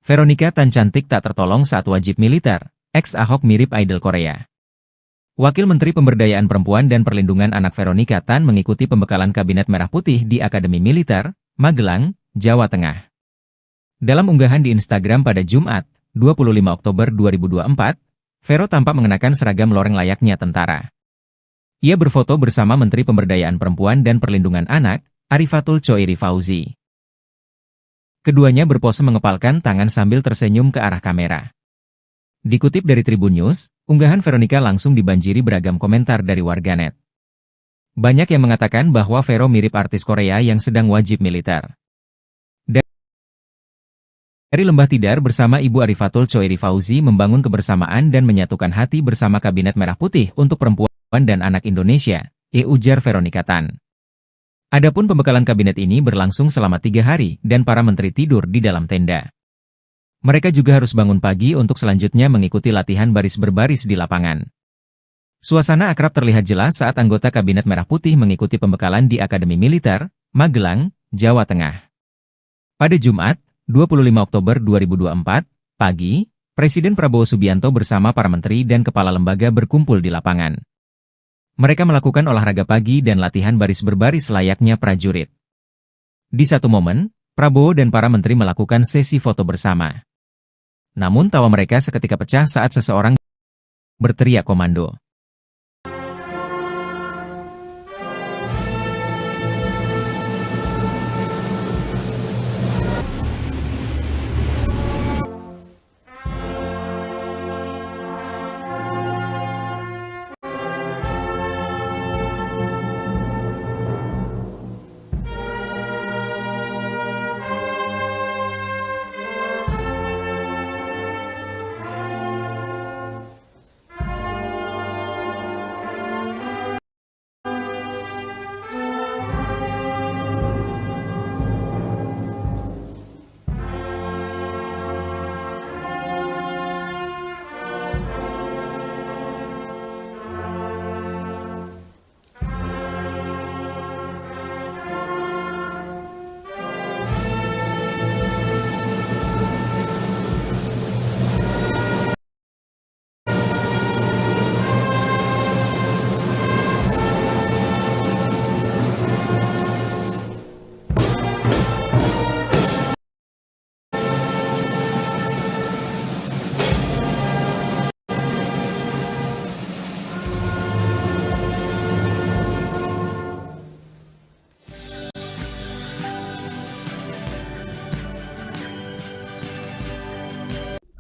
Veronica Tan cantik tak tertolong saat wajib militer, ex-Ahok mirip idol Korea. Wakil Menteri Pemberdayaan Perempuan dan Perlindungan Anak Veronica Tan mengikuti pembekalan Kabinet Merah Putih di Akademi Militer, Magelang, Jawa Tengah. Dalam unggahan di Instagram pada Jumat, 25 Oktober 2024, Vero tampak mengenakan seragam loreng layaknya tentara. Ia berfoto bersama Menteri Pemberdayaan Perempuan dan Perlindungan Anak, Arifatul Choiri Fauzi. Keduanya berpose mengepalkan tangan sambil tersenyum ke arah kamera. Dikutip dari Tribun News, unggahan Veronica langsung dibanjiri beragam komentar dari warganet. Banyak yang mengatakan bahwa Vero mirip artis Korea yang sedang wajib militer. Dari Lembah Tidar bersama Ibu Arifatul Choiri Fauzi membangun kebersamaan dan menyatukan hati bersama Kabinet Merah Putih untuk Perempuan dan Anak Indonesia, ujar Veronica Tan. Adapun pembekalan kabinet ini berlangsung selama 3 hari dan para menteri tidur di dalam tenda. Mereka juga harus bangun pagi untuk selanjutnya mengikuti latihan baris berbaris di lapangan. Suasana akrab terlihat jelas saat anggota Kabinet Merah Putih mengikuti pembekalan di Akademi Militer, Magelang, Jawa Tengah. Pada Jumat, 25 Oktober 2024, pagi, Presiden Prabowo Subianto bersama para menteri dan kepala lembaga berkumpul di lapangan. Mereka melakukan olahraga pagi dan latihan baris berbaris layaknya prajurit. Di satu momen, Prabowo dan para menteri melakukan sesi foto bersama. Namun tawa mereka seketika pecah saat seseorang berteriak komando.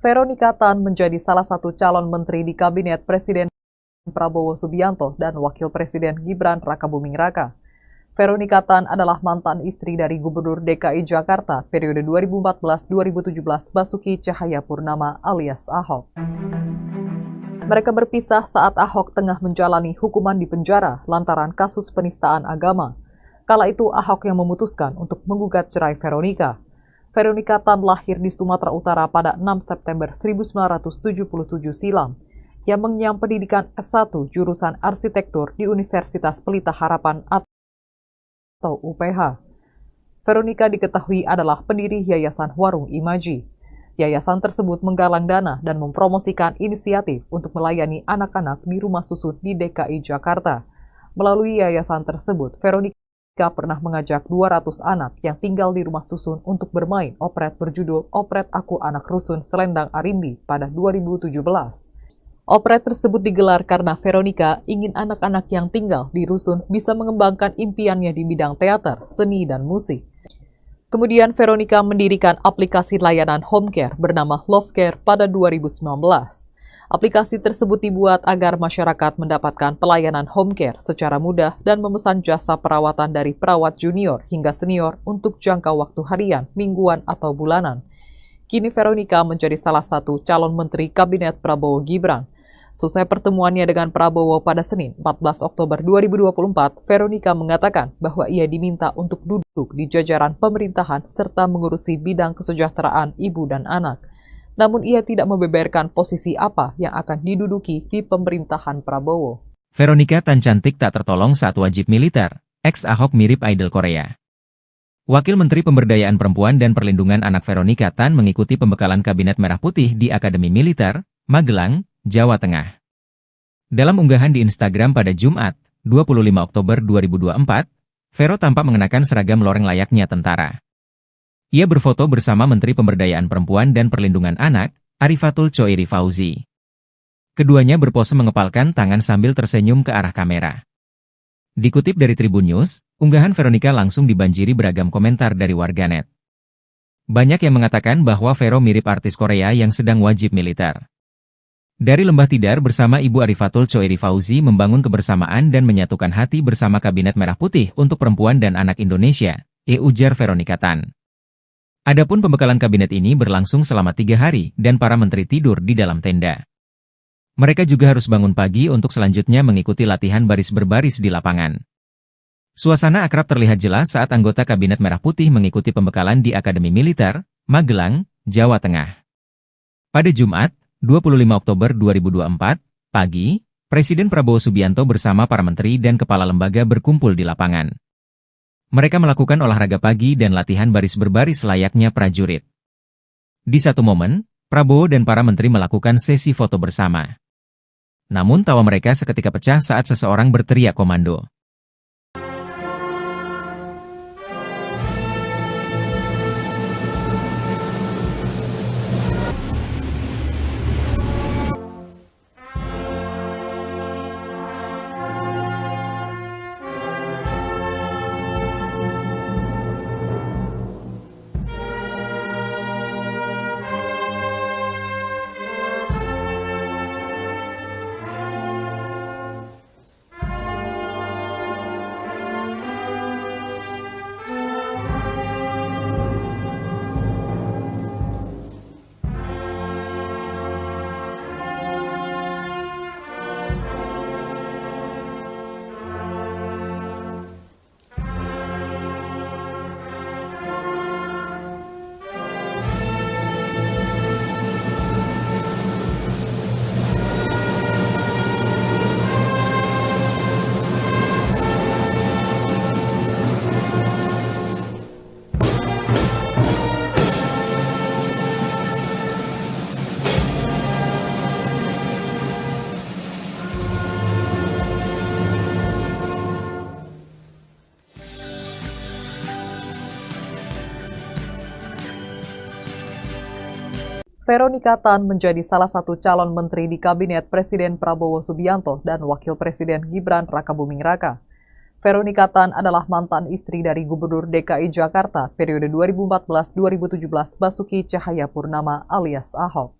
Veronica Tan menjadi salah satu calon menteri di Kabinet Presiden Prabowo Subianto dan Wakil Presiden Gibran Rakabuming Raka. Veronica Tan adalah mantan istri dari Gubernur DKI Jakarta periode 2014-2017 Basuki Cahayapurnama alias Ahok. Mereka berpisah saat Ahok tengah menjalani hukuman di penjara lantaran kasus penistaan agama. Kala itu Ahok yang memutuskan untuk menggugat cerai Veronica. Veronica Tan lahir di Sumatera Utara pada 6 September 1977 silam, yang mengenyam pendidikan S1 jurusan arsitektur di Universitas Pelita Harapan atau UPH. Veronica diketahui adalah pendiri Yayasan Warung Imaji. Yayasan tersebut menggalang dana dan mempromosikan inisiatif untuk melayani anak-anak di rumah susun di DKI Jakarta. Melalui yayasan tersebut, Veronica pernah mengajak 200 anak yang tinggal di rumah susun untuk bermain operet berjudul Operet Aku Anak Rusun Selendang Arimbi pada 2017. Operet tersebut digelar karena Veronica ingin anak-anak yang tinggal di rusun bisa mengembangkan impiannya di bidang teater, seni, dan musik. Kemudian Veronica mendirikan aplikasi layanan home care bernama Love Care pada 2019. Aplikasi tersebut dibuat agar masyarakat mendapatkan pelayanan home care secara mudah dan memesan jasa perawatan dari perawat junior hingga senior untuk jangka waktu harian, mingguan, atau bulanan. Kini Veronica menjadi salah satu calon menteri Kabinet Prabowo Gibran. Selesai pertemuannya dengan Prabowo pada Senin 14 Oktober 2024, Veronica mengatakan bahwa ia diminta untuk duduk di jajaran pemerintahan serta mengurusi bidang kesejahteraan ibu dan anak. Namun ia tidak membeberkan posisi apa yang akan diduduki di pemerintahan Prabowo. Veronica Tan cantik tak tertolong saat wajib militer, ex-Ahok mirip idol Korea. Wakil Menteri Pemberdayaan Perempuan dan Perlindungan Anak Veronika Tan mengikuti pembekalan Kabinet Merah Putih di Akademi Militer, Magelang, Jawa Tengah. Dalam unggahan di Instagram pada Jumat, 25 Oktober 2024, Vero tampak mengenakan seragam loreng layaknya tentara. Ia berfoto bersama Menteri Pemberdayaan Perempuan dan Perlindungan Anak, Arifatul Choiri Fauzi. Keduanya berpose mengepalkan tangan sambil tersenyum ke arah kamera. Dikutip dari Tribun News, unggahan Veronika langsung dibanjiri beragam komentar dari warganet. Banyak yang mengatakan bahwa Vero mirip artis Korea yang sedang wajib militer. Dari Lembah Tidar bersama Ibu Arifatul Choiri Fauzi membangun kebersamaan dan menyatukan hati bersama Kabinet Merah Putih untuk Perempuan dan Anak Indonesia, ujar Veronika Tan. Adapun pembekalan kabinet ini berlangsung selama 3 hari dan para menteri tidur di dalam tenda. Mereka juga harus bangun pagi untuk selanjutnya mengikuti latihan baris berbaris di lapangan. Suasana akrab terlihat jelas saat anggota Kabinet Merah Putih mengikuti pembekalan di Akademi Militer, Magelang, Jawa Tengah. Pada Jumat, 25 Oktober 2024, pagi, Presiden Prabowo Subianto bersama para menteri dan kepala lembaga berkumpul di lapangan. Mereka melakukan olahraga pagi dan latihan baris berbaris layaknya prajurit. Di satu momen, Prabowo dan para menteri melakukan sesi foto bersama. Namun tawa mereka seketika pecah saat seseorang berteriak komando. Veronika Tan menjadi salah satu calon menteri di Kabinet Presiden Prabowo Subianto dan Wakil Presiden Gibran Rakabuming Raka. Veronika Tan adalah mantan istri dari Gubernur DKI Jakarta periode 2014-2017 Basuki Cahayapurnama alias Ahok.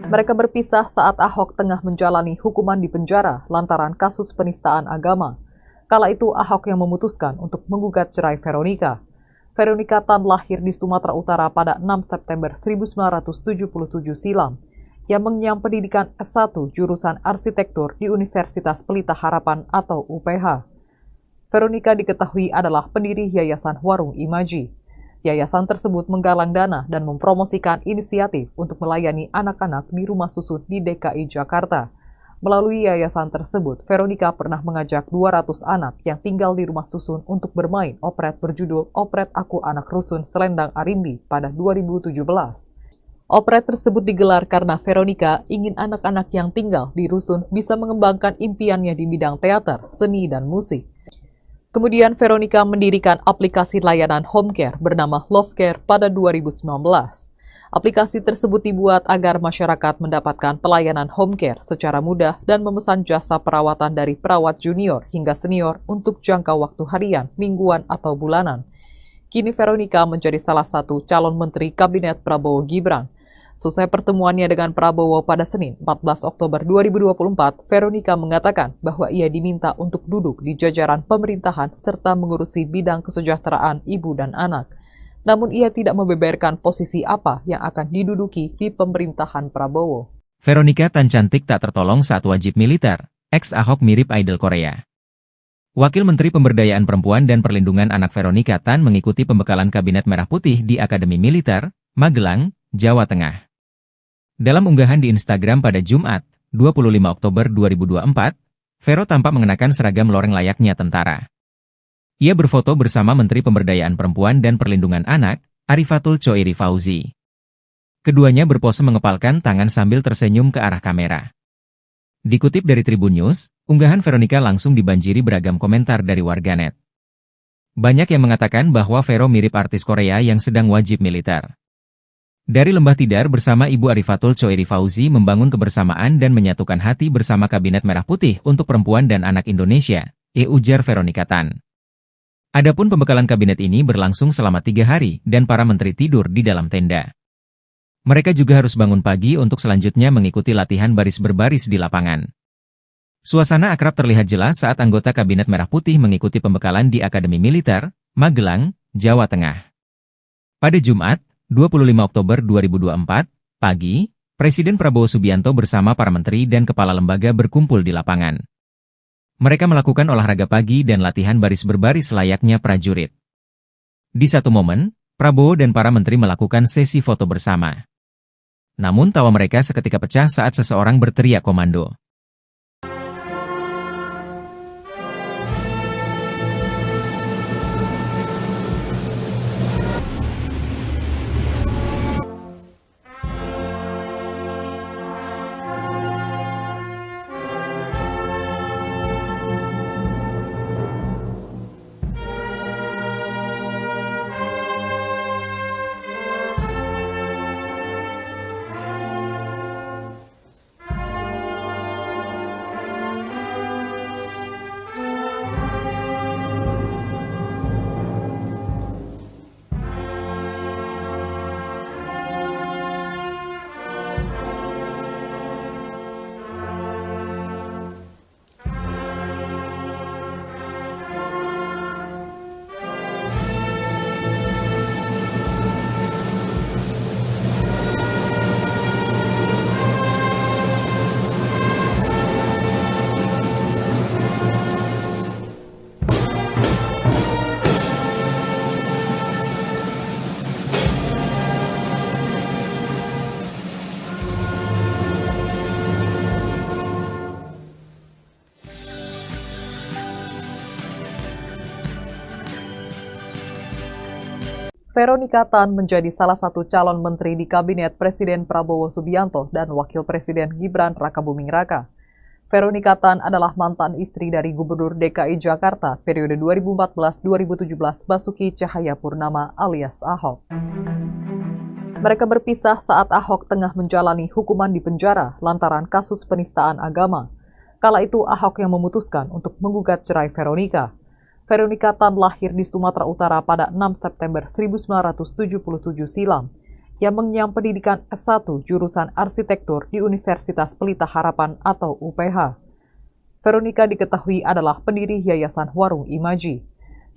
Mereka berpisah saat Ahok tengah menjalani hukuman di penjara lantaran kasus penistaan agama. Kala itu Ahok yang memutuskan untuk menggugat cerai Veronika. Veronika Tan lahir di Sumatera Utara pada 6 September 1977 silam. Ia mengenyam pendidikan S1 jurusan arsitektur di Universitas Pelita Harapan atau UPH. Veronika diketahui adalah pendiri Yayasan Warung Imaji. Yayasan tersebut menggalang dana dan mempromosikan inisiatif untuk melayani anak-anak di rumah susun di DKI Jakarta. Melalui yayasan tersebut, Veronika pernah mengajak 200 anak yang tinggal di rumah susun untuk bermain operet berjudul Operet Aku Anak Rusun Selendang Arimbi pada 2017. Operet tersebut digelar karena Veronika ingin anak-anak yang tinggal di rusun bisa mengembangkan impiannya di bidang teater, seni, dan musik. Kemudian Veronika mendirikan aplikasi layanan home care bernama Love Care pada 2019. Aplikasi tersebut dibuat agar masyarakat mendapatkan pelayanan home care secara mudah dan memesan jasa perawatan dari perawat junior hingga senior untuk jangka waktu harian, mingguan, atau bulanan. Kini Veronika menjadi salah satu calon menteri Kabinet Prabowo Gibran. Selesai pertemuannya dengan Prabowo pada Senin 14 Oktober 2024, Veronika mengatakan bahwa ia diminta untuk duduk di jajaran pemerintahan serta mengurusi bidang kesejahteraan ibu dan anak. Namun ia tidak membeberkan posisi apa yang akan diduduki di pemerintahan Prabowo. Veronika Tan cantik tak tertolong saat wajib militer, ex-Ahok mirip idol Korea. Wakil Menteri Pemberdayaan Perempuan dan Perlindungan Anak Veronika Tan mengikuti pembekalan Kabinet Merah Putih di Akademi Militer, Magelang, Jawa Tengah. Dalam unggahan di Instagram pada Jumat, 25 Oktober 2024, Vero tampak mengenakan seragam loreng layaknya tentara. Ia berfoto bersama Menteri Pemberdayaan Perempuan dan Perlindungan Anak, Arifatul Choiri Fauzi. Keduanya berpose mengepalkan tangan sambil tersenyum ke arah kamera. Dikutip dari Tribun News, unggahan Veronica langsung dibanjiri beragam komentar dari warganet. Banyak yang mengatakan bahwa Vero mirip artis Korea yang sedang wajib militer. Dari Lembah Tidar bersama Ibu Arifatul Choiri Fauzi membangun kebersamaan dan menyatukan hati bersama Kabinet Merah Putih untuk Perempuan dan Anak Indonesia, ujar Veronica Tan. Adapun pembekalan kabinet ini berlangsung selama 3 hari dan para menteri tidur di dalam tenda. Mereka juga harus bangun pagi untuk selanjutnya mengikuti latihan baris berbaris di lapangan. Suasana akrab terlihat jelas saat anggota Kabinet Merah Putih mengikuti pembekalan di Akademi Militer, Magelang, Jawa Tengah. Pada Jumat, 25 Oktober 2024, pagi, Presiden Prabowo Subianto bersama para menteri dan kepala lembaga berkumpul di lapangan. Mereka melakukan olahraga pagi dan latihan baris berbaris layaknya prajurit. Di satu momen, Prabowo dan para menteri melakukan sesi foto bersama. Namun tawa mereka seketika pecah saat seseorang berteriak komando. Veronica Tan menjadi salah satu calon menteri di Kabinet Presiden Prabowo Subianto dan Wakil Presiden Gibran Rakabuming Raka. Veronica Tan adalah mantan istri dari Gubernur DKI Jakarta periode 2014-2017 Basuki Cahayapurnama alias Ahok. Mereka berpisah saat Ahok tengah menjalani hukuman di penjara lantaran kasus penistaan agama. Kala itu Ahok yang memutuskan untuk menggugat cerai Veronica. Veronica Tan lahir di Sumatera Utara pada 6 September 1977 silam. Ia mengenyam pendidikan S1 jurusan arsitektur di Universitas Pelita Harapan atau UPH. Veronica diketahui adalah pendiri Yayasan Warung Imaji.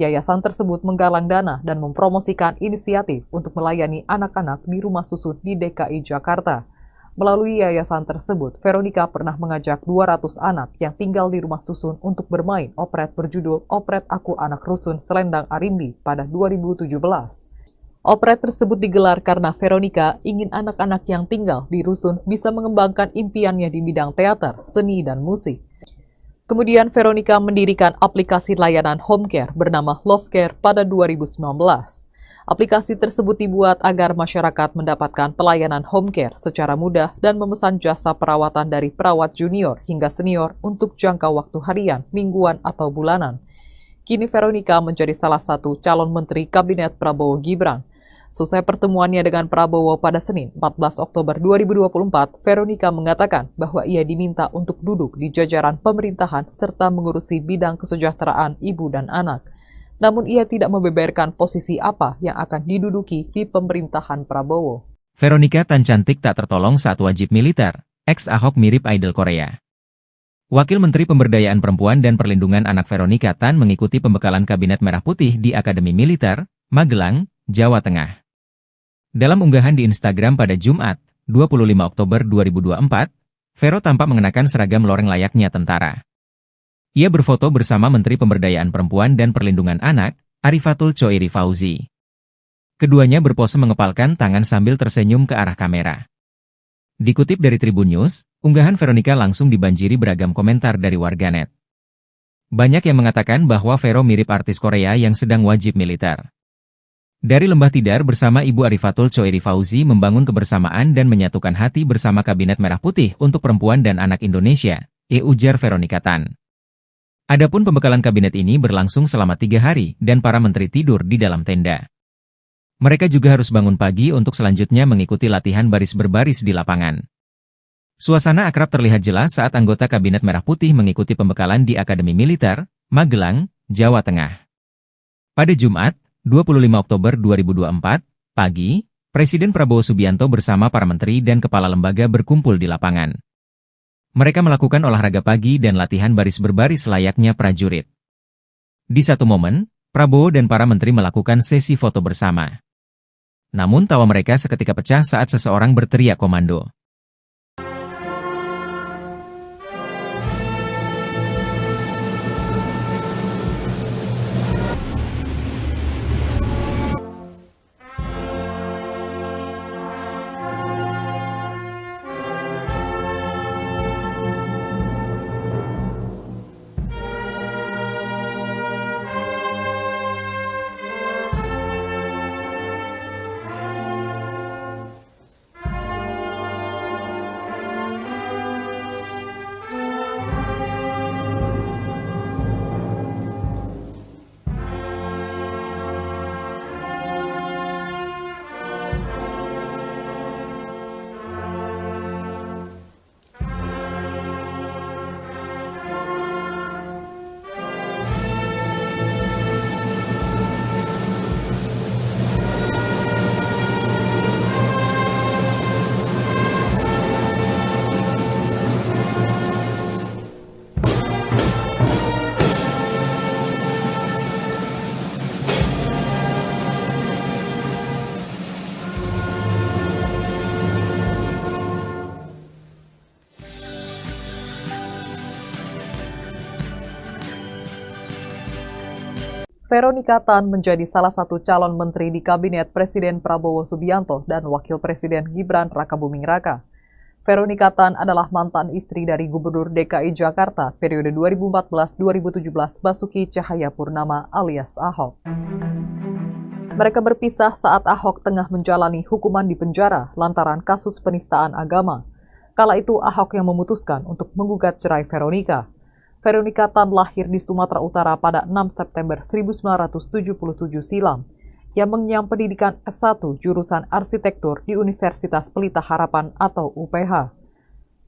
Yayasan tersebut menggalang dana dan mempromosikan inisiatif untuk melayani anak-anak di rumah susun di DKI Jakarta. Melalui yayasan tersebut, Veronica pernah mengajak 200 anak yang tinggal di rumah susun untuk bermain operet berjudul Operet Aku Anak Rusun Selendang Arimbi pada 2017. Operet tersebut digelar karena Veronica ingin anak-anak yang tinggal di rusun bisa mengembangkan impiannya di bidang teater, seni, dan musik. Kemudian Veronica mendirikan aplikasi layanan home care bernama Love Care pada 2019. Aplikasi tersebut dibuat agar masyarakat mendapatkan pelayanan home care secara mudah dan memesan jasa perawatan dari perawat junior hingga senior untuk jangka waktu harian, mingguan, atau bulanan. Kini Veronica menjadi salah satu calon menteri Kabinet Prabowo Gibran. Selesai pertemuannya dengan Prabowo pada Senin 14 Oktober 2024, Veronica mengatakan bahwa ia diminta untuk duduk di jajaran pemerintahan serta mengurusi bidang kesejahteraan ibu dan anak. Namun ia tidak membeberkan posisi apa yang akan diduduki di pemerintahan Prabowo. Veronica Tan cantik tak tertolong saat wajib militer. Ex-Ahok mirip idol Korea. Wakil Menteri Pemberdayaan Perempuan dan Perlindungan Anak Veronica Tan mengikuti pembekalan Kabinet Merah Putih di Akademi Militer, Magelang, Jawa Tengah. Dalam unggahan di Instagram pada Jumat, 25 Oktober 2024, Vero tampak mengenakan seragam loreng layaknya tentara. Ia berfoto bersama Menteri Pemberdayaan Perempuan dan Perlindungan Anak, Arifatul Choiri Fauzi. Keduanya berpose mengepalkan tangan sambil tersenyum ke arah kamera. Dikutip dari Tribun News, unggahan Veronica langsung dibanjiri beragam komentar dari warganet. Banyak yang mengatakan bahwa Vero mirip artis Korea yang sedang wajib militer. Dari Lembah Tidar bersama Ibu Arifatul Choeri Fauzi membangun kebersamaan dan menyatukan hati bersama Kabinet Merah Putih untuk Perempuan dan Anak Indonesia, ujar Veronica Tan. Adapun pembekalan kabinet ini berlangsung selama 3 hari dan para menteri tidur di dalam tenda. Mereka juga harus bangun pagi untuk selanjutnya mengikuti latihan baris berbaris di lapangan. Suasana akrab terlihat jelas saat anggota Kabinet Merah Putih mengikuti pembekalan di Akademi Militer, Magelang, Jawa Tengah. Pada Jumat, 25 Oktober 2024, pagi, Presiden Prabowo Subianto bersama para menteri dan kepala lembaga berkumpul di lapangan. Mereka melakukan olahraga pagi dan latihan baris berbaris layaknya prajurit. Di satu momen, Prabowo dan para menteri melakukan sesi foto bersama. Namun tawa mereka seketika pecah saat seseorang berteriak komando. Veronica Tan menjadi salah satu calon menteri di Kabinet Presiden Prabowo Subianto dan Wakil Presiden Gibran Rakabuming Raka. Veronica Tan adalah mantan istri dari Gubernur DKI Jakarta periode 2014-2017 Basuki Cahayapurnama alias Ahok. Mereka berpisah saat Ahok tengah menjalani hukuman di penjara lantaran kasus penistaan agama. Kala itu Ahok yang memutuskan untuk menggugat cerai Veronica. Veronica Tan lahir di Sumatera Utara pada 6 September 1977 silam, yang mengenyam pendidikan S1 jurusan arsitektur di Universitas Pelita Harapan atau UPH.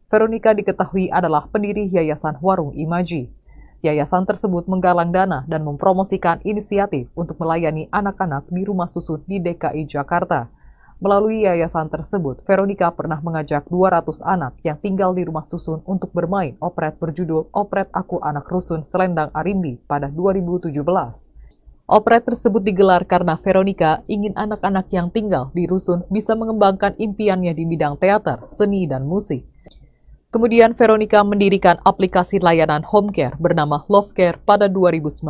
Veronica diketahui adalah pendiri Yayasan Warung Imaji. Yayasan tersebut menggalang dana dan mempromosikan inisiatif untuk melayani anak-anak di rumah susun di DKI Jakarta. Melalui yayasan tersebut, Veronica pernah mengajak 200 anak yang tinggal di rumah susun untuk bermain operet berjudul Operet Aku Anak Rusun Selendang Arimbi pada 2017. Operet tersebut digelar karena Veronica ingin anak-anak yang tinggal di rusun bisa mengembangkan impiannya di bidang teater, seni, dan musik. Kemudian Veronica mendirikan aplikasi layanan home care bernama Love Care pada 2019.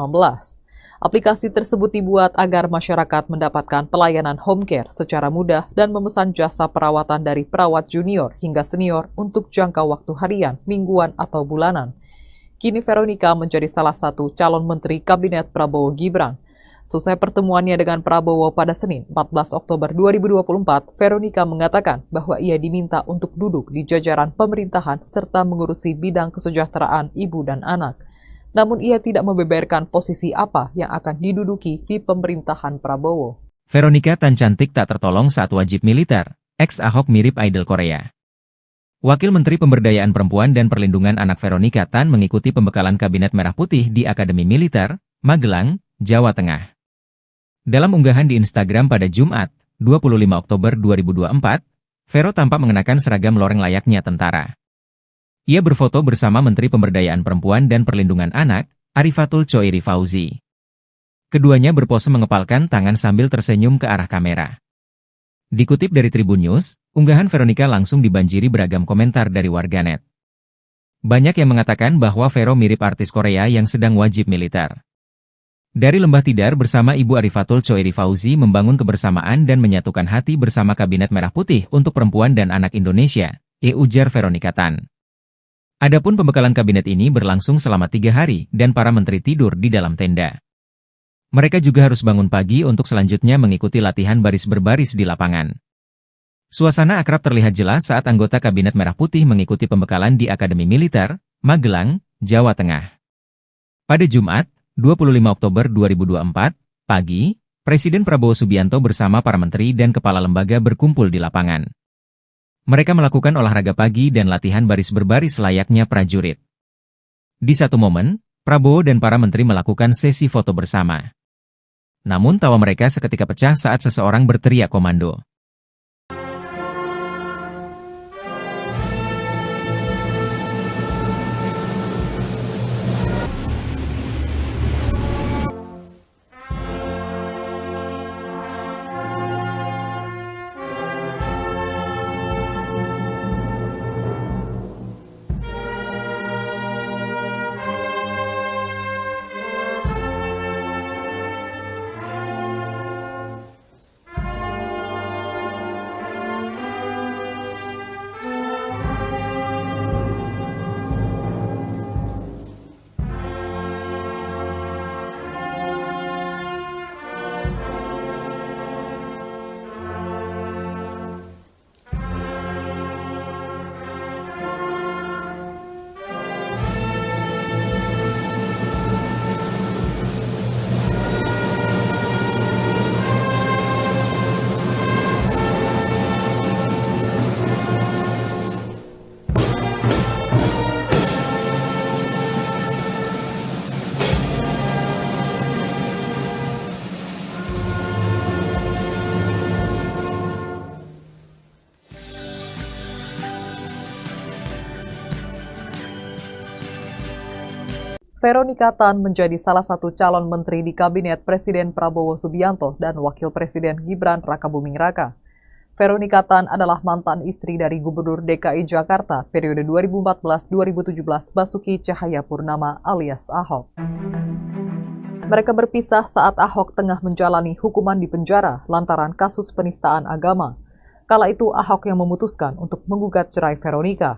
Aplikasi tersebut dibuat agar masyarakat mendapatkan pelayanan home care secara mudah dan memesan jasa perawatan dari perawat junior hingga senior untuk jangka waktu harian, mingguan, atau bulanan. Kini Veronica menjadi salah satu calon menteri Kabinet Prabowo Gibran. Selesai pertemuannya dengan Prabowo pada Senin 14 Oktober 2024, Veronica mengatakan bahwa ia diminta untuk duduk di jajaran pemerintahan serta mengurusi bidang kesejahteraan ibu dan anak. Namun ia tidak membeberkan posisi apa yang akan diduduki di pemerintahan Prabowo. Veronica Tan cantik tak tertolong saat wajib militer. Ex-Ahok mirip idol Korea. Wakil Menteri Pemberdayaan Perempuan dan Perlindungan Anak Veronica Tan mengikuti pembekalan Kabinet Merah Putih di Akademi Militer, Magelang, Jawa Tengah. Dalam unggahan di Instagram pada Jumat, 25 Oktober 2024, Vero tampak mengenakan seragam loreng layaknya tentara. Ia berfoto bersama Menteri Pemberdayaan Perempuan dan Perlindungan Anak, Arifatul Choeri Fauzi. Keduanya berpose mengepalkan tangan sambil tersenyum ke arah kamera. Dikutip dari Tribun News, unggahan Veronica langsung dibanjiri beragam komentar dari warganet. Banyak yang mengatakan bahwa Vero mirip artis Korea yang sedang wajib militer. Dari Lembah Tidar bersama Ibu Arifatul Choeri Fauzi membangun kebersamaan dan menyatukan hati bersama Kabinet Merah Putih untuk Perempuan dan Anak Indonesia, ujar Veronica Tan. Adapun pembekalan kabinet ini berlangsung selama 3 hari dan para menteri tidur di dalam tenda. Mereka juga harus bangun pagi untuk selanjutnya mengikuti latihan baris berbaris di lapangan. Suasana akrab terlihat jelas saat anggota Kabinet Merah Putih mengikuti pembekalan di Akademi Militer, Magelang, Jawa Tengah. Pada Jumat, 25 Oktober 2024, pagi, Presiden Prabowo Subianto bersama para menteri dan kepala lembaga berkumpul di lapangan. Mereka melakukan olahraga pagi dan latihan baris berbaris layaknya prajurit. Di satu momen, Prabowo dan para menteri melakukan sesi foto bersama. Namun tawa mereka seketika pecah saat seseorang berteriak komando. Veronika Tan menjadi salah satu calon menteri di Kabinet Presiden Prabowo Subianto dan Wakil Presiden Gibran Rakabuming Raka. Veronika Tan adalah mantan istri dari Gubernur DKI Jakarta periode 2014-2017 Basuki Cahayapurnama alias Ahok. Mereka berpisah saat Ahok tengah menjalani hukuman di penjara lantaran kasus penistaan agama. Kala itu Ahok yang memutuskan untuk menggugat cerai Veronika.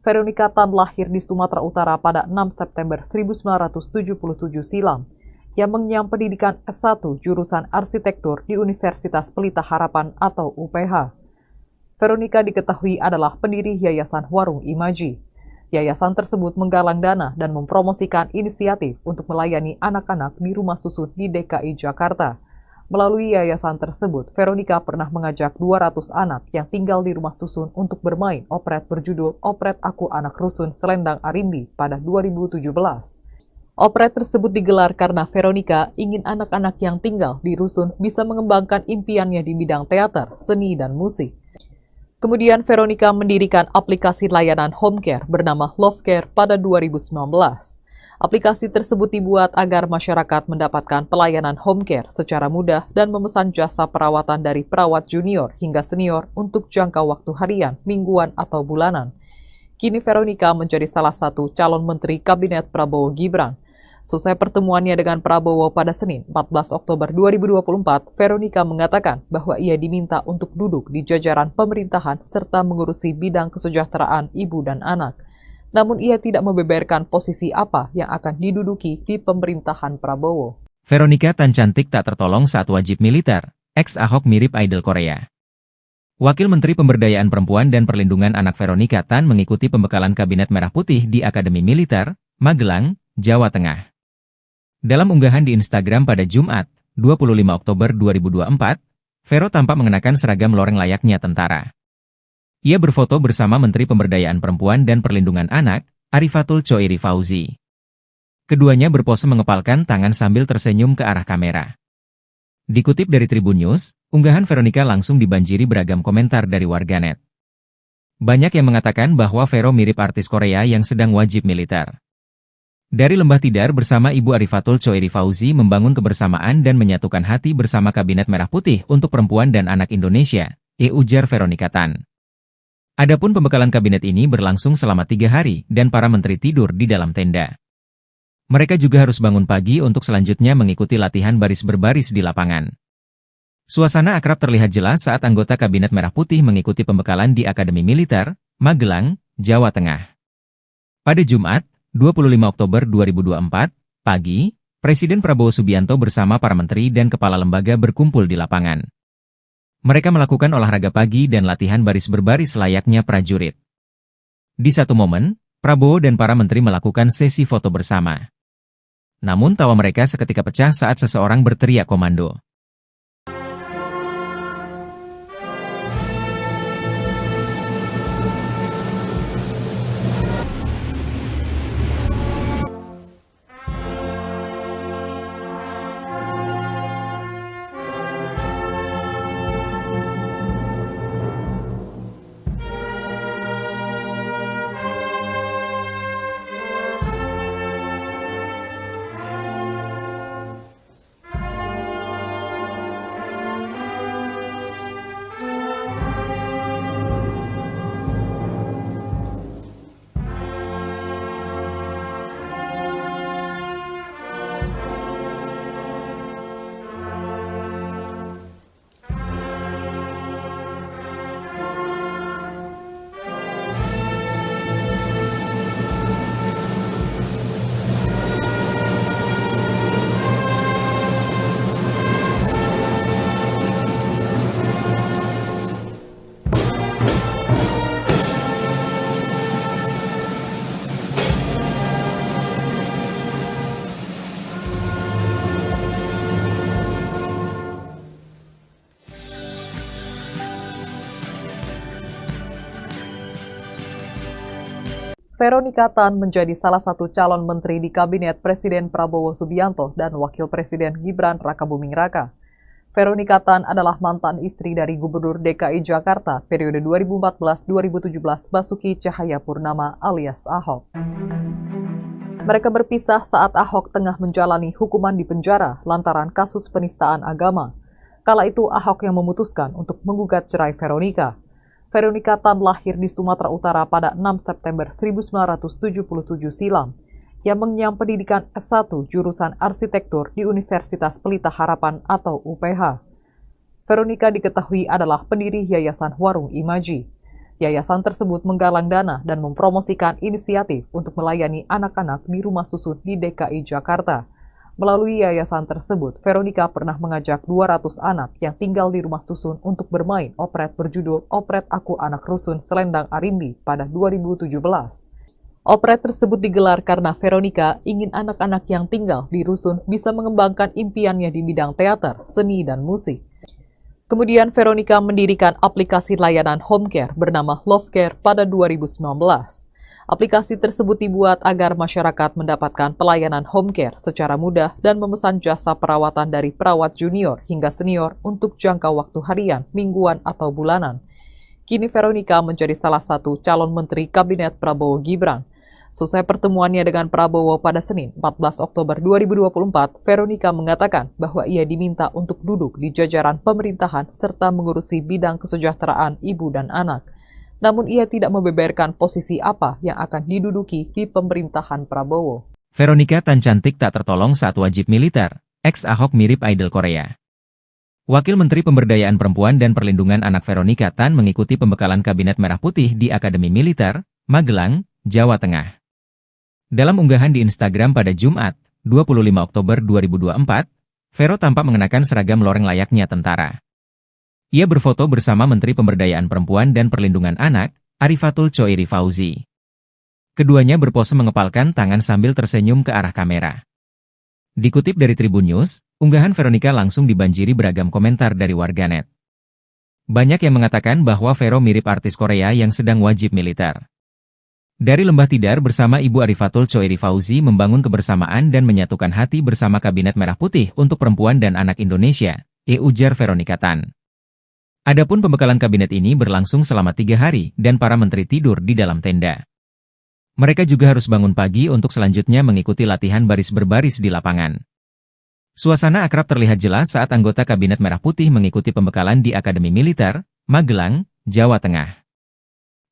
Veronika Tan lahir di Sumatera Utara pada 6 September 1977 silam, yang mengenyam pendidikan S1 jurusan arsitektur di Universitas Pelita Harapan atau UPH. Veronika diketahui adalah pendiri Yayasan Warung Imaji. Yayasan tersebut menggalang dana dan mempromosikan inisiatif untuk melayani anak-anak di rumah susun di DKI Jakarta. Melalui yayasan tersebut, Veronika pernah mengajak 200 anak yang tinggal di rumah susun untuk bermain operet berjudul Operet Aku Anak Rusun Selendang Arimbi pada 2017. Operet tersebut digelar karena Veronika ingin anak-anak yang tinggal di rusun bisa mengembangkan impiannya di bidang teater, seni, dan musik. Kemudian Veronika mendirikan aplikasi layanan home care bernama Love Care pada 2019. Aplikasi tersebut dibuat agar masyarakat mendapatkan pelayanan home care secara mudah dan memesan jasa perawatan dari perawat junior hingga senior untuk jangka waktu harian, mingguan, atau bulanan. Kini Veronika menjadi salah satu calon menteri Kabinet Prabowo Gibran. Selesai pertemuannya dengan Prabowo pada Senin 14 Oktober 2024, Veronika mengatakan bahwa ia diminta untuk duduk di jajaran pemerintahan serta mengurusi bidang kesejahteraan ibu dan anak. Namun ia tidak membeberkan posisi apa yang akan diduduki di pemerintahan Prabowo. Veronika Tan cantik tak tertolong saat wajib militer, ex-Ahok mirip idol Korea. Wakil Menteri Pemberdayaan Perempuan dan Perlindungan Anak Veronika Tan mengikuti pembekalan Kabinet Merah Putih di Akademi Militer, Magelang, Jawa Tengah. Dalam unggahan di Instagram pada Jumat, 25 Oktober 2024, Vero tampak mengenakan seragam loreng layaknya tentara. Ia berfoto bersama Menteri Pemberdayaan Perempuan dan Perlindungan Anak, Arifatul Choiri Fauzi. Keduanya berpose mengepalkan tangan sambil tersenyum ke arah kamera. Dikutip dari Tribun News, unggahan Veronika langsung dibanjiri beragam komentar dari warganet. Banyak yang mengatakan bahwa Vero mirip artis Korea yang sedang wajib militer. Dari Lembah Tidar bersama Ibu Arifatul Choiri Fauzi membangun kebersamaan dan menyatukan hati bersama Kabinet Merah Putih untuk Perempuan dan Anak Indonesia, ujar Veronika Tan. Adapun pembekalan kabinet ini berlangsung selama 3 hari dan para menteri tidur di dalam tenda. Mereka juga harus bangun pagi untuk selanjutnya mengikuti latihan baris berbaris di lapangan. Suasana akrab terlihat jelas saat anggota Kabinet Merah Putih mengikuti pembekalan di Akademi Militer, Magelang, Jawa Tengah. Pada Jumat, 25 Oktober 2024, pagi, Presiden Prabowo Subianto bersama para menteri dan kepala lembaga berkumpul di lapangan. Mereka melakukan olahraga pagi dan latihan baris berbaris layaknya prajurit. Di satu momen, Prabowo dan para menteri melakukan sesi foto bersama. Namun tawa mereka seketika pecah saat seseorang berteriak komando. Veronika Tan menjadi salah satu calon menteri di Kabinet Presiden Prabowo Subianto dan Wakil Presiden Gibran Rakabuming Raka. Veronika Tan adalah mantan istri dari Gubernur DKI Jakarta periode 2014-2017 Basuki Cahayapurnama alias Ahok. Mereka berpisah saat Ahok tengah menjalani hukuman di penjara lantaran kasus penistaan agama. Kala itu Ahok yang memutuskan untuk menggugat cerai Veronika. Veronika Tan lahir di Sumatera Utara pada 6 September 1977 silam. Yang mengenyam pendidikan S1 jurusan arsitektur di Universitas Pelita Harapan atau UPH. Veronika diketahui adalah pendiri Yayasan Warung Imaji. Yayasan tersebut menggalang dana dan mempromosikan inisiatif untuk melayani anak-anak di rumah susun di DKI Jakarta. Melalui yayasan tersebut, Veronika pernah mengajak 200 anak yang tinggal di rumah susun untuk bermain operet berjudul Operet Aku Anak Rusun Selendang Arimbi pada 2017. Operet tersebut digelar karena Veronika ingin anak-anak yang tinggal di rusun bisa mengembangkan impiannya di bidang teater, seni, dan musik. Kemudian Veronika mendirikan aplikasi layanan home care bernama Love Care pada 2019. Aplikasi tersebut dibuat agar masyarakat mendapatkan pelayanan home care secara mudah dan memesan jasa perawatan dari perawat junior hingga senior untuk jangka waktu harian, mingguan, atau bulanan. Kini Veronika menjadi salah satu calon menteri Kabinet Prabowo Gibran. Selesai pertemuannya dengan Prabowo pada Senin 14 Oktober 2024, Veronika mengatakan bahwa ia diminta untuk duduk di jajaran pemerintahan serta mengurusi bidang kesejahteraan ibu dan anak. Namun ia tidak membeberkan posisi apa yang akan diduduki di pemerintahan Prabowo. Veronika Tan cantik tak tertolong saat wajib militer. Ex-Ahok mirip idol Korea. Wakil Menteri Pemberdayaan Perempuan dan Perlindungan Anak Veronika Tan mengikuti pembekalan Kabinet Merah Putih di Akademi Militer, Magelang, Jawa Tengah. Dalam unggahan di Instagram pada Jumat, 25 Oktober 2024, Vero tampak mengenakan seragam loreng layaknya tentara. Ia berfoto bersama Menteri Pemberdayaan Perempuan dan Perlindungan Anak, Arifatul Choiri Fauzi. Keduanya berpose mengepalkan tangan sambil tersenyum ke arah kamera. Dikutip dari Tribun News, unggahan Veronika langsung dibanjiri beragam komentar dari warganet. Banyak yang mengatakan bahwa Vero mirip artis Korea yang sedang wajib militer. Dari Lembah Tidar bersama Ibu Arifatul Choiri Fauzi membangun kebersamaan dan menyatukan hati bersama Kabinet Merah Putih untuk Perempuan dan Anak Indonesia, ujar Veronika Tan. Adapun pembekalan kabinet ini berlangsung selama 3 hari dan para menteri tidur di dalam tenda. Mereka juga harus bangun pagi untuk selanjutnya mengikuti latihan baris berbaris di lapangan. Suasana akrab terlihat jelas saat anggota Kabinet Merah Putih mengikuti pembekalan di Akademi Militer, Magelang, Jawa Tengah.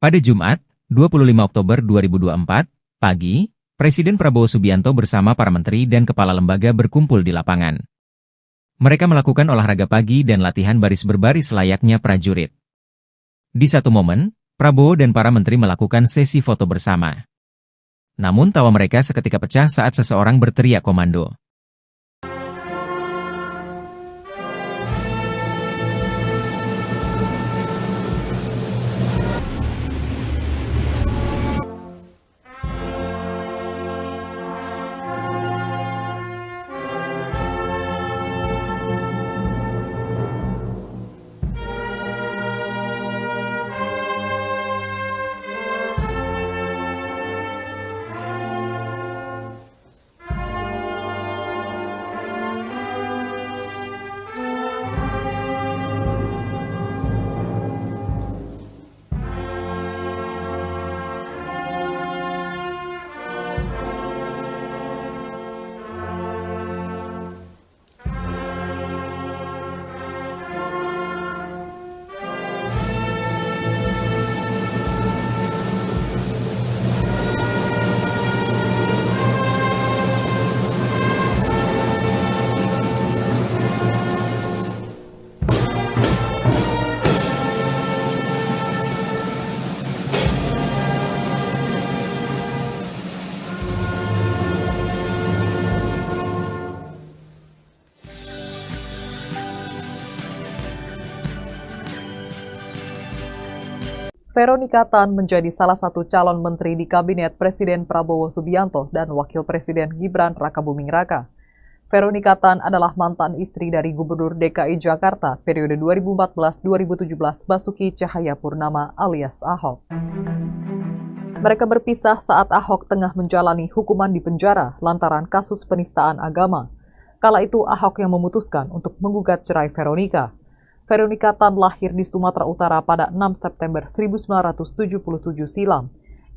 Pada Jumat, 25 Oktober 2024, pagi, Presiden Prabowo Subianto bersama para menteri dan kepala lembaga berkumpul di lapangan. Mereka melakukan olahraga pagi dan latihan baris berbaris layaknya prajurit. Di satu momen, Prabowo dan para menteri melakukan sesi foto bersama. Namun tawa mereka seketika pecah saat seseorang berteriak komando. Veronika Tan menjadi salah satu calon menteri di Kabinet Presiden Prabowo Subianto dan Wakil Presiden Gibran Rakabuming Raka. Veronika Tan adalah mantan istri dari Gubernur DKI Jakarta periode 2014-2017 Basuki Cahayapurnama alias Ahok. Mereka berpisah saat Ahok tengah menjalani hukuman di penjara lantaran kasus penistaan agama. Kala itu Ahok yang memutuskan untuk menggugat cerai Veronika. Veronika Tan lahir di Sumatera Utara pada 6 September 1977 silam.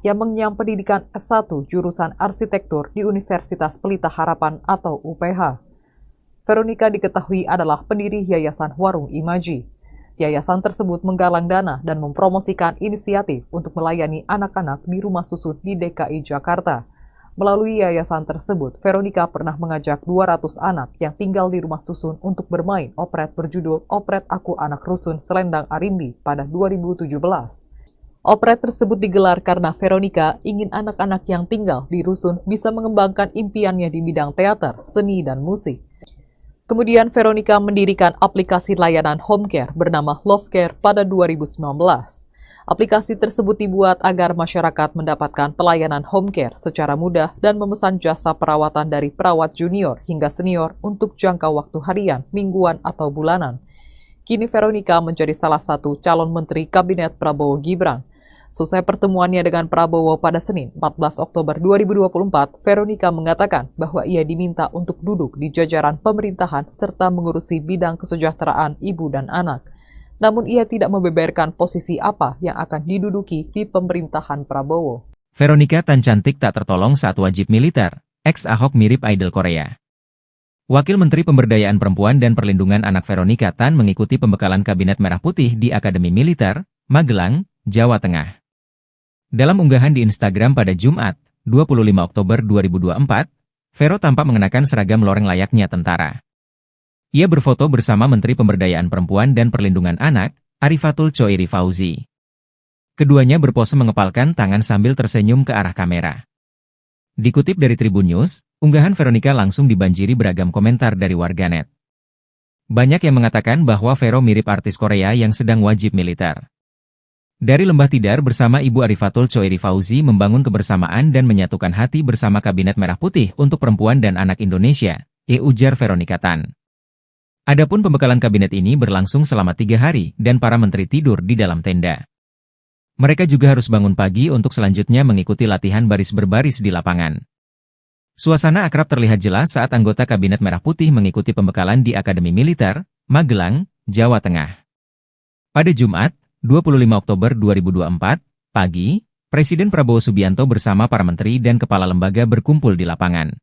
Ia mengenyam pendidikan S1 jurusan arsitektur di Universitas Pelita Harapan atau UPH. Veronika diketahui adalah pendiri Yayasan Warung Imaji. Yayasan tersebut menggalang dana dan mempromosikan inisiatif untuk melayani anak-anak di rumah susun di DKI Jakarta. Melalui yayasan tersebut, Veronika pernah mengajak 200 anak yang tinggal di rumah susun untuk bermain operet berjudul Operet Aku Anak Rusun Selendang Arimbi pada 2017. Operet tersebut digelar karena Veronika ingin anak-anak yang tinggal di rusun bisa mengembangkan impiannya di bidang teater, seni, dan musik. Kemudian Veronika mendirikan aplikasi layanan home care bernama Love Care pada 2019. Aplikasi tersebut dibuat agar masyarakat mendapatkan pelayanan home care secara mudah dan memesan jasa perawatan dari perawat junior hingga senior untuk jangka waktu harian, mingguan, atau bulanan. Kini Veronika menjadi salah satu calon menteri Kabinet Prabowo Gibran. Selesai pertemuannya dengan Prabowo pada Senin 14 Oktober 2024, Veronika mengatakan bahwa ia diminta untuk duduk di jajaran pemerintahan serta mengurusi bidang kesejahteraan ibu dan anak. Namun ia tidak membeberkan posisi apa yang akan diduduki di pemerintahan Prabowo. Veronika Tan cantik tak tertolong saat wajib militer. Ex-Ahok mirip idol Korea. Wakil Menteri Pemberdayaan Perempuan dan Perlindungan Anak Veronika Tan mengikuti pembekalan Kabinet Merah Putih di Akademi Militer, Magelang, Jawa Tengah. Dalam unggahan di Instagram pada Jumat, 25 Oktober 2024, Vero tampak mengenakan seragam loreng layaknya tentara. Ia berfoto bersama Menteri Pemberdayaan Perempuan dan Perlindungan Anak, Arifatul Choiri Fauzi. Keduanya berpose mengepalkan tangan sambil tersenyum ke arah kamera. Dikutip dari Tribun News, unggahan Veronika langsung dibanjiri beragam komentar dari warganet. Banyak yang mengatakan bahwa Vero mirip artis Korea yang sedang wajib militer. Dari Lembah Tidar bersama Ibu Arifatul Choiri Fauzi membangun kebersamaan dan menyatukan hati bersama Kabinet Merah Putih untuk Perempuan dan Anak Indonesia, ujar Veronika Tan. Adapun pembekalan kabinet ini berlangsung selama 3 hari dan para menteri tidur di dalam tenda. Mereka juga harus bangun pagi untuk selanjutnya mengikuti latihan baris berbaris di lapangan. Suasana akrab terlihat jelas saat anggota Kabinet Merah Putih mengikuti pembekalan di Akademi Militer, Magelang, Jawa Tengah. Pada Jumat, 25 Oktober 2024, pagi, Presiden Prabowo Subianto bersama para menteri dan kepala lembaga berkumpul di lapangan.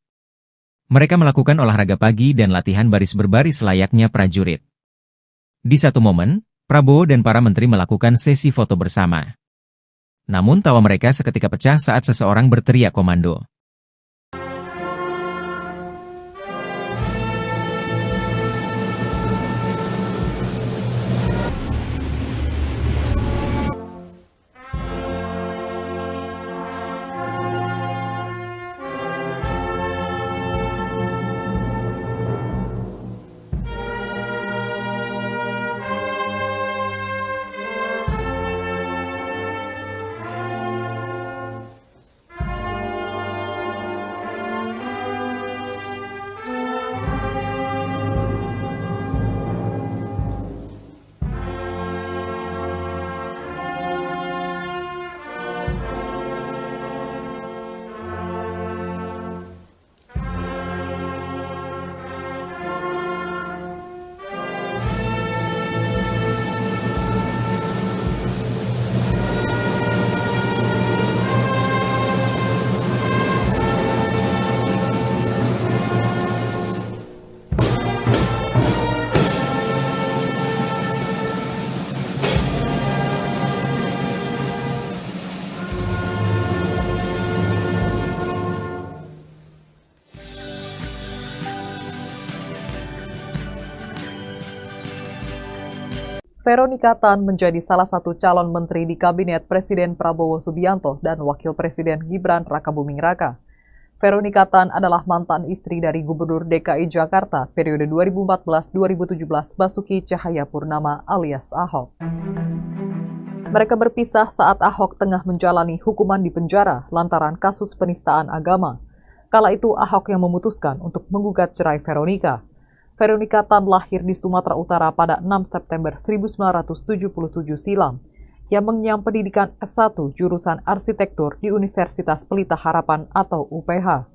Mereka melakukan olahraga pagi dan latihan baris berbaris layaknya prajurit. Di satu momen, Prabowo dan para menteri melakukan sesi foto bersama. Namun tawa mereka seketika pecah saat seseorang berteriak komando. Veronika Tan menjadi salah satu calon menteri di Kabinet Presiden Prabowo Subianto dan Wakil Presiden Gibran Rakabuming Raka. Veronika Tan adalah mantan istri dari Gubernur DKI Jakarta periode 2014-2017 Basuki Cahayapurnama alias Ahok. Mereka berpisah saat Ahok tengah menjalani hukuman di penjara lantaran kasus penistaan agama. Kala itu Ahok yang memutuskan untuk menggugat cerai Veronika. Veronika Tan lahir di Sumatera Utara pada 6 September 1977 silam, yang mengenyam pendidikan S1 jurusan arsitektur di Universitas Pelita Harapan atau UPH.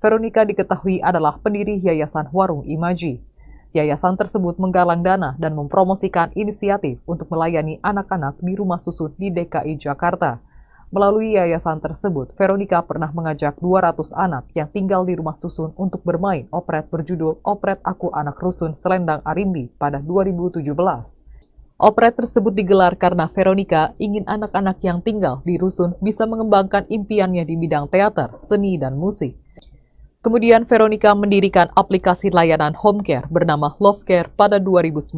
Veronika diketahui adalah pendiri Yayasan Warung Imaji. Yayasan tersebut menggalang dana dan mempromosikan inisiatif untuk melayani anak-anak di rumah susun di DKI Jakarta. Melalui yayasan tersebut, Veronika pernah mengajak 200 anak yang tinggal di rumah susun untuk bermain operet berjudul Operet Aku Anak Rusun Selendang Arimbi pada 2017. Operet tersebut digelar karena Veronika ingin anak-anak yang tinggal di rusun bisa mengembangkan impiannya di bidang teater, seni, dan musik. Kemudian Veronika mendirikan aplikasi layanan home care bernama Love Care pada 2019.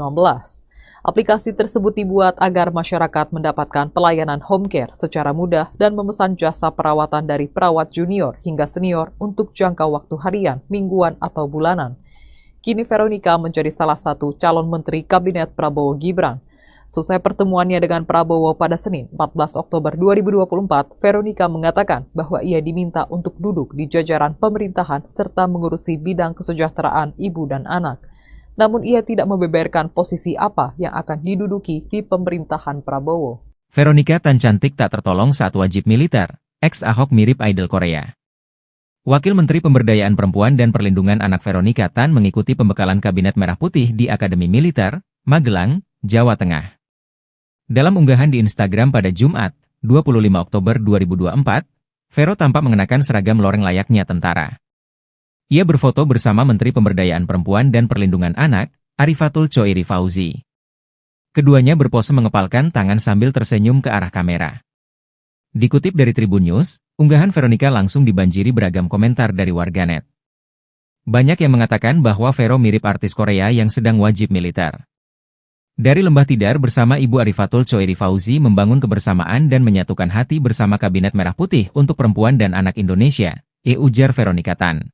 Aplikasi tersebut dibuat agar masyarakat mendapatkan pelayanan home care secara mudah dan memesan jasa perawatan dari perawat junior hingga senior untuk jangka waktu harian, mingguan, atau bulanan. Kini Veronika menjadi salah satu calon menteri Kabinet Prabowo Gibran. Selesai pertemuannya dengan Prabowo pada Senin 14 Oktober 2024, Veronika mengatakan bahwa ia diminta untuk duduk di jajaran pemerintahan serta mengurusi bidang kesejahteraan ibu dan anak. Namun ia tidak membeberkan posisi apa yang akan diduduki di pemerintahan Prabowo. Veronika Tan cantik tak tertolong saat wajib militer. Ex-Ahok mirip idol Korea. Wakil Menteri Pemberdayaan Perempuan dan Perlindungan Anak Veronika Tan mengikuti pembekalan Kabinet Merah Putih di Akademi Militer, Magelang, Jawa Tengah. Dalam unggahan di Instagram pada Jumat, 25 Oktober 2024, Vero tampak mengenakan seragam loreng layaknya tentara. Ia berfoto bersama Menteri Pemberdayaan Perempuan dan Perlindungan Anak, Arifatul Choiri Fauzi. Keduanya berpose mengepalkan tangan sambil tersenyum ke arah kamera. Dikutip dari Tribun News, unggahan Veronika langsung dibanjiri beragam komentar dari warganet. Banyak yang mengatakan bahwa Vero mirip artis Korea yang sedang wajib militer. Dari Lembah Tidar bersama Ibu Arifatul Choiri Fauzi membangun kebersamaan dan menyatukan hati bersama Kabinet Merah Putih untuk Perempuan dan Anak Indonesia, ujar Veronika Tan.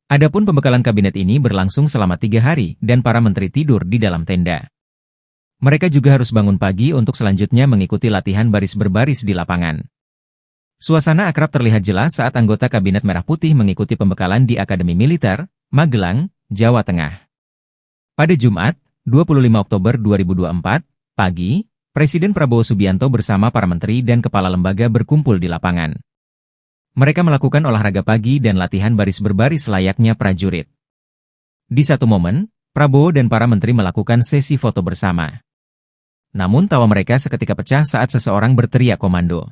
Adapun pembekalan kabinet ini berlangsung selama 3 hari dan para menteri tidur di dalam tenda. Mereka juga harus bangun pagi untuk selanjutnya mengikuti latihan baris berbaris di lapangan. Suasana akrab terlihat jelas saat anggota Kabinet Merah Putih mengikuti pembekalan di Akademi Militer, Magelang, Jawa Tengah. Pada Jumat, 25 Oktober 2024, pagi, Presiden Prabowo Subianto bersama para menteri dan kepala lembaga berkumpul di lapangan. Mereka melakukan olahraga pagi dan latihan baris berbaris layaknya prajurit. Di satu momen, Prabowo dan para menteri melakukan sesi foto bersama. Namun tawa mereka seketika pecah saat seseorang berteriak komando.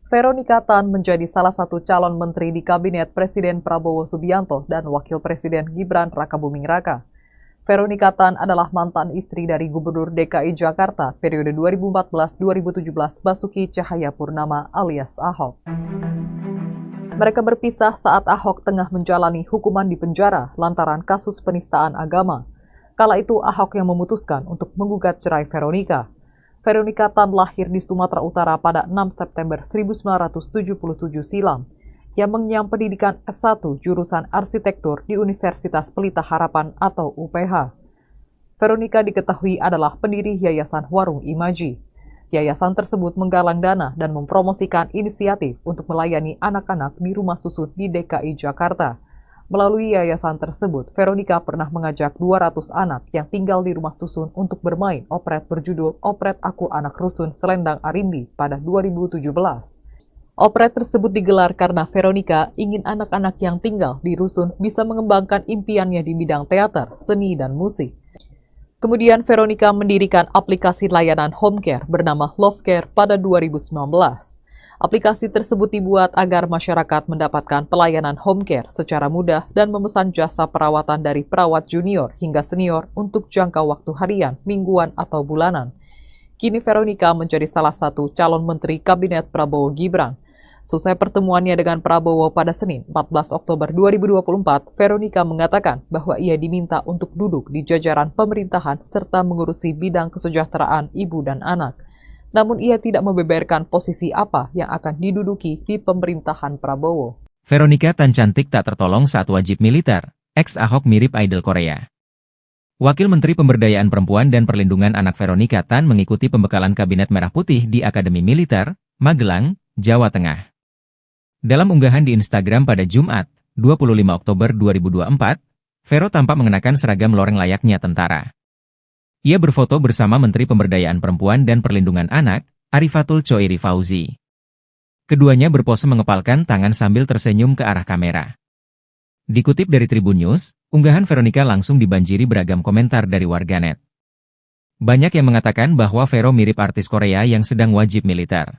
Veronika Tan menjadi salah satu calon menteri di Kabinet Presiden Prabowo Subianto dan Wakil Presiden Gibran Rakabuming Raka. Veronika Tan adalah mantan istri dari Gubernur DKI Jakarta periode 2014-2017 Basuki Cahayapurnama alias Ahok. Mereka berpisah saat Ahok tengah menjalani hukuman di penjara lantaran kasus penistaan agama. Kala itu Ahok yang memutuskan untuk menggugat cerai Veronica. Veronica Tan lahir di Sumatera Utara pada 6 September 1977 silam. Yang mengenyam pendidikan S1 jurusan arsitektur di Universitas Pelita Harapan atau UPH. Veronica diketahui adalah pendiri Yayasan Warung Imaji. Yayasan tersebut menggalang dana dan mempromosikan inisiatif untuk melayani anak-anak di rumah susun di DKI Jakarta. Melalui yayasan tersebut, Veronica pernah mengajak 200 anak yang tinggal di rumah susun untuk bermain operet berjudul Operet Aku Anak Rusun Selendang Arimbi pada 2017. Operet tersebut digelar karena Veronica ingin anak-anak yang tinggal di rusun bisa mengembangkan impiannya di bidang teater, seni, dan musik. Kemudian Veronica mendirikan aplikasi layanan home care bernama Love Care pada 2019. Aplikasi tersebut dibuat agar masyarakat mendapatkan pelayanan home care secara mudah dan memesan jasa perawatan dari perawat junior hingga senior untuk jangka waktu harian, mingguan, atau bulanan. Kini Veronica menjadi salah satu calon menteri Kabinet Prabowo Gibran. Selesai pertemuannya dengan Prabowo pada Senin 14 Oktober 2024, Veronica mengatakan bahwa ia diminta untuk duduk di jajaran pemerintahan serta mengurusi bidang kesejahteraan ibu dan anak. Namun ia tidak membeberkan posisi apa yang akan diduduki di pemerintahan Prabowo. Veronica Tan cantik tak tertolong saat wajib militer. Ex-Ahok mirip idol Korea. Wakil Menteri Pemberdayaan Perempuan dan Perlindungan Anak Veronica Tan mengikuti pembekalan Kabinet Merah Putih di Akademi Militer, Magelang, Jawa Tengah. Dalam unggahan di Instagram pada Jumat, 25 Oktober 2024, Vero tampak mengenakan seragam loreng layaknya tentara. Ia berfoto bersama Menteri Pemberdayaan Perempuan dan Perlindungan Anak, Arifatul Choiri Fauzi. Keduanya berpose mengepalkan tangan sambil tersenyum ke arah kamera. Dikutip dari Tribun News, unggahan Veronica langsung dibanjiri beragam komentar dari warganet. Banyak yang mengatakan bahwa Vero mirip artis Korea yang sedang wajib militer.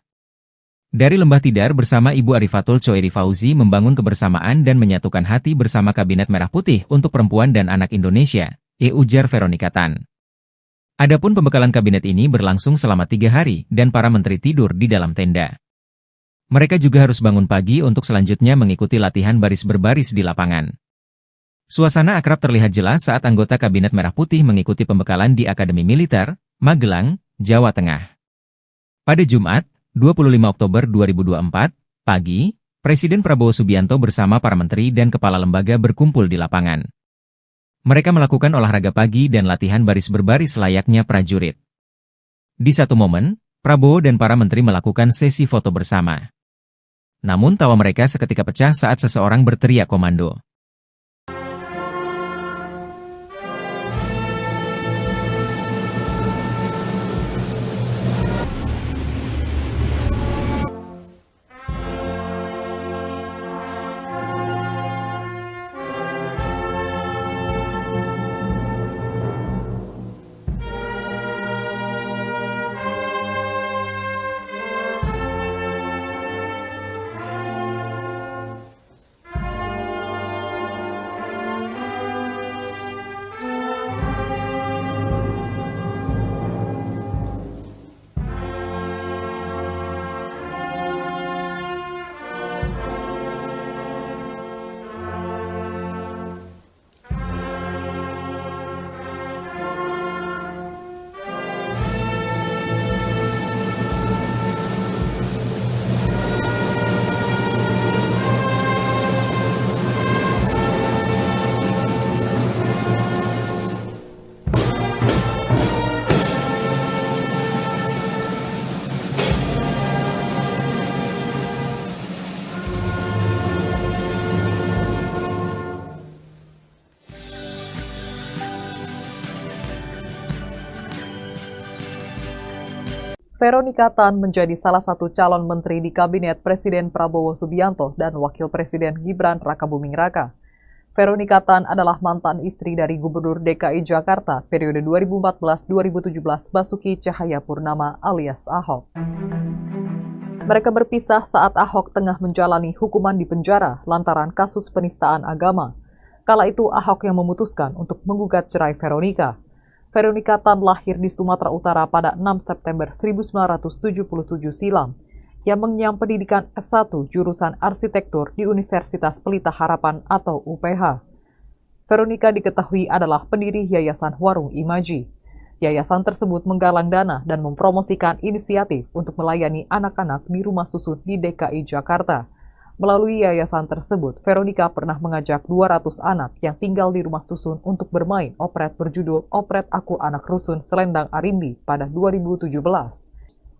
Dari Lembah Tidar bersama Ibu Arifatul Choiri Fauzi membangun kebersamaan dan menyatukan hati bersama Kabinet Merah Putih untuk perempuan dan anak Indonesia, ujar Veronica Tan. Adapun pembekalan kabinet ini berlangsung selama 3 hari dan para menteri tidur di dalam tenda. Mereka juga harus bangun pagi untuk selanjutnya mengikuti latihan baris berbaris di lapangan. Suasana akrab terlihat jelas saat anggota Kabinet Merah Putih mengikuti pembekalan di Akademi Militer, Magelang, Jawa Tengah. Pada Jumat, 25 Oktober 2024, pagi, Presiden Prabowo Subianto bersama para menteri dan kepala lembaga berkumpul di lapangan. Mereka melakukan olahraga pagi dan latihan baris berbaris layaknya prajurit. Di satu momen, Prabowo dan para menteri melakukan sesi foto bersama. Namun tawa mereka seketika pecah saat seseorang berteriak komando. Veronica Tan menjadi salah satu calon menteri di Kabinet Presiden Prabowo Subianto dan Wakil Presiden Gibran Rakabuming Raka. Veronica Tan adalah mantan istri dari Gubernur DKI Jakarta periode 2014-2017 Basuki Cahayapurnama alias Ahok. Mereka berpisah saat Ahok tengah menjalani hukuman di penjara lantaran kasus penistaan agama. Kala itu Ahok yang memutuskan untuk menggugat cerai Veronica. Veronica Tan lahir di Sumatera Utara pada 6 September 1977 silam. yang mengenyam pendidikan S1 jurusan arsitektur di Universitas Pelita Harapan atau UPH. Veronica diketahui adalah pendiri Yayasan Warung Imaji. Yayasan tersebut menggalang dana dan mempromosikan inisiatif untuk melayani anak-anak di rumah susun di DKI Jakarta. Melalui yayasan tersebut, Veronica pernah mengajak 200 anak yang tinggal di rumah susun untuk bermain operet berjudul Operet Aku Anak Rusun Selendang Arimbi pada 2017.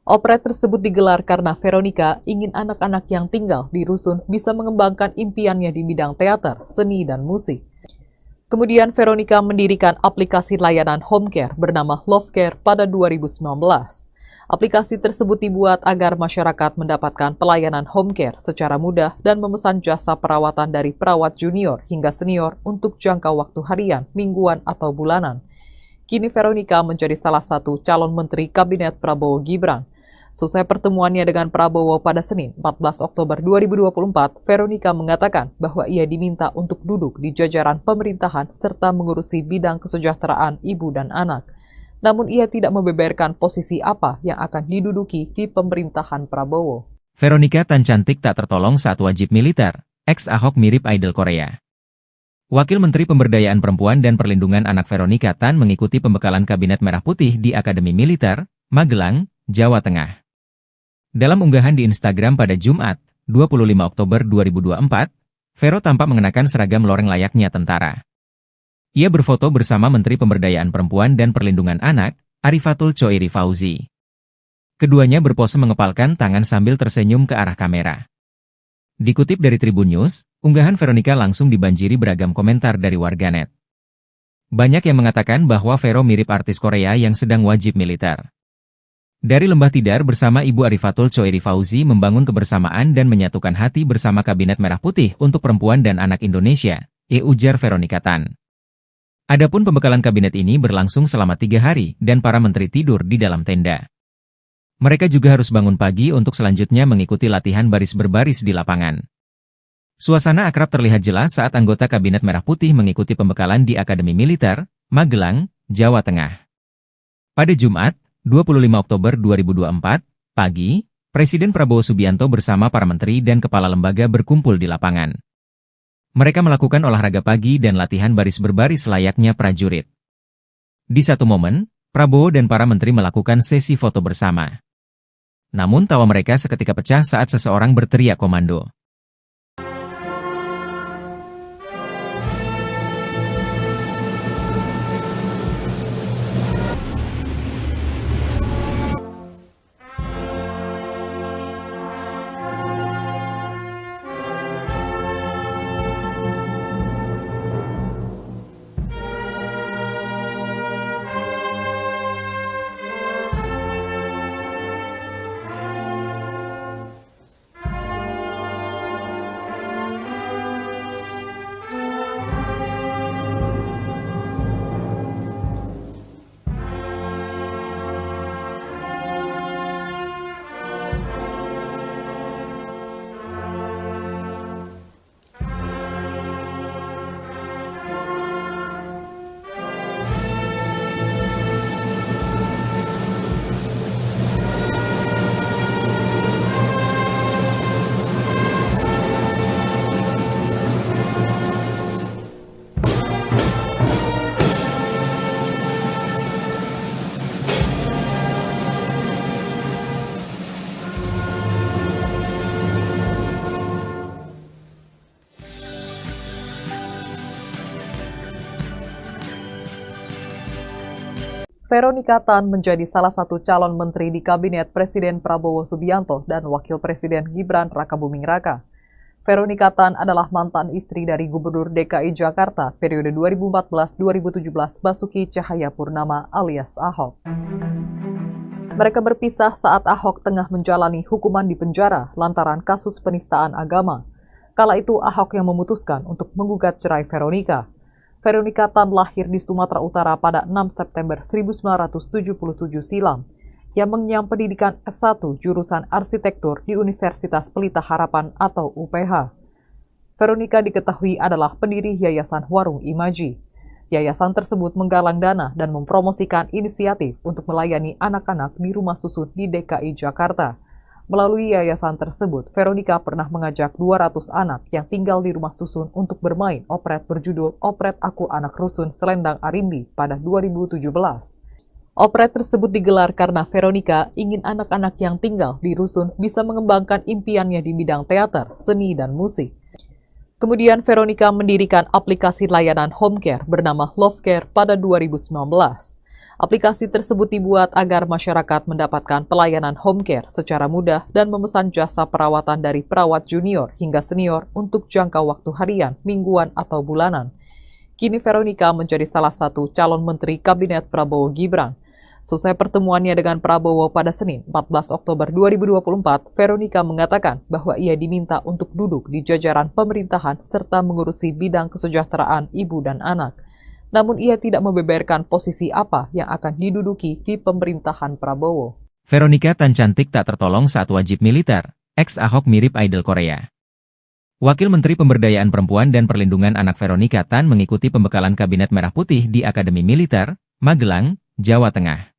Operet tersebut digelar karena Veronica ingin anak-anak yang tinggal di rusun bisa mengembangkan impiannya di bidang teater, seni, dan musik. Kemudian Veronica mendirikan aplikasi layanan home care bernama Love Care pada 2019. Aplikasi tersebut dibuat agar masyarakat mendapatkan pelayanan home care secara mudah dan memesan jasa perawatan dari perawat junior hingga senior untuk jangka waktu harian, mingguan, atau bulanan. Kini Veronica menjadi salah satu calon menteri Kabinet Prabowo Gibran. Selesai pertemuannya dengan Prabowo pada Senin, 14 Oktober 2024, Veronica mengatakan bahwa ia diminta untuk duduk di jajaran pemerintahan serta mengurusi bidang kesejahteraan ibu dan anak. Namun ia tidak membeberkan posisi apa yang akan diduduki di pemerintahan Prabowo. Veronica Tan cantik tak tertolong saat wajib militer. Ex-Ahok mirip idol Korea. Wakil Menteri Pemberdayaan Perempuan dan Perlindungan Anak Veronica Tan mengikuti pembekalan Kabinet Merah Putih di Akademi Militer, Magelang, Jawa Tengah. Dalam unggahan di Instagram pada Jumat, 25 Oktober 2024, Vero tampak mengenakan seragam loreng layaknya tentara. Ia berfoto bersama Menteri Pemberdayaan Perempuan dan Perlindungan Anak, Arifatul Choiri Fauzi. Keduanya berpose mengepalkan tangan sambil tersenyum ke arah kamera. Dikutip dari Tribun News, unggahan Veronica langsung dibanjiri beragam komentar dari warganet. Banyak yang mengatakan bahwa Vero mirip artis Korea yang sedang wajib militer. Dari Lembah Tidar bersama Ibu Arifatul Choiri Fauzi membangun kebersamaan dan menyatukan hati bersama Kabinet Merah Putih untuk Perempuan dan Anak Indonesia, ujar Veronica Tan. Adapun pembekalan kabinet ini berlangsung selama 3 hari dan para menteri tidur di dalam tenda. Mereka juga harus bangun pagi untuk selanjutnya mengikuti latihan baris berbaris di lapangan. Suasana akrab terlihat jelas saat anggota Kabinet Merah Putih mengikuti pembekalan di Akademi Militer, Magelang, Jawa Tengah. Pada Jumat, 25 Oktober 2024, pagi, Presiden Prabowo Subianto bersama para menteri dan kepala lembaga berkumpul di lapangan. Mereka melakukan olahraga pagi dan latihan baris berbaris layaknya prajurit. Di satu momen, Prabowo dan para menteri melakukan sesi foto bersama. Namun tawa mereka seketika pecah saat seseorang berteriak komando. Veronica Tan menjadi salah satu calon menteri di Kabinet Presiden Prabowo Subianto dan Wakil Presiden Gibran Rakabuming Raka. Veronica Tan adalah mantan istri dari Gubernur DKI Jakarta periode 2014-2017 Basuki Cahayapurnama alias Ahok. Mereka berpisah saat Ahok tengah menjalani hukuman di penjara lantaran kasus penistaan agama. Kala itu Ahok yang memutuskan untuk menggugat cerai Veronica. Veronica Tan lahir di Sumatera Utara pada 6 September 1977 silam, yang mengenyam pendidikan S1 jurusan arsitektur di Universitas Pelita Harapan atau UPH. Veronica diketahui adalah pendiri Yayasan Warung Imaji. Yayasan tersebut menggalang dana dan mempromosikan inisiatif untuk melayani anak-anak di rumah susun di DKI Jakarta. Melalui yayasan tersebut, Veronica pernah mengajak 200 anak yang tinggal di rumah susun untuk bermain operet berjudul Operet Aku Anak Rusun Selendang Arimbi pada 2017. Operet tersebut digelar karena Veronica ingin anak-anak yang tinggal di rusun bisa mengembangkan impiannya di bidang teater, seni, dan musik. Kemudian Veronica mendirikan aplikasi layanan home care bernama Love Care pada 2019. Aplikasi tersebut dibuat agar masyarakat mendapatkan pelayanan home care secara mudah dan memesan jasa perawatan dari perawat junior hingga senior untuk jangka waktu harian, mingguan, atau bulanan. Kini Veronica menjadi salah satu calon menteri Kabinet Prabowo Gibran. Selesai pertemuannya dengan Prabowo pada Senin, 14 Oktober 2024, Veronica mengatakan bahwa ia diminta untuk duduk di jajaran pemerintahan serta mengurusi bidang kesejahteraan ibu dan anak. Namun ia tidak membeberkan posisi apa yang akan diduduki di pemerintahan Prabowo. Veronica Tan cantik tak tertolong saat wajib militer. Ex-Ahok mirip idol Korea. Wakil Menteri Pemberdayaan Perempuan dan Perlindungan Anak Veronica Tan mengikuti pembekalan Kabinet Merah Putih di Akademi Militer, Magelang, Jawa Tengah.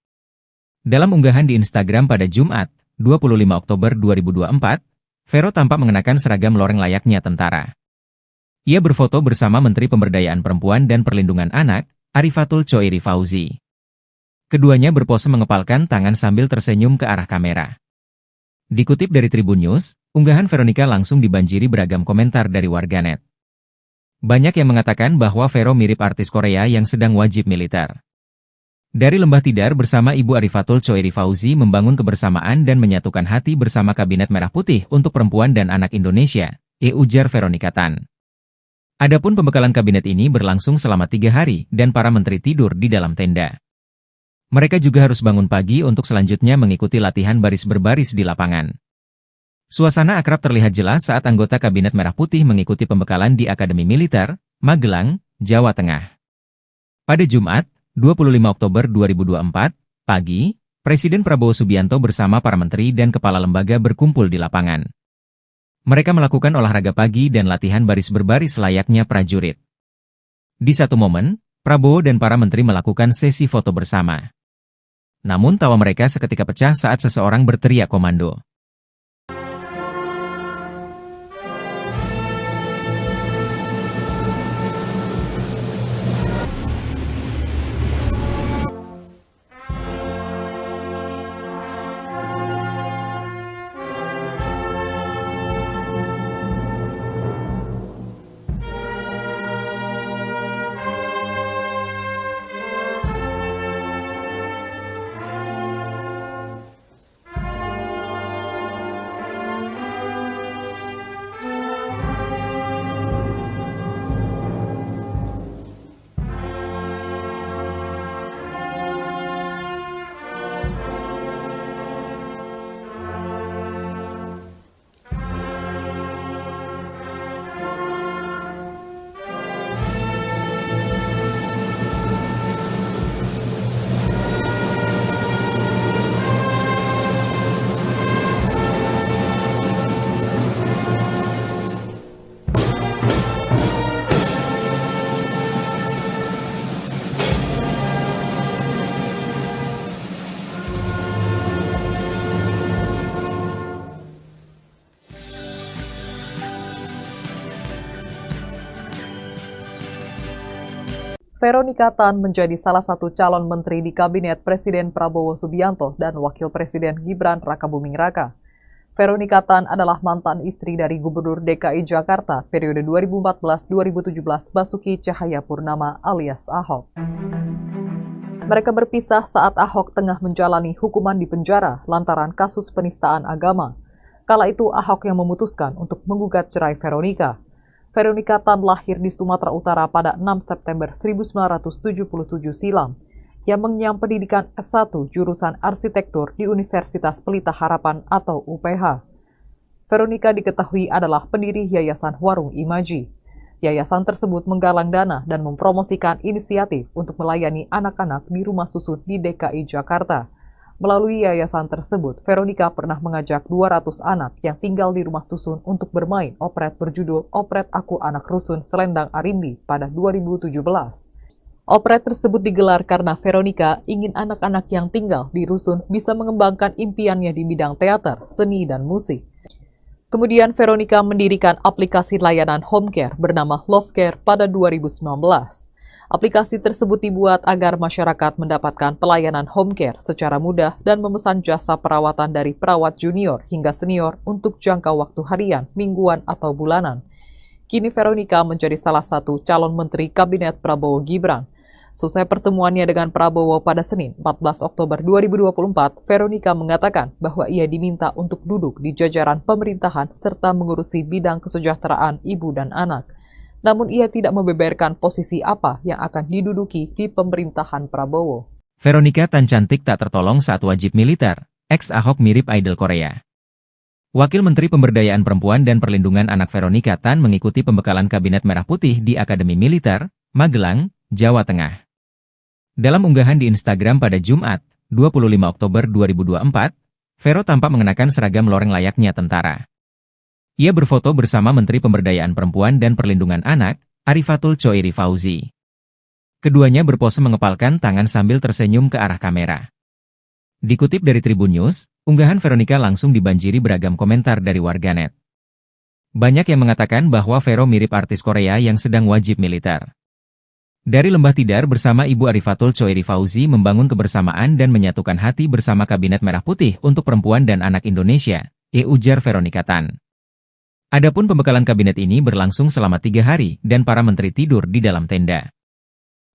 Dalam unggahan di Instagram pada Jumat, 25 Oktober 2024, Vero tampak mengenakan seragam loreng layaknya tentara. Ia berfoto bersama Menteri Pemberdayaan Perempuan dan Perlindungan Anak, Arifatul Choiri Fauzi. Keduanya berpose mengepalkan tangan sambil tersenyum ke arah kamera. Dikutip dari Tribun News, unggahan Veronica langsung dibanjiri beragam komentar dari warganet. Banyak yang mengatakan bahwa Vero mirip artis Korea yang sedang wajib militer. Dari Lembah Tidar bersama Ibu Arifatul Choiri Fauzi membangun kebersamaan dan menyatukan hati bersama Kabinet Merah Putih untuk Perempuan dan Anak Indonesia, ujar Veronica Tan. Adapun pembekalan kabinet ini berlangsung selama 3 hari dan para menteri tidur di dalam tenda. Mereka juga harus bangun pagi untuk selanjutnya mengikuti latihan baris berbaris di lapangan. Suasana akrab terlihat jelas saat anggota Kabinet Merah Putih mengikuti pembekalan di Akademi Militer, Magelang, Jawa Tengah. Pada Jumat, 25 Oktober 2024, pagi, Presiden Prabowo Subianto bersama para menteri dan kepala lembaga berkumpul di lapangan. Mereka melakukan olahraga pagi dan latihan baris berbaris layaknya prajurit. Di satu momen, Prabowo dan para menteri melakukan sesi foto bersama. Namun tawa mereka seketika pecah saat seseorang berteriak komando. Veronica Tan menjadi salah satu calon menteri di Kabinet Presiden Prabowo Subianto dan Wakil Presiden Gibran Rakabuming Raka. Veronica Tan adalah mantan istri dari Gubernur DKI Jakarta periode 2014-2017 Basuki Cahayapurnama alias Ahok. Mereka berpisah saat Ahok tengah menjalani hukuman di penjara lantaran kasus penistaan agama. Kala itu Ahok yang memutuskan untuk menggugat cerai Veronica. Veronica Tan lahir di Sumatera Utara pada 6 September 1977 silam. Ia mengenyam pendidikan S1 jurusan arsitektur di Universitas Pelita Harapan atau UPH. Veronica diketahui adalah pendiri Yayasan Warung Imaji. Yayasan tersebut menggalang dana dan mempromosikan inisiatif untuk melayani anak-anak di rumah susun di DKI Jakarta. Melalui yayasan tersebut, Veronica pernah mengajak 200 anak yang tinggal di rumah susun untuk bermain operet berjudul Operet Aku Anak Rusun Selendang Arimbi pada 2017. Operet tersebut digelar karena Veronica ingin anak-anak yang tinggal di rusun bisa mengembangkan impiannya di bidang teater, seni, dan musik. Kemudian Veronica mendirikan aplikasi layanan home care bernama Love Care pada 2019. Aplikasi tersebut dibuat agar masyarakat mendapatkan pelayanan home care secara mudah dan memesan jasa perawatan dari perawat junior hingga senior untuk jangka waktu harian, mingguan, atau bulanan. Kini Veronica menjadi salah satu calon menteri Kabinet Prabowo Gibran. Selesai pertemuannya dengan Prabowo pada Senin, 14 Oktober 2024, Veronica mengatakan bahwa ia diminta untuk duduk di jajaran pemerintahan serta mengurusi bidang kesejahteraan ibu dan anak. Namun ia tidak membeberkan posisi apa yang akan diduduki di pemerintahan Prabowo. Veronica Tan cantik tak tertolong saat wajib militer. Ex-Ahok mirip idol Korea. Wakil Menteri Pemberdayaan Perempuan dan Perlindungan Anak Veronica Tan mengikuti pembekalan Kabinet Merah Putih di Akademi Militer, Magelang, Jawa Tengah. Dalam unggahan di Instagram pada Jumat, 25 Oktober 2024, Vero tampak mengenakan seragam loreng layaknya tentara. Ia berfoto bersama Menteri Pemberdayaan Perempuan dan Perlindungan Anak, Arifatul Choiri Fauzi. Keduanya berpose mengepalkan tangan sambil tersenyum ke arah kamera. Dikutip dari Tribun News, unggahan Veronica langsung dibanjiri beragam komentar dari warganet. Banyak yang mengatakan bahwa Vero mirip artis Korea yang sedang wajib militer. Dari Lembah Tidar bersama Ibu Arifatul Choiri Fauzi membangun kebersamaan dan menyatukan hati bersama Kabinet Merah Putih untuk Perempuan dan Anak Indonesia, ujar Veronica Tan. Adapun pembekalan kabinet ini berlangsung selama 3 hari dan para menteri tidur di dalam tenda.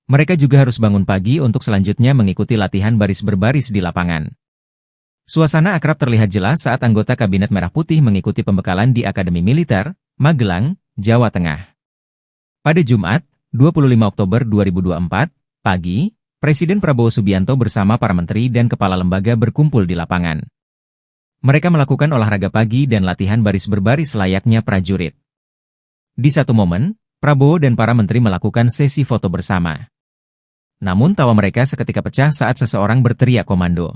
Mereka juga harus bangun pagi untuk selanjutnya mengikuti latihan baris berbaris di lapangan. Suasana akrab terlihat jelas saat anggota Kabinet Merah Putih mengikuti pembekalan di Akademi Militer, Magelang, Jawa Tengah. Pada Jumat, 25 Oktober 2024, pagi, Presiden Prabowo Subianto bersama para menteri dan kepala lembaga berkumpul di lapangan. Mereka melakukan olahraga pagi dan latihan baris berbaris layaknya prajurit. Di satu momen, Prabowo dan para menteri melakukan sesi foto bersama. Namun tawa mereka seketika pecah saat seseorang berteriak komando.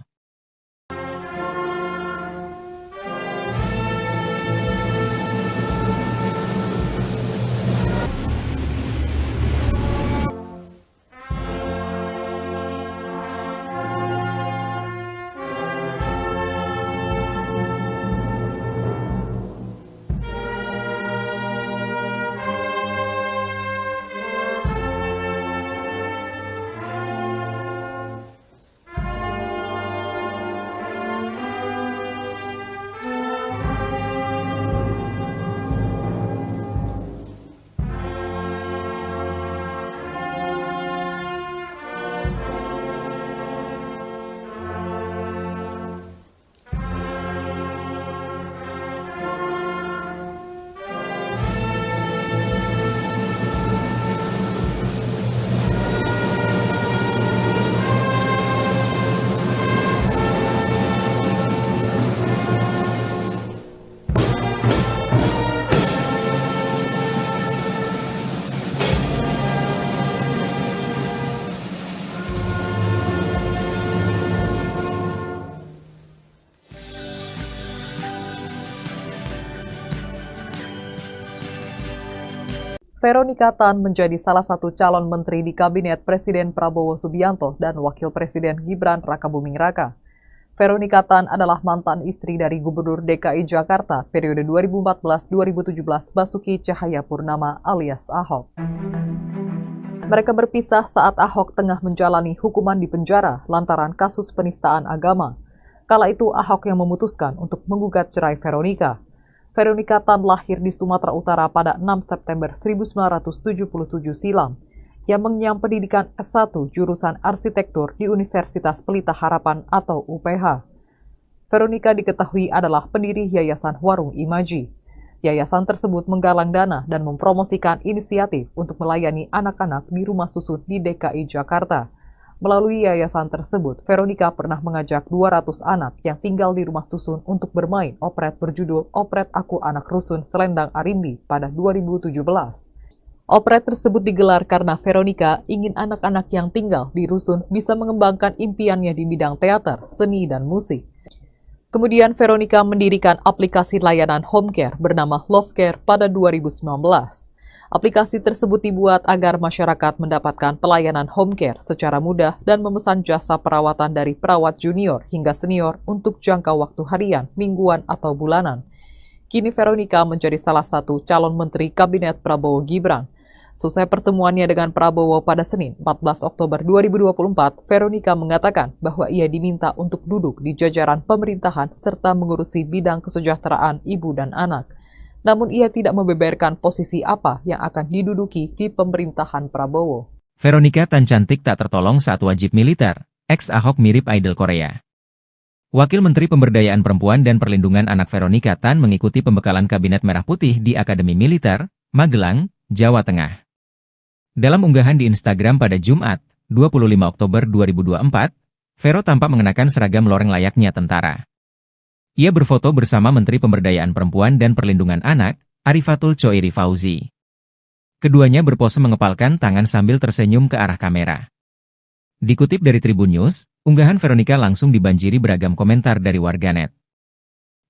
Veronica Tan menjadi salah satu calon menteri di Kabinet Presiden Prabowo Subianto dan Wakil Presiden Gibran Rakabuming Raka. Veronica Tan adalah mantan istri dari Gubernur DKI Jakarta periode 2014-2017 Basuki Cahayapurnama alias Ahok. Mereka berpisah saat Ahok tengah menjalani hukuman di penjara lantaran kasus penistaan agama. Kala itu Ahok yang memutuskan untuk menggugat cerai Veronica. Veronica Tan lahir di Sumatera Utara pada 6 September 1977 silam. Ia mengenyam pendidikan S1 jurusan arsitektur di Universitas Pelita Harapan atau UPH. Veronica diketahui adalah pendiri Yayasan Warung Imaji. Yayasan tersebut menggalang dana dan mempromosikan inisiatif untuk melayani anak-anak di rumah susun di DKI Jakarta. Melalui yayasan tersebut, Veronica pernah mengajak 200 anak yang tinggal di rumah susun untuk bermain operet berjudul Operet Aku Anak Rusun Selendang Arimbi pada 2017. Operet tersebut digelar karena Veronica ingin anak-anak yang tinggal di rusun bisa mengembangkan impiannya di bidang teater, seni, dan musik. Kemudian Veronica mendirikan aplikasi layanan home care bernama Love Care pada 2019. Aplikasi tersebut dibuat agar masyarakat mendapatkan pelayanan home care secara mudah dan memesan jasa perawatan dari perawat junior hingga senior untuk jangka waktu harian, mingguan, atau bulanan. Kini Veronica menjadi salah satu calon menteri Kabinet Prabowo Gibran. Selesai pertemuannya dengan Prabowo pada Senin, 14 Oktober 2024, Veronica mengatakan bahwa ia diminta untuk duduk di jajaran pemerintahan serta mengurusi bidang kesejahteraan ibu dan anak. Namun ia tidak membeberkan posisi apa yang akan diduduki di pemerintahan Prabowo. Veronica Tan cantik tak tertolong saat wajib militer. Ex-Ahok mirip idol Korea. Wakil Menteri Pemberdayaan Perempuan dan Perlindungan Anak Veronica Tan mengikuti pembekalan Kabinet Merah Putih di Akademi Militer, Magelang, Jawa Tengah. Dalam unggahan di Instagram pada Jumat, 25 Oktober 2024, Vero tampak mengenakan seragam loreng layaknya tentara. Ia berfoto bersama Menteri Pemberdayaan Perempuan dan Perlindungan Anak, Arifatul Choiri Fauzi. Keduanya berpose mengepalkan tangan sambil tersenyum ke arah kamera. Dikutip dari Tribun News, unggahan Veronica langsung dibanjiri beragam komentar dari warganet.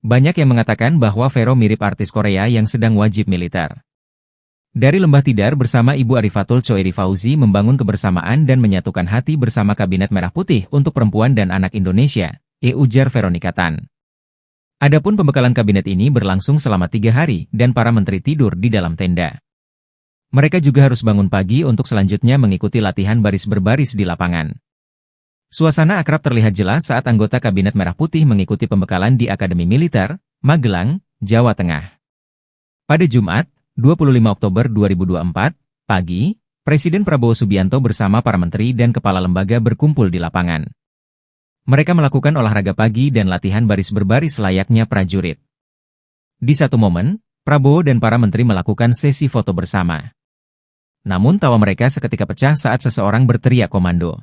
Banyak yang mengatakan bahwa Vero mirip artis Korea yang sedang wajib militer. Dari Lembah Tidar bersama Ibu Arifatul Choiri Fauzi membangun kebersamaan dan menyatukan hati bersama Kabinet Merah Putih untuk Perempuan dan Anak Indonesia, ujar Veronica Tan. Adapun pembekalan kabinet ini berlangsung selama 3 hari dan para menteri tidur di dalam tenda. Mereka juga harus bangun pagi untuk selanjutnya mengikuti latihan baris berbaris di lapangan. Suasana akrab terlihat jelas saat anggota Kabinet Merah Putih mengikuti pembekalan di Akademi Militer, Magelang, Jawa Tengah. Pada Jumat, 25 Oktober 2024, pagi, Presiden Prabowo Subianto bersama para menteri dan kepala lembaga berkumpul di lapangan. Mereka melakukan olahraga pagi dan latihan baris berbaris layaknya prajurit. Di satu momen, Prabowo dan para menteri melakukan sesi foto bersama. Namun tawa mereka seketika pecah saat seseorang berteriak komando.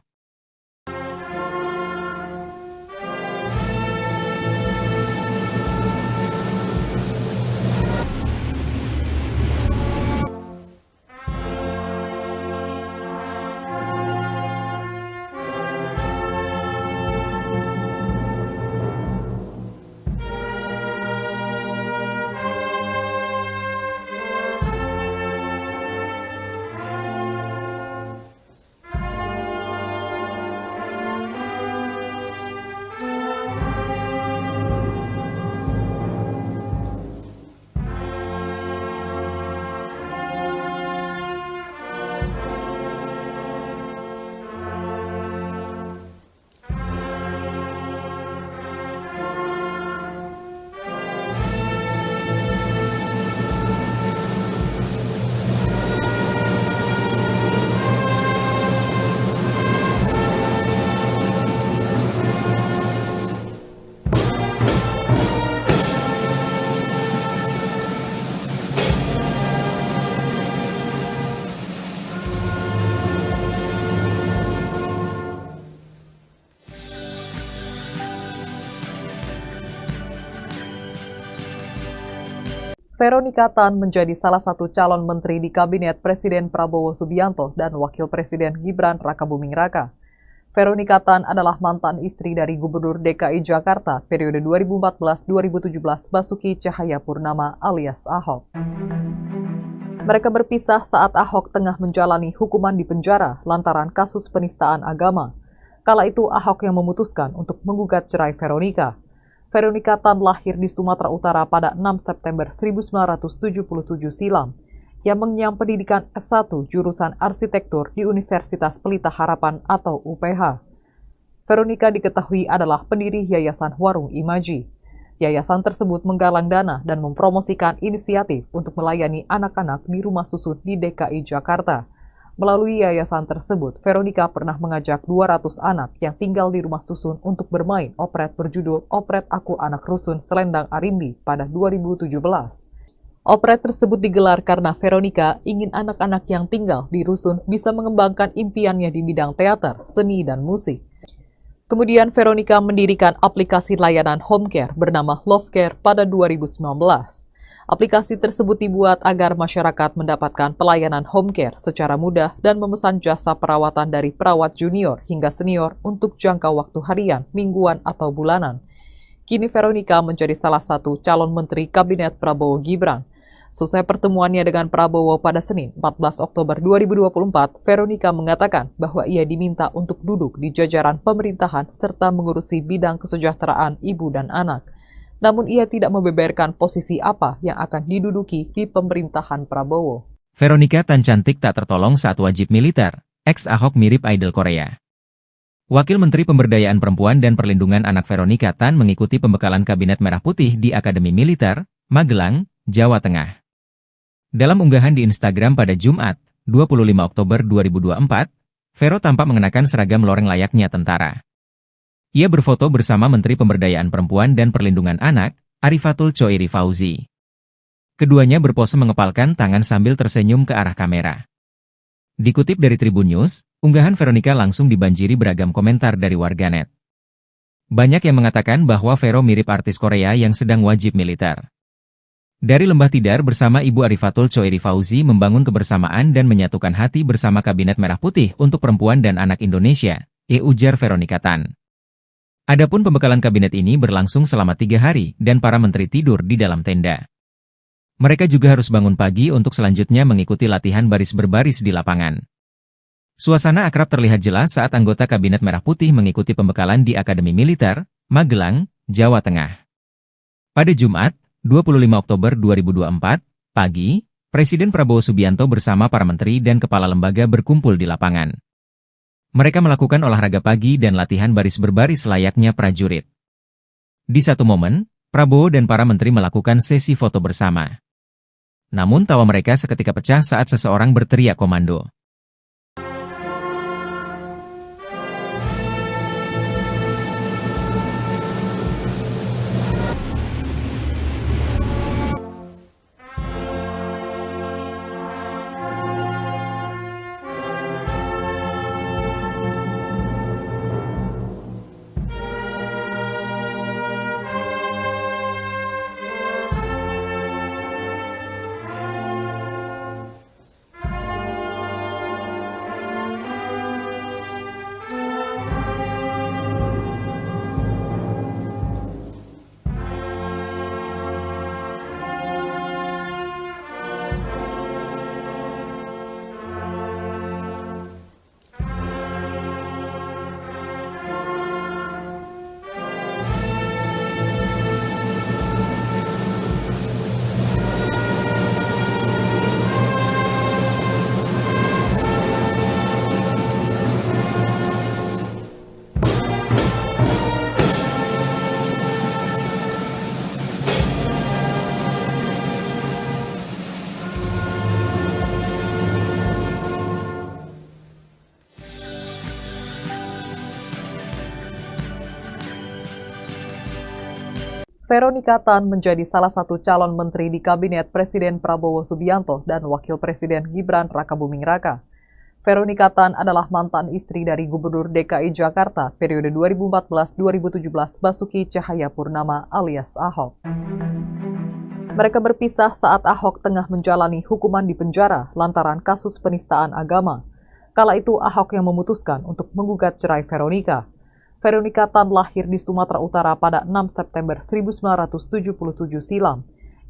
Veronica Tan menjadi salah satu calon menteri di Kabinet Presiden Prabowo Subianto dan Wakil Presiden Gibran Rakabuming Raka. Veronica Tan adalah mantan istri dari Gubernur DKI Jakarta periode 2014-2017 Basuki Cahayapurnama alias Ahok. Mereka berpisah saat Ahok tengah menjalani hukuman di penjara lantaran kasus penistaan agama. Kala itu Ahok yang memutuskan untuk menggugat cerai Veronica. Veronica Tan lahir di Sumatera Utara pada 6 September 1977 silam, yang mengenyam pendidikan S1 jurusan arsitektur di Universitas Pelita Harapan atau UPH. Veronica diketahui adalah pendiri Yayasan Warung Imaji. Yayasan tersebut menggalang dana dan mempromosikan inisiatif untuk melayani anak-anak di rumah susun di DKI Jakarta. Melalui yayasan tersebut, Veronica pernah mengajak 200 anak yang tinggal di rumah susun untuk bermain operet berjudul Operet Aku Anak Rusun Selendang Arimbi pada 2017. Operet tersebut digelar karena Veronica ingin anak-anak yang tinggal di rusun bisa mengembangkan impiannya di bidang teater, seni, dan musik. Kemudian Veronica mendirikan aplikasi layanan home care bernama Love Care pada 2019. Aplikasi tersebut dibuat agar masyarakat mendapatkan pelayanan home care secara mudah dan memesan jasa perawatan dari perawat junior hingga senior untuk jangka waktu harian, mingguan, atau bulanan. Kini Veronica menjadi salah satu calon menteri Kabinet Prabowo Gibran. Selesai pertemuannya dengan Prabowo pada Senin 14 Oktober 2024, Veronica mengatakan bahwa ia diminta untuk duduk di jajaran pemerintahan serta mengurusi bidang kesejahteraan ibu dan anak. Namun ia tidak membeberkan posisi apa yang akan diduduki di pemerintahan Prabowo. Veronica Tan cantik tak tertolong saat wajib militer. Ex-Ahok mirip idol Korea. Wakil Menteri Pemberdayaan Perempuan dan Perlindungan Anak Veronica Tan mengikuti pembekalan Kabinet Merah Putih di Akademi Militer, Magelang, Jawa Tengah. Dalam unggahan di Instagram pada Jumat, 25 Oktober 2024, Vero tampak mengenakan seragam loreng layaknya tentara. Ia berfoto bersama Menteri Pemberdayaan Perempuan dan Perlindungan Anak, Arifatul Choiri Fauzi. Keduanya berpose mengepalkan tangan sambil tersenyum ke arah kamera. Dikutip dari Tribun News, unggahan Veronica langsung dibanjiri beragam komentar dari warganet. Banyak yang mengatakan bahwa Vero mirip artis Korea yang sedang wajib militer. Dari Lembah Tidar bersama Ibu Arifatul Choiri Fauzi membangun kebersamaan dan menyatukan hati bersama Kabinet Merah Putih untuk Perempuan dan Anak Indonesia, ujar Veronica Tan. Adapun pembekalan kabinet ini berlangsung selama 3 hari dan para menteri tidur di dalam tenda. Mereka juga harus bangun pagi untuk selanjutnya mengikuti latihan baris berbaris di lapangan. Suasana akrab terlihat jelas saat anggota Kabinet Merah Putih mengikuti pembekalan di Akademi Militer, Magelang, Jawa Tengah. Pada Jumat, 25 Oktober 2024, pagi, Presiden Prabowo Subianto bersama para menteri dan kepala lembaga berkumpul di lapangan. Mereka melakukan olahraga pagi dan latihan baris berbaris layaknya prajurit. Di satu momen, Prabowo dan para menteri melakukan sesi foto bersama. Namun tawa mereka seketika pecah saat seseorang berteriak komando. Veronica Tan menjadi salah satu calon menteri di Kabinet Presiden Prabowo Subianto dan Wakil Presiden Gibran Rakabuming Raka. Veronica Tan adalah mantan istri dari Gubernur DKI Jakarta periode 2014-2017 Basuki Cahayapurnama alias Ahok. Mereka berpisah saat Ahok tengah menjalani hukuman di penjara lantaran kasus penistaan agama. Kala itu Ahok yang memutuskan untuk menggugat cerai Veronica. Veronica Tan lahir di Sumatera Utara pada 6 September 1977 silam.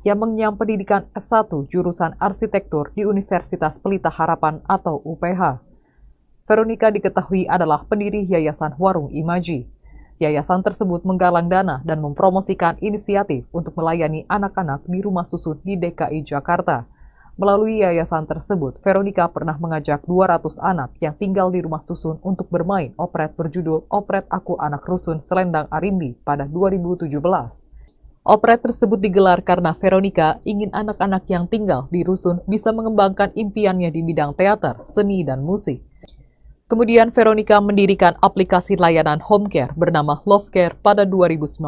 Ia mengenyam pendidikan S1 jurusan arsitektur di Universitas Pelita Harapan atau UPH. Veronica diketahui adalah pendiri Yayasan Warung Imaji. Yayasan tersebut menggalang dana dan mempromosikan inisiatif untuk melayani anak-anak di rumah susun di DKI Jakarta. Melalui yayasan tersebut, Veronica pernah mengajak 200 anak yang tinggal di rumah susun untuk bermain operet berjudul Operet Aku Anak Rusun Selendang Arimbi pada 2017. Operet tersebut digelar karena Veronica ingin anak-anak yang tinggal di rusun bisa mengembangkan impiannya di bidang teater, seni, dan musik. Kemudian Veronica mendirikan aplikasi layanan home care bernama Love Care pada 2019.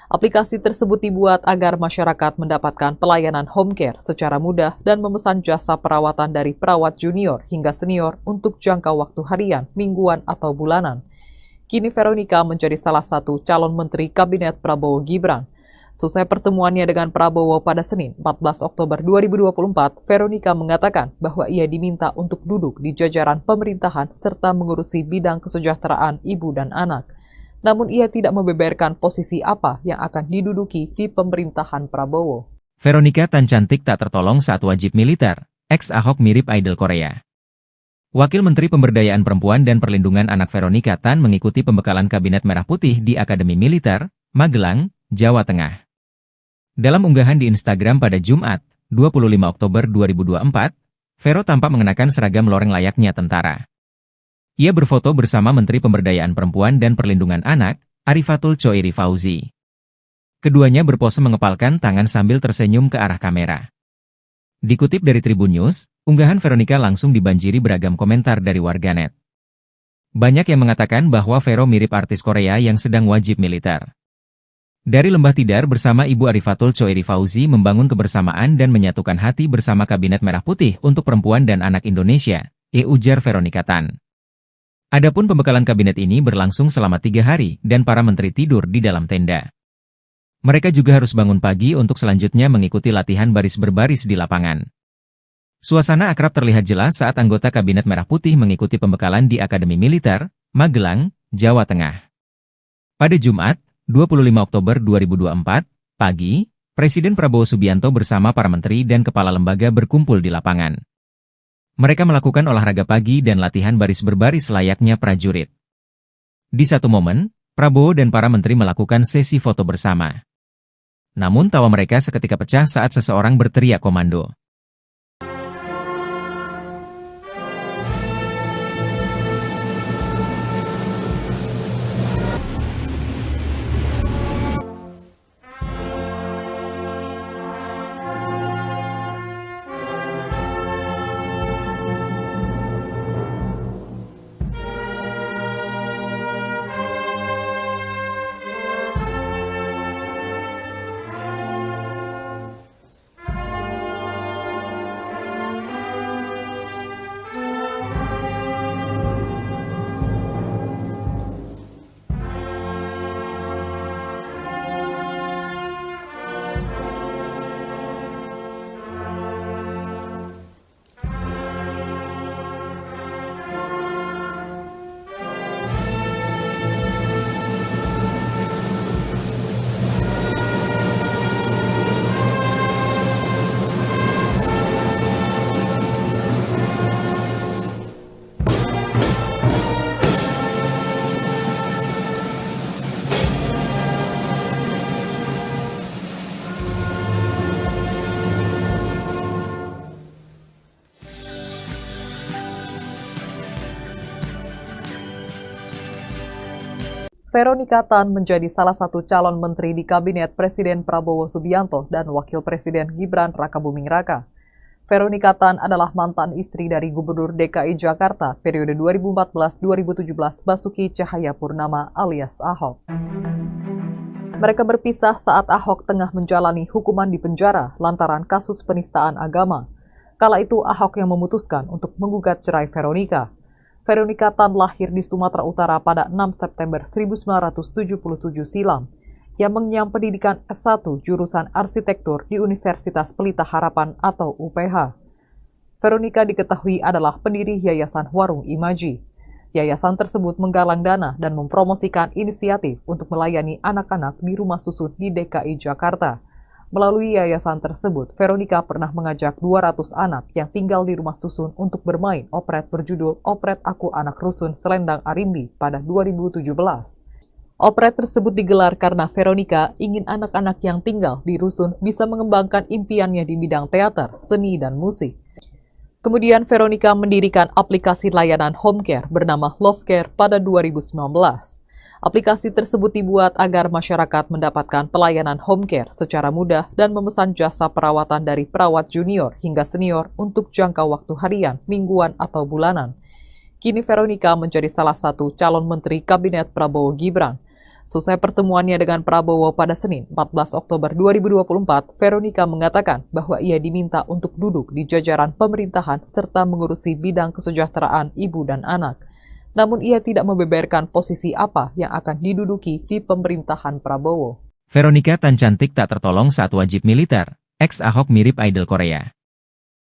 Aplikasi tersebut dibuat agar masyarakat mendapatkan pelayanan home care secara mudah dan memesan jasa perawatan dari perawat junior hingga senior untuk jangka waktu harian, mingguan, atau bulanan. Kini Veronica menjadi salah satu calon menteri Kabinet Prabowo Gibran. Selesai pertemuannya dengan Prabowo pada Senin 14 Oktober 2024, Veronica mengatakan bahwa ia diminta untuk duduk di jajaran pemerintahan serta mengurusi bidang kesejahteraan ibu dan anak. Namun ia tidak membeberkan posisi apa yang akan diduduki di pemerintahan Prabowo. Veronica Tan cantik tak tertolong saat wajib militer, ex-Ahok mirip idol Korea. Wakil Menteri Pemberdayaan Perempuan dan Perlindungan Anak Veronica Tan mengikuti pembekalan Kabinet Merah Putih di Akademi Militer, Magelang, Jawa Tengah. Dalam unggahan di Instagram pada Jumat, 25 Oktober 2024, Vero tampak mengenakan seragam loreng layaknya tentara. Ia berfoto bersama Menteri Pemberdayaan Perempuan dan Perlindungan Anak, Arifatul Choiri Fauzi. Keduanya berpose mengepalkan tangan sambil tersenyum ke arah kamera. Dikutip dari Tribun News, unggahan Veronica langsung dibanjiri beragam komentar dari warganet. Banyak yang mengatakan bahwa Vero mirip artis Korea yang sedang wajib militer. Dari Lembah Tidar bersama Ibu Arifatul Choiri Fauzi membangun kebersamaan dan menyatukan hati bersama Kabinet Merah Putih untuk Perempuan dan Anak Indonesia, ujar Veronica Tan. Adapun pembekalan kabinet ini berlangsung selama 3 hari dan para menteri tidur di dalam tenda. Mereka juga harus bangun pagi untuk selanjutnya mengikuti latihan baris berbaris di lapangan. Suasana akrab terlihat jelas saat anggota Kabinet Merah Putih mengikuti pembekalan di Akademi Militer, Magelang, Jawa Tengah. Pada Jumat, 25 Oktober 2024, pagi, Presiden Prabowo Subianto bersama para menteri dan kepala lembaga berkumpul di lapangan. Mereka melakukan olahraga pagi dan latihan baris berbaris layaknya prajurit. Di satu momen, Prabowo dan para menteri melakukan sesi foto bersama. Namun tawa mereka seketika pecah saat seseorang berteriak komando. Veronica Tan menjadi salah satu calon menteri di Kabinet Presiden Prabowo Subianto dan Wakil Presiden Gibran Rakabuming Raka. Veronica Tan adalah mantan istri dari Gubernur DKI Jakarta periode 2014-2017 Basuki Cahayapurnama alias Ahok. Mereka berpisah saat Ahok tengah menjalani hukuman di penjara lantaran kasus penistaan agama. Kala itu Ahok yang memutuskan untuk menggugat cerai Veronica. Veronica Tan lahir di Sumatera Utara pada 6 September 1977 silam. Ia mengenyam pendidikan S1 jurusan arsitektur di Universitas Pelita Harapan atau UPH. Veronica diketahui adalah pendiri Yayasan Warung Imaji. Yayasan tersebut menggalang dana dan mempromosikan inisiatif untuk melayani anak-anak di rumah susun di DKI Jakarta. Melalui yayasan tersebut, Veronica pernah mengajak 200 anak yang tinggal di rumah susun untuk bermain operet berjudul Operet Aku Anak Rusun Selendang Arimbi pada 2017. Operet tersebut digelar karena Veronica ingin anak-anak yang tinggal di rusun bisa mengembangkan impiannya di bidang teater, seni, dan musik. Kemudian Veronica mendirikan aplikasi layanan home care bernama Love Care pada 2019. Aplikasi tersebut dibuat agar masyarakat mendapatkan pelayanan home care secara mudah dan memesan jasa perawatan dari perawat junior hingga senior untuk jangka waktu harian, mingguan, atau bulanan. Kini Veronica menjadi salah satu calon menteri Kabinet Prabowo Gibran. Selesai pertemuannya dengan Prabowo pada Senin 14 Oktober 2024, Veronica mengatakan bahwa ia diminta untuk duduk di jajaran pemerintahan serta mengurusi bidang kesejahteraan ibu dan anak. Namun ia tidak membeberkan posisi apa yang akan diduduki di pemerintahan Prabowo. Veronica Tan cantik tak tertolong saat wajib militer, ex-Ahok mirip idol Korea.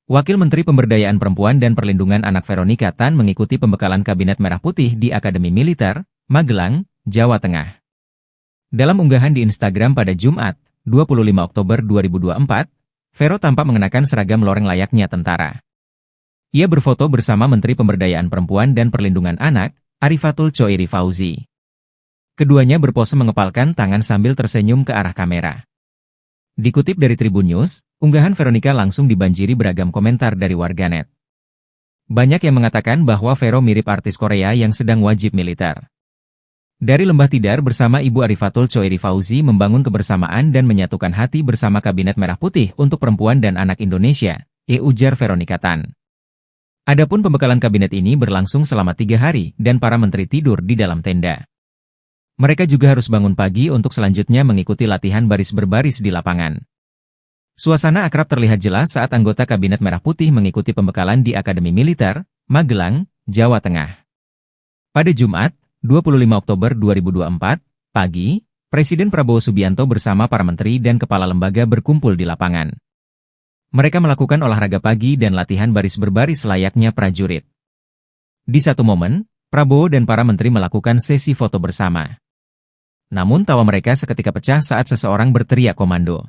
Wakil Menteri Pemberdayaan Perempuan dan Perlindungan Anak Veronica Tan mengikuti pembekalan Kabinet Merah Putih di Akademi Militer, Magelang, Jawa Tengah. Dalam unggahan di Instagram pada Jumat, 25 Oktober 2024, Vero tampak mengenakan seragam loreng layaknya tentara. Ia berfoto bersama Menteri Pemberdayaan Perempuan dan Perlindungan Anak, Arifatul Choiri Fauzi. Keduanya berpose mengepalkan tangan sambil tersenyum ke arah kamera. Dikutip dari Tribun News, unggahan Veronica langsung dibanjiri beragam komentar dari warganet. Banyak yang mengatakan bahwa Vero mirip artis Korea yang sedang wajib militer. Dari Lembah Tidar bersama Ibu Arifatul Choiri Fauzi membangun kebersamaan dan menyatukan hati bersama Kabinet Merah Putih untuk Perempuan dan Anak Indonesia, ujar Veronica Tan. Adapun pembekalan kabinet ini berlangsung selama 3 hari dan para menteri tidur di dalam tenda. Mereka juga harus bangun pagi untuk selanjutnya mengikuti latihan baris berbaris di lapangan. Suasana akrab terlihat jelas saat anggota Kabinet Merah Putih mengikuti pembekalan di Akademi Militer, Magelang, Jawa Tengah. Pada Jumat, 25 Oktober 2024, pagi, Presiden Prabowo Subianto bersama para menteri dan kepala lembaga berkumpul di lapangan. Mereka melakukan olahraga pagi dan latihan baris berbaris layaknya prajurit. Di satu momen, Prabowo dan para menteri melakukan sesi foto bersama. Namun tawa mereka seketika pecah saat seseorang berteriak komando.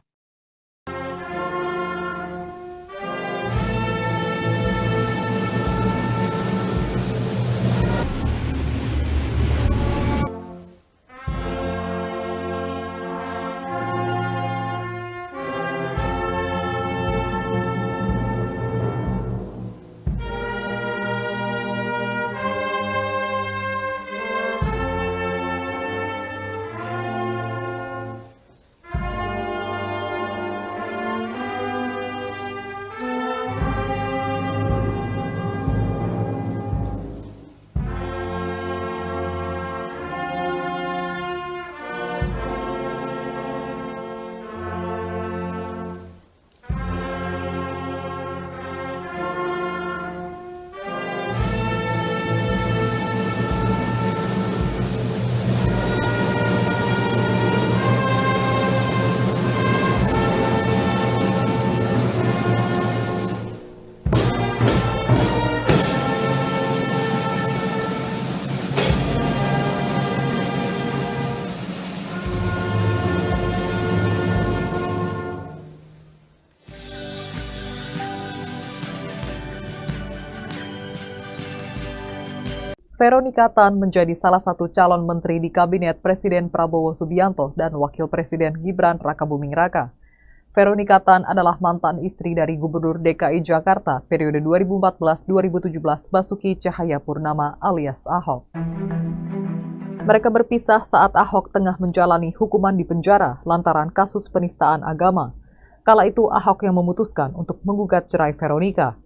Veronica Tan menjadi salah satu calon menteri di Kabinet Presiden Prabowo Subianto dan Wakil Presiden Gibran Rakabuming Raka. Veronica Tan adalah mantan istri dari Gubernur DKI Jakarta periode 2014-2017 Basuki Cahayapurnama alias Ahok. Mereka berpisah saat Ahok tengah menjalani hukuman di penjara lantaran kasus penistaan agama. Kala itu Ahok yang memutuskan untuk menggugat cerai Veronica.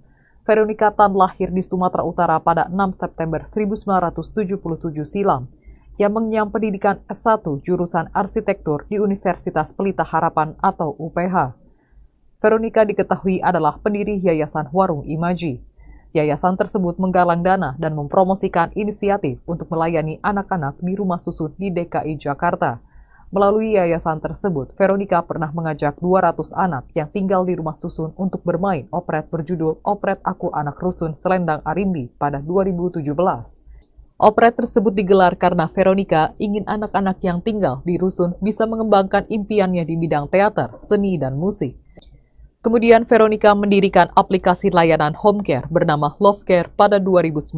Veronica Tan lahir di Sumatera Utara pada 6 September 1977 silam. Yang mengenyam pendidikan S1 jurusan arsitektur di Universitas Pelita Harapan atau UPH. Veronica diketahui adalah pendiri Yayasan Warung Imaji. Yayasan tersebut menggalang dana dan mempromosikan inisiatif untuk melayani anak-anak di rumah susun di DKI Jakarta. Melalui yayasan tersebut, Veronica pernah mengajak 200 anak yang tinggal di rumah susun untuk bermain operet berjudul Operet Aku Anak Rusun Selendang Arimbi pada 2017. Operet tersebut digelar karena Veronica ingin anak-anak yang tinggal di rusun bisa mengembangkan impiannya di bidang teater, seni, dan musik. Kemudian Veronica mendirikan aplikasi layanan home care bernama Love Care pada 2019.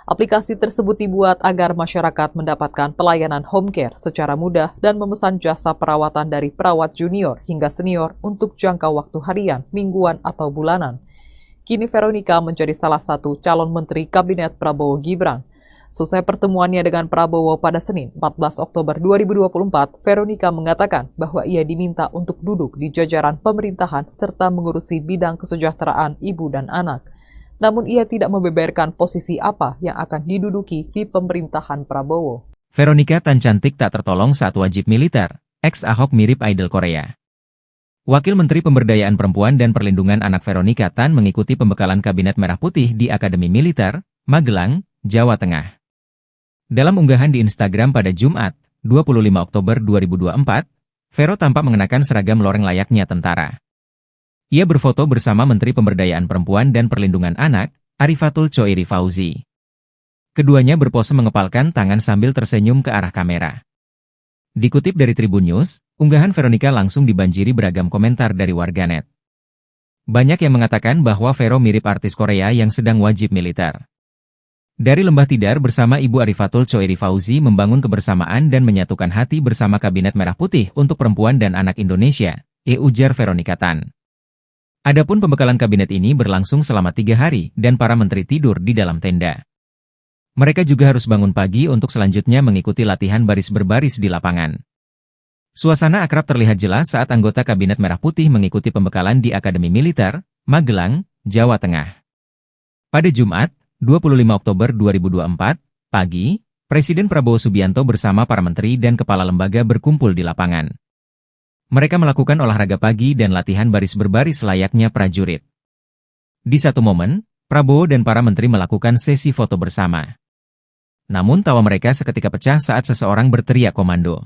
Aplikasi tersebut dibuat agar masyarakat mendapatkan pelayanan home care secara mudah dan memesan jasa perawatan dari perawat junior hingga senior untuk jangka waktu harian, mingguan, atau bulanan. Kini Veronica menjadi salah satu calon menteri Kabinet Prabowo Gibran. Selesai pertemuannya dengan Prabowo pada Senin 14 Oktober 2024, Veronica mengatakan bahwa ia diminta untuk duduk di jajaran pemerintahan serta mengurusi bidang kesejahteraan ibu dan anak. Namun ia tidak membeberkan posisi apa yang akan diduduki di pemerintahan Prabowo. Veronica Tan cantik tak tertolong saat wajib militer, ex-Ahok mirip idol Korea. Wakil Menteri Pemberdayaan Perempuan dan Perlindungan Anak Veronica Tan mengikuti pembekalan Kabinet Merah Putih di Akademi Militer, Magelang, Jawa Tengah. Dalam unggahan di Instagram pada Jumat, 25 Oktober 2024, Vero tampak mengenakan seragam loreng layaknya tentara. Ia berfoto bersama Menteri Pemberdayaan Perempuan dan Perlindungan Anak, Arifatul Choiri Fauzi. Keduanya berpose mengepalkan tangan sambil tersenyum ke arah kamera. Dikutip dari Tribun News, unggahan Veronica langsung dibanjiri beragam komentar dari warganet. Banyak yang mengatakan bahwa Vero mirip artis Korea yang sedang wajib militer. Dari Lembah Tidar bersama Ibu Arifatul Choeri Fauzi membangun kebersamaan dan menyatukan hati bersama Kabinet Merah Putih untuk Perempuan dan Anak Indonesia, ujar Veronica Tan. Adapun pembekalan kabinet ini berlangsung selama 3 hari dan para menteri tidur di dalam tenda. Mereka juga harus bangun pagi untuk selanjutnya mengikuti latihan baris berbaris di lapangan. Suasana akrab terlihat jelas saat anggota Kabinet Merah Putih mengikuti pembekalan di Akademi Militer, Magelang, Jawa Tengah. Pada Jumat, 25 Oktober 2024, pagi, Presiden Prabowo Subianto bersama para menteri dan kepala lembaga berkumpul di lapangan. Mereka melakukan olahraga pagi dan latihan baris berbaris layaknya prajurit. Di satu momen, Prabowo dan para menteri melakukan sesi foto bersama. Namun tawa mereka seketika pecah saat seseorang berteriak komando.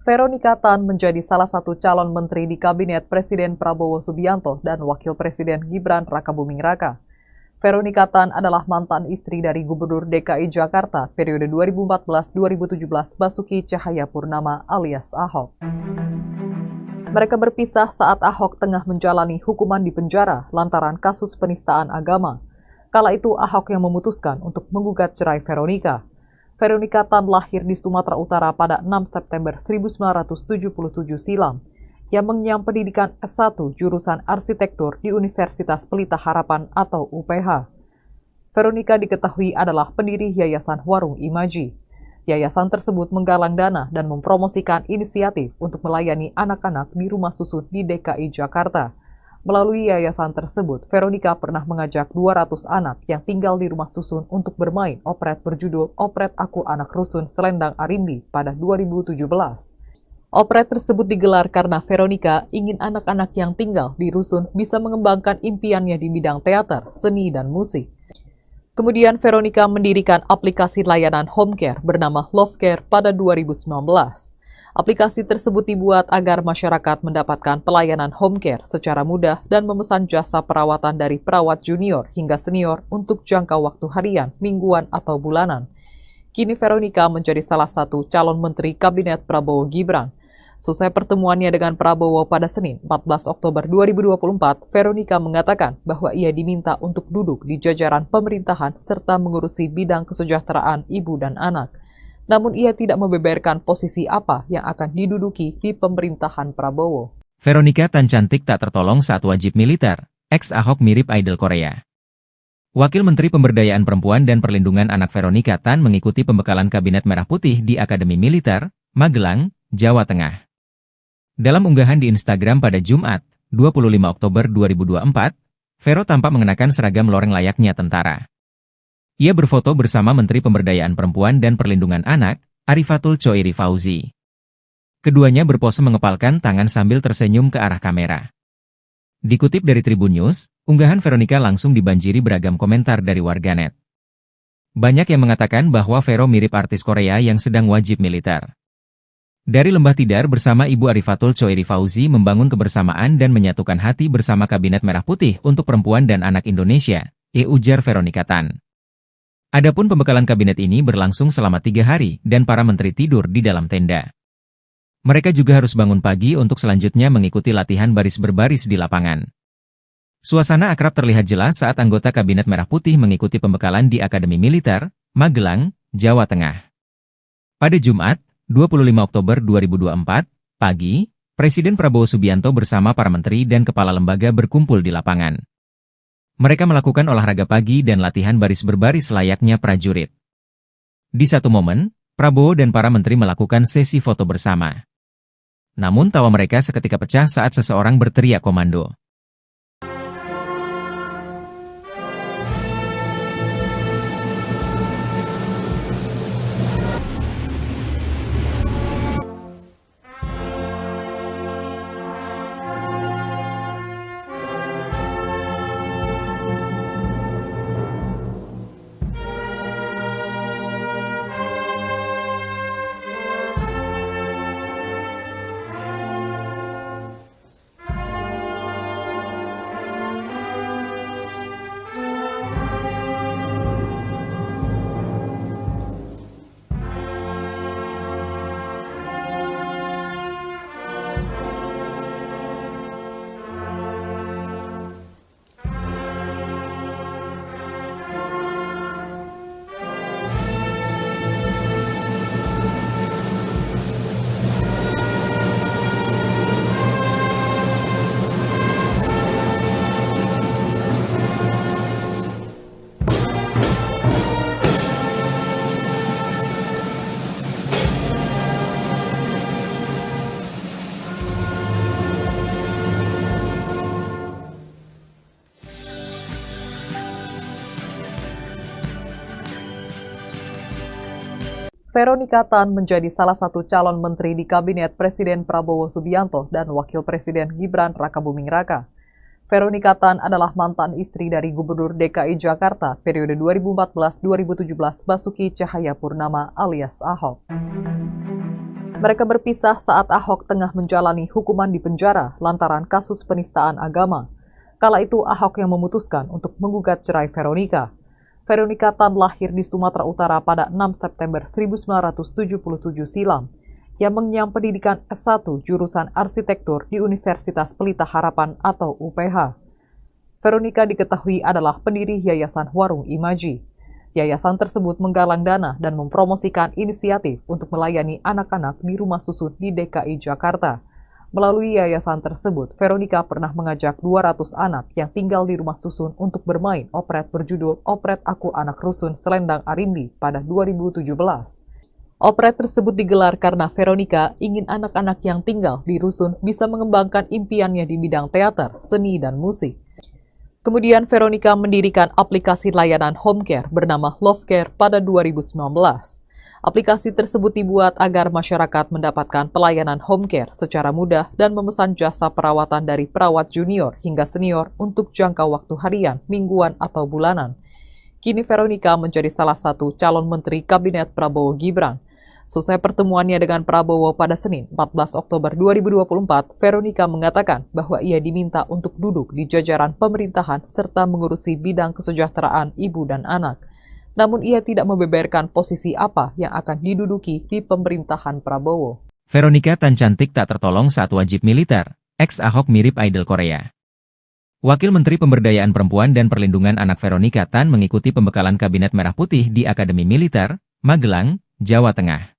Veronica Tan menjadi salah satu calon menteri di Kabinet Presiden Prabowo Subianto dan Wakil Presiden Gibran Rakabuming Raka. Veronica Tan adalah mantan istri dari Gubernur DKI Jakarta periode 2014-2017 Basuki Cahayapurnama alias Ahok. Mereka berpisah saat Ahok tengah menjalani hukuman di penjara lantaran kasus penistaan agama. Kala itu Ahok yang memutuskan untuk menggugat cerai Veronica. Veronica Tan lahir di Sumatera Utara pada 6 September 1977 silam. Yang mengenyam pendidikan S1 jurusan arsitektur di Universitas Pelita Harapan atau UPH. Veronica diketahui adalah pendiri Yayasan Warung Imaji. Yayasan tersebut menggalang dana dan mempromosikan inisiatif untuk melayani anak-anak di rumah susun di DKI Jakarta. Melalui yayasan tersebut, Veronica pernah mengajak 200 anak yang tinggal di rumah susun untuk bermain operet berjudul Operet Aku Anak Rusun Selendang Arimbi pada 2017. Operet tersebut digelar karena Veronica ingin anak-anak yang tinggal di rusun bisa mengembangkan impiannya di bidang teater, seni, dan musik. Kemudian Veronica mendirikan aplikasi layanan home care bernama Love Care pada 2019. Aplikasi tersebut dibuat agar masyarakat mendapatkan pelayanan home care secara mudah dan memesan jasa perawatan dari perawat junior hingga senior untuk jangka waktu harian, mingguan, atau bulanan. Kini Veronica menjadi salah satu calon menteri Kabinet Prabowo Gibran. Selesai pertemuannya dengan Prabowo pada Senin 14 Oktober 2024, Veronica mengatakan bahwa ia diminta untuk duduk di jajaran pemerintahan serta mengurusi bidang kesejahteraan ibu dan anak. Namun ia tidak membeberkan posisi apa yang akan diduduki di pemerintahan Prabowo. Veronica Tan cantik tak tertolong saat wajib militer, ex-Ahok mirip idol Korea. Wakil Menteri Pemberdayaan Perempuan dan Perlindungan Anak Veronica Tan mengikuti pembekalan Kabinet Merah Putih di Akademi Militer, Magelang, Jawa Tengah. Dalam unggahan di Instagram pada Jumat, 25 Oktober 2024, Vero tampak mengenakan seragam loreng layaknya tentara. Ia berfoto bersama Menteri Pemberdayaan Perempuan dan Perlindungan Anak, Arifatul Choeri Fauzi. Keduanya berpose mengepalkan tangan sambil tersenyum ke arah kamera. Dikutip dari Tribun News, unggahan Veronica langsung dibanjiri beragam komentar dari warganet. Banyak yang mengatakan bahwa Vero mirip artis Korea yang sedang wajib militer. Dari Lembah Tidar bersama Ibu Arifatul Choeri Fauzi membangun kebersamaan dan menyatukan hati bersama Kabinet Merah Putih untuk Perempuan dan Anak Indonesia, ujar Veronica Tan. Adapun pembekalan kabinet ini berlangsung selama 3 hari dan para menteri tidur di dalam tenda. Mereka juga harus bangun pagi untuk selanjutnya mengikuti latihan baris berbaris di lapangan. Suasana akrab terlihat jelas saat anggota Kabinet Merah Putih mengikuti pembekalan di Akademi Militer, Magelang, Jawa Tengah. Pada Jumat, 25 Oktober 2024, pagi, Presiden Prabowo Subianto bersama para menteri dan kepala lembaga berkumpul di lapangan. Mereka melakukan olahraga pagi dan latihan baris berbaris layaknya prajurit. Di satu momen, Prabowo dan para menteri melakukan sesi foto bersama. Namun tawa mereka seketika pecah saat seseorang berteriak komando. Veronica Tan menjadi salah satu calon menteri di Kabinet Presiden Prabowo Subianto dan Wakil Presiden Gibran Rakabuming Raka. Veronica Tan adalah mantan istri dari Gubernur DKI Jakarta periode 2014-2017 Basuki Cahayapurnama alias Ahok. Mereka berpisah saat Ahok tengah menjalani hukuman di penjara lantaran kasus penistaan agama. Kala itu Ahok yang memutuskan untuk menggugat cerai Veronica. Veronica Tan lahir di Sumatera Utara pada 6 September 1977 silam, yang mengenyam pendidikan S1 jurusan arsitektur di Universitas Pelita Harapan atau UPH. Veronica diketahui adalah pendiri Yayasan Warung Imaji. Yayasan tersebut menggalang dana dan mempromosikan inisiatif untuk melayani anak-anak di rumah susun di DKI Jakarta. Melalui yayasan tersebut, Veronica pernah mengajak 200 anak yang tinggal di rumah susun untuk bermain operet berjudul Operet Aku Anak Rusun Selendang Arimbi pada 2017. Operet tersebut digelar karena Veronica ingin anak-anak yang tinggal di rusun bisa mengembangkan impiannya di bidang teater, seni, dan musik. Kemudian Veronica mendirikan aplikasi layanan home care bernama Love Care pada 2019. Aplikasi tersebut dibuat agar masyarakat mendapatkan pelayanan home care secara mudah dan memesan jasa perawatan dari perawat junior hingga senior untuk jangka waktu harian, mingguan, atau bulanan. Kini Veronica menjadi salah satu calon menteri Kabinet Prabowo Gibran. Selesai pertemuannya dengan Prabowo pada Senin 14 Oktober 2024, Veronica mengatakan bahwa ia diminta untuk duduk di jajaran pemerintahan serta mengurusi bidang kesejahteraan ibu dan anak. Namun ia tidak membeberkan posisi apa yang akan diduduki di pemerintahan Prabowo. Veronica Tan cantik tak tertolong saat wajib militer, ex-Ahok mirip idol Korea. Wakil Menteri Pemberdayaan Perempuan dan Perlindungan Anak Veronica Tan mengikuti pembekalan Kabinet Merah Putih di Akademi Militer, Magelang, Jawa Tengah.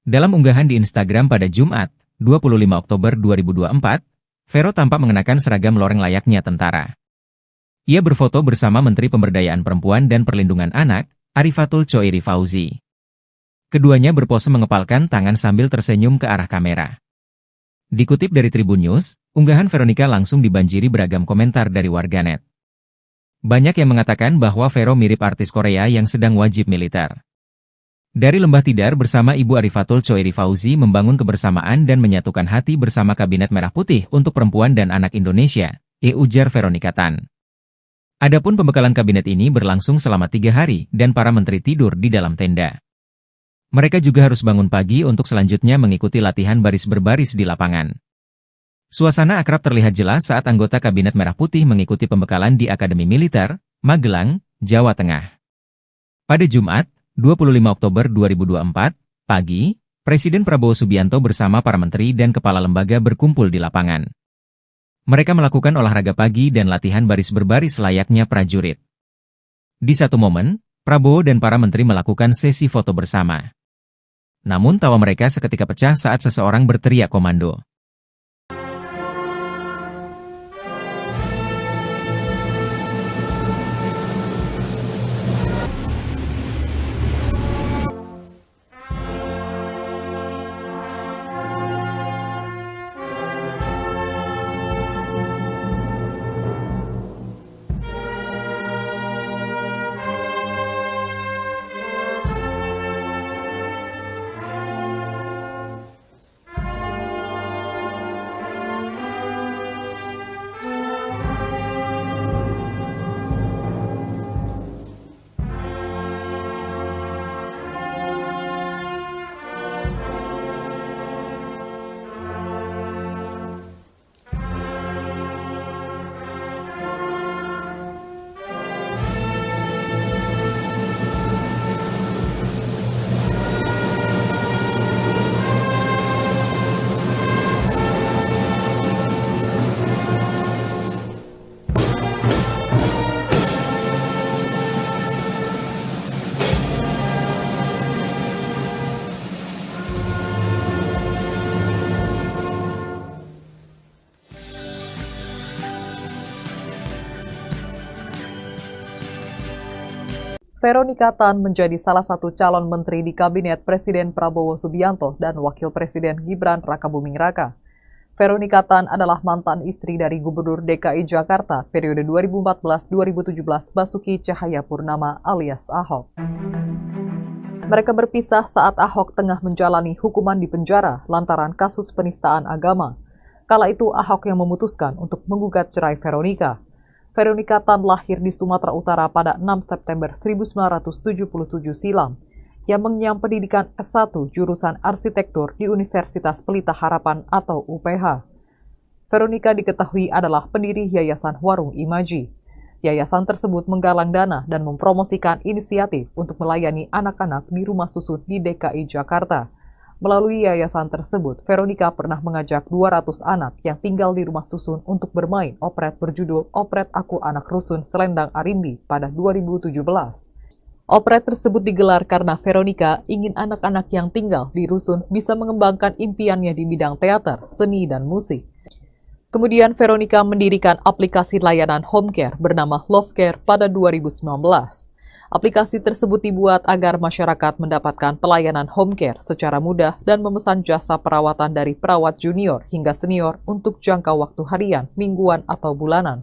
Dalam unggahan di Instagram pada Jumat, 25 Oktober 2024, Vero tampak mengenakan seragam loreng layaknya tentara. Ia berfoto bersama Menteri Pemberdayaan Perempuan dan Perlindungan Anak, Arifatul Choiri Fauzi. Keduanya berpose mengepalkan tangan sambil tersenyum ke arah kamera. Dikutip dari Tribun News, unggahan Veronica langsung dibanjiri beragam komentar dari warganet. Banyak yang mengatakan bahwa Vero mirip artis Korea yang sedang wajib militer. Dari Lembah Tidar bersama Ibu Arifatul Choiri Fauzi membangun kebersamaan dan menyatukan hati bersama Kabinet Merah Putih untuk Perempuan dan Anak Indonesia, ujar Veronica Tan. Adapun pembekalan kabinet ini berlangsung selama 3 hari dan para menteri tidur di dalam tenda. Mereka juga harus bangun pagi untuk selanjutnya mengikuti latihan baris berbaris di lapangan. Suasana akrab terlihat jelas saat anggota Kabinet Merah Putih mengikuti pembekalan di Akademi Militer, Magelang, Jawa Tengah. Pada Jumat, 25 Oktober 2024, pagi, Presiden Prabowo Subianto bersama para menteri dan kepala lembaga berkumpul di lapangan. Mereka melakukan olahraga pagi dan latihan baris berbaris layaknya prajurit. Di satu momen, Prabowo dan para menteri melakukan sesi foto bersama. Namun tawa mereka seketika pecah saat seseorang berteriak komando. Veronika Tan menjadi salah satu calon menteri di Kabinet Presiden Prabowo Subianto dan Wakil Presiden Gibran Rakabuming Raka. Veronika Tan adalah mantan istri dari Gubernur DKI Jakarta periode 2014-2017 Basuki Cahayapurnama alias Ahok. Mereka berpisah saat Ahok tengah menjalani hukuman di penjara lantaran kasus penistaan agama. Kala itu Ahok yang memutuskan untuk menggugat cerai Veronika. Veronika Tan lahir di Sumatera Utara pada 6 September 1977 silam, yang mengenyam pendidikan S1 jurusan arsitektur di Universitas Pelita Harapan atau UPH. Veronika diketahui adalah pendiri Yayasan Warung Imaji. Yayasan tersebut menggalang dana dan mempromosikan inisiatif untuk melayani anak-anak di rumah susun di DKI Jakarta. Melalui yayasan tersebut, Veronika pernah mengajak 200 anak yang tinggal di rumah susun untuk bermain operet berjudul Operet Aku Anak Rusun Selendang Arimbi pada 2017. Operet tersebut digelar karena Veronika ingin anak-anak yang tinggal di rusun bisa mengembangkan impiannya di bidang teater, seni, dan musik. Kemudian Veronika mendirikan aplikasi layanan home care bernama Love Care pada 2019. Aplikasi tersebut dibuat agar masyarakat mendapatkan pelayanan home care secara mudah dan memesan jasa perawatan dari perawat junior hingga senior untuk jangka waktu harian, mingguan, atau bulanan.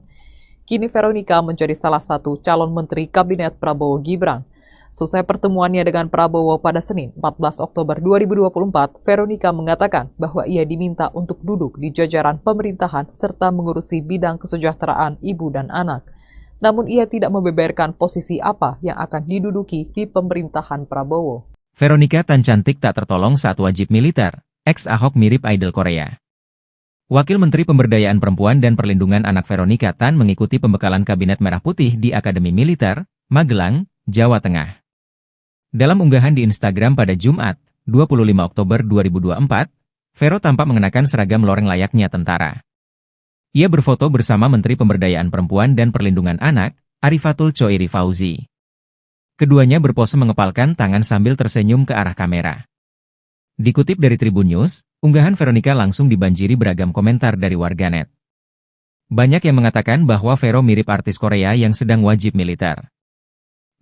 Kini Veronika menjadi salah satu calon menteri Kabinet Prabowo Gibran. Selesai pertemuannya dengan Prabowo pada Senin 14 Oktober 2024, Veronika mengatakan bahwa ia diminta untuk duduk di jajaran pemerintahan serta mengurusi bidang kesejahteraan ibu dan anak. Namun ia tidak membeberkan posisi apa yang akan diduduki di pemerintahan Prabowo. Veronika Tan cantik tak tertolong saat wajib militer. Ex-Ahok mirip idol Korea. Wakil Menteri Pemberdayaan Perempuan dan Perlindungan Anak Veronika Tan mengikuti pembekalan Kabinet Merah Putih di Akademi Militer, Magelang, Jawa Tengah. Dalam unggahan di Instagram pada Jumat, 25 Oktober 2024, Vero tampak mengenakan seragam loreng layaknya tentara. Ia berfoto bersama Menteri Pemberdayaan Perempuan dan Perlindungan Anak, Arifatul Choiri Fauzi. Keduanya berpose mengepalkan tangan sambil tersenyum ke arah kamera. Dikutip dari Tribun News, unggahan Veronika langsung dibanjiri beragam komentar dari warganet. Banyak yang mengatakan bahwa Vero mirip artis Korea yang sedang wajib militer.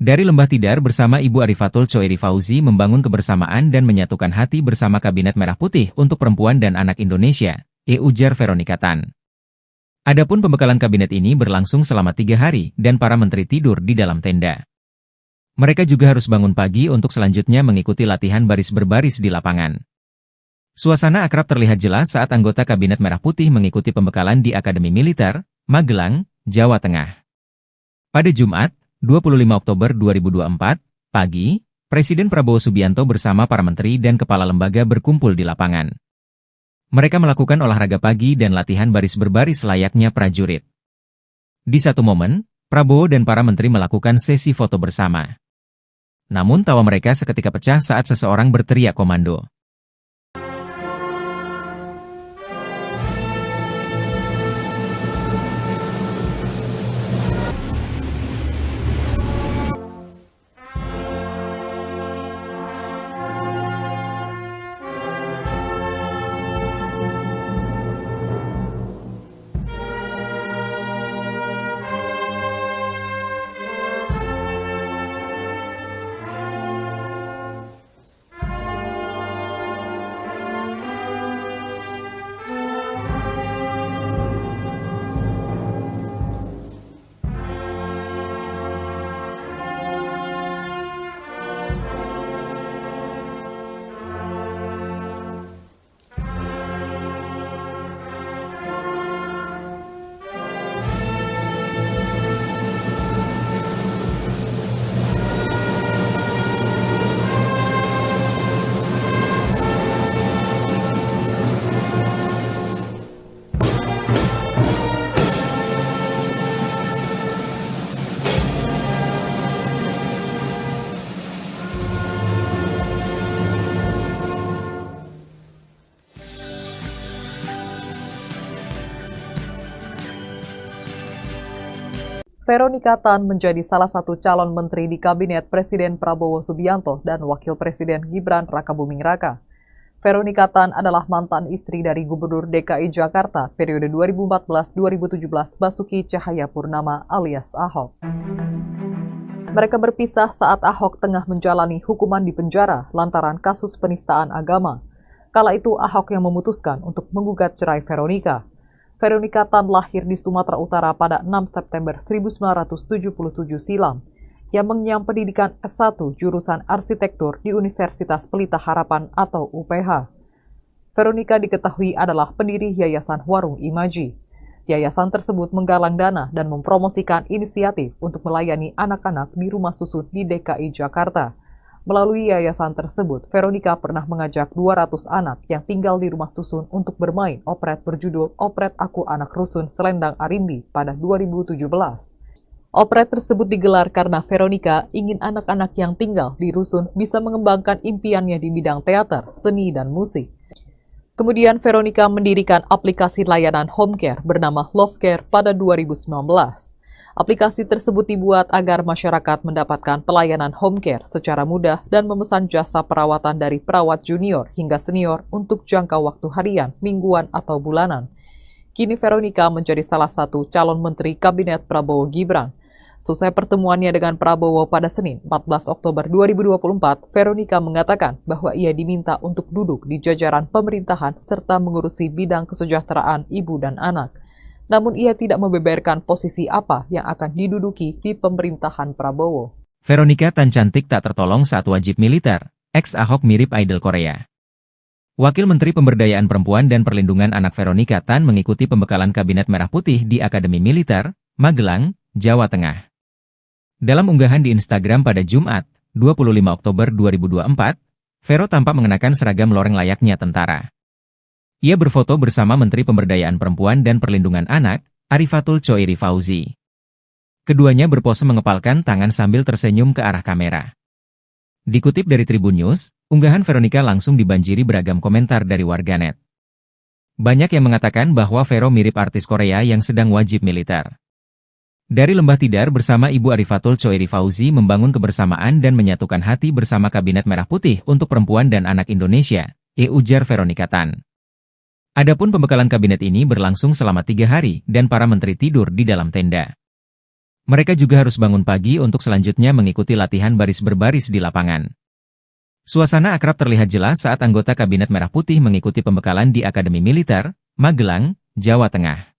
Dari Lembah Tidar bersama Ibu Arifatul Choiri Fauzi membangun kebersamaan dan menyatukan hati bersama Kabinet Merah Putih untuk Perempuan dan Anak Indonesia, ujar Veronika Tan. Adapun pembekalan kabinet ini berlangsung selama 3 hari dan para menteri tidur di dalam tenda. Mereka juga harus bangun pagi untuk selanjutnya mengikuti latihan baris berbaris di lapangan. Suasana akrab terlihat jelas saat anggota Kabinet Merah Putih mengikuti pembekalan di Akademi Militer, Magelang, Jawa Tengah. Pada Jumat, 25 Oktober 2024, pagi, Presiden Prabowo Subianto bersama para menteri dan kepala lembaga berkumpul di lapangan. Mereka melakukan olahraga pagi dan latihan baris berbaris layaknya prajurit. Di satu momen, Prabowo dan para menteri melakukan sesi foto bersama. Namun tawa mereka seketika pecah saat seseorang berteriak komando. Veronika Tan menjadi salah satu calon menteri di Kabinet Presiden Prabowo Subianto dan Wakil Presiden Gibran Rakabuming Raka. Veronika Tan adalah mantan istri dari Gubernur DKI Jakarta periode 2014-2017 Basuki Cahayapurnama alias Ahok. Mereka berpisah saat Ahok tengah menjalani hukuman di penjara lantaran kasus penistaan agama. Kala itu Ahok yang memutuskan untuk menggugat cerai Veronika. Veronika Tan lahir di Sumatera Utara pada 6 September 1977 silam. Yang mengenyam pendidikan S1 jurusan arsitektur di Universitas Pelita Harapan atau UPH. Veronika diketahui adalah pendiri Yayasan Warung Imaji. Yayasan tersebut menggalang dana dan mempromosikan inisiatif untuk melayani anak-anak di rumah susun di DKI Jakarta. Melalui yayasan tersebut, Veronika pernah mengajak 200 anak yang tinggal di rumah susun untuk bermain operet berjudul Operet Aku Anak Rusun Selendang Arimbi pada 2017. Operet tersebut digelar karena Veronika ingin anak-anak yang tinggal di rusun bisa mengembangkan impiannya di bidang teater, seni, dan musik. Kemudian Veronika mendirikan aplikasi layanan home care bernama Love Care pada 2019. Aplikasi tersebut dibuat agar masyarakat mendapatkan pelayanan home care secara mudah dan memesan jasa perawatan dari perawat junior hingga senior untuk jangka waktu harian, mingguan, atau bulanan. Kini Veronika menjadi salah satu calon menteri Kabinet Prabowo Gibran. Selesai pertemuannya dengan Prabowo pada Senin 14 Oktober 2024, Veronika mengatakan bahwa ia diminta untuk duduk di jajaran pemerintahan serta mengurusi bidang kesejahteraan ibu dan anak. Namun ia tidak membeberkan posisi apa yang akan diduduki di pemerintahan Prabowo. Veronika Tan cantik tak tertolong saat wajib militer. Ex-Ahok mirip idol Korea. Wakil Menteri Pemberdayaan Perempuan dan Perlindungan Anak Veronika Tan mengikuti pembekalan Kabinet Merah Putih di Akademi Militer, Magelang, Jawa Tengah. Dalam unggahan di Instagram pada Jumat, 25 Oktober 2024, Vero tampak mengenakan seragam loreng layaknya tentara. Ia berfoto bersama Menteri Pemberdayaan Perempuan dan Perlindungan Anak, Arifatul Choiri Fauzi. Keduanya berpose mengepalkan tangan sambil tersenyum ke arah kamera. Dikutip dari Tribun News, unggahan Veronika langsung dibanjiri beragam komentar dari warganet. Banyak yang mengatakan bahwa Vero mirip artis Korea yang sedang wajib militer. Dari Lembah Tidar bersama Ibu Arifatul Choiri Fauzi membangun kebersamaan dan menyatukan hati bersama Kabinet Merah Putih untuk Perempuan dan Anak Indonesia, ujar Veronika Tan. Adapun pembekalan kabinet ini berlangsung selama 3 hari dan para menteri tidur di dalam tenda. Mereka juga harus bangun pagi untuk selanjutnya mengikuti latihan baris berbaris di lapangan. Suasana akrab terlihat jelas saat anggota Kabinet Merah Putih mengikuti pembekalan di Akademi Militer, Magelang, Jawa Tengah.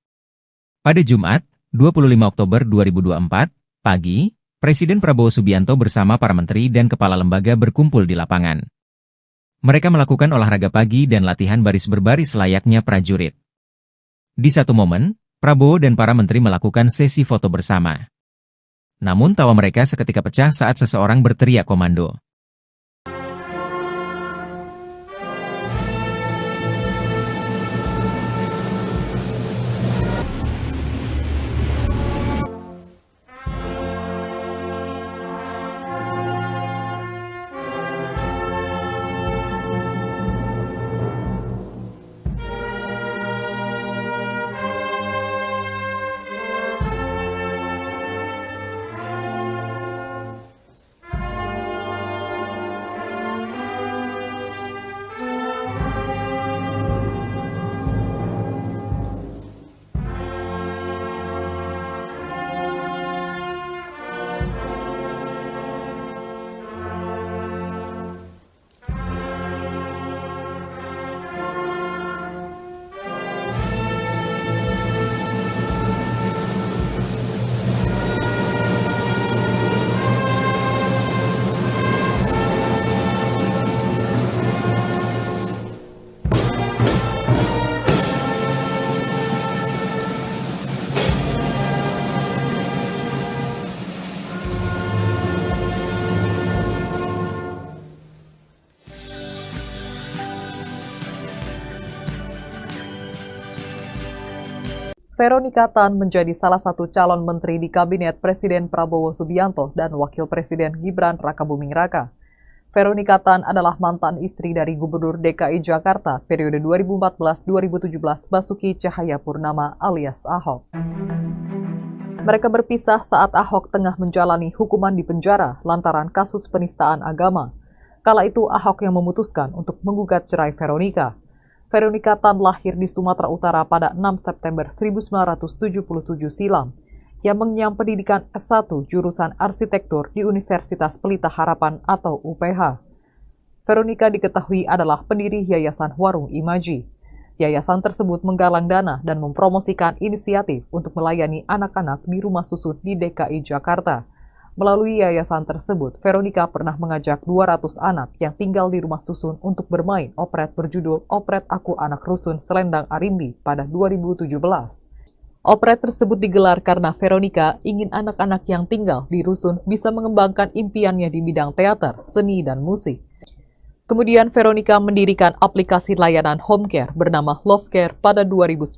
Pada Jumat, 25 Oktober 2024, pagi, Presiden Prabowo Subianto bersama para menteri dan kepala lembaga berkumpul di lapangan. Mereka melakukan olahraga pagi dan latihan baris berbaris layaknya prajurit. Di satu momen, Prabowo dan para menteri melakukan sesi foto bersama. Namun tawa mereka seketika pecah saat seseorang berteriak komando. Veronika Tan menjadi salah satu calon menteri di Kabinet Presiden Prabowo Subianto dan Wakil Presiden Gibran Rakabuming Raka. Veronika Tan adalah mantan istri dari Gubernur DKI Jakarta periode 2014-2017 Basuki Cahayapurnama alias Ahok. Mereka berpisah saat Ahok tengah menjalani hukuman di penjara lantaran kasus penistaan agama. Kala itu Ahok yang memutuskan untuk menggugat cerai Veronika. Veronika Tan lahir di Sumatera Utara pada 6 September 1977 silam. Ia mengenyam pendidikan S1 jurusan arsitektur di Universitas Pelita Harapan atau UPH. Veronika diketahui adalah pendiri Yayasan Warung Imaji. Yayasan tersebut menggalang dana dan mempromosikan inisiatif untuk melayani anak-anak di rumah susun di DKI Jakarta. Melalui yayasan tersebut, Veronika pernah mengajak 200 anak yang tinggal di rumah susun untuk bermain operet berjudul Operet Aku Anak Rusun Selendang Arimbi pada 2017. Operet tersebut digelar karena Veronika ingin anak-anak yang tinggal di rusun bisa mengembangkan impiannya di bidang teater, seni, dan musik. Kemudian Veronika mendirikan aplikasi layanan home care bernama Love Care pada 2019.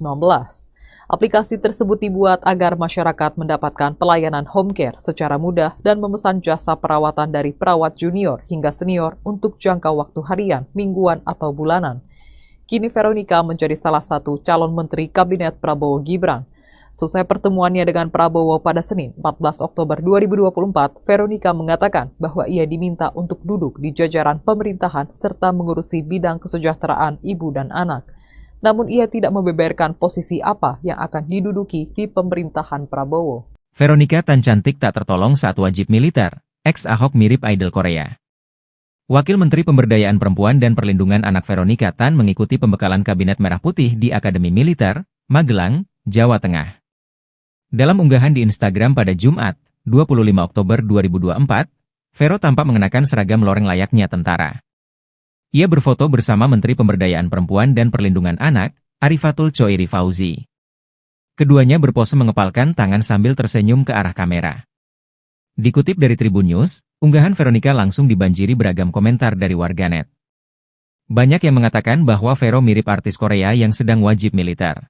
Aplikasi tersebut dibuat agar masyarakat mendapatkan pelayanan home care secara mudah dan memesan jasa perawatan dari perawat junior hingga senior untuk jangka waktu harian, mingguan, atau bulanan. Kini Veronika menjadi salah satu calon menteri Kabinet Prabowo Gibran. Selesai pertemuannya dengan Prabowo pada Senin 14 Oktober 2024, Veronika mengatakan bahwa ia diminta untuk duduk di jajaran pemerintahan serta mengurusi bidang kesejahteraan ibu dan anak. Namun ia tidak membeberkan posisi apa yang akan diduduki di pemerintahan Prabowo. Veronika Tan cantik tak tertolong saat wajib militer. Ex-Ahok mirip idol Korea. Wakil Menteri Pemberdayaan Perempuan dan Perlindungan Anak Veronika Tan mengikuti pembekalan Kabinet Merah Putih di Akademi Militer, Magelang, Jawa Tengah. Dalam unggahan di Instagram pada Jumat, 25 Oktober 2024, Vero tampak mengenakan seragam loreng layaknya tentara. Ia berfoto bersama Menteri Pemberdayaan Perempuan dan Perlindungan Anak, Arifatul Choiri Fauzi. Keduanya berpose mengepalkan tangan sambil tersenyum ke arah kamera. Dikutip dari Tribun News, unggahan Veronika langsung dibanjiri beragam komentar dari warganet. Banyak yang mengatakan bahwa Vero mirip artis Korea yang sedang wajib militer.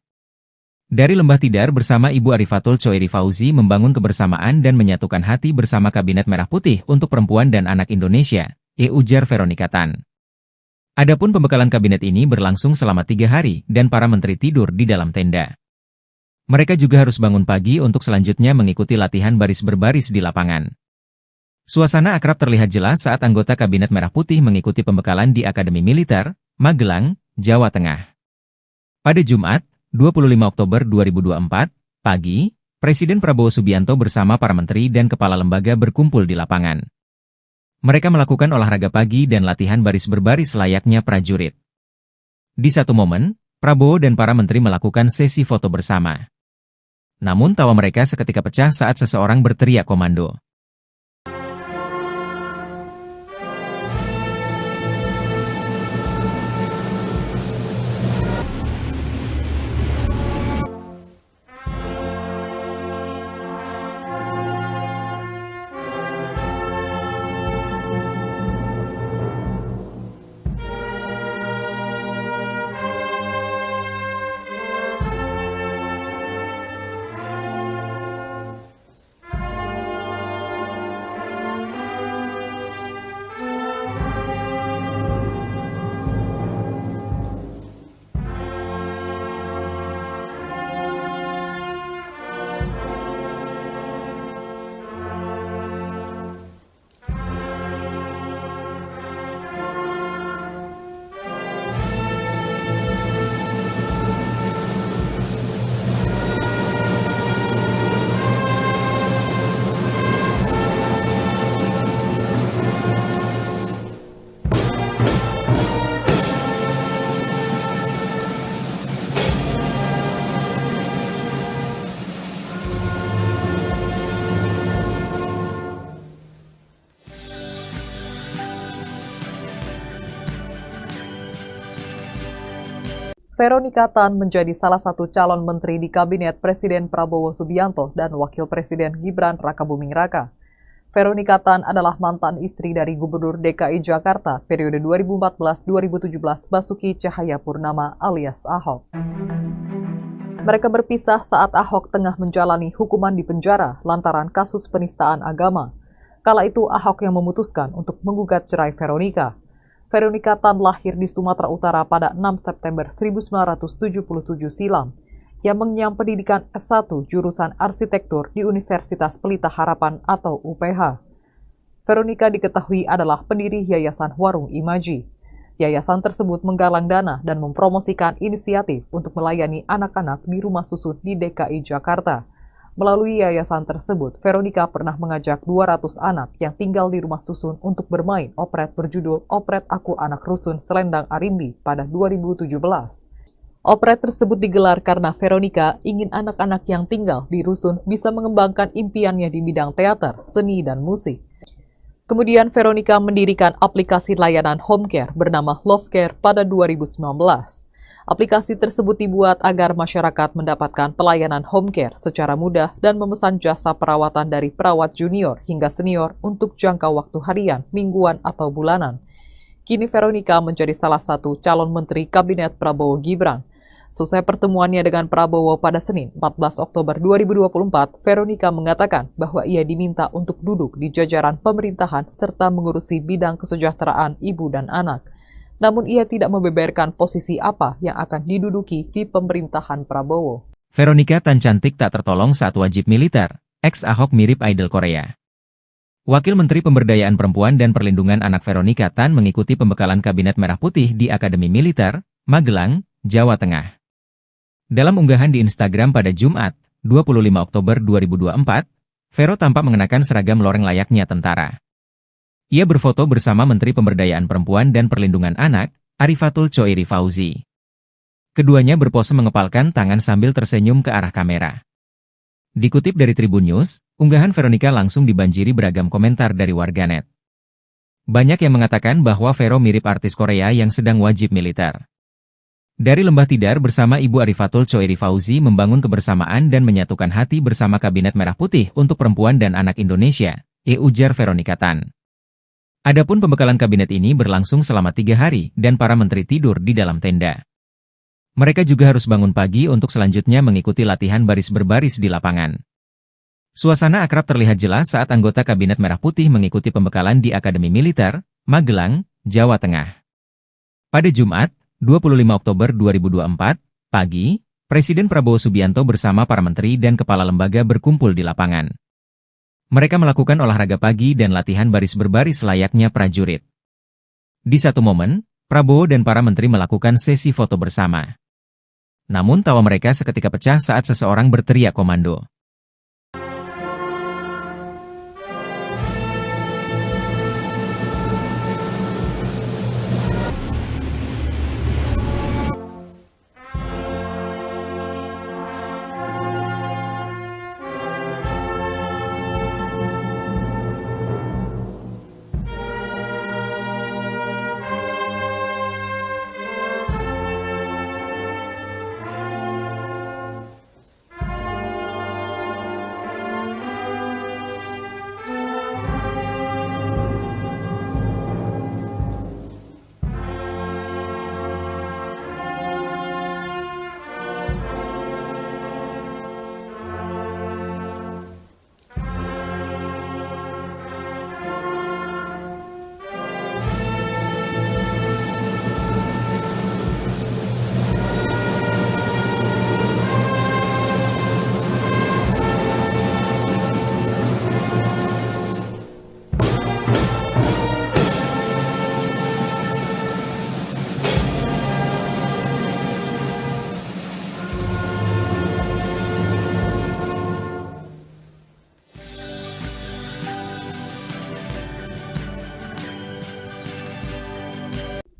Dari Lembah Tidar bersama Ibu Arifatul Choiri Fauzi membangun kebersamaan dan menyatukan hati bersama Kabinet Merah Putih untuk Perempuan dan Anak Indonesia, ujar Veronika Tan. Adapun pembekalan kabinet ini berlangsung selama 3 hari dan para menteri tidur di dalam tenda. Mereka juga harus bangun pagi untuk selanjutnya mengikuti latihan baris berbaris di lapangan. Suasana akrab terlihat jelas saat anggota Kabinet Merah Putih mengikuti pembekalan di Akademi Militer, Magelang, Jawa Tengah. Pada Jumat, 25 Oktober 2024, pagi, Presiden Prabowo Subianto bersama para menteri dan kepala lembaga berkumpul di lapangan. Mereka melakukan olahraga pagi dan latihan baris berbaris layaknya prajurit. Di satu momen, Prabowo dan para menteri melakukan sesi foto bersama. Namun tawa mereka seketika pecah saat seseorang berteriak komando. Veronika Tan menjadi salah satu calon menteri di Kabinet Presiden Prabowo Subianto dan Wakil Presiden Gibran Rakabuming Raka. Veronika Tan adalah mantan istri dari Gubernur DKI Jakarta periode 2014-2017 Basuki Cahayapurnama alias Ahok. Mereka berpisah saat Ahok tengah menjalani hukuman di penjara lantaran kasus penistaan agama. Kala itu Ahok yang memutuskan untuk menggugat cerai Veronica. Veronica Tan lahir di Sumatera Utara pada 6 September 1977 silam. Yang mengenyam pendidikan S1 jurusan arsitektur di Universitas Pelita Harapan atau UPH. Veronica diketahui adalah pendiri Yayasan Warung Imaji. Yayasan tersebut menggalang dana dan mempromosikan inisiatif untuk melayani anak-anak di rumah susun di DKI Jakarta. Melalui yayasan tersebut, Veronica pernah mengajak 200 anak yang tinggal di rumah susun untuk bermain operet berjudul Operet Aku Anak Rusun Selendang Arimbi pada 2017. Operet tersebut digelar karena Veronica ingin anak-anak yang tinggal di rusun bisa mengembangkan impiannya di bidang teater, seni, dan musik. Kemudian Veronica mendirikan aplikasi layanan home care bernama Love Care pada 2019. Aplikasi tersebut dibuat agar masyarakat mendapatkan pelayanan home care secara mudah dan memesan jasa perawatan dari perawat junior hingga senior untuk jangka waktu harian, mingguan, atau bulanan. Kini Veronica menjadi salah satu calon menteri Kabinet Prabowo Gibran. Selesai pertemuannya dengan Prabowo pada Senin, 14 Oktober 2024, Veronica mengatakan bahwa ia diminta untuk duduk di jajaran pemerintahan serta mengurusi bidang kesejahteraan ibu dan anak. Namun ia tidak membeberkan posisi apa yang akan diduduki di pemerintahan Prabowo. Veronica Tan cantik tak tertolong saat wajib militer. Ex-Ahok mirip idol Korea. Wakil Menteri Pemberdayaan Perempuan dan Perlindungan Anak Veronica Tan mengikuti pembekalan Kabinet Merah Putih di Akademi Militer, Magelang, Jawa Tengah. Dalam unggahan di Instagram pada Jumat, 25 Oktober 2024, Vero tampak mengenakan seragam loreng layaknya tentara. Ia berfoto bersama Menteri Pemberdayaan Perempuan dan Perlindungan Anak, Arifatul Choiri Fauzi. Keduanya berpose mengepalkan tangan sambil tersenyum ke arah kamera. Dikutip dari Tribun News, unggahan Veronica langsung dibanjiri beragam komentar dari warganet. Banyak yang mengatakan bahwa Vero mirip artis Korea yang sedang wajib militer. Dari Lembah Tidar bersama Ibu Arifatul Choiri Fauzi membangun kebersamaan dan menyatukan hati bersama Kabinet Merah Putih untuk Perempuan dan Anak Indonesia, ujar Veronica Tan. Adapun pembekalan kabinet ini berlangsung selama 3 hari dan para menteri tidur di dalam tenda. Mereka juga harus bangun pagi untuk selanjutnya mengikuti latihan baris berbaris di lapangan. Suasana akrab terlihat jelas saat anggota Kabinet Merah Putih mengikuti pembekalan di Akademi Militer, Magelang, Jawa Tengah. Pada Jumat, 25 Oktober 2024, pagi, Presiden Prabowo Subianto bersama para menteri dan kepala lembaga berkumpul di lapangan. Mereka melakukan olahraga pagi dan latihan baris berbaris layaknya prajurit. Di satu momen, Prabowo dan para menteri melakukan sesi foto bersama. Namun tawa mereka seketika pecah saat seseorang berteriak komando.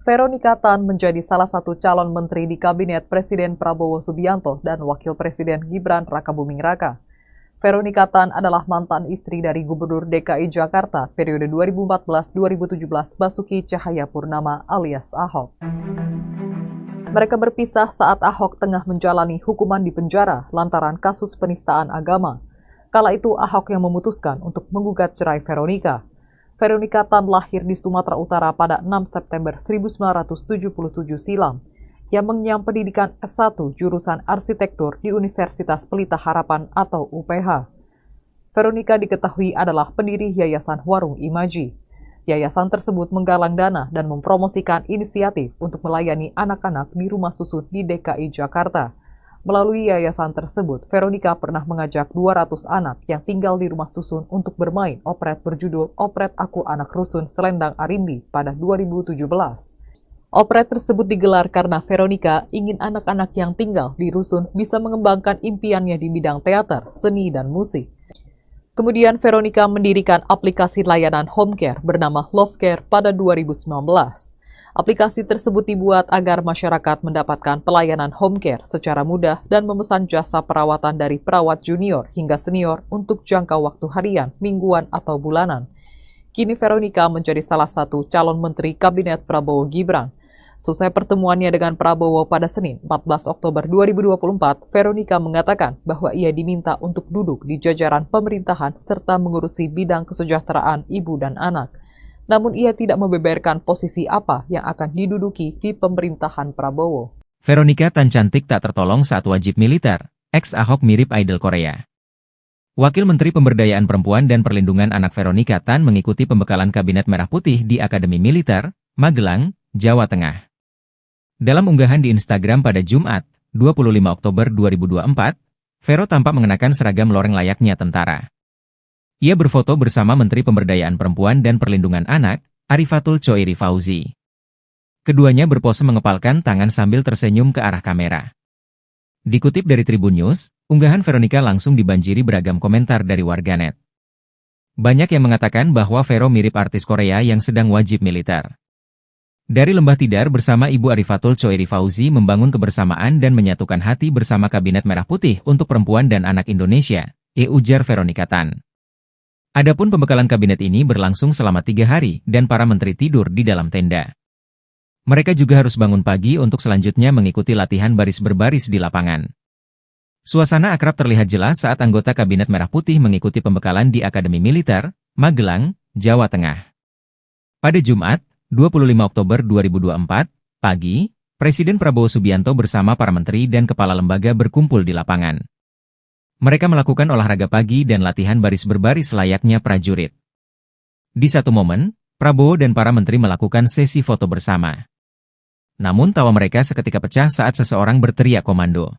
Veronica Tan menjadi salah satu calon menteri di Kabinet Presiden Prabowo Subianto dan Wakil Presiden Gibran Rakabuming Raka. Veronica Tan adalah mantan istri dari Gubernur DKI Jakarta periode 2014-2017 Basuki Cahayapurnama alias Ahok. Mereka berpisah saat Ahok tengah menjalani hukuman di penjara lantaran kasus penistaan agama. Kala itu Ahok yang memutuskan untuk menggugat cerai Veronica. Veronica Tan lahir di Sumatera Utara pada 6 September 1977 silam. yang mengenyam pendidikan S1 jurusan arsitektur di Universitas Pelita Harapan atau UPH. Veronica diketahui adalah pendiri Yayasan Warung Imaji. Yayasan tersebut menggalang dana dan mempromosikan inisiatif untuk melayani anak-anak di rumah susun di DKI Jakarta. Melalui yayasan tersebut, Veronica pernah mengajak 200 anak yang tinggal di rumah susun untuk bermain operet berjudul Operet Aku Anak Rusun Selendang Arimbi pada 2017. Operet tersebut digelar karena Veronica ingin anak-anak yang tinggal di rusun bisa mengembangkan impiannya di bidang teater, seni, dan musik. Kemudian Veronica mendirikan aplikasi layanan home care bernama Love Care pada 2019. Aplikasi tersebut dibuat agar masyarakat mendapatkan pelayanan home care secara mudah dan memesan jasa perawatan dari perawat junior hingga senior untuk jangka waktu harian, mingguan, atau bulanan. Kini Veronica menjadi salah satu calon menteri Kabinet Prabowo Gibran. Selesai pertemuannya dengan Prabowo pada Senin, 14 Oktober 2024, Veronica mengatakan bahwa ia diminta untuk duduk di jajaran pemerintahan serta mengurusi bidang kesejahteraan ibu dan anak. Namun ia tidak membeberkan posisi apa yang akan diduduki di pemerintahan Prabowo. Veronica Tan cantik tak tertolong saat wajib militer. Ex-Ahok mirip idol Korea. Wakil Menteri Pemberdayaan Perempuan dan Perlindungan Anak Veronica Tan mengikuti pembekalan Kabinet Merah Putih di Akademi Militer, Magelang, Jawa Tengah. Dalam unggahan di Instagram pada Jumat, 25 Oktober 2024, Vero tampak mengenakan seragam loreng layaknya tentara. Ia berfoto bersama Menteri Pemberdayaan Perempuan dan Perlindungan Anak, Arifatul Choiri Fauzi. Keduanya berpose mengepalkan tangan sambil tersenyum ke arah kamera. Dikutip dari Tribun News, unggahan Veronica langsung dibanjiri beragam komentar dari warganet. Banyak yang mengatakan bahwa Vero mirip artis Korea yang sedang wajib militer. Dari Lembah Tidar bersama Ibu Arifatul Choiri Fauzi membangun kebersamaan dan menyatukan hati bersama Kabinet Merah Putih untuk Perempuan dan Anak Indonesia, ujar Veronica Tan. Adapun pembekalan kabinet ini berlangsung selama 3 hari dan para menteri tidur di dalam tenda. Mereka juga harus bangun pagi untuk selanjutnya mengikuti latihan baris berbaris di lapangan. Suasana akrab terlihat jelas saat anggota Kabinet Merah Putih mengikuti pembekalan di Akademi Militer, Magelang, Jawa Tengah. Pada Jumat, 25 Oktober 2024, pagi, Presiden Prabowo Subianto bersama para menteri dan kepala lembaga berkumpul di lapangan. Mereka melakukan olahraga pagi dan latihan baris berbaris layaknya prajurit. Di satu momen, Prabowo dan para menteri melakukan sesi foto bersama. Namun tawa mereka seketika pecah saat seseorang berteriak komando.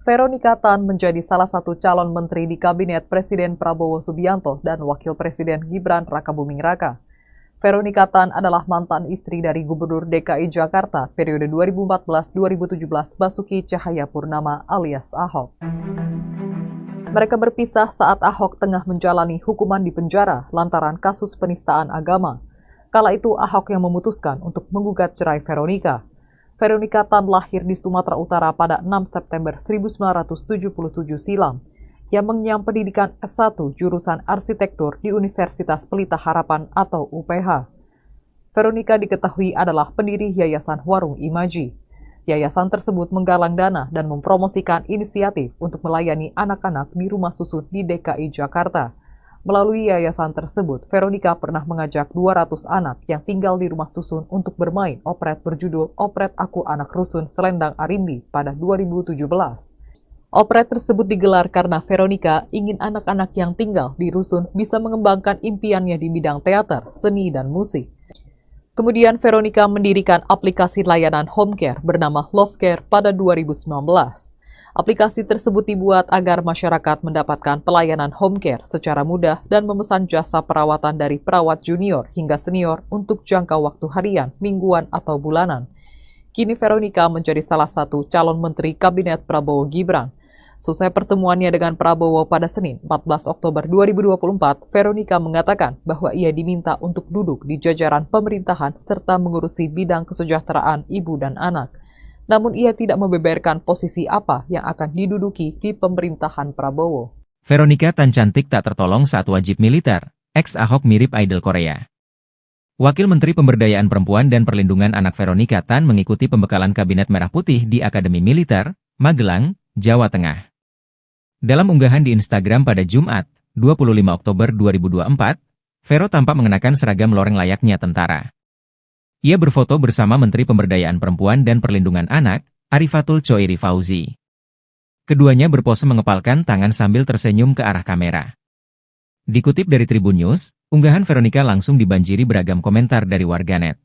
Veronica Tan menjadi salah satu calon menteri di Kabinet Presiden Prabowo Subianto dan Wakil Presiden Gibran Rakabuming Raka. Veronica Tan adalah mantan istri dari Gubernur DKI Jakarta periode 2014-2017 Basuki Cahayapurnama alias Ahok. Mereka berpisah saat Ahok tengah menjalani hukuman di penjara lantaran kasus penistaan agama. Kala itu Ahok yang memutuskan untuk menggugat cerai Veronica. Veronica Tan lahir di Sumatera Utara pada 6 September 1977 silam, yang mengenyam pendidikan S1 jurusan arsitektur di Universitas Pelita Harapan atau UPH. Veronica diketahui adalah pendiri Yayasan Warung Imaji. Yayasan tersebut menggalang dana dan mempromosikan inisiatif untuk melayani anak-anak di rumah susun di DKI Jakarta. Melalui yayasan tersebut, Veronica pernah mengajak 200 anak yang tinggal di rumah susun untuk bermain operet berjudul Operet Aku Anak Rusun Selendang Arimbi pada 2017. Operet tersebut digelar karena Veronica ingin anak-anak yang tinggal di rusun bisa mengembangkan impiannya di bidang teater, seni, dan musik. Kemudian Veronica mendirikan aplikasi layanan home care bernama Love Care pada 2019. Aplikasi tersebut dibuat agar masyarakat mendapatkan pelayanan home care secara mudah dan memesan jasa perawatan dari perawat junior hingga senior untuk jangka waktu harian, mingguan, atau bulanan. Kini Veronica menjadi salah satu calon menteri Kabinet Prabowo Gibran. Selesai pertemuannya dengan Prabowo pada Senin, 14 Oktober 2024, Veronica mengatakan bahwa ia diminta untuk duduk di jajaran pemerintahan serta mengurusi bidang kesejahteraan ibu dan anak. Namun ia tidak membeberkan posisi apa yang akan diduduki di pemerintahan Prabowo. Veronica Tan cantik tak tertolong saat wajib militer. Ex-Ahok mirip idol Korea. Wakil Menteri Pemberdayaan Perempuan dan Perlindungan Anak Veronica Tan mengikuti pembekalan Kabinet Merah Putih di Akademi Militer, Magelang, Jawa Tengah. Dalam unggahan di Instagram pada Jumat, 25 Oktober 2024, Vero tampak mengenakan seragam loreng layaknya tentara. Ia berfoto bersama Menteri Pemberdayaan Perempuan dan Perlindungan Anak, Arifatul Choiri Fauzi. Keduanya berpose mengepalkan tangan sambil tersenyum ke arah kamera. Dikutip dari Tribun News, unggahan Veronica langsung dibanjiri beragam komentar dari warganet.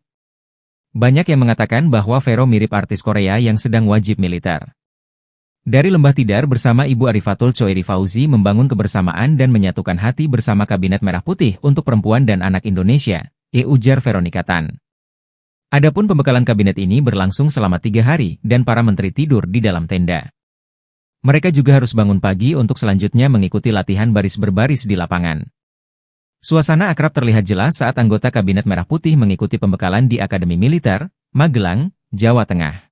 Banyak yang mengatakan bahwa Vero mirip artis Korea yang sedang wajib militer. Dari Lembah Tidar bersama Ibu Arifatul Choiri Fauzi membangun kebersamaan dan menyatukan hati bersama Kabinet Merah Putih untuk Perempuan dan Anak Indonesia, ujar Veronica Tan. Adapun pembekalan kabinet ini berlangsung selama 3 hari dan para menteri tidur di dalam tenda. Mereka juga harus bangun pagi untuk selanjutnya mengikuti latihan baris berbaris di lapangan. Suasana akrab terlihat jelas saat anggota Kabinet Merah Putih mengikuti pembekalan di Akademi Militer, Magelang, Jawa Tengah.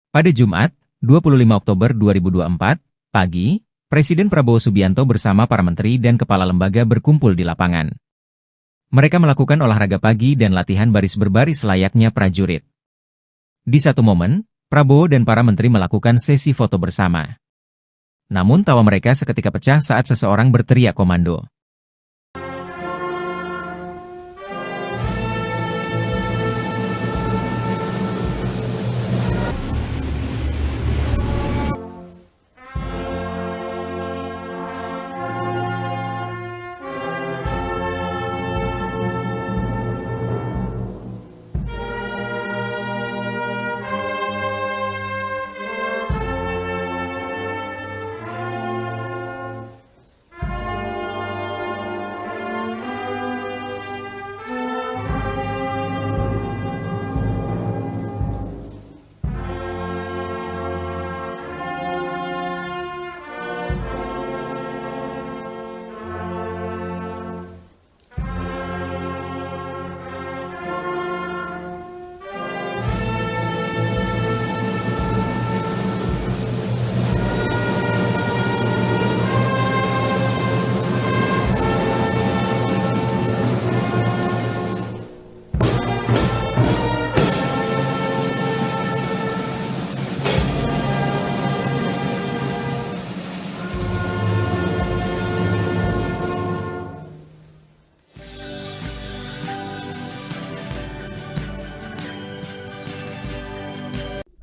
Pada Jumat, 25 Oktober 2024, pagi, Presiden Prabowo Subianto bersama para menteri dan kepala lembaga berkumpul di lapangan. Mereka melakukan olahraga pagi dan latihan baris berbaris layaknya prajurit. Di satu momen, Prabowo dan para menteri melakukan sesi foto bersama. Namun tawa mereka seketika pecah saat seseorang berteriak komando.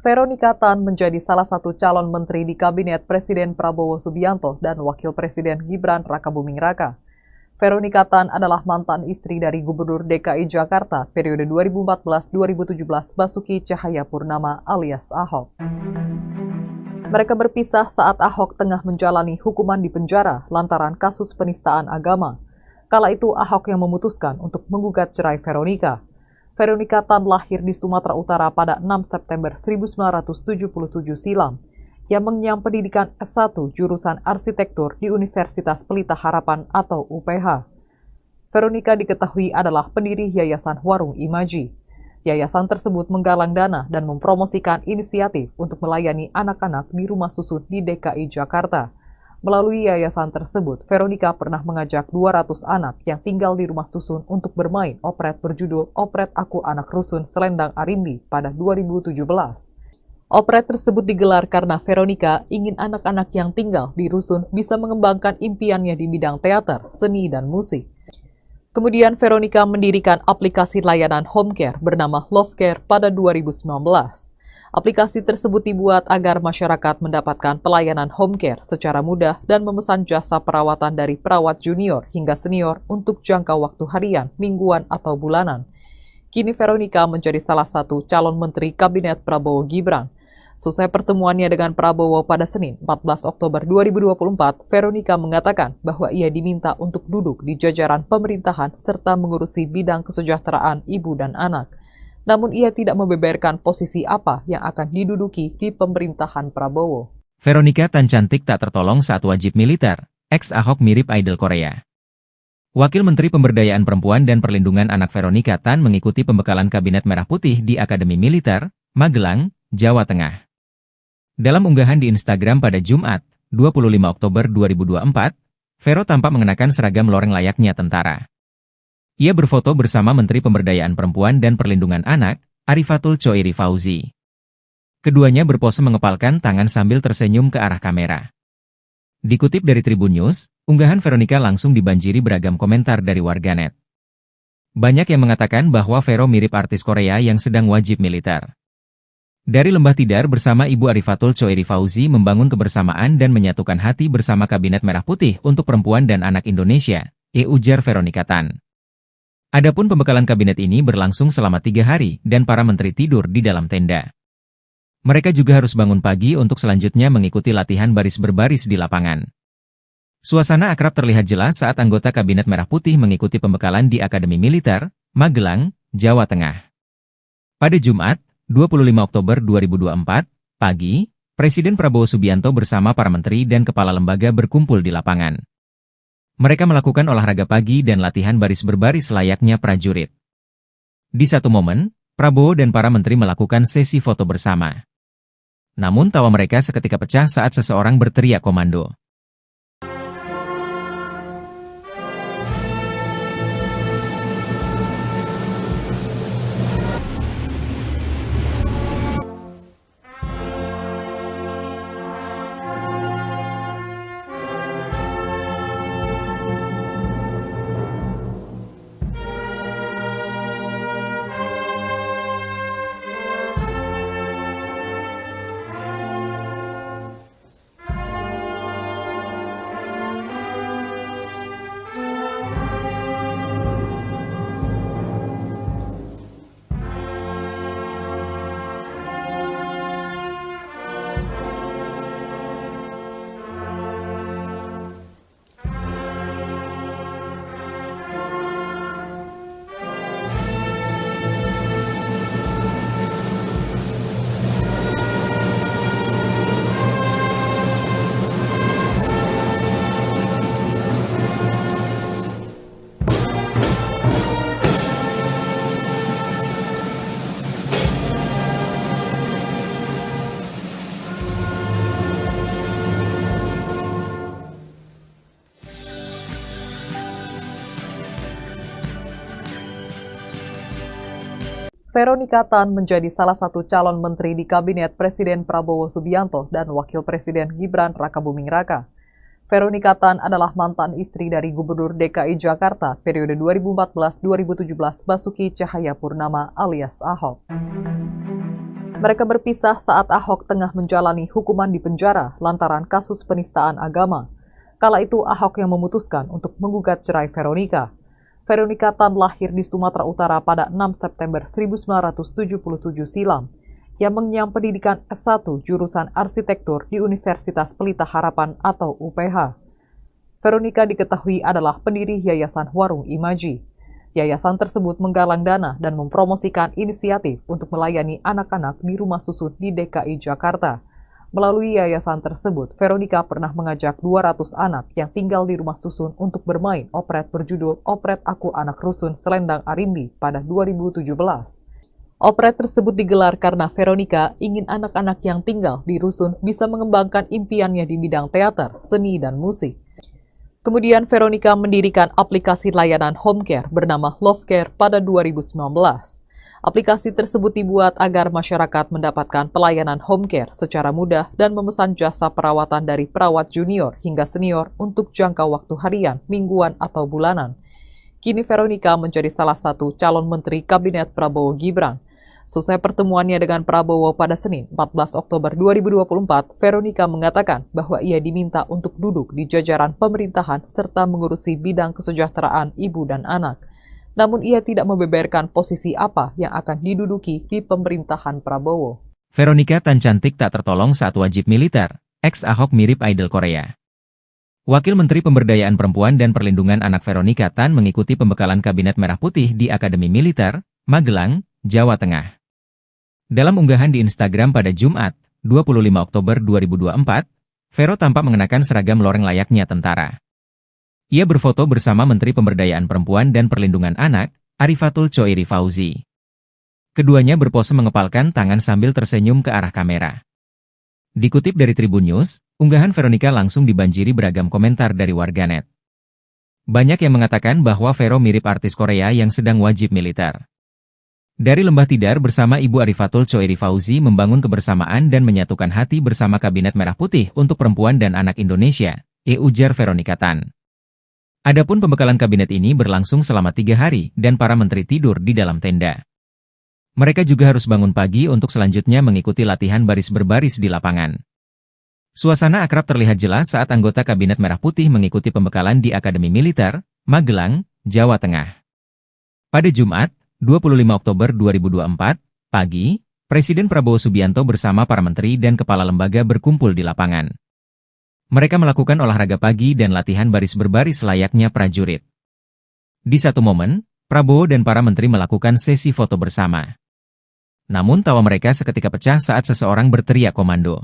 Veronica Tan menjadi salah satu calon menteri di Kabinet Presiden Prabowo Subianto dan Wakil Presiden Gibran Rakabuming Raka. Veronica Tan adalah mantan istri dari Gubernur DKI Jakarta periode 2014-2017 Basuki Cahayapurnama alias Ahok. Mereka berpisah saat Ahok tengah menjalani hukuman di penjara lantaran kasus penistaan agama. Kala itu Ahok yang memutuskan untuk menggugat cerai Veronica. Veronica Tan lahir di Sumatera Utara pada 6 September 1977 silam, yang mengenyam pendidikan S1 jurusan arsitektur di Universitas Pelita Harapan atau UPH. Veronica diketahui adalah pendiri Yayasan Warung Imaji. Yayasan tersebut menggalang dana dan mempromosikan inisiatif untuk melayani anak-anak di rumah susun di DKI Jakarta. Melalui yayasan tersebut, Veronica pernah mengajak 200 anak yang tinggal di rumah susun untuk bermain operet berjudul Operet Aku Anak Rusun Selendang Arimbi pada 2017. Operet tersebut digelar karena Veronica ingin anak-anak yang tinggal di rusun bisa mengembangkan impiannya di bidang teater, seni, dan musik. Kemudian Veronica mendirikan aplikasi layanan home care bernama Love Care pada 2019. Aplikasi tersebut dibuat agar masyarakat mendapatkan pelayanan home care secara mudah dan memesan jasa perawatan dari perawat junior hingga senior untuk jangka waktu harian, mingguan, atau bulanan. Kini Veronica menjadi salah satu calon menteri Kabinet Prabowo Gibran. Selesai pertemuannya dengan Prabowo pada Senin, 14 Oktober 2024, Veronica mengatakan bahwa ia diminta untuk duduk di jajaran pemerintahan serta mengurusi bidang kesejahteraan ibu dan anak. Namun ia tidak membeberkan posisi apa yang akan diduduki di pemerintahan Prabowo. Veronica Tan cantik tak tertolong saat wajib militer. Ex-Ahok mirip idol Korea. Wakil Menteri Pemberdayaan Perempuan dan Perlindungan Anak Veronica Tan mengikuti pembekalan Kabinet Merah Putih di Akademi Militer, Magelang, Jawa Tengah. Dalam unggahan di Instagram pada Jumat, 25 Oktober 2024, Vero tampak mengenakan seragam loreng layaknya tentara. Ia berfoto bersama Menteri Pemberdayaan Perempuan dan Perlindungan Anak, Arifatul Choiri Fauzi. Keduanya berpose mengepalkan tangan sambil tersenyum ke arah kamera. Dikutip dari Tribun News, unggahan Veronica langsung dibanjiri beragam komentar dari warganet. Banyak yang mengatakan bahwa Vero mirip artis Korea yang sedang wajib militer. Dari Lembah Tidar bersama Ibu Arifatul Choiri Fauzi membangun kebersamaan dan menyatukan hati bersama Kabinet Merah Putih untuk Perempuan dan Anak Indonesia, ujar Veronica Tan. Adapun pembekalan kabinet ini berlangsung selama 3 hari dan para menteri tidur di dalam tenda. Mereka juga harus bangun pagi untuk selanjutnya mengikuti latihan baris berbaris di lapangan. Suasana akrab terlihat jelas saat anggota Kabinet Merah Putih mengikuti pembekalan di Akademi Militer, Magelang, Jawa Tengah. Pada Jumat, 25 Oktober 2024, pagi, Presiden Prabowo Subianto bersama para menteri dan kepala lembaga berkumpul di lapangan. Mereka melakukan olahraga pagi dan latihan baris berbaris layaknya prajurit. Di satu momen, Prabowo dan para menteri melakukan sesi foto bersama. Namun tawa mereka seketika pecah saat seseorang berteriak komando. Veronica Tan menjadi salah satu calon menteri di Kabinet Presiden Prabowo Subianto dan Wakil Presiden Gibran Rakabuming Raka. Veronica Tan adalah mantan istri dari Gubernur DKI Jakarta periode 2014-2017 Basuki Cahayapurnama alias Ahok. Mereka berpisah saat Ahok tengah menjalani hukuman di penjara lantaran kasus penistaan agama. Kala itu Ahok yang memutuskan untuk menggugat cerai Veronica. Veronica Tan lahir di Sumatera Utara pada 6 September 1977 silam, yang mengenyam pendidikan S1 jurusan arsitektur di Universitas Pelita Harapan atau UPH. Veronica diketahui adalah pendiri Yayasan Warung Imaji. Yayasan tersebut menggalang dana dan mempromosikan inisiatif untuk melayani anak-anak di rumah susun di DKI Jakarta. Melalui yayasan tersebut, Veronica pernah mengajak 200 anak yang tinggal di rumah susun untuk bermain operet berjudul Operet Aku Anak Rusun Selendang Arimbi pada 2017. Operet tersebut digelar karena Veronica ingin anak-anak yang tinggal di rusun bisa mengembangkan impiannya di bidang teater, seni, dan musik. Kemudian Veronica mendirikan aplikasi layanan home care bernama Love Care pada 2019. Aplikasi tersebut dibuat agar masyarakat mendapatkan pelayanan home care secara mudah dan memesan jasa perawatan dari perawat junior hingga senior untuk jangka waktu harian, mingguan, atau bulanan. Kini Veronica menjadi salah satu calon menteri Kabinet Prabowo Gibran. Selesai pertemuannya dengan Prabowo pada Senin, 14 Oktober 2024, Veronica mengatakan bahwa ia diminta untuk duduk di jajaran pemerintahan serta mengurusi bidang kesejahteraan ibu dan anak. Namun ia tidak membeberkan posisi apa yang akan diduduki di pemerintahan Prabowo. Veronica Tan cantik tak tertolong saat wajib militer. Ex-Ahok mirip idol Korea. Wakil Menteri Pemberdayaan Perempuan dan Perlindungan Anak Veronica Tan mengikuti pembekalan Kabinet Merah Putih di Akademi Militer, Magelang, Jawa Tengah. Dalam unggahan di Instagram pada Jumat, 25 Oktober 2024, Vero tampak mengenakan seragam loreng layaknya tentara. Ia berfoto bersama Menteri Pemberdayaan Perempuan dan Perlindungan Anak, Arifatul Choiri Fauzi. Keduanya berpose mengepalkan tangan sambil tersenyum ke arah kamera. Dikutip dari Tribun News, unggahan Veronica langsung dibanjiri beragam komentar dari warganet. Banyak yang mengatakan bahwa Vero mirip artis Korea yang sedang wajib militer. Dari Lembah Tidar bersama Ibu Arifatul Choiri Fauzi membangun kebersamaan dan menyatukan hati bersama Kabinet Merah Putih untuk Perempuan dan Anak Indonesia, ujar Veronica Tan. Adapun pembekalan kabinet ini berlangsung selama 3 hari dan para menteri tidur di dalam tenda. Mereka juga harus bangun pagi untuk selanjutnya mengikuti latihan baris berbaris di lapangan. Suasana akrab terlihat jelas saat anggota Kabinet Merah Putih mengikuti pembekalan di Akademi Militer, Magelang, Jawa Tengah. Pada Jumat, 25 Oktober 2024, pagi, Presiden Prabowo Subianto bersama para menteri dan kepala lembaga berkumpul di lapangan. Mereka melakukan olahraga pagi dan latihan baris berbaris layaknya prajurit. Di satu momen, Prabowo dan para menteri melakukan sesi foto bersama. Namun tawa mereka seketika pecah saat seseorang berteriak komando.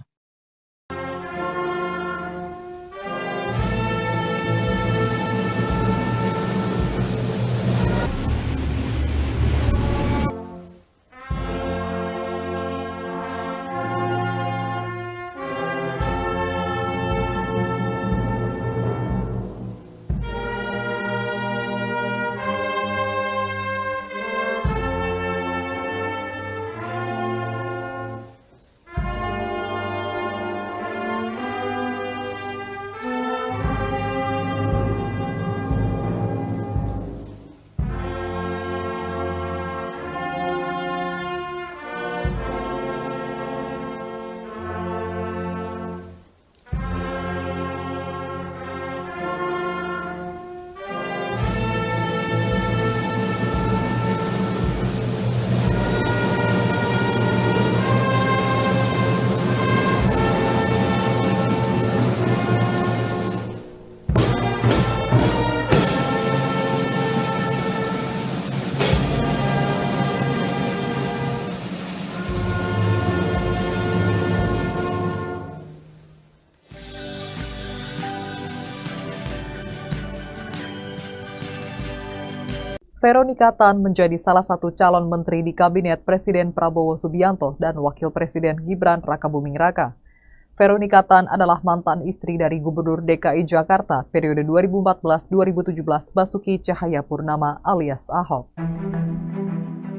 Veronica Tan menjadi salah satu calon menteri di Kabinet Presiden Prabowo Subianto dan Wakil Presiden Gibran Rakabuming Raka. Veronica Tan adalah mantan istri dari Gubernur DKI Jakarta periode 2014-2017 Basuki Cahayapurnama alias Ahok.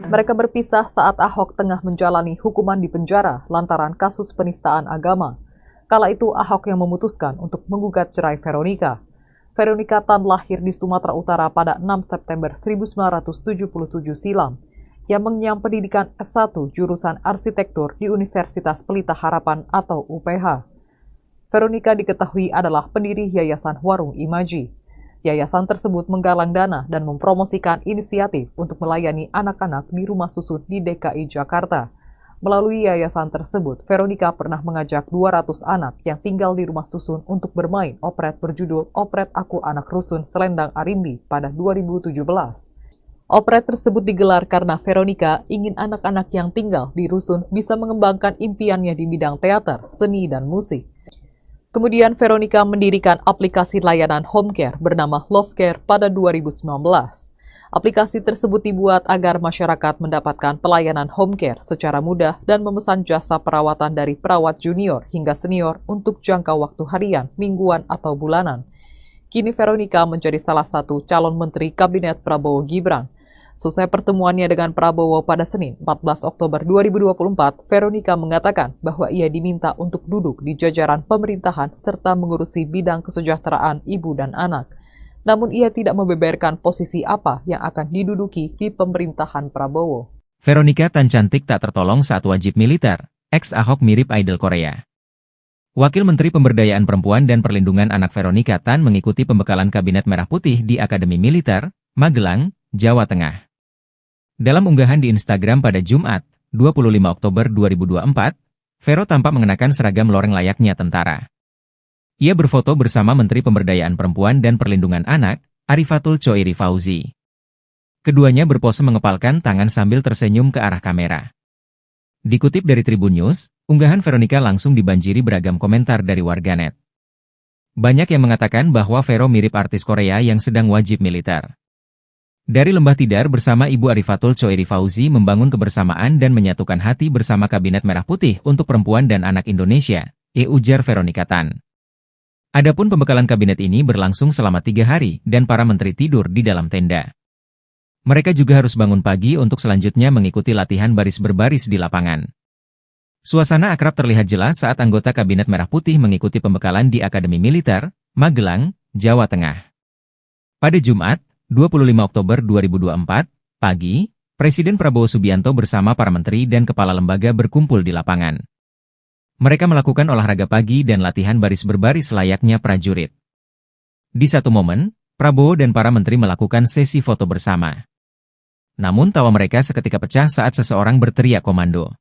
Mereka berpisah saat Ahok tengah menjalani hukuman di penjara lantaran kasus penistaan agama. Kala itu Ahok yang memutuskan untuk menggugat cerai Veronica. Veronica Tan lahir di Sumatera Utara pada 6 September 1977 silam. Ia mengenyam pendidikan S1 jurusan arsitektur di Universitas Pelita Harapan atau UPH. Veronica diketahui adalah pendiri Yayasan Warung Imaji. Yayasan tersebut menggalang dana dan mempromosikan inisiatif untuk melayani anak-anak di rumah susun di DKI Jakarta. Melalui yayasan tersebut, Veronica pernah mengajak 200 anak yang tinggal di rumah susun untuk bermain operet berjudul Operet Aku Anak Rusun Selendang Arimbi pada 2017. Operet tersebut digelar karena Veronica ingin anak-anak yang tinggal di rusun bisa mengembangkan impiannya di bidang teater, seni, dan musik. Kemudian Veronica mendirikan aplikasi layanan home care bernama Love Care pada 2019. Aplikasi tersebut dibuat agar masyarakat mendapatkan pelayanan home care secara mudah dan memesan jasa perawatan dari perawat junior hingga senior untuk jangka waktu harian, mingguan, atau bulanan. Kini Veronica menjadi salah satu calon menteri Kabinet Prabowo Gibran. Selesai pertemuannya dengan Prabowo pada Senin, 14 Oktober 2024, Veronica mengatakan bahwa ia diminta untuk duduk di jajaran pemerintahan serta mengurusi bidang kesejahteraan ibu dan anak. Namun ia tidak membeberkan posisi apa yang akan diduduki di pemerintahan Prabowo. Veronica Tan cantik tak tertolong saat wajib militer. Ex-Ahok mirip idol Korea. Wakil Menteri Pemberdayaan Perempuan dan Perlindungan Anak Veronica Tan mengikuti pembekalan Kabinet Merah Putih di Akademi Militer, Magelang, Jawa Tengah. Dalam unggahan di Instagram pada Jumat, 25 Oktober 2024, Vero tampak mengenakan seragam loreng layaknya tentara. Ia berfoto bersama Menteri Pemberdayaan Perempuan dan Perlindungan Anak, Arifatul Choiri Fauzi. Keduanya berpose mengepalkan tangan sambil tersenyum ke arah kamera. Dikutip dari Tribun News, unggahan Veronica langsung dibanjiri beragam komentar dari warganet. Banyak yang mengatakan bahwa Vero mirip artis Korea yang sedang wajib militer. Dari Lembah Tidar bersama Ibu Arifatul Choiri Fauzi membangun kebersamaan dan menyatukan hati bersama Kabinet Merah Putih untuk perempuan dan anak Indonesia, ujar Veronica Tan. Adapun pembekalan kabinet ini berlangsung selama 3 hari dan para menteri tidur di dalam tenda. Mereka juga harus bangun pagi untuk selanjutnya mengikuti latihan baris berbaris di lapangan. Suasana akrab terlihat jelas saat anggota Kabinet Merah Putih mengikuti pembekalan di Akademi Militer, Magelang, Jawa Tengah. Pada Jumat, 25 Oktober 2024, pagi, Presiden Prabowo Subianto bersama para menteri dan kepala lembaga berkumpul di lapangan. Mereka melakukan olahraga pagi dan latihan baris berbaris layaknya prajurit. Di satu momen, Prabowo dan para menteri melakukan sesi foto bersama. Namun tawa mereka seketika pecah saat seseorang berteriak komando.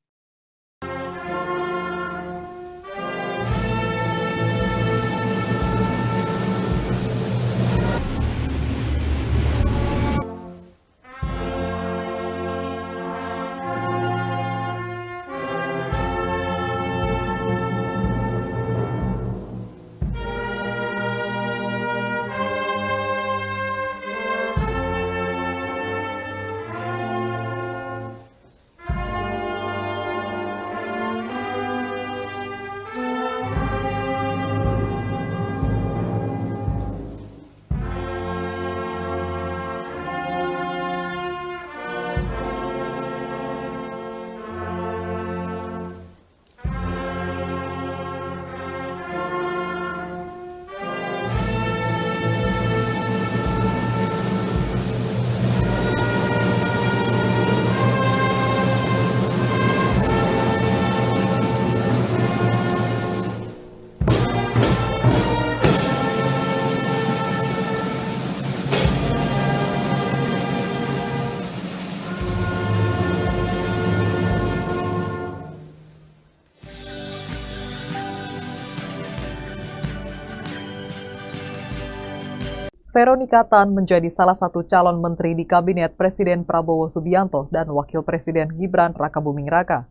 Veronica Tan menjadi salah satu calon menteri di Kabinet Presiden Prabowo Subianto dan Wakil Presiden Gibran Rakabuming Raka.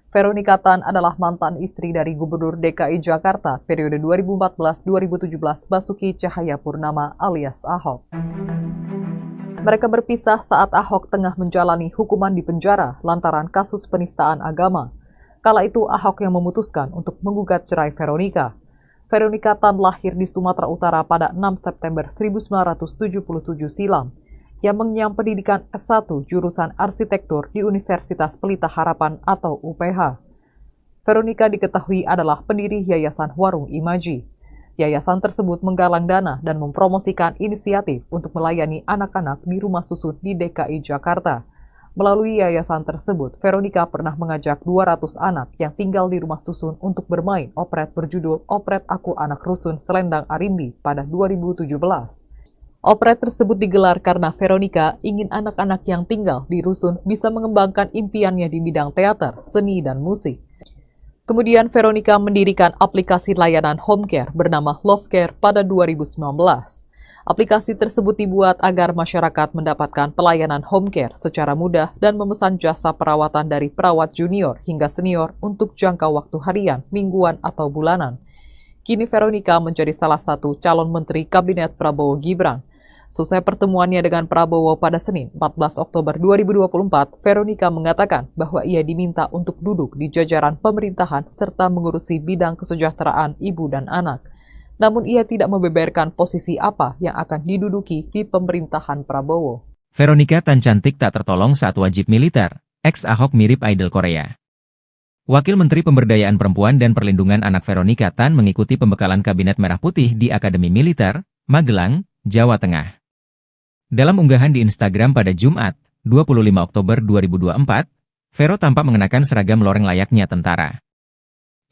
Veronica Tan adalah mantan istri dari Gubernur DKI Jakarta periode 2014-2017 Basuki Cahayapurnama alias Ahok. Mereka berpisah saat Ahok tengah menjalani hukuman di penjara lantaran kasus penistaan agama. Kala itu Ahok yang memutuskan untuk menggugat cerai Veronica. Veronica Tan lahir di Sumatera Utara pada 6 September 1977 silam. Ia mengenyam pendidikan S1 jurusan arsitektur di Universitas Pelita Harapan atau UPH. Veronica diketahui adalah pendiri Yayasan Warung Imaji. Yayasan tersebut menggalang dana dan mempromosikan inisiatif untuk melayani anak-anak di rumah susun di DKI Jakarta. Melalui yayasan tersebut, Veronica pernah mengajak 200 anak yang tinggal di rumah susun untuk bermain operet berjudul Operet Aku Anak Rusun Selendang Arimbi pada 2017. Operet tersebut digelar karena Veronica ingin anak-anak yang tinggal di rusun bisa mengembangkan impiannya di bidang teater, seni, dan musik. Kemudian Veronica mendirikan aplikasi layanan home care bernama Love Care pada 2019. Aplikasi tersebut dibuat agar masyarakat mendapatkan pelayanan home care secara mudah dan memesan jasa perawatan dari perawat junior hingga senior untuk jangka waktu harian, mingguan, atau bulanan. Kini Veronica menjadi salah satu calon menteri Kabinet Prabowo Gibran. Selesai pertemuannya dengan Prabowo pada Senin, 14 Oktober 2024, Veronica mengatakan bahwa ia diminta untuk duduk di jajaran pemerintahan serta mengurusi bidang kesejahteraan ibu dan anak. Namun ia tidak membeberkan posisi apa yang akan diduduki di pemerintahan Prabowo. Veronica Tan cantik tak tertolong saat wajib militer, ex-Ahok mirip idol Korea. Wakil Menteri Pemberdayaan Perempuan dan Perlindungan Anak Veronica Tan mengikuti pembekalan Kabinet Merah Putih di Akademi Militer, Magelang, Jawa Tengah. Dalam unggahan di Instagram pada Jumat, 25 Oktober 2024, Vero tampak mengenakan seragam loreng layaknya tentara.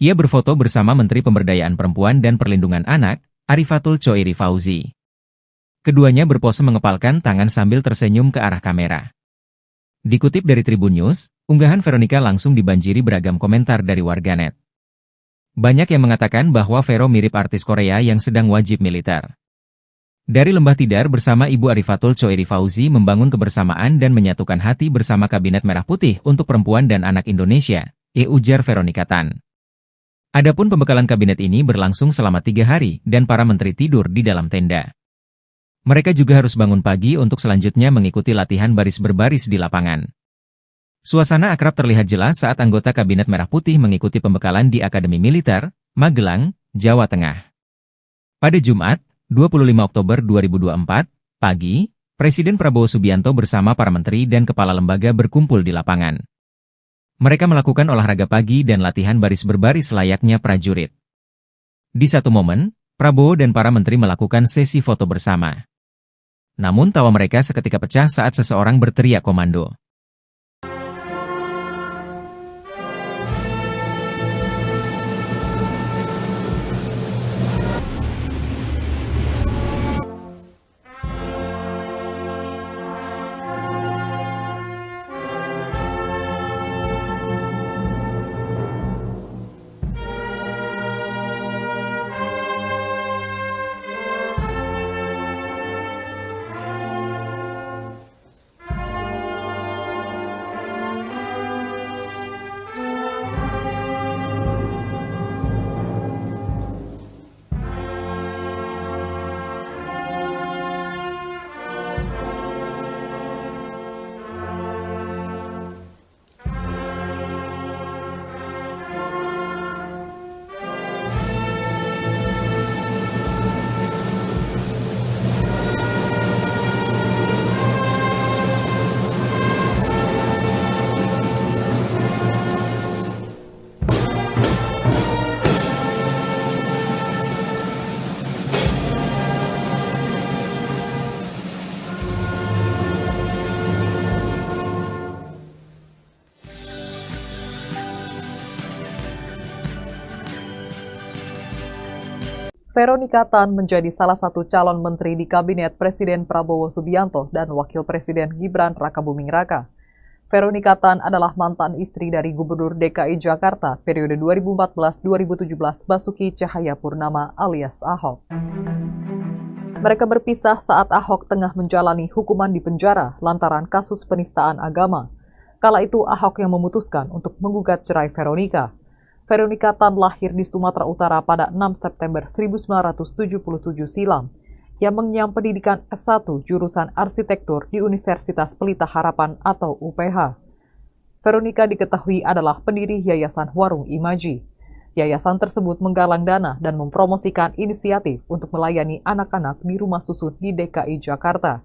Ia berfoto bersama Menteri Pemberdayaan Perempuan dan Perlindungan Anak, Arifatul Choiri Fauzi. Keduanya berpose mengepalkan tangan sambil tersenyum ke arah kamera. Dikutip dari Tribun News, unggahan Veronica langsung dibanjiri beragam komentar dari warganet. Banyak yang mengatakan bahwa Vero mirip artis Korea yang sedang wajib militer. Dari Lembah Tidar bersama Ibu Arifatul Choiri Fauzi membangun kebersamaan dan menyatukan hati bersama Kabinet Merah Putih untuk Perempuan dan Anak Indonesia, ujar Veronica Tan. Adapun pembekalan kabinet ini berlangsung selama 3 hari dan para menteri tidur di dalam tenda. Mereka juga harus bangun pagi untuk selanjutnya mengikuti latihan baris berbaris di lapangan. Suasana akrab terlihat jelas saat anggota Kabinet Merah Putih mengikuti pembekalan di Akademi Militer, Magelang, Jawa Tengah. Pada Jumat, 25 Oktober 2024, pagi, Presiden Prabowo Subianto bersama para menteri dan kepala lembaga berkumpul di lapangan. Mereka melakukan olahraga pagi dan latihan baris berbaris layaknya prajurit. Di satu momen, Prabowo dan para menteri melakukan sesi foto bersama. Namun tawa mereka seketika pecah saat seseorang berteriak komando. Veronica Tan menjadi salah satu calon menteri di Kabinet Presiden Prabowo Subianto dan Wakil Presiden Gibran Rakabuming Raka. Veronica Tan adalah mantan istri dari Gubernur DKI Jakarta periode 2014-2017 Basuki Cahayapurnama alias Ahok. Mereka berpisah saat Ahok tengah menjalani hukuman di penjara lantaran kasus penistaan agama. Kala itu Ahok yang memutuskan untuk menggugat cerai Veronica. Veronica Tan lahir di Sumatera Utara pada 6 September 1977 silam. Ia mengenyam pendidikan S1 jurusan arsitektur di Universitas Pelita Harapan atau UPH. Veronica diketahui adalah pendiri Yayasan Warung Imaji. Yayasan tersebut menggalang dana dan mempromosikan inisiatif untuk melayani anak-anak di rumah susun di DKI Jakarta.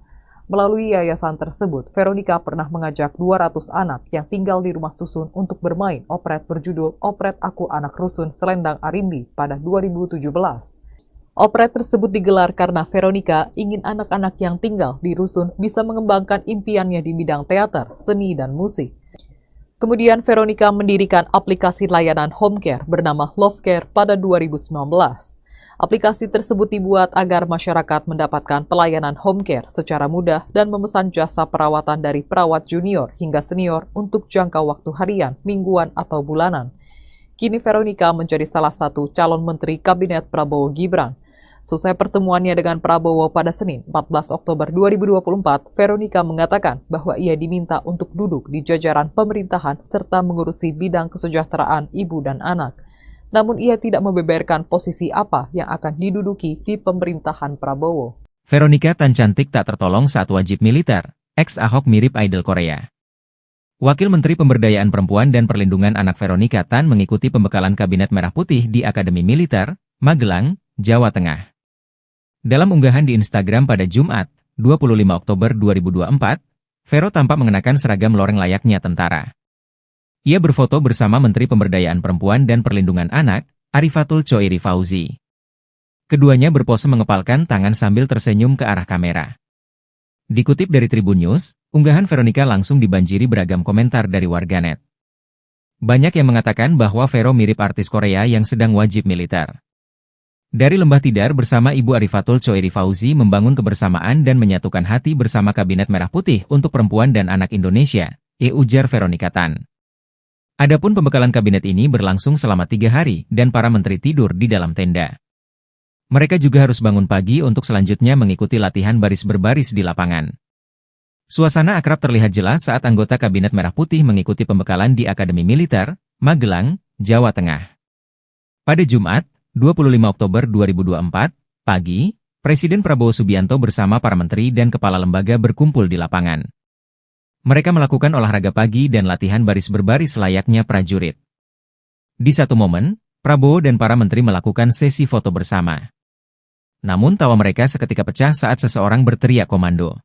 Melalui yayasan tersebut, Veronica pernah mengajak 200 anak yang tinggal di rumah susun untuk bermain operet berjudul Operet Aku Anak Rusun Selendang Arimbi pada 2017. Operet tersebut digelar karena Veronica ingin anak-anak yang tinggal di rusun bisa mengembangkan impiannya di bidang teater, seni, dan musik. Kemudian Veronica mendirikan aplikasi layanan home care bernama Love Care pada 2019. Aplikasi tersebut dibuat agar masyarakat mendapatkan pelayanan home care secara mudah dan memesan jasa perawatan dari perawat junior hingga senior untuk jangka waktu harian, mingguan, atau bulanan. Kini Veronica menjadi salah satu calon menteri Kabinet Prabowo Gibran. Selesai pertemuannya dengan Prabowo pada Senin 14 Oktober 2024, Veronica mengatakan bahwa ia diminta untuk duduk di jajaran pemerintahan serta mengurusi bidang kesejahteraan ibu dan anak. Namun ia tidak membeberkan posisi apa yang akan diduduki di pemerintahan Prabowo. Veronica Tan cantik tak tertolong saat wajib militer, ex-Ahok mirip idol Korea. Wakil Menteri Pemberdayaan Perempuan dan Perlindungan Anak Veronica Tan mengikuti pembekalan Kabinet Merah Putih di Akademi Militer, Magelang, Jawa Tengah. Dalam unggahan di Instagram pada Jumat, 25 Oktober 2024, Vero tampak mengenakan seragam loreng layaknya tentara. Ia berfoto bersama Menteri Pemberdayaan Perempuan dan Perlindungan Anak, Arifatul Choiri Fauzi. Keduanya berpose mengepalkan tangan sambil tersenyum ke arah kamera. Dikutip dari Tribun News, unggahan Veronica langsung dibanjiri beragam komentar dari warganet. Banyak yang mengatakan bahwa Vero mirip artis Korea yang sedang wajib militer. Dari Lembah Tidar bersama Ibu Arifatul Choiri Fauzi membangun kebersamaan dan menyatukan hati bersama Kabinet Merah Putih untuk Perempuan dan Anak Indonesia, ujar Veronica Tan. Adapun pembekalan kabinet ini berlangsung selama 3 hari dan para menteri tidur di dalam tenda. Mereka juga harus bangun pagi untuk selanjutnya mengikuti latihan baris berbaris di lapangan. Suasana akrab terlihat jelas saat anggota Kabinet Merah Putih mengikuti pembekalan di Akademi Militer, Magelang, Jawa Tengah. Pada Jumat, 25 Oktober 2024, pagi, Presiden Prabowo Subianto bersama para menteri dan kepala lembaga berkumpul di lapangan. Mereka melakukan olahraga pagi dan latihan baris berbaris layaknya prajurit. Di satu momen, Prabowo dan para menteri melakukan sesi foto bersama. Namun tawa mereka seketika pecah saat seseorang berteriak komando.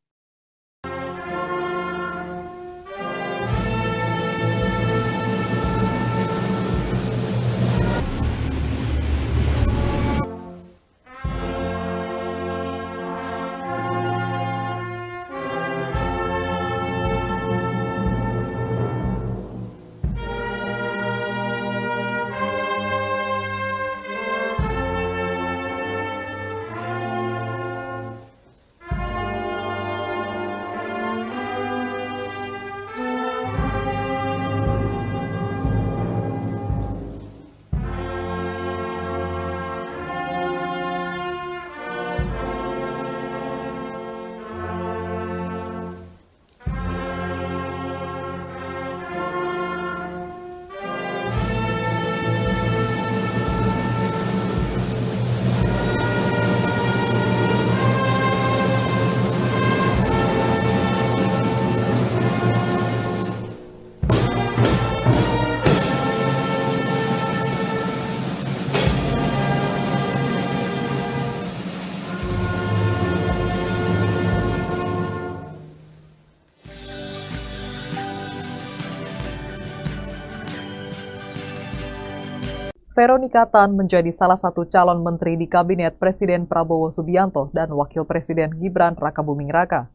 Veronica Tan menjadi salah satu calon menteri di Kabinet Presiden Prabowo Subianto dan Wakil Presiden Gibran Rakabuming Raka.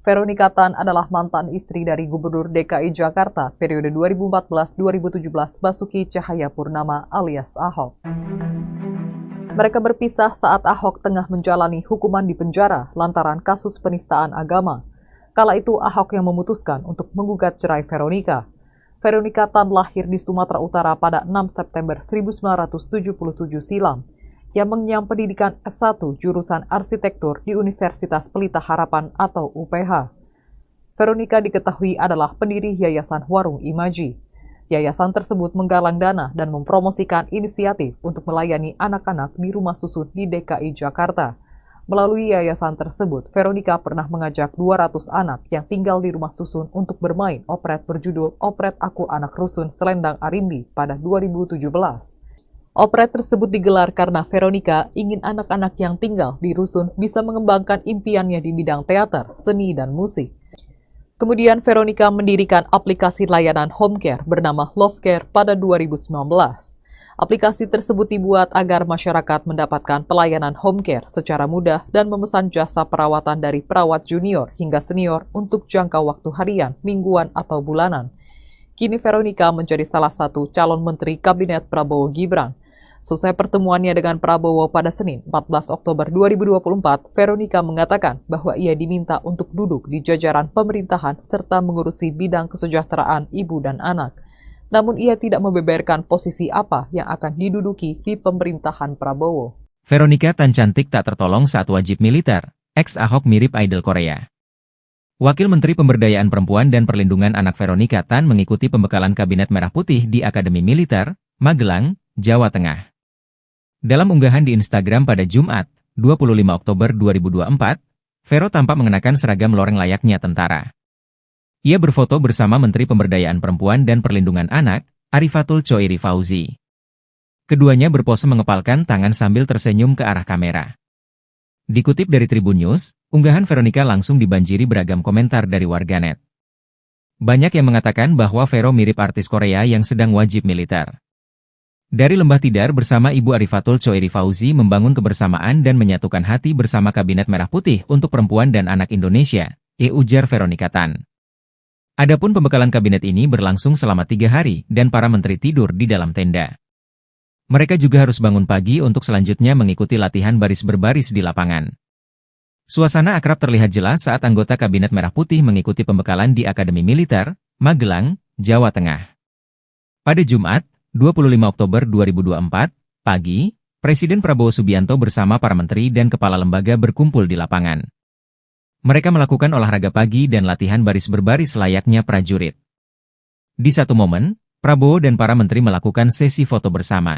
Veronica Tan adalah mantan istri dari Gubernur DKI Jakarta periode 2014-2017 Basuki Cahayapurnama alias Ahok. Mereka berpisah saat Ahok tengah menjalani hukuman di penjara lantaran kasus penistaan agama. Kala itu Ahok yang memutuskan untuk menggugat cerai Veronica. Veronica Tan lahir di Sumatera Utara pada 6 September 1977 silam, yang mengenyam pendidikan S1 jurusan arsitektur di Universitas Pelita Harapan atau UPH. Veronica diketahui adalah pendiri Yayasan Warung Imaji. Yayasan tersebut menggalang dana dan mempromosikan inisiatif untuk melayani anak-anak di rumah susun di DKI Jakarta. Melalui yayasan tersebut, Veronica pernah mengajak 200 anak yang tinggal di rumah susun untuk bermain operet berjudul Operet Aku Anak Rusun Selendang Arimbi pada 2017. Operet tersebut digelar karena Veronica ingin anak-anak yang tinggal di rusun bisa mengembangkan impiannya di bidang teater, seni, dan musik. Kemudian Veronica mendirikan aplikasi layanan home care bernama Love Care pada 2019. Aplikasi tersebut dibuat agar masyarakat mendapatkan pelayanan home care secara mudah dan memesan jasa perawatan dari perawat junior hingga senior untuk jangka waktu harian, mingguan, atau bulanan. Kini Veronica menjadi salah satu calon menteri Kabinet Prabowo Gibran. Selesai pertemuannya dengan Prabowo pada Senin 14 Oktober 2024, Veronica mengatakan bahwa ia diminta untuk duduk di jajaran pemerintahan serta mengurusi bidang kesejahteraan ibu dan anak. Namun ia tidak membeberkan posisi apa yang akan diduduki di pemerintahan Prabowo. Veronica Tan cantik tak tertolong saat wajib militer, ex-Ahok mirip idol Korea. Wakil Menteri Pemberdayaan Perempuan dan Perlindungan Anak Veronica Tan mengikuti pembekalan Kabinet Merah Putih di Akademi Militer, Magelang, Jawa Tengah. Dalam unggahan di Instagram pada Jumat, 25 Oktober 2024, Vero tampak mengenakan seragam loreng layaknya tentara. Ia berfoto bersama Menteri Pemberdayaan Perempuan dan Perlindungan Anak, Arifatul Choiri Fauzi. Keduanya berpose mengepalkan tangan sambil tersenyum ke arah kamera. Dikutip dari Tribun News, unggahan Veronica langsung dibanjiri beragam komentar dari warganet. Banyak yang mengatakan bahwa Vero mirip artis Korea yang sedang wajib militer. Dari Lembah Tidar bersama Ibu Arifatul Choeri Fauzi membangun kebersamaan dan menyatukan hati bersama Kabinet Merah Putih untuk Perempuan dan Anak Indonesia, ujar Veronica Tan. Adapun pembekalan kabinet ini berlangsung selama 3 hari dan para menteri tidur di dalam tenda. Mereka juga harus bangun pagi untuk selanjutnya mengikuti latihan baris berbaris di lapangan. Suasana akrab terlihat jelas saat anggota Kabinet Merah Putih mengikuti pembekalan di Akademi Militer, Magelang, Jawa Tengah. Pada Jumat, 25 Oktober 2024, pagi, Presiden Prabowo Subianto bersama para menteri dan kepala lembaga berkumpul di lapangan. Mereka melakukan olahraga pagi dan latihan baris berbaris layaknya prajurit. Di satu momen, Prabowo dan para menteri melakukan sesi foto bersama.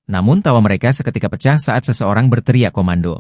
Namun tawa mereka seketika pecah saat seseorang berteriak komando.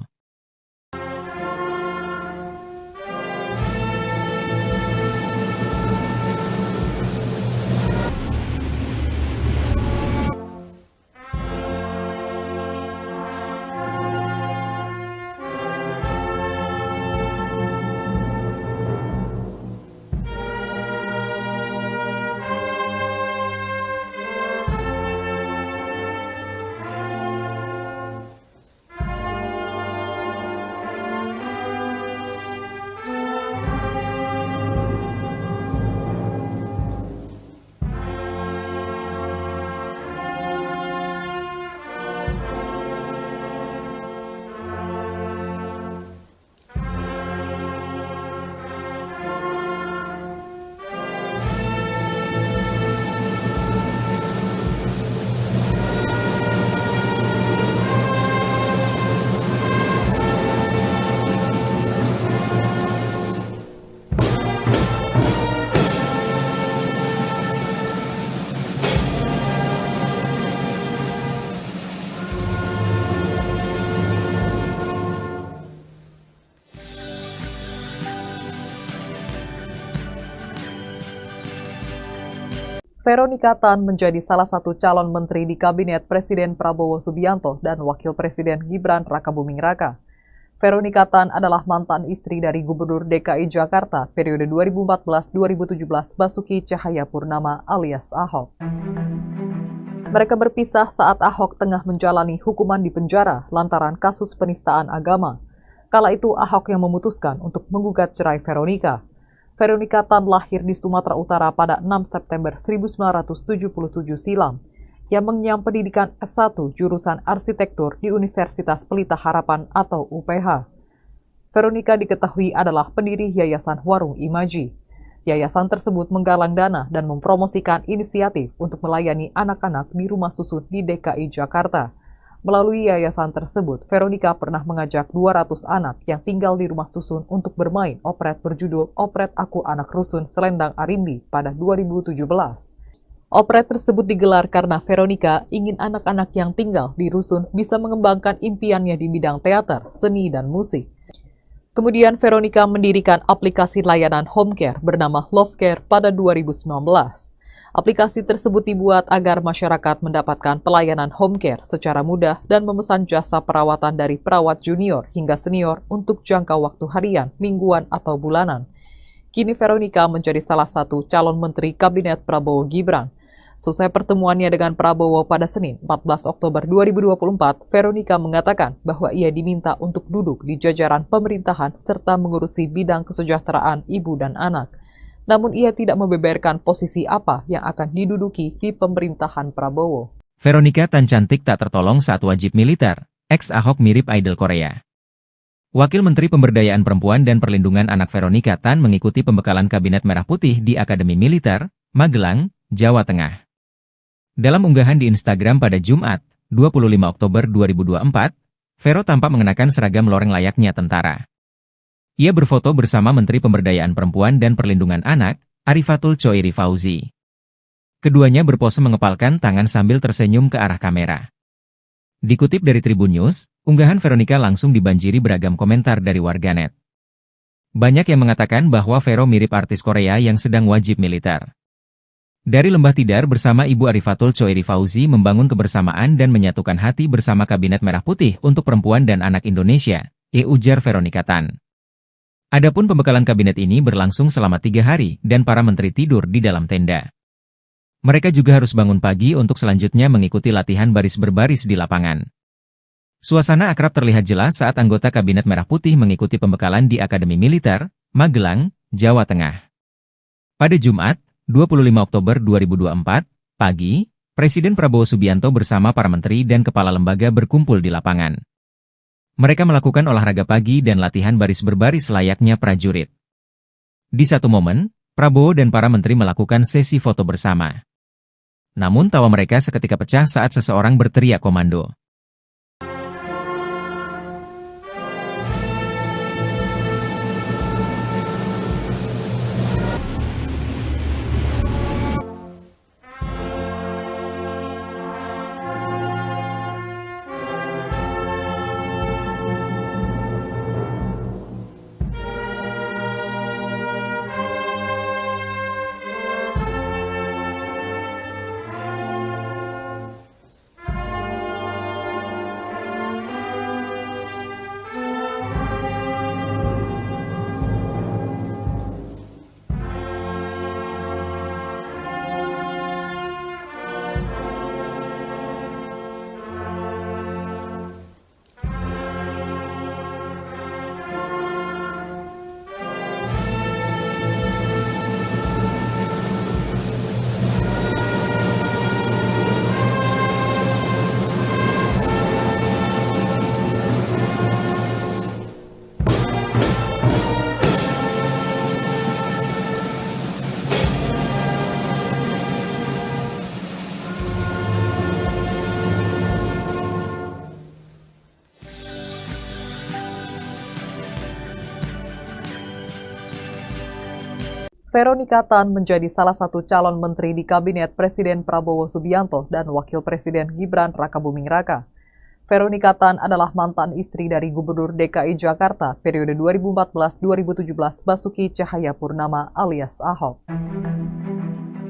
Veronica Tan menjadi salah satu calon menteri di Kabinet Presiden Prabowo Subianto dan Wakil Presiden Gibran Rakabuming Raka. Veronica Tan adalah mantan istri dari Gubernur DKI Jakarta periode 2014-2017 Basuki Cahayapurnama alias Ahok. Mereka berpisah saat Ahok tengah menjalani hukuman di penjara lantaran kasus penistaan agama. Kala itu Ahok yang memutuskan untuk menggugat cerai Veronica. Veronica Tan lahir di Sumatera Utara pada 6 September 1977 silam, yang mengenyam pendidikan S1 jurusan arsitektur di Universitas Pelita Harapan atau UPH. Veronica diketahui adalah pendiri Yayasan Warung Imaji. Yayasan tersebut menggalang dana dan mempromosikan inisiatif untuk melayani anak-anak di rumah susun di DKI Jakarta. Melalui yayasan tersebut, Veronica pernah mengajak 200 anak yang tinggal di rumah susun untuk bermain operet berjudul Operet Aku Anak Rusun Selendang Arimbi pada 2017. Operet tersebut digelar karena Veronica ingin anak-anak yang tinggal di rusun bisa mengembangkan impiannya di bidang teater, seni, dan musik. Kemudian Veronica mendirikan aplikasi layanan home care bernama Love Care pada 2019. Aplikasi tersebut dibuat agar masyarakat mendapatkan pelayanan home care secara mudah dan memesan jasa perawatan dari perawat junior hingga senior untuk jangka waktu harian, mingguan, atau bulanan. Kini Veronica menjadi salah satu calon menteri Kabinet Prabowo Gibran. Selesai pertemuannya dengan Prabowo pada Senin 14 Oktober 2024, Veronica mengatakan bahwa ia diminta untuk duduk di jajaran pemerintahan serta mengurusi bidang kesejahteraan ibu dan anak. Namun ia tidak membeberkan posisi apa yang akan diduduki di pemerintahan Prabowo. Veronica Tan cantik tak tertolong saat wajib militer, ex-Ahok mirip idol Korea. Wakil Menteri Pemberdayaan Perempuan dan Perlindungan Anak Veronica Tan mengikuti pembekalan Kabinet Merah Putih di Akademi Militer, Magelang, Jawa Tengah. Dalam unggahan di Instagram pada Jumat, 25 Oktober 2024, Vero tampak mengenakan seragam loreng layaknya tentara. Ia berfoto bersama Menteri Pemberdayaan Perempuan dan Perlindungan Anak, Arifatul Choeri Fauzi. Keduanya berpose mengepalkan tangan sambil tersenyum ke arah kamera. Dikutip dari Tribun News, unggahan Veronica langsung dibanjiri beragam komentar dari warganet. Banyak yang mengatakan bahwa Vero mirip artis Korea yang sedang wajib militer. Dari Lembah Tidar bersama Ibu Arifatul Choeri Fauzi membangun kebersamaan dan menyatukan hati bersama Kabinet Merah Putih untuk Perempuan dan Anak Indonesia, ujar Veronica Tan. Adapun pembekalan kabinet ini berlangsung selama 3 hari dan para menteri tidur di dalam tenda. Mereka juga harus bangun pagi untuk selanjutnya mengikuti latihan baris berbaris di lapangan. Suasana akrab terlihat jelas saat anggota Kabinet Merah Putih mengikuti pembekalan di Akademi Militer, Magelang, Jawa Tengah. Pada Jumat, 25 Oktober 2024, pagi, Presiden Prabowo Subianto bersama para menteri dan kepala lembaga berkumpul di lapangan. Mereka melakukan olahraga pagi dan latihan baris berbaris layaknya prajurit. Di satu momen, Prabowo dan para menteri melakukan sesi foto bersama. Namun tawa mereka seketika pecah saat seseorang berteriak komando. Veronika Tan menjadi salah satu calon menteri di Kabinet Presiden Prabowo Subianto dan Wakil Presiden Gibran Rakabuming Raka. Veronika Tan adalah mantan istri dari Gubernur DKI Jakarta periode 2014-2017 Basuki Cahayapurnama alias Ahok.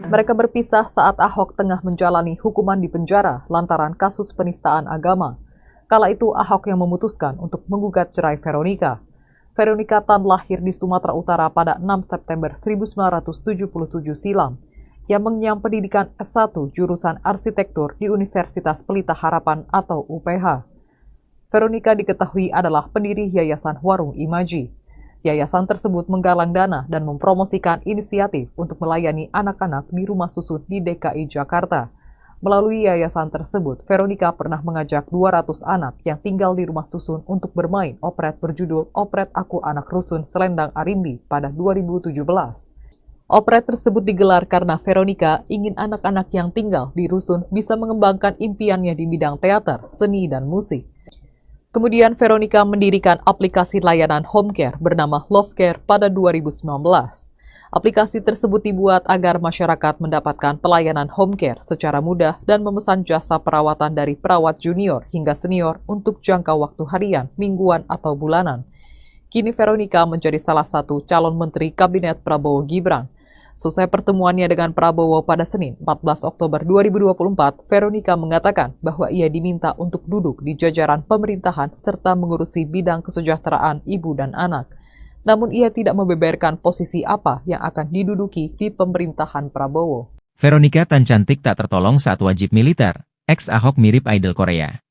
Mereka berpisah saat Ahok tengah menjalani hukuman di penjara lantaran kasus penistaan agama. Kala itu Ahok yang memutuskan untuk menggugat cerai Veronika. Veronika Tan lahir di Sumatera Utara pada 6 September 1977 silam. Yang mengenyam pendidikan S1 jurusan arsitektur di Universitas Pelita Harapan atau UPH. Veronika diketahui adalah pendiri Yayasan Warung Imaji. Yayasan tersebut menggalang dana dan mempromosikan inisiatif untuk melayani anak-anak di rumah susun di DKI Jakarta. Melalui yayasan tersebut, Veronika pernah mengajak 200 anak yang tinggal di rumah susun untuk bermain operet berjudul Operet Aku Anak Rusun Selendang Arimbi pada 2017. Operet tersebut digelar karena Veronika ingin anak-anak yang tinggal di rusun bisa mengembangkan impiannya di bidang teater, seni, dan musik. Kemudian Veronika mendirikan aplikasi layanan home care bernama Love Care pada 2019. Aplikasi tersebut dibuat agar masyarakat mendapatkan pelayanan home care secara mudah dan memesan jasa perawatan dari perawat junior hingga senior untuk jangka waktu harian, mingguan, atau bulanan. Kini Veronika menjadi salah satu calon menteri Kabinet Prabowo Gibran. Selesai pertemuannya dengan Prabowo pada Senin 14 Oktober 2024, Veronika mengatakan bahwa ia diminta untuk duduk di jajaran pemerintahan serta mengurusi bidang kesejahteraan ibu dan anak. Namun ia tidak membeberkan posisi apa yang akan diduduki di pemerintahan Prabowo. Veronika Tan cantik tak tertolong saat wajib militer. Ex-Ahok mirip idol Korea.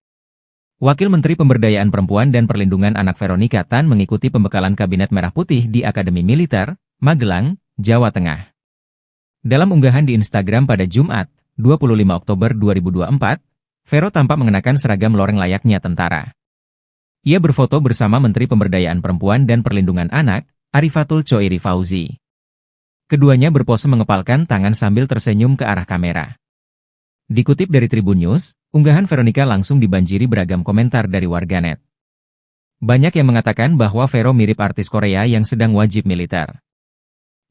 Wakil Menteri Pemberdayaan Perempuan dan Perlindungan Anak Veronika Tan mengikuti pembekalan Kabinet Merah Putih di Akademi Militer, Magelang, Jawa Tengah. Dalam unggahan di Instagram pada Jumat, 25 Oktober 2024, Vero tampak mengenakan seragam loreng layaknya tentara. Ia berfoto bersama Menteri Pemberdayaan Perempuan dan Perlindungan Anak, Arifatul Choiri Fauzi. Keduanya berpose mengepalkan tangan sambil tersenyum ke arah kamera. Dikutip dari Tribun News, unggahan Veronika langsung dibanjiri beragam komentar dari warganet. Banyak yang mengatakan bahwa Vero mirip artis Korea yang sedang wajib militer.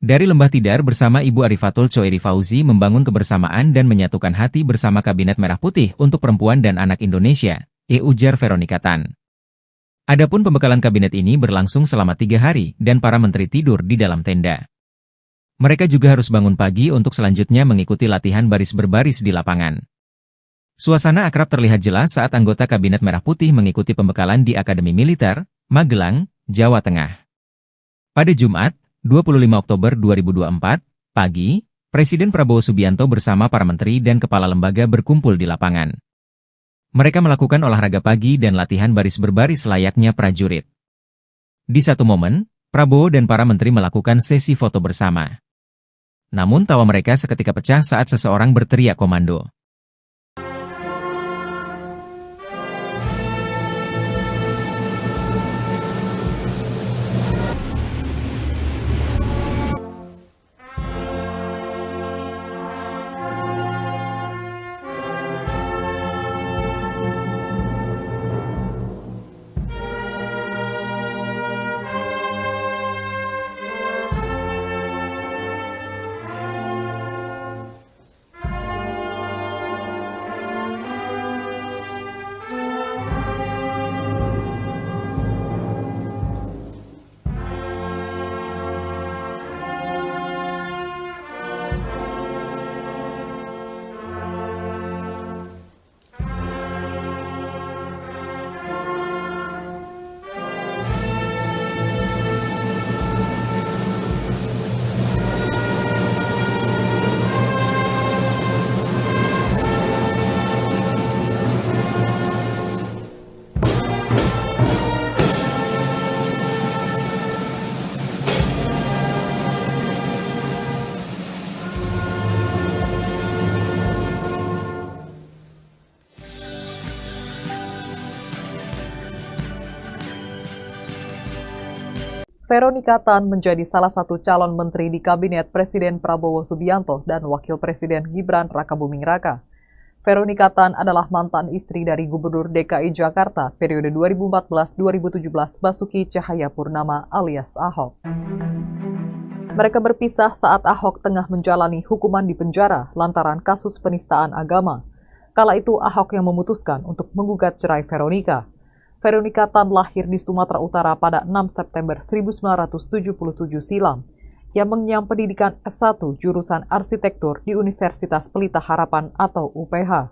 Dari Lembah Tidar bersama Ibu Arifatul Choiri Fauzi membangun kebersamaan dan menyatukan hati bersama Kabinet Merah Putih untuk Perempuan dan Anak Indonesia, ujar Veronika Tan. Adapun pembekalan kabinet ini berlangsung selama 3 hari dan para menteri tidur di dalam tenda. Mereka juga harus bangun pagi untuk selanjutnya mengikuti latihan baris berbaris di lapangan. Suasana akrab terlihat jelas saat anggota Kabinet Merah Putih mengikuti pembekalan di Akademi Militer, Magelang, Jawa Tengah. Pada Jumat, 25 Oktober 2024, pagi, Presiden Prabowo Subianto bersama para menteri dan kepala lembaga berkumpul di lapangan. Mereka melakukan olahraga pagi dan latihan baris berbaris layaknya prajurit. Di satu momen, Prabowo dan para menteri melakukan sesi foto bersama. Namun tawa mereka seketika pecah saat seseorang berteriak komando. Veronika Tan menjadi salah satu calon menteri di Kabinet Presiden Prabowo Subianto dan Wakil Presiden Gibran Rakabuming Raka. Veronika Tan adalah mantan istri dari Gubernur DKI Jakarta periode 2014-2017 Basuki Cahayapurnama alias Ahok. Mereka berpisah saat Ahok tengah menjalani hukuman di penjara lantaran kasus penistaan agama. Kala itu Ahok yang memutuskan untuk menggugat cerai Veronika. Veronika Tan lahir di Sumatera Utara pada 6 September 1977 silam, yang mengenyam pendidikan S1 jurusan arsitektur di Universitas Pelita Harapan atau UPH.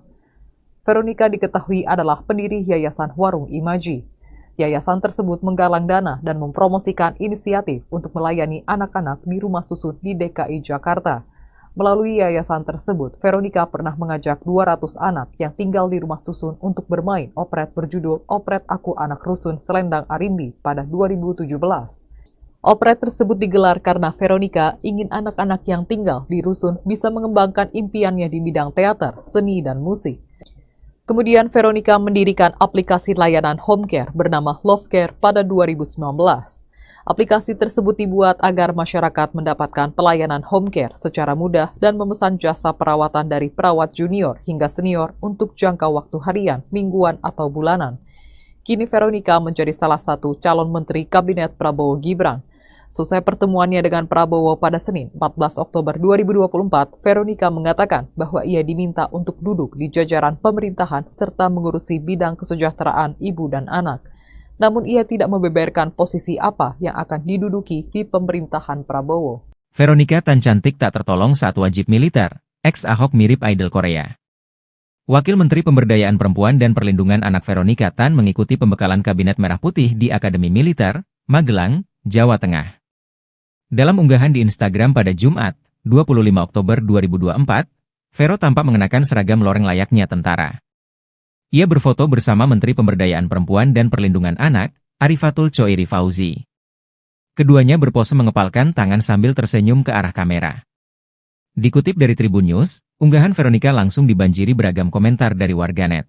Veronika diketahui adalah pendiri Yayasan Warung Imaji. Yayasan tersebut menggalang dana dan mempromosikan inisiatif untuk melayani anak-anak di rumah susun di DKI Jakarta. Melalui yayasan tersebut, Veronika pernah mengajak 200 anak yang tinggal di rumah susun untuk bermain operet berjudul Operet Aku Anak Rusun Selendang Arimbi pada 2017. Operet tersebut digelar karena Veronika ingin anak-anak yang tinggal di rusun bisa mengembangkan impiannya di bidang teater, seni, dan musik. Kemudian Veronika mendirikan aplikasi layanan home care bernama Love Care pada 2019. Aplikasi tersebut dibuat agar masyarakat mendapatkan pelayanan home care secara mudah dan memesan jasa perawatan dari perawat junior hingga senior untuk jangka waktu harian, mingguan, atau bulanan. Kini Veronika menjadi salah satu calon menteri Kabinet Prabowo Gibran. Selesai pertemuannya dengan Prabowo pada Senin 14 Oktober 2024, Veronika mengatakan bahwa ia diminta untuk duduk di jajaran pemerintahan serta mengurusi bidang kesejahteraan ibu dan anak. Namun ia tidak membeberkan posisi apa yang akan diduduki di pemerintahan Prabowo. Veronika Tan cantik tak tertolong saat wajib militer. Ex-Ahok mirip idol Korea. Wakil Menteri Pemberdayaan Perempuan dan Perlindungan Anak Veronika Tan mengikuti pembekalan Kabinet Merah Putih di Akademi Militer, Magelang, Jawa Tengah. Dalam unggahan di Instagram pada Jumat, 25 Oktober 2024, Vero tampak mengenakan seragam loreng layaknya tentara. Ia berfoto bersama Menteri Pemberdayaan Perempuan dan Perlindungan Anak, Arifatul Choiri Fauzi. Keduanya berpose mengepalkan tangan sambil tersenyum ke arah kamera. Dikutip dari Tribun News, unggahan Veronika langsung dibanjiri beragam komentar dari warganet.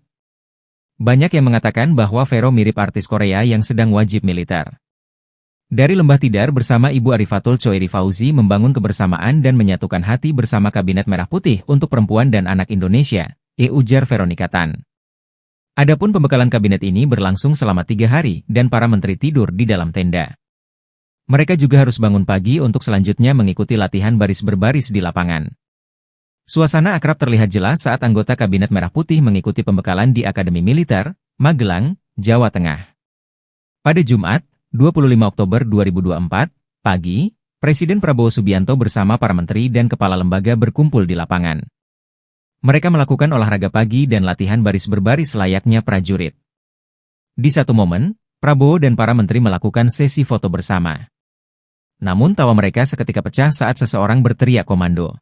Banyak yang mengatakan bahwa Vero mirip artis Korea yang sedang wajib militer. Dari Lembah Tidar bersama Ibu Arifatul Choiri Fauzi membangun kebersamaan dan menyatukan hati bersama Kabinet Merah Putih untuk Perempuan dan Anak Indonesia, ujar Veronika Tan. Adapun pembekalan kabinet ini berlangsung selama 3 hari dan para menteri tidur di dalam tenda. Mereka juga harus bangun pagi untuk selanjutnya mengikuti latihan baris berbaris di lapangan. Suasana akrab terlihat jelas saat anggota Kabinet Merah Putih mengikuti pembekalan di Akademi Militer, Magelang, Jawa Tengah. Pada Jumat, 25 Oktober 2024, pagi, Presiden Prabowo Subianto bersama para menteri dan kepala lembaga berkumpul di lapangan. Mereka melakukan olahraga pagi dan latihan baris berbaris layaknya prajurit. Di satu momen, Prabowo dan para menteri melakukan sesi foto bersama. Namun tawa mereka seketika pecah saat seseorang berteriak komando.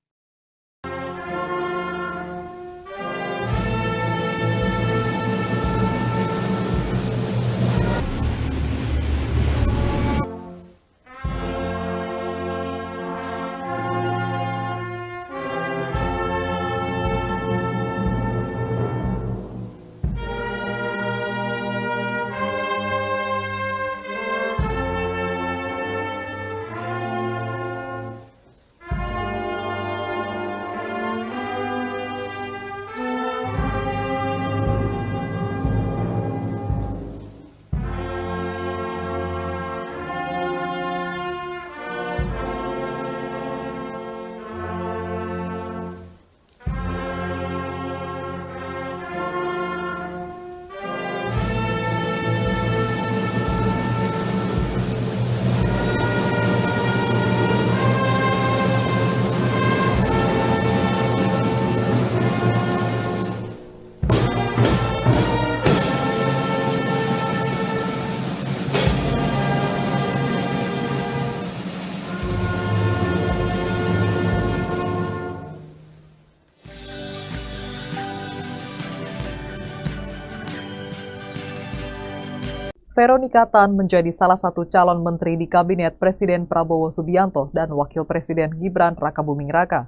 Veronika Tan menjadi salah satu calon menteri di Kabinet Presiden Prabowo Subianto dan Wakil Presiden Gibran Rakabuming Raka.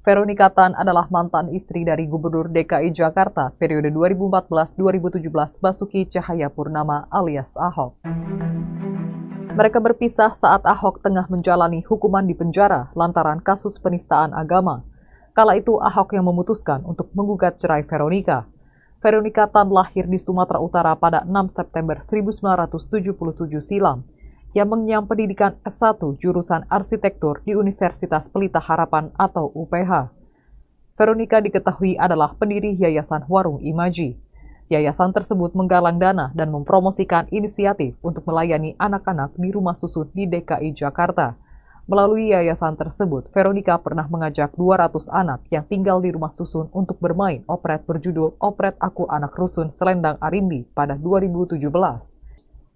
Veronika Tan adalah mantan istri dari Gubernur DKI Jakarta periode 2014-2017 Basuki Cahayapurnama alias Ahok. Mereka berpisah saat Ahok tengah menjalani hukuman di penjara lantaran kasus penistaan agama. Kala itu Ahok yang memutuskan untuk menggugat cerai Veronika. Veronika Tan lahir di Sumatera Utara pada 6 September 1977 silam, yang mengenyam pendidikan S1 jurusan arsitektur di Universitas Pelita Harapan atau UPH. Veronika diketahui adalah pendiri Yayasan Warung Imaji. Yayasan tersebut menggalang dana dan mempromosikan inisiatif untuk melayani anak-anak di rumah susun di DKI Jakarta. Melalui yayasan tersebut, Veronika pernah mengajak 200 anak yang tinggal di rumah susun untuk bermain operet berjudul Operet Aku Anak Rusun Selendang Arimbi pada 2017.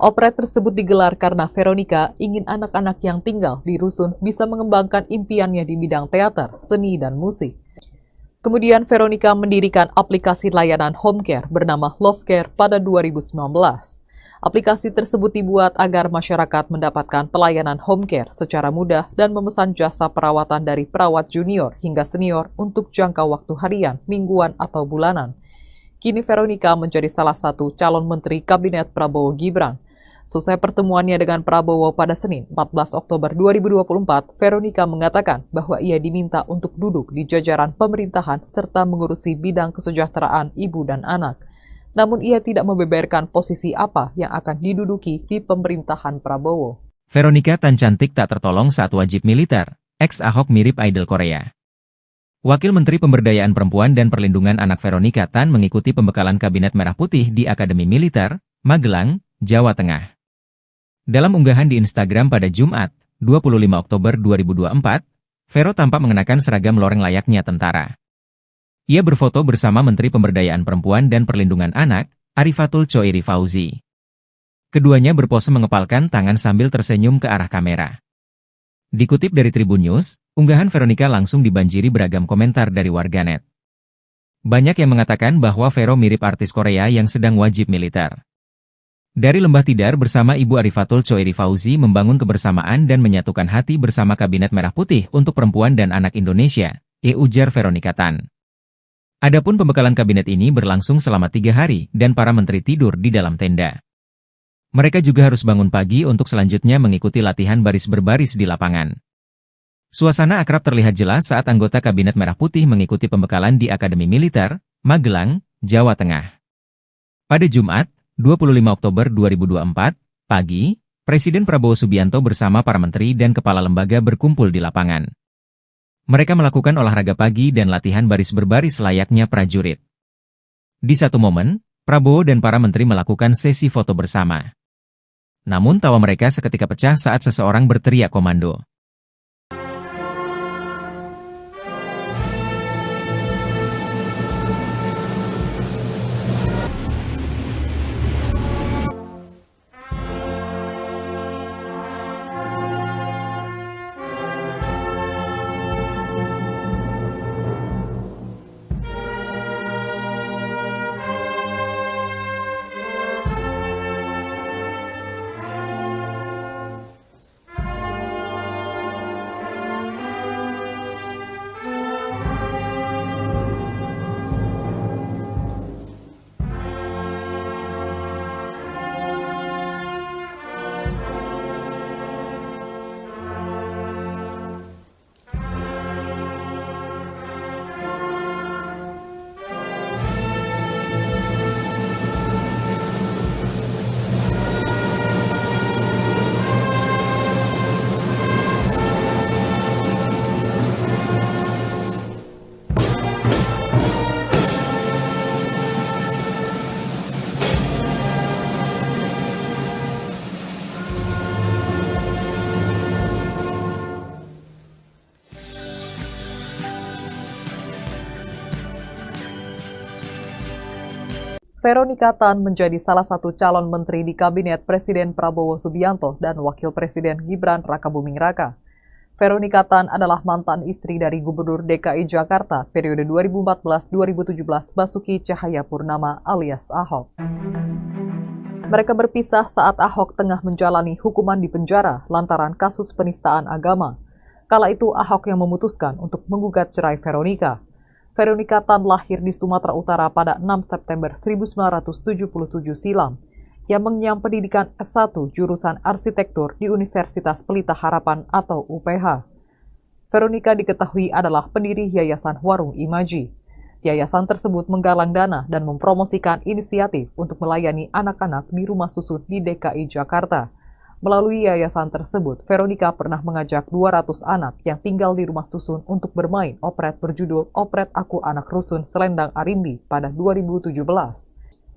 Operet tersebut digelar karena Veronika ingin anak-anak yang tinggal di rusun bisa mengembangkan impiannya di bidang teater, seni, dan musik. Kemudian Veronika mendirikan aplikasi layanan home care bernama Love Care pada 2019. Aplikasi tersebut dibuat agar masyarakat mendapatkan pelayanan home care secara mudah dan memesan jasa perawatan dari perawat junior hingga senior untuk jangka waktu harian, mingguan, atau bulanan. Kini Veronika menjadi salah satu calon menteri Kabinet Prabowo Gibran. Selesai pertemuannya dengan Prabowo pada Senin 14 Oktober 2024, Veronika mengatakan bahwa ia diminta untuk duduk di jajaran pemerintahan serta mengurusi bidang kesejahteraan ibu dan anak. Namun ia tidak membeberkan posisi apa yang akan diduduki di pemerintahan Prabowo. Veronika Tan cantik tak tertolong saat wajib militer. Ex-Ahok mirip idol Korea. Wakil Menteri Pemberdayaan Perempuan dan Perlindungan Anak Veronika Tan mengikuti pembekalan Kabinet Merah Putih di Akademi Militer, Magelang, Jawa Tengah. Dalam unggahan di Instagram pada Jumat, 25 Oktober 2024, Vero tampak mengenakan seragam loreng layaknya tentara. Ia berfoto bersama Menteri Pemberdayaan Perempuan dan Perlindungan Anak, Arifatul Choiri Fauzi. Keduanya berpose mengepalkan tangan sambil tersenyum ke arah kamera. Dikutip dari Tribun News, unggahan Veronika langsung dibanjiri beragam komentar dari warganet. Banyak yang mengatakan bahwa Vero mirip artis Korea yang sedang wajib militer. Dari Lembah Tidar bersama Ibu Arifatul Choiri Fauzi membangun kebersamaan dan menyatukan hati bersama Kabinet Merah Putih untuk Perempuan dan Anak Indonesia, ujar Veronika Tan. Adapun pembekalan kabinet ini berlangsung selama 3 hari dan para menteri tidur di dalam tenda. Mereka juga harus bangun pagi untuk selanjutnya mengikuti latihan baris berbaris di lapangan. Suasana akrab terlihat jelas saat anggota Kabinet Merah Putih mengikuti pembekalan di Akademi Militer, Magelang, Jawa Tengah. Pada Jumat, 25 Oktober 2024, pagi, Presiden Prabowo Subianto bersama para menteri dan kepala lembaga berkumpul di lapangan. Mereka melakukan olahraga pagi dan latihan baris berbaris layaknya prajurit. Di satu momen, Prabowo dan para menteri melakukan sesi foto bersama. Namun tawa mereka seketika pecah saat seseorang berteriak komando. Veronika Tan menjadi salah satu calon menteri di Kabinet Presiden Prabowo Subianto dan Wakil Presiden Gibran Rakabuming Raka. Veronika Tan adalah mantan istri dari Gubernur DKI Jakarta periode 2014-2017 Basuki Cahayapurnama alias Ahok. Mereka berpisah saat Ahok tengah menjalani hukuman di penjara lantaran kasus penistaan agama. Kala itu Ahok yang memutuskan untuk menggugat cerai Veronika. Veronika Tan lahir di Sumatera Utara pada 6 September 1977 silam. Yang mengenyam pendidikan S1 jurusan arsitektur di Universitas Pelita Harapan atau UPH. Veronika diketahui adalah pendiri Yayasan Warung Imaji. Yayasan tersebut menggalang dana dan mempromosikan inisiatif untuk melayani anak-anak di rumah susun di DKI Jakarta. Melalui yayasan tersebut, Veronika pernah mengajak 200 anak yang tinggal di rumah susun untuk bermain operet berjudul Operet Aku Anak Rusun Selendang Arimbi pada 2017.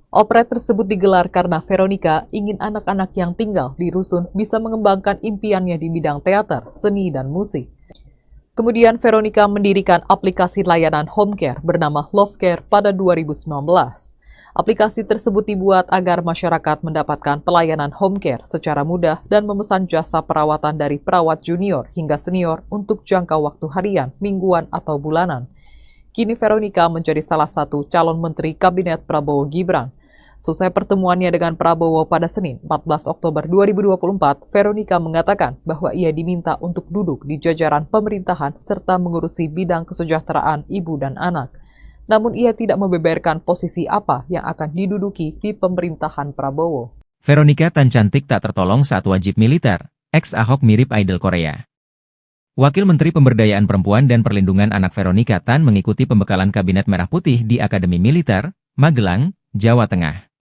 Operet tersebut digelar karena Veronika ingin anak-anak yang tinggal di rusun bisa mengembangkan impiannya di bidang teater, seni, dan musik. Kemudian Veronika mendirikan aplikasi layanan home care bernama Love Care pada 2019. Aplikasi tersebut dibuat agar masyarakat mendapatkan pelayanan home care secara mudah dan memesan jasa perawatan dari perawat junior hingga senior untuk jangka waktu harian, mingguan, atau bulanan. Kini Veronika menjadi salah satu calon menteri Kabinet Prabowo Gibran. Selesai pertemuannya dengan Prabowo pada Senin 14 Oktober 2024, Veronika mengatakan bahwa ia diminta untuk duduk di jajaran pemerintahan serta mengurusi bidang kesejahteraan ibu dan anak. Namun ia tidak membeberkan posisi apa yang akan diduduki di pemerintahan Prabowo. Veronika Tan cantik tak tertolong saat wajib militer. Ex-Ahok mirip idol Korea. Wakil Menteri Pemberdayaan Perempuan dan Perlindungan Anak Veronika Tan mengikuti pembekalan Kabinet Merah Putih di Akademi Militer, Magelang, Jawa Tengah.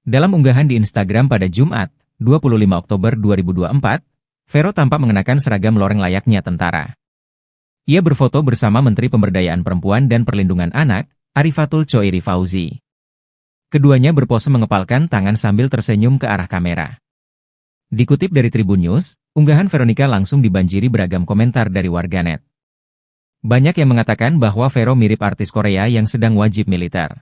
Dalam unggahan di Instagram pada Jumat, 25 Oktober 2024, Vero tampak mengenakan seragam loreng layaknya tentara. Ia berfoto bersama Menteri Pemberdayaan Perempuan dan Perlindungan Anak, Arifatul Choiri Fauzi. Keduanya berpose mengepalkan tangan sambil tersenyum ke arah kamera. Dikutip dari Tribun News, unggahan Veronika langsung dibanjiri beragam komentar dari warganet. Banyak yang mengatakan bahwa Vero mirip artis Korea yang sedang wajib militer.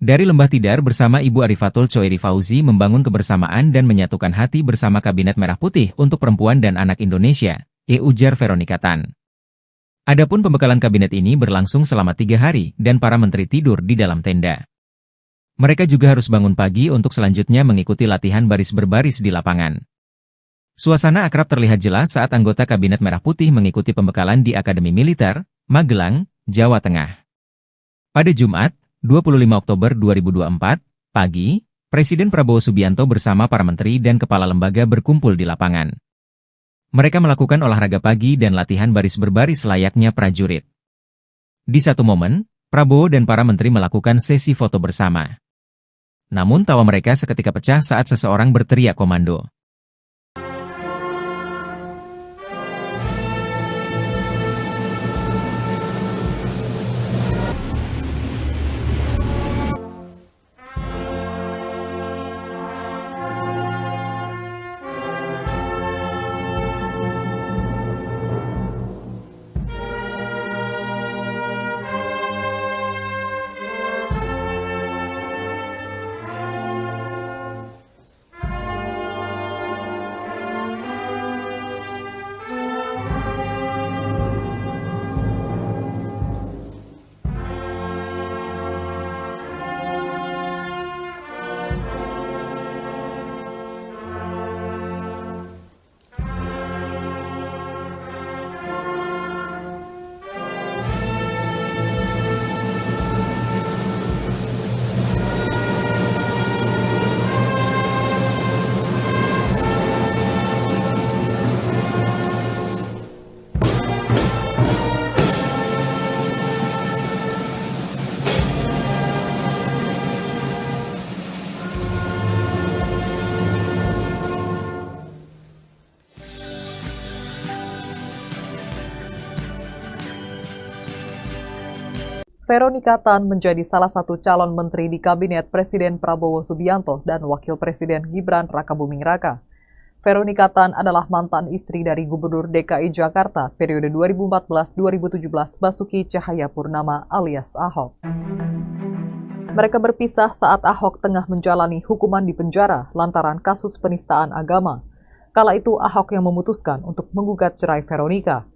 Dari Lembah Tidar bersama Ibu Arifatul Choiri Fauzi membangun kebersamaan dan menyatukan hati bersama Kabinet Merah Putih untuk Perempuan dan Anak Indonesia, ujar Veronika Tan. Adapun pembekalan kabinet ini berlangsung selama 3 hari dan para menteri tidur di dalam tenda. Mereka juga harus bangun pagi untuk selanjutnya mengikuti latihan baris berbaris di lapangan. Suasana akrab terlihat jelas saat anggota Kabinet Merah Putih mengikuti pembekalan di Akademi Militer, Magelang, Jawa Tengah. Pada Jumat, 25 Oktober 2024, pagi, Presiden Prabowo Subianto bersama para menteri dan kepala lembaga berkumpul di lapangan. Mereka melakukan olahraga pagi dan latihan baris berbaris layaknya prajurit. Di satu momen, Prabowo dan para menteri melakukan sesi foto bersama. Namun tawa mereka seketika pecah saat seseorang berteriak komando. Veronika Tan menjadi salah satu calon menteri di Kabinet Presiden Prabowo Subianto dan Wakil Presiden Gibran Rakabuming Raka. Veronika Tan adalah mantan istri dari Gubernur DKI Jakarta periode 2014-2017 Basuki Cahayapurnama alias Ahok. Mereka berpisah saat Ahok tengah menjalani hukuman di penjara lantaran kasus penistaan agama. Kala itu Ahok yang memutuskan untuk menggugat cerai Veronica.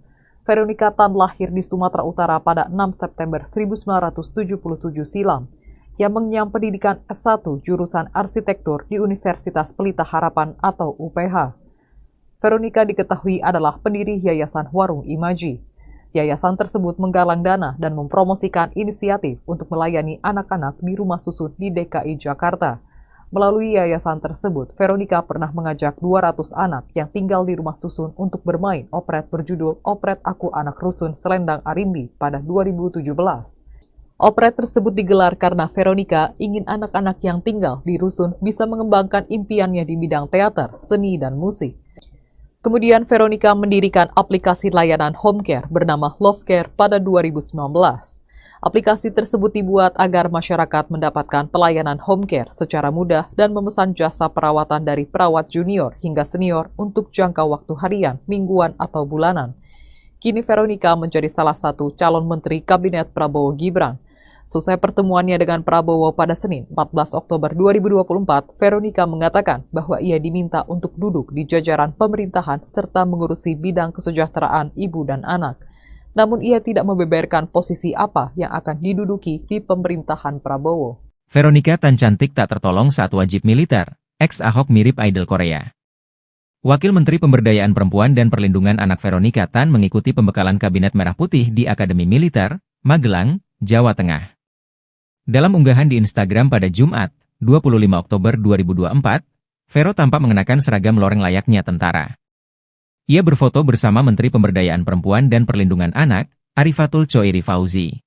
Veronica Tan lahir di Sumatera Utara pada 6 September 1977 silam. Yang mengenyam pendidikan S1 jurusan arsitektur di Universitas Pelita Harapan atau UPH. Veronica diketahui adalah pendiri Yayasan Warung Imaji. Yayasan tersebut menggalang dana dan mempromosikan inisiatif untuk melayani anak-anak di rumah susun di DKI Jakarta. Melalui yayasan tersebut, Veronica pernah mengajak 200 anak yang tinggal di rumah susun untuk bermain operet berjudul Operet Aku Anak Rusun Selendang Arimbi pada 2017. Operet tersebut digelar karena Veronica ingin anak-anak yang tinggal di rusun bisa mengembangkan impiannya di bidang teater, seni, dan musik. Kemudian Veronica mendirikan aplikasi layanan home care bernama Love Care pada 2019. Aplikasi tersebut dibuat agar masyarakat mendapatkan pelayanan home care secara mudah dan memesan jasa perawatan dari perawat junior hingga senior untuk jangka waktu harian, mingguan, atau bulanan. Kini Veronica menjadi salah satu calon menteri Kabinet Prabowo Gibran. Selesai pertemuannya dengan Prabowo pada Senin, 14 Oktober 2024, Veronica mengatakan bahwa ia diminta untuk duduk di jajaran pemerintahan serta mengurusi bidang kesejahteraan ibu dan anak. Namun ia tidak membeberkan posisi apa yang akan diduduki di pemerintahan Prabowo. Veronica Tan cantik tak tertolong saat wajib militer. Ex-Ahok mirip idol Korea. Wakil Menteri Pemberdayaan Perempuan dan Perlindungan Anak Veronica Tan mengikuti pembekalan Kabinet Merah Putih di Akademi Militer, Magelang, Jawa Tengah. Dalam unggahan di Instagram pada Jumat, 25 Oktober 2024, Vero tampak mengenakan seragam loreng layaknya tentara. Ia berfoto bersama Menteri Pemberdayaan Perempuan dan Perlindungan Anak, Arifatul Choiri Fauzi.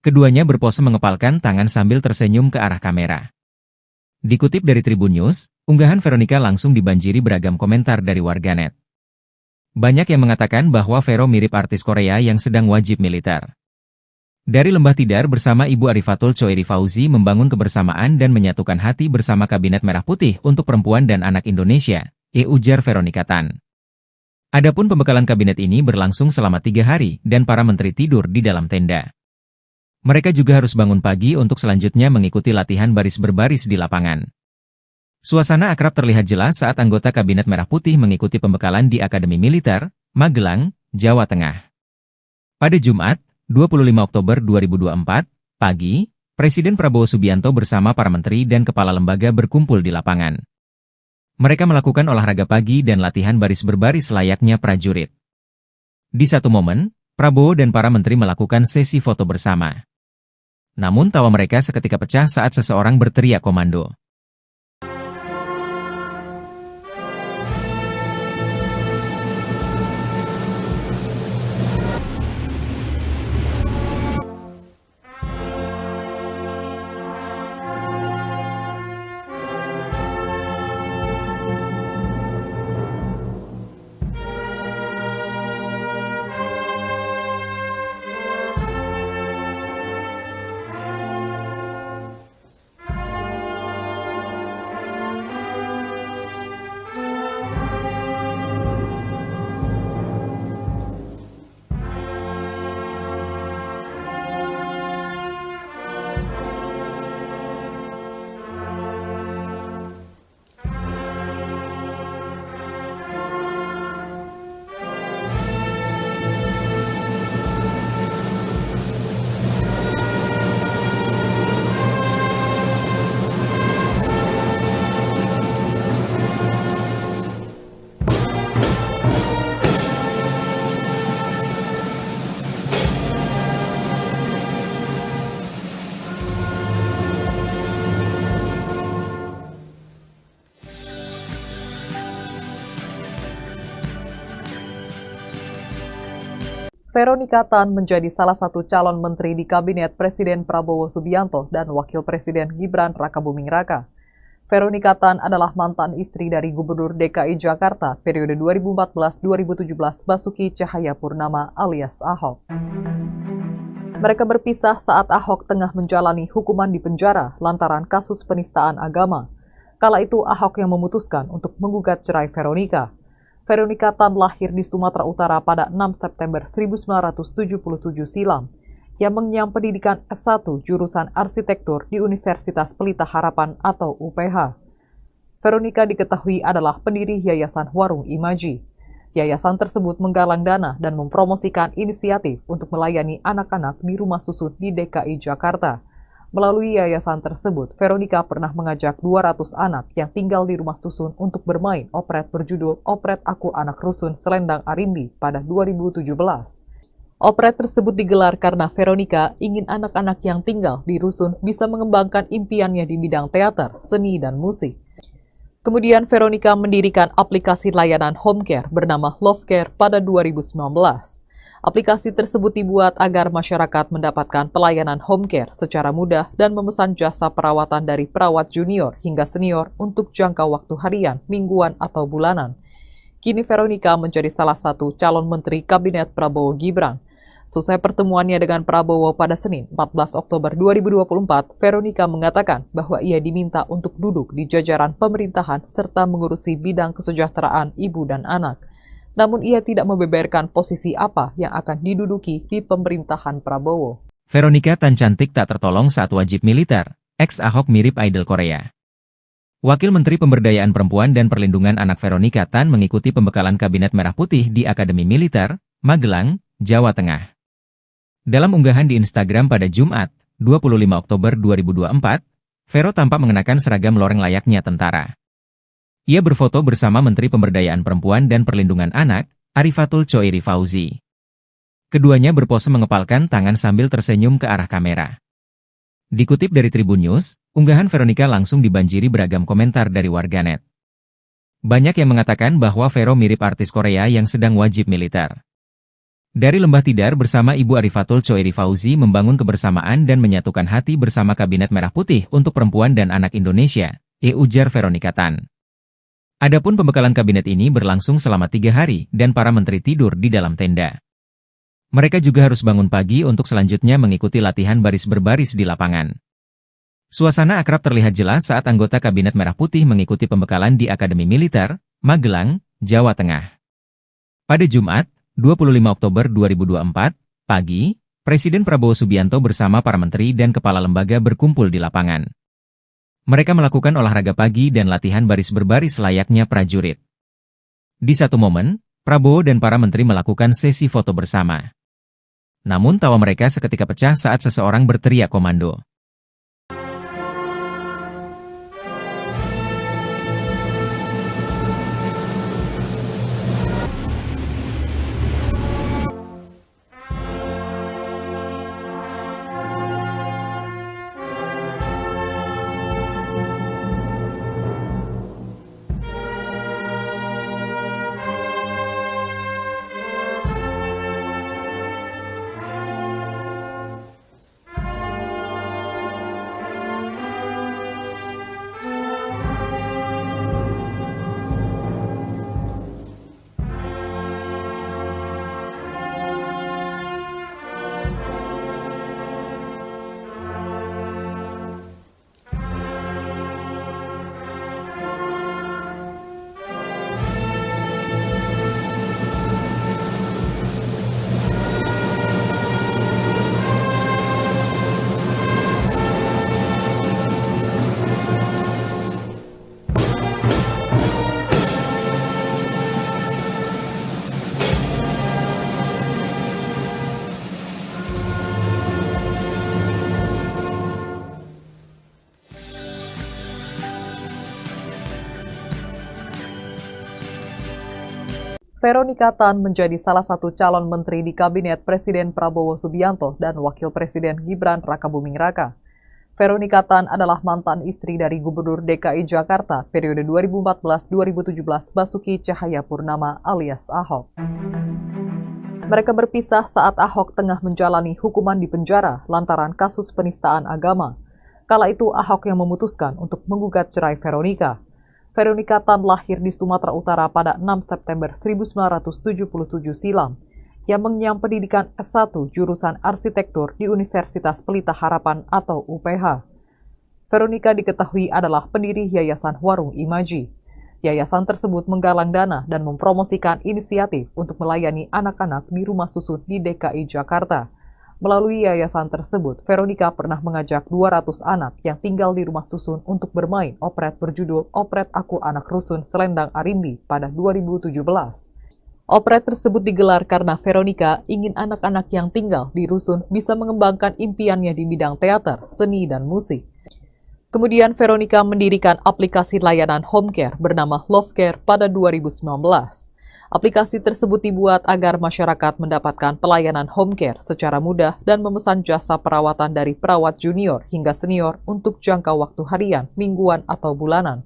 Keduanya berpose mengepalkan tangan sambil tersenyum ke arah kamera. Dikutip dari Tribun News, unggahan Veronica langsung dibanjiri beragam komentar dari warganet. Banyak yang mengatakan bahwa Vero mirip artis Korea yang sedang wajib militer. Dari Lembah Tidar bersama Ibu Arifatul Choiri Fauzi membangun kebersamaan dan menyatukan hati bersama Kabinet Merah Putih untuk Perempuan dan Anak Indonesia, ujar Veronica Tan. Adapun pembekalan kabinet ini berlangsung selama 3 hari dan para menteri tidur di dalam tenda. Mereka juga harus bangun pagi untuk selanjutnya mengikuti latihan baris berbaris di lapangan. Suasana akrab terlihat jelas saat anggota Kabinet Merah Putih mengikuti pembekalan di Akademi Militer, Magelang, Jawa Tengah. Pada Jumat, 25 Oktober 2024, pagi, Presiden Prabowo Subianto bersama para menteri dan kepala lembaga berkumpul di lapangan. Mereka melakukan olahraga pagi dan latihan baris berbaris layaknya prajurit. Di satu momen, Prabowo dan para menteri melakukan sesi foto bersama. Namun tawa mereka seketika pecah saat seseorang berteriak komando. Veronica Tan menjadi salah satu calon menteri di Kabinet Presiden Prabowo Subianto dan Wakil Presiden Gibran Rakabuming Raka. Veronica Tan adalah mantan istri dari Gubernur DKI Jakarta periode 2014-2017 Basuki Cahayapurnama alias Ahok. Mereka berpisah saat Ahok tengah menjalani hukuman di penjara lantaran kasus penistaan agama. Kala itu Ahok yang memutuskan untuk menggugat cerai Veronica. Veronica Tan lahir di Sumatera Utara pada 6 September 1977 silam. yang mengenyam pendidikan S1 jurusan arsitektur di Universitas Pelita Harapan atau UPH. Veronica diketahui adalah pendiri Yayasan Warung Imaji. Yayasan tersebut menggalang dana dan mempromosikan inisiatif untuk melayani anak-anak di rumah susun di DKI Jakarta. Melalui yayasan tersebut, Veronica pernah mengajak 200 anak yang tinggal di rumah susun untuk bermain operet berjudul Operet Aku Anak Rusun Selendang Arimbi pada 2017. Operet tersebut digelar karena Veronica ingin anak-anak yang tinggal di rusun bisa mengembangkan impiannya di bidang teater, seni, dan musik. Kemudian Veronica mendirikan aplikasi layanan home care bernama Love Care pada 2019. Aplikasi tersebut dibuat agar masyarakat mendapatkan pelayanan home care secara mudah dan memesan jasa perawatan dari perawat junior hingga senior untuk jangka waktu harian, mingguan, atau bulanan. Kini Veronica menjadi salah satu calon menteri Kabinet Prabowo Gibran. Selesai pertemuannya dengan Prabowo pada Senin, 14 Oktober 2024, Veronica mengatakan bahwa ia diminta untuk duduk di jajaran pemerintahan serta mengurusi bidang kesejahteraan ibu dan anak. Namun ia tidak membeberkan posisi apa yang akan diduduki di pemerintahan Prabowo. Veronica Tan cantik tak tertolong saat wajib militer. Ex-Ahok mirip idol Korea. Wakil Menteri Pemberdayaan Perempuan dan Perlindungan Anak Veronica Tan mengikuti pembekalan Kabinet Merah Putih di Akademi Militer, Magelang, Jawa Tengah. Dalam unggahan di Instagram pada Jumat, 25 Oktober 2024, Vero tampak mengenakan seragam loreng layaknya tentara. Ia berfoto bersama Menteri Pemberdayaan Perempuan dan Perlindungan Anak, Arifatul Choiri Fauzi. Keduanya berpose mengepalkan tangan sambil tersenyum ke arah kamera. Dikutip dari Tribun News, unggahan Veronica langsung dibanjiri beragam komentar dari warganet. Banyak yang mengatakan bahwa Vero mirip artis Korea yang sedang wajib militer. Dari Lembah Tidar bersama Ibu Arifatul Choiri Fauzi membangun kebersamaan dan menyatukan hati bersama Kabinet Merah Putih untuk Perempuan dan Anak Indonesia, ujar Veronica Tan. Adapun pembekalan kabinet ini berlangsung selama 3 hari dan para menteri tidur di dalam tenda. Mereka juga harus bangun pagi untuk selanjutnya mengikuti latihan baris berbaris di lapangan. Suasana akrab terlihat jelas saat anggota Kabinet Merah Putih mengikuti pembekalan di Akademi Militer, Magelang, Jawa Tengah. Pada Jumat, 25 Oktober 2024, pagi, Presiden Prabowo Subianto bersama para menteri dan kepala lembaga berkumpul di lapangan. Mereka melakukan olahraga pagi dan latihan baris berbaris layaknya prajurit. Di satu momen, Prabowo dan para menteri melakukan sesi foto bersama. Namun tawa mereka seketika pecah saat seseorang berteriak komando. Veronica Tan menjadi salah satu calon menteri di Kabinet Presiden Prabowo Subianto dan Wakil Presiden Gibran Rakabuming Raka. Veronica Tan adalah mantan istri dari Gubernur DKI Jakarta periode 2014-2017 Basuki Cahayapurnama alias Ahok. Mereka berpisah saat Ahok tengah menjalani hukuman di penjara lantaran kasus penistaan agama. Kala itu Ahok yang memutuskan untuk menggugat cerai Veronica. Veronica Tan lahir di Sumatera Utara pada 6 September 1977 silam, yang mengenyam pendidikan S1 jurusan arsitektur di Universitas Pelita Harapan atau UPH. Veronica diketahui adalah pendiri Yayasan Warung Imaji. Yayasan tersebut menggalang dana dan mempromosikan inisiatif untuk melayani anak-anak di rumah susun di DKI Jakarta. Melalui yayasan tersebut, Veronica pernah mengajak 200 anak yang tinggal di rumah susun untuk bermain operet berjudul Operet Aku Anak Rusun Selendang Arimbi pada 2017. Operet tersebut digelar karena Veronica ingin anak-anak yang tinggal di rusun bisa mengembangkan impiannya di bidang teater, seni, dan musik. Kemudian Veronica mendirikan aplikasi layanan home care bernama Love Care pada 2019. Aplikasi tersebut dibuat agar masyarakat mendapatkan pelayanan home care secara mudah dan memesan jasa perawatan dari perawat junior hingga senior untuk jangka waktu harian, mingguan, atau bulanan.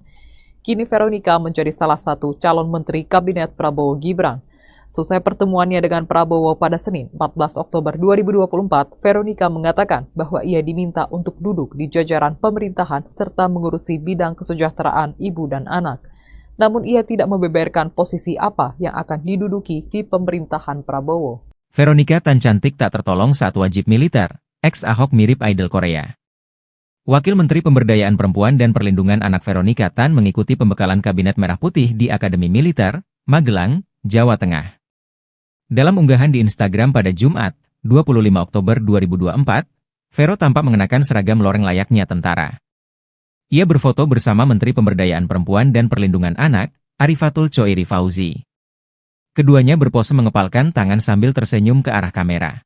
Kini Veronica menjadi salah satu calon menteri Kabinet Prabowo Gibran. Selesai pertemuannya dengan Prabowo pada Senin, 14 Oktober 2024, Veronica mengatakan bahwa ia diminta untuk duduk di jajaran pemerintahan serta mengurusi bidang kesejahteraan ibu dan anak. Namun ia tidak membeberkan posisi apa yang akan diduduki di pemerintahan Prabowo. Veronica Tan cantik tak tertolong saat wajib militer. Ex-Ahok mirip idol Korea. Wakil Menteri Pemberdayaan Perempuan dan Perlindungan Anak Veronica Tan mengikuti pembekalan Kabinet Merah Putih di Akademi Militer, Magelang, Jawa Tengah. Dalam unggahan di Instagram pada Jumat, 25 Oktober 2024, Vero tampak mengenakan seragam loreng layaknya tentara. Ia berfoto bersama Menteri Pemberdayaan Perempuan dan Perlindungan Anak, Arifatul Choiri Fauzi. Keduanya berpose mengepalkan tangan sambil tersenyum ke arah kamera.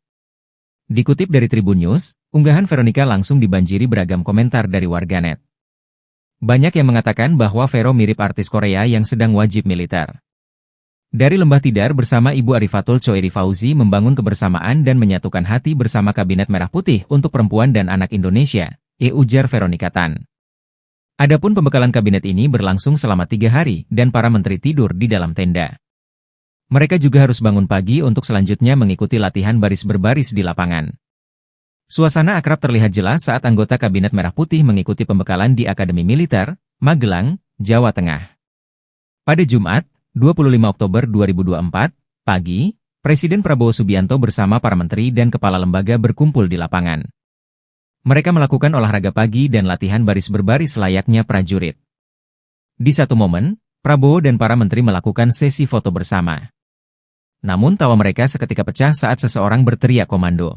Dikutip dari Tribun News, unggahan Veronica langsung dibanjiri beragam komentar dari warganet. Banyak yang mengatakan bahwa Vero mirip artis Korea yang sedang wajib militer. Dari Lembah Tidar bersama Ibu Arifatul Choiri Fauzi membangun kebersamaan dan menyatukan hati bersama Kabinet Merah Putih untuk Perempuan dan Anak Indonesia, ujar Veronica Tan. Adapun pembekalan kabinet ini berlangsung selama 3 hari dan para menteri tidur di dalam tenda. Mereka juga harus bangun pagi untuk selanjutnya mengikuti latihan baris berbaris di lapangan. Suasana akrab terlihat jelas saat anggota Kabinet Merah Putih mengikuti pembekalan di Akademi Militer, Magelang, Jawa Tengah. Pada Jumat, 25 Oktober 2024, pagi, Presiden Prabowo Subianto bersama para menteri dan kepala lembaga berkumpul di lapangan. Mereka melakukan olahraga pagi dan latihan baris berbaris layaknya prajurit. Di satu momen, Prabowo dan para menteri melakukan sesi foto bersama. Namun tawa mereka seketika pecah saat seseorang berteriak komando.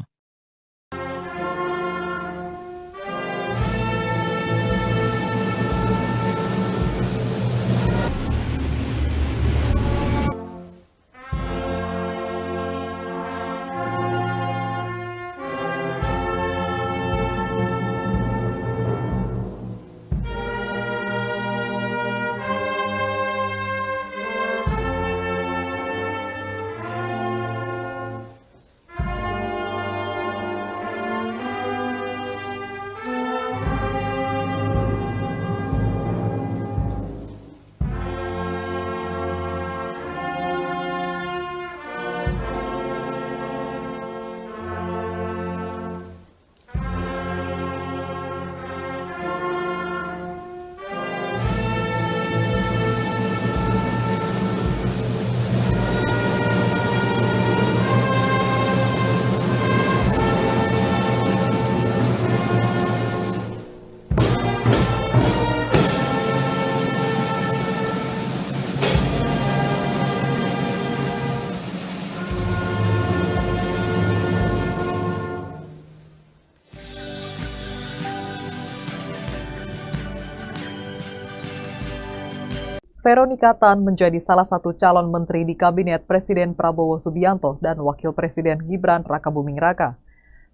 Veronica Tan menjadi salah satu calon menteri di Kabinet Presiden Prabowo Subianto dan Wakil Presiden Gibran Rakabuming Raka.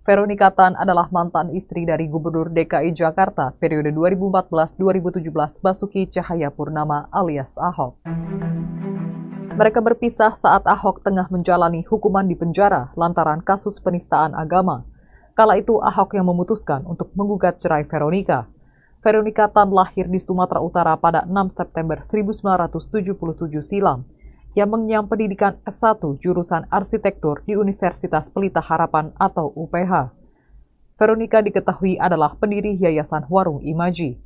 Veronica Tan adalah mantan istri dari Gubernur DKI Jakarta periode 2014-2017 Basuki Cahayapurnama alias Ahok. Mereka berpisah saat Ahok tengah menjalani hukuman di penjara lantaran kasus penistaan agama. Kala itu Ahok yang memutuskan untuk menggugat cerai Veronica. Veronica Tan lahir di Sumatera Utara pada 6 September 1977 silam. Yang mengenyam pendidikan S1 jurusan arsitektur di Universitas Pelita Harapan atau UPH. Veronica diketahui adalah pendiri Yayasan Warung Imaji.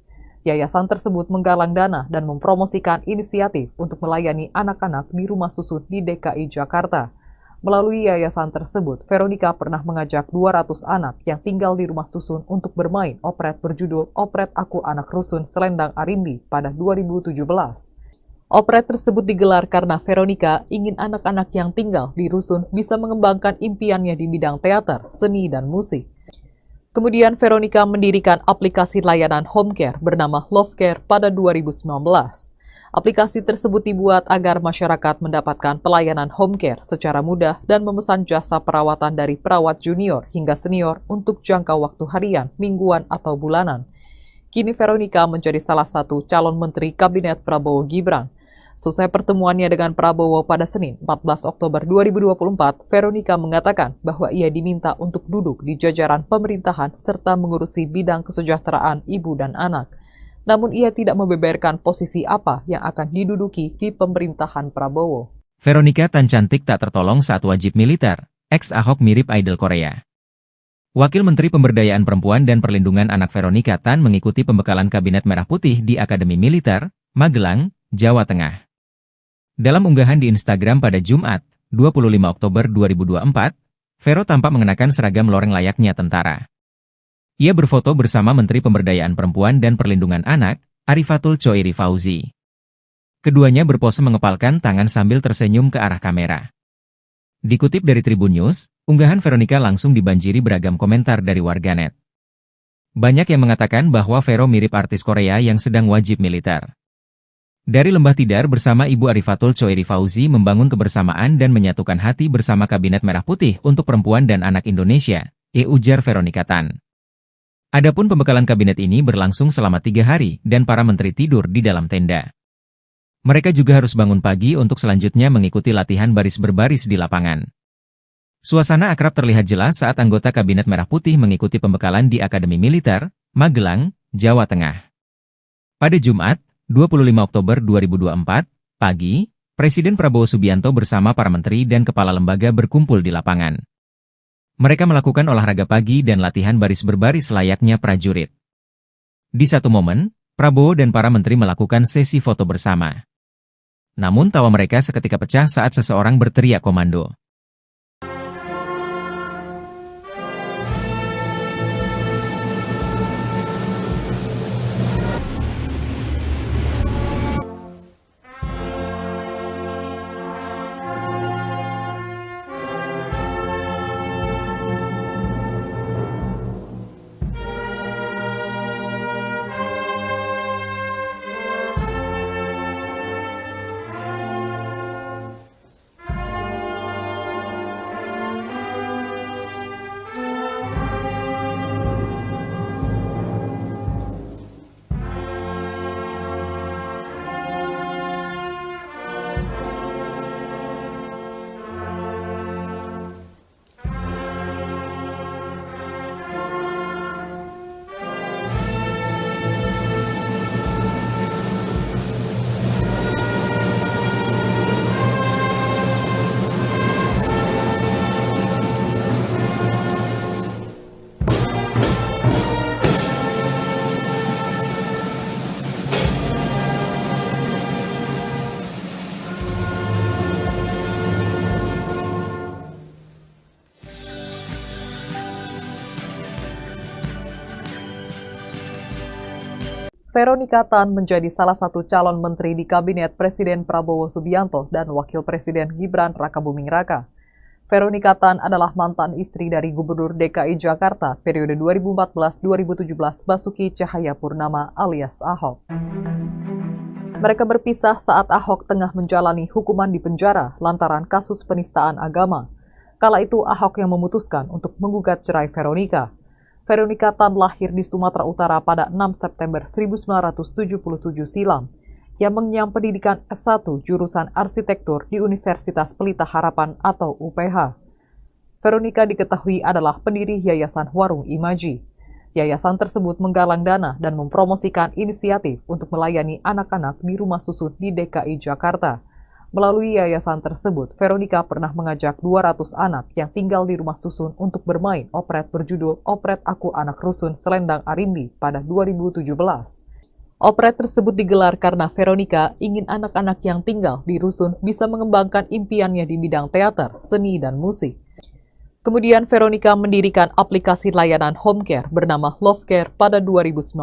Yayasan tersebut menggalang dana dan mempromosikan inisiatif untuk melayani anak-anak di rumah susun di DKI Jakarta. Melalui yayasan tersebut, Veronica pernah mengajak 200 anak yang tinggal di rumah susun untuk bermain operet berjudul Operet Aku Anak Rusun Selendang Arimbi pada 2017. Operet tersebut digelar karena Veronica ingin anak-anak yang tinggal di rusun bisa mengembangkan impiannya di bidang teater, seni, dan musik. Kemudian Veronica mendirikan aplikasi layanan home care bernama Love Care pada 2019. Aplikasi tersebut dibuat agar masyarakat mendapatkan pelayanan home care secara mudah dan memesan jasa perawatan dari perawat junior hingga senior untuk jangka waktu harian, mingguan, atau bulanan. Kini Veronica menjadi salah satu calon menteri Kabinet Prabowo Gibran. Selesai pertemuannya dengan Prabowo pada Senin, 14 Oktober 2024, Veronica mengatakan bahwa ia diminta untuk duduk di jajaran pemerintahan serta mengurusi bidang kesejahteraan ibu dan anak. Namun ia tidak membeberkan posisi apa yang akan diduduki di pemerintahan Prabowo. Veronica Tan cantik tak tertolong saat wajib militer. Ex-Ahok mirip idol Korea. Wakil Menteri Pemberdayaan Perempuan dan Perlindungan Anak Veronica Tan mengikuti pembekalan Kabinet Merah Putih di Akademi Militer, Magelang, Jawa Tengah. Dalam unggahan di Instagram pada Jumat, 25 Oktober 2024, Vero tampak mengenakan seragam loreng layaknya tentara. Ia berfoto bersama Menteri Pemberdayaan Perempuan dan Perlindungan Anak, Arifatul Choiri Fauzi. Keduanya berpose mengepalkan tangan sambil tersenyum ke arah kamera. Dikutip dari Tribun News, unggahan Veronica langsung dibanjiri beragam komentar dari warganet. Banyak yang mengatakan bahwa Vero mirip artis Korea yang sedang wajib militer. Dari Lembah Tidar bersama Ibu Arifatul Choiri Fauzi membangun kebersamaan dan menyatukan hati bersama Kabinet Merah Putih untuk Perempuan dan Anak Indonesia, ujar Veronica Tan. Adapun pembekalan kabinet ini berlangsung selama 3 hari dan para menteri tidur di dalam tenda. Mereka juga harus bangun pagi untuk selanjutnya mengikuti latihan baris berbaris di lapangan. Suasana akrab terlihat jelas saat anggota Kabinet Merah Putih mengikuti pembekalan di Akademi Militer, Magelang, Jawa Tengah. Pada Jumat, 25 Oktober 2024, pagi, Presiden Prabowo Subianto bersama para menteri dan kepala lembaga berkumpul di lapangan. Mereka melakukan olahraga pagi dan latihan baris berbaris layaknya prajurit. Di satu momen, Prabowo dan para menteri melakukan sesi foto bersama. Namun tawa mereka seketika pecah saat seseorang berteriak komando. Veronica Tan menjadi salah satu calon menteri di Kabinet Presiden Prabowo Subianto dan Wakil Presiden Gibran Rakabuming Raka. Veronica Tan adalah mantan istri dari Gubernur DKI Jakarta periode 2014-2017 Basuki Cahayapurnama alias Ahok. Mereka berpisah saat Ahok tengah menjalani hukuman di penjara lantaran kasus penistaan agama. Kala itu Ahok yang memutuskan untuk menggugat cerai Veronica. Veronica Tan lahir di Sumatera Utara pada 6 September 1977 silam. Ia mengenyam pendidikan S1 jurusan arsitektur di Universitas Pelita Harapan atau UPH. Veronica diketahui adalah pendiri Yayasan Warung Imaji. Yayasan tersebut menggalang dana dan mempromosikan inisiatif untuk melayani anak-anak di rumah susun di DKI Jakarta. Melalui yayasan tersebut, Veronica pernah mengajak 200 anak yang tinggal di rumah susun untuk bermain operet berjudul Operet Aku Anak Rusun Selendang Arimbi pada 2017. Operet tersebut digelar karena Veronica ingin anak-anak yang tinggal di rusun bisa mengembangkan impiannya di bidang teater, seni, dan musik. Kemudian Veronica mendirikan aplikasi layanan home care bernama Love Care pada 2019.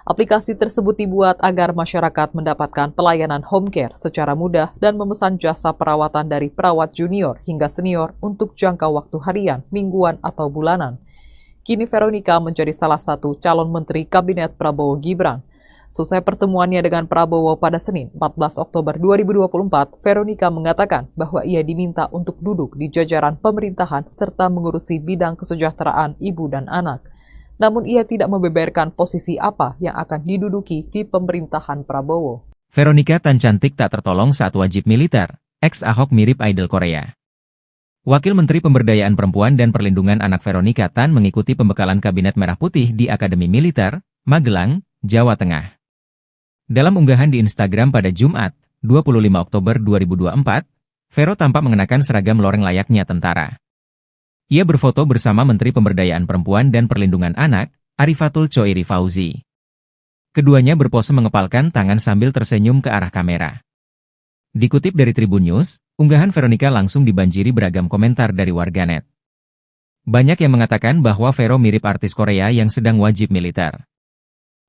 Aplikasi tersebut dibuat agar masyarakat mendapatkan pelayanan home care secara mudah dan memesan jasa perawatan dari perawat junior hingga senior untuk jangka waktu harian, mingguan, atau bulanan. Kini Veronica menjadi salah satu calon menteri Kabinet Prabowo Gibran. Selesai pertemuannya dengan Prabowo pada Senin, 14 Oktober 2024, Veronica mengatakan bahwa ia diminta untuk duduk di jajaran pemerintahan serta mengurusi bidang kesejahteraan ibu dan anak. Namun ia tidak membeberkan posisi apa yang akan diduduki di pemerintahan Prabowo. Veronica Tan cantik tak tertolong saat wajib militer. Ex-Ahok mirip idol Korea. Wakil Menteri Pemberdayaan Perempuan dan Perlindungan Anak Veronica Tan mengikuti pembekalan Kabinet Merah Putih di Akademi Militer, Magelang, Jawa Tengah. Dalam unggahan di Instagram pada Jumat, 25 Oktober 2024, Vero tampak mengenakan seragam loreng layaknya tentara. Ia berfoto bersama Menteri Pemberdayaan Perempuan dan Perlindungan Anak, Arifatul Choiri Fauzi. Keduanya berpose mengepalkan tangan sambil tersenyum ke arah kamera. Dikutip dari Tribun News, unggahan Veronica langsung dibanjiri beragam komentar dari warganet. Banyak yang mengatakan bahwa Vero mirip artis Korea yang sedang wajib militer.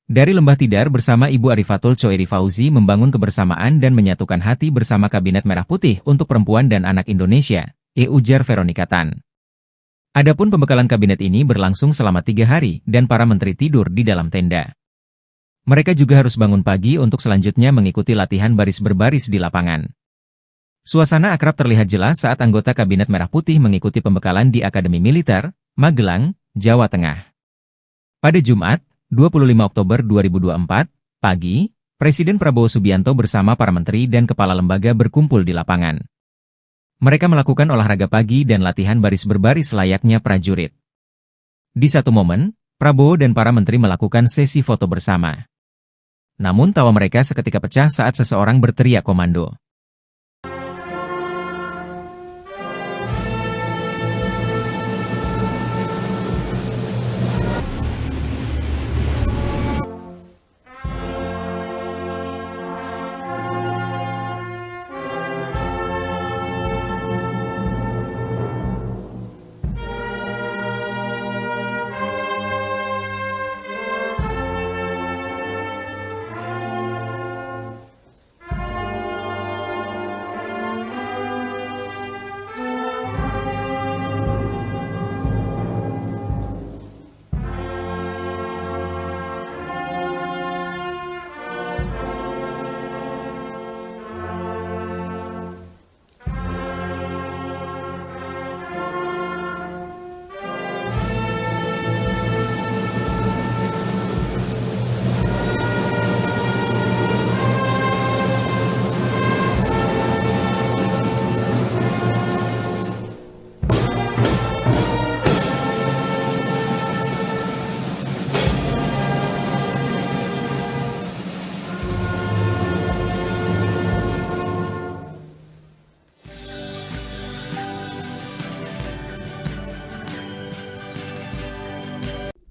Dari Lembah Tidar bersama Ibu Arifatul Choiri Fauzi membangun kebersamaan dan menyatukan hati bersama Kabinet Merah Putih untuk Perempuan dan Anak Indonesia, ujar Veronica Tan. Adapun pembekalan kabinet ini berlangsung selama 3 hari dan para menteri tidur di dalam tenda. Mereka juga harus bangun pagi untuk selanjutnya mengikuti latihan baris berbaris di lapangan. Suasana akrab terlihat jelas saat anggota Kabinet Merah Putih mengikuti pembekalan di Akademi Militer, Magelang, Jawa Tengah. Pada Jumat, 25 Oktober 2024, pagi, Presiden Prabowo Subianto bersama para menteri dan kepala lembaga berkumpul di lapangan. Mereka melakukan olahraga pagi dan latihan baris berbaris layaknya prajurit. Di satu momen, Prabowo dan para menteri melakukan sesi foto bersama. Namun tawa mereka seketika pecah saat seseorang berteriak komando.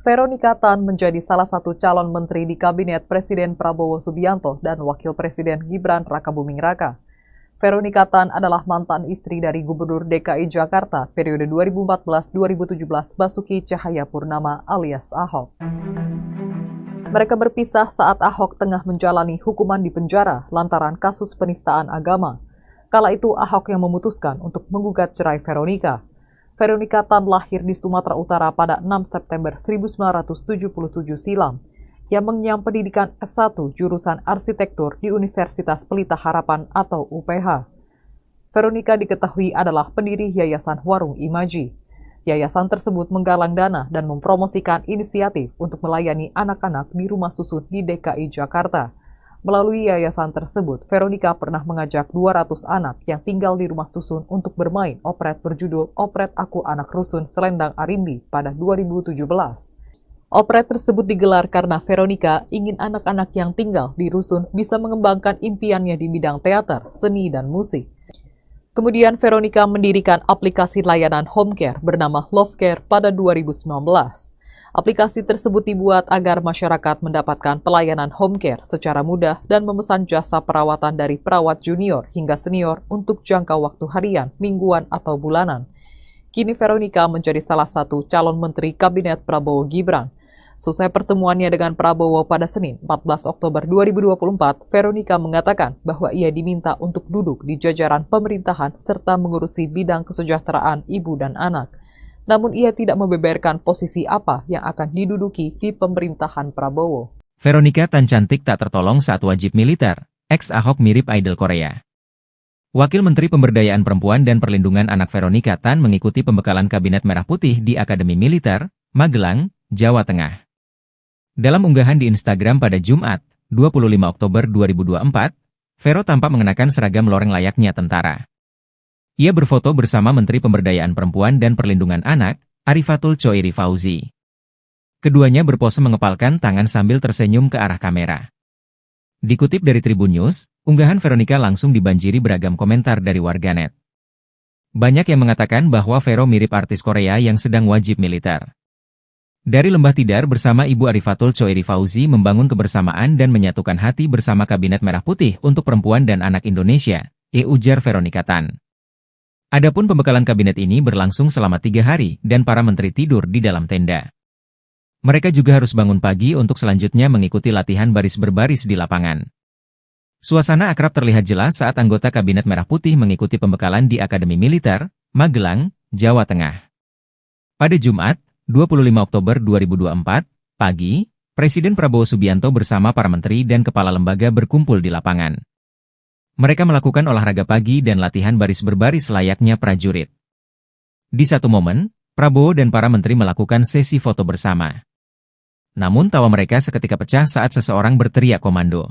Veronica Tan menjadi salah satu calon menteri di Kabinet Presiden Prabowo Subianto dan Wakil Presiden Gibran Rakabuming Raka. Veronica Tan adalah mantan istri dari Gubernur DKI Jakarta periode 2014-2017 Basuki Cahayapurnama alias Ahok. Mereka berpisah saat Ahok tengah menjalani hukuman di penjara lantaran kasus penistaan agama. Kala itu Ahok yang memutuskan untuk menggugat cerai Veronica. Veronica Tan lahir di Sumatera Utara pada 6 September 1977 silam. Ia mengenyam pendidikan S1 jurusan arsitektur di Universitas Pelita Harapan atau UPH. Veronica diketahui adalah pendiri Yayasan Warung Imaji. Yayasan tersebut menggalang dana dan mempromosikan inisiatif untuk melayani anak-anak di rumah susun di DKI Jakarta. Melalui yayasan tersebut, Veronica pernah mengajak 200 anak yang tinggal di rumah susun untuk bermain operet berjudul Operet Aku Anak Rusun Selendang Arimbi pada 2017. Operet tersebut digelar karena Veronica ingin anak-anak yang tinggal di rusun bisa mengembangkan impiannya di bidang teater, seni, dan musik. Kemudian Veronica mendirikan aplikasi layanan home care bernama Love Care pada 2019. Aplikasi tersebut dibuat agar masyarakat mendapatkan pelayanan home care secara mudah dan memesan jasa perawatan dari perawat junior hingga senior untuk jangka waktu harian, mingguan, atau bulanan. Kini Veronica menjadi salah satu calon menteri Kabinet Prabowo Gibran. Selesai pertemuannya dengan Prabowo pada Senin, 14 Oktober 2024, Veronica mengatakan bahwa ia diminta untuk duduk di jajaran pemerintahan serta mengurusi bidang kesejahteraan ibu dan anak. Namun ia tidak membeberkan posisi apa yang akan diduduki di pemerintahan Prabowo. Veronica Tan cantik tak tertolong saat wajib militer. Ex-Ahok mirip idol Korea. Wakil Menteri Pemberdayaan Perempuan dan Perlindungan Anak Veronica Tan mengikuti pembekalan Kabinet Merah Putih di Akademi Militer, Magelang, Jawa Tengah. Dalam unggahan di Instagram pada Jumat, 25 Oktober 2024, Vero tampak mengenakan seragam loreng layaknya tentara. Ia berfoto bersama Menteri Pemberdayaan Perempuan dan Perlindungan Anak, Arifatul Choiri Fauzi. Keduanya berpose mengepalkan tangan sambil tersenyum ke arah kamera. Dikutip dari Tribun News, unggahan Veronica langsung dibanjiri beragam komentar dari warganet. Banyak yang mengatakan bahwa Vero mirip artis Korea yang sedang wajib militer. Dari Lembah Tidar bersama Ibu Arifatul Choiri Fauzi membangun kebersamaan dan menyatukan hati bersama Kabinet Merah Putih untuk Perempuan dan Anak Indonesia, ujar Veronica Tan. Adapun pembekalan kabinet ini berlangsung selama 3 hari dan para menteri tidur di dalam tenda. Mereka juga harus bangun pagi untuk selanjutnya mengikuti latihan baris berbaris di lapangan. Suasana akrab terlihat jelas saat anggota Kabinet Merah Putih mengikuti pembekalan di Akademi Militer, Magelang, Jawa Tengah. Pada Jumat, 25 Oktober 2024, pagi, Presiden Prabowo Subianto bersama para menteri dan kepala lembaga berkumpul di lapangan. Mereka melakukan olahraga pagi dan latihan baris berbaris layaknya prajurit. Di satu momen, Prabowo dan para menteri melakukan sesi foto bersama. Namun tawa mereka seketika pecah saat seseorang berteriak komando.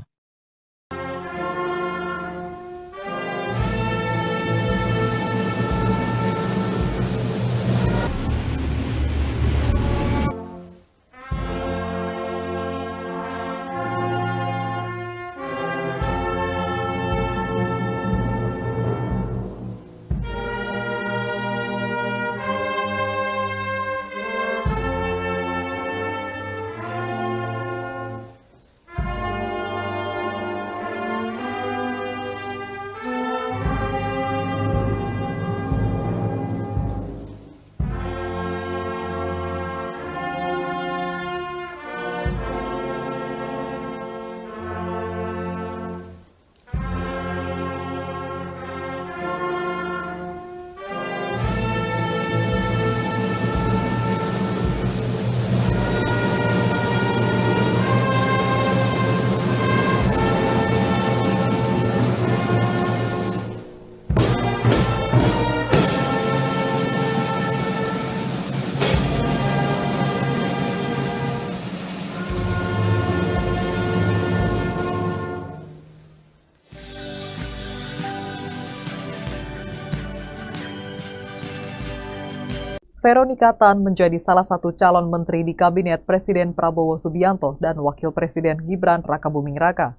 Veronica Tan menjadi salah satu calon menteri di Kabinet Presiden Prabowo Subianto dan Wakil Presiden Gibran Rakabuming Raka.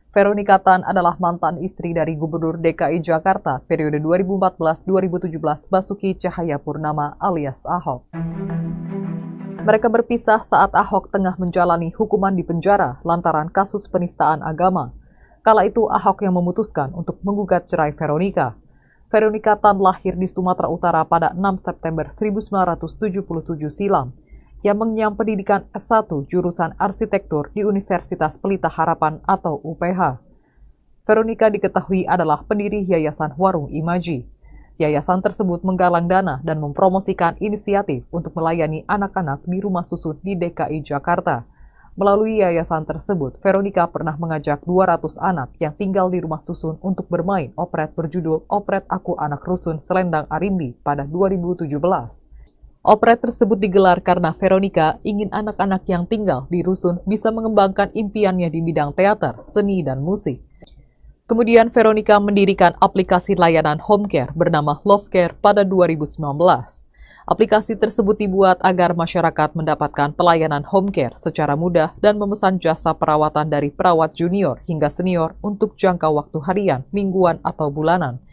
Veronica Tan adalah mantan istri dari Gubernur DKI Jakarta periode 2014-2017 Basuki Cahayapurnama alias Ahok. Mereka berpisah saat Ahok tengah menjalani hukuman di penjara lantaran kasus penistaan agama. Kala itu Ahok yang memutuskan untuk menggugat cerai Veronica. Veronica Tan lahir di Sumatera Utara pada 6 September 1977 silam, yang mengenyam pendidikan S1 jurusan arsitektur di Universitas Pelita Harapan atau UPH. Veronica diketahui adalah pendiri Yayasan Warung Imaji. Yayasan tersebut menggalang dana dan mempromosikan inisiatif untuk melayani anak-anak di rumah susun di DKI Jakarta. Melalui yayasan tersebut, Veronica pernah mengajak 200 anak yang tinggal di rumah susun untuk bermain operet berjudul Operet Aku Anak Rusun Selendang Arimbi pada 2017. Operet tersebut digelar karena Veronica ingin anak-anak yang tinggal di rusun bisa mengembangkan impiannya di bidang teater, seni, dan musik. Kemudian Veronica mendirikan aplikasi layanan home care bernama Love Care pada 2019. Aplikasi tersebut dibuat agar masyarakat mendapatkan pelayanan home care secara mudah dan memesan jasa perawatan dari perawat junior hingga senior untuk jangka waktu harian, mingguan, atau bulanan.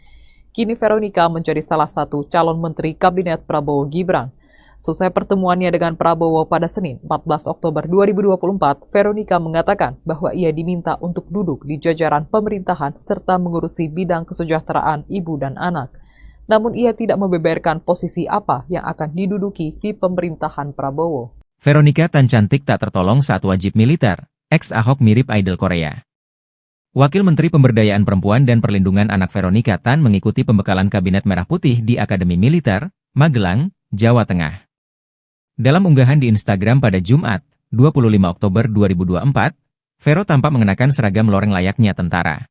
Kini Veronica menjadi salah satu calon menteri Kabinet Prabowo Gibran. Selesai pertemuannya dengan Prabowo pada Senin, 14 Oktober 2024, Veronica mengatakan bahwa ia diminta untuk duduk di jajaran pemerintahan serta mengurusi bidang kesejahteraan ibu dan anak. Namun ia tidak membeberkan posisi apa yang akan diduduki di pemerintahan Prabowo. Veronica Tan cantik tak tertolong saat wajib militer, ex-Ahok mirip idol Korea. Wakil Menteri Pemberdayaan Perempuan dan Perlindungan Anak Veronica Tan mengikuti pembekalan Kabinet Merah Putih di Akademi Militer, Magelang, Jawa Tengah. Dalam unggahan di Instagram pada Jumat, 25 Oktober 2024, Vero tampak mengenakan seragam loreng layaknya tentara.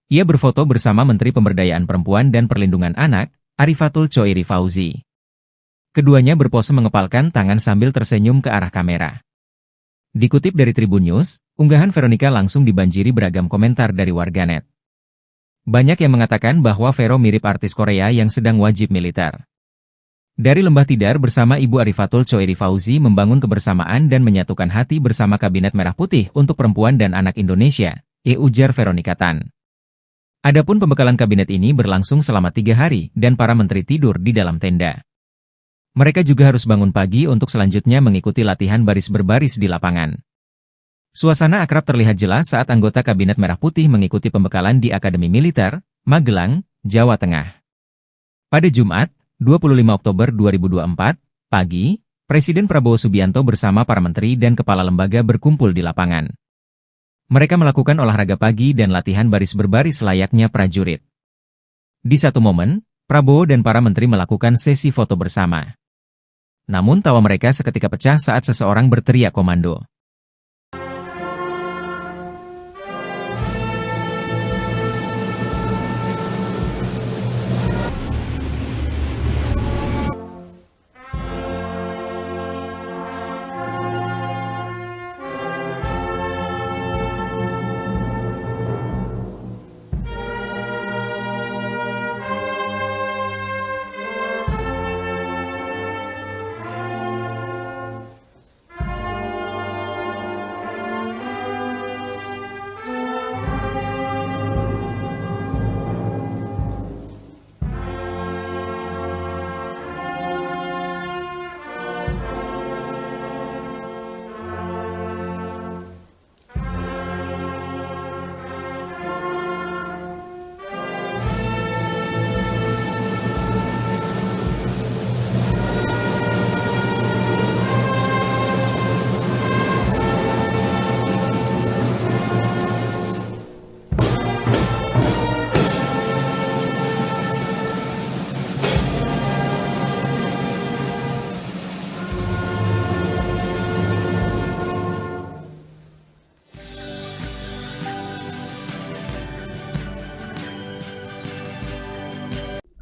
Ia berfoto bersama Menteri Pemberdayaan Perempuan dan Perlindungan Anak, Arifatul Choiri Fauzi. Keduanya berpose mengepalkan tangan sambil tersenyum ke arah kamera. Dikutip dari Tribun News, unggahan Veronica langsung dibanjiri beragam komentar dari warganet. Banyak yang mengatakan bahwa Vero mirip artis Korea yang sedang wajib militer. Dari Lembah Tidar bersama Ibu Arifatul Choiri Fauzi membangun kebersamaan dan menyatukan hati bersama Kabinet Merah Putih untuk Perempuan dan Anak Indonesia, ujar Veronica Tan. Adapun pembekalan kabinet ini berlangsung selama 3 hari dan para menteri tidur di dalam tenda. Mereka juga harus bangun pagi untuk selanjutnya mengikuti latihan baris berbaris di lapangan. Suasana akrab terlihat jelas saat anggota Kabinet Merah Putih mengikuti pembekalan di Akademi Militer, Magelang, Jawa Tengah. Pada Jumat, 25 Oktober 2024, pagi, Presiden Prabowo Subianto bersama para menteri dan kepala lembaga berkumpul di lapangan. Mereka melakukan olahraga pagi dan latihan baris berbaris layaknya prajurit. Di satu momen, Prabowo dan para menteri melakukan sesi foto bersama. Namun tawa mereka seketika pecah saat seseorang berteriak komando.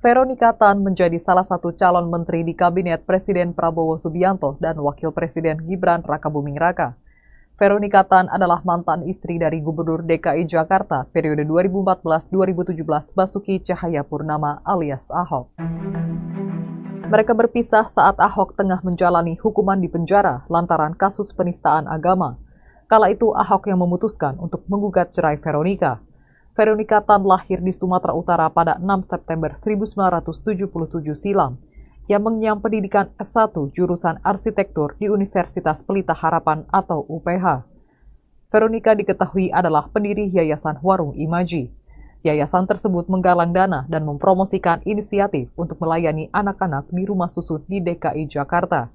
Veronica Tan menjadi salah satu calon menteri di Kabinet Presiden Prabowo Subianto dan Wakil Presiden Gibran Rakabuming Raka. Veronica Tan adalah mantan istri dari Gubernur DKI Jakarta periode 2014-2017 Basuki Cahayapurnama alias Ahok. Mereka berpisah saat Ahok tengah menjalani hukuman di penjara lantaran kasus penistaan agama. Kala itu Ahok yang memutuskan untuk menggugat cerai Veronica. Veronica Tan lahir di Sumatera Utara pada 6 September 1977 silam. Ia mengenyam pendidikan S1 jurusan arsitektur di Universitas Pelita Harapan atau UPH. Veronica diketahui adalah pendiri Yayasan Warung Imaji. Yayasan tersebut menggalang dana dan mempromosikan inisiatif untuk melayani anak-anak di rumah susun di DKI Jakarta.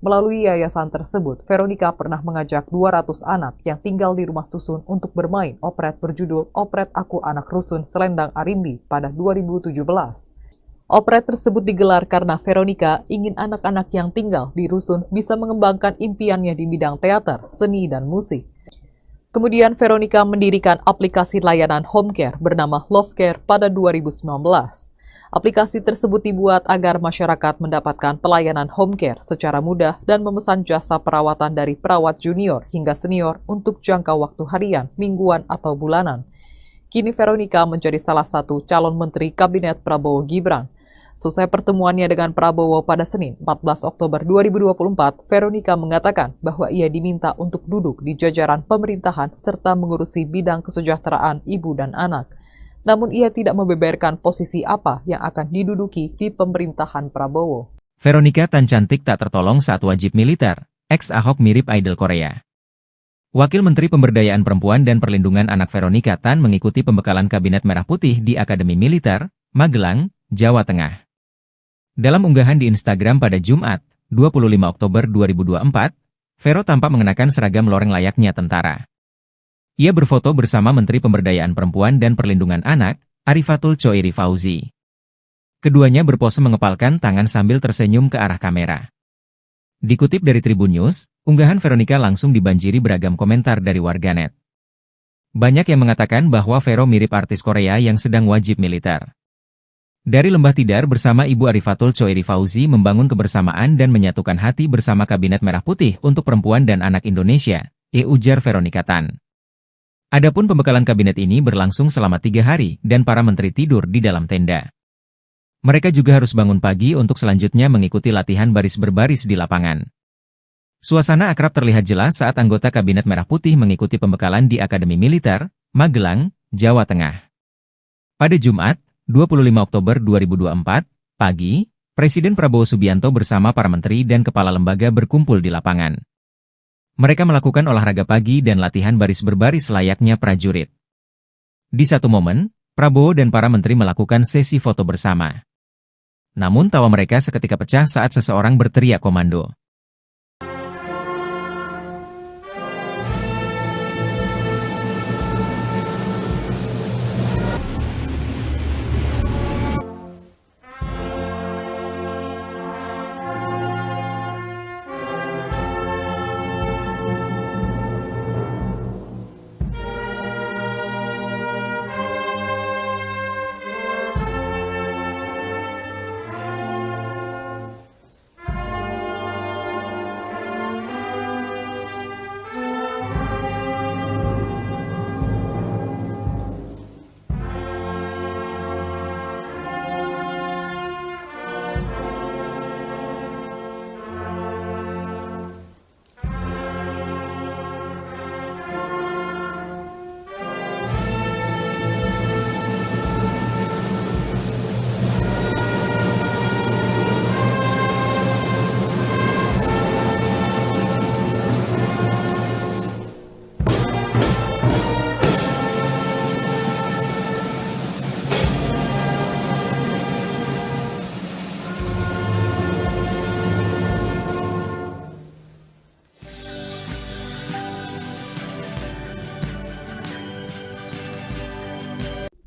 Melalui yayasan tersebut, Veronica pernah mengajak 200 anak yang tinggal di rumah susun untuk bermain operet berjudul Operet Aku Anak Rusun Selendang Arimbi pada 2017. Operet tersebut digelar karena Veronica ingin anak-anak yang tinggal di rusun bisa mengembangkan impiannya di bidang teater, seni, dan musik. Kemudian Veronica mendirikan aplikasi layanan home care bernama Love Care pada 2019. Aplikasi tersebut dibuat agar masyarakat mendapatkan pelayanan home care secara mudah dan memesan jasa perawatan dari perawat junior hingga senior untuk jangka waktu harian, mingguan, atau bulanan. Kini Veronica menjadi salah satu calon menteri Kabinet Prabowo Gibran. Selesai pertemuannya dengan Prabowo pada Senin 14 Oktober 2024, Veronica mengatakan bahwa ia diminta untuk duduk di jajaran pemerintahan serta mengurusi bidang kesejahteraan ibu dan anak. Namun ia tidak membeberkan posisi apa yang akan diduduki di pemerintahan Prabowo. Veronica Tan cantik tak tertolong saat wajib militer, ex-Ahok mirip idol Korea. Wakil Menteri Pemberdayaan Perempuan dan Perlindungan Anak Veronica Tan mengikuti pembekalan Kabinet Merah Putih di Akademi Militer, Magelang, Jawa Tengah. Dalam unggahan di Instagram pada Jumat, 25 Oktober 2024, Vero tampak mengenakan seragam loreng layaknya tentara. Ia berfoto bersama Menteri Pemberdayaan Perempuan dan Perlindungan Anak, Arifatul Choiri Fauzi. Keduanya berpose mengepalkan tangan sambil tersenyum ke arah kamera. Dikutip dari Tribun News, unggahan Veronica langsung dibanjiri beragam komentar dari warganet. Banyak yang mengatakan bahwa Vero mirip artis Korea yang sedang wajib militer. Dari Lembah Tidar bersama Ibu Arifatul Choiri Fauzi membangun kebersamaan dan menyatukan hati bersama Kabinet Merah Putih untuk Perempuan dan Anak Indonesia, ujar Veronica Tan. Adapun pembekalan kabinet ini berlangsung selama 3 hari dan para menteri tidur di dalam tenda. Mereka juga harus bangun pagi untuk selanjutnya mengikuti latihan baris berbaris di lapangan. Suasana akrab terlihat jelas saat anggota Kabinet Merah Putih mengikuti pembekalan di Akademi Militer, Magelang, Jawa Tengah. Pada Jumat, 25 Oktober 2024, pagi, Presiden Prabowo Subianto bersama para menteri dan kepala lembaga berkumpul di lapangan. Mereka melakukan olahraga pagi dan latihan baris berbaris layaknya prajurit. Di satu momen, Prabowo dan para menteri melakukan sesi foto bersama. Namun tawa mereka seketika pecah saat seseorang berteriak komando.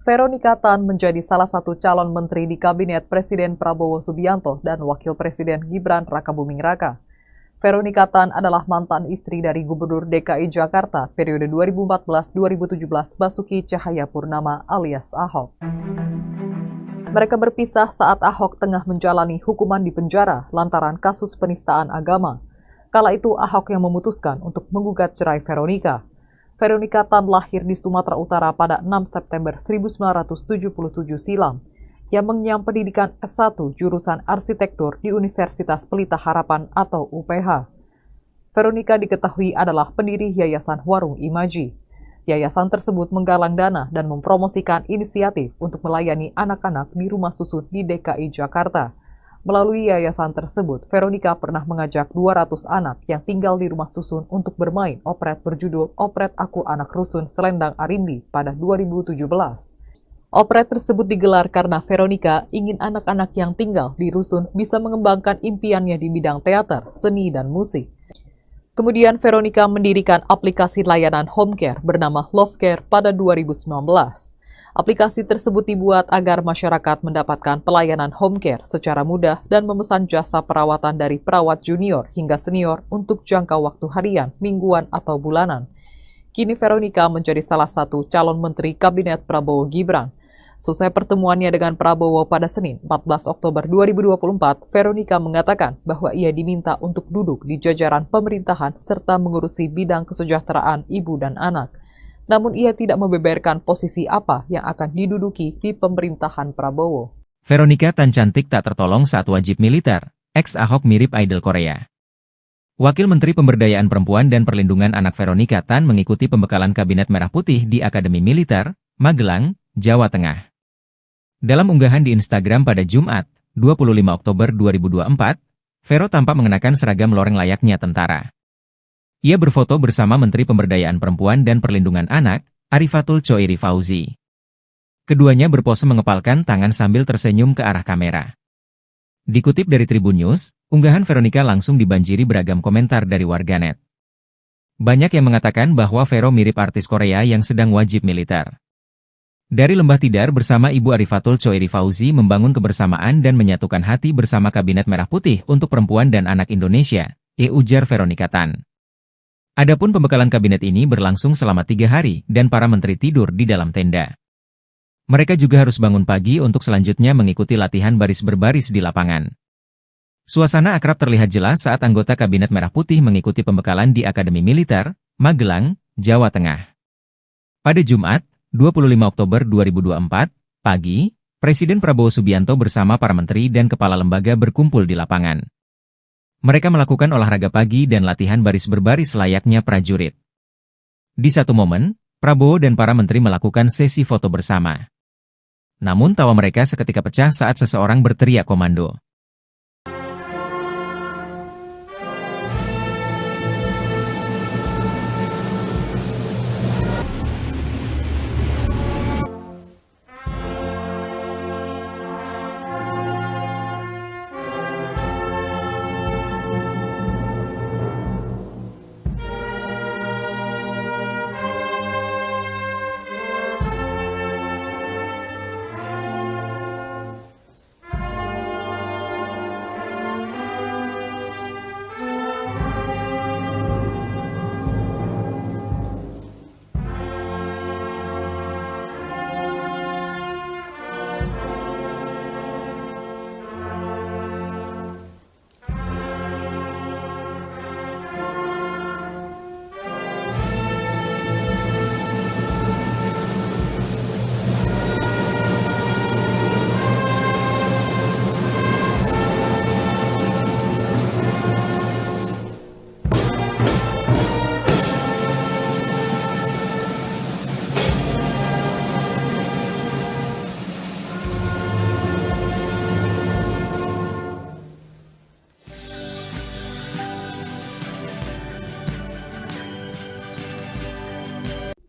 Veronica Tan menjadi salah satu calon menteri di Kabinet Presiden Prabowo Subianto dan Wakil Presiden Gibran Rakabuming Raka. Veronica Tan adalah mantan istri dari Gubernur DKI Jakarta periode 2014-2017 Basuki Cahayapurnama alias Ahok. Mereka berpisah saat Ahok tengah menjalani hukuman di penjara lantaran kasus penistaan agama. Kala itu Ahok yang memutuskan untuk menggugat cerai Veronica. Veronica Tan lahir di Sumatera Utara pada 6 September 1977 silam, yang mengenyam pendidikan S1 jurusan arsitektur di Universitas Pelita Harapan atau UPH. Veronica diketahui adalah pendiri Yayasan Warung Imaji. Yayasan tersebut menggalang dana dan mempromosikan inisiatif untuk melayani anak-anak di rumah susun di DKI Jakarta. Melalui yayasan tersebut, Veronica pernah mengajak 200 anak yang tinggal di rumah susun untuk bermain operet berjudul Operet Aku Anak Rusun Selendang Arimbi pada 2017. Operet tersebut digelar karena Veronica ingin anak-anak yang tinggal di rusun bisa mengembangkan impiannya di bidang teater, seni, dan musik. Kemudian Veronica mendirikan aplikasi layanan home care bernama Love Care pada 2019. Aplikasi tersebut dibuat agar masyarakat mendapatkan pelayanan home care secara mudah dan memesan jasa perawatan dari perawat junior hingga senior untuk jangka waktu harian, mingguan, atau bulanan. Kini Veronica menjadi salah satu calon menteri Kabinet Prabowo Gibran. Selesai pertemuannya dengan Prabowo pada Senin 14 Oktober 2024, Veronica mengatakan bahwa ia diminta untuk duduk di jajaran pemerintahan serta mengurusi bidang kesejahteraan ibu dan anak. Namun ia tidak membeberkan posisi apa yang akan diduduki di pemerintahan Prabowo. Veronica Tan cantik tak tertolong saat wajib militer, ex-Ahok mirip idol Korea. Wakil Menteri Pemberdayaan Perempuan dan Perlindungan Anak Veronica Tan mengikuti pembekalan Kabinet Merah Putih di Akademi Militer, Magelang, Jawa Tengah. Dalam unggahan di Instagram pada Jumat, 25 Oktober 2024, Vero tampak mengenakan seragam loreng layaknya tentara. Ia berfoto bersama Menteri Pemberdayaan Perempuan dan Perlindungan Anak, Arifatul Choiri Fauzi. Keduanya berpose mengepalkan tangan sambil tersenyum ke arah kamera. Dikutip dari Tribun News, unggahan Veronica langsung dibanjiri beragam komentar dari warganet. Banyak yang mengatakan bahwa Vero mirip artis Korea yang sedang wajib militer. Dari Lembah Tidar bersama Ibu Arifatul Choeri Fauzi membangun kebersamaan dan menyatukan hati bersama Kabinet Merah Putih untuk Perempuan dan Anak Indonesia, ujar Veronica Tan. Adapun pembekalan kabinet ini berlangsung selama 3 hari dan para menteri tidur di dalam tenda. Mereka juga harus bangun pagi untuk selanjutnya mengikuti latihan baris berbaris di lapangan. Suasana akrab terlihat jelas saat anggota Kabinet Merah Putih mengikuti pembekalan di Akademi Militer, Magelang, Jawa Tengah. Pada Jumat, 25 Oktober 2024, pagi, Presiden Prabowo Subianto bersama para menteri dan kepala lembaga berkumpul di lapangan. Mereka melakukan olahraga pagi dan latihan baris berbaris layaknya prajurit. Di satu momen, Prabowo dan para menteri melakukan sesi foto bersama. Namun tawa mereka seketika pecah saat seseorang berteriak komando.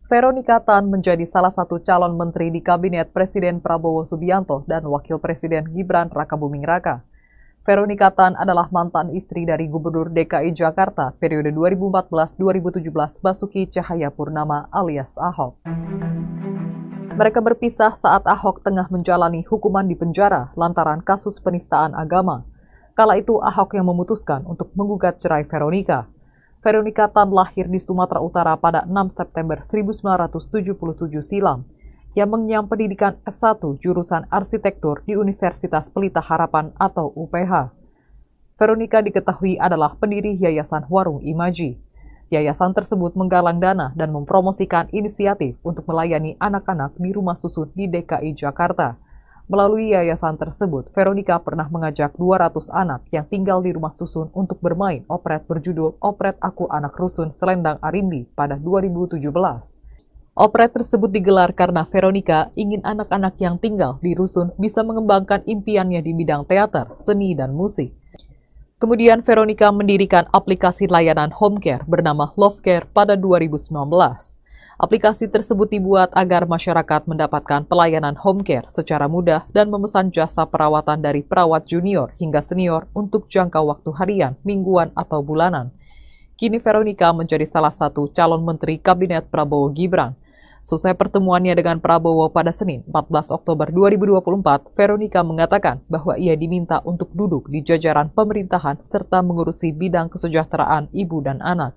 Veronica Tan menjadi salah satu calon menteri di Kabinet Presiden Prabowo Subianto dan Wakil Presiden Gibran Rakabuming Raka. Veronica Tan adalah mantan istri dari Gubernur DKI Jakarta periode 2014-2017 Basuki Cahayapurnama alias Ahok. Mereka berpisah saat Ahok tengah menjalani hukuman di penjara lantaran kasus penistaan agama. Kala itu Ahok yang memutuskan untuk menggugat cerai Veronica. Veronica Tan lahir di Sumatera Utara pada 6 September 1977 silam, yang mengenyam pendidikan S1 jurusan arsitektur di Universitas Pelita Harapan atau UPH. Veronica diketahui adalah pendiri Yayasan Warung Imaji. Yayasan tersebut menggalang dana dan mempromosikan inisiatif untuk melayani anak-anak di rumah susun di DKI Jakarta. Melalui yayasan tersebut, Veronica pernah mengajak 200 anak yang tinggal di rumah susun untuk bermain operet berjudul Operet Aku Anak Rusun Selendang Arimbi pada 2017. Operet tersebut digelar karena Veronica ingin anak-anak yang tinggal di rusun bisa mengembangkan impiannya di bidang teater, seni, dan musik. Kemudian Veronica mendirikan aplikasi layanan home care bernama Love Care pada 2019. Aplikasi tersebut dibuat agar masyarakat mendapatkan pelayanan home care secara mudah dan memesan jasa perawatan dari perawat junior hingga senior untuk jangka waktu harian, mingguan, atau bulanan. Kini Veronica menjadi salah satu calon menteri Kabinet Prabowo Gibran. Selesai pertemuannya dengan Prabowo pada Senin 14 Oktober 2024, Veronica mengatakan bahwa ia diminta untuk duduk di jajaran pemerintahan serta mengurusi bidang kesejahteraan ibu dan anak.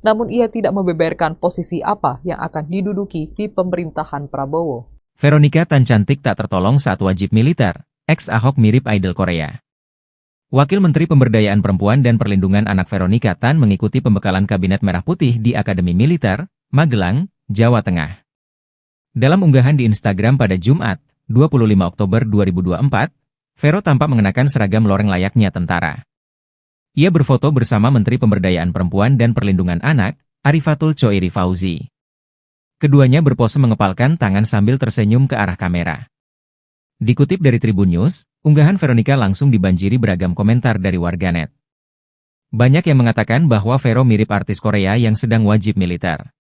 Namun ia tidak membeberkan posisi apa yang akan diduduki di pemerintahan Prabowo. Veronica Tan cantik tak tertolong saat wajib militer, ex-Ahok mirip idol Korea. Wakil Menteri Pemberdayaan Perempuan dan Perlindungan Anak Veronica Tan mengikuti pembekalan Kabinet Merah Putih di Akademi Militer, Magelang, Jawa Tengah. Dalam unggahan di Instagram pada Jumat, 25 Oktober 2024, Vero tampak mengenakan seragam loreng layaknya tentara. Ia berfoto bersama Menteri Pemberdayaan Perempuan dan Perlindungan Anak, Arifatul Choeri Fauzi. Keduanya berpose mengepalkan tangan sambil tersenyum ke arah kamera. Dikutip dari Tribun News, unggahan Veronica langsung dibanjiri beragam komentar dari warganet. Banyak yang mengatakan bahwa Vero mirip artis Korea yang sedang wajib militer.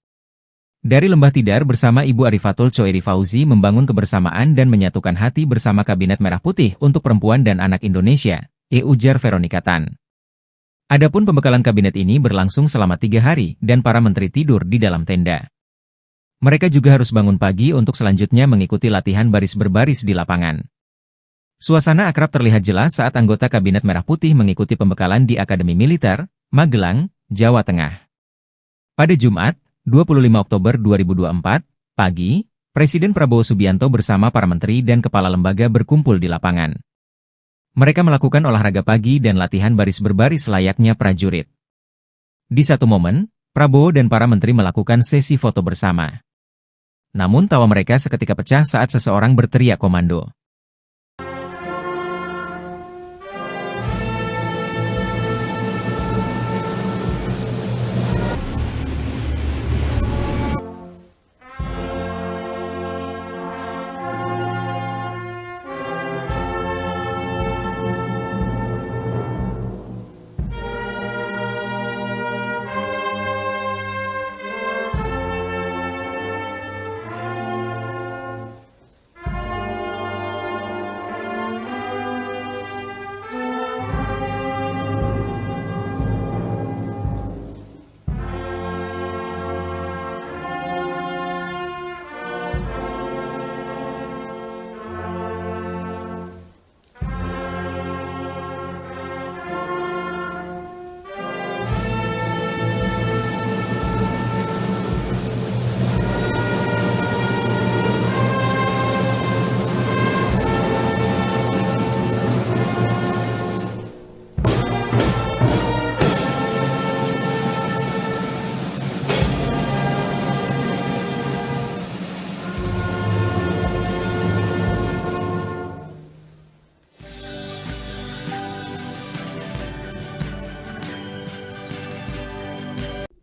Dari Lembah Tidar bersama Ibu Arifatul Choeri Fauzi membangun kebersamaan dan menyatukan hati bersama Kabinet Merah Putih untuk Perempuan dan Anak Indonesia, ujar Veronika Tan. Adapun pembekalan kabinet ini berlangsung selama 3 hari dan para menteri tidur di dalam tenda. Mereka juga harus bangun pagi untuk selanjutnya mengikuti latihan baris berbaris di lapangan. Suasana akrab terlihat jelas saat anggota Kabinet Merah Putih mengikuti pembekalan di Akademi Militer, Magelang, Jawa Tengah. Pada Jumat, 25 Oktober 2024, pagi, Presiden Prabowo Subianto bersama para menteri dan kepala lembaga berkumpul di lapangan. Mereka melakukan olahraga pagi dan latihan baris berbaris layaknya prajurit. Di satu momen, Prabowo dan para menteri melakukan sesi foto bersama. Namun tawa mereka seketika pecah saat seseorang berteriak komando.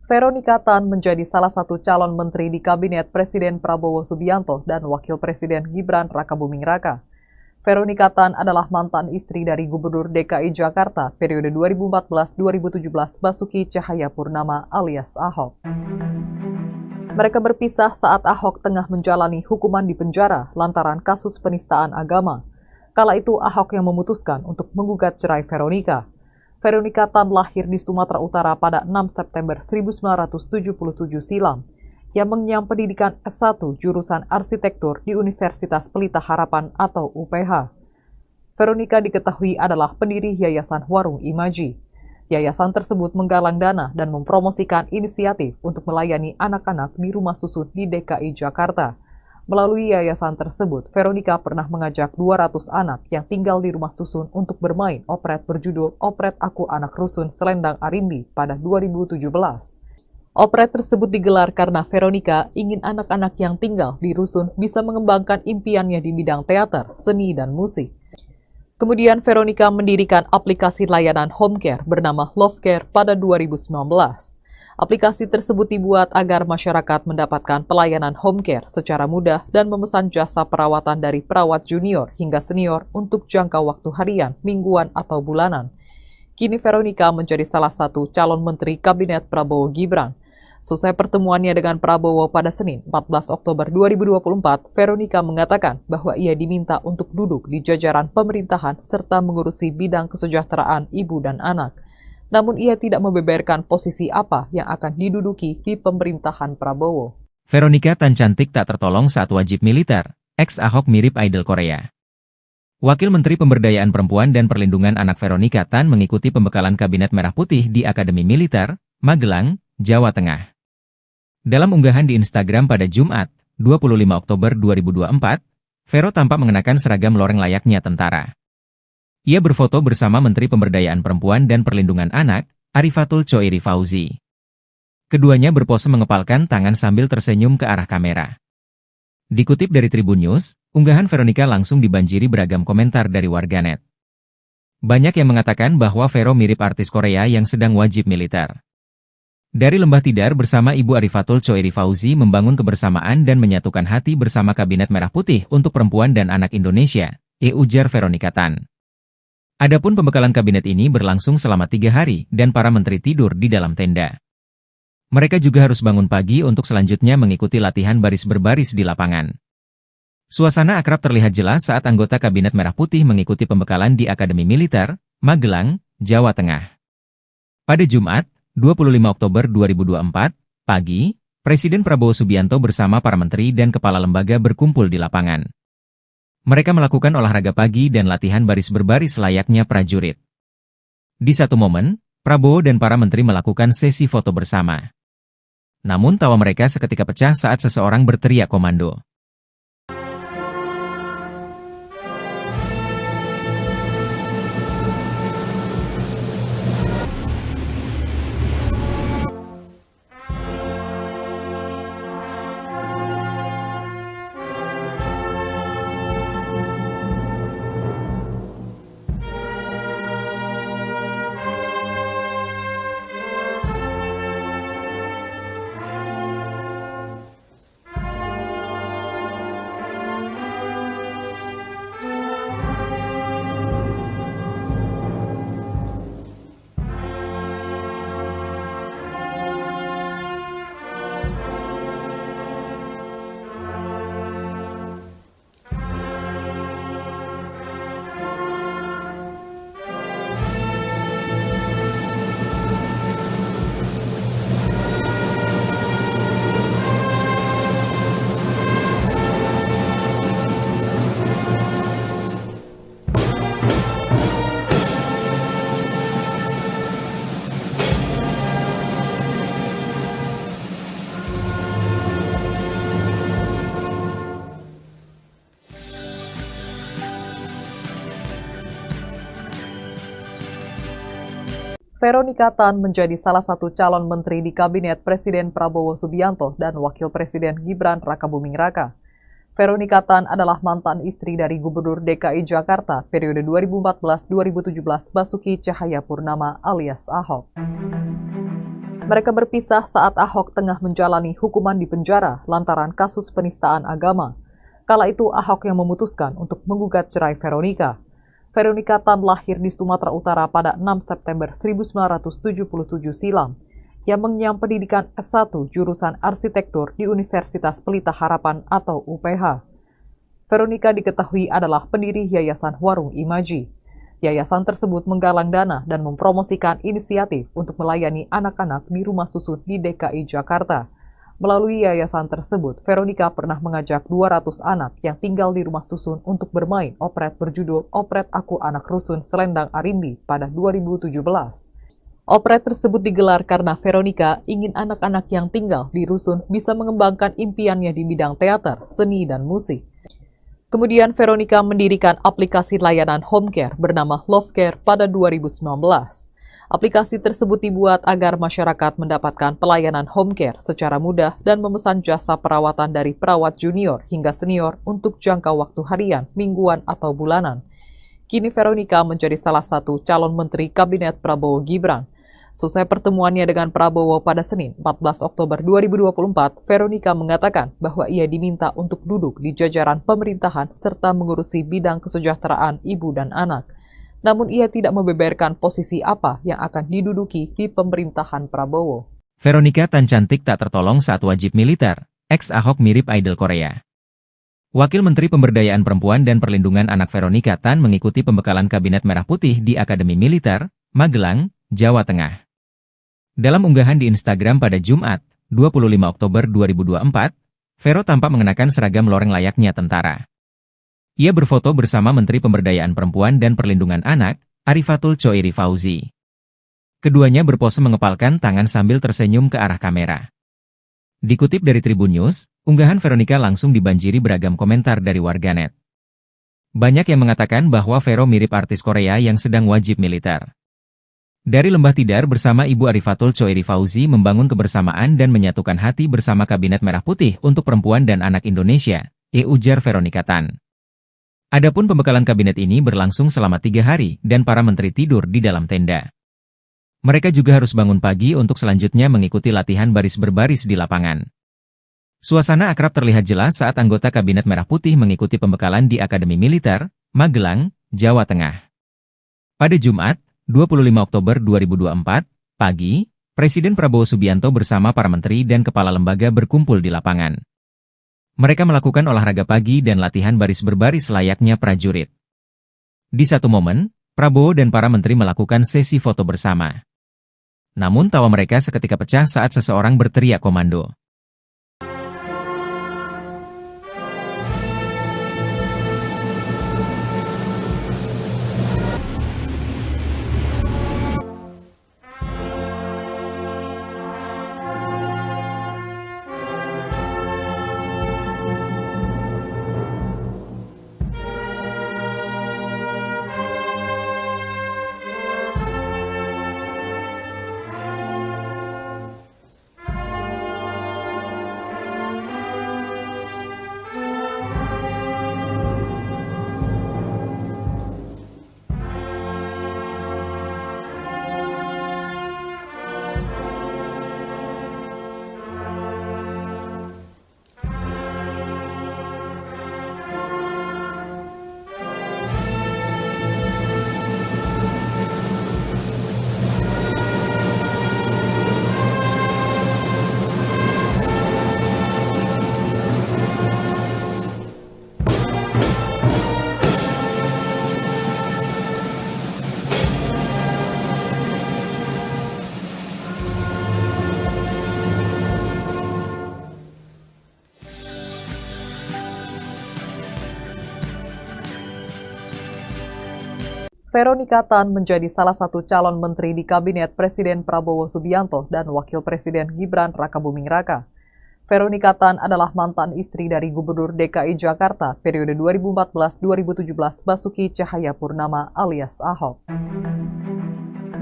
Veronika Tan menjadi salah satu calon menteri di Kabinet Presiden Prabowo Subianto dan Wakil Presiden Gibran Rakabuming Raka. Veronika Tan adalah mantan istri dari Gubernur DKI Jakarta periode 2014-2017 Basuki Cahayapurnama alias Ahok. Mereka berpisah saat Ahok tengah menjalani hukuman di penjara lantaran kasus penistaan agama. Kala itu Ahok yang memutuskan untuk menggugat cerai Veronika. Veronika Tan lahir di Sumatera Utara pada 6 September 1977 silam, yang mengenyam pendidikan S1 jurusan arsitektur di Universitas Pelita Harapan atau UPH. Veronika diketahui adalah pendiri Yayasan Warung Imaji. Yayasan tersebut menggalang dana dan mempromosikan inisiatif untuk melayani anak-anak di rumah susun di DKI Jakarta. Melalui yayasan tersebut, Veronika pernah mengajak 200 anak yang tinggal di rumah susun untuk bermain operet berjudul Operet Aku Anak Rusun Selendang Arimbi pada 2017. Operet tersebut digelar karena Veronika ingin anak-anak yang tinggal di rusun bisa mengembangkan impiannya di bidang teater, seni, dan musik. Kemudian Veronika mendirikan aplikasi layanan home care bernama Love Care pada 2019. Aplikasi tersebut dibuat agar masyarakat mendapatkan pelayanan home care secara mudah dan memesan jasa perawatan dari perawat junior hingga senior untuk jangka waktu harian, mingguan, atau bulanan. Kini Veronika menjadi salah satu calon menteri Kabinet Prabowo Gibran. Selesai pertemuannya dengan Prabowo pada Senin 14 Oktober 2024, Veronika mengatakan bahwa ia diminta untuk duduk di jajaran pemerintahan serta mengurusi bidang kesejahteraan ibu dan anak. Namun ia tidak membeberkan posisi apa yang akan diduduki di pemerintahan Prabowo. Veronika Tan cantik tak tertolong saat wajib militer, ex-Ahok mirip idol Korea. Wakil Menteri Pemberdayaan Perempuan dan Perlindungan Anak Veronika Tan mengikuti pembekalan Kabinet Merah Putih di Akademi Militer, Magelang, Jawa Tengah. Dalam unggahan di Instagram pada Jumat, 25 Oktober 2024, Vero tampak mengenakan seragam loreng layaknya tentara. Ia berfoto bersama Menteri Pemberdayaan Perempuan dan Perlindungan Anak, Arifatul Choiri Fauzi. Keduanya berpose mengepalkan tangan sambil tersenyum ke arah kamera. Dikutip dari Tribun News, unggahan Veronika langsung dibanjiri beragam komentar dari warganet. Banyak yang mengatakan bahwa Vero mirip artis Korea yang sedang wajib militer. Dari Lembah Tidar bersama Ibu Arifatul Choiri Fauzi membangun kebersamaan dan menyatukan hati bersama Kabinet Merah Putih untuk Perempuan dan Anak Indonesia, ujar Veronika Tan. Adapun pembekalan kabinet ini berlangsung selama 3 hari dan para menteri tidur di dalam tenda. Mereka juga harus bangun pagi untuk selanjutnya mengikuti latihan baris berbaris di lapangan. Suasana akrab terlihat jelas saat anggota Kabinet Merah Putih mengikuti pembekalan di Akademi Militer, Magelang, Jawa Tengah. Pada Jumat, 25 Oktober 2024, pagi, Presiden Prabowo Subianto bersama para menteri dan kepala lembaga berkumpul di lapangan. Mereka melakukan olahraga pagi dan latihan baris berbaris layaknya prajurit. Di satu momen, Prabowo dan para menteri melakukan sesi foto bersama. Namun tawa mereka seketika pecah saat seseorang berteriak komando. Veronika Tan menjadi salah satu calon menteri di Kabinet Presiden Prabowo Subianto dan Wakil Presiden Gibran Rakabuming Raka. Veronika Tan adalah mantan istri dari Gubernur DKI Jakarta periode 2014-2017 Basuki Cahayapurnama alias Ahok. Mereka berpisah saat Ahok tengah menjalani hukuman di penjara lantaran kasus penistaan agama. Kala itu Ahok yang memutuskan untuk menggugat cerai Veronika. Veronika Tan lahir di Sumatera Utara pada 6 September 1977 silam. Ia mengenyam pendidikan S1 jurusan arsitektur di Universitas Pelita Harapan atau UPH. Veronika diketahui adalah pendiri Yayasan Warung Imaji. Yayasan tersebut menggalang dana dan mempromosikan inisiatif untuk melayani anak-anak di rumah susun di DKI Jakarta. Melalui yayasan tersebut, Veronika pernah mengajak 200 anak yang tinggal di rumah susun untuk bermain operet berjudul Operet Aku Anak Rusun Selendang Arimbi pada 2017. Operet tersebut digelar karena Veronika ingin anak-anak yang tinggal di rusun bisa mengembangkan impiannya di bidang teater, seni, dan musik. Kemudian Veronika mendirikan aplikasi layanan home care bernama Love Care pada 2019. Aplikasi tersebut dibuat agar masyarakat mendapatkan pelayanan home care secara mudah dan memesan jasa perawatan dari perawat junior hingga senior untuk jangka waktu harian, mingguan, atau bulanan. Kini Veronika menjadi salah satu calon menteri Kabinet Prabowo Gibran. Selesai pertemuannya dengan Prabowo pada Senin 14 Oktober 2024, Veronika mengatakan bahwa ia diminta untuk duduk di jajaran pemerintahan serta mengurusi bidang kesejahteraan ibu dan anak. Namun ia tidak membeberkan posisi apa yang akan diduduki di pemerintahan Prabowo. Veronika Tan cantik tak tertolong saat wajib militer. Ex-Ahok mirip idol Korea. Wakil Menteri Pemberdayaan Perempuan dan Perlindungan Anak Veronika Tan mengikuti pembekalan Kabinet Merah Putih di Akademi Militer, Magelang, Jawa Tengah. Dalam unggahan di Instagram pada Jumat, 25 Oktober 2024, Vero tampak mengenakan seragam loreng layaknya tentara. Ia berfoto bersama Menteri Pemberdayaan Perempuan dan Perlindungan Anak, Arifatul Choiri Fauzi. Keduanya berpose mengepalkan tangan sambil tersenyum ke arah kamera. Dikutip dari Tribun News, unggahan Veronika langsung dibanjiri beragam komentar dari warganet. Banyak yang mengatakan bahwa Vero mirip artis Korea yang sedang wajib militer. Dari Lembah Tidar bersama Ibu Arifatul Choiri Fauzi membangun kebersamaan dan menyatukan hati bersama Kabinet Merah Putih untuk Perempuan dan Anak Indonesia, ujar Veronika Tan. Adapun pembekalan kabinet ini berlangsung selama 3 hari dan para menteri tidur di dalam tenda. Mereka juga harus bangun pagi untuk selanjutnya mengikuti latihan baris berbaris di lapangan. Suasana akrab terlihat jelas saat anggota Kabinet Merah Putih mengikuti pembekalan di Akademi Militer, Magelang, Jawa Tengah. Pada Jumat, 25 Oktober 2024, pagi, Presiden Prabowo Subianto bersama para menteri dan kepala lembaga berkumpul di lapangan. Mereka melakukan olahraga pagi dan latihan baris berbaris layaknya prajurit. Di satu momen, Prabowo dan para menteri melakukan sesi foto bersama. Namun tawa mereka seketika pecah saat seseorang berteriak komando. Veronika Tan menjadi salah satu calon menteri di Kabinet Presiden Prabowo Subianto dan Wakil Presiden Gibran Rakabuming Raka. Veronika Tan adalah mantan istri dari Gubernur DKI Jakarta periode 2014-2017 Basuki Cahayapurnama alias Ahok.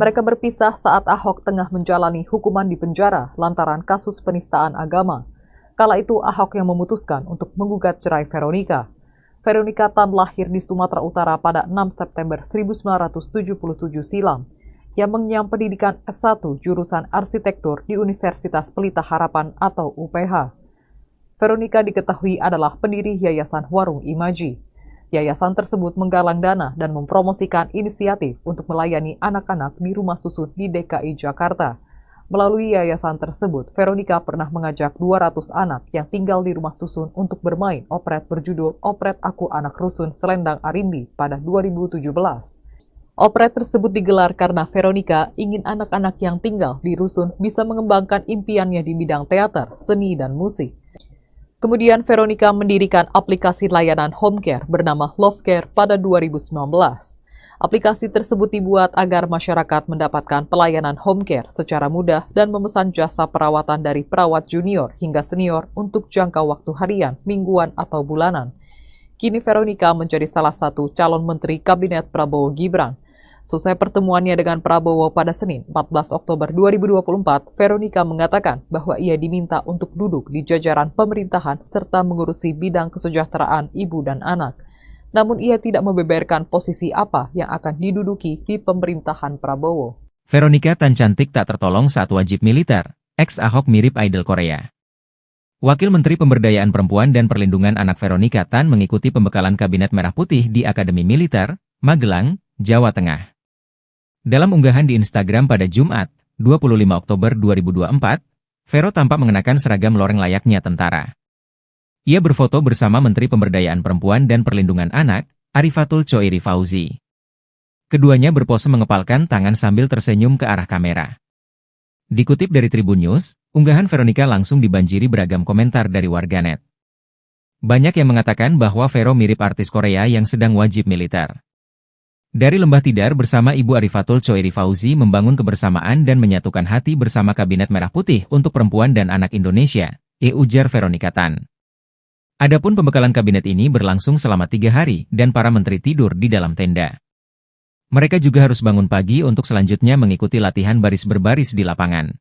Mereka berpisah saat Ahok tengah menjalani hukuman di penjara lantaran kasus penistaan agama. Kala itu Ahok yang memutuskan untuk menggugat cerai Veronika. Veronika Tan lahir di Sumatera Utara pada 6 September 1977 silam. Yang mengenyam pendidikan S1 jurusan arsitektur di Universitas Pelita Harapan atau UPH. Veronika diketahui adalah pendiri Yayasan Warung Imaji. Yayasan tersebut menggalang dana dan mempromosikan inisiatif untuk melayani anak-anak di rumah susun di DKI Jakarta. Melalui yayasan tersebut, Veronika pernah mengajak 200 anak yang tinggal di rumah susun untuk bermain operet berjudul Operet Aku Anak Rusun Selendang Arimbi pada 2017. Operet tersebut digelar karena Veronika ingin anak-anak yang tinggal di rusun bisa mengembangkan impiannya di bidang teater, seni, dan musik. Kemudian Veronika mendirikan aplikasi layanan home care bernama Love Care pada 2019. Aplikasi tersebut dibuat agar masyarakat mendapatkan pelayanan home care secara mudah dan memesan jasa perawatan dari perawat junior hingga senior untuk jangka waktu harian, mingguan, atau bulanan. Kini Veronika menjadi salah satu calon menteri Kabinet Prabowo Gibran. Selesai pertemuannya dengan Prabowo pada Senin 14 Oktober 2024, Veronika mengatakan bahwa ia diminta untuk duduk di jajaran pemerintahan serta mengurusi bidang kesejahteraan ibu dan anak. Namun ia tidak membeberkan posisi apa yang akan diduduki di pemerintahan Prabowo. Veronika Tan cantik tak tertolong saat wajib militer. Ex-Ahok mirip idol Korea. Wakil Menteri Pemberdayaan Perempuan dan Perlindungan Anak Veronika Tan mengikuti pembekalan Kabinet Merah Putih di Akademi Militer, Magelang, Jawa Tengah. Dalam unggahan di Instagram pada Jumat, 25 Oktober 2024, Vero tampak mengenakan seragam loreng layaknya tentara. Ia berfoto bersama Menteri Pemberdayaan Perempuan dan Perlindungan Anak, Arifatul Choiri Fauzi. Keduanya berpose mengepalkan tangan sambil tersenyum ke arah kamera. Dikutip dari Tribun News, unggahan Veronika langsung dibanjiri beragam komentar dari warganet. Banyak yang mengatakan bahwa Vero mirip artis Korea yang sedang wajib militer. Dari Lembah Tidar bersama Ibu Arifatul Choiri Fauzi membangun kebersamaan dan menyatukan hati bersama Kabinet Merah Putih untuk Perempuan dan Anak Indonesia, ujar Veronika Tan. Adapun pembekalan kabinet ini berlangsung selama 3 hari dan para menteri tidur di dalam tenda. Mereka juga harus bangun pagi untuk selanjutnya mengikuti latihan baris berbaris di lapangan.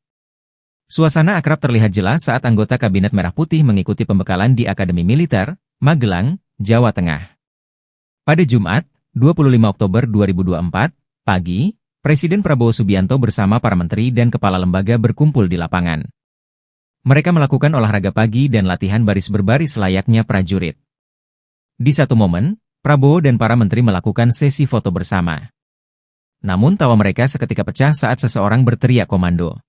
Suasana akrab terlihat jelas saat anggota Kabinet Merah Putih mengikuti pembekalan di Akademi Militer, Magelang, Jawa Tengah. Pada Jumat, 25 Oktober 2024, pagi, Presiden Prabowo Subianto bersama para menteri dan kepala lembaga berkumpul di lapangan. Mereka melakukan olahraga pagi dan latihan baris berbaris layaknya prajurit. Di satu momen, Prabowo dan para menteri melakukan sesi foto bersama. Namun tawa mereka seketika pecah saat seseorang berteriak komando.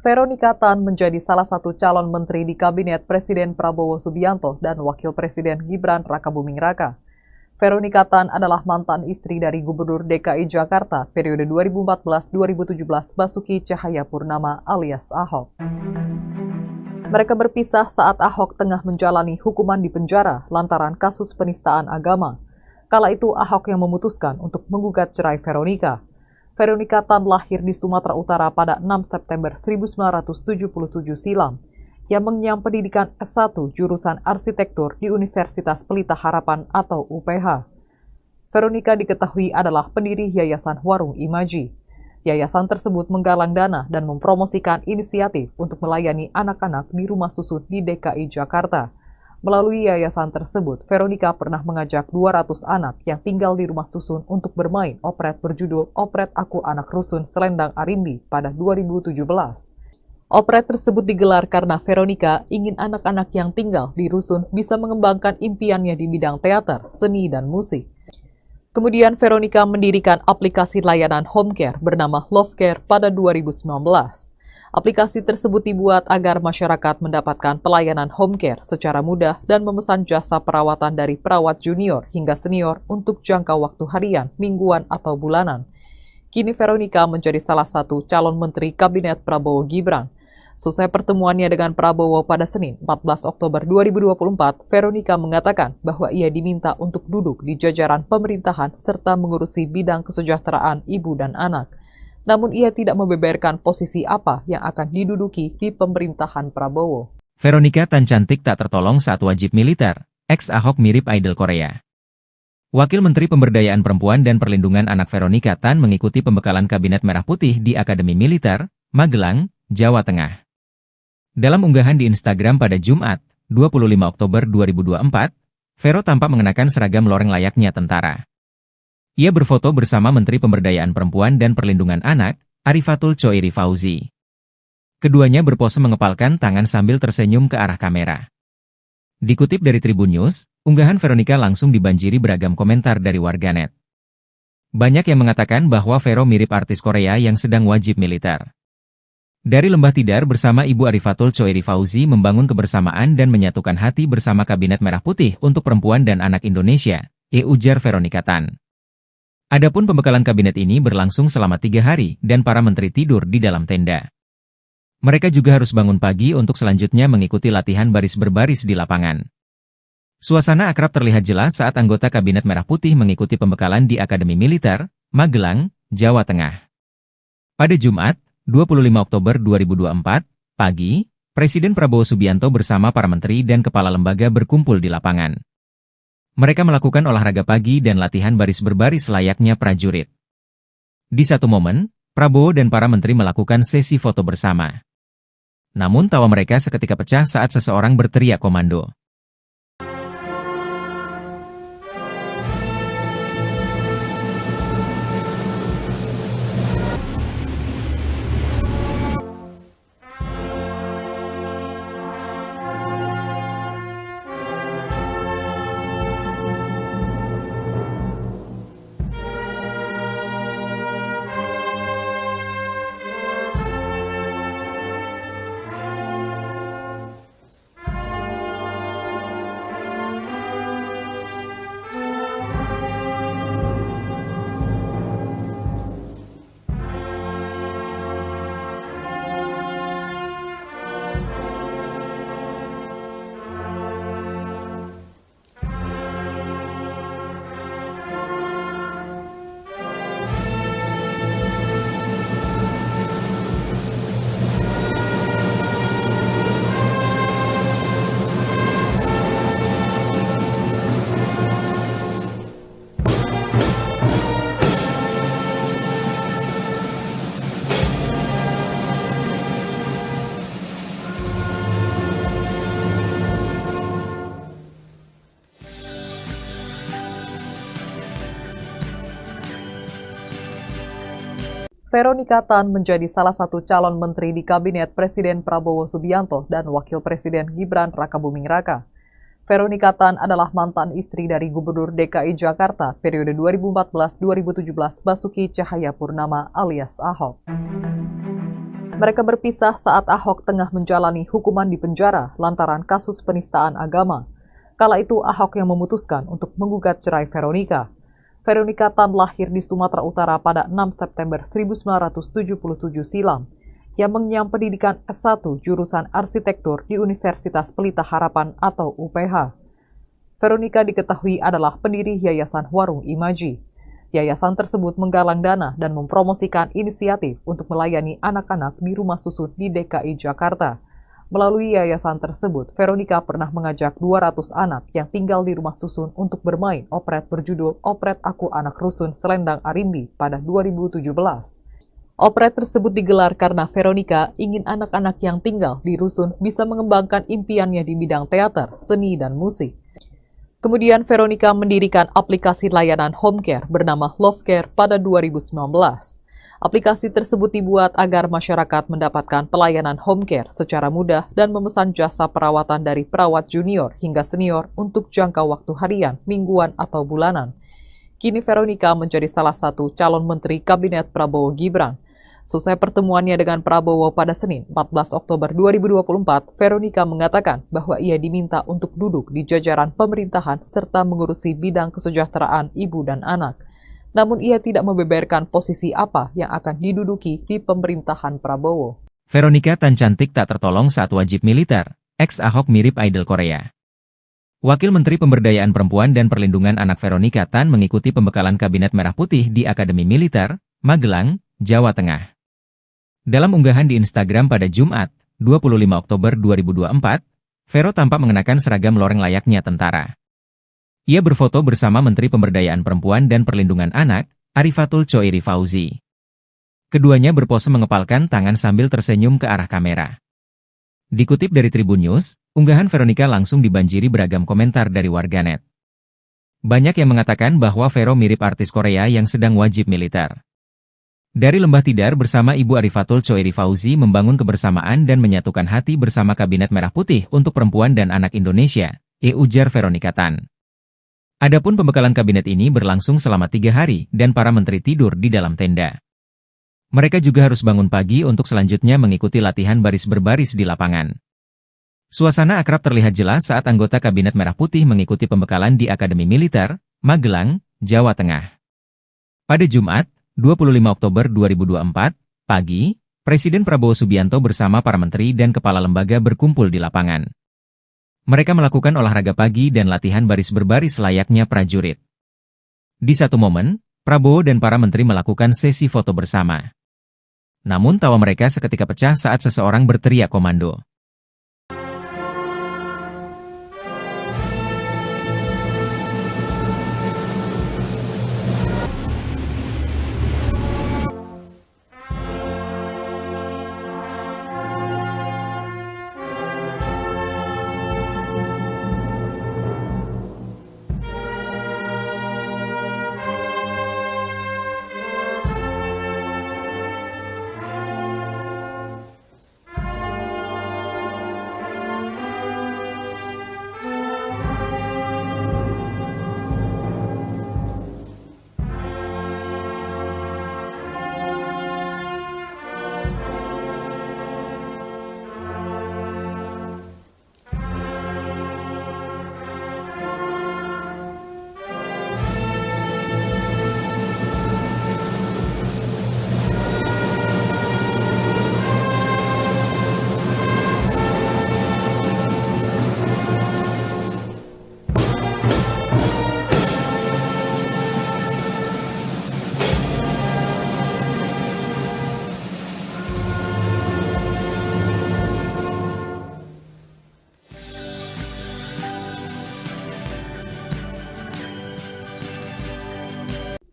Veronika Tan menjadi salah satu calon menteri di Kabinet Presiden Prabowo Subianto dan Wakil Presiden Gibran Rakabuming Raka. Veronika Tan adalah mantan istri dari Gubernur DKI Jakarta periode 2014-2017 Basuki Cahayapurnama alias Ahok. Mereka berpisah saat Ahok tengah menjalani hukuman di penjara lantaran kasus penistaan agama. Kala itu Ahok yang memutuskan untuk menggugat cerai Veronika. Veronika Tan lahir di Sumatera Utara pada 6 September 1977 silam. Ia mengenyam pendidikan S1 jurusan arsitektur di Universitas Pelita Harapan atau UPH. Veronika diketahui adalah pendiri Yayasan Warung Imaji. Yayasan tersebut menggalang dana dan mempromosikan inisiatif untuk melayani anak-anak di rumah susun di DKI Jakarta. Melalui yayasan tersebut, Veronika pernah mengajak 200 anak yang tinggal di rumah susun untuk bermain operet berjudul Operet Aku Anak Rusun Selendang Arimbi pada 2017. Operet tersebut digelar karena Veronika ingin anak-anak yang tinggal di rusun bisa mengembangkan impiannya di bidang teater, seni, dan musik. Kemudian Veronika mendirikan aplikasi layanan home care bernama Love Care pada 2019. Aplikasi tersebut dibuat agar masyarakat mendapatkan pelayanan home care secara mudah dan memesan jasa perawatan dari perawat junior hingga senior untuk jangka waktu harian, mingguan, atau bulanan. Kini Veronika menjadi salah satu calon menteri Kabinet Prabowo Gibran. Selesai pertemuannya dengan Prabowo pada Senin 14 Oktober 2024, Veronika mengatakan bahwa ia diminta untuk duduk di jajaran pemerintahan serta mengurusi bidang kesejahteraan ibu dan anak. Namun ia tidak membeberkan posisi apa yang akan diduduki di pemerintahan Prabowo. Veronika Tan cantik tak tertolong saat wajib militer. Ex-Ahok mirip idol Korea. Wakil Menteri Pemberdayaan Perempuan dan Perlindungan Anak Veronika Tan mengikuti pembekalan Kabinet Merah Putih di Akademi Militer, Magelang, Jawa Tengah. Dalam unggahan di Instagram pada Jumat, 25 Oktober 2024, Vero tampak mengenakan seragam loreng layaknya tentara. Ia berfoto bersama Menteri Pemberdayaan Perempuan dan Perlindungan Anak, Arifatul Choiri Fauzi. Keduanya berpose mengepalkan tangan sambil tersenyum ke arah kamera. Dikutip dari Tribun News, unggahan Veronika langsung dibanjiri beragam komentar dari warganet. Banyak yang mengatakan bahwa Vero mirip artis Korea yang sedang wajib militer. Dari Lembah Tidar bersama Ibu Arifatul Choiri Fauzi membangun kebersamaan dan menyatukan hati bersama Kabinet Merah Putih untuk Perempuan dan Anak Indonesia, ujar Veronika Tan. Adapun pembekalan kabinet ini berlangsung selama 3 hari dan para menteri tidur di dalam tenda. Mereka juga harus bangun pagi untuk selanjutnya mengikuti latihan baris berbaris di lapangan. Suasana akrab terlihat jelas saat anggota Kabinet Merah Putih mengikuti pembekalan di Akademi Militer, Magelang, Jawa Tengah. Pada Jumat, 25 Oktober 2024, pagi, Presiden Prabowo Subianto bersama para menteri dan kepala lembaga berkumpul di lapangan. Mereka melakukan olahraga pagi dan latihan baris berbaris layaknya prajurit. Di satu momen, Prabowo dan para menteri melakukan sesi foto bersama. Namun tawa mereka seketika pecah saat seseorang berteriak komando. Veronika Tan menjadi salah satu calon menteri di Kabinet Presiden Prabowo Subianto dan Wakil Presiden Gibran Rakabuming Raka. Veronika Tan adalah mantan istri dari Gubernur DKI Jakarta periode 2014-2017 Basuki Cahayapurnama alias Ahok. Mereka berpisah saat Ahok tengah menjalani hukuman di penjara lantaran kasus penistaan agama. Kala itu Ahok yang memutuskan untuk menggugat cerai Veronica. Veronica Tan lahir di Sumatera Utara pada 6 September 1977 silam. Ia mengenyam pendidikan S1 jurusan arsitektur di Universitas Pelita Harapan atau UPH. Veronica diketahui adalah pendiri Yayasan Warung Imaji. Yayasan tersebut menggalang dana dan mempromosikan inisiatif untuk melayani anak-anak di rumah susun di DKI Jakarta. Melalui yayasan tersebut, Veronica pernah mengajak 200 anak yang tinggal di rumah susun untuk bermain operet berjudul Operet Aku Anak Rusun Selendang Arimbi pada 2017. Operet tersebut digelar karena Veronica ingin anak-anak yang tinggal di rusun bisa mengembangkan impiannya di bidang teater, seni, dan musik. Kemudian Veronica mendirikan aplikasi layanan home care bernama Love Care pada 2019. Aplikasi tersebut dibuat agar masyarakat mendapatkan pelayanan home care secara mudah dan memesan jasa perawatan dari perawat junior hingga senior untuk jangka waktu harian, mingguan, atau bulanan. Kini Veronica menjadi salah satu calon menteri Kabinet Prabowo Gibran. Selesai pertemuannya dengan Prabowo pada Senin 14 Oktober 2024, Veronica mengatakan bahwa ia diminta untuk duduk di jajaran pemerintahan serta mengurusi bidang kesejahteraan ibu dan anak. Namun ia tidak membeberkan posisi apa yang akan diduduki di pemerintahan Prabowo. Veronica Tan cantik tak tertolong saat wajib militer. Ex-Ahok mirip idol Korea. Wakil Menteri Pemberdayaan Perempuan dan Perlindungan Anak Veronica Tan mengikuti pembekalan Kabinet Merah Putih di Akademi Militer, Magelang, Jawa Tengah. Dalam unggahan di Instagram pada Jumat, 25 Oktober 2024, Vero tampak mengenakan seragam loreng layaknya tentara. Ia berfoto bersama Menteri Pemberdayaan Perempuan dan Perlindungan Anak, Arifatul Choiri Fauzi. Keduanya berpose mengepalkan tangan sambil tersenyum ke arah kamera. Dikutip dari Tribun News, unggahan Veronica langsung dibanjiri beragam komentar dari warganet. Banyak yang mengatakan bahwa Vero mirip artis Korea yang sedang wajib militer. Dari Lembah Tidar bersama Ibu Arifatul Choiri Fauzi membangun kebersamaan dan menyatukan hati bersama Kabinet Merah Putih untuk Perempuan dan Anak Indonesia, ujar Veronica Tan. Adapun pembekalan kabinet ini berlangsung selama 3 hari dan para menteri tidur di dalam tenda. Mereka juga harus bangun pagi untuk selanjutnya mengikuti latihan baris berbaris di lapangan. Suasana akrab terlihat jelas saat anggota Kabinet Merah Putih mengikuti pembekalan di Akademi Militer, Magelang, Jawa Tengah. Pada Jumat, 25 Oktober 2024, pagi, Presiden Prabowo Subianto bersama para menteri dan kepala lembaga berkumpul di lapangan. Mereka melakukan olahraga pagi dan latihan baris berbaris layaknya prajurit. Di satu momen, Prabowo dan para menteri melakukan sesi foto bersama. Namun tawa mereka seketika pecah saat seseorang berteriak komando.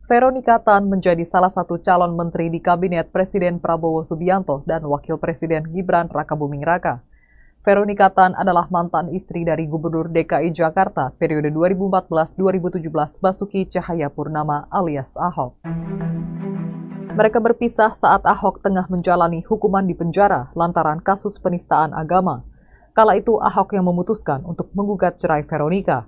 Veronica Tan menjadi salah satu calon menteri di Kabinet Presiden Prabowo Subianto dan Wakil Presiden Gibran Rakabuming Raka. Veronica Tan adalah mantan istri dari Gubernur DKI Jakarta periode 2014-2017 Basuki Cahayapurnama alias Ahok. Mereka berpisah saat Ahok tengah menjalani hukuman di penjara lantaran kasus penistaan agama. Kala itu Ahok yang memutuskan untuk menggugat cerai Veronica.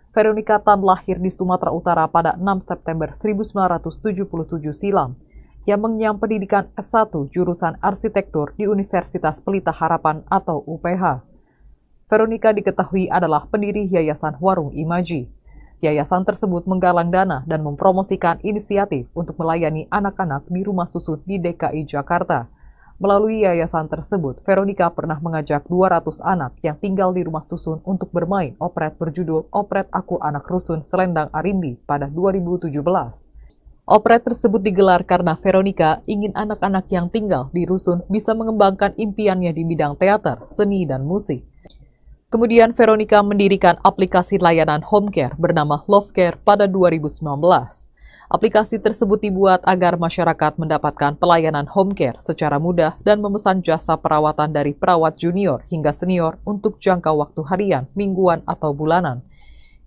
Veronica Tan lahir di Sumatera Utara pada 6 September 1977 silam. yang mengenyam pendidikan S1 jurusan arsitektur di Universitas Pelita Harapan atau UPH. Veronica diketahui adalah pendiri Yayasan Warung Imaji. Yayasan tersebut menggalang dana dan mempromosikan inisiatif untuk melayani anak-anak di rumah susun di DKI Jakarta. Melalui yayasan tersebut, Veronica pernah mengajak 200 anak yang tinggal di rumah susun untuk bermain operet berjudul Operet Aku Anak Rusun Selendang Arimbi pada 2017. Operet tersebut digelar karena Veronica ingin anak-anak yang tinggal di rusun bisa mengembangkan impiannya di bidang teater, seni, dan musik. Kemudian Veronica mendirikan aplikasi layanan home care bernama Love Care pada 2019. Aplikasi tersebut dibuat agar masyarakat mendapatkan pelayanan home care secara mudah dan memesan jasa perawatan dari perawat junior hingga senior untuk jangka waktu harian, mingguan, atau bulanan.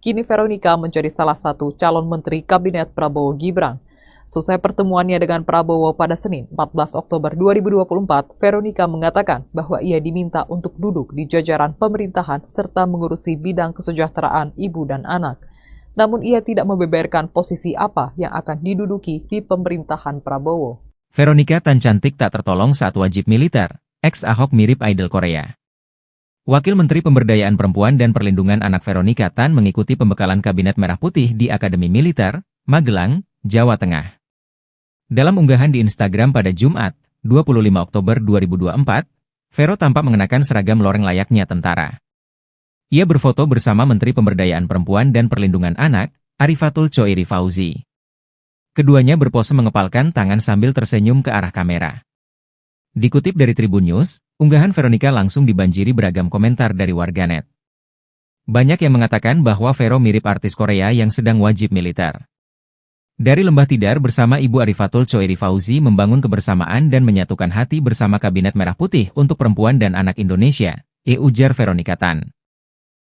Kini Veronica menjadi salah satu calon menteri Kabinet Prabowo Gibran. Selesai pertemuannya dengan Prabowo pada Senin, 14 Oktober 2024, Veronica mengatakan bahwa ia diminta untuk duduk di jajaran pemerintahan serta mengurusi bidang kesejahteraan ibu dan anak. Namun ia tidak membeberkan posisi apa yang akan diduduki di pemerintahan Prabowo. Veronica Tan cantik tak tertolong saat wajib militer. Ex-Ahok mirip idol Korea. Wakil Menteri Pemberdayaan Perempuan dan Perlindungan Anak Veronica Tan mengikuti pembekalan Kabinet Merah Putih di Akademi Militer, Magelang, Jawa Tengah. Dalam unggahan di Instagram pada Jumat, 25 Oktober 2024, Vero tampak mengenakan seragam loreng layaknya tentara. Ia berfoto bersama Menteri Pemberdayaan Perempuan dan Perlindungan Anak, Arifatul Choiri Fauzi. Keduanya berpose mengepalkan tangan sambil tersenyum ke arah kamera. Dikutip dari Tribun News, unggahan Veronica langsung dibanjiri beragam komentar dari warganet. Banyak yang mengatakan bahwa Vero mirip artis Korea yang sedang wajib militer. Dari Lembah Tidar bersama Ibu Arifatul Choiri Fauzi membangun kebersamaan dan menyatukan hati bersama Kabinet Merah Putih untuk Perempuan dan Anak Indonesia, ujar Veronica Tan.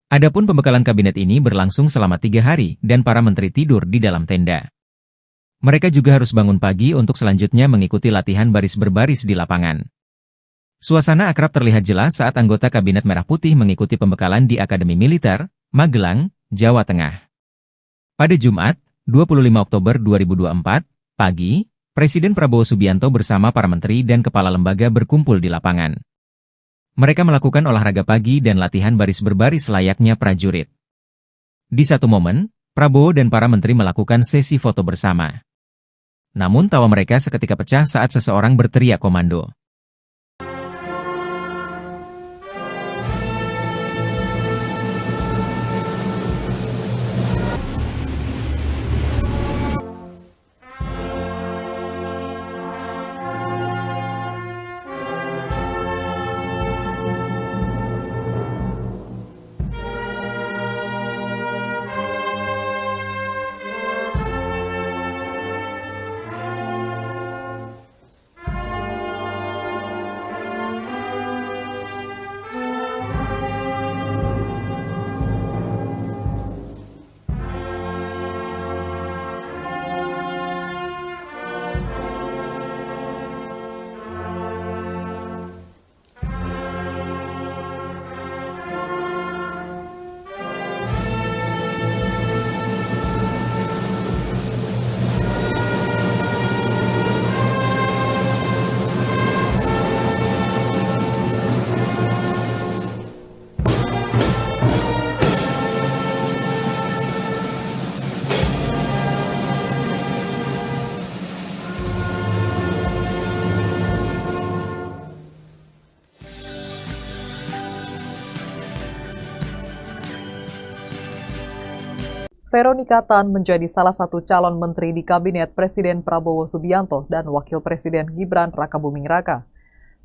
Adapun pembekalan kabinet ini berlangsung selama 3 hari dan para menteri tidur di dalam tenda. Mereka juga harus bangun pagi untuk selanjutnya mengikuti latihan baris berbaris di lapangan. Suasana akrab terlihat jelas saat anggota Kabinet Merah Putih mengikuti pembekalan di Akademi Militer, Magelang, Jawa Tengah. Pada Jumat, 25 Oktober 2024, pagi, Presiden Prabowo Subianto bersama para menteri dan kepala lembaga berkumpul di lapangan. Mereka melakukan olahraga pagi dan latihan baris berbaris layaknya prajurit. Di satu momen, Prabowo dan para menteri melakukan sesi foto bersama. Namun tawa mereka seketika pecah saat seseorang berteriak komando. Veronica Tan menjadi salah satu calon menteri di Kabinet Presiden Prabowo Subianto dan Wakil Presiden Gibran Rakabuming Raka.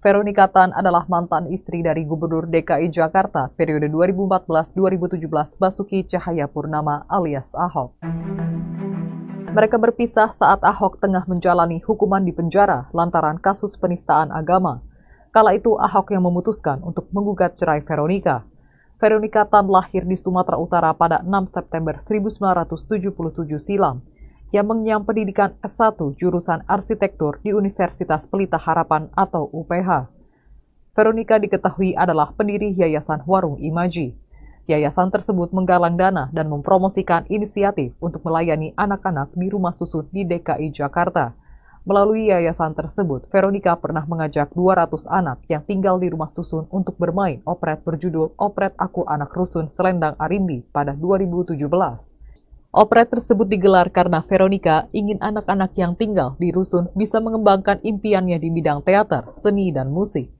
Veronica Tan adalah mantan istri dari Gubernur DKI Jakarta periode 2014-2017 Basuki Cahayapurnama alias Ahok. Mereka berpisah saat Ahok tengah menjalani hukuman di penjara lantaran kasus penistaan agama. Kala itu Ahok yang memutuskan untuk menggugat cerai Veronica. Veronica Tan lahir di Sumatera Utara pada 6 September 1977 silam, yang mengenyam pendidikan S1 jurusan arsitektur di Universitas Pelita Harapan atau UPH. Veronica diketahui adalah pendiri Yayasan Warung Imaji. Yayasan tersebut menggalang dana dan mempromosikan inisiatif untuk melayani anak-anak di rumah susun di DKI Jakarta. Melalui yayasan tersebut, Veronica pernah mengajak 200 anak yang tinggal di rumah susun untuk bermain operet berjudul Operet Aku Anak Rusun Selendang Arimbi pada 2017. Operet tersebut digelar karena Veronica ingin anak-anak yang tinggal di rusun bisa mengembangkan impiannya di bidang teater, seni, dan musik.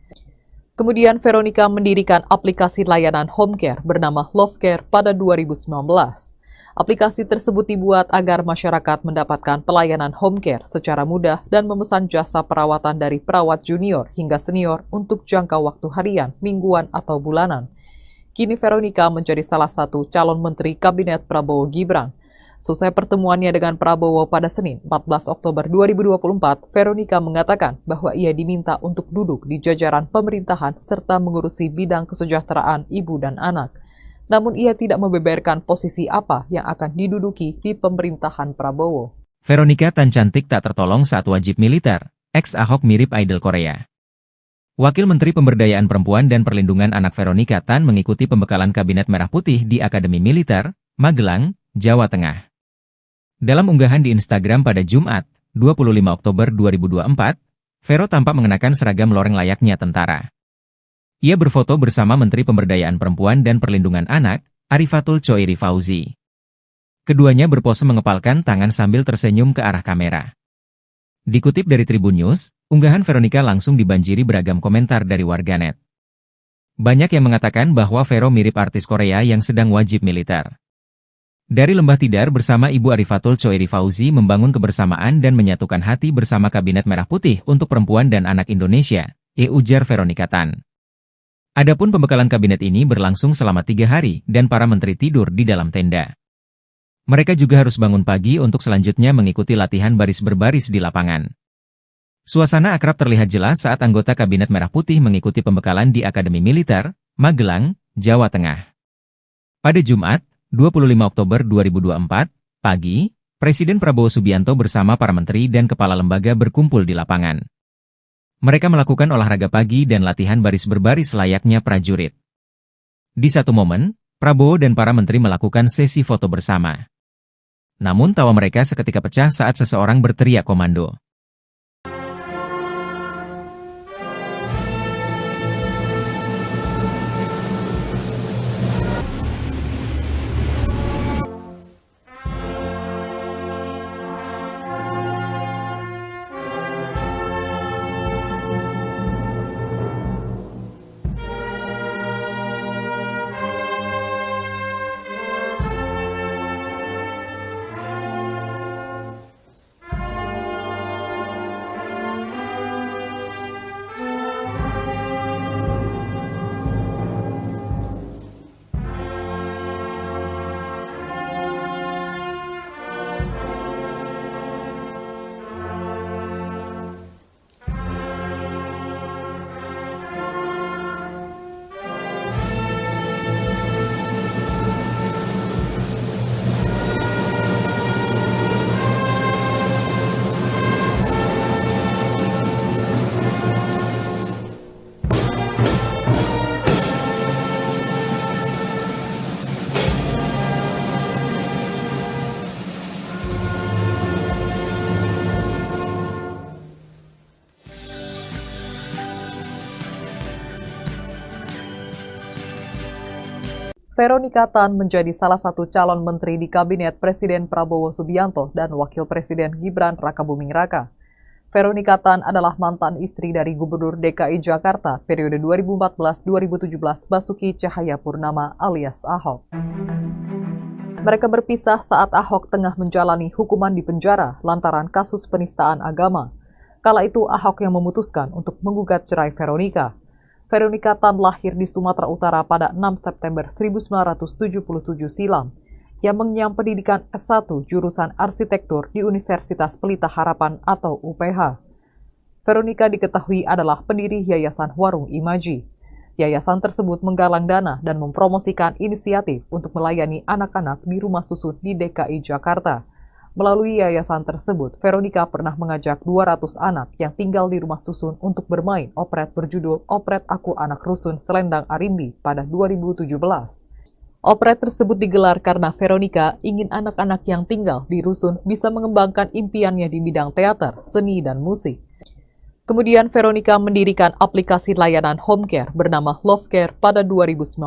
Kemudian Veronica mendirikan aplikasi layanan home care bernama Love Care pada 2019. Aplikasi tersebut dibuat agar masyarakat mendapatkan pelayanan home care secara mudah dan memesan jasa perawatan dari perawat junior hingga senior untuk jangka waktu harian, mingguan, atau bulanan. Kini Veronica menjadi salah satu calon menteri Kabinet Prabowo Gibran. Selesai pertemuannya dengan Prabowo pada Senin, 14 Oktober 2024, Veronica mengatakan bahwa ia diminta untuk duduk di jajaran pemerintahan serta mengurusi bidang kesejahteraan ibu dan anak. Namun ia tidak membeberkan posisi apa yang akan diduduki di pemerintahan Prabowo. Veronica Tan cantik tak tertolong saat wajib militer. Ex-Ahok mirip idol Korea. Wakil Menteri Pemberdayaan Perempuan dan Perlindungan Anak Veronica Tan mengikuti pembekalan Kabinet Merah Putih di Akademi Militer, Magelang, Jawa Tengah. Dalam unggahan di Instagram pada Jumat, 25 Oktober 2024, Vero tampak mengenakan seragam loreng layaknya tentara. Ia berfoto bersama Menteri Pemberdayaan Perempuan dan Perlindungan Anak, Arifatul Choiri Fauzi. Keduanya berpose mengepalkan tangan sambil tersenyum ke arah kamera. Dikutip dari Tribun News, unggahan Veronica langsung dibanjiri beragam komentar dari warganet. Banyak yang mengatakan bahwa Vero mirip artis Korea yang sedang wajib militer. Dari Lembah Tidar bersama Ibu Arifatul Choiri Fauzi membangun kebersamaan dan menyatukan hati bersama Kabinet Merah Putih untuk Perempuan dan Anak Indonesia, ujar Veronica Tan. Adapun pembekalan kabinet ini berlangsung selama 3 hari dan para menteri tidur di dalam tenda. Mereka juga harus bangun pagi untuk selanjutnya mengikuti latihan baris berbaris di lapangan. Suasana akrab terlihat jelas saat anggota Kabinet Merah Putih mengikuti pembekalan di Akademi Militer, Magelang, Jawa Tengah. Pada Jumat, 25 Oktober 2024, pagi, Presiden Prabowo Subianto bersama para menteri dan kepala lembaga berkumpul di lapangan. Mereka melakukan olahraga pagi dan latihan baris berbaris layaknya prajurit. Di satu momen, Prabowo dan para menteri melakukan sesi foto bersama. Namun tawa mereka seketika pecah saat seseorang berteriak komando. Veronica Tan menjadi salah satu calon menteri di Kabinet Presiden Prabowo Subianto dan Wakil Presiden Gibran Rakabuming Raka. Veronica Tan adalah mantan istri dari Gubernur DKI Jakarta periode 2014-2017 Basuki Cahayapurnama alias Ahok. Mereka berpisah saat Ahok tengah menjalani hukuman di penjara lantaran kasus penistaan agama. Kala itu Ahok yang memutuskan untuk menggugat cerai Veronica. Veronica Tan lahir di Sumatera Utara pada 6 September 1977 silam. Ia mengenyam pendidikan S1 jurusan arsitektur di Universitas Pelita Harapan atau UPH. Veronica diketahui adalah pendiri Yayasan Warung Imaji. Yayasan tersebut menggalang dana dan mempromosikan inisiatif untuk melayani anak-anak di rumah susun di DKI Jakarta. Melalui yayasan tersebut, Veronica pernah mengajak 200 anak yang tinggal di rumah susun untuk bermain operet berjudul Operet Aku Anak Rusun Selendang Arimbi pada 2017. Operet tersebut digelar karena Veronica ingin anak-anak yang tinggal di rusun bisa mengembangkan impiannya di bidang teater, seni, dan musik. Kemudian Veronica mendirikan aplikasi layanan home care bernama Love Care pada 2019.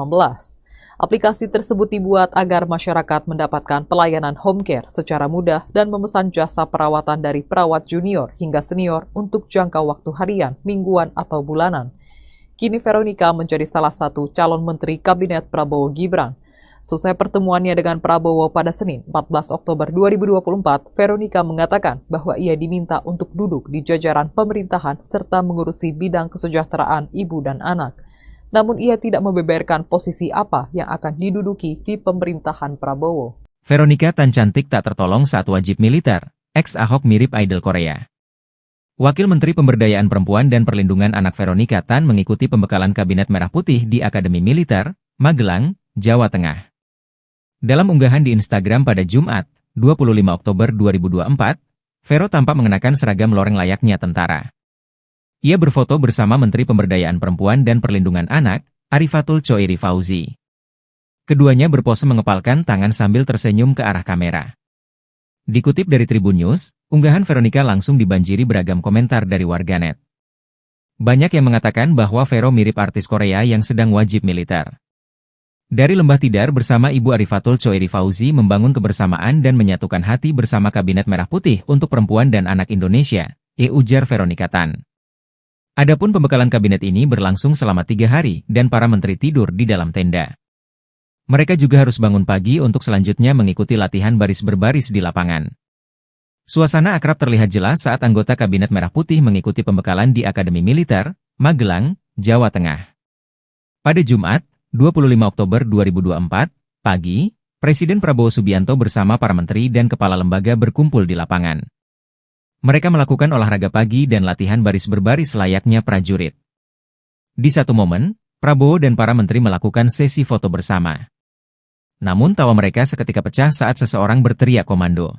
Aplikasi tersebut dibuat agar masyarakat mendapatkan pelayanan home care secara mudah dan memesan jasa perawatan dari perawat junior hingga senior untuk jangka waktu harian, mingguan, atau bulanan. Kini Veronica menjadi salah satu calon menteri Kabinet Prabowo Gibran. Selesai pertemuannya dengan Prabowo pada Senin, 14 Oktober 2024, Veronica mengatakan bahwa ia diminta untuk duduk di jajaran pemerintahan serta mengurusi bidang kesejahteraan ibu dan anak. Namun ia tidak membeberkan posisi apa yang akan diduduki di pemerintahan Prabowo. Veronica Tan cantik tak tertolong saat wajib militer. Ex-Ahok mirip idol Korea. Wakil Menteri Pemberdayaan Perempuan dan Perlindungan Anak Veronica Tan mengikuti pembekalan Kabinet Merah Putih di Akademi Militer, Magelang, Jawa Tengah. Dalam unggahan di Instagram pada Jumat, 25 Oktober 2024, Vero tampak mengenakan seragam loreng layaknya tentara. Ia berfoto bersama Menteri Pemberdayaan Perempuan dan Perlindungan Anak, Arifatul Choiri Fauzi. Keduanya berpose mengepalkan tangan sambil tersenyum ke arah kamera. Dikutip dari Tribun News, unggahan Veronica langsung dibanjiri beragam komentar dari warganet. Banyak yang mengatakan bahwa Vero mirip artis Korea yang sedang wajib militer. Dari Lembah Tidar bersama Ibu Arifatul Choiri Fauzi membangun kebersamaan dan menyatukan hati bersama Kabinet Merah Putih untuk Perempuan dan Anak Indonesia, ujar Veronica Tan. Adapun pembekalan kabinet ini berlangsung selama 3 hari dan para menteri tidur di dalam tenda. Mereka juga harus bangun pagi untuk selanjutnya mengikuti latihan baris berbaris di lapangan. Suasana akrab terlihat jelas saat anggota Kabinet Merah Putih mengikuti pembekalan di Akademi Militer, Magelang, Jawa Tengah. Pada Jumat, 25 Oktober 2024, pagi, Presiden Prabowo Subianto bersama para menteri dan kepala lembaga berkumpul di lapangan. Mereka melakukan olahraga pagi dan latihan baris berbaris layaknya prajurit. Di satu momen, Prabowo dan para menteri melakukan sesi foto bersama. Namun tawa mereka seketika pecah saat seseorang berteriak komando.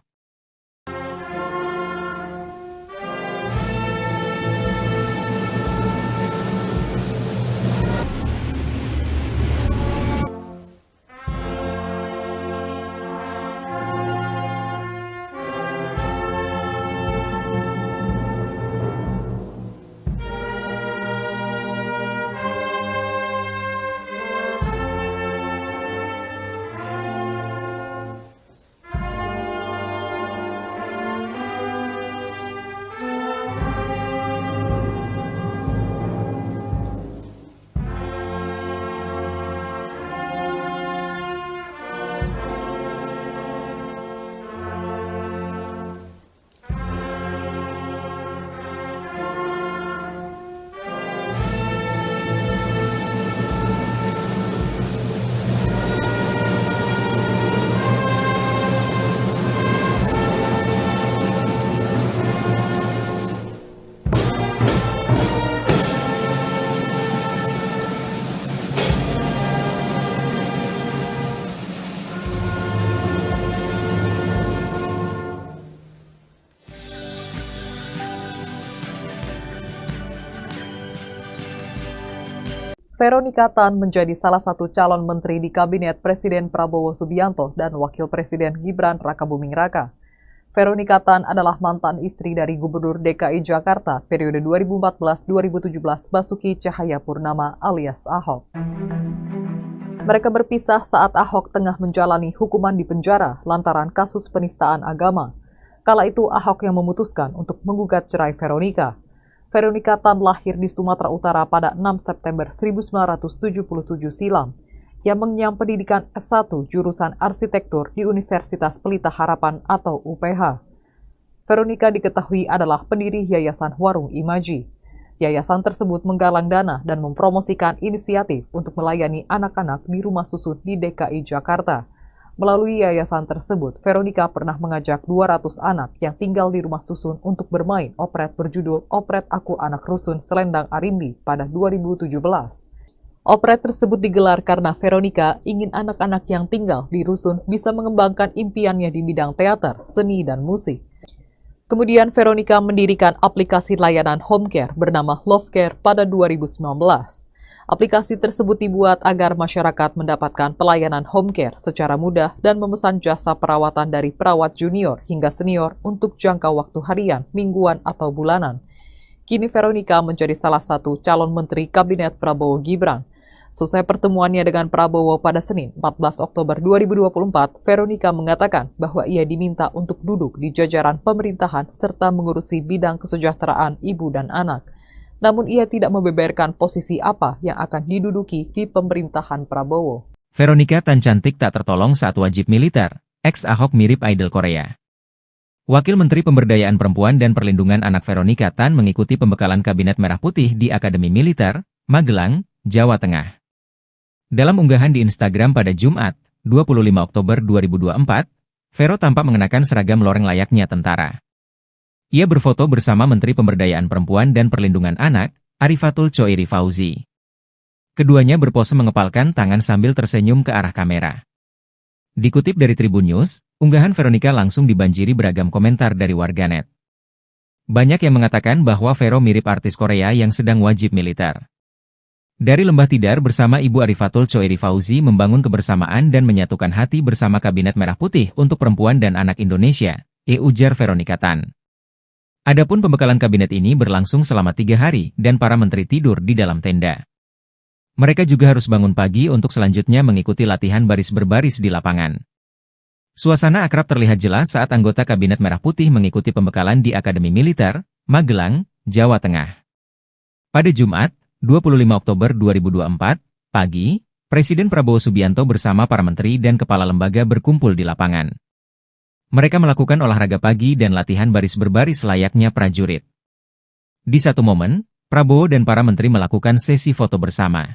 Veronica Tan menjadi salah satu calon menteri di Kabinet Presiden Prabowo Subianto dan Wakil Presiden Gibran Rakabuming Raka. Veronica Tan adalah mantan istri dari Gubernur DKI Jakarta periode 2014-2017 Basuki Cahayapurnama alias Ahok. Mereka berpisah saat Ahok tengah menjalani hukuman di penjara lantaran kasus penistaan agama. Kala itu Ahok yang memutuskan untuk menggugat cerai Veronica. Veronica Tan lahir di Sumatera Utara pada 6 September 1977 silam. Ia mengenyam pendidikan S1 jurusan arsitektur di Universitas Pelita Harapan atau UPH. Veronica diketahui adalah pendiri Yayasan Warung Imaji. Yayasan tersebut menggalang dana dan mempromosikan inisiatif untuk melayani anak-anak di rumah susun di DKI Jakarta. Melalui yayasan tersebut, Veronica pernah mengajak 200 anak yang tinggal di rumah susun untuk bermain operet berjudul Operet Aku Anak Rusun Selendang Arimbi pada 2017. Operet tersebut digelar karena Veronica ingin anak-anak yang tinggal di rusun bisa mengembangkan impiannya di bidang teater, seni, dan musik. Kemudian Veronica mendirikan aplikasi layanan home care bernama Love Care pada 2019. Aplikasi tersebut dibuat agar masyarakat mendapatkan pelayanan home care secara mudah dan memesan jasa perawatan dari perawat junior hingga senior untuk jangka waktu harian, mingguan, atau bulanan. Kini Veronica menjadi salah satu calon menteri Kabinet Prabowo Gibran. Selesai pertemuannya dengan Prabowo pada Senin, 14 Oktober 2024, Veronica mengatakan bahwa ia diminta untuk duduk di jajaran pemerintahan serta mengurusi bidang kesejahteraan ibu dan anak. Namun ia tidak membeberkan posisi apa yang akan diduduki di pemerintahan Prabowo. Veronica Tan cantik tak tertolong saat wajib militer. Ex-Ahok mirip idol Korea. Wakil Menteri Pemberdayaan Perempuan dan Perlindungan Anak Veronica Tan mengikuti pembekalan Kabinet Merah Putih di Akademi Militer, Magelang, Jawa Tengah. Dalam unggahan di Instagram pada Jumat, 25 Oktober 2024, Vero tampak mengenakan seragam loreng layaknya tentara. Ia berfoto bersama Menteri Pemberdayaan Perempuan dan Perlindungan Anak, Arifatul Choiri Fauzi. Keduanya berpose mengepalkan tangan sambil tersenyum ke arah kamera. Dikutip dari Tribun News, unggahan Veronica langsung dibanjiri beragam komentar dari warganet. Banyak yang mengatakan bahwa Vero mirip artis Korea yang sedang wajib militer. Dari Lembah Tidar bersama Ibu Arifatul Choiri Fauzi membangun kebersamaan dan menyatukan hati bersama Kabinet Merah Putih untuk Perempuan dan Anak Indonesia, ujar Veronica Tan. Adapun pembekalan kabinet ini berlangsung selama 3 hari dan para menteri tidur di dalam tenda. Mereka juga harus bangun pagi untuk selanjutnya mengikuti latihan baris berbaris di lapangan. Suasana akrab terlihat jelas saat anggota Kabinet Merah Putih mengikuti pembekalan di Akademi Militer, Magelang, Jawa Tengah. Pada Jumat, 25 Oktober 2024, pagi, Presiden Prabowo Subianto bersama para menteri dan kepala lembaga berkumpul di lapangan. Mereka melakukan olahraga pagi dan latihan baris berbaris layaknya prajurit. Di satu momen, Prabowo dan para menteri melakukan sesi foto bersama.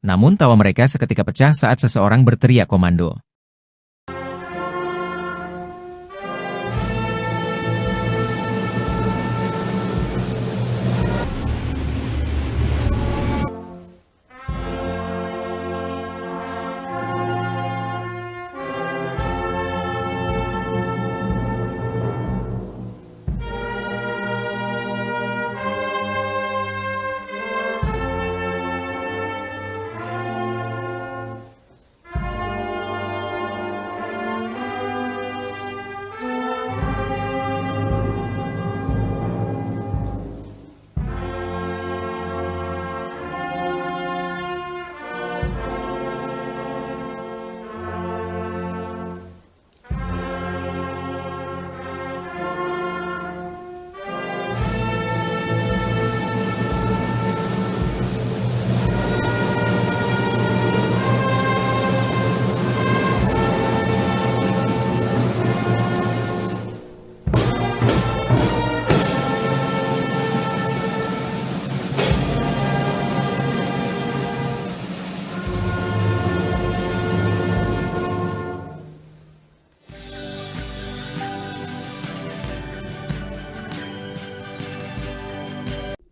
Namun tawa mereka seketika pecah saat seseorang berteriak komando.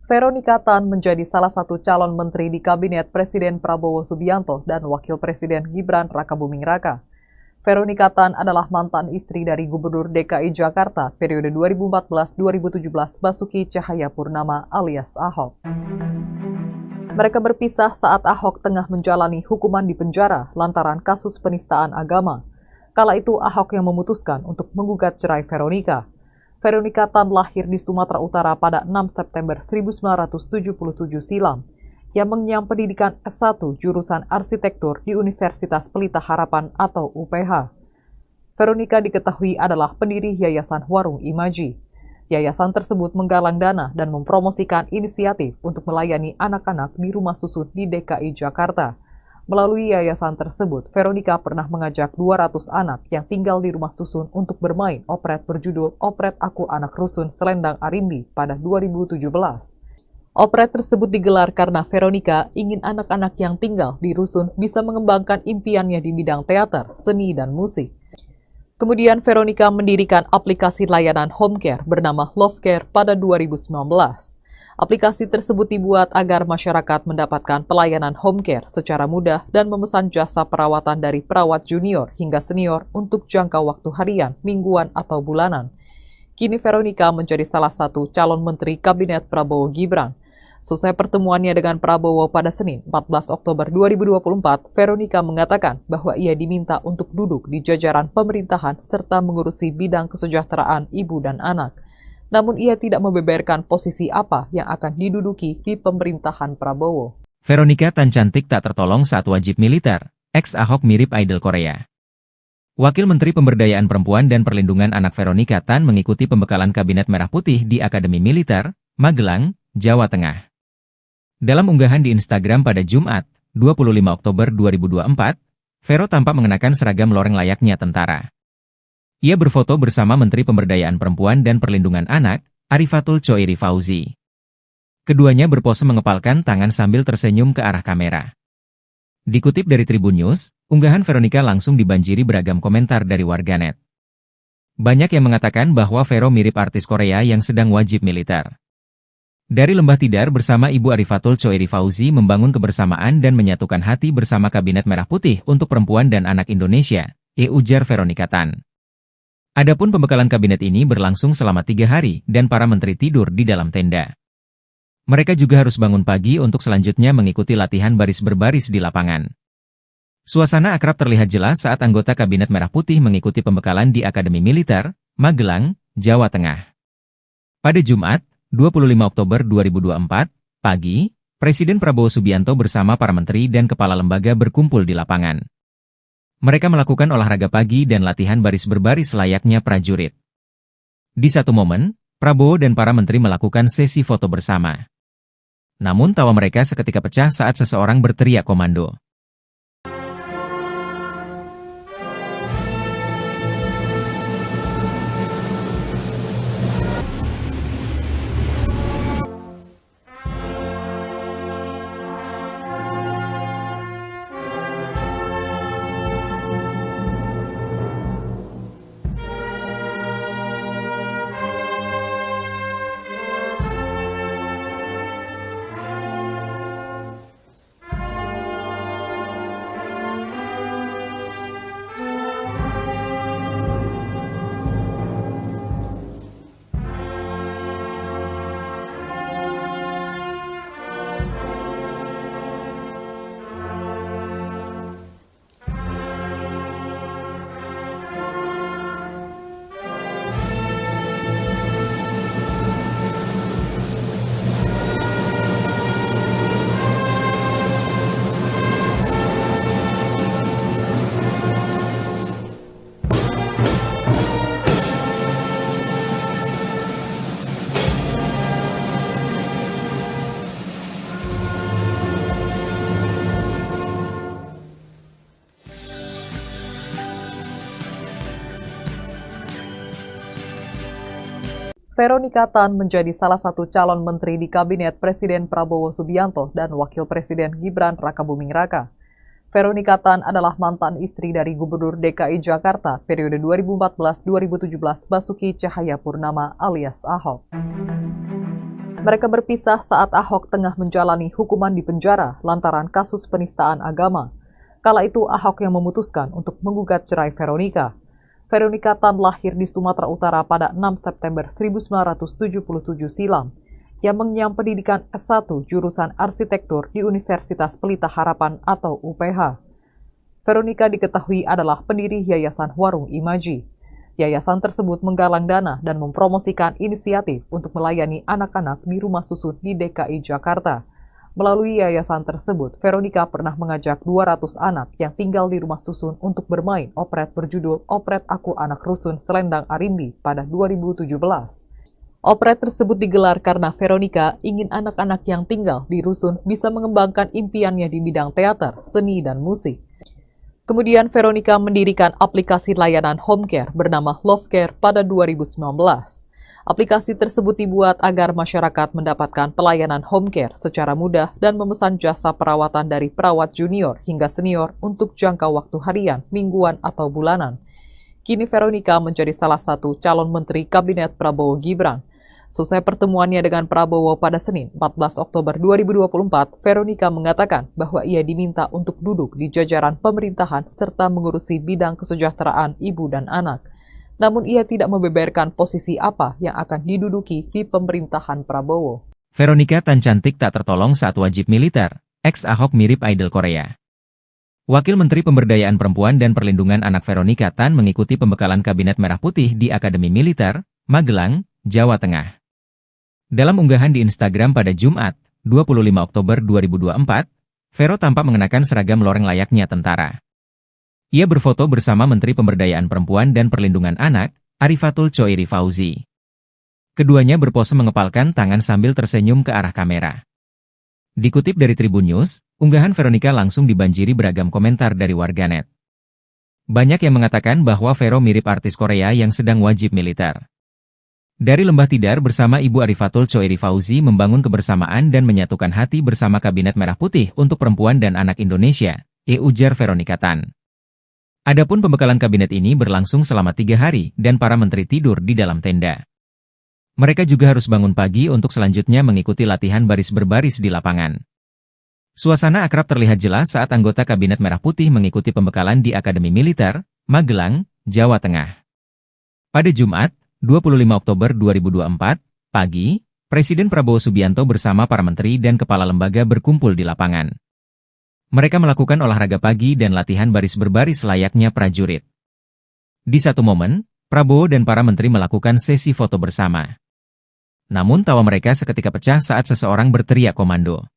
Veronica Tan menjadi salah satu calon menteri di Kabinet Presiden Prabowo Subianto dan Wakil Presiden Gibran Rakabuming Raka. Veronica Tan adalah mantan istri dari Gubernur DKI Jakarta periode 2014-2017 Basuki Cahayapurnama alias Ahok. Mereka berpisah saat Ahok tengah menjalani hukuman di penjara lantaran kasus penistaan agama. Kala itu Ahok yang memutuskan untuk menggugat cerai Veronica. Veronica Tan lahir di Sumatera Utara pada 6 September 1977 silam. Ia mengenyam pendidikan S1 jurusan arsitektur di Universitas Pelita Harapan atau UPH. Veronica diketahui adalah pendiri Yayasan Warung Imaji. Yayasan tersebut menggalang dana dan mempromosikan inisiatif untuk melayani anak-anak di rumah susun di DKI Jakarta. Melalui yayasan tersebut, Veronica pernah mengajak 200 anak yang tinggal di rumah susun untuk bermain operet berjudul Operet Aku Anak Rusun Selendang Arimbi pada 2017. Operet tersebut digelar karena Veronica ingin anak-anak yang tinggal di rusun bisa mengembangkan impiannya di bidang teater, seni, dan musik. Kemudian Veronica mendirikan aplikasi layanan home care bernama Love Care pada 2019. Aplikasi tersebut dibuat agar masyarakat mendapatkan pelayanan home care secara mudah dan memesan jasa perawatan dari perawat junior hingga senior untuk jangka waktu harian, mingguan, atau bulanan. Kini Veronica menjadi salah satu calon menteri Kabinet Prabowo Gibran. Selesai pertemuannya dengan Prabowo pada Senin 14 Oktober 2024, Veronica mengatakan bahwa ia diminta untuk duduk di jajaran pemerintahan serta mengurusi bidang kesejahteraan ibu dan anak. Namun ia tidak membeberkan posisi apa yang akan diduduki di pemerintahan Prabowo. Veronica Tan cantik tak tertolong saat wajib militer. Ex-Ahok mirip idol Korea. Wakil Menteri Pemberdayaan Perempuan dan Perlindungan Anak Veronica Tan mengikuti pembekalan Kabinet Merah Putih di Akademi Militer, Magelang, Jawa Tengah. Dalam unggahan di Instagram pada Jumat, 25 Oktober 2024, Vero tampak mengenakan seragam loreng layaknya tentara. Ia berfoto bersama Menteri Pemberdayaan Perempuan dan Perlindungan Anak, Arifatul Choiri Fauzi. Keduanya berpose mengepalkan tangan sambil tersenyum ke arah kamera. Dikutip dari Tribun News, unggahan Veronica langsung dibanjiri beragam komentar dari warganet. Banyak yang mengatakan bahwa Vero mirip artis Korea yang sedang wajib militer. Dari Lembah Tidar bersama Ibu Arifatul Choiri Fauzi membangun kebersamaan dan menyatukan hati bersama Kabinet Merah Putih untuk Perempuan dan Anak Indonesia, ujar Veronica Tan. Adapun pembekalan kabinet ini berlangsung selama 3 hari dan para menteri tidur di dalam tenda. Mereka juga harus bangun pagi untuk selanjutnya mengikuti latihan baris berbaris di lapangan. Suasana akrab terlihat jelas saat anggota Kabinet Merah Putih mengikuti pembekalan di Akademi Militer, Magelang, Jawa Tengah. Pada Jumat, 25 Oktober 2024, pagi, Presiden Prabowo Subianto bersama para menteri dan kepala lembaga berkumpul di lapangan. Mereka melakukan olahraga pagi dan latihan baris berbaris layaknya prajurit. Di satu momen, Prabowo dan para menteri melakukan sesi foto bersama. Namun tawa mereka seketika pecah saat seseorang berteriak komando. Veronica Tan menjadi salah satu calon menteri di Kabinet Presiden Prabowo Subianto dan Wakil Presiden Gibran Rakabuming Raka. Veronica Tan adalah mantan istri dari Gubernur DKI Jakarta periode 2014-2017 Basuki Cahayapurnama alias Ahok. Mereka berpisah saat Ahok tengah menjalani hukuman di penjara lantaran kasus penistaan agama. Kala itu Ahok yang memutuskan untuk menggugat cerai Veronica. Veronica Tan lahir di Sumatera Utara pada 6 September 1977 silam. Ia mengenyam pendidikan S1 jurusan arsitektur di Universitas Pelita Harapan atau UPH. Veronica diketahui adalah pendiri Yayasan Warung Imaji. Yayasan tersebut menggalang dana dan mempromosikan inisiatif untuk melayani anak-anak di rumah susun di DKI Jakarta. Melalui yayasan tersebut, Veronica pernah mengajak 200 anak yang tinggal di rumah susun untuk bermain operet berjudul Operet Aku Anak Rusun Selendang Arimbi pada 2017. Operet tersebut digelar karena Veronica ingin anak-anak yang tinggal di rusun bisa mengembangkan impiannya di bidang teater, seni, dan musik. Kemudian Veronica mendirikan aplikasi layanan home care bernama Love Care pada 2019. Aplikasi tersebut dibuat agar masyarakat mendapatkan pelayanan home care secara mudah dan memesan jasa perawatan dari perawat junior hingga senior untuk jangka waktu harian, mingguan, atau bulanan. Kini Veronica menjadi salah satu calon menteri Kabinet Prabowo Gibran. Selesai pertemuannya dengan Prabowo pada Senin 14 Oktober 2024, Veronica mengatakan bahwa ia diminta untuk duduk di jajaran pemerintahan serta mengurusi bidang kesejahteraan ibu dan anak. Namun ia tidak membeberkan posisi apa yang akan diduduki di pemerintahan Prabowo. Veronica Tan cantik tak tertolong saat wajib militer, ex-Ahok mirip idol Korea. Wakil Menteri Pemberdayaan Perempuan dan Perlindungan Anak Veronica Tan mengikuti pembekalan Kabinet Merah Putih di Akademi Militer, Magelang, Jawa Tengah. Dalam unggahan di Instagram pada Jumat, 25 Oktober 2024, Vero tampak mengenakan seragam loreng layaknya tentara. Ia berfoto bersama Menteri Pemberdayaan Perempuan dan Perlindungan Anak, Arifatul Choiri Fauzi. Keduanya berpose mengepalkan tangan sambil tersenyum ke arah kamera. Dikutip dari Tribun News, unggahan Veronica langsung dibanjiri beragam komentar dari warganet. Banyak yang mengatakan bahwa Vero mirip artis Korea yang sedang wajib militer. Dari Lembah Tidar bersama Ibu Arifatul Choiri Fauzi membangun kebersamaan dan menyatukan hati bersama Kabinet Merah Putih untuk Perempuan dan Anak Indonesia, ujar Veronica Tan. Adapun pembekalan kabinet ini berlangsung selama 3 hari dan para menteri tidur di dalam tenda. Mereka juga harus bangun pagi untuk selanjutnya mengikuti latihan baris berbaris di lapangan. Suasana akrab terlihat jelas saat anggota Kabinet Merah Putih mengikuti pembekalan di Akademi Militer, Magelang, Jawa Tengah. Pada Jumat, 25 Oktober 2024, pagi, Presiden Prabowo Subianto bersama para menteri dan kepala lembaga berkumpul di lapangan. Mereka melakukan olahraga pagi dan latihan baris berbaris layaknya prajurit. Di satu momen, Prabowo dan para menteri melakukan sesi foto bersama. Namun tawa mereka seketika pecah saat seseorang berteriak komando.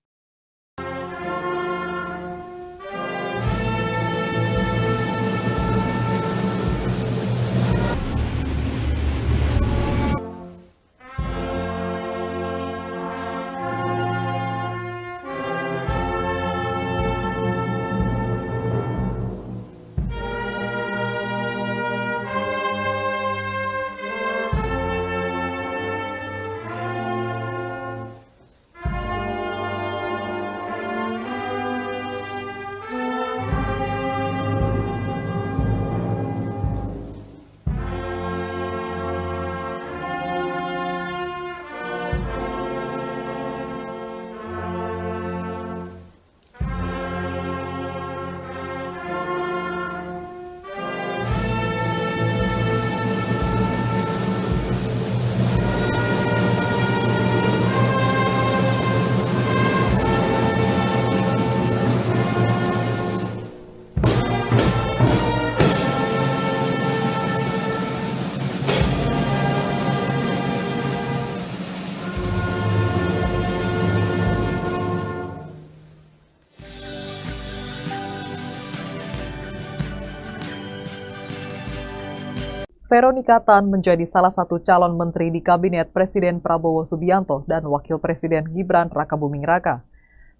Veronica Tan menjadi salah satu calon menteri di Kabinet Presiden Prabowo Subianto dan Wakil Presiden Gibran Rakabuming Raka.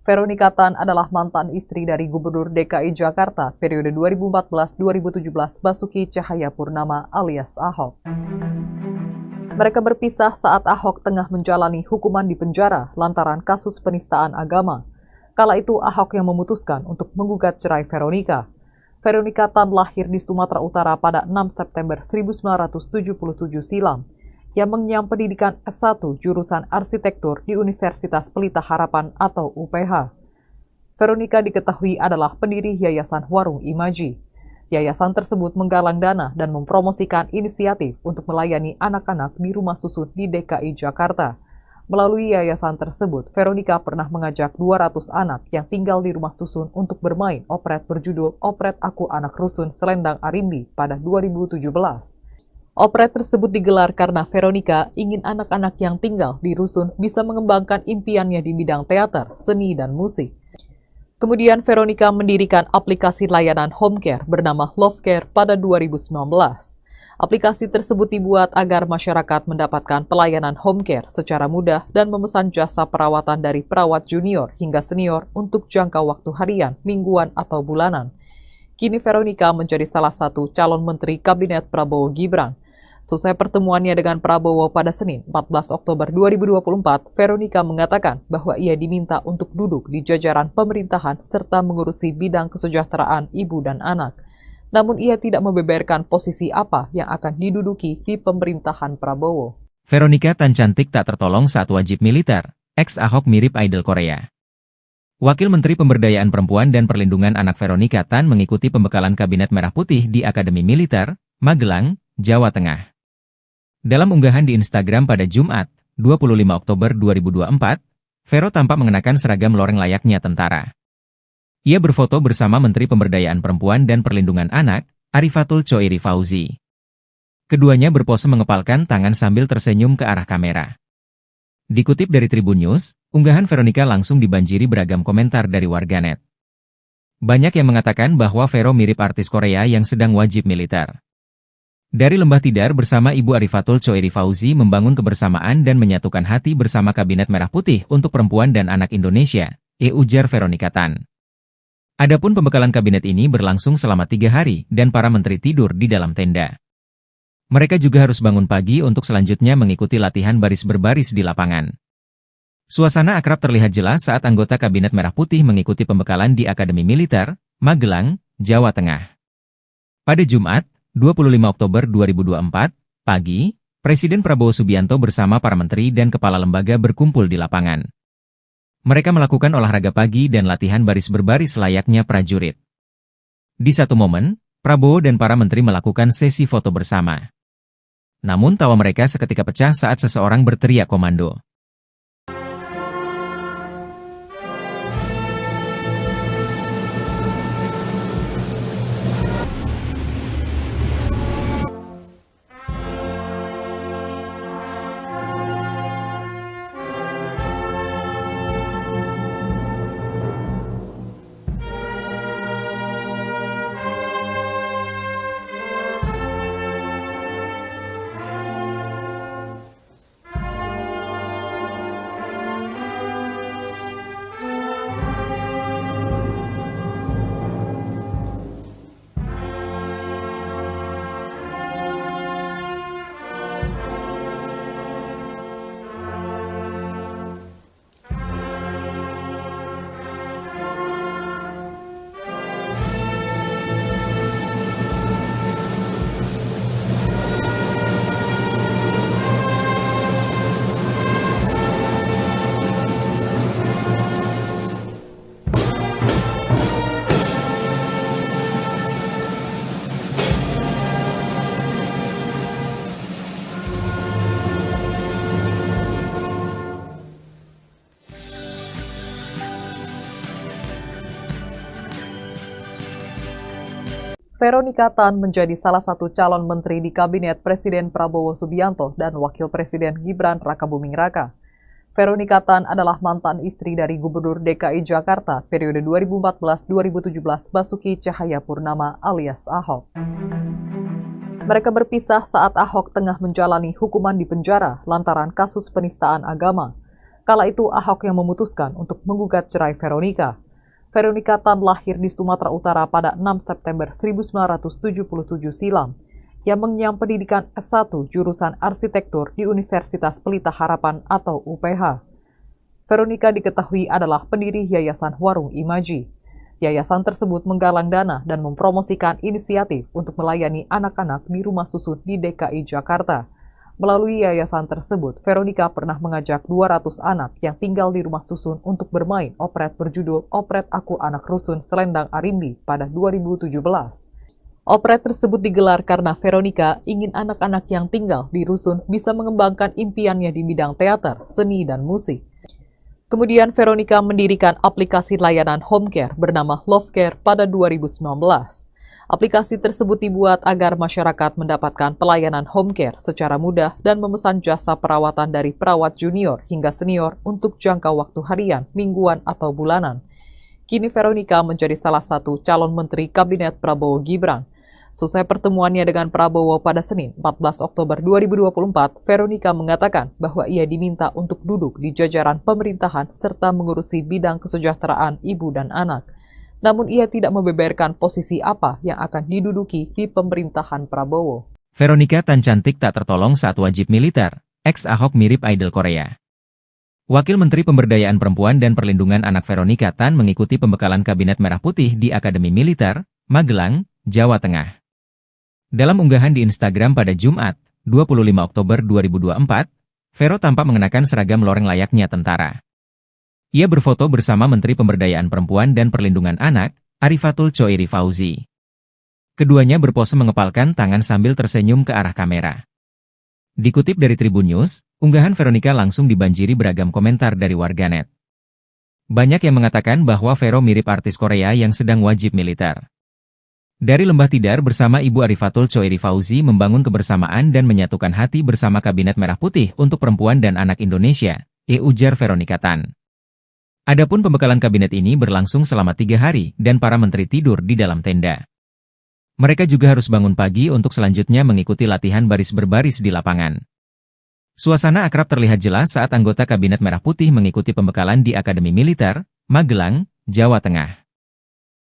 Veronica Tan adalah mantan istri dari Gubernur DKI Jakarta periode 2014-2017 Basuki Cahayapurnama alias Ahok. Mereka berpisah saat Ahok tengah menjalani hukuman di penjara lantaran kasus penistaan agama. Kala itu Ahok yang memutuskan untuk menggugat cerai Veronica. Veronica Tan lahir di Sumatera Utara pada 6 September 1977 silam. Ia mengenyam pendidikan S1 jurusan arsitektur di Universitas Pelita Harapan atau UPH. Veronica diketahui adalah pendiri Yayasan Warung Imaji. Yayasan tersebut menggalang dana dan mempromosikan inisiatif untuk melayani anak-anak di rumah susun di DKI Jakarta. Melalui yayasan tersebut, Veronica pernah mengajak 200 anak yang tinggal di rumah susun untuk bermain operet berjudul Operet Aku Anak Rusun Selendang Arimbi pada 2017. Operet tersebut digelar karena Veronica ingin anak-anak yang tinggal di rusun bisa mengembangkan impiannya di bidang teater, seni, dan musik. Kemudian Veronica mendirikan aplikasi layanan home care bernama Love Care pada 2019. Aplikasi tersebut dibuat agar masyarakat mendapatkan pelayanan home care secara mudah dan memesan jasa perawatan dari perawat junior hingga senior untuk jangka waktu harian, mingguan, atau bulanan. Kini Veronica menjadi salah satu calon menteri Kabinet Prabowo Gibran. Selesai pertemuannya dengan Prabowo pada Senin 14 Oktober 2024, Veronica mengatakan bahwa ia diminta untuk duduk di jajaran pemerintahan serta mengurusi bidang kesejahteraan ibu dan anak. Namun ia tidak membeberkan posisi apa yang akan diduduki di pemerintahan Prabowo. Veronica Tan cantik tak tertolong saat wajib militer, ex-Ahok mirip idol Korea. Wakil Menteri Pemberdayaan Perempuan dan Perlindungan Anak Veronica Tan mengikuti pembekalan Kabinet Merah Putih di Akademi Militer, Magelang, Jawa Tengah. Dalam unggahan di Instagram pada Jumat, 25 Oktober 2024, Vero tampak mengenakan seragam loreng layaknya tentara. Ia berfoto bersama Menteri Pemberdayaan Perempuan dan Perlindungan Anak, Arifatul Choiri Fauzi. Keduanya berpose mengepalkan tangan sambil tersenyum ke arah kamera. Dikutip dari Tribun News, unggahan Veronica langsung dibanjiri beragam komentar dari warganet. Banyak yang mengatakan bahwa Vero mirip artis Korea yang sedang wajib militer. Dari Lembah Tidar bersama Ibu Arifatul Choiri Fauzi membangun kebersamaan dan menyatukan hati bersama Kabinet Merah Putih untuk Perempuan dan Anak Indonesia, ujar Veronica Tan. Adapun pembekalan kabinet ini berlangsung selama 3 hari dan para menteri tidur di dalam tenda. Mereka juga harus bangun pagi untuk selanjutnya mengikuti latihan baris berbaris di lapangan. Suasana akrab terlihat jelas saat anggota Kabinet Merah Putih mengikuti pembekalan di Akademi Militer, Magelang, Jawa Tengah. Pada Jumat, 25 Oktober 2024, pagi, Presiden Prabowo Subianto bersama para menteri dan kepala lembaga berkumpul di lapangan. Mereka melakukan olahraga pagi dan latihan baris berbaris layaknya prajurit. Di satu momen, Prabowo dan para menteri melakukan sesi foto bersama. Namun tawa mereka seketika pecah saat seseorang berteriak komando. Veronica Tan menjadi salah satu calon menteri di Kabinet Presiden Prabowo Subianto dan Wakil Presiden Gibran Rakabuming Raka. Veronica Tan adalah mantan istri dari Gubernur DKI Jakarta periode 2014-2017 Basuki Cahayapurnama alias Ahok. Mereka berpisah saat Ahok tengah menjalani hukuman di penjara lantaran kasus penistaan agama. Kala itu Ahok yang memutuskan untuk menggugat cerai Veronica. Veronica Tan lahir di Sumatera Utara pada 6 September 1977 silam, yang mengenyam pendidikan S1 jurusan arsitektur di Universitas Pelita Harapan atau UPH. Veronica diketahui adalah pendiri Yayasan Warung Imaji. Yayasan tersebut menggalang dana dan mempromosikan inisiatif untuk melayani anak-anak di rumah susun di DKI Jakarta. Melalui yayasan tersebut, Veronica pernah mengajak 200 anak yang tinggal di rumah susun untuk bermain operet berjudul Operet Aku Anak Rusun Selendang Arimbi pada 2017. Operet tersebut digelar karena Veronica ingin anak-anak yang tinggal di rusun bisa mengembangkan impiannya di bidang teater, seni, dan musik. Kemudian Veronica mendirikan aplikasi layanan home care bernama Love Care pada 2019. Aplikasi tersebut dibuat agar masyarakat mendapatkan pelayanan home care secara mudah dan memesan jasa perawatan dari perawat junior hingga senior untuk jangka waktu harian, mingguan, atau bulanan. Kini Veronica menjadi salah satu calon menteri Kabinet Prabowo Gibran. Selesai pertemuannya dengan Prabowo pada Senin 14 Oktober 2024, Veronica mengatakan bahwa ia diminta untuk duduk di jajaran pemerintahan serta mengurusi bidang kesejahteraan ibu dan anak. Namun ia tidak membeberkan posisi apa yang akan diduduki di pemerintahan Prabowo. Veronica Tan cantik tak tertolong saat wajib militer, ex-Ahok mirip idol Korea. Wakil Menteri Pemberdayaan Perempuan dan Perlindungan Anak Veronica Tan mengikuti pembekalan Kabinet Merah Putih di Akademi Militer, Magelang, Jawa Tengah. Dalam unggahan di Instagram pada Jumat, 25 Oktober 2024, Vero tampak mengenakan seragam loreng layaknya tentara. Ia berfoto bersama Menteri Pemberdayaan Perempuan dan Perlindungan Anak, Arifatul Choiri Fauzi. Keduanya berpose mengepalkan tangan sambil tersenyum ke arah kamera. Dikutip dari Tribun News, unggahan Veronica langsung dibanjiri beragam komentar dari warganet. Banyak yang mengatakan bahwa Vero mirip artis Korea yang sedang wajib militer. Dari Lembah Tidar bersama Ibu Arifatul Choeri Fauzi membangun kebersamaan dan menyatukan hati bersama Kabinet Merah Putih untuk Perempuan dan Anak Indonesia, ujar Veronica Tan. Adapun pembekalan kabinet ini berlangsung selama 3 hari dan para menteri tidur di dalam tenda. Mereka juga harus bangun pagi untuk selanjutnya mengikuti latihan baris berbaris di lapangan. Suasana akrab terlihat jelas saat anggota Kabinet Merah Putih mengikuti pembekalan di Akademi Militer, Magelang, Jawa Tengah.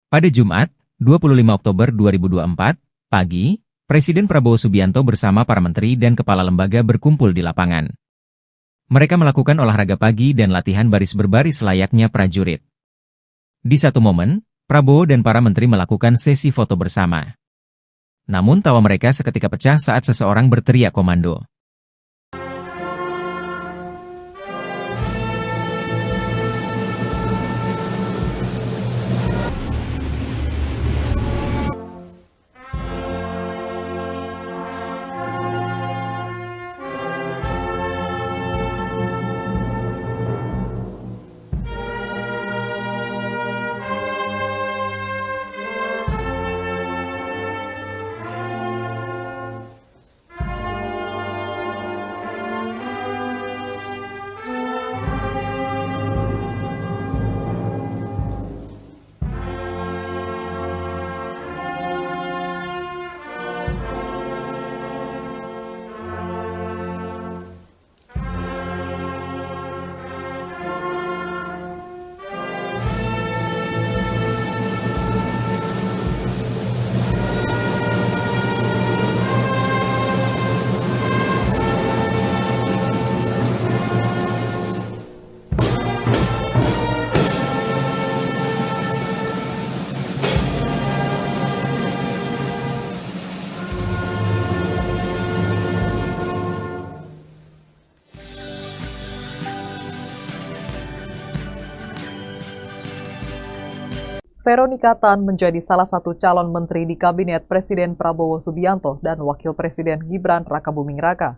Pada Jumat, 25 Oktober 2024, pagi, Presiden Prabowo Subianto bersama para menteri dan kepala lembaga berkumpul di lapangan. Mereka melakukan olahraga pagi dan latihan baris berbaris layaknya prajurit. Di satu momen, Prabowo dan para menteri melakukan sesi foto bersama. Namun tawa mereka seketika pecah saat seseorang berteriak komando. Veronica Tan menjadi salah satu calon menteri di Kabinet Presiden Prabowo Subianto dan Wakil Presiden Gibran Rakabuming Raka.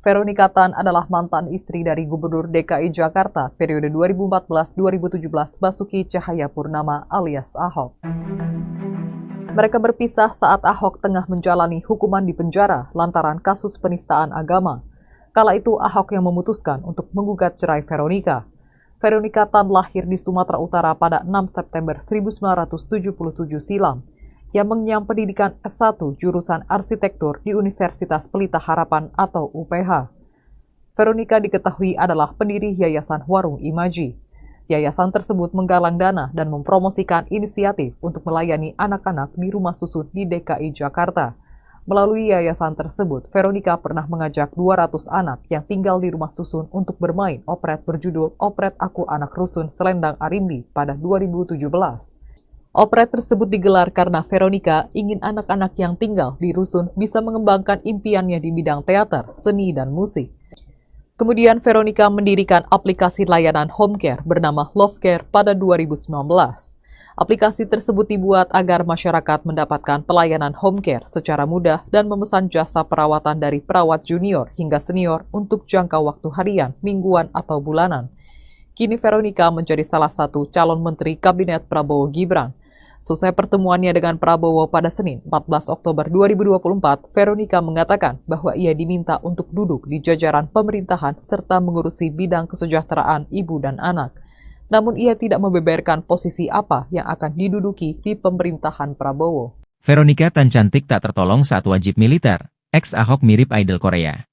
Veronica Tan adalah mantan istri dari Gubernur DKI Jakarta periode 2014-2017 Basuki Cahayapurnama alias Ahok. Mereka berpisah saat Ahok tengah menjalani hukuman di penjara lantaran kasus penistaan agama. Kala itu Ahok yang memutuskan untuk menggugat cerai Veronica. Veronica Tan lahir di Sumatera Utara pada 6 September 1977 silam, yang mengenyam pendidikan S1 jurusan arsitektur di Universitas Pelita Harapan atau UPH. Veronica diketahui adalah pendiri Yayasan Warung Imaji. Yayasan tersebut menggalang dana dan mempromosikan inisiatif untuk melayani anak-anak di rumah susun di DKI Jakarta. Melalui yayasan tersebut, Veronica pernah mengajak 200 anak yang tinggal di rumah susun untuk bermain operet berjudul Operet Aku Anak Rusun Selendang Arimbi pada 2017. Operet tersebut digelar karena Veronica ingin anak-anak yang tinggal di rusun bisa mengembangkan impiannya di bidang teater, seni, dan musik. Kemudian Veronica mendirikan aplikasi layanan home care bernama Love Care pada 2019. Aplikasi tersebut dibuat agar masyarakat mendapatkan pelayanan home care secara mudah dan memesan jasa perawatan dari perawat junior hingga senior untuk jangka waktu harian, mingguan, atau bulanan. Kini Veronica menjadi salah satu calon menteri Kabinet Prabowo Gibran. Selesai pertemuannya dengan Prabowo pada Senin 14 Oktober 2024, Veronica mengatakan bahwa ia diminta untuk duduk di jajaran pemerintahan serta mengurusi bidang kesejahteraan ibu dan anak. Namun ia tidak membeberkan posisi apa yang akan diduduki di pemerintahan Prabowo. Veronica Tan cantik tak tertolong saat wajib militer, ex-Ahok mirip idol Korea.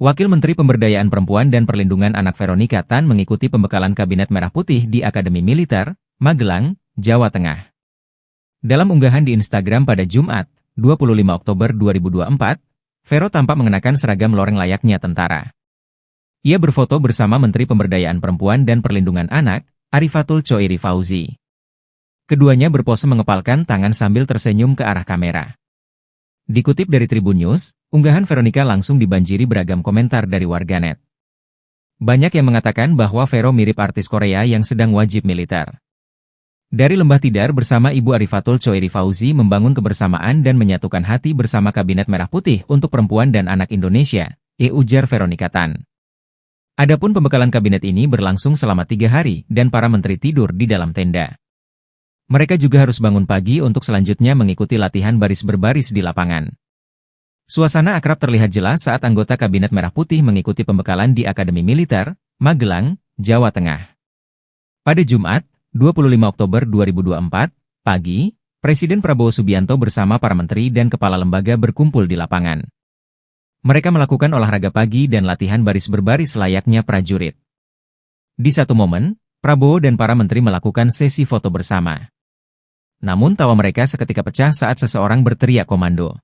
Wakil Menteri Pemberdayaan Perempuan dan Perlindungan Anak Veronica Tan mengikuti pembekalan Kabinet Merah Putih di Akademi Militer, Magelang, Jawa Tengah. Dalam unggahan di Instagram pada Jumat, 25 Oktober 2024, Vero tampak mengenakan seragam loreng layaknya tentara. Ia berfoto bersama Menteri Pemberdayaan Perempuan dan Perlindungan Anak, Arifatul Choeri Fauzi. Keduanya berpose mengepalkan tangan sambil tersenyum ke arah kamera. Dikutip dari Tribun News, unggahan Veronica langsung dibanjiri beragam komentar dari warganet. Banyak yang mengatakan bahwa Vero mirip artis Korea yang sedang wajib militer. Dari Lembah Tidar bersama Ibu Arifatul Choeri Fauzi membangun kebersamaan dan menyatukan hati bersama Kabinet Merah Putih untuk Perempuan dan Anak Indonesia, ujar Veronika Tan. Adapun pembekalan kabinet ini berlangsung selama 3 hari dan para menteri tidur di dalam tenda. Mereka juga harus bangun pagi untuk selanjutnya mengikuti latihan baris berbaris di lapangan. Suasana akrab terlihat jelas saat anggota Kabinet Merah Putih mengikuti pembekalan di Akademi Militer, Magelang, Jawa Tengah. Pada Jumat, 25 Oktober 2024, pagi, Presiden Prabowo Subianto bersama para menteri dan kepala lembaga berkumpul di lapangan. Mereka melakukan olahraga pagi dan latihan baris berbaris layaknya prajurit. Di satu momen, Prabowo dan para menteri melakukan sesi foto bersama. Namun tawa mereka seketika pecah saat seseorang berteriak komando.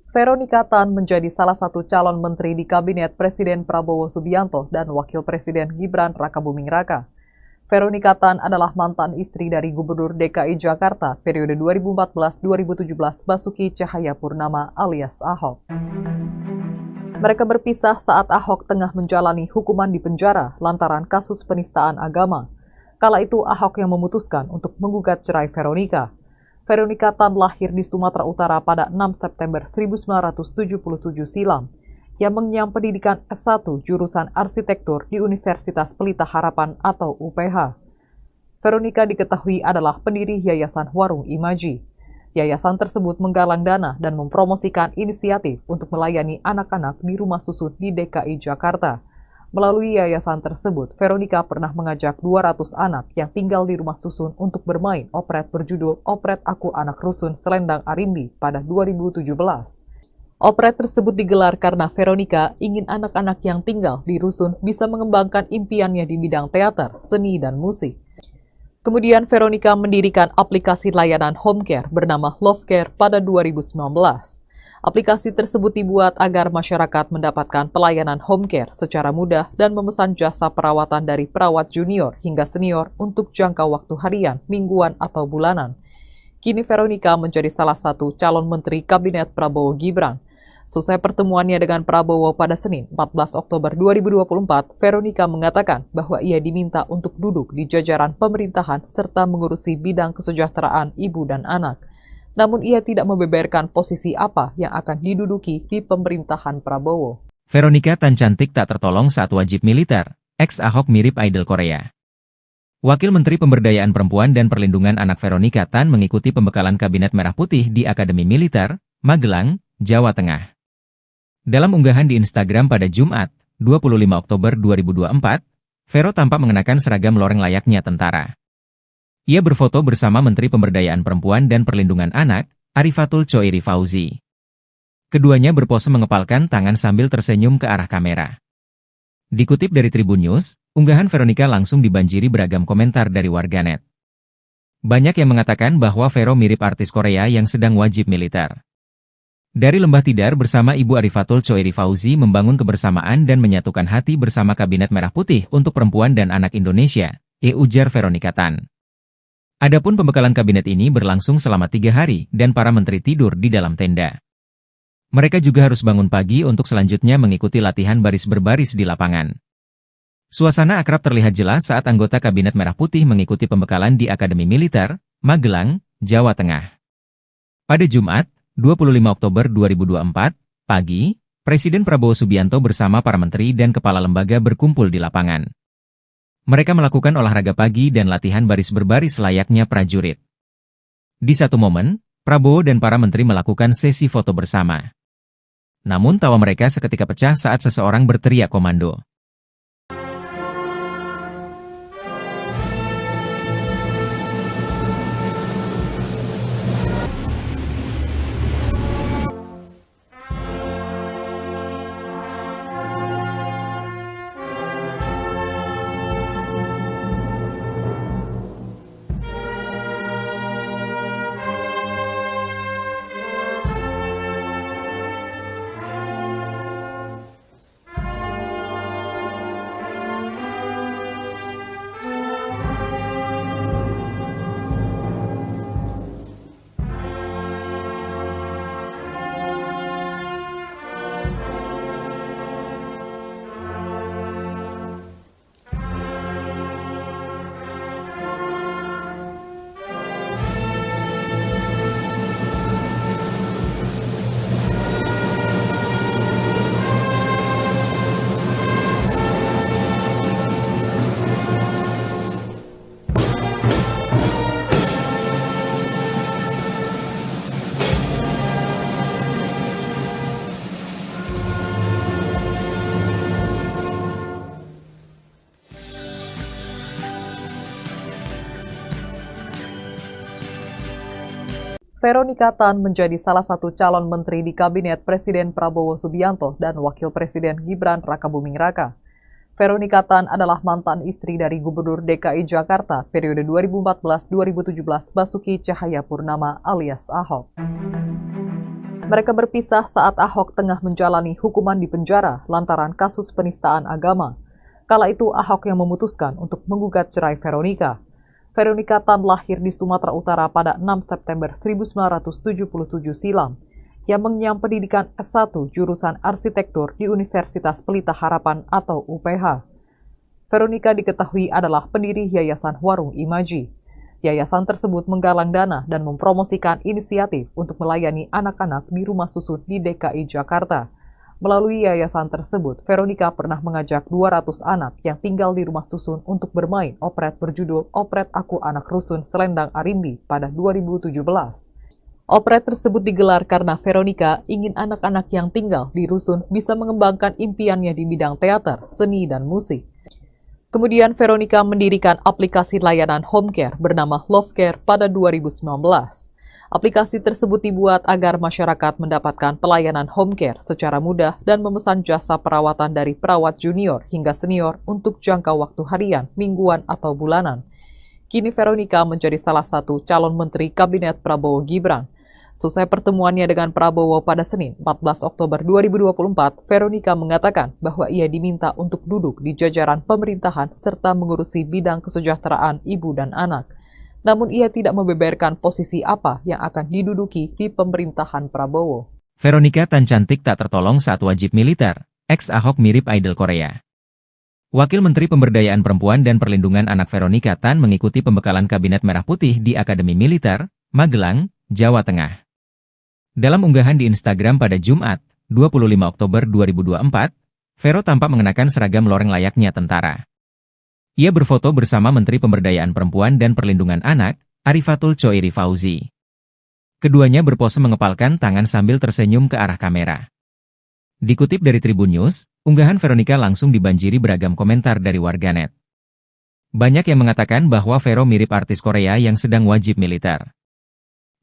Veronika Tan menjadi salah satu calon menteri di Kabinet Presiden Prabowo Subianto dan Wakil Presiden Gibran Rakabuming Raka. Veronika Tan adalah mantan istri dari Gubernur DKI Jakarta periode 2014-2017 Basuki Cahayapurnama alias Ahok. Mereka berpisah saat Ahok tengah menjalani hukuman di penjara lantaran kasus penistaan agama. Kala itu Ahok yang memutuskan untuk menggugat cerai Veronika. Veronika Tan lahir di Sumatera Utara pada 6 September 1977 silam, yang mengenyam pendidikan S1 jurusan arsitektur di Universitas Pelita Harapan atau UPH. Veronika diketahui adalah pendiri Yayasan Warung Imaji. Yayasan tersebut menggalang dana dan mempromosikan inisiatif untuk melayani anak-anak di rumah susun di DKI Jakarta. Melalui yayasan tersebut, Veronika pernah mengajak 200 anak yang tinggal di rumah susun untuk bermain operet berjudul Operet Aku Anak Rusun Selendang Arimbi pada 2017. Operet tersebut digelar karena Veronika ingin anak-anak yang tinggal di rusun bisa mengembangkan impiannya di bidang teater, seni, dan musik. Kemudian Veronika mendirikan aplikasi layanan home care bernama Love Care pada 2019. Aplikasi tersebut dibuat agar masyarakat mendapatkan pelayanan home care secara mudah dan memesan jasa perawatan dari perawat junior hingga senior untuk jangka waktu harian, mingguan, atau bulanan. Kini Veronika menjadi salah satu calon menteri Kabinet Prabowo Gibran. Selesai pertemuannya dengan Prabowo pada Senin 14 Oktober 2024, Veronika mengatakan bahwa ia diminta untuk duduk di jajaran pemerintahan serta mengurusi bidang kesejahteraan ibu dan anak. Namun ia tidak membeberkan posisi apa yang akan diduduki di pemerintahan Prabowo. Veronika Tan cantik tak tertolong saat wajib militer, ex-Ahok mirip idol Korea. Wakil Menteri Pemberdayaan Perempuan dan Perlindungan Anak Veronika Tan mengikuti pembekalan Kabinet Merah Putih di Akademi Militer, Magelang, Jawa Tengah. Dalam unggahan di Instagram pada Jumat, 25 Oktober 2024, Vero tampak mengenakan seragam loreng layaknya tentara. Ia berfoto bersama Menteri Pemberdayaan Perempuan dan Perlindungan Anak, Arifatul Choiri Fauzi. Keduanya berpose mengepalkan tangan sambil tersenyum ke arah kamera. Dikutip dari Tribun News, unggahan Veronika langsung dibanjiri beragam komentar dari warganet. Banyak yang mengatakan bahwa Vero mirip artis Korea yang sedang wajib militer. Dari Lembah Tidar bersama Ibu Arifatul Choiri Fauzi membangun kebersamaan dan menyatukan hati bersama Kabinet Merah Putih untuk Perempuan dan Anak Indonesia, ujar Veronika Tan. Adapun pembekalan kabinet ini berlangsung selama 3 hari dan para menteri tidur di dalam tenda. Mereka juga harus bangun pagi untuk selanjutnya mengikuti latihan baris berbaris di lapangan. Suasana akrab terlihat jelas saat anggota Kabinet Merah Putih mengikuti pembekalan di Akademi Militer, Magelang, Jawa Tengah. Pada Jumat, 25 Oktober 2024, pagi, Presiden Prabowo Subianto bersama para menteri dan kepala lembaga berkumpul di lapangan. Mereka melakukan olahraga pagi dan latihan baris berbaris layaknya prajurit. Di satu momen, Prabowo dan para menteri melakukan sesi foto bersama. Namun tawa mereka seketika pecah saat seseorang berteriak komando. Veronika Tan menjadi salah satu calon menteri di Kabinet Presiden Prabowo Subianto dan Wakil Presiden Gibran Rakabuming Raka. Veronika Tan adalah mantan istri dari Gubernur DKI Jakarta periode 2014-2017 Basuki Cahayapurnama alias Ahok. Mereka berpisah saat Ahok tengah menjalani hukuman di penjara lantaran kasus penistaan agama. Kala itu Ahok yang memutuskan untuk menggugat cerai Veronika. Veronika Tan lahir di Sumatera Utara pada 6 September 1977 silam, yang mengenyam pendidikan S1 jurusan arsitektur di Universitas Pelita Harapan atau UPH. Veronika diketahui adalah pendiri Yayasan Warung Imaji. Yayasan tersebut menggalang dana dan mempromosikan inisiatif untuk melayani anak-anak di rumah susun di DKI Jakarta. Melalui yayasan tersebut, Veronika pernah mengajak 200 anak yang tinggal di rumah susun untuk bermain operet berjudul Operet Aku Anak Rusun Selendang Arimbi pada 2017. Operet tersebut digelar karena Veronika ingin anak-anak yang tinggal di rusun bisa mengembangkan impiannya di bidang teater, seni, dan musik. Kemudian Veronika mendirikan aplikasi layanan home care bernama Love Care pada 2019. Aplikasi tersebut dibuat agar masyarakat mendapatkan pelayanan home care secara mudah dan memesan jasa perawatan dari perawat junior hingga senior untuk jangka waktu harian, mingguan, atau bulanan. Kini Veronika menjadi salah satu calon menteri Kabinet Prabowo Gibran. Selesai pertemuannya dengan Prabowo pada Senin 14 Oktober 2024, Veronika mengatakan bahwa ia diminta untuk duduk di jajaran pemerintahan serta mengurusi bidang kesejahteraan ibu dan anak. Namun ia tidak membeberkan posisi apa yang akan diduduki di pemerintahan Prabowo. Veronika Tan cantik tak tertolong saat wajib militer, ex-Ahok mirip idol Korea. Wakil Menteri Pemberdayaan Perempuan dan Perlindungan Anak Veronika Tan mengikuti pembekalan Kabinet Merah Putih di Akademi Militer, Magelang, Jawa Tengah. Dalam unggahan di Instagram pada Jumat, 25 Oktober 2024, Vero tampak mengenakan seragam loreng layaknya tentara. Ia berfoto bersama Menteri Pemberdayaan Perempuan dan Perlindungan Anak, Arifatul Choiri Fauzi. Keduanya berpose mengepalkan tangan sambil tersenyum ke arah kamera. Dikutip dari Tribun News, unggahan Veronika langsung dibanjiri beragam komentar dari warganet. Banyak yang mengatakan bahwa Vero mirip artis Korea yang sedang wajib militer.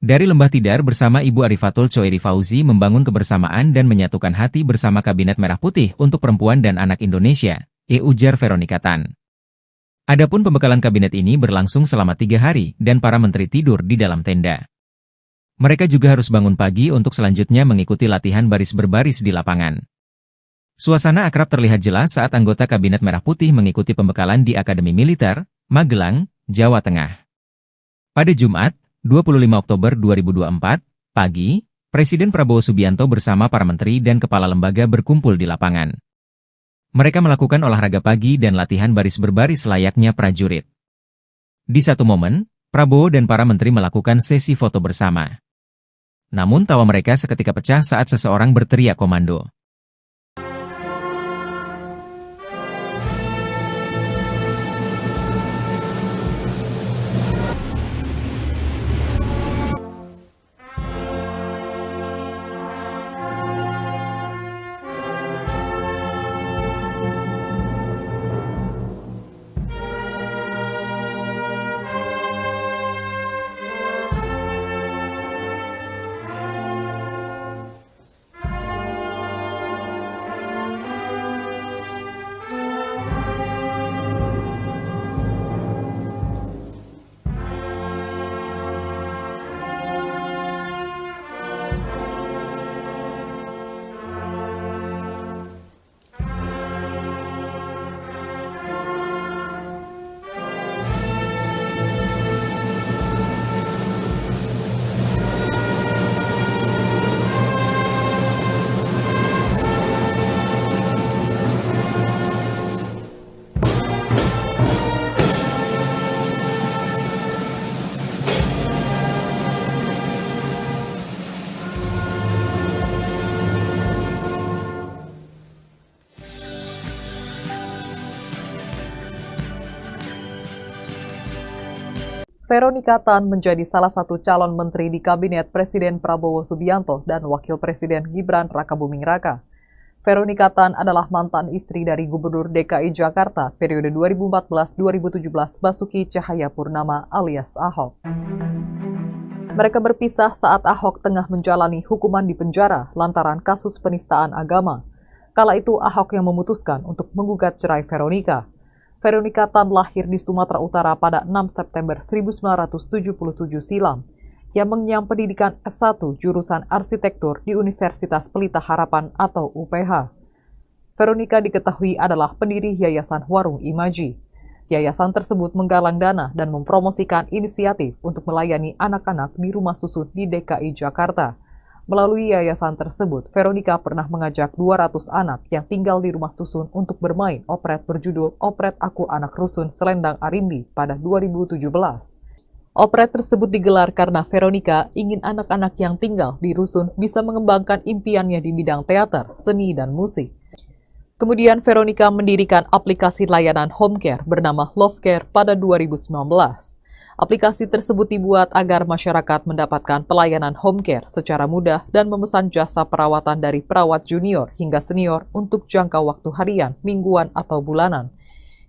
Dari Lembah Tidar bersama Ibu Arifatul Choiri Fauzi membangun kebersamaan dan menyatukan hati bersama Kabinet Merah Putih untuk Perempuan dan Anak Indonesia, ujar Veronika Tan. Adapun pembekalan kabinet ini berlangsung selama 3 hari dan para menteri tidur di dalam tenda. Mereka juga harus bangun pagi untuk selanjutnya mengikuti latihan baris berbaris di lapangan. Suasana akrab terlihat jelas saat anggota Kabinet Merah Putih mengikuti pembekalan di Akademi Militer, Magelang, Jawa Tengah. Pada Jumat, 25 Oktober 2024, pagi, Presiden Prabowo Subianto bersama para menteri dan kepala lembaga berkumpul di lapangan. Mereka melakukan olahraga pagi dan latihan baris berbaris layaknya prajurit. Di satu momen, Prabowo dan para menteri melakukan sesi foto bersama. Namun tawa mereka seketika pecah saat seseorang berteriak komando. Veronika Tan menjadi salah satu calon menteri di Kabinet Presiden Prabowo Subianto dan Wakil Presiden Gibran Rakabuming Raka. Veronika Tan adalah mantan istri dari Gubernur DKI Jakarta periode 2014-2017 Basuki Cahayapurnama alias Ahok. Mereka berpisah saat Ahok tengah menjalani hukuman di penjara lantaran kasus penistaan agama. Kala itu Ahok yang memutuskan untuk menggugat cerai Veronika. Veronika Tan lahir di Sumatera Utara pada 6 September 1977 silam, yang mengenyam pendidikan S1 jurusan arsitektur di Universitas Pelita Harapan atau UPH. Veronika diketahui adalah pendiri Yayasan Warung Imaji. Yayasan tersebut menggalang dana dan mempromosikan inisiatif untuk melayani anak-anak di rumah susun di DKI Jakarta. Melalui yayasan tersebut, Veronika pernah mengajak 200 anak yang tinggal di rumah susun untuk bermain operet berjudul Operet Aku Anak Rusun Selendang Arimbi pada 2017. Operet tersebut digelar karena Veronika ingin anak-anak yang tinggal di rusun bisa mengembangkan impiannya di bidang teater, seni, dan musik. Kemudian Veronika mendirikan aplikasi layanan home care bernama Love Care pada 2019. Aplikasi tersebut dibuat agar masyarakat mendapatkan pelayanan home care secara mudah dan memesan jasa perawatan dari perawat junior hingga senior untuk jangka waktu harian, mingguan, atau bulanan.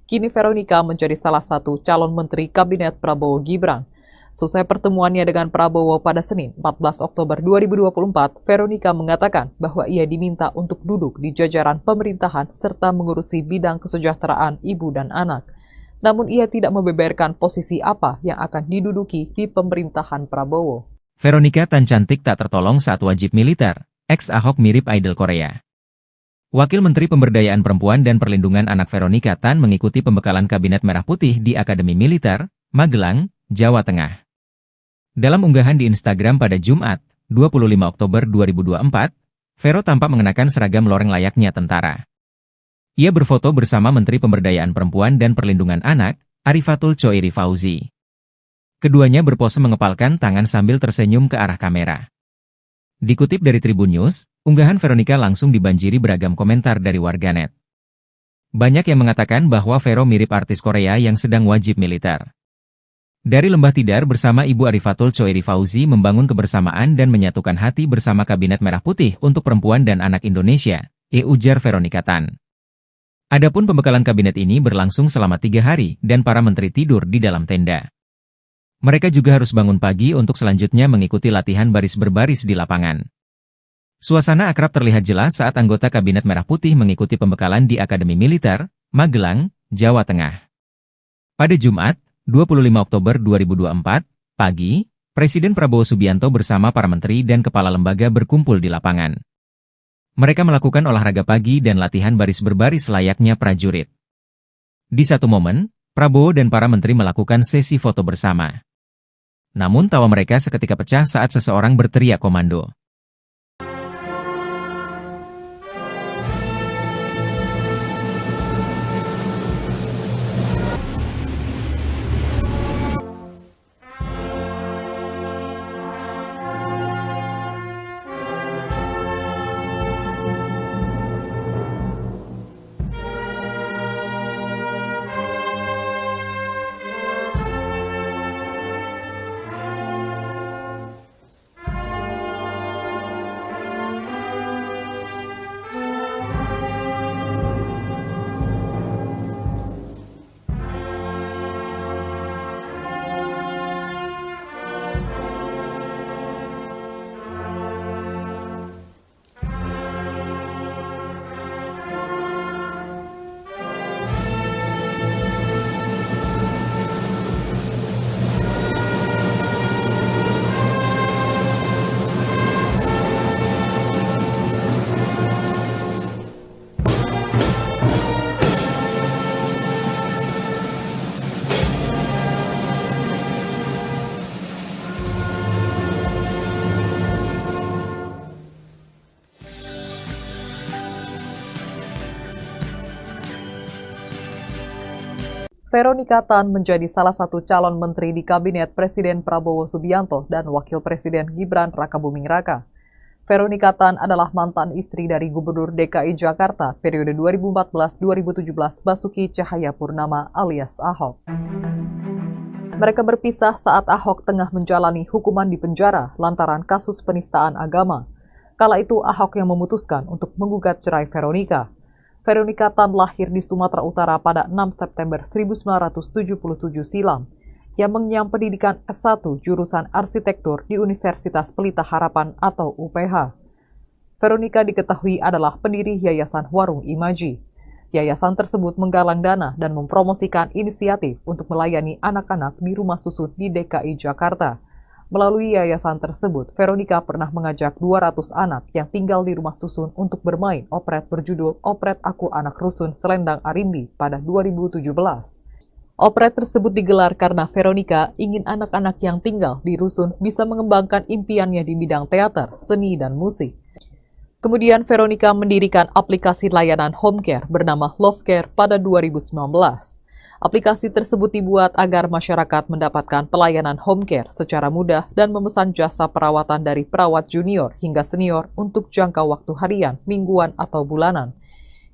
Kini Veronika menjadi salah satu calon menteri Kabinet Prabowo Gibran. Selesai pertemuannya dengan Prabowo pada Senin 14 Oktober 2024, Veronika mengatakan bahwa ia diminta untuk duduk di jajaran pemerintahan serta mengurusi bidang kesejahteraan ibu dan anak. Namun ia tidak membeberkan posisi apa yang akan diduduki di pemerintahan Prabowo. Veronika Tan cantik tak tertolong saat wajib militer. Ex-Ahok mirip idol Korea. Wakil Menteri Pemberdayaan Perempuan dan Perlindungan Anak Veronika Tan mengikuti pembekalan Kabinet Merah Putih di Akademi Militer, Magelang, Jawa Tengah. Dalam unggahan di Instagram pada Jumat, 25 Oktober 2024, Vero tampak mengenakan seragam loreng layaknya tentara. Ia berfoto bersama Menteri Pemberdayaan Perempuan dan Perlindungan Anak, Arifatul Choiri Fauzi. Keduanya berpose mengepalkan tangan sambil tersenyum ke arah kamera. Dikutip dari Tribun News, unggahan Veronika langsung dibanjiri beragam komentar dari warganet. Banyak yang mengatakan bahwa Vero mirip artis Korea yang sedang wajib militer. Dari Lembah Tidar bersama Ibu Arifatul Choiri Fauzi membangun kebersamaan dan menyatukan hati bersama Kabinet Merah Putih untuk Perempuan dan Anak Indonesia, ujar Veronika Tan. Adapun pembekalan kabinet ini berlangsung selama 3 hari dan para menteri tidur di dalam tenda. Mereka juga harus bangun pagi untuk selanjutnya mengikuti latihan baris berbaris di lapangan. Suasana akrab terlihat jelas saat anggota Kabinet Merah Putih mengikuti pembekalan di Akademi Militer, Magelang, Jawa Tengah. Pada Jumat, 25 Oktober 2024, pagi, Presiden Prabowo Subianto bersama para menteri dan kepala lembaga berkumpul di lapangan. Mereka melakukan olahraga pagi dan latihan baris berbaris layaknya prajurit. Di satu momen, Prabowo dan para menteri melakukan sesi foto bersama. Namun tawa mereka seketika pecah saat seseorang berteriak komando. Veronika Tan menjadi salah satu calon menteri di Kabinet Presiden Prabowo Subianto dan Wakil Presiden Gibran Rakabuming Raka. Veronika Tan adalah mantan istri dari Gubernur DKI Jakarta periode 2014-2017 Basuki Cahayapurnama alias Ahok. Mereka berpisah saat Ahok tengah menjalani hukuman di penjara lantaran kasus penistaan agama. Kala itu Ahok yang memutuskan untuk menggugat cerai Veronika. Veronika Tan lahir di Sumatera Utara pada 6 September 1977 silam. Yang mengenyam pendidikan S1 jurusan arsitektur di Universitas Pelita Harapan atau UPH. Veronika diketahui adalah pendiri Yayasan Warung Imaji. Yayasan tersebut menggalang dana dan mempromosikan inisiatif untuk melayani anak-anak di rumah susun di DKI Jakarta. Melalui yayasan tersebut, Veronika pernah mengajak 200 anak yang tinggal di rumah susun untuk bermain operet berjudul Operet Aku Anak Rusun Selendang Arimbi pada 2017. Operet tersebut digelar karena Veronika ingin anak-anak yang tinggal di rusun bisa mengembangkan impiannya di bidang teater, seni, dan musik. Kemudian Veronika mendirikan aplikasi layanan home care bernama Love Care pada 2019. Aplikasi tersebut dibuat agar masyarakat mendapatkan pelayanan home care secara mudah dan memesan jasa perawatan dari perawat junior hingga senior untuk jangka waktu harian, mingguan, atau bulanan.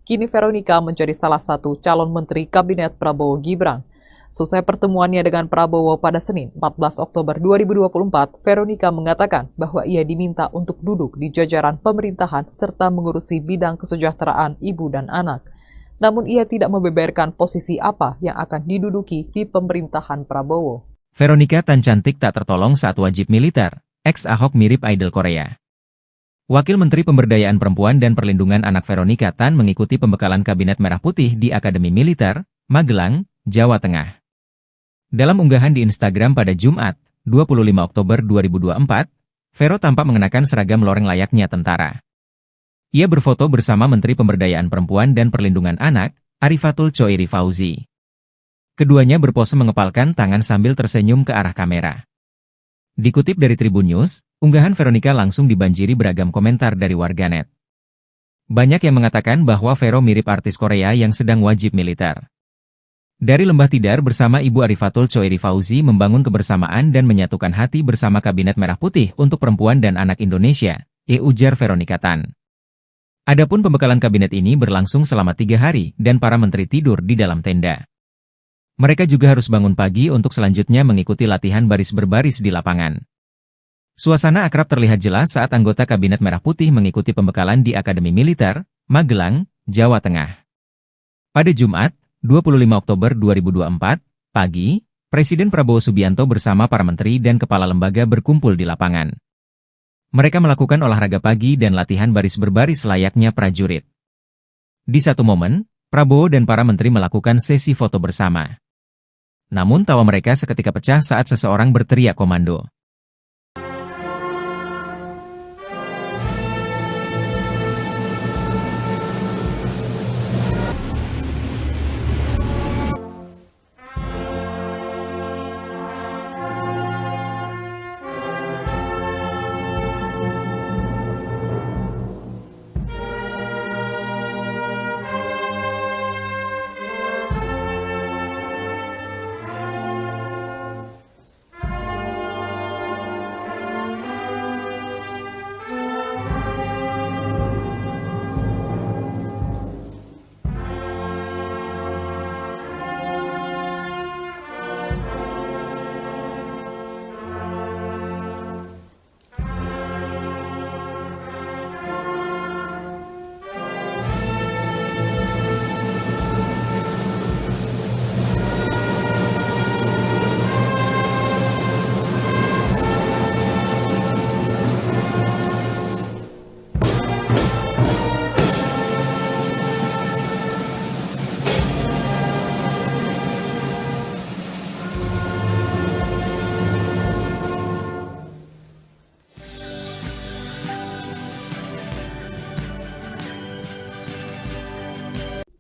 Kini Veronika menjadi salah satu calon menteri Kabinet Prabowo Gibran. Selesai pertemuannya dengan Prabowo pada Senin 14 Oktober 2024, Veronika mengatakan bahwa ia diminta untuk duduk di jajaran pemerintahan serta mengurusi bidang kesejahteraan ibu dan anak. Namun ia tidak membeberkan posisi apa yang akan diduduki di pemerintahan Prabowo. Veronika Tan cantik tak tertolong saat wajib militer. Ex-Ahok mirip idol Korea. Wakil Menteri Pemberdayaan Perempuan dan Perlindungan Anak Veronika Tan mengikuti pembekalan Kabinet Merah Putih di Akademi Militer, Magelang, Jawa Tengah. Dalam unggahan di Instagram pada Jumat, 25 Oktober 2024, Vero tampak mengenakan seragam loreng layaknya tentara. Ia berfoto bersama Menteri Pemberdayaan Perempuan dan Perlindungan Anak, Arifatul Choiri Fauzi. Keduanya berpose mengepalkan tangan sambil tersenyum ke arah kamera. Dikutip dari Tribun News, unggahan Veronika langsung dibanjiri beragam komentar dari warganet. Banyak yang mengatakan bahwa Vero mirip artis Korea yang sedang wajib militer. Dari Lembah Tidar bersama Ibu Arifatul Choiri Fauzi membangun kebersamaan dan menyatukan hati bersama Kabinet Merah Putih untuk Perempuan dan Anak Indonesia, ujar Veronika Tan. Adapun pembekalan kabinet ini berlangsung selama 3 hari dan para menteri tidur di dalam tenda. Mereka juga harus bangun pagi untuk selanjutnya mengikuti latihan baris berbaris di lapangan. Suasana akrab terlihat jelas saat anggota Kabinet Merah Putih mengikuti pembekalan di Akademi Militer, Magelang, Jawa Tengah. Pada Jumat, 25 Oktober 2024, pagi, Presiden Prabowo Subianto bersama para menteri dan kepala lembaga berkumpul di lapangan. Mereka melakukan olahraga pagi dan latihan baris berbaris layaknya prajurit. Di satu momen, Prabowo dan para menteri melakukan sesi foto bersama. Namun tawa mereka seketika pecah saat seseorang berteriak komando.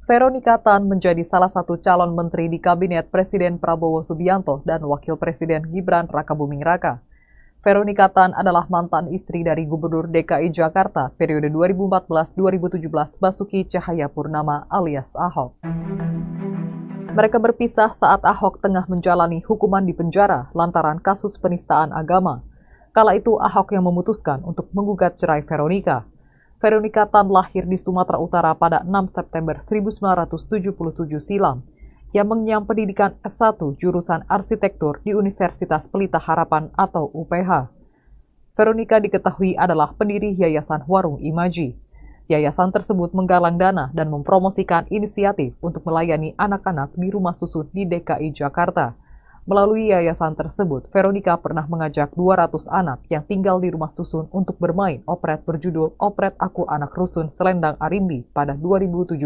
Veronika Tan menjadi salah satu calon menteri di Kabinet Presiden Prabowo Subianto dan Wakil Presiden Gibran Rakabuming Raka. Veronika Tan adalah mantan istri dari Gubernur DKI Jakarta periode 2014-2017 Basuki Cahayapurnama alias Ahok. Mereka berpisah saat Ahok tengah menjalani hukuman di penjara lantaran kasus penistaan agama. Kala itu Ahok yang memutuskan untuk menggugat cerai Veronica. Veronica Tan lahir di Sumatera Utara pada 6 September 1977 silam. Ia mengenyam pendidikan S1 jurusan arsitektur di Universitas Pelita Harapan atau UPH. Veronica diketahui adalah pendiri Yayasan Warung Imaji. Yayasan tersebut menggalang dana dan mempromosikan inisiatif untuk melayani anak-anak di rumah susun di DKI Jakarta. Melalui yayasan tersebut, Veronica pernah mengajak 200 anak yang tinggal di rumah susun untuk bermain operet berjudul Operet Aku Anak Rusun Selendang Arimbi pada 2017.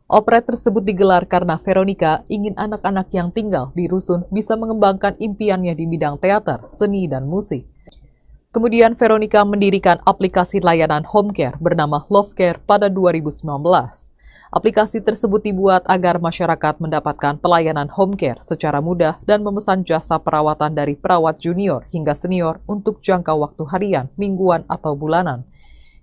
Operet tersebut digelar karena Veronica ingin anak-anak yang tinggal di rusun bisa mengembangkan impiannya di bidang teater, seni, dan musik. Kemudian Veronica mendirikan aplikasi layanan home care bernama Love Care pada 2019. Aplikasi tersebut dibuat agar masyarakat mendapatkan pelayanan home care secara mudah dan memesan jasa perawatan dari perawat junior hingga senior untuk jangka waktu harian, mingguan, atau bulanan.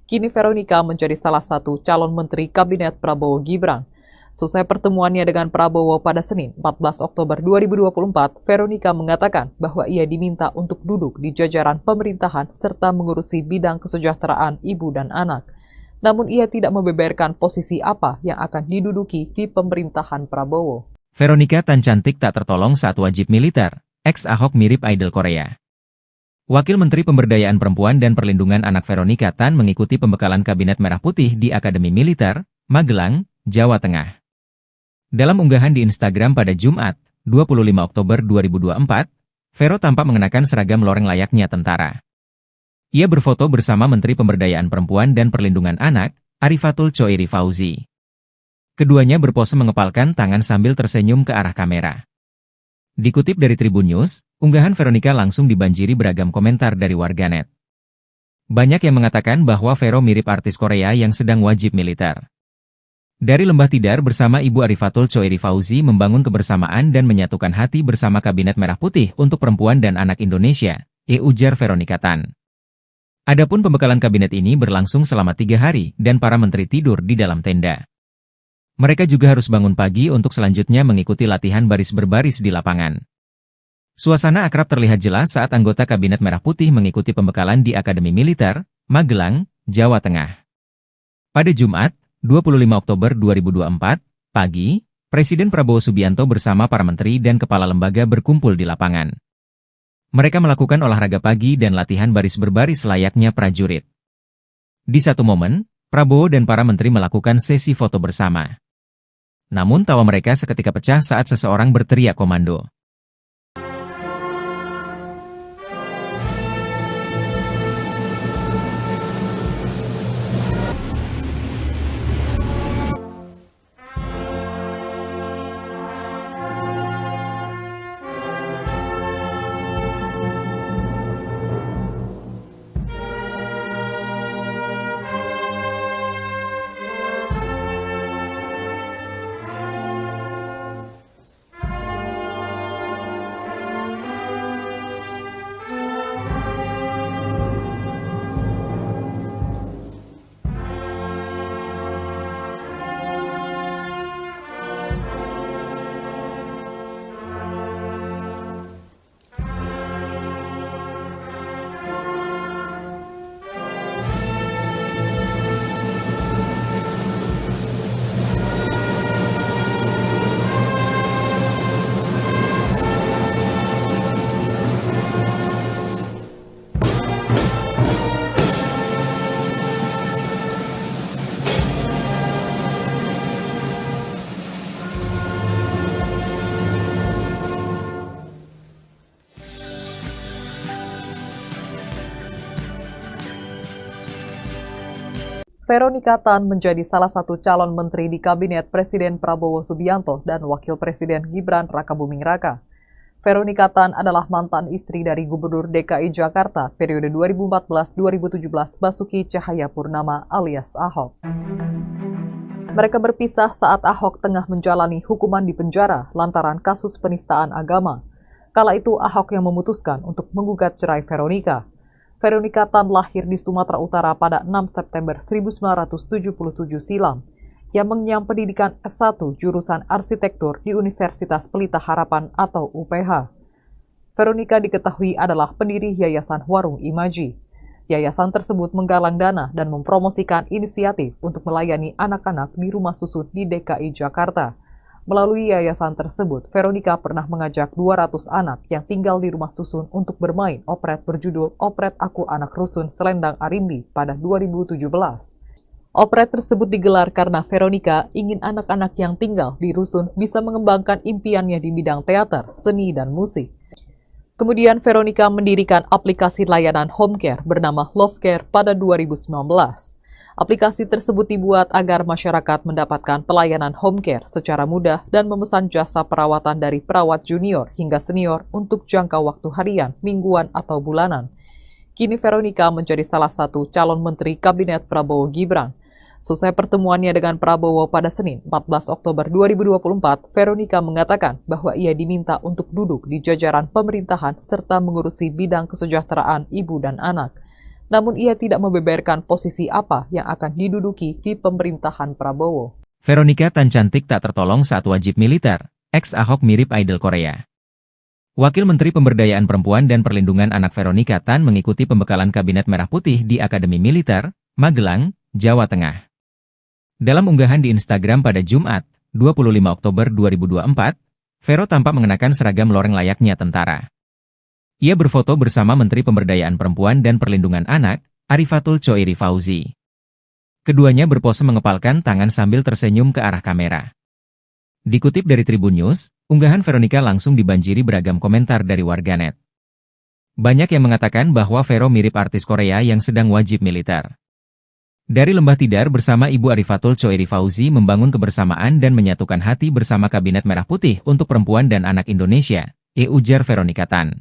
Kini Veronica menjadi salah satu calon menteri Kabinet Prabowo Gibran. Selesai pertemuannya dengan Prabowo pada Senin 14 Oktober 2024, Veronica mengatakan bahwa ia diminta untuk duduk di jajaran pemerintahan serta mengurusi bidang kesejahteraan ibu dan anak. Namun ia tidak membeberkan posisi apa yang akan diduduki di pemerintahan Prabowo. Veronica Tan cantik tak tertolong saat wajib militer. Ex-Ahok mirip idol Korea. Wakil Menteri Pemberdayaan Perempuan dan Perlindungan Anak Veronica Tan mengikuti pembekalan Kabinet Merah Putih di Akademi Militer, Magelang, Jawa Tengah. Dalam unggahan di Instagram pada Jumat, 25 Oktober 2024, Vero tampak mengenakan seragam loreng layaknya tentara. Ia berfoto bersama Menteri Pemberdayaan Perempuan dan Perlindungan Anak, Arifatul Choiri Fauzi. Keduanya berpose mengepalkan tangan sambil tersenyum ke arah kamera. Dikutip dari Tribun News, unggahan Veronica langsung dibanjiri beragam komentar dari warganet. Banyak yang mengatakan bahwa Vero mirip artis Korea yang sedang wajib militer. Dari Lembah Tidar bersama Ibu Arifatul Choiri Fauzi membangun kebersamaan dan menyatukan hati bersama Kabinet Merah Putih untuk Perempuan dan Anak Indonesia, ujar Veronica Tan. Adapun pembekalan kabinet ini berlangsung selama 3 hari dan para menteri tidur di dalam tenda. Mereka juga harus bangun pagi untuk selanjutnya mengikuti latihan baris berbaris di lapangan. Suasana akrab terlihat jelas saat anggota Kabinet Merah Putih mengikuti pembekalan di Akademi Militer, Magelang, Jawa Tengah. Pada Jumat, 25 Oktober 2024, pagi, Presiden Prabowo Subianto bersama para menteri dan kepala lembaga berkumpul di lapangan. Mereka melakukan olahraga pagi dan latihan baris berbaris layaknya prajurit. Di satu momen, Prabowo dan para menteri melakukan sesi foto bersama. Namun tawa mereka seketika pecah saat seseorang berteriak komando. Veronica Tan menjadi salah satu calon menteri di Kabinet Presiden Prabowo Subianto dan Wakil Presiden Gibran Rakabuming Raka. Veronica Tan adalah mantan istri dari Gubernur DKI Jakarta periode 2014-2017 Basuki Cahayapurnama alias Ahok. Mereka berpisah saat Ahok tengah menjalani hukuman di penjara lantaran kasus penistaan agama. Kala itu Ahok yang memutuskan untuk menggugat cerai Veronica. Veronica Tan lahir di Sumatera Utara pada 6 September 1977 silam. yang mengenyam pendidikan S1 jurusan arsitektur di Universitas Pelita Harapan atau UPH. Veronica diketahui adalah pendiri Yayasan Warung Imaji. Yayasan tersebut menggalang dana dan mempromosikan inisiatif untuk melayani anak-anak di rumah susun di DKI Jakarta. Melalui yayasan tersebut, Veronica pernah mengajak 200 anak yang tinggal di rumah susun untuk bermain operet berjudul Operet Aku Anak Rusun Selendang Arimbi pada 2017. Operet tersebut digelar karena Veronica ingin anak-anak yang tinggal di rusun bisa mengembangkan impiannya di bidang teater, seni, dan musik. Kemudian Veronica mendirikan aplikasi layanan home care bernama Love Care pada 2019. Aplikasi tersebut dibuat agar masyarakat mendapatkan pelayanan home care secara mudah dan memesan jasa perawatan dari perawat junior hingga senior untuk jangka waktu harian, mingguan, atau bulanan. Kini Veronica menjadi salah satu calon menteri Kabinet Prabowo Gibran. Selesai pertemuannya dengan Prabowo pada Senin 14 Oktober 2024, Veronica mengatakan bahwa ia diminta untuk duduk di jajaran pemerintahan serta mengurusi bidang kesejahteraan ibu dan anak. Namun ia tidak membeberkan posisi apa yang akan diduduki di pemerintahan Prabowo. Veronica Tan cantik tak tertolong saat wajib militer. Ex-Ahok mirip idol Korea. Wakil Menteri Pemberdayaan Perempuan dan Perlindungan Anak Veronica Tan mengikuti pembekalan Kabinet Merah Putih di Akademi Militer, Magelang, Jawa Tengah. Dalam unggahan di Instagram pada Jumat, 25 Oktober 2024, Vero tampak mengenakan seragam loreng layaknya tentara. Ia berfoto bersama Menteri Pemberdayaan Perempuan dan Perlindungan Anak, Arifatul Choiri Fauzi. Keduanya berpose mengepalkan tangan sambil tersenyum ke arah kamera. Dikutip dari Tribun News, unggahan Veronica langsung dibanjiri beragam komentar dari warganet. Banyak yang mengatakan bahwa Vero mirip artis Korea yang sedang wajib militer. Dari Lembah Tidar bersama Ibu Arifatul Choiri Fauzi membangun kebersamaan dan menyatukan hati bersama Kabinet Merah Putih untuk Perempuan dan Anak Indonesia, ujar Veronica Tan.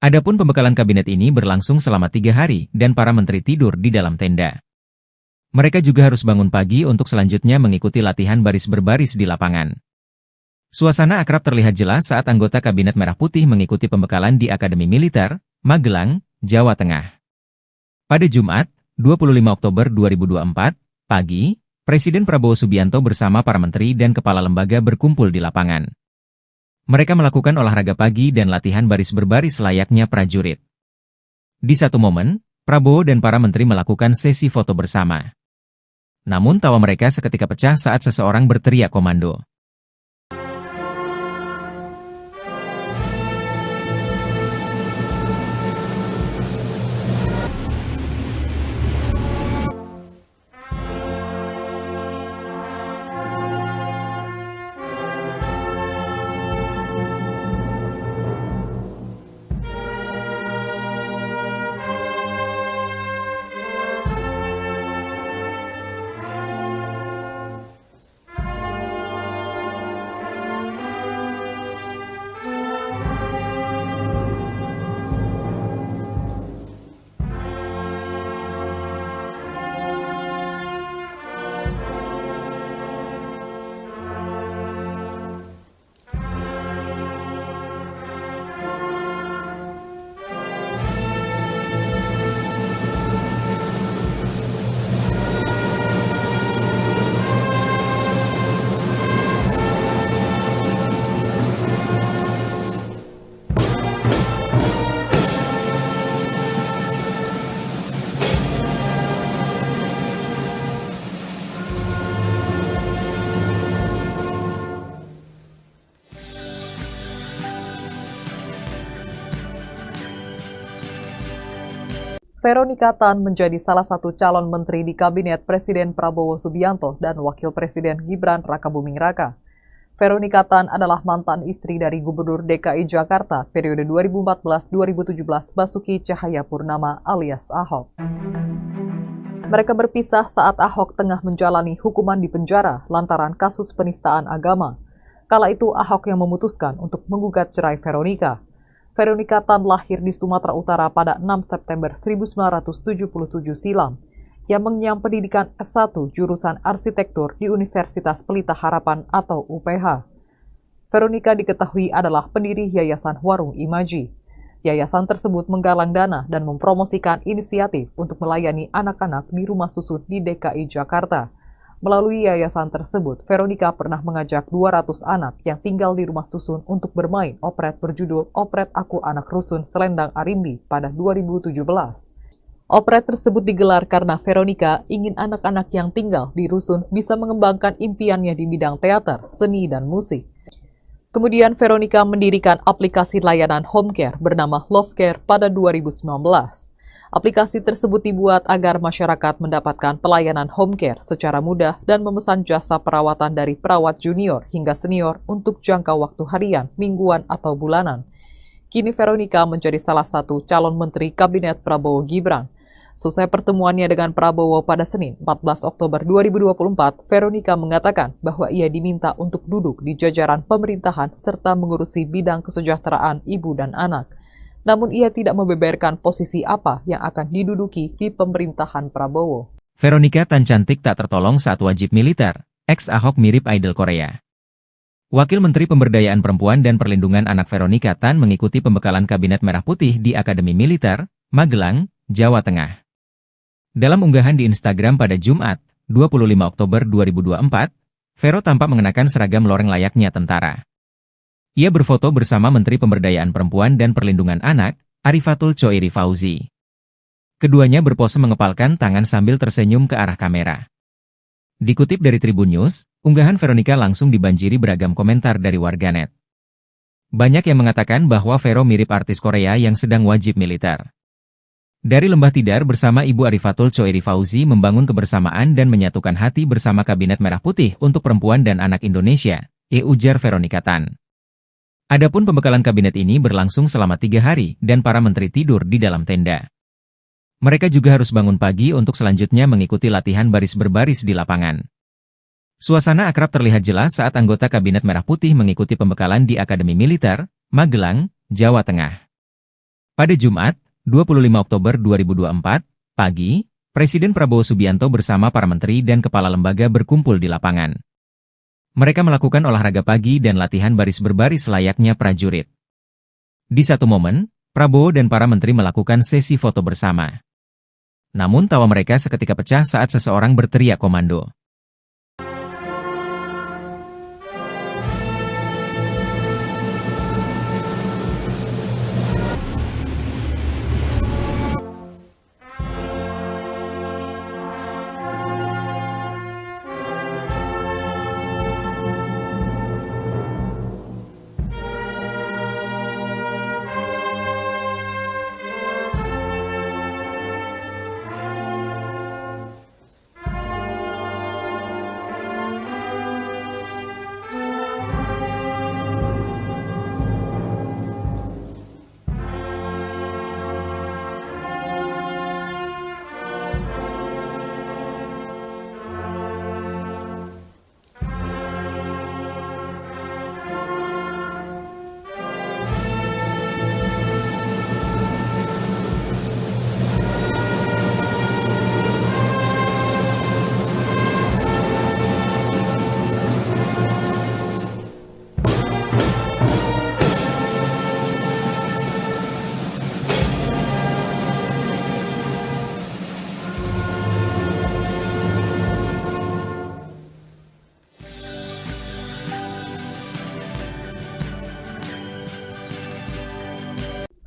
Adapun pembekalan kabinet ini berlangsung selama 3 hari dan para menteri tidur di dalam tenda. Mereka juga harus bangun pagi untuk selanjutnya mengikuti latihan baris berbaris di lapangan. Suasana akrab terlihat jelas saat anggota Kabinet Merah Putih mengikuti pembekalan di Akademi Militer, Magelang, Jawa Tengah. Pada Jumat, 25 Oktober 2024, pagi, Presiden Prabowo Subianto bersama para menteri dan kepala lembaga berkumpul di lapangan. Mereka melakukan olahraga pagi dan latihan baris berbaris layaknya prajurit. Di satu momen, Prabowo dan para menteri melakukan sesi foto bersama. Namun tawa mereka seketika pecah saat seseorang berteriak komando. Veronica Tan menjadi salah satu calon menteri di Kabinet Presiden Prabowo Subianto dan Wakil Presiden Gibran Rakabuming Raka. Veronica Tan adalah mantan istri dari Gubernur DKI Jakarta periode 2014-2017 Basuki Cahayapurnama alias Ahok. Mereka berpisah saat Ahok tengah menjalani hukuman di penjara lantaran kasus penistaan agama. Kala itu Ahok yang memutuskan untuk menggugat cerai Veronica. Veronica Tan lahir di Sumatera Utara pada 6 September 1977 silam, yang mengenyam pendidikan S1 jurusan arsitektur di Universitas Pelita Harapan atau UPH. Veronica diketahui adalah pendiri Yayasan Warung Imaji. Yayasan tersebut menggalang dana dan mempromosikan inisiatif untuk melayani anak-anak di rumah susun di DKI Jakarta. Melalui yayasan tersebut, Veronica pernah mengajak 200 anak yang tinggal di rumah susun untuk bermain operet berjudul Operet Aku Anak Rusun Selendang Arimbi pada 2017. Operet tersebut digelar karena Veronica ingin anak-anak yang tinggal di rusun bisa mengembangkan impiannya di bidang teater, seni, dan musik. Kemudian Veronica mendirikan aplikasi layanan home care bernama Love Care pada 2019. Aplikasi tersebut dibuat agar masyarakat mendapatkan pelayanan home care secara mudah dan memesan jasa perawatan dari perawat junior hingga senior untuk jangka waktu harian, mingguan, atau bulanan. Kini Veronica menjadi salah satu calon menteri Kabinet Prabowo Gibran. Selesai pertemuannya dengan Prabowo pada Senin, 14 Oktober 2024, Veronica mengatakan bahwa ia diminta untuk duduk di jajaran pemerintahan serta mengurusi bidang kesejahteraan ibu dan anak. Namun ia tidak membeberkan posisi apa yang akan diduduki di pemerintahan Prabowo. Veronica Tan cantik tak tertolong saat wajib militer. Ex-Ahok mirip idol Korea. Wakil Menteri Pemberdayaan Perempuan dan Perlindungan Anak Veronica Tan mengikuti pembekalan Kabinet Merah Putih di Akademi Militer, Magelang, Jawa Tengah. Dalam unggahan di Instagram pada Jumat, 25 Oktober 2024, Vero tampak mengenakan seragam loreng layaknya tentara. Ia berfoto bersama Menteri Pemberdayaan Perempuan dan Perlindungan Anak, Arifatul Choiri Fauzi. Keduanya berpose mengepalkan tangan sambil tersenyum ke arah kamera. Dikutip dari Tribun News, unggahan Veronica langsung dibanjiri beragam komentar dari warganet. Banyak yang mengatakan bahwa Vero mirip artis Korea yang sedang wajib militer. Dari Lembah Tidar bersama Ibu Arifatul Choiri Fauzi membangun kebersamaan dan menyatukan hati bersama Kabinet Merah Putih untuk Perempuan dan Anak Indonesia, ujar Veronica Tan. Adapun pembekalan kabinet ini berlangsung selama 3 hari dan para menteri tidur di dalam tenda. Mereka juga harus bangun pagi untuk selanjutnya mengikuti latihan baris berbaris di lapangan. Suasana akrab terlihat jelas saat anggota Kabinet Merah Putih mengikuti pembekalan di Akademi Militer, Magelang, Jawa Tengah. Pada Jumat, 25 Oktober 2024, pagi, Presiden Prabowo Subianto bersama para menteri dan kepala lembaga berkumpul di lapangan. Mereka melakukan olahraga pagi dan latihan baris berbaris layaknya prajurit. Di satu momen, Prabowo dan para menteri melakukan sesi foto bersama. Namun tawa mereka seketika pecah saat seseorang berteriak komando.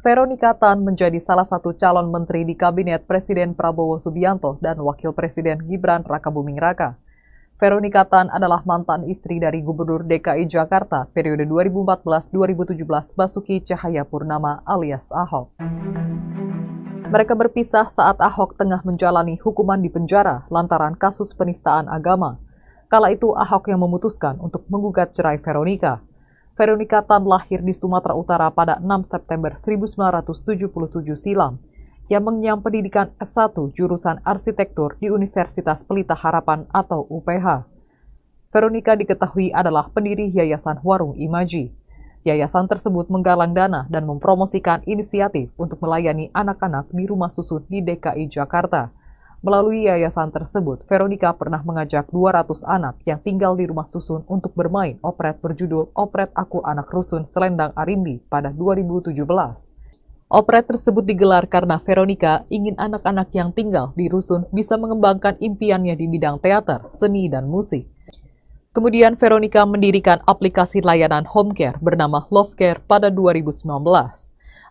Veronica Tan menjadi salah satu calon menteri di Kabinet Presiden Prabowo Subianto dan Wakil Presiden Gibran Rakabuming Raka. Veronica Tan adalah mantan istri dari Gubernur DKI Jakarta periode 2014-2017 Basuki Cahayapurnama alias Ahok. Mereka berpisah saat Ahok tengah menjalani hukuman di penjara lantaran kasus penistaan agama. Kala itu Ahok yang memutuskan untuk menggugat cerai Veronica. Veronica Tan lahir di Sumatera Utara pada 6 September 1977 silam. Yang mengenyam pendidikan S1 jurusan arsitektur di Universitas Pelita Harapan atau UPH. Veronica diketahui adalah pendiri Yayasan Warung Imaji. Yayasan tersebut menggalang dana dan mempromosikan inisiatif untuk melayani anak-anak di rumah susun di DKI Jakarta. Melalui yayasan tersebut, Veronica pernah mengajak 200 anak yang tinggal di rumah susun untuk bermain operet berjudul Operet Aku Anak Rusun Selendang Arimbi pada 2017. Operet tersebut digelar karena Veronica ingin anak-anak yang tinggal di rusun bisa mengembangkan impiannya di bidang teater, seni, dan musik. Kemudian Veronica mendirikan aplikasi layanan home care bernama Love Care pada 2019.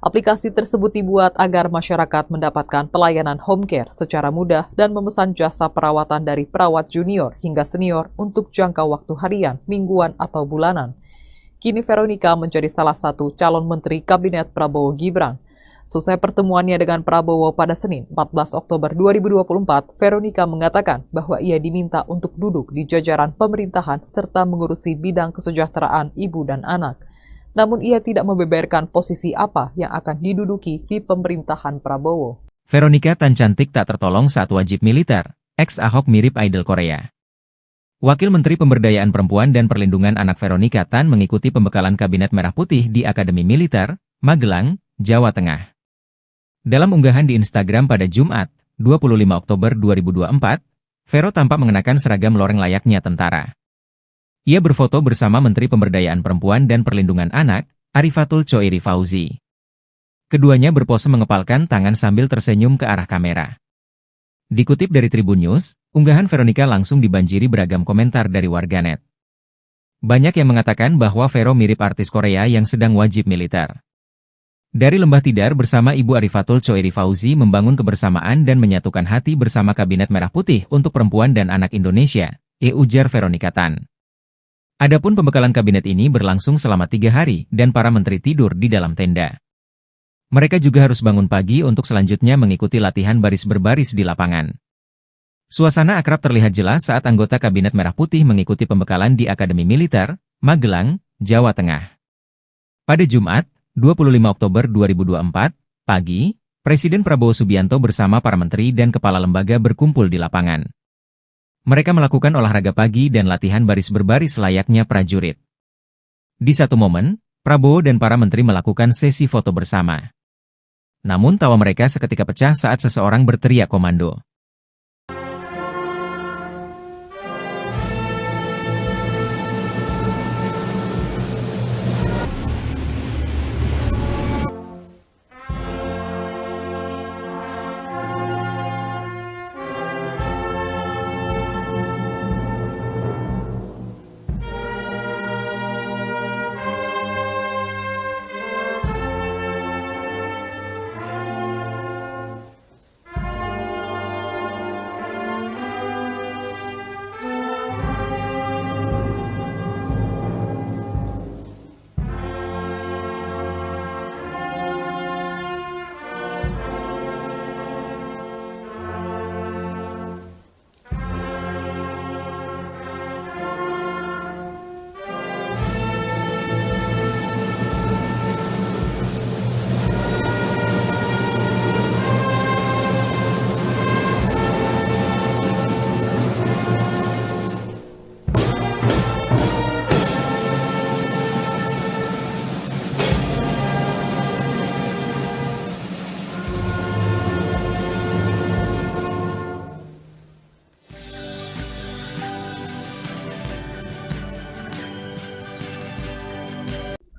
Aplikasi tersebut dibuat agar masyarakat mendapatkan pelayanan home care secara mudah dan memesan jasa perawatan dari perawat junior hingga senior untuk jangka waktu harian, mingguan, atau bulanan. Kini Veronica menjadi salah satu calon menteri Kabinet Prabowo Gibran. Selesai pertemuannya dengan Prabowo pada Senin, 14 Oktober 2024, Veronica mengatakan bahwa ia diminta untuk duduk di jajaran pemerintahan serta mengurusi bidang kesejahteraan ibu dan anak. Namun ia tidak membeberkan posisi apa yang akan diduduki di pemerintahan Prabowo. Veronica Tan cantik tak tertolong saat wajib militer. Ex-Ahok mirip idol Korea. Wakil Menteri Pemberdayaan Perempuan dan Perlindungan Anak Veronica Tan mengikuti pembekalan Kabinet Merah Putih di Akademi Militer, Magelang, Jawa Tengah. Dalam unggahan di Instagram pada Jumat, 25 Oktober 2024, Vero tampak mengenakan seragam loreng layaknya tentara. Ia berfoto bersama Menteri Pemberdayaan Perempuan dan Perlindungan Anak, Arifatul Choiri Fauzi. Keduanya berpose mengepalkan tangan sambil tersenyum ke arah kamera. Dikutip dari Tribun News, unggahan Veronica langsung dibanjiri beragam komentar dari warganet. Banyak yang mengatakan bahwa Vero mirip artis Korea yang sedang wajib militer. Dari Lembah Tidar bersama Ibu Arifatul Choiri Fauzi membangun kebersamaan dan menyatukan hati bersama Kabinet Merah Putih untuk Perempuan dan Anak Indonesia, ujar Veronica Tan. Adapun pembekalan kabinet ini berlangsung selama 3 hari dan para menteri tidur di dalam tenda. Mereka juga harus bangun pagi untuk selanjutnya mengikuti latihan baris berbaris di lapangan. Suasana akrab terlihat jelas saat anggota Kabinet Merah Putih mengikuti pembekalan di Akademi Militer, Magelang, Jawa Tengah. Pada Jumat, 25 Oktober 2024, pagi, Presiden Prabowo Subianto bersama para menteri dan kepala lembaga berkumpul di lapangan. Mereka melakukan olahraga pagi dan latihan baris berbaris layaknya prajurit. Di satu momen, Prabowo dan para menteri melakukan sesi foto bersama. Namun tawa mereka seketika pecah saat seseorang berteriak komando.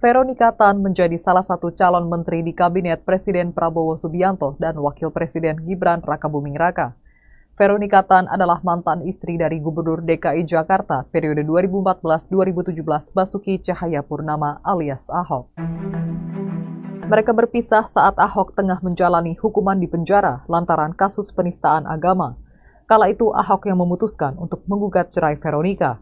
Veronica Tan menjadi salah satu calon menteri di Kabinet Presiden Prabowo Subianto dan Wakil Presiden Gibran Rakabuming Raka. Veronica Tan adalah mantan istri dari Gubernur DKI Jakarta periode 2014-2017 Basuki Cahayapurnama alias Ahok. Mereka berpisah saat Ahok tengah menjalani hukuman di penjara lantaran kasus penistaan agama. Kala itu Ahok yang memutuskan untuk menggugat cerai Veronica.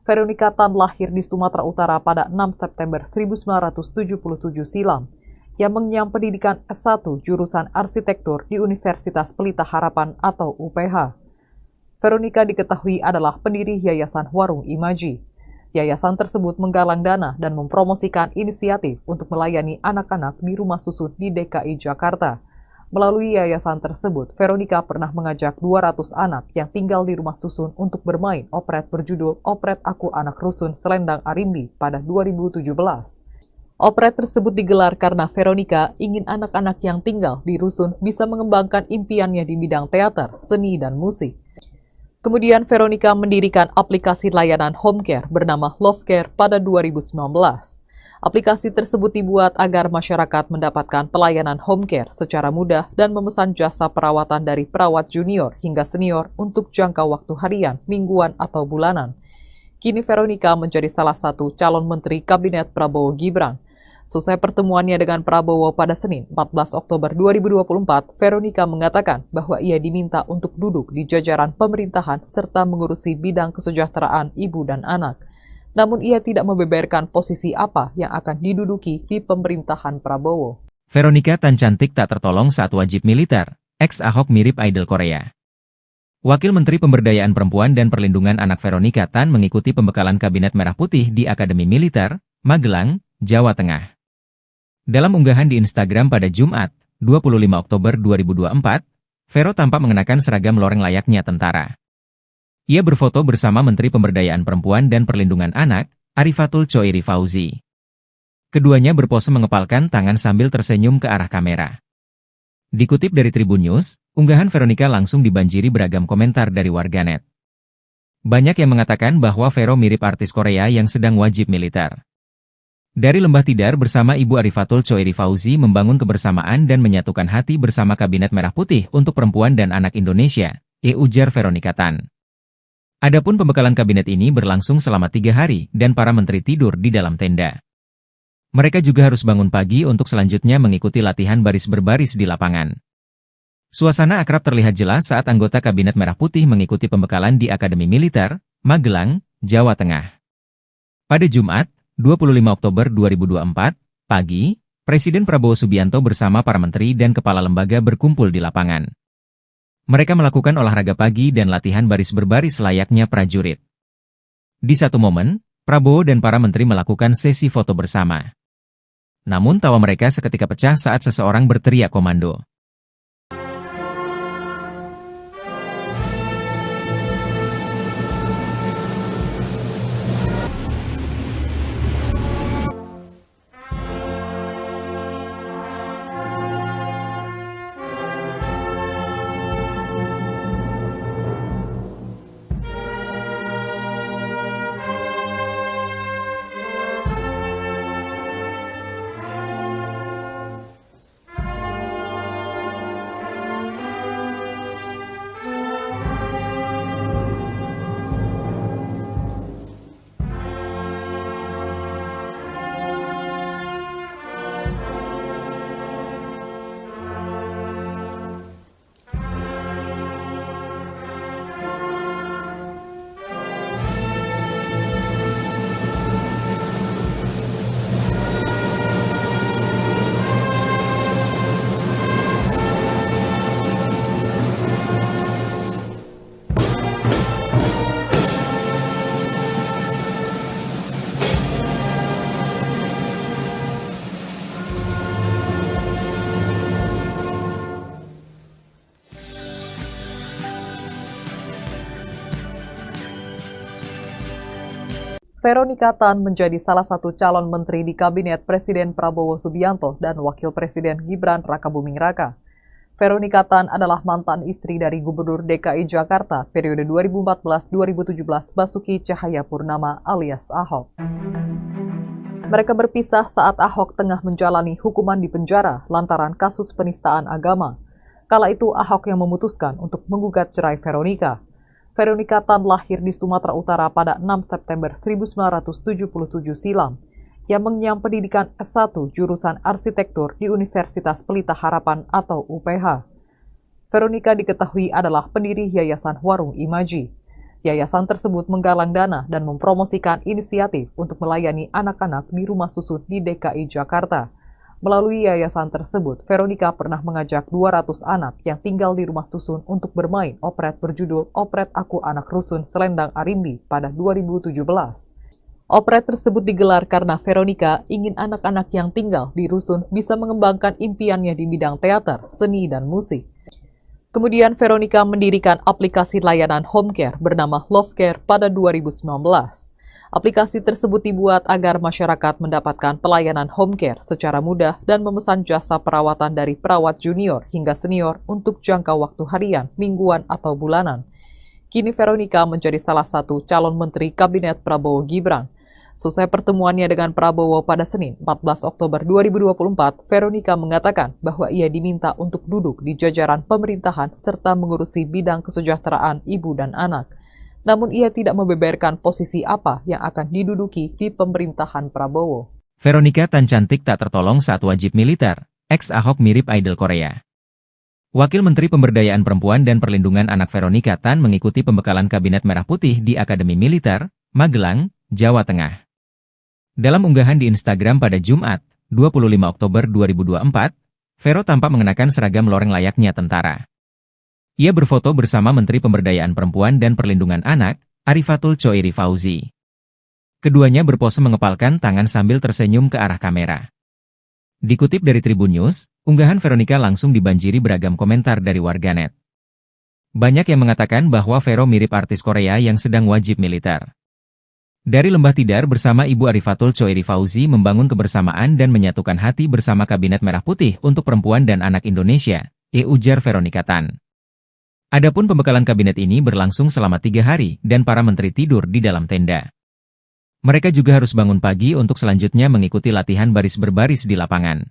Veronica Tan lahir di Sumatera Utara pada 6 September 1977 silam, yang mengenyam pendidikan S1 jurusan arsitektur di Universitas Pelita Harapan atau UPH. Veronica diketahui adalah pendiri Yayasan Warung Imaji. Yayasan tersebut menggalang dana dan mempromosikan inisiatif untuk melayani anak-anak di rumah susun di DKI Jakarta. Melalui yayasan tersebut, Veronica pernah mengajak 200 anak yang tinggal di rumah susun untuk bermain operet berjudul Operet Aku Anak Rusun Selendang Arimbi pada 2017. Operet tersebut digelar karena Veronica ingin anak-anak yang tinggal di rusun bisa mengembangkan impiannya di bidang teater, seni, dan musik. Kemudian Veronica mendirikan aplikasi layanan home care bernama Love Care pada 2019. Aplikasi tersebut dibuat agar masyarakat mendapatkan pelayanan home care secara mudah dan memesan jasa perawatan dari perawat junior hingga senior untuk jangka waktu harian, mingguan, atau bulanan. Kini Veronica menjadi salah satu calon menteri Kabinet Prabowo Gibran. Selesai pertemuannya dengan Prabowo pada Senin, 14 Oktober 2024, Veronica mengatakan bahwa ia diminta untuk duduk di jajaran pemerintahan serta mengurusi bidang kesejahteraan ibu dan anak. Namun ia tidak membeberkan posisi apa yang akan diduduki di pemerintahan Prabowo. Veronica Tan cantik tak tertolong saat wajib militer. Ex-Ahok mirip idol Korea. Wakil Menteri Pemberdayaan Perempuan dan Perlindungan Anak Veronica Tan mengikuti pembekalan Kabinet Merah Putih di Akademi Militer, Magelang, Jawa Tengah. Dalam unggahan di Instagram pada Jumat, 25 Oktober 2024, Vero tampak mengenakan seragam loreng layaknya tentara. Ia berfoto bersama Menteri Pemberdayaan Perempuan dan Perlindungan Anak, Arifatul Choiri Fauzi. Keduanya berpose mengepalkan tangan sambil tersenyum ke arah kamera. Dikutip dari Tribun News, unggahan Veronica langsung dibanjiri beragam komentar dari warganet. Banyak yang mengatakan bahwa Vero mirip artis Korea yang sedang wajib militer. Dari Lembah Tidar bersama Ibu Arifatul Choiri Fauzi membangun kebersamaan dan menyatukan hati bersama Kabinet Merah Putih untuk Perempuan dan Anak Indonesia, ujar Veronica Tan. Adapun pembekalan kabinet ini berlangsung selama 3 hari dan para menteri tidur di dalam tenda. Mereka juga harus bangun pagi untuk selanjutnya mengikuti latihan baris berbaris di lapangan. Suasana akrab terlihat jelas saat anggota Kabinet Merah Putih mengikuti pembekalan di Akademi Militer, Magelang, Jawa Tengah. Pada Jumat, 25 Oktober 2024, pagi, Presiden Prabowo Subianto bersama para menteri dan kepala lembaga berkumpul di lapangan. Mereka melakukan olahraga pagi dan latihan baris berbaris layaknya prajurit. Di satu momen, Prabowo dan para menteri melakukan sesi foto bersama. Namun tawa mereka seketika pecah saat seseorang berteriak komando. Veronica Tan menjadi salah satu calon menteri di Kabinet Presiden Prabowo Subianto dan Wakil Presiden Gibran Rakabuming Raka. Veronica Tan adalah mantan istri dari Gubernur DKI Jakarta periode 2014-2017 Basuki Cahayapurnama alias Ahok. Mereka berpisah saat Ahok tengah menjalani hukuman di penjara lantaran kasus penistaan agama. Kala itu Ahok yang memutuskan untuk menggugat cerai Veronica. Veronica Tan lahir di Sumatera Utara pada 6 September 1977 silam, yang mengenyam pendidikan S1 jurusan arsitektur di Universitas Pelita Harapan atau UPH. Veronica diketahui adalah pendiri Yayasan Warung Imaji. Yayasan tersebut menggalang dana dan mempromosikan inisiatif untuk melayani anak-anak di rumah susun di DKI Jakarta. Melalui yayasan tersebut, Veronica pernah mengajak 200 anak yang tinggal di rumah susun untuk bermain operet berjudul Operet Aku Anak Rusun Selendang Arimbi pada 2017. Operet tersebut digelar karena Veronica ingin anak-anak yang tinggal di rusun bisa mengembangkan impiannya di bidang teater, seni, dan musik. Kemudian Veronica mendirikan aplikasi layanan home care bernama Love Care pada 2019. Aplikasi tersebut dibuat agar masyarakat mendapatkan pelayanan home care secara mudah dan memesan jasa perawatan dari perawat junior hingga senior untuk jangka waktu harian, mingguan, atau bulanan. Kini Veronica menjadi salah satu calon menteri Kabinet Prabowo Gibran. Selesai pertemuannya dengan Prabowo pada Senin, 14 Oktober 2024, Veronica mengatakan bahwa ia diminta untuk duduk di jajaran pemerintahan serta mengurusi bidang kesejahteraan ibu dan anak. Namun ia tidak membeberkan posisi apa yang akan diduduki di pemerintahan Prabowo. Veronica Tan cantik tak tertolong saat wajib militer. Ex-Ahok mirip idol Korea. Wakil Menteri Pemberdayaan Perempuan dan Perlindungan Anak Veronica Tan mengikuti pembekalan Kabinet Merah Putih di Akademi Militer, Magelang, Jawa Tengah. Dalam unggahan di Instagram pada Jumat, 25 Oktober 2024, Vero tampak mengenakan seragam loreng layaknya tentara. Ia berfoto bersama Menteri Pemberdayaan Perempuan dan Perlindungan Anak, Arifatul Choiri Fauzi. Keduanya berpose mengepalkan tangan sambil tersenyum ke arah kamera. Dikutip dari Tribun News, unggahan Veronica langsung dibanjiri beragam komentar dari warganet. Banyak yang mengatakan bahwa Vero mirip artis Korea yang sedang wajib militer. Dari Lembah Tidar bersama Ibu Arifatul Choiri Fauzi membangun kebersamaan dan menyatukan hati bersama Kabinet Merah Putih untuk Perempuan dan Anak Indonesia, ujar Veronica Tan. Adapun pembekalan kabinet ini berlangsung selama 3 hari dan para menteri tidur di dalam tenda. Mereka juga harus bangun pagi untuk selanjutnya mengikuti latihan baris berbaris di lapangan.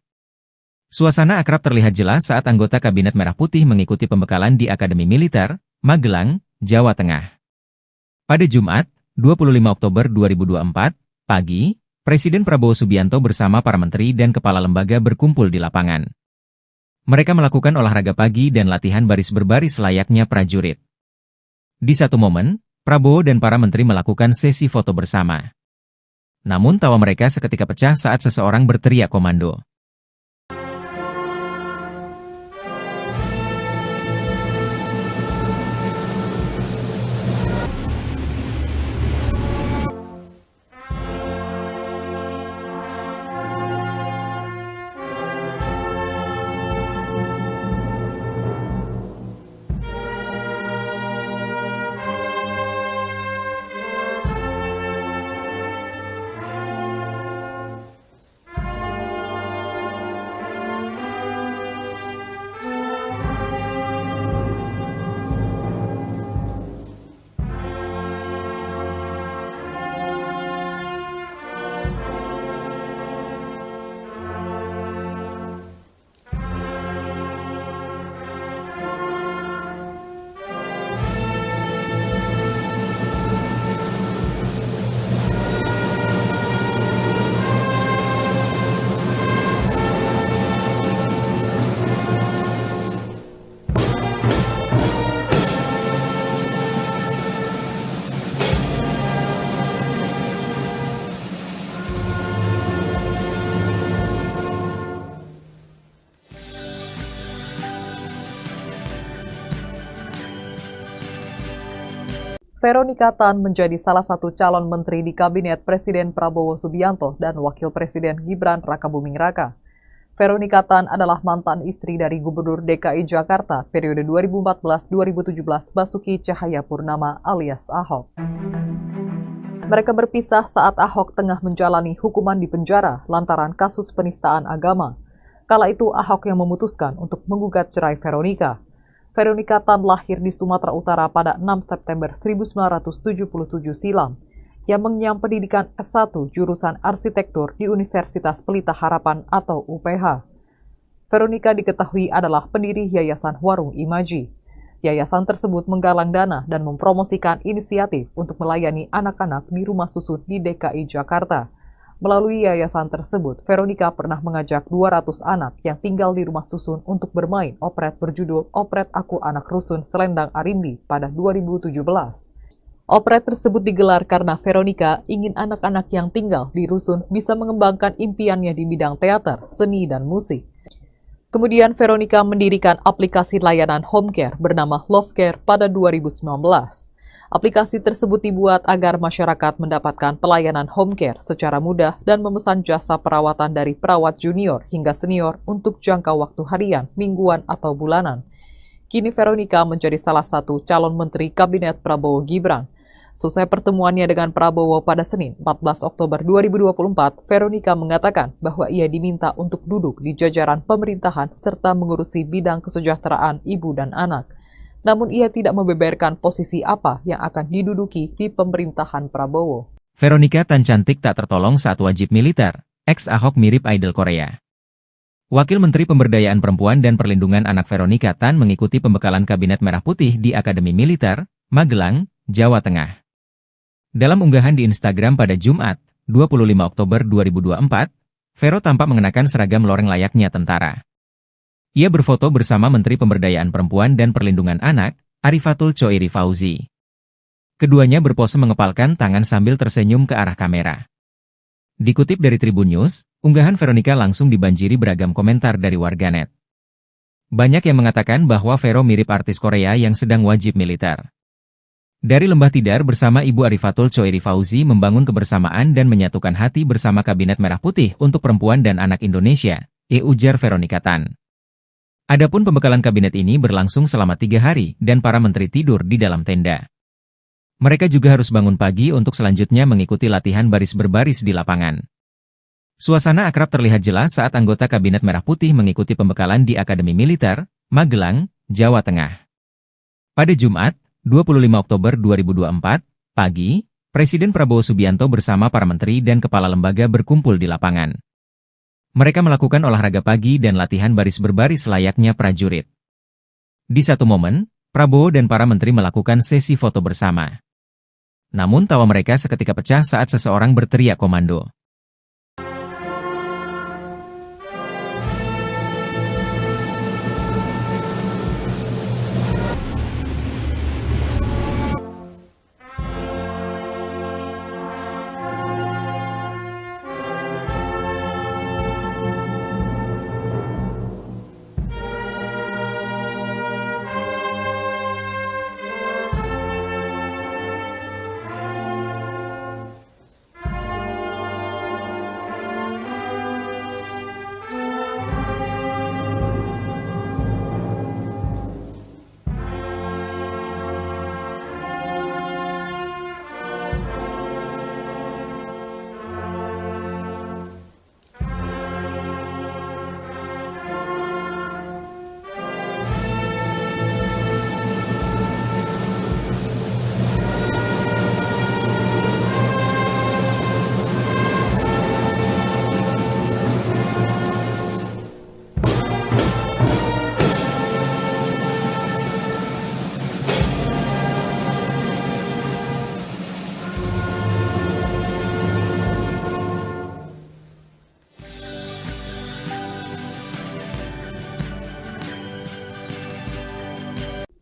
Suasana akrab terlihat jelas saat anggota Kabinet Merah Putih mengikuti pembekalan di Akademi Militer, Magelang, Jawa Tengah. Pada Jumat, 25 Oktober 2024, pagi, Presiden Prabowo Subianto bersama para menteri dan kepala lembaga berkumpul di lapangan. Mereka melakukan olahraga pagi dan latihan baris berbaris layaknya prajurit. Di satu momen, Prabowo dan para menteri melakukan sesi foto bersama. Namun tawa mereka seketika pecah saat seseorang berteriak komando. Veronica Tan menjadi salah satu calon menteri di Kabinet Presiden Prabowo Subianto dan Wakil Presiden Gibran Rakabuming Raka. Veronica Tan adalah mantan istri dari Gubernur DKI Jakarta periode 2014-2017 Basuki Cahayapurnama alias Ahok. Mereka berpisah saat Ahok tengah menjalani hukuman di penjara lantaran kasus penistaan agama. Kala itu Ahok yang memutuskan untuk menggugat cerai Veronica. Veronica Tan lahir di Sumatera Utara pada 6 September 1977 silam, yang mengenyam pendidikan S1 jurusan arsitektur di Universitas Pelita Harapan atau UPH. Veronica diketahui adalah pendiri Yayasan Warung Imaji. Yayasan tersebut menggalang dana dan mempromosikan inisiatif untuk melayani anak-anak di rumah susun di DKI Jakarta. Melalui yayasan tersebut, Veronica pernah mengajak 200 anak yang tinggal di rumah susun untuk bermain operet berjudul Operet Aku Anak Rusun Selendang Arimbi pada 2017. Operet tersebut digelar karena Veronica ingin anak-anak yang tinggal di rusun bisa mengembangkan impiannya di bidang teater, seni, dan musik. Kemudian Veronica mendirikan aplikasi layanan home care bernama Love Care pada 2019. Aplikasi tersebut dibuat agar masyarakat mendapatkan pelayanan home care secara mudah dan memesan jasa perawatan dari perawat junior hingga senior untuk jangka waktu harian, mingguan, atau bulanan. Kini Veronica menjadi salah satu calon menteri Kabinet Prabowo Gibran. Selesai pertemuannya dengan Prabowo pada Senin, 14 Oktober 2024, Veronica mengatakan bahwa ia diminta untuk duduk di jajaran pemerintahan serta mengurusi bidang kesejahteraan ibu dan anak. Namun ia tidak membeberkan posisi apa yang akan diduduki di pemerintahan Prabowo. Veronica Tan cantik tak tertolong saat wajib militer, ex-Ahok mirip idol Korea. Wakil Menteri Pemberdayaan Perempuan dan Perlindungan Anak Veronica Tan mengikuti pembekalan Kabinet Merah Putih di Akademi Militer, Magelang, Jawa Tengah. Dalam unggahan di Instagram pada Jumat, 25 Oktober 2024, Vero tampak mengenakan seragam loreng layaknya tentara. Ia berfoto bersama Menteri Pemberdayaan Perempuan dan Perlindungan Anak, Arifatul Choiri Fauzi. Keduanya berpose mengepalkan tangan sambil tersenyum ke arah kamera. Dikutip dari Tribun News, unggahan Veronica langsung dibanjiri beragam komentar dari warganet. Banyak yang mengatakan bahwa Vero mirip artis Korea yang sedang wajib militer. Dari Lembah Tidar bersama Ibu Arifatul Choiri Fauzi membangun kebersamaan dan menyatukan hati bersama Kabinet Merah Putih untuk Perempuan dan Anak Indonesia, ujar Veronica Tan. Adapun pembekalan kabinet ini berlangsung selama 3 hari dan para menteri tidur di dalam tenda. Mereka juga harus bangun pagi untuk selanjutnya mengikuti latihan baris berbaris di lapangan. Suasana akrab terlihat jelas saat anggota Kabinet Merah Putih mengikuti pembekalan di Akademi Militer, Magelang, Jawa Tengah. Pada Jumat, 25 Oktober 2024, pagi, Presiden Prabowo Subianto bersama para menteri dan kepala lembaga berkumpul di lapangan. Mereka melakukan olahraga pagi dan latihan baris berbaris layaknya prajurit. Di satu momen, Prabowo dan para menteri melakukan sesi foto bersama. Namun tawa mereka seketika pecah saat seseorang berteriak komando.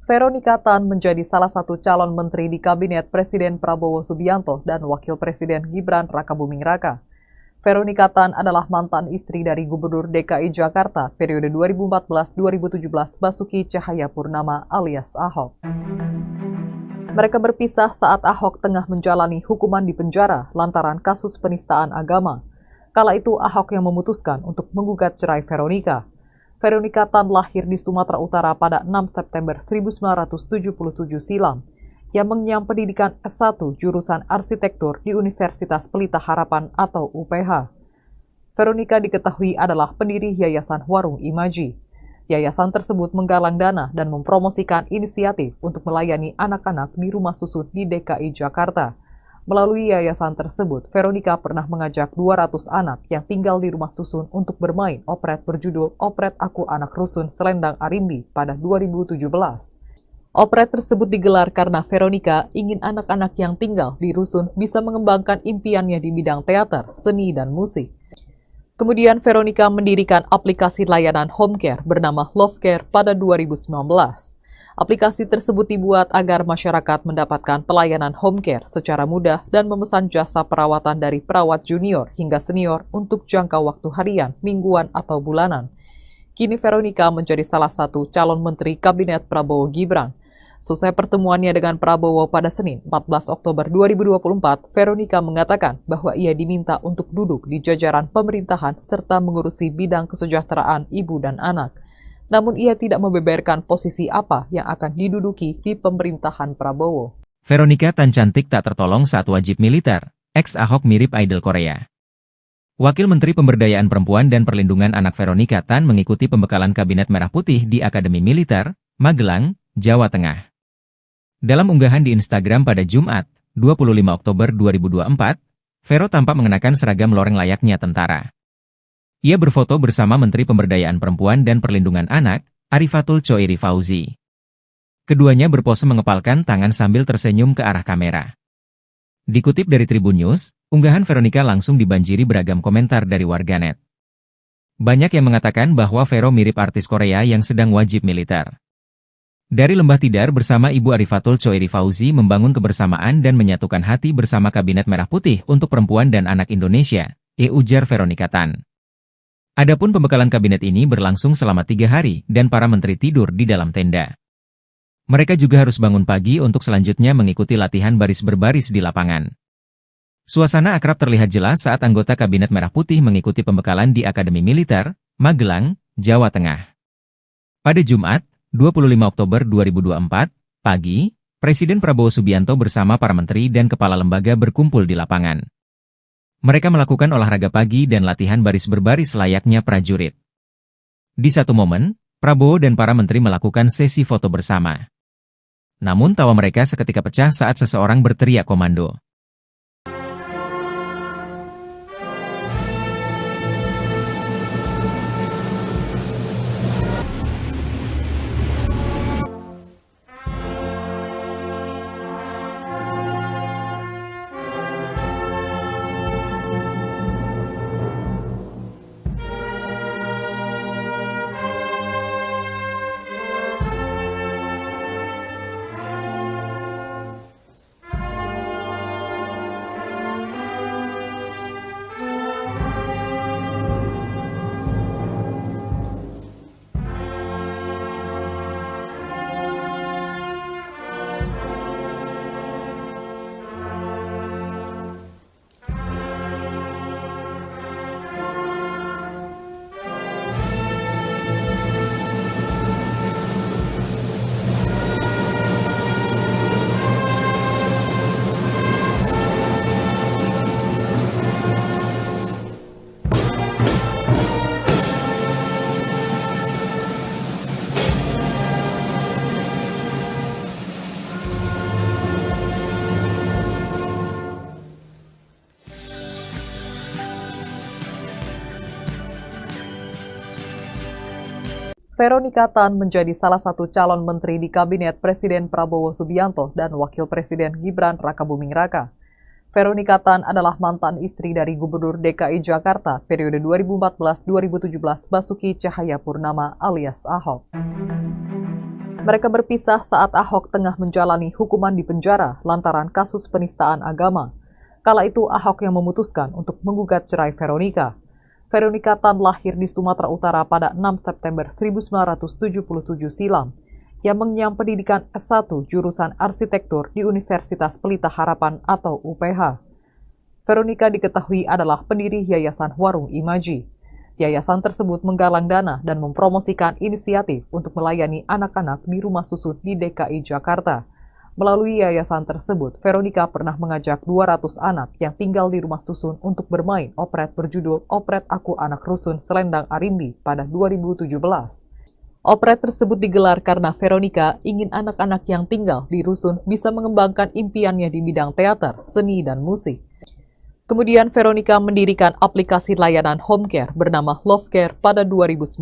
Veronica Tan menjadi salah satu calon menteri di Kabinet Presiden Prabowo Subianto dan Wakil Presiden Gibran Rakabuming Raka. Veronica Tan adalah mantan istri dari Gubernur DKI Jakarta periode 2014-2017 Basuki Cahayapurnama alias Ahok. Mereka berpisah saat Ahok tengah menjalani hukuman di penjara lantaran kasus penistaan agama. Kala itu Ahok yang memutuskan untuk menggugat cerai Veronica. Veronica Tan lahir di Sumatera Utara pada 6 September 1977 silam. Ia mengenyam pendidikan S1 jurusan arsitektur di Universitas Pelita Harapan atau UPH. Veronica diketahui adalah pendiri Yayasan Warung Imaji. Yayasan tersebut menggalang dana dan mempromosikan inisiatif untuk melayani anak-anak di rumah susun di DKI Jakarta. Melalui yayasan tersebut, Veronica pernah mengajak 200 anak yang tinggal di rumah susun untuk bermain operet berjudul Operet Aku Anak Rusun Selendang Arimbi pada 2017. Operet tersebut digelar karena Veronica ingin anak-anak yang tinggal di rusun bisa mengembangkan impiannya di bidang teater, seni, dan musik. Kemudian Veronica mendirikan aplikasi layanan home care bernama Love Care pada 2019. Aplikasi tersebut dibuat agar masyarakat mendapatkan pelayanan home care secara mudah dan memesan jasa perawatan dari perawat junior hingga senior untuk jangka waktu harian, mingguan, atau bulanan. Kini Veronica menjadi salah satu calon menteri Kabinet Prabowo Gibran. Selesai pertemuannya dengan Prabowo pada Senin 14 Oktober 2024, Veronica mengatakan bahwa ia diminta untuk duduk di jajaran pemerintahan serta mengurusi bidang kesejahteraan ibu dan anak. Namun ia tidak membeberkan posisi apa yang akan diduduki di pemerintahan Prabowo. Veronica Tan cantik tak tertolong saat wajib militer, ex-Ahok mirip idol Korea. Wakil Menteri Pemberdayaan Perempuan dan Perlindungan Anak Veronica Tan mengikuti pembekalan Kabinet Merah Putih di Akademi Militer, Magelang, Jawa Tengah. Dalam unggahan di Instagram pada Jumat, 25 Oktober 2024, Vero tampak mengenakan seragam loreng layaknya tentara. Ia berfoto bersama Menteri Pemberdayaan Perempuan dan Perlindungan Anak, Arifatul Choiri Fauzi. Keduanya berpose mengepalkan tangan sambil tersenyum ke arah kamera. Dikutip dari Tribun News, unggahan Veronica langsung dibanjiri beragam komentar dari warganet. Banyak yang mengatakan bahwa Vero mirip artis Korea yang sedang wajib militer. Dari Lembah Tidar bersama Ibu Arifatul Choiri Fauzi membangun kebersamaan dan menyatukan hati bersama Kabinet Merah Putih untuk Perempuan dan Anak Indonesia, ujar Veronica Tan. Adapun pembekalan kabinet ini berlangsung selama 3 hari dan para menteri tidur di dalam tenda. Mereka juga harus bangun pagi untuk selanjutnya mengikuti latihan baris berbaris di lapangan. Suasana akrab terlihat jelas saat anggota Kabinet Merah Putih mengikuti pembekalan di Akademi Militer, Magelang, Jawa Tengah. Pada Jumat, 25 Oktober 2024, pagi, Presiden Prabowo Subianto bersama para menteri dan kepala lembaga berkumpul di lapangan. Mereka melakukan olahraga pagi dan latihan baris berbaris layaknya prajurit. Di satu momen, Prabowo dan para menteri melakukan sesi foto bersama. Namun tawa mereka seketika pecah saat seseorang berteriak komando. Veronica Tan menjadi salah satu calon menteri di Kabinet Presiden Prabowo Subianto dan Wakil Presiden Gibran Rakabuming Raka. Veronica Tan adalah mantan istri dari Gubernur DKI Jakarta periode 2014-2017 Basuki Cahayapurnama alias Ahok. Mereka berpisah saat Ahok tengah menjalani hukuman di penjara lantaran kasus penistaan agama. Kala itu Ahok yang memutuskan untuk menggugat cerai Veronica. Veronica Tan lahir di Sumatera Utara pada 6 September 1977 silam. Ia mengenyam pendidikan S1 jurusan arsitektur di Universitas Pelita Harapan atau UPH. Veronica diketahui adalah pendiri Yayasan Warung Imaji. Yayasan tersebut menggalang dana dan mempromosikan inisiatif untuk melayani anak-anak di rumah susun di DKI Jakarta. Melalui yayasan tersebut, Veronica pernah mengajak 200 anak yang tinggal di rumah susun untuk bermain operet berjudul Operet Aku Anak Rusun Selendang Arimbi pada 2017. Operet tersebut digelar karena Veronica ingin anak-anak yang tinggal di rusun bisa mengembangkan impiannya di bidang teater, seni, dan musik. Kemudian Veronica mendirikan aplikasi layanan home care bernama Love Care pada 2019.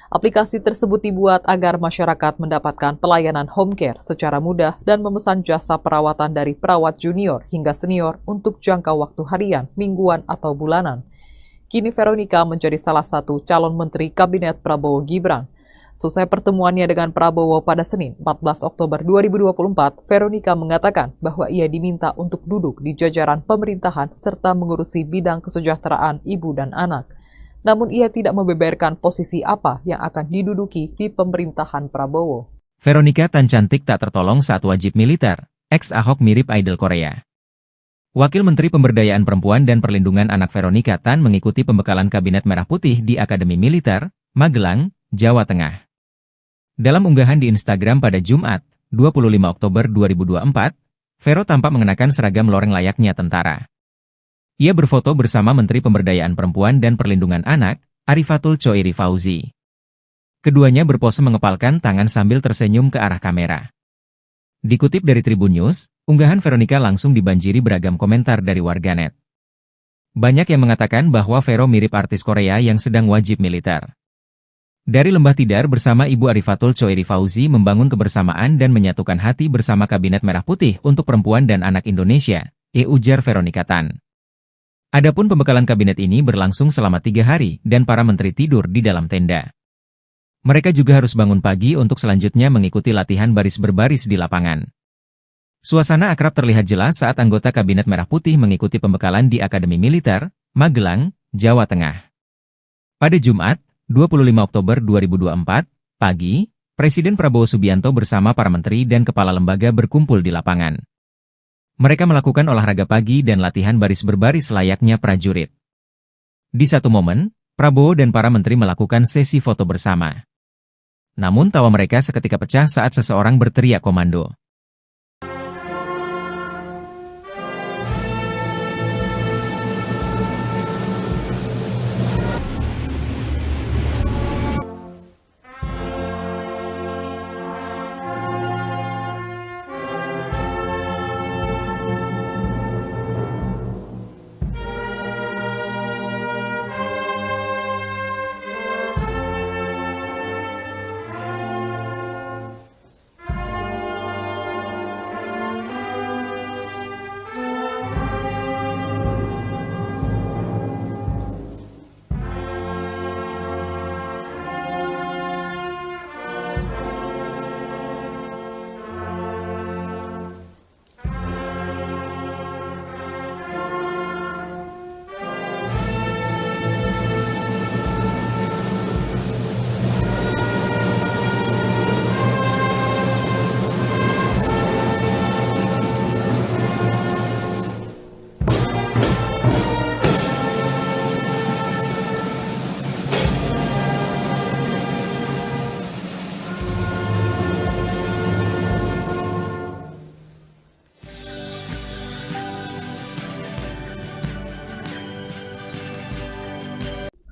Aplikasi tersebut dibuat agar masyarakat mendapatkan pelayanan home care secara mudah dan memesan jasa perawatan dari perawat junior hingga senior untuk jangka waktu harian, mingguan, atau bulanan. Kini Veronica menjadi salah satu calon menteri Kabinet Prabowo Gibran. Selesai pertemuannya dengan Prabowo pada Senin 14 Oktober 2024, Veronica mengatakan bahwa ia diminta untuk duduk di jajaran pemerintahan serta mengurusi bidang kesejahteraan ibu dan anak. Namun ia tidak membeberkan posisi apa yang akan diduduki di pemerintahan Prabowo. Veronica Tan cantik tak tertolong saat wajib militer, ex-Ahok mirip idol Korea. Wakil Menteri Pemberdayaan Perempuan dan Perlindungan Anak Veronica Tan mengikuti pembekalan Kabinet Merah Putih di Akademi Militer, Magelang, Jawa Tengah. Dalam unggahan di Instagram pada Jumat, 25 Oktober 2024, Vero tampak mengenakan seragam loreng layaknya tentara. Ia berfoto bersama Menteri Pemberdayaan Perempuan dan Perlindungan Anak, Arifatul Choiri Fauzi. Keduanya berpose mengepalkan tangan sambil tersenyum ke arah kamera. Dikutip dari Tribun News, Unggahan Veronica langsung dibanjiri beragam komentar dari warganet. Banyak yang mengatakan bahwa Vero mirip artis Korea yang sedang wajib militer. Dari Lembah Tidar bersama Ibu Arifatul Choeri Fauzi membangun kebersamaan dan menyatukan hati bersama Kabinet Merah Putih untuk Perempuan dan Anak Indonesia, ujar Veronica Tan. Adapun pembekalan kabinet ini berlangsung selama 3 hari dan para menteri tidur di dalam tenda. Mereka juga harus bangun pagi untuk selanjutnya mengikuti latihan baris berbaris di lapangan. Suasana akrab terlihat jelas saat anggota Kabinet Merah Putih mengikuti pembekalan di Akademi Militer, Magelang, Jawa Tengah. Pada Jumat, 25 Oktober 2024, pagi, Presiden Prabowo Subianto bersama para menteri dan kepala lembaga berkumpul di lapangan. Mereka melakukan olahraga pagi dan latihan baris berbaris layaknya prajurit. Di satu momen, Prabowo dan para menteri melakukan sesi foto bersama. Namun tawa mereka seketika pecah saat seseorang berteriak komando.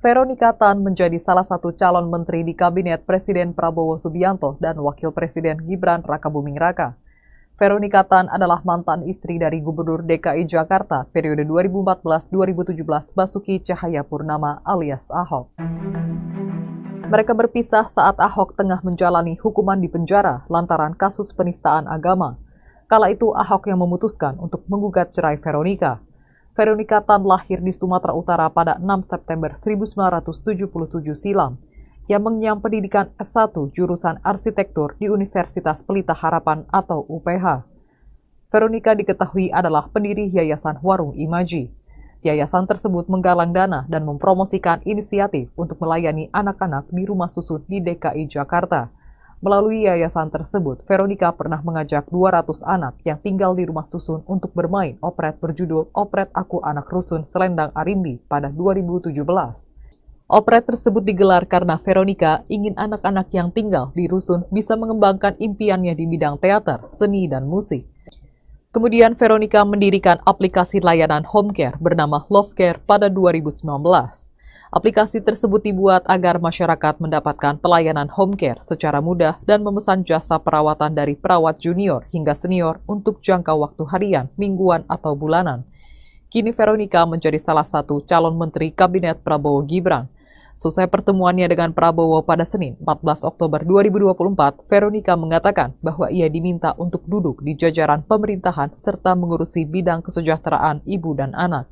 Veronica Tan menjadi salah satu calon menteri di Kabinet Presiden Prabowo Subianto dan Wakil Presiden Gibran Rakabuming Raka. Veronica Tan adalah mantan istri dari Gubernur DKI Jakarta periode 2014-2017 Basuki Cahayapurnama alias Ahok. Mereka berpisah saat Ahok tengah menjalani hukuman di penjara lantaran kasus penistaan agama. Kala itu Ahok yang memutuskan untuk menggugat cerai Veronica. Veronica Tan lahir di Sumatera Utara pada 6 September 1977 silam, yang mengenyam pendidikan S1 jurusan arsitektur di Universitas Pelita Harapan atau UPH. Veronica diketahui adalah pendiri Yayasan Warung Imaji. Yayasan tersebut menggalang dana dan mempromosikan inisiatif untuk melayani anak-anak di rumah susun di DKI Jakarta. Melalui yayasan tersebut, Veronica pernah mengajak 200 anak yang tinggal di rumah susun untuk bermain operet berjudul Operet Aku Anak Rusun Selendang Arimbi pada 2017. Operet tersebut digelar karena Veronica ingin anak-anak yang tinggal di rusun bisa mengembangkan impiannya di bidang teater, seni, dan musik. Kemudian Veronica mendirikan aplikasi layanan home care bernama Love Care pada 2019. Aplikasi tersebut dibuat agar masyarakat mendapatkan pelayanan home care secara mudah dan memesan jasa perawatan dari perawat junior hingga senior untuk jangka waktu harian, mingguan, atau bulanan. Kini Veronica menjadi salah satu calon menteri Kabinet Prabowo Gibran. Selesai pertemuannya dengan Prabowo pada Senin 14 Oktober 2024, Veronica mengatakan bahwa ia diminta untuk duduk di jajaran pemerintahan serta mengurusi bidang kesejahteraan ibu dan anak.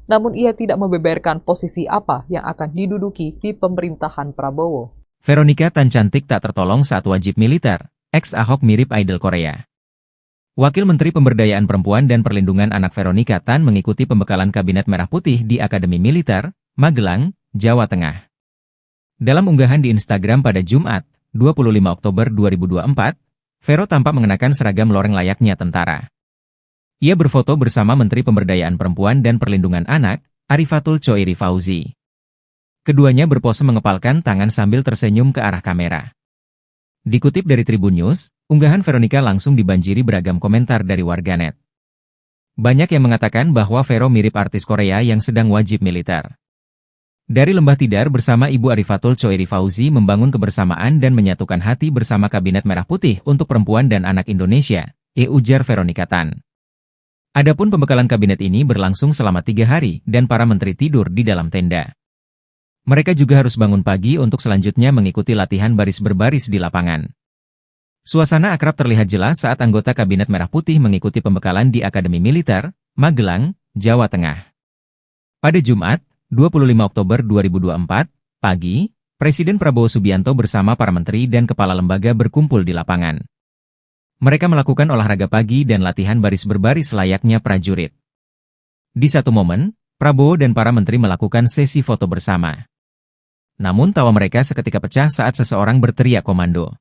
Namun ia tidak membeberkan posisi apa yang akan diduduki di pemerintahan Prabowo. Veronica Tan cantik tak tertolong saat wajib militer, ex-Ahok mirip idol Korea. Wakil Menteri Pemberdayaan Perempuan dan Perlindungan Anak Veronica Tan mengikuti pembekalan Kabinet Merah Putih di Akademi Militer, Magelang, Jawa Tengah. Dalam unggahan di Instagram pada Jumat, 25 Oktober 2024, Vero tampak mengenakan seragam loreng layaknya tentara. Ia berfoto bersama Menteri Pemberdayaan Perempuan dan Perlindungan Anak, Arifatul Choeri Fauzi. Keduanya berpose mengepalkan tangan sambil tersenyum ke arah kamera. Dikutip dari Tribun News, unggahan Veronica langsung dibanjiri beragam komentar dari warganet. Banyak yang mengatakan bahwa Vero mirip artis Korea yang sedang wajib militer. Dari Lembah Tidar bersama Ibu Arifatul Choeri Fauzi membangun kebersamaan dan menyatukan hati bersama Kabinet Merah Putih untuk Perempuan dan Anak Indonesia, ujar Veronica Tan. Adapun pembekalan kabinet ini berlangsung selama 3 hari dan para menteri tidur di dalam tenda. Mereka juga harus bangun pagi untuk selanjutnya mengikuti latihan baris berbaris di lapangan. Suasana akrab terlihat jelas saat anggota Kabinet Merah Putih mengikuti pembekalan di Akademi Militer, Magelang, Jawa Tengah. Pada Jumat, 25 Oktober 2024, pagi, Presiden Prabowo Subianto bersama para menteri dan kepala lembaga berkumpul di lapangan. Mereka melakukan olahraga pagi dan latihan baris berbaris layaknya prajurit. Di satu momen, Prabowo dan para menteri melakukan sesi foto bersama. Namun tawa mereka seketika pecah saat seseorang berteriak komando.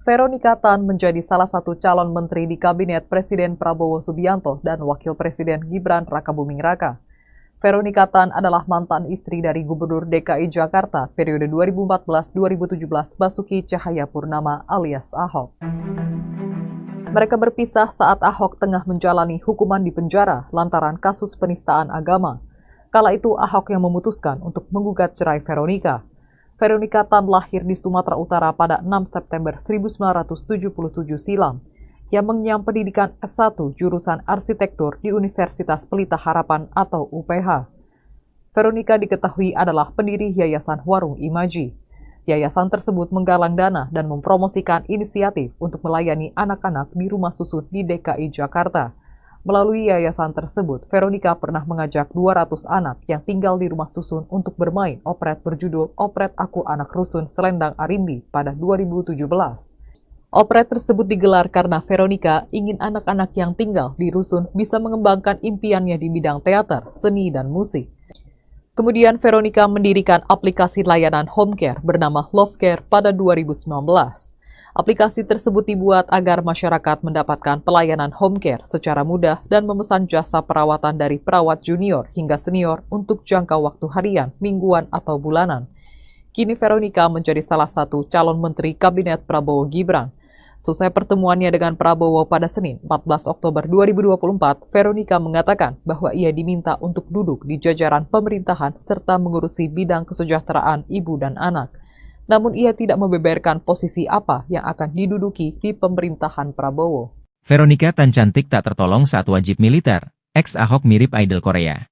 Veronika Tan menjadi salah satu calon menteri di Kabinet Presiden Prabowo Subianto dan Wakil Presiden Gibran Rakabuming Raka. Veronika Tan adalah mantan istri dari Gubernur DKI Jakarta periode 2014-2017 Basuki Cahayapurnama alias Ahok. Mereka berpisah saat Ahok tengah menjalani hukuman di penjara lantaran kasus penistaan agama. Kala itu Ahok yang memutuskan untuk menggugat cerai Veronika. Veronika Tan lahir di Sumatera Utara pada 6 September 1977 silam, yang mengenyam pendidikan S1 jurusan arsitektur di Universitas Pelita Harapan atau UPH. Veronika diketahui adalah pendiri Yayasan Warung Imaji. Yayasan tersebut menggalang dana dan mempromosikan inisiatif untuk melayani anak-anak di rumah susun di DKI Jakarta. Melalui yayasan tersebut, Veronika pernah mengajak 200 anak yang tinggal di rumah susun untuk bermain operet berjudul Operet Aku Anak Rusun Selendang Arimbi pada 2017. Operet tersebut digelar karena Veronika ingin anak-anak yang tinggal di rusun bisa mengembangkan impiannya di bidang teater, seni, dan musik. Kemudian Veronika mendirikan aplikasi layanan home care bernama Love Care pada 2019. Aplikasi tersebut dibuat agar masyarakat mendapatkan pelayanan home care secara mudah dan memesan jasa perawatan dari perawat junior hingga senior untuk jangka waktu harian, mingguan, atau bulanan. Kini Veronika menjadi salah satu calon menteri Kabinet Prabowo Gibran. Selesai pertemuannya dengan Prabowo pada Senin 14 Oktober 2024, Veronika mengatakan bahwa ia diminta untuk duduk di jajaran pemerintahan serta mengurusi bidang kesejahteraan ibu dan anak. Namun ia tidak membeberkan posisi apa yang akan diduduki di pemerintahan Prabowo. Veronika Tan cantik tak tertolong saat wajib militer, ex-Ahok mirip idol Korea.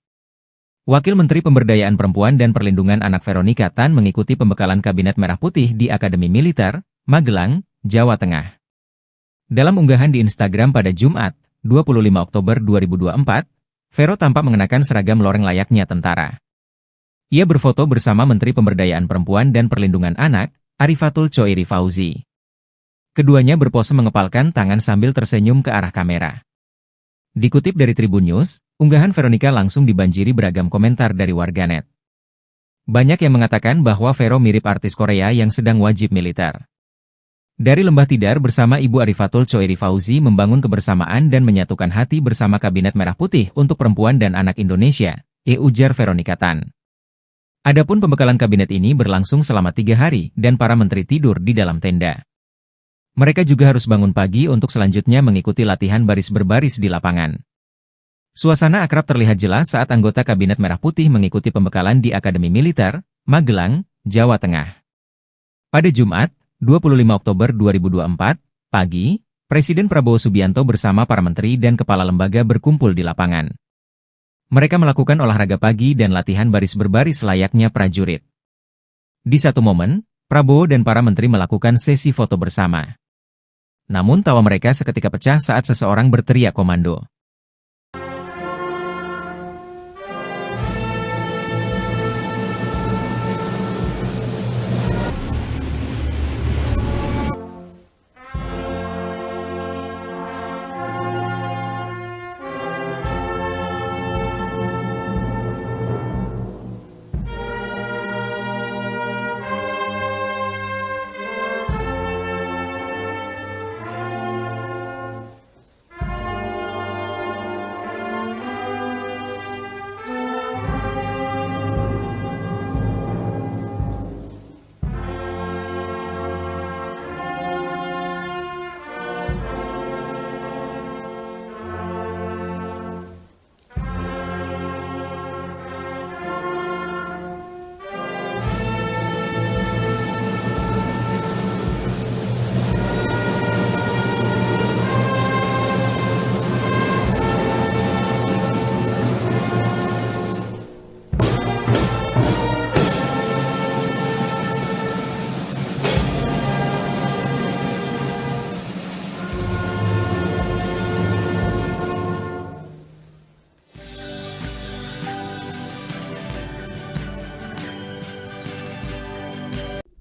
Wakil Menteri Pemberdayaan Perempuan dan Perlindungan Anak Veronika Tan mengikuti pembekalan Kabinet Merah Putih di Akademi Militer, Magelang, Jawa Tengah. Dalam unggahan di Instagram pada Jumat, 25 Oktober 2024, Vero tampak mengenakan seragam loreng layaknya tentara. Ia berfoto bersama Menteri Pemberdayaan Perempuan dan Perlindungan Anak, Arifatul Choiri Fauzi. Keduanya berpose mengepalkan tangan sambil tersenyum ke arah kamera. Dikutip dari Tribun News, unggahan Veronika langsung dibanjiri beragam komentar dari warganet. Banyak yang mengatakan bahwa Vero mirip artis Korea yang sedang wajib militer. Dari Lembah Tidar bersama Ibu Arifatul Choiri Fauzi membangun kebersamaan dan menyatukan hati bersama Kabinet Merah Putih untuk Perempuan dan Anak Indonesia, ujar Veronika Tan. Adapun pembekalan kabinet ini berlangsung selama 3 hari dan para menteri tidur di dalam tenda. Mereka juga harus bangun pagi untuk selanjutnya mengikuti latihan baris berbaris di lapangan. Suasana akrab terlihat jelas saat anggota Kabinet Merah Putih mengikuti pembekalan di Akademi Militer, Magelang, Jawa Tengah. Pada Jumat, 25 Oktober 2024, pagi, Presiden Prabowo Subianto bersama para menteri dan kepala lembaga berkumpul di lapangan. Mereka melakukan olahraga pagi dan latihan baris berbaris layaknya prajurit. Di satu momen, Prabowo dan para menteri melakukan sesi foto bersama. Namun tawa mereka seketika pecah saat seseorang berteriak komando.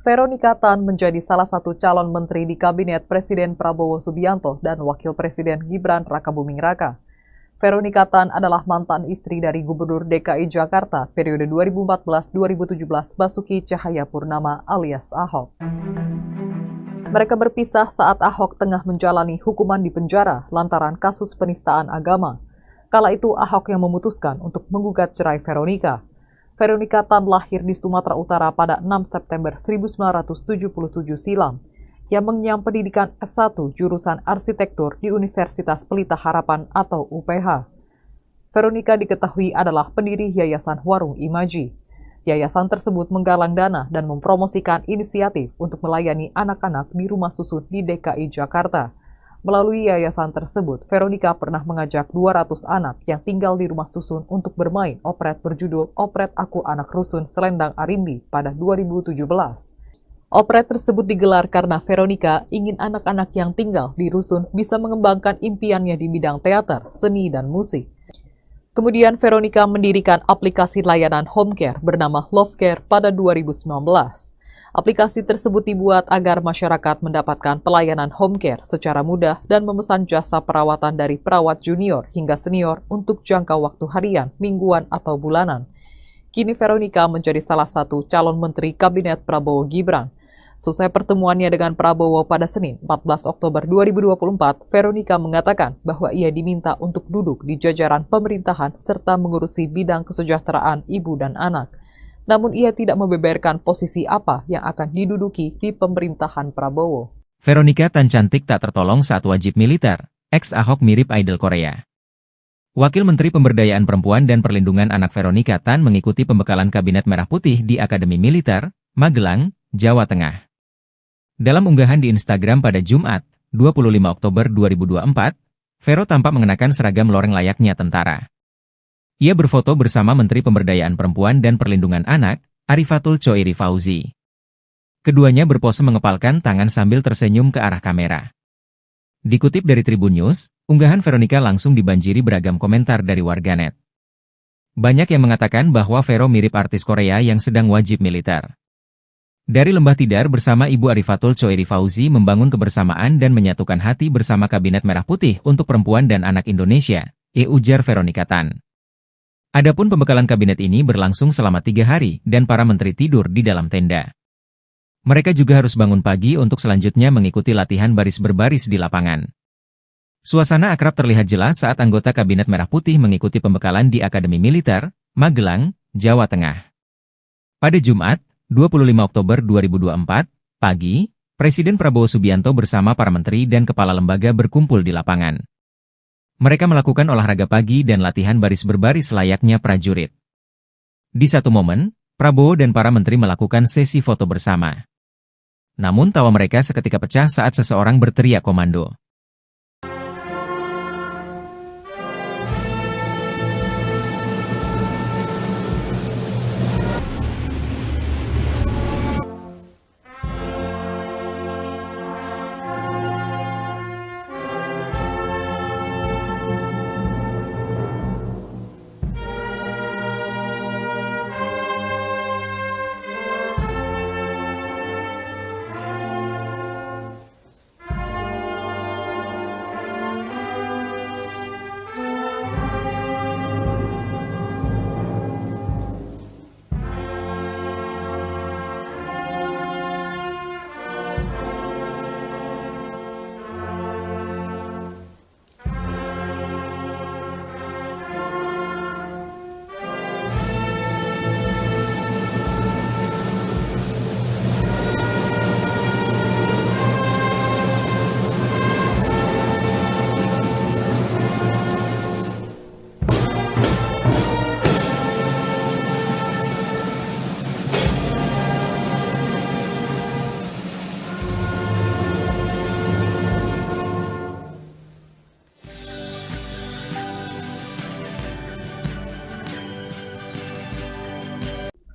Veronika Tan menjadi salah satu calon menteri di Kabinet Presiden Prabowo Subianto dan Wakil Presiden Gibran Rakabuming Raka. Veronika Tan adalah mantan istri dari Gubernur DKI Jakarta periode 2014-2017 Basuki Cahayapurnama alias Ahok. Mereka berpisah saat Ahok tengah menjalani hukuman di penjara lantaran kasus penistaan agama. Kala itu Ahok yang memutuskan untuk menggugat cerai Veronika. Veronika Tan lahir di Sumatera Utara pada 6 September 1977 silam. Yang mengenyam pendidikan S1 jurusan arsitektur di Universitas Pelita Harapan atau UPH. Veronika diketahui adalah pendiri Yayasan Warung Imaji. Yayasan tersebut menggalang dana dan mempromosikan inisiatif untuk melayani anak-anak di rumah susun di DKI Jakarta. Melalui yayasan tersebut, Veronika pernah mengajak 200 anak yang tinggal di rumah susun untuk bermain operet berjudul Operet Aku Anak Rusun Selendang Arimbi pada 2017. Operet tersebut digelar karena Veronika ingin anak-anak yang tinggal di rusun bisa mengembangkan impiannya di bidang teater, seni, dan musik. Kemudian Veronika mendirikan aplikasi layanan home care bernama Love Care pada 2019. Aplikasi tersebut dibuat agar masyarakat mendapatkan pelayanan home care secara mudah dan memesan jasa perawatan dari perawat junior hingga senior untuk jangka waktu harian, mingguan, atau bulanan. Kini Veronika menjadi salah satu calon menteri Kabinet Prabowo Gibran. Selesai pertemuannya dengan Prabowo pada Senin 14 Oktober 2024, Veronika mengatakan bahwa ia diminta untuk duduk di jajaran pemerintahan serta mengurusi bidang kesejahteraan ibu dan anak. Namun ia tidak membeberkan posisi apa yang akan diduduki di pemerintahan Prabowo. Veronika Tan cantik tak tertolong saat wajib militer. Ex-Ahok mirip idol Korea. Wakil Menteri Pemberdayaan Perempuan dan Perlindungan Anak Veronika Tan mengikuti pembekalan Kabinet Merah Putih di Akademi Militer, Magelang, Jawa Tengah. Dalam unggahan di Instagram pada Jumat, 25 Oktober 2024, Vero tampak mengenakan seragam loreng layaknya tentara. Ia berfoto bersama Menteri Pemberdayaan Perempuan dan Perlindungan Anak, Arifatul Choiri Fauzi. Keduanya berpose mengepalkan tangan sambil tersenyum ke arah kamera. Dikutip dari Tribun News, unggahan Veronika langsung dibanjiri beragam komentar dari warganet. Banyak yang mengatakan bahwa Vero mirip artis Korea yang sedang wajib militer. Dari Lembah Tidar bersama Ibu Arifatul Choiri Fauzi membangun kebersamaan dan menyatukan hati bersama Kabinet Merah Putih untuk Perempuan dan Anak Indonesia, ujar Veronika Tan. Adapun pembekalan kabinet ini berlangsung selama 3 hari dan para menteri tidur di dalam tenda. Mereka juga harus bangun pagi untuk selanjutnya mengikuti latihan baris berbaris di lapangan. Suasana akrab terlihat jelas saat anggota Kabinet Merah Putih mengikuti pembekalan di Akademi Militer, Magelang, Jawa Tengah. Pada Jumat, 25 Oktober 2024, pagi, Presiden Prabowo Subianto bersama para menteri dan kepala lembaga berkumpul di lapangan. Mereka melakukan olahraga pagi dan latihan baris berbaris layaknya prajurit. Di satu momen, Prabowo dan para menteri melakukan sesi foto bersama. Namun tawa mereka seketika pecah saat seseorang berteriak komando.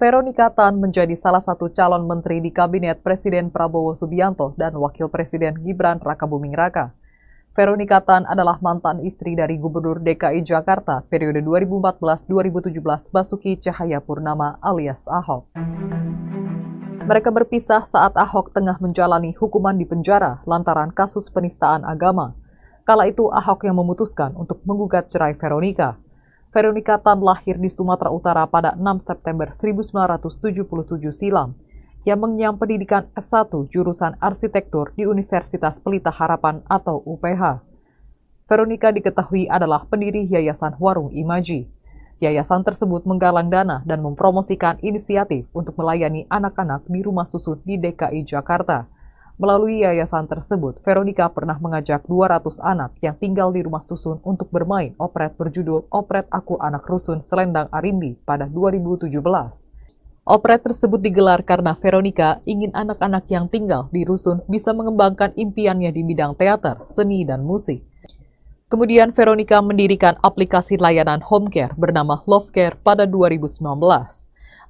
Veronika Tan menjadi salah satu calon menteri di Kabinet Presiden Prabowo Subianto dan Wakil Presiden Gibran Rakabuming Raka. Veronika Tan adalah mantan istri dari Gubernur DKI Jakarta periode 2014-2017 Basuki Cahayapurnama alias Ahok. Mereka berpisah saat Ahok tengah menjalani hukuman di penjara lantaran kasus penistaan agama. Kala itu Ahok yang memutuskan untuk menggugat cerai Veronika. Veronika Tan lahir di Sumatera Utara pada 6 September 1977 silam. Yang mengenyam pendidikan S1 jurusan arsitektur di Universitas Pelita Harapan atau UPH. Veronika diketahui adalah pendiri Yayasan Warung Imaji. Yayasan tersebut menggalang dana dan mempromosikan inisiatif untuk melayani anak-anak di rumah susun di DKI Jakarta. Melalui yayasan tersebut, Veronika pernah mengajak 200 anak yang tinggal di rumah susun untuk bermain operet berjudul Operet Aku Anak Rusun Selendang Arimbi pada 2017. Operet tersebut digelar karena Veronika ingin anak-anak yang tinggal di rusun bisa mengembangkan impiannya di bidang teater, seni, dan musik. Kemudian Veronika mendirikan aplikasi layanan home care bernama Love Care pada 2019.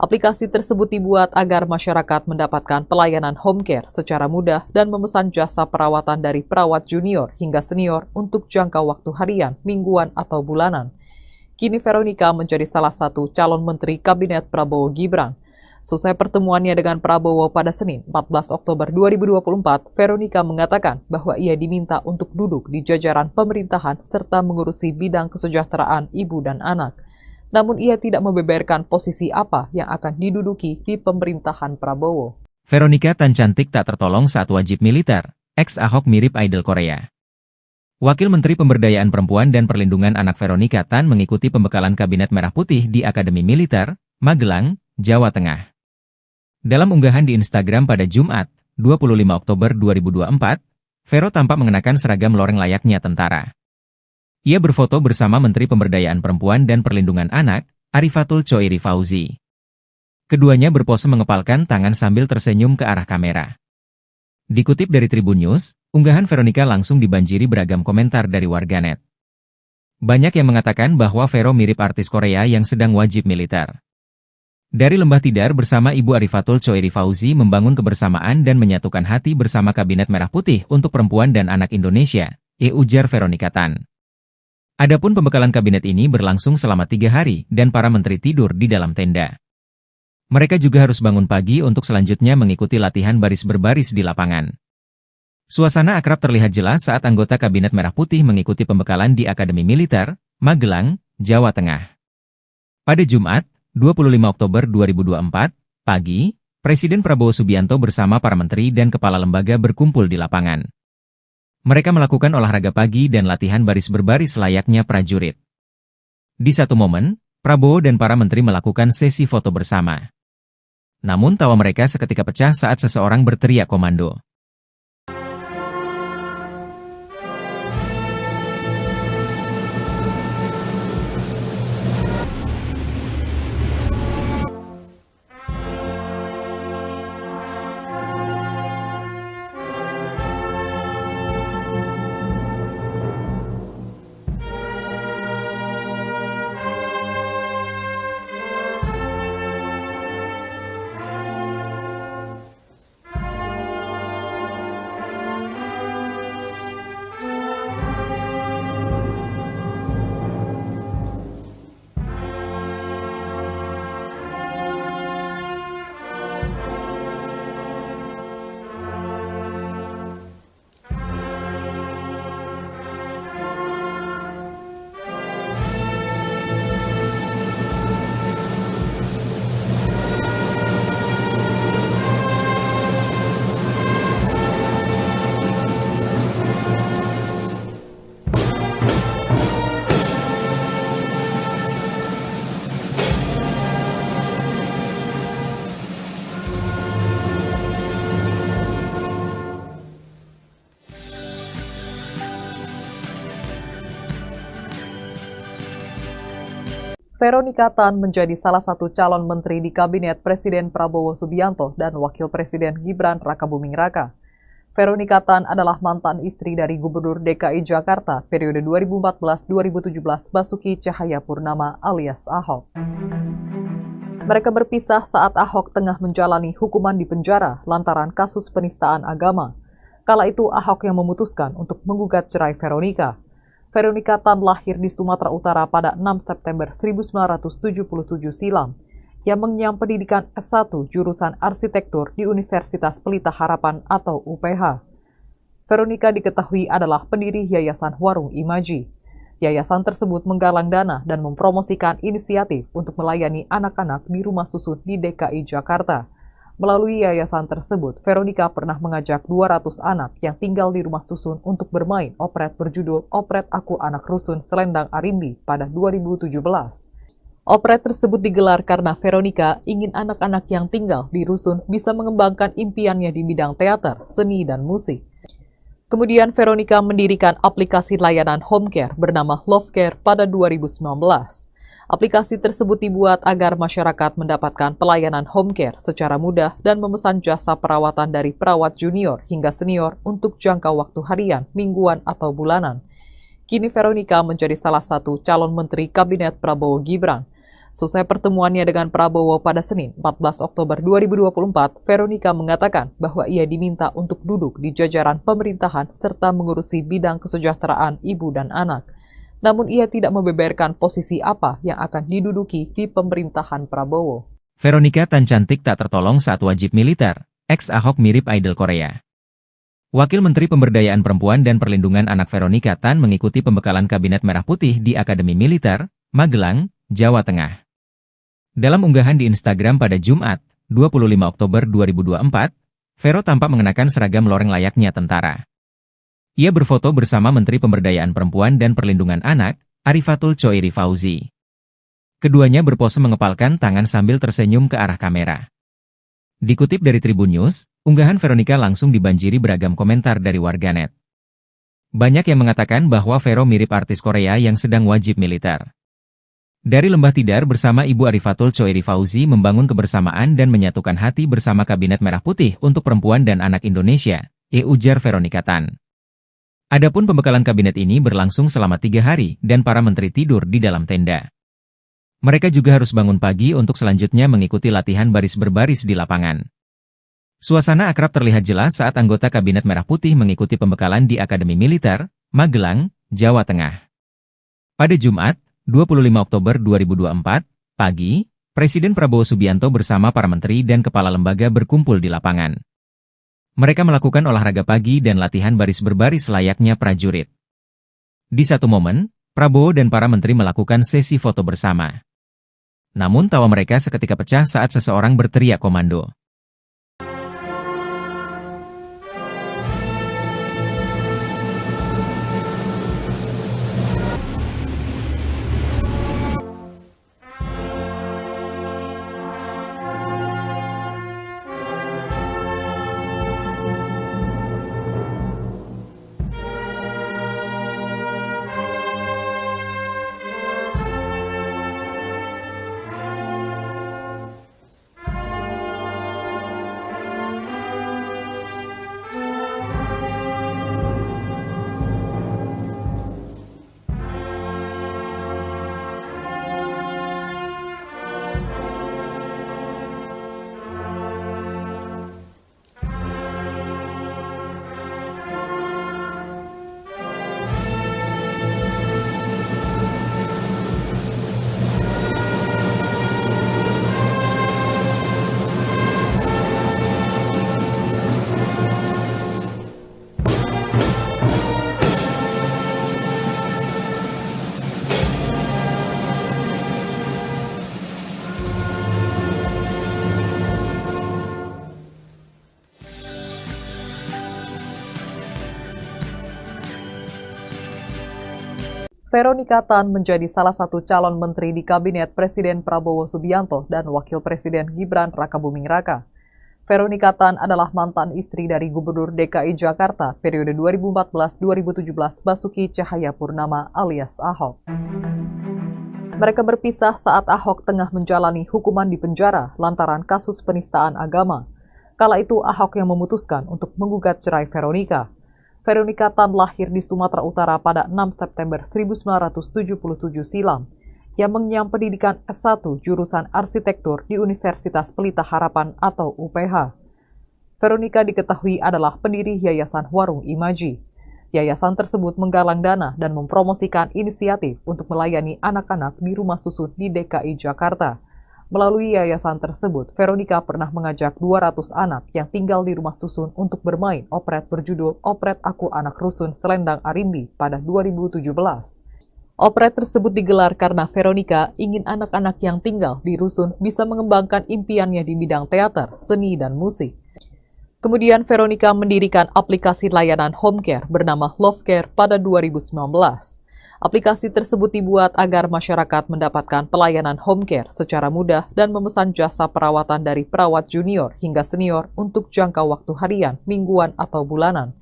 Aplikasi tersebut dibuat agar masyarakat mendapatkan pelayanan home care secara mudah dan memesan jasa perawatan dari perawat junior hingga senior untuk jangka waktu harian, mingguan, atau bulanan. Kini Veronika menjadi salah satu calon menteri Kabinet Prabowo Gibran. Selesai pertemuannya dengan Prabowo pada Senin 14 Oktober 2024, Veronika mengatakan bahwa ia diminta untuk duduk di jajaran pemerintahan serta mengurusi bidang kesejahteraan ibu dan anak. Namun ia tidak membeberkan posisi apa yang akan diduduki di pemerintahan Prabowo. Veronika Tan cantik tak tertolong saat wajib militer. Ex-Ahok mirip idol Korea. Wakil Menteri Pemberdayaan Perempuan dan Perlindungan Anak Veronika Tan mengikuti pembekalan Kabinet Merah Putih di Akademi Militer, Magelang, Jawa Tengah. Dalam unggahan di Instagram pada Jumat, 25 Oktober 2024, Vero tampak mengenakan seragam loreng layaknya tentara. Ia berfoto bersama Menteri Pemberdayaan Perempuan dan Perlindungan Anak, Arifatul Choiri Fauzi. Keduanya berpose mengepalkan tangan sambil tersenyum ke arah kamera. Dikutip dari Tribun News, unggahan Veronika langsung dibanjiri beragam komentar dari warganet. Banyak yang mengatakan bahwa Vero mirip artis Korea yang sedang wajib militer. Dari Lembah Tidar bersama Ibu Arifatul Choiri Fauzi membangun kebersamaan dan menyatukan hati bersama Kabinet Merah Putih untuk Perempuan dan Anak Indonesia, ujar Veronika Tan. Adapun pembekalan kabinet ini berlangsung selama 3 hari dan para menteri tidur di dalam tenda. Mereka juga harus bangun pagi untuk selanjutnya mengikuti latihan baris berbaris di lapangan. Suasana akrab terlihat jelas saat anggota Kabinet Merah Putih mengikuti pembekalan di Akademi Militer, Magelang, Jawa Tengah. Pada Jumat, 25 Oktober 2024, pagi, Presiden Prabowo Subianto bersama para menteri dan kepala lembaga berkumpul di lapangan. Mereka melakukan olahraga pagi dan latihan baris berbaris layaknya prajurit. Di satu momen, Prabowo dan para menteri melakukan sesi foto bersama. Namun tawa mereka seketika pecah saat seseorang berteriak komando. Veronika Tan menjadi salah satu calon menteri di Kabinet Presiden Prabowo Subianto dan Wakil Presiden Gibran Rakabuming Raka. Veronika Tan adalah mantan istri dari Gubernur DKI Jakarta periode 2014-2017 Basuki Cahayapurnama alias Ahok. Mereka berpisah saat Ahok tengah menjalani hukuman di penjara lantaran kasus penistaan agama. Kala itu Ahok yang memutuskan untuk menggugat cerai Veronika. Veronika Tan lahir di Sumatera Utara pada 6 September 1977 silam. Ia mengenyam pendidikan S1 jurusan arsitektur di Universitas Pelita Harapan atau UPH. Veronika diketahui adalah pendiri Yayasan Warung Imaji. Yayasan tersebut menggalang dana dan mempromosikan inisiatif untuk melayani anak-anak di rumah susun di DKI Jakarta. Melalui yayasan tersebut, Veronika pernah mengajak 200 anak yang tinggal di rumah susun untuk bermain operet berjudul Operet Aku Anak Rusun Selendang Arimbi pada 2017. Operet tersebut digelar karena Veronika ingin anak-anak yang tinggal di rusun bisa mengembangkan impiannya di bidang teater, seni, dan musik. Kemudian Veronika mendirikan aplikasi layanan home care bernama Love Care pada 2019. Aplikasi tersebut dibuat agar masyarakat mendapatkan pelayanan home care secara mudah dan memesan jasa perawatan dari perawat junior hingga senior untuk jangka waktu harian, mingguan, atau bulanan. Kini Veronika menjadi salah satu calon menteri Kabinet Prabowo Gibran. Selesai pertemuannya dengan Prabowo pada Senin 14 Oktober 2024, Veronika mengatakan bahwa ia diminta untuk duduk di jajaran pemerintahan serta mengurusi bidang kesejahteraan ibu dan anak. Namun ia tidak membeberkan posisi apa yang akan diduduki di pemerintahan Prabowo. Veronika Tan cantik tak tertolong saat wajib militer. Ex-Ahok mirip idol Korea. Wakil Menteri Pemberdayaan Perempuan dan Perlindungan Anak Veronika Tan mengikuti pembekalan Kabinet Merah Putih di Akademi Militer, Magelang, Jawa Tengah. Dalam unggahan di Instagram pada Jumat, 25 Oktober 2024, Vero tampak mengenakan seragam loreng layaknya tentara. Ia berfoto bersama Menteri Pemberdayaan Perempuan dan Perlindungan Anak, Arifatul Choiri Fauzi. Keduanya berpose mengepalkan tangan sambil tersenyum ke arah kamera. Dikutip dari Tribun News, unggahan Veronika langsung dibanjiri beragam komentar dari warganet. Banyak yang mengatakan bahwa Vero mirip artis Korea yang sedang wajib militer. Dari Lembah Tidar bersama Ibu Arifatul Choiri Fauzi membangun kebersamaan dan menyatukan hati bersama Kabinet Merah Putih untuk Perempuan dan Anak Indonesia, ujar Veronika Tan. Adapun pembekalan kabinet ini berlangsung selama 3 hari dan para menteri tidur di dalam tenda. Mereka juga harus bangun pagi untuk selanjutnya mengikuti latihan baris berbaris di lapangan. Suasana akrab terlihat jelas saat anggota Kabinet Merah Putih mengikuti pembekalan di Akademi Militer, Magelang, Jawa Tengah. Pada Jumat, 25 Oktober 2024, pagi, Presiden Prabowo Subianto bersama para menteri dan kepala lembaga berkumpul di lapangan. Mereka melakukan olahraga pagi dan latihan baris berbaris layaknya prajurit. Di satu momen, Prabowo dan para menteri melakukan sesi foto bersama. Namun tawa mereka seketika pecah saat seseorang berteriak komando. Veronika Tan menjadi salah satu calon menteri di Kabinet Presiden Prabowo Subianto dan Wakil Presiden Gibran Rakabuming Raka. Veronika Tan adalah mantan istri dari Gubernur DKI Jakarta periode 2014-2017 Basuki Cahayapurnama alias Ahok. Mereka berpisah saat Ahok tengah menjalani hukuman di penjara lantaran kasus penistaan agama. Kala itu Ahok yang memutuskan untuk menggugat cerai Veronica. Veronica Tan lahir di Sumatera Utara pada 6 September 1977 silam. Ia mengenyam pendidikan S1 jurusan arsitektur di Universitas Pelita Harapan atau UPH. Veronica diketahui adalah pendiri Yayasan Warung Imaji. Yayasan tersebut menggalang dana dan mempromosikan inisiatif untuk melayani anak-anak di rumah susun di DKI Jakarta. Melalui yayasan tersebut, Veronica pernah mengajak 200 anak yang tinggal di rumah susun untuk bermain operet berjudul Operet Aku Anak Rusun Selendang Arimbi pada 2017. Operet tersebut digelar karena Veronica ingin anak-anak yang tinggal di rusun bisa mengembangkan impiannya di bidang teater, seni, dan musik. Kemudian Veronica mendirikan aplikasi layanan home care bernama Love Care pada 2019. Aplikasi tersebut dibuat agar masyarakat mendapatkan pelayanan home care secara mudah dan memesan jasa perawatan dari perawat junior hingga senior untuk jangka waktu harian, mingguan, atau bulanan.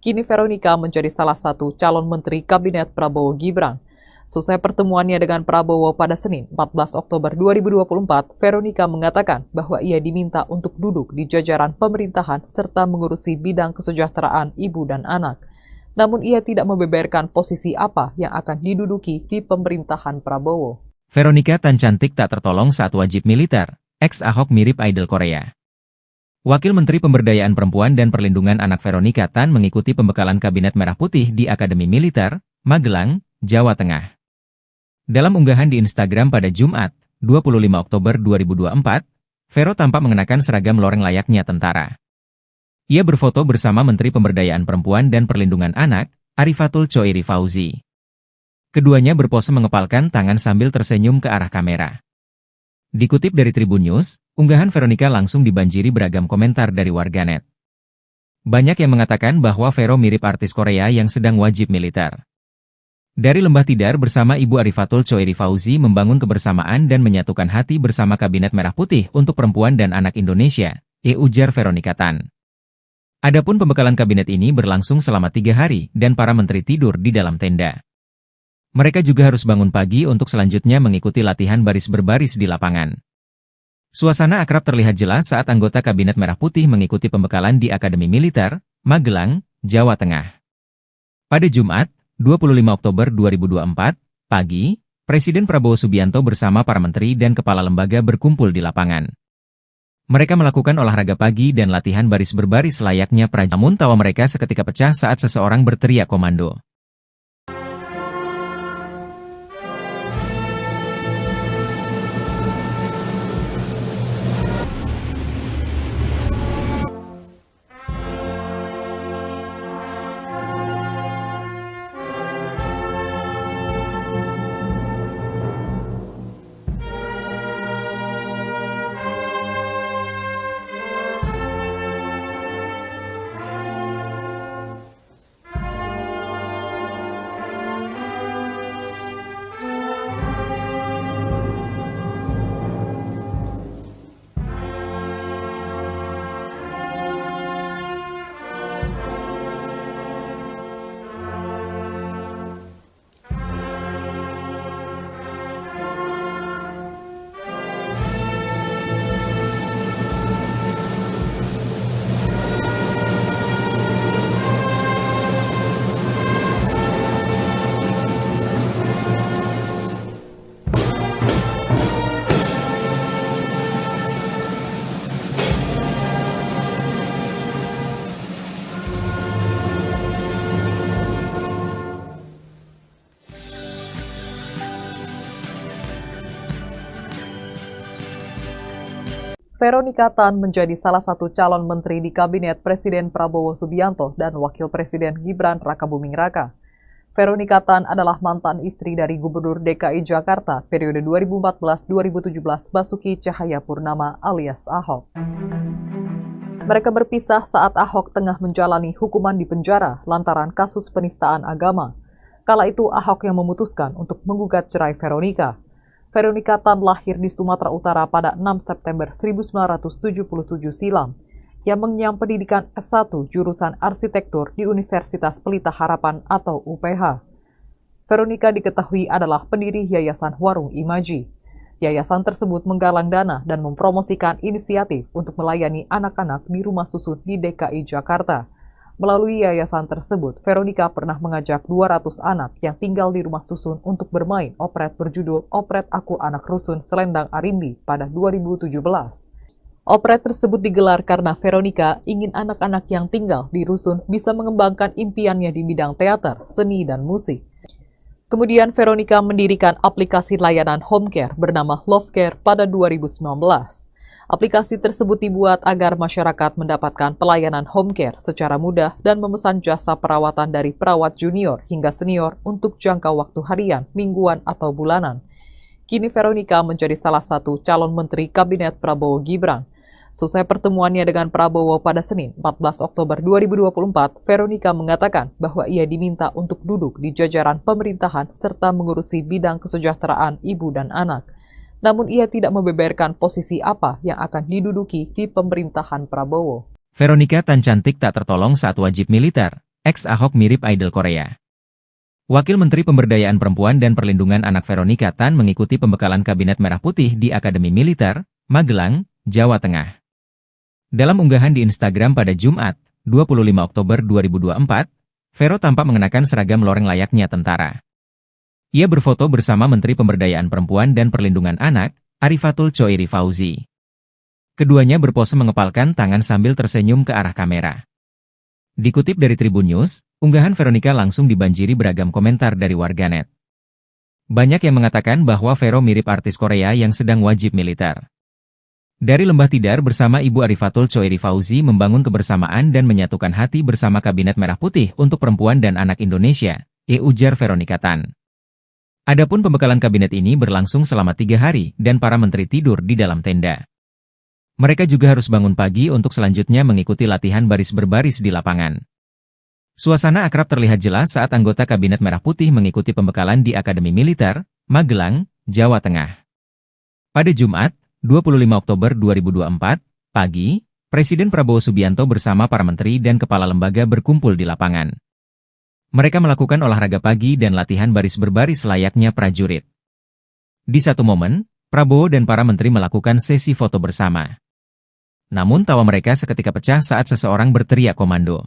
Kini Veronica menjadi salah satu calon menteri Kabinet Prabowo Gibran. Selesai pertemuannya dengan Prabowo pada Senin 14 Oktober 2024, Veronica mengatakan bahwa ia diminta untuk duduk di jajaran pemerintahan serta mengurusi bidang kesejahteraan ibu dan anak. Namun ia tidak membeberkan posisi apa yang akan diduduki di pemerintahan Prabowo. Veronica Tan cantik tak tertolong saat wajib militer. Ex-Ahok mirip idol Korea. Wakil Menteri Pemberdayaan Perempuan dan Perlindungan Anak Veronica Tan mengikuti pembekalan Kabinet Merah Putih di Akademi Militer, Magelang, Jawa Tengah. Dalam unggahan di Instagram pada Jumat, 25 Oktober 2024, Vero tampak mengenakan seragam loreng layaknya tentara. Ia berfoto bersama Menteri Pemberdayaan Perempuan dan Perlindungan Anak, Arifatul Choiri Fauzi. Keduanya berpose mengepalkan tangan sambil tersenyum ke arah kamera. Dikutip dari Tribun News, unggahan Veronica langsung dibanjiri beragam komentar dari warganet. Banyak yang mengatakan bahwa Vero mirip artis Korea yang sedang wajib militer. Dari Lembah Tidar bersama Ibu Arifatul Choiri Fauzi membangun kebersamaan dan menyatukan hati bersama Kabinet Merah Putih untuk perempuan dan anak Indonesia, ujar Veronica Tan. Adapun pembekalan kabinet ini berlangsung selama 3 hari dan para menteri tidur di dalam tenda. Mereka juga harus bangun pagi untuk selanjutnya mengikuti latihan baris berbaris di lapangan. Suasana akrab terlihat jelas saat anggota Kabinet Merah Putih mengikuti pembekalan di Akademi Militer, Magelang, Jawa Tengah. Pada Jumat, 25 Oktober 2024, pagi, Presiden Prabowo Subianto bersama para menteri dan kepala lembaga berkumpul di lapangan. Mereka melakukan olahraga pagi dan latihan baris berbaris layaknya prajurit. Namun tawa mereka seketika pecah saat seseorang berteriak komando. Veronica Tan menjadi salah satu calon menteri di Kabinet Presiden Prabowo Subianto dan Wakil Presiden Gibran Rakabuming Raka. Veronica Tan adalah mantan istri dari Gubernur DKI Jakarta periode 2014-2017 Basuki Cahayapurnama alias Ahok. Mereka berpisah saat Ahok tengah menjalani hukuman di penjara lantaran kasus penistaan agama. Kala itu Ahok yang memutuskan untuk menggugat cerai Veronica. Veronica Tan lahir di Sumatera Utara pada 6 September 1977 silam. Ia mengenyam pendidikan S1 jurusan arsitektur di Universitas Pelita Harapan atau UPH. Veronica diketahui adalah pendiri Yayasan Warung Imaji. Yayasan tersebut menggalang dana dan mempromosikan inisiatif untuk melayani anak-anak di rumah susun di DKI Jakarta. Melalui yayasan tersebut, Veronica pernah mengajak 200 anak yang tinggal di rumah susun untuk bermain operet berjudul Operet Aku Anak Rusun Selendang Arimbi pada 2017. Operet tersebut digelar karena Veronica ingin anak-anak yang tinggal di rusun bisa mengembangkan impiannya di bidang teater, seni, dan musik. Kemudian Veronica mendirikan aplikasi layanan home care bernama Love Care pada 2019. Aplikasi tersebut dibuat agar masyarakat mendapatkan pelayanan home care secara mudah dan memesan jasa perawatan dari perawat junior hingga senior untuk jangka waktu harian, mingguan, atau bulanan. Kini Veronica menjadi salah satu calon menteri Kabinet Prabowo Gibran. Selesai pertemuannya dengan Prabowo pada Senin, 14 Oktober 2024, Veronica mengatakan bahwa ia diminta untuk duduk di jajaran pemerintahan serta mengurusi bidang kesejahteraan ibu dan anak. Namun ia tidak membeberkan posisi apa yang akan diduduki di pemerintahan Prabowo. Veronica Tan cantik tak tertolong saat wajib militer. Ex-Ahok mirip idol Korea. Wakil Menteri Pemberdayaan Perempuan dan Perlindungan Anak Veronica Tan mengikuti pembekalan Kabinet Merah Putih di Akademi Militer, Magelang, Jawa Tengah. Dalam unggahan di Instagram pada Jumat, 25 Oktober 2024, Vero tampak mengenakan seragam loreng layaknya tentara. Ia berfoto bersama Menteri Pemberdayaan Perempuan dan Perlindungan Anak, Arifatul Choiri Fauzi. Keduanya berpose mengepalkan tangan sambil tersenyum ke arah kamera. Dikutip dari Tribun News, unggahan Veronica langsung dibanjiri beragam komentar dari warganet. Banyak yang mengatakan bahwa Vero mirip artis Korea yang sedang wajib militer. Dari Lembah Tidar bersama Ibu Arifatul Choiri Fauzi membangun kebersamaan dan menyatukan hati bersama Kabinet Merah Putih untuk Perempuan dan Anak Indonesia, ujar Veronica Tan. Adapun pembekalan kabinet ini berlangsung selama 3 hari dan para menteri tidur di dalam tenda. Mereka juga harus bangun pagi untuk selanjutnya mengikuti latihan baris berbaris di lapangan. Suasana akrab terlihat jelas saat anggota Kabinet Merah Putih mengikuti pembekalan di Akademi Militer, Magelang, Jawa Tengah. Pada Jumat, 25 Oktober 2024, pagi, Presiden Prabowo Subianto bersama para menteri dan kepala lembaga berkumpul di lapangan. Mereka melakukan olahraga pagi dan latihan baris berbaris layaknya prajurit. Di satu momen, Prabowo dan para menteri melakukan sesi foto bersama. Namun tawa mereka seketika pecah saat seseorang berteriak komando.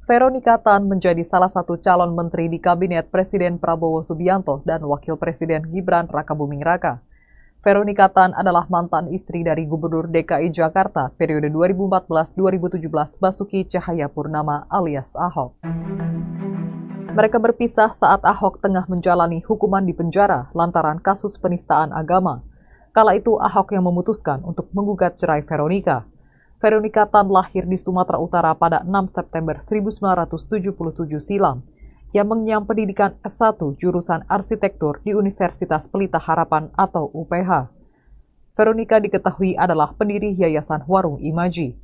Veronica Tan menjadi salah satu calon menteri di Kabinet Presiden Prabowo Subianto dan Wakil Presiden Gibran Rakabuming Raka. Veronica Tan adalah mantan istri dari Gubernur DKI Jakarta periode 2014-2017 Basuki Cahayapurnama alias Ahok. Mereka berpisah saat Ahok tengah menjalani hukuman di penjara lantaran kasus penistaan agama. Kala itu Ahok yang memutuskan untuk menggugat cerai Veronica. Veronica Tan lahir di Sumatera Utara pada 6 September 1977 silam, yang mengenyam pendidikan S1 jurusan arsitektur di Universitas Pelita Harapan atau UPH. Veronica diketahui adalah pendiri Yayasan Warung Imaji.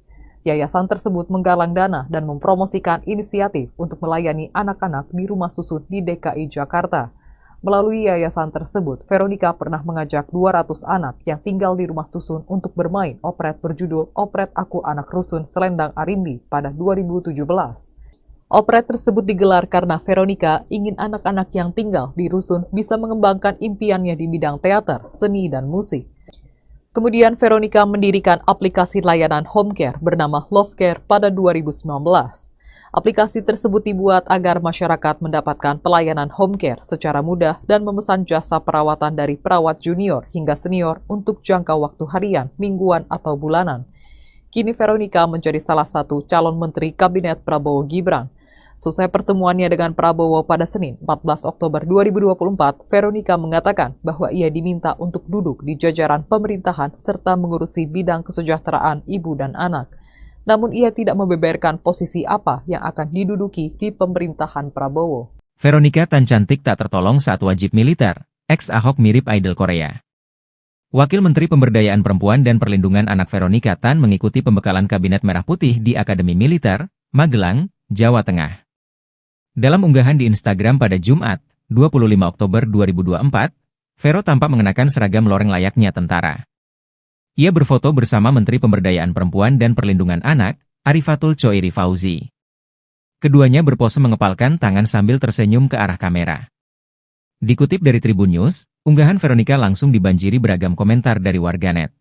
Yayasan tersebut menggalang dana dan mempromosikan inisiatif untuk melayani anak-anak di rumah susun di DKI Jakarta. Melalui yayasan tersebut, Veronica pernah mengajak 200 anak yang tinggal di rumah susun untuk bermain operet berjudul Operet Aku Anak Rusun Selendang Arimbi pada 2017. Operet tersebut digelar karena Veronica ingin anak-anak yang tinggal di rusun bisa mengembangkan impiannya di bidang teater, seni, dan musik. Kemudian Veronica mendirikan aplikasi layanan home care bernama Love Care pada 2019. Aplikasi tersebut dibuat agar masyarakat mendapatkan pelayanan home care secara mudah dan memesan jasa perawatan dari perawat junior hingga senior untuk jangka waktu harian, mingguan, atau bulanan. Kini Veronica menjadi salah satu calon menteri Kabinet Prabowo Gibran. Selesai pertemuannya dengan Prabowo pada Senin, 14 Oktober 2024, Veronica mengatakan bahwa ia diminta untuk duduk di jajaran pemerintahan serta mengurusi bidang kesejahteraan ibu dan anak. Namun ia tidak membeberkan posisi apa yang akan diduduki di pemerintahan Prabowo. Veronica Tan cantik tak tertolong saat wajib militer. Ex-Ahok mirip idol Korea. Wakil Menteri Pemberdayaan Perempuan dan Perlindungan Anak Veronica Tan mengikuti pembekalan Kabinet Merah Putih di Akademi Militer, Magelang, Jawa Tengah. Dalam unggahan di Instagram pada Jumat, 25 Oktober 2024, Vero tampak mengenakan seragam loreng layaknya tentara. Ia berfoto bersama Menteri Pemberdayaan Perempuan dan Perlindungan Anak, Arifatul Choiri Fauzi. Keduanya berpose mengepalkan tangan sambil tersenyum ke arah kamera. Dikutip dari Tribun News, unggahan Veronica langsung dibanjiri beragam komentar dari warganet.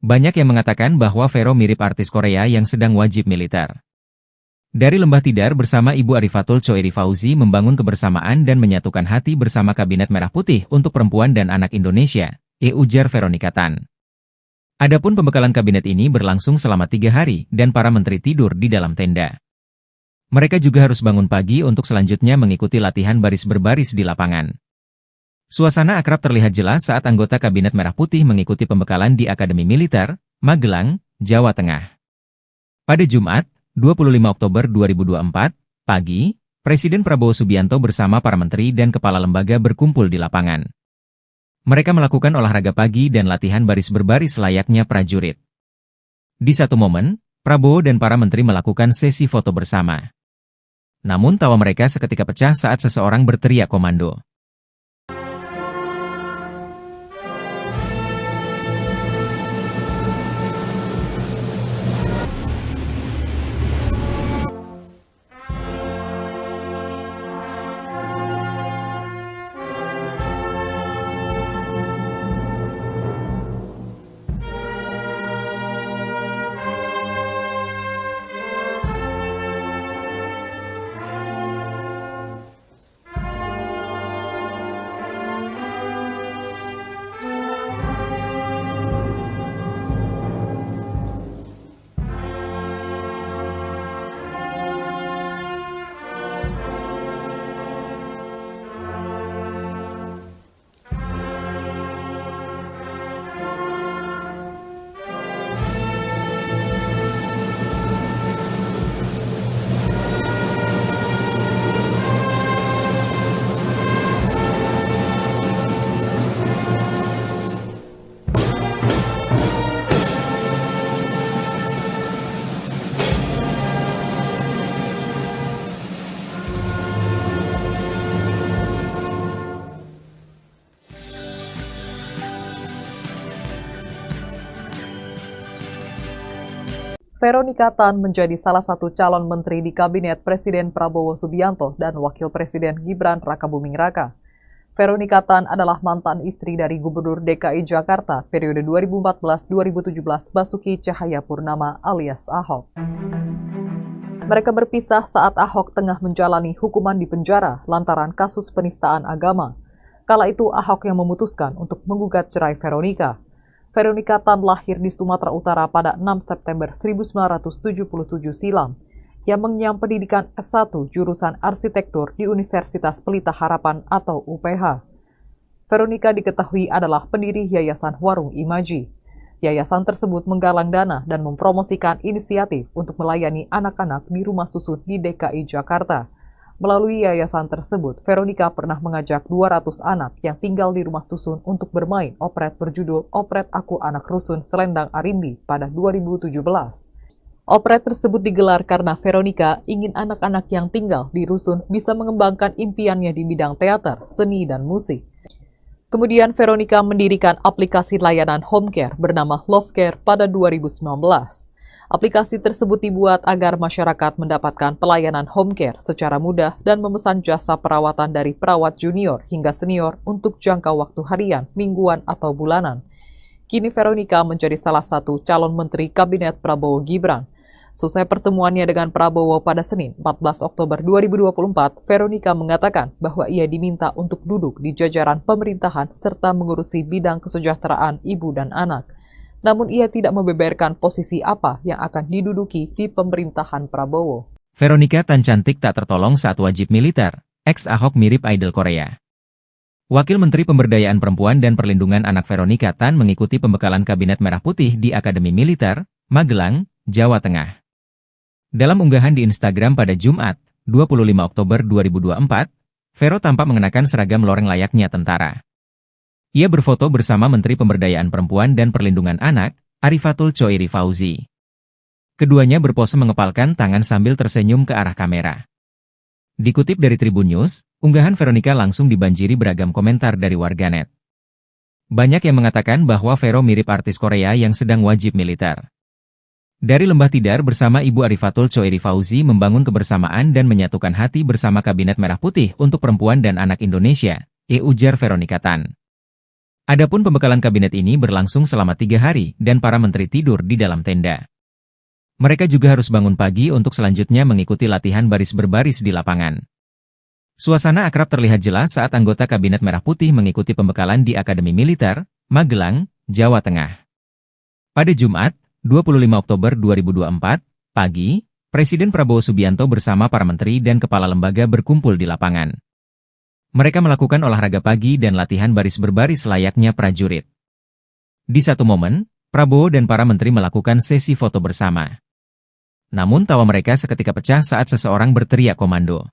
Banyak yang mengatakan bahwa Vero mirip artis Korea yang sedang wajib militer. Dari Lembah Tidar bersama Ibu Arifatul Choiri Fauzi membangun kebersamaan dan menyatukan hati bersama Kabinet Merah Putih untuk Perempuan dan Anak Indonesia, ujar Veronica Tan. Adapun pembekalan kabinet ini berlangsung selama 3 hari dan para menteri tidur di dalam tenda. Mereka juga harus bangun pagi untuk selanjutnya mengikuti latihan baris berbaris di lapangan. Suasana akrab terlihat jelas saat anggota Kabinet Merah Putih mengikuti pembekalan di Akademi Militer, Magelang, Jawa Tengah. Pada Jumat, 25 Oktober 2024, pagi, Presiden Prabowo Subianto bersama para menteri dan kepala lembaga berkumpul di lapangan. Mereka melakukan olahraga pagi dan latihan baris berbaris layaknya prajurit. Di satu momen, Prabowo dan para menteri melakukan sesi foto bersama. Namun tawa mereka seketika pecah saat seseorang berteriak komando. Veronica Tan menjadi salah satu calon menteri di Kabinet Presiden Prabowo Subianto dan Wakil Presiden Gibran Rakabuming Raka. Veronica Tan adalah mantan istri dari Gubernur DKI Jakarta periode 2014-2017 Basuki Cahayapurnama alias Ahok. Mereka berpisah saat Ahok tengah menjalani hukuman di penjara lantaran kasus penistaan agama. Kala itu Ahok yang memutuskan untuk menggugat cerai Veronica. Veronica Tan lahir di Sumatera Utara pada 6 September 1977 silam. Ia mengenyam pendidikan S1 jurusan arsitektur di Universitas Pelita Harapan atau UPH. Veronica diketahui adalah pendiri Yayasan Warung Imaji. Yayasan tersebut menggalang dana dan mempromosikan inisiatif untuk melayani anak-anak di rumah susun di DKI Jakarta. Melalui yayasan tersebut, Veronica pernah mengajak 200 anak yang tinggal di rumah susun untuk bermain operet berjudul Operet Aku Anak Rusun Selendang Arimbi pada 2017. Operet tersebut digelar karena Veronica ingin anak-anak yang tinggal di rusun bisa mengembangkan impiannya di bidang teater, seni, dan musik. Kemudian Veronica mendirikan aplikasi layanan home care bernama Love Care pada 2019. Aplikasi tersebut dibuat agar masyarakat mendapatkan pelayanan home care secara mudah dan memesan jasa perawatan dari perawat junior hingga senior untuk jangka waktu harian, mingguan, atau bulanan. Kini Veronica menjadi salah satu calon menteri Kabinet Prabowo Gibran. Selesai pertemuannya dengan Prabowo pada Senin, 14 Oktober 2024, Veronica mengatakan bahwa ia diminta untuk duduk di jajaran pemerintahan serta mengurusi bidang kesejahteraan ibu dan anak. Namun ia tidak membeberkan posisi apa yang akan diduduki di pemerintahan Prabowo. Veronica tan cantik tak tertolong saat wajib militer. Ex-Ahok mirip idol Korea. Wakil Menteri Pemberdayaan Perempuan dan Perlindungan Anak Veronica Tan mengikuti pembekalan Kabinet Merah Putih di Akademi Militer, Magelang, Jawa Tengah. Dalam unggahan di Instagram pada Jumat, 25 Oktober 2024, Vero tampak mengenakan seragam loreng layaknya tentara. Ia berfoto bersama Menteri Pemberdayaan Perempuan dan Perlindungan Anak, Arifatul Choiri Fauzi. Keduanya berpose mengepalkan tangan sambil tersenyum ke arah kamera. Dikutip dari Tribun News, unggahan Veronica langsung dibanjiri beragam komentar dari warganet. Banyak yang mengatakan bahwa Vero mirip artis Korea yang sedang wajib militer. Dari Lembah Tidar bersama Ibu Arifatul Choiri Fauzi membangun kebersamaan dan menyatukan hati bersama Kabinet Merah Putih untuk perempuan dan anak Indonesia, ujar Veronica Tan. Adapun pembekalan kabinet ini berlangsung selama 3 hari dan para menteri tidur di dalam tenda. Mereka juga harus bangun pagi untuk selanjutnya mengikuti latihan baris berbaris di lapangan. Suasana akrab terlihat jelas saat anggota Kabinet Merah Putih mengikuti pembekalan di Akademi Militer, Magelang, Jawa Tengah. Pada Jumat, 25 Oktober 2024, pagi, Presiden Prabowo Subianto bersama para menteri dan kepala lembaga berkumpul di lapangan. Mereka melakukan olahraga pagi dan latihan baris berbaris layaknya prajurit. Di satu momen, Prabowo dan para menteri melakukan sesi foto bersama. Namun tawa mereka seketika pecah saat seseorang berteriak komando.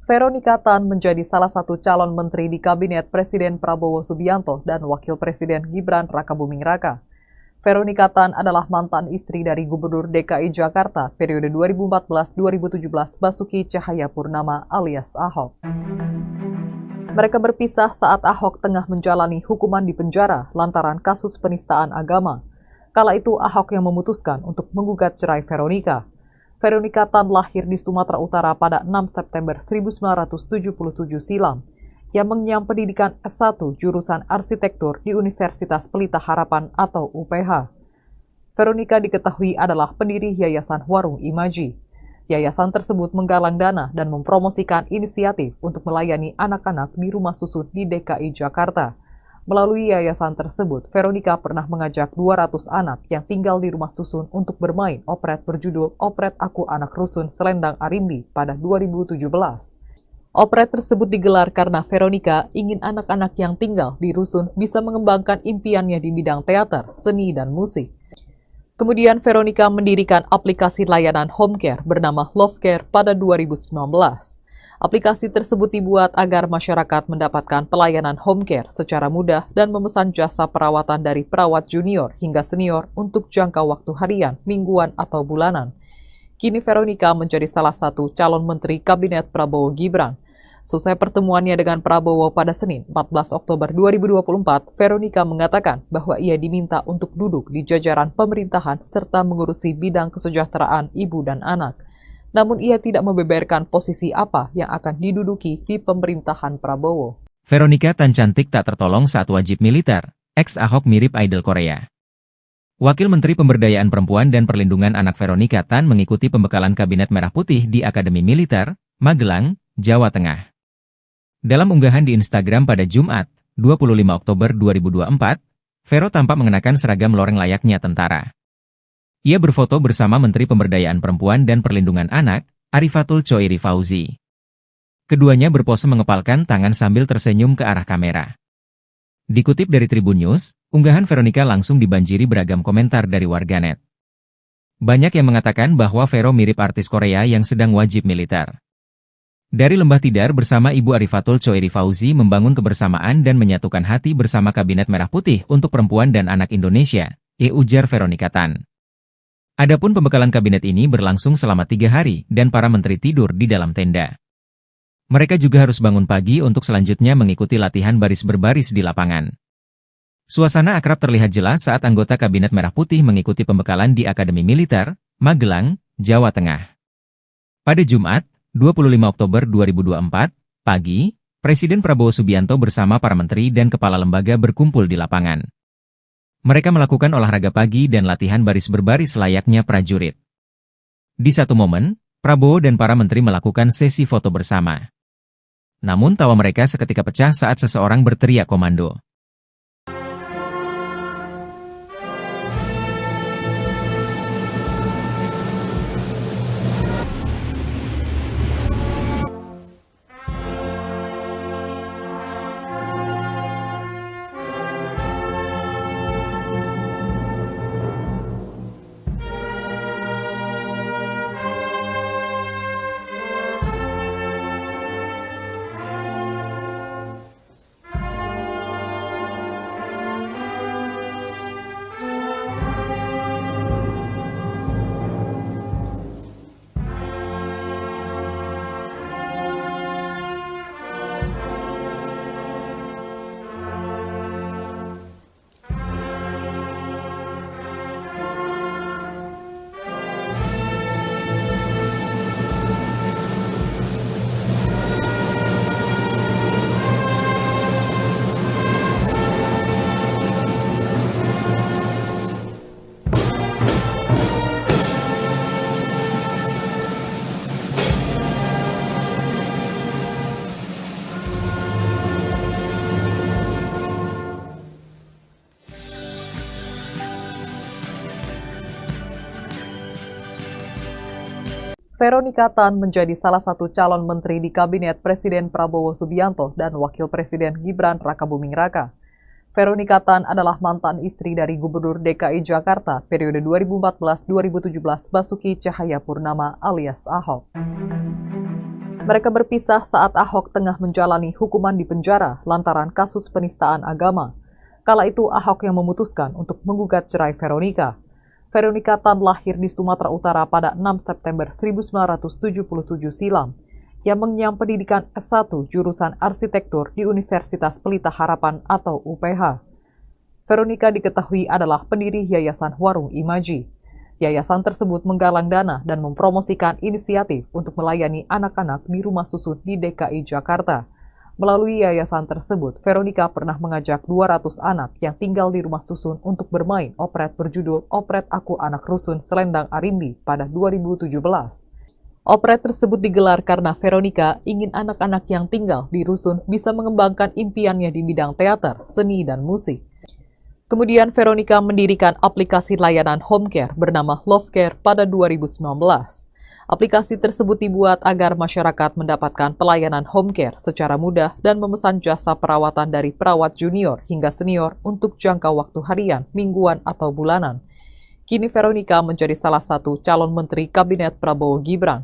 Veronica Tan menjadi salah satu calon menteri di Kabinet Presiden Prabowo Subianto dan Wakil Presiden Gibran Rakabuming Raka. Veronica Tan adalah mantan istri dari Gubernur DKI Jakarta periode 2014-2017 Basuki Cahayapurnama alias Ahok. Mereka berpisah saat Ahok tengah menjalani hukuman di penjara lantaran kasus penistaan agama. Kala itu Ahok yang memutuskan untuk menggugat cerai Veronica. Veronica Tan lahir di Sumatera Utara pada 6 September 1977 silam. Ia mengenyam pendidikan S1 jurusan arsitektur di Universitas Pelita Harapan atau UPH. Veronica diketahui adalah pendiri Yayasan Warung Imaji. Yayasan tersebut menggalang dana dan mempromosikan inisiatif untuk melayani anak-anak di rumah susun di DKI Jakarta. Melalui yayasan tersebut, Veronica pernah mengajak 200 anak yang tinggal di rumah susun untuk bermain operet berjudul Operet Aku Anak Rusun Selendang Arimbi pada 2017. Operet tersebut digelar karena Veronica ingin anak-anak yang tinggal di rusun bisa mengembangkan impiannya di bidang teater, seni, dan musik. Kemudian Veronica mendirikan aplikasi layanan home care bernama Love Care pada 2019. Aplikasi tersebut dibuat agar masyarakat mendapatkan pelayanan home care secara mudah dan memesan jasa perawatan dari perawat junior hingga senior untuk jangka waktu harian, mingguan, atau bulanan. Kini Veronica menjadi salah satu calon menteri Kabinet Prabowo Gibran. Selesai pertemuannya dengan Prabowo pada Senin, 14 Oktober 2024, Veronica mengatakan bahwa ia diminta untuk duduk di jajaran pemerintahan serta mengurusi bidang kesejahteraan ibu dan anak. Namun ia tidak membeberkan posisi apa yang akan diduduki di pemerintahan Prabowo. Veronica Tan cantik tak tertolong saat wajib militer. Ex-Ahok mirip idol Korea. Wakil Menteri Pemberdayaan Perempuan dan Perlindungan Anak Veronica Tan mengikuti pembekalan Kabinet Merah Putih di Akademi Militer, Magelang, Jawa Tengah. Dalam unggahan di Instagram pada Jumat, 25 Oktober 2024, Vero tampak mengenakan seragam loreng layaknya tentara. Ia berfoto bersama Menteri Pemberdayaan Perempuan dan Perlindungan Anak, Arifatul Choiri Fauzi. Keduanya berpose mengepalkan tangan sambil tersenyum ke arah kamera. Dikutip dari Tribun News, unggahan Veronica langsung dibanjiri beragam komentar dari warganet. Banyak yang mengatakan bahwa Vero mirip artis Korea yang sedang wajib militer. Dari Lembah Tidar bersama Ibu Arifatul Choiri Fauzi membangun kebersamaan dan menyatukan hati bersama Kabinet Merah Putih untuk Perempuan dan Anak Indonesia, ujar Veronica Tan. Adapun pembekalan kabinet ini berlangsung selama 3 hari dan para menteri tidur di dalam tenda. Mereka juga harus bangun pagi untuk selanjutnya mengikuti latihan baris berbaris di lapangan. Suasana akrab terlihat jelas saat anggota Kabinet Merah Putih mengikuti pembekalan di Akademi Militer, Magelang, Jawa Tengah. Pada Jumat, 25 Oktober 2024, pagi, Presiden Prabowo Subianto bersama para menteri dan kepala lembaga berkumpul di lapangan. Mereka melakukan olahraga pagi dan latihan baris berbaris layaknya prajurit. Di satu momen, Prabowo dan para menteri melakukan sesi foto bersama. Namun tawa mereka seketika pecah saat seseorang berteriak komando. Veronica Tan menjadi salah satu calon menteri di Kabinet Presiden Prabowo Subianto dan Wakil Presiden Gibran Rakabuming Raka. Veronica Tan adalah mantan istri dari Gubernur DKI Jakarta periode 2014-2017 Basuki Cahayapurnama alias Ahok. Mereka berpisah saat Ahok tengah menjalani hukuman di penjara lantaran kasus penistaan agama. Kala itu Ahok yang memutuskan untuk menggugat cerai Veronica. Veronica Tan lahir di Sumatera Utara pada 6 September 1977 silam. Ia mengenyam pendidikan S1 jurusan arsitektur di Universitas Pelita Harapan atau UPH. Veronica diketahui adalah pendiri Yayasan Warung Imaji. Yayasan tersebut menggalang dana dan mempromosikan inisiatif untuk melayani anak-anak di rumah susun di DKI Jakarta. Melalui yayasan tersebut, Veronica pernah mengajak 200 anak yang tinggal di rumah susun untuk bermain operet berjudul Operet Aku Anak Rusun Selendang Arimbi pada 2017. Operet tersebut digelar karena Veronica ingin anak-anak yang tinggal di rusun bisa mengembangkan impiannya di bidang teater, seni, dan musik. Kemudian Veronica mendirikan aplikasi layanan home care bernama Love Care pada 2019. Aplikasi tersebut dibuat agar masyarakat mendapatkan pelayanan home care secara mudah dan memesan jasa perawatan dari perawat junior hingga senior untuk jangka waktu harian, mingguan, atau bulanan. Kini Veronica menjadi salah satu calon menteri Kabinet Prabowo Gibran.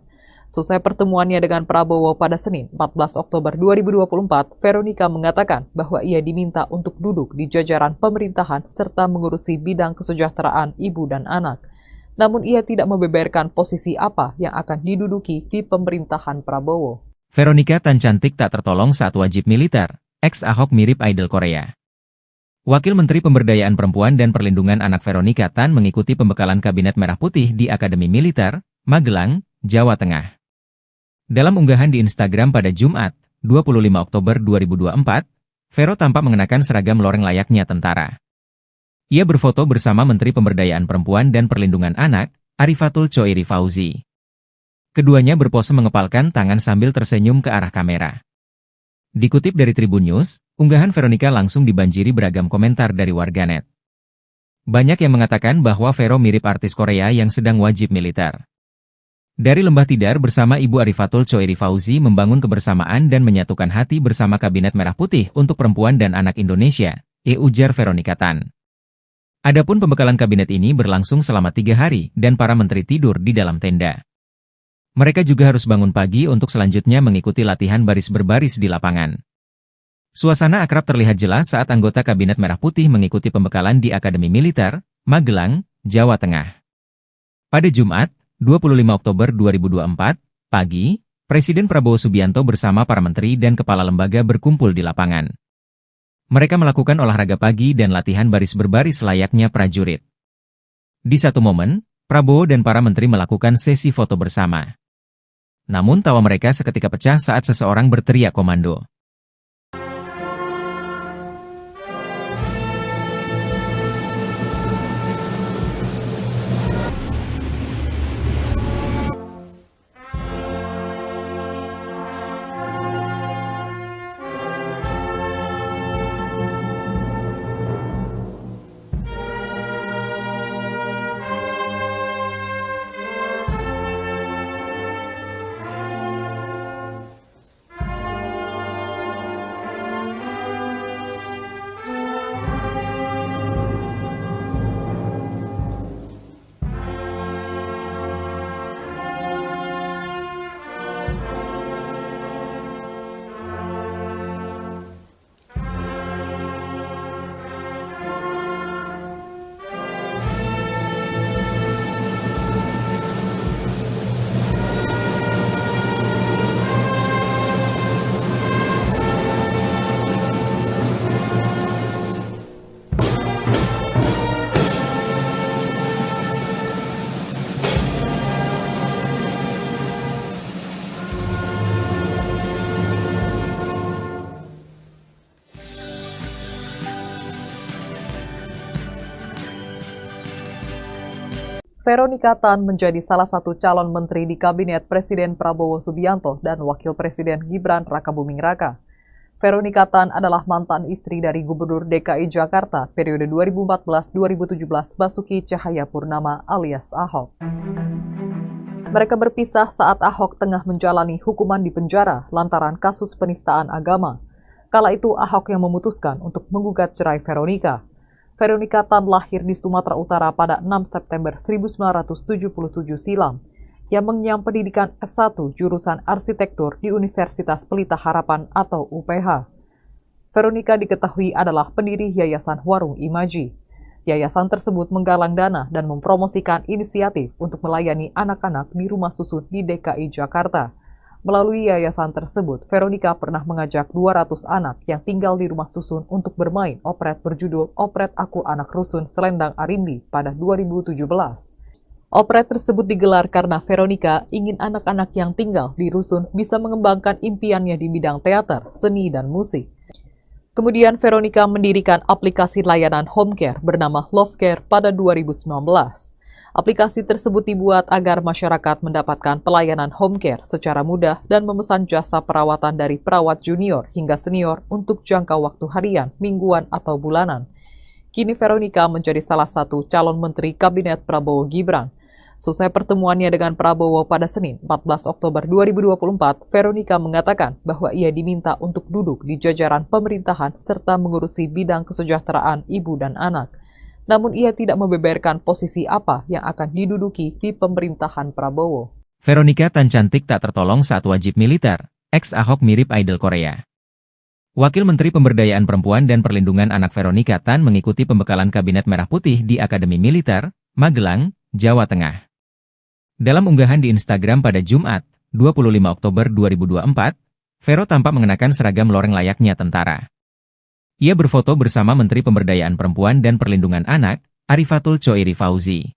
Selesai pertemuannya dengan Prabowo pada Senin 14 Oktober 2024, Veronica mengatakan bahwa ia diminta untuk duduk di jajaran pemerintahan serta mengurusi bidang kesejahteraan ibu dan anak. Namun ia tidak membeberkan posisi apa yang akan diduduki di pemerintahan Prabowo. Veronica Tan cantik tak tertolong saat wajib militer. Ex-Ahok mirip idol Korea. Wakil Menteri Pemberdayaan Perempuan dan Perlindungan Anak Veronica Tan mengikuti pembekalan Kabinet Merah Putih di Akademi Militer, Magelang, Jawa Tengah. Dalam unggahan di Instagram pada Jumat, 25 Oktober 2024, Vero tampak mengenakan seragam loreng layaknya tentara. Ia berfoto bersama Menteri Pemberdayaan Perempuan dan Perlindungan Anak, Arifatul Choiri Fauzi. Keduanya berpose mengepalkan tangan sambil tersenyum ke arah kamera. Dikutip dari Tribun News, unggahan Veronica langsung dibanjiri beragam komentar dari warganet. Banyak yang mengatakan bahwa Vero mirip artis Korea yang sedang wajib militer. Dari Lembah Tidar bersama Ibu Arifatul Choiri Fauzi membangun kebersamaan dan menyatukan hati bersama Kabinet Merah Putih untuk Perempuan dan Anak Indonesia, ujar Veronica Tan. Adapun pembekalan kabinet ini berlangsung selama 3 hari dan para menteri tidur di dalam tenda. Mereka juga harus bangun pagi untuk selanjutnya mengikuti latihan baris berbaris di lapangan. Suasana akrab terlihat jelas saat anggota Kabinet Merah Putih mengikuti pembekalan di Akademi Militer, Magelang, Jawa Tengah. Pada Jumat, 25 Oktober 2024, pagi, Presiden Prabowo Subianto bersama para menteri dan kepala lembaga berkumpul di lapangan. Mereka melakukan olahraga pagi dan latihan baris berbaris layaknya prajurit. Di satu momen, Prabowo dan para menteri melakukan sesi foto bersama. Namun tawa mereka seketika pecah saat seseorang berteriak komando. Veronica Tan menjadi salah satu calon menteri di Kabinet Presiden Prabowo Subianto dan Wakil Presiden Gibran Rakabuming Raka. Veronica Tan adalah mantan istri dari Gubernur DKI Jakarta periode 2014-2017 Basuki Cahayapurnama alias Ahok. Mereka berpisah saat Ahok tengah menjalani hukuman di penjara lantaran kasus penistaan agama. Kala itu Ahok yang memutuskan untuk menggugat cerai Veronica. Veronica Tan lahir di Sumatera Utara pada 6 September 1977 silam. Ia mengenyam pendidikan S1 jurusan arsitektur di Universitas Pelita Harapan atau UPH. Veronica diketahui adalah pendiri Yayasan Warung Imaji. Yayasan tersebut menggalang dana dan mempromosikan inisiatif untuk melayani anak-anak di rumah susun di DKI Jakarta. Melalui yayasan tersebut, Veronica pernah mengajak 200 anak yang tinggal di rumah susun untuk bermain operet berjudul Operet Aku Anak Rusun Selendang Arimbi pada 2017. Operet tersebut digelar karena Veronica ingin anak-anak yang tinggal di rusun bisa mengembangkan impiannya di bidang teater, seni, dan musik. Kemudian Veronica mendirikan aplikasi layanan home care bernama Love Care pada 2019. Aplikasi tersebut dibuat agar masyarakat mendapatkan pelayanan home care secara mudah dan memesan jasa perawatan dari perawat junior hingga senior untuk jangka waktu harian, mingguan, atau bulanan. Kini Veronica menjadi salah satu calon menteri Kabinet Prabowo Gibran. Selesai pertemuannya dengan Prabowo pada Senin 14 Oktober 2024, Veronica mengatakan bahwa ia diminta untuk duduk di jajaran pemerintahan serta mengurusi bidang kesejahteraan ibu dan anak. Namun ia tidak membeberkan posisi apa yang akan diduduki di pemerintahan Prabowo. Veronica Tan cantik tak tertolong saat wajib militer, ex-Ahok mirip idol Korea. Wakil Menteri Pemberdayaan Perempuan dan Perlindungan Anak Veronica Tan mengikuti pembekalan Kabinet Merah Putih di Akademi Militer, Magelang, Jawa Tengah. Dalam unggahan di Instagram pada Jumat, 25 Oktober 2024, Vero tampak mengenakan seragam loreng layaknya tentara. Ia berfoto bersama Menteri Pemberdayaan Perempuan dan Perlindungan Anak, Arifatul Choiri Fauzi.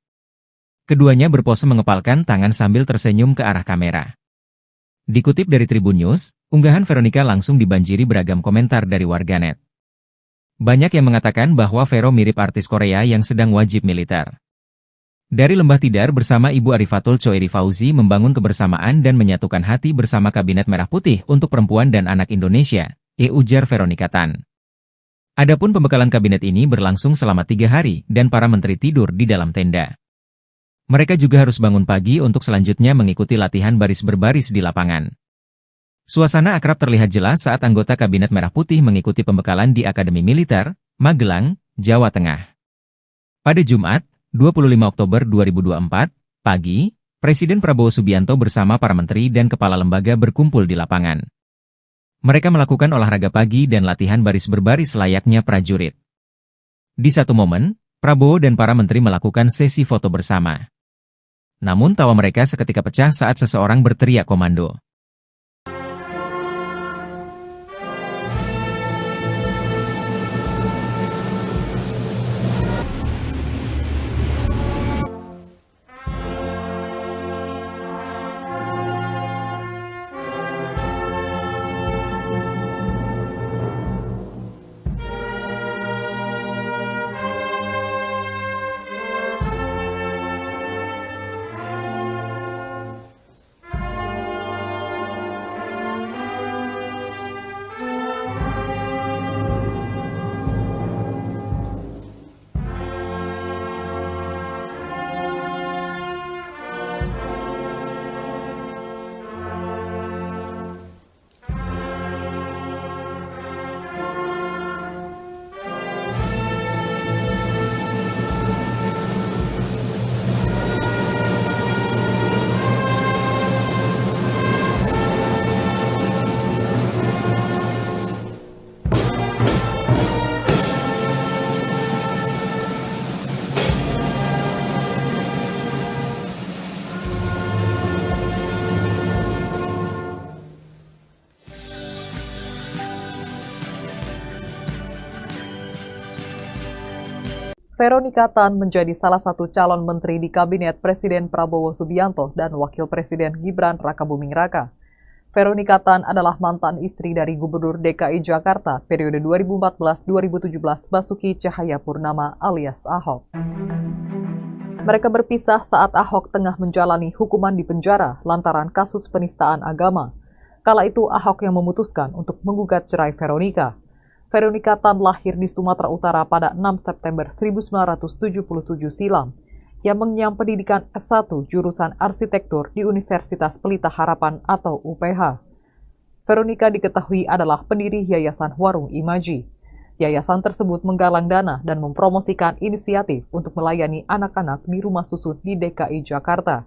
Keduanya berpose mengepalkan tangan sambil tersenyum ke arah kamera. Dikutip dari Tribun News, unggahan Veronica langsung dibanjiri beragam komentar dari warganet. Banyak yang mengatakan bahwa Vero mirip artis Korea yang sedang wajib militer. Dari Lembah Tidar bersama Ibu Arifatul Choiri Fauzi membangun kebersamaan dan menyatukan hati bersama Kabinet Merah Putih untuk Perempuan dan Anak Indonesia, ujar Veronica Tan. Adapun pembekalan kabinet ini berlangsung selama 3 hari dan para menteri tidur di dalam tenda. Mereka juga harus bangun pagi untuk selanjutnya mengikuti latihan baris berbaris di lapangan. Suasana akrab terlihat jelas saat anggota Kabinet Merah Putih mengikuti pembekalan di Akademi Militer, Magelang, Jawa Tengah. Pada Jumat, 25 Oktober 2024, pagi, Presiden Prabowo Subianto bersama para menteri dan kepala lembaga berkumpul di lapangan. Mereka melakukan olahraga pagi dan latihan baris berbaris layaknya prajurit. Di satu momen, Prabowo dan para menteri melakukan sesi foto bersama. Namun tawa mereka seketika pecah saat seseorang berteriak komando. Veronica Tan menjadi salah satu calon menteri di Kabinet Presiden Prabowo Subianto dan Wakil Presiden Gibran Rakabuming Raka. Veronica Tan adalah mantan istri dari Gubernur DKI Jakarta periode 2014-2017 Basuki Cahayapurnama alias Ahok. Mereka berpisah saat Ahok tengah menjalani hukuman di penjara lantaran kasus penistaan agama. Kala itu Ahok yang memutuskan untuk menggugat cerai Veronica. Veronica Tan lahir di Sumatera Utara pada 6 September 1977 silam. Ia mengenyam pendidikan S1 jurusan arsitektur di Universitas Pelita Harapan atau UPH. Veronica diketahui adalah pendiri Yayasan Warung Imaji. Yayasan tersebut menggalang dana dan mempromosikan inisiatif untuk melayani anak-anak di rumah susun di DKI Jakarta.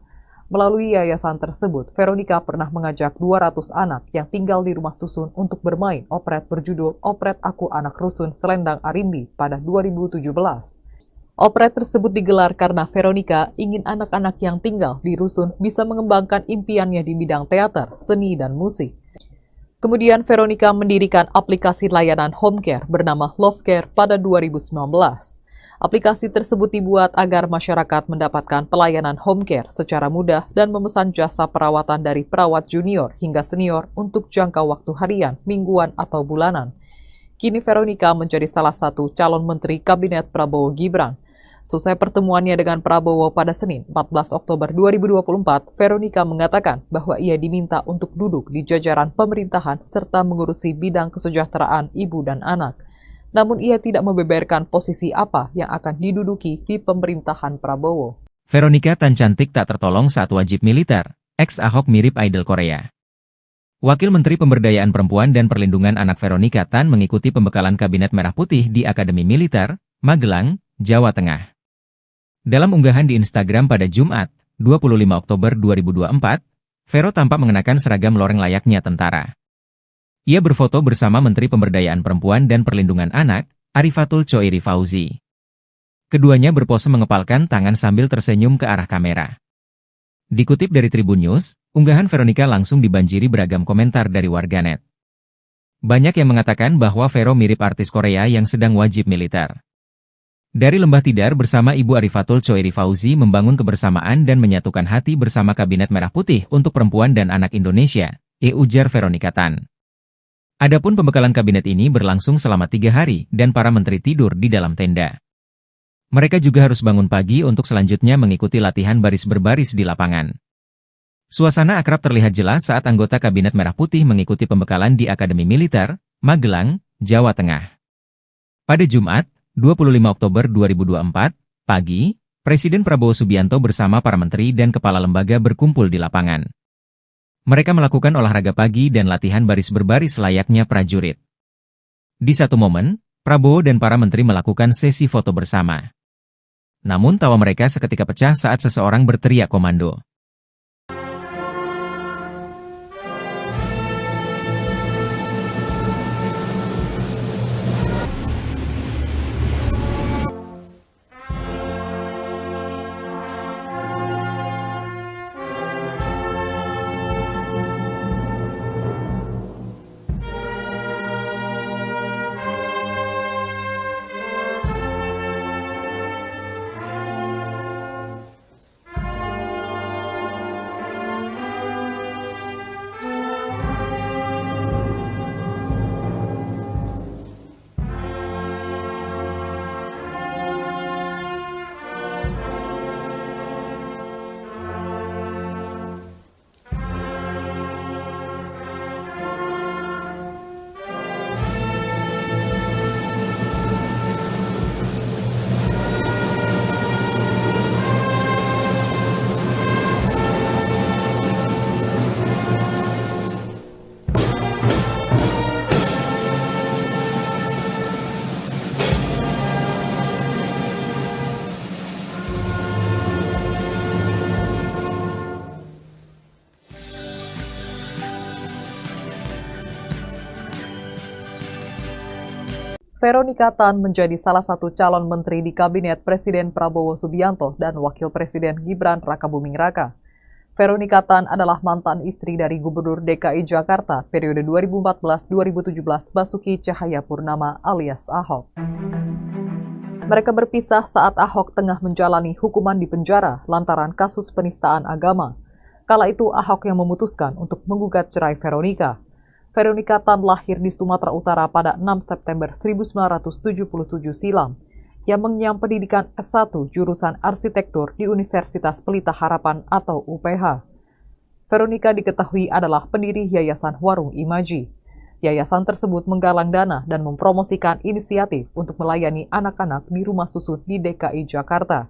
Melalui yayasan tersebut, Veronica pernah mengajak 200 anak yang tinggal di rumah susun untuk bermain operet berjudul Operet Aku Anak Rusun Selendang Arimbi pada 2017. Operet tersebut digelar karena Veronica ingin anak-anak yang tinggal di rusun bisa mengembangkan impiannya di bidang teater, seni, dan musik. Kemudian Veronica mendirikan aplikasi layanan home care bernama Love Care pada 2019. Aplikasi tersebut dibuat agar masyarakat mendapatkan pelayanan home care secara mudah dan memesan jasa perawatan dari perawat junior hingga senior untuk jangka waktu harian, mingguan, atau bulanan. Kini Veronica menjadi salah satu calon menteri Kabinet Prabowo Gibran. Selesai pertemuannya dengan Prabowo pada Senin 14 Oktober 2024, Veronica mengatakan bahwa ia diminta untuk duduk di jajaran pemerintahan serta mengurusi bidang kesejahteraan ibu dan anak. Namun ia tidak membeberkan posisi apa yang akan diduduki di pemerintahan Prabowo. Veronica Tan cantik tak tertolong saat wajib militer, ex-Ahok mirip idol Korea. Wakil Menteri Pemberdayaan Perempuan dan Perlindungan Anak Veronica Tan mengikuti pembekalan Kabinet Merah Putih di Akademi Militer, Magelang, Jawa Tengah. Dalam unggahan di Instagram pada Jumat, 25 Oktober 2024, Vero tampak mengenakan seragam loreng layaknya tentara. Ia berfoto bersama Menteri Pemberdayaan Perempuan dan Perlindungan Anak, Arifatul Choiri Fauzi. Keduanya berpose mengepalkan tangan sambil tersenyum ke arah kamera. Dikutip dari Tribun News, unggahan Veronica langsung dibanjiri beragam komentar dari warganet. Banyak yang mengatakan bahwa Vero mirip artis Korea yang sedang wajib militer. Dari Lembah Tidar bersama Ibu Arifatul Choiri Fauzi membangun kebersamaan dan menyatukan hati bersama Kabinet Merah Putih untuk Perempuan dan Anak Indonesia, ujar Veronica Tan. Adapun pembekalan kabinet ini berlangsung selama 3 hari dan para menteri tidur di dalam tenda. Mereka juga harus bangun pagi untuk selanjutnya mengikuti latihan baris berbaris di lapangan. Suasana akrab terlihat jelas saat anggota Kabinet Merah Putih mengikuti pembekalan di Akademi Militer, Magelang, Jawa Tengah. Pada Jumat, 25 Oktober 2024, pagi, Presiden Prabowo Subianto bersama para menteri dan kepala lembaga berkumpul di lapangan. Mereka melakukan olahraga pagi dan latihan baris berbaris layaknya prajurit. Di satu momen, Prabowo dan para menteri melakukan sesi foto bersama. Namun tawa mereka seketika pecah saat seseorang berteriak komando. Veronica Tan menjadi salah satu calon menteri di Kabinet Presiden Prabowo Subianto dan Wakil Presiden Gibran Rakabuming Raka. Veronica Tan adalah mantan istri dari Gubernur DKI Jakarta periode 2014-2017 Basuki Cahayapurnama alias Ahok. Mereka berpisah saat Ahok tengah menjalani hukuman di penjara lantaran kasus penistaan agama. Kala itu Ahok yang memutuskan untuk menggugat cerai Veronica. Veronica Tan lahir di Sumatera Utara pada 6 September 1977 silam. Ia mengenyam pendidikan S1 jurusan arsitektur di Universitas Pelita Harapan atau UPH. Veronica diketahui adalah pendiri Yayasan Warung Imaji. Yayasan tersebut menggalang dana dan mempromosikan inisiatif untuk melayani anak-anak di rumah susun di DKI Jakarta.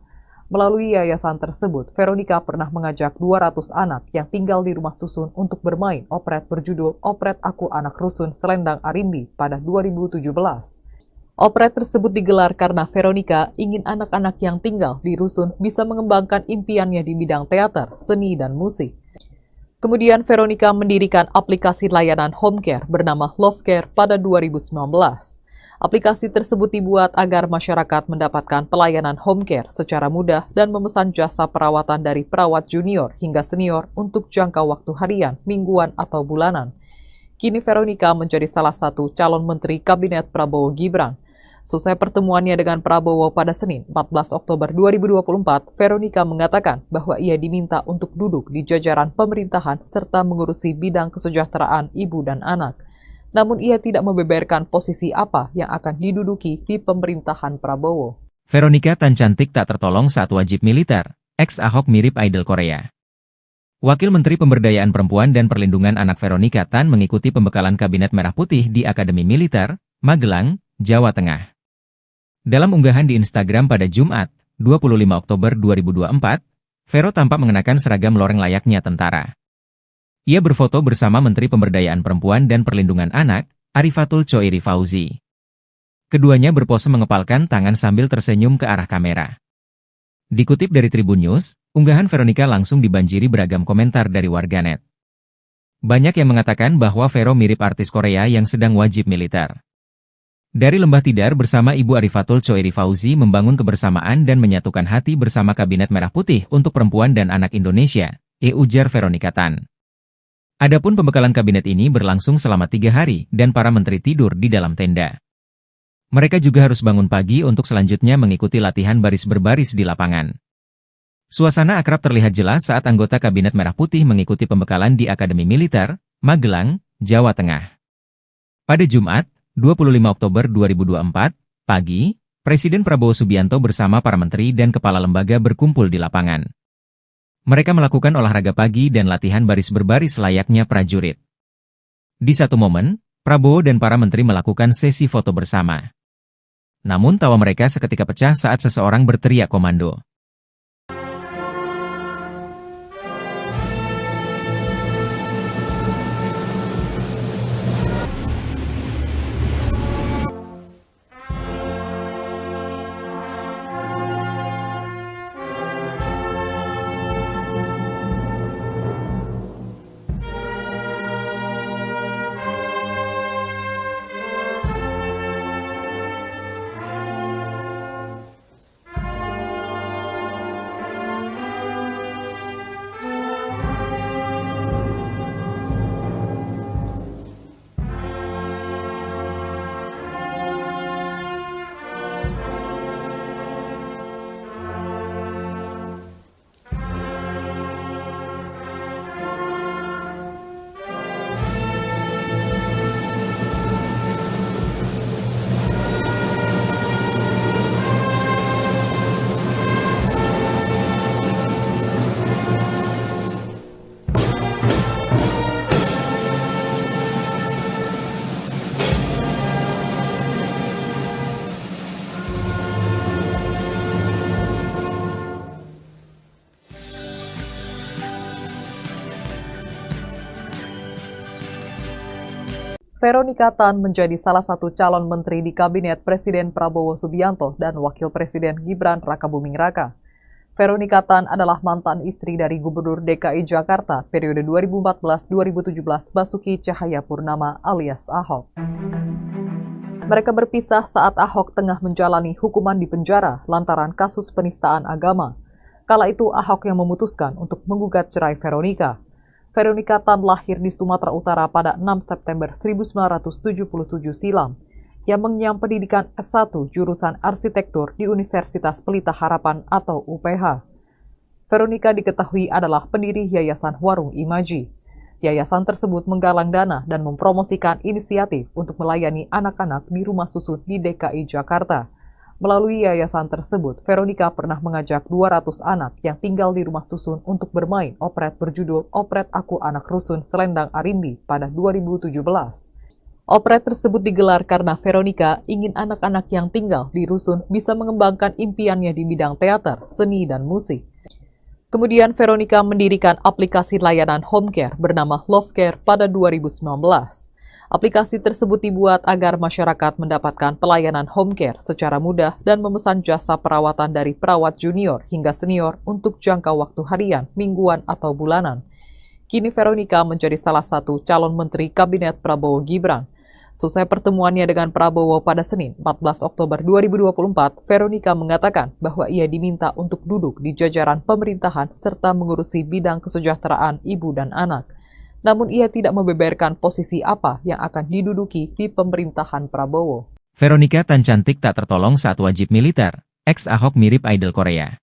Melalui yayasan tersebut, Veronica pernah mengajak 200 anak yang tinggal di rumah susun untuk bermain operet berjudul Operet Aku Anak Rusun Selendang Arimbi pada 2017. Operet tersebut digelar karena Veronica ingin anak-anak yang tinggal di rusun bisa mengembangkan impiannya di bidang teater, seni, dan musik. Kemudian Veronica mendirikan aplikasi layanan home care bernama Love Care pada 2019. Aplikasi tersebut dibuat agar masyarakat mendapatkan pelayanan home care secara mudah dan memesan jasa perawatan dari perawat junior hingga senior untuk jangka waktu harian, mingguan, atau bulanan. Kini Veronica menjadi salah satu calon menteri Kabinet Prabowo Gibran. Selesai pertemuannya dengan Prabowo pada Senin 14 Oktober 2024, Veronica mengatakan bahwa ia diminta untuk duduk di jajaran pemerintahan serta mengurusi bidang kesejahteraan ibu dan anak. Namun ia tidak membeberkan posisi apa yang akan diduduki di pemerintahan Prabowo. Veronica Tan cantik tak tertolong saat wajib militer, ex-Ahok mirip idol Korea. Wakil Menteri Pemberdayaan Perempuan dan Perlindungan Anak Veronica Tan mengikuti pembekalan Kabinet Merah Putih di Akademi Militer, Magelang, Jawa Tengah. Dalam unggahan di Instagram pada Jumat, 25 Oktober 2024, Vero tampak mengenakan seragam loreng layaknya tentara. Ia berfoto bersama Menteri Pemberdayaan Perempuan dan Perlindungan Anak, Arifatul Choiri Fauzi. Keduanya berpose mengepalkan tangan sambil tersenyum ke arah kamera. Dikutip dari Tribun News, unggahan Veronica langsung dibanjiri beragam komentar dari warganet. Banyak yang mengatakan bahwa Vero mirip artis Korea yang sedang wajib militer. Dari Lembah Tidar bersama Ibu Arifatul Choeri Fauzi membangun kebersamaan dan menyatukan hati bersama Kabinet Merah Putih untuk Perempuan dan Anak Indonesia, ujar Veronica Tan. Adapun pembekalan kabinet ini berlangsung selama 3 hari dan para menteri tidur di dalam tenda. Mereka juga harus bangun pagi untuk selanjutnya mengikuti latihan baris berbaris di lapangan. Suasana akrab terlihat jelas saat anggota Kabinet Merah Putih mengikuti pembekalan di Akademi Militer, Magelang, Jawa Tengah. Pada Jumat, 25 Oktober 2024, pagi, Presiden Prabowo Subianto bersama para menteri dan kepala lembaga berkumpul di lapangan. Mereka melakukan olahraga pagi dan latihan baris berbaris layaknya prajurit. Di satu momen, Prabowo dan para menteri melakukan sesi foto bersama. Namun tawa mereka seketika pecah saat seseorang berteriak komando. Veronica Tan menjadi salah satu calon menteri di Kabinet Presiden Prabowo Subianto dan Wakil Presiden Gibran Rakabuming Raka. Veronica Tan adalah mantan istri dari Gubernur DKI Jakarta periode 2014-2017 Basuki Cahayapurnama alias Ahok. Mereka berpisah saat Ahok tengah menjalani hukuman di penjara lantaran kasus penistaan agama. Kala itu Ahok yang memutuskan untuk menggugat cerai Veronica. Veronica Tan lahir di Sumatera Utara pada 6 September 1977 silam, yang mengenyam pendidikan S1 jurusan arsitektur di Universitas Pelita Harapan atau UPH. Veronica diketahui adalah pendiri Yayasan Warung Imaji. Yayasan tersebut menggalang dana dan mempromosikan inisiatif untuk melayani anak-anak di rumah susun di DKI Jakarta. Melalui yayasan tersebut, Veronica pernah mengajak 200 anak yang tinggal di rumah susun untuk bermain operet berjudul Operet Aku Anak Rusun Selendang Arimbi pada 2017. Operet tersebut digelar karena Veronica ingin anak-anak yang tinggal di rusun bisa mengembangkan impiannya di bidang teater, seni, dan musik. Kemudian Veronica mendirikan aplikasi layanan home care bernama Love Care pada 2019. Aplikasi tersebut dibuat agar masyarakat mendapatkan pelayanan home care secara mudah dan memesan jasa perawatan dari perawat junior hingga senior untuk jangka waktu harian, mingguan, atau bulanan. Kini Veronica menjadi salah satu calon menteri Kabinet Prabowo Gibran. Selesai pertemuannya dengan Prabowo pada Senin 14 Oktober 2024, Veronica mengatakan bahwa ia diminta untuk duduk di jajaran pemerintahan serta mengurusi bidang kesejahteraan ibu dan anak. Namun ia tidak membeberkan posisi apa yang akan diduduki di pemerintahan Prabowo. Veronica Tan cantik tak tertolong saat wajib militer, ex-Ahok mirip idol Korea.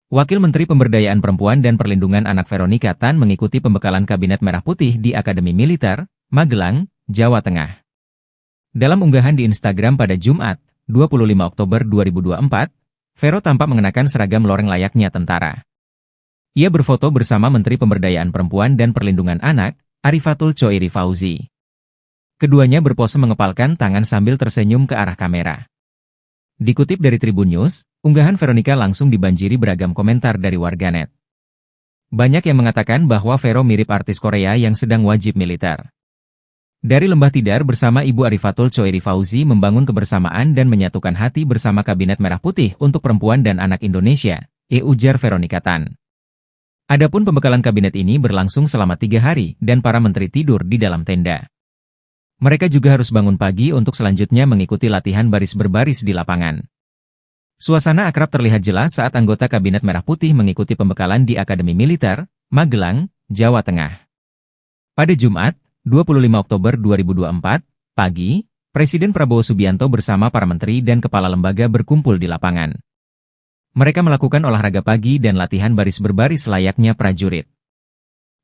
Wakil Menteri Pemberdayaan Perempuan dan Perlindungan Anak Veronica Tan mengikuti pembekalan Kabinet Merah Putih di Akademi Militer, Magelang, Jawa Tengah. Dalam unggahan di Instagram pada Jumat, 25 Oktober 2024, Vero tampak mengenakan seragam loreng layaknya tentara. Ia berfoto bersama Menteri Pemberdayaan Perempuan dan Perlindungan Anak, Arifatul Choeri Fauzi. Keduanya berpose mengepalkan tangan sambil tersenyum ke arah kamera. Dikutip dari Tribun News, unggahan Veronica langsung dibanjiri beragam komentar dari warganet. Banyak yang mengatakan bahwa Vero mirip artis Korea yang sedang wajib militer. Dari Lembah Tidar bersama Ibu Arifatul Choeri Fauzi membangun kebersamaan dan menyatukan hati bersama Kabinet Merah Putih untuk Perempuan dan Anak Indonesia, ujar Veronica Tan. Adapun pembekalan kabinet ini berlangsung selama 3 hari dan para menteri tidur di dalam tenda. Mereka juga harus bangun pagi untuk selanjutnya mengikuti latihan baris berbaris di lapangan. Suasana akrab terlihat jelas saat anggota Kabinet Merah Putih mengikuti pembekalan di Akademi Militer, Magelang, Jawa Tengah. Pada Jumat, 25 Oktober 2024, pagi, Presiden Prabowo Subianto bersama para menteri dan kepala lembaga berkumpul di lapangan. Mereka melakukan olahraga pagi dan latihan baris berbaris layaknya prajurit.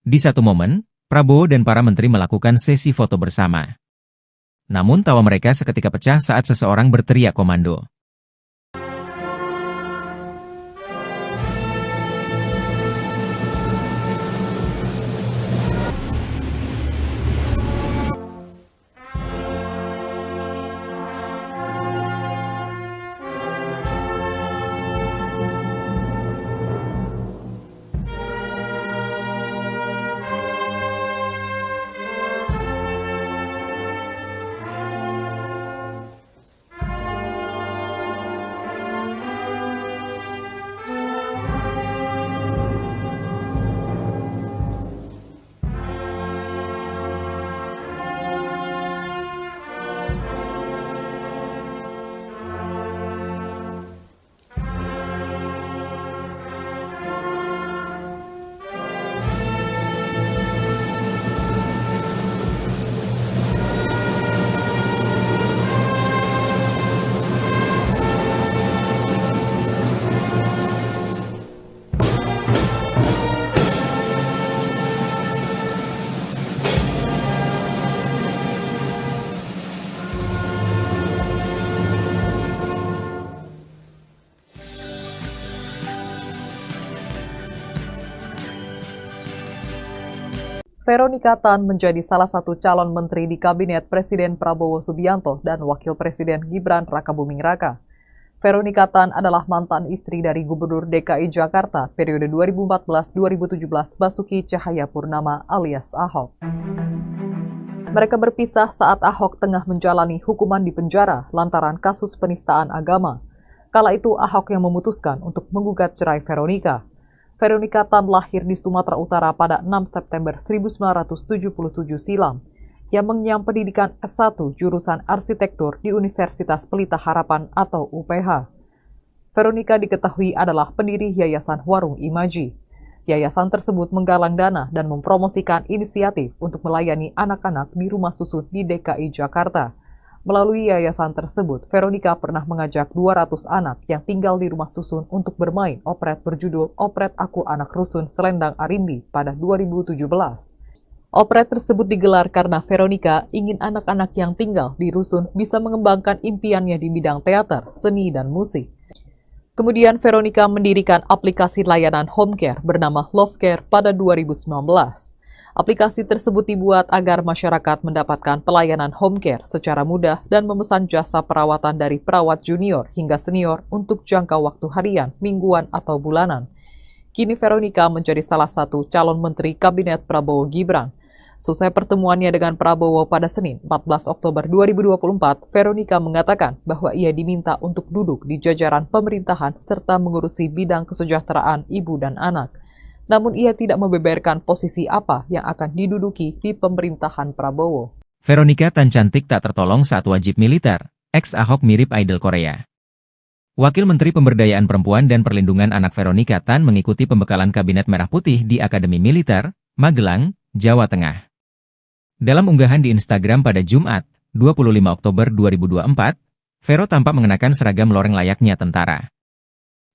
Di satu momen, Prabowo dan para menteri melakukan sesi foto bersama. Namun tawa mereka seketika pecah saat seseorang berteriak komando. Veronika Tan menjadi salah satu calon menteri di Kabinet Presiden Prabowo Subianto dan Wakil Presiden Gibran Rakabuming Raka. Veronika Tan adalah mantan istri dari Gubernur DKI Jakarta periode 2014-2017 Basuki Cahayapurnama alias Ahok. Mereka berpisah saat Ahok tengah menjalani hukuman di penjara lantaran kasus penistaan agama. Kala itu Ahok yang memutuskan untuk menggugat cerai Veronika. Veronika Tan lahir di Sumatera Utara pada 6 September 1977 silam. Ia mengenyam pendidikan S1 jurusan arsitektur di Universitas Pelita Harapan atau UPH. Veronika diketahui adalah pendiri Yayasan Warung Imaji. Yayasan tersebut menggalang dana dan mempromosikan inisiatif untuk melayani anak-anak di rumah susun di DKI Jakarta. Melalui yayasan tersebut, Veronika pernah mengajak 200 anak yang tinggal di rumah susun untuk bermain operet berjudul Operet Aku Anak Rusun Selendang Arimbi pada 2017. Operet tersebut digelar karena Veronika ingin anak-anak yang tinggal di rusun bisa mengembangkan impiannya di bidang teater, seni, dan musik. Kemudian Veronika mendirikan aplikasi layanan home care bernama Love Care pada 2019. Aplikasi tersebut dibuat agar masyarakat mendapatkan pelayanan home care secara mudah dan memesan jasa perawatan dari perawat junior hingga senior untuk jangka waktu harian, mingguan, atau bulanan. Kini Veronika menjadi salah satu calon menteri Kabinet Prabowo Gibran. Selesai pertemuannya dengan Prabowo pada Senin 14 Oktober 2024, Veronika mengatakan bahwa ia diminta untuk duduk di jajaran pemerintahan serta mengurusi bidang kesejahteraan ibu dan anak. Namun ia tidak membeberkan posisi apa yang akan diduduki di pemerintahan Prabowo. Veronika Tan cantik tak tertolong saat wajib militer. Ex-Ahok mirip idol Korea. Wakil Menteri Pemberdayaan Perempuan dan Perlindungan Anak Veronika Tan mengikuti pembekalan Kabinet Merah Putih di Akademi Militer, Magelang, Jawa Tengah. Dalam unggahan di Instagram pada Jumat, 25 Oktober 2024, Vero tampak mengenakan seragam loreng layaknya tentara.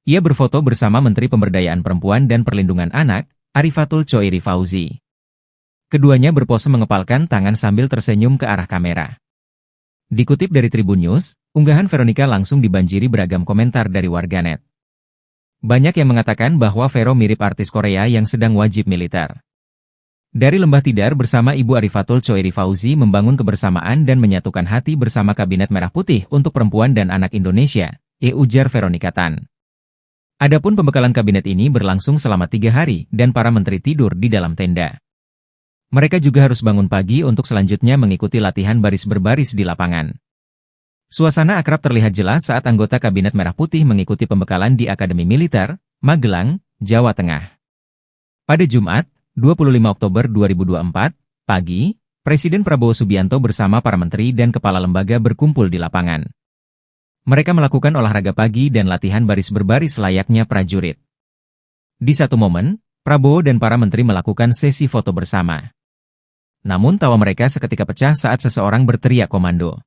Ia berfoto bersama Menteri Pemberdayaan Perempuan dan Perlindungan Anak, Arifatul Choiri Fauzi. Keduanya berpose mengepalkan tangan sambil tersenyum ke arah kamera. Dikutip dari Tribun News, unggahan Veronika langsung dibanjiri beragam komentar dari warganet. Banyak yang mengatakan bahwa Vero mirip artis Korea yang sedang wajib militer. Dari Lembah Tidar bersama Ibu Arifatul Choiri Fauzi membangun kebersamaan dan menyatukan hati bersama Kabinet Merah Putih untuk Perempuan dan Anak Indonesia, ujar Veronika Tan. Adapun pembekalan kabinet ini berlangsung selama 3 hari dan para menteri tidur di dalam tenda. Mereka juga harus bangun pagi untuk selanjutnya mengikuti latihan baris berbaris di lapangan. Suasana akrab terlihat jelas saat anggota Kabinet Merah Putih mengikuti pembekalan di Akademi Militer, Magelang, Jawa Tengah. Pada Jumat, 25 Oktober 2024, pagi, Presiden Prabowo Subianto bersama para menteri dan kepala lembaga berkumpul di lapangan. Mereka melakukan olahraga pagi dan latihan baris berbaris layaknya prajurit. Di satu momen, Prabowo dan para menteri melakukan sesi foto bersama. Namun tawa mereka seketika pecah saat seseorang berteriak komando.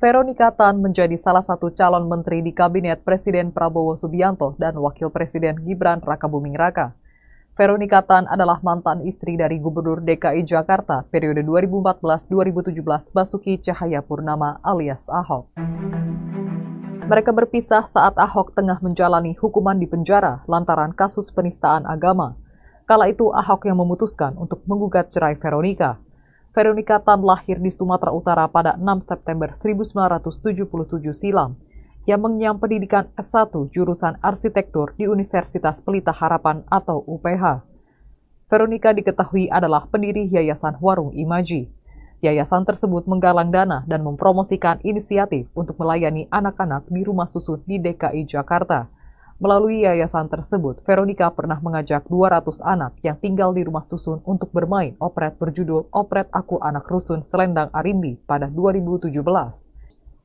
Veronika Tan menjadi salah satu calon menteri di Kabinet Presiden Prabowo Subianto dan Wakil Presiden Gibran Rakabuming Raka. Veronika Tan adalah mantan istri dari Gubernur DKI Jakarta periode 2014-2017 Basuki Cahayapurnama alias Ahok. Mereka berpisah saat Ahok tengah menjalani hukuman di penjara lantaran kasus penistaan agama. Kala itu Ahok yang memutuskan untuk menggugat cerai Veronika. Veronika Tan lahir di Sumatera Utara pada 6 September 1977 silam. Ia mengenyam pendidikan S1 jurusan arsitektur di Universitas Pelita Harapan atau UPH. Veronika diketahui adalah pendiri Yayasan Warung Imaji. Yayasan tersebut menggalang dana dan mempromosikan inisiatif untuk melayani anak-anak di rumah susun di DKI Jakarta. Melalui yayasan tersebut, Veronika pernah mengajak 200 anak yang tinggal di rumah susun untuk bermain operet berjudul Operet Aku Anak Rusun Selendang Arimbi pada 2017.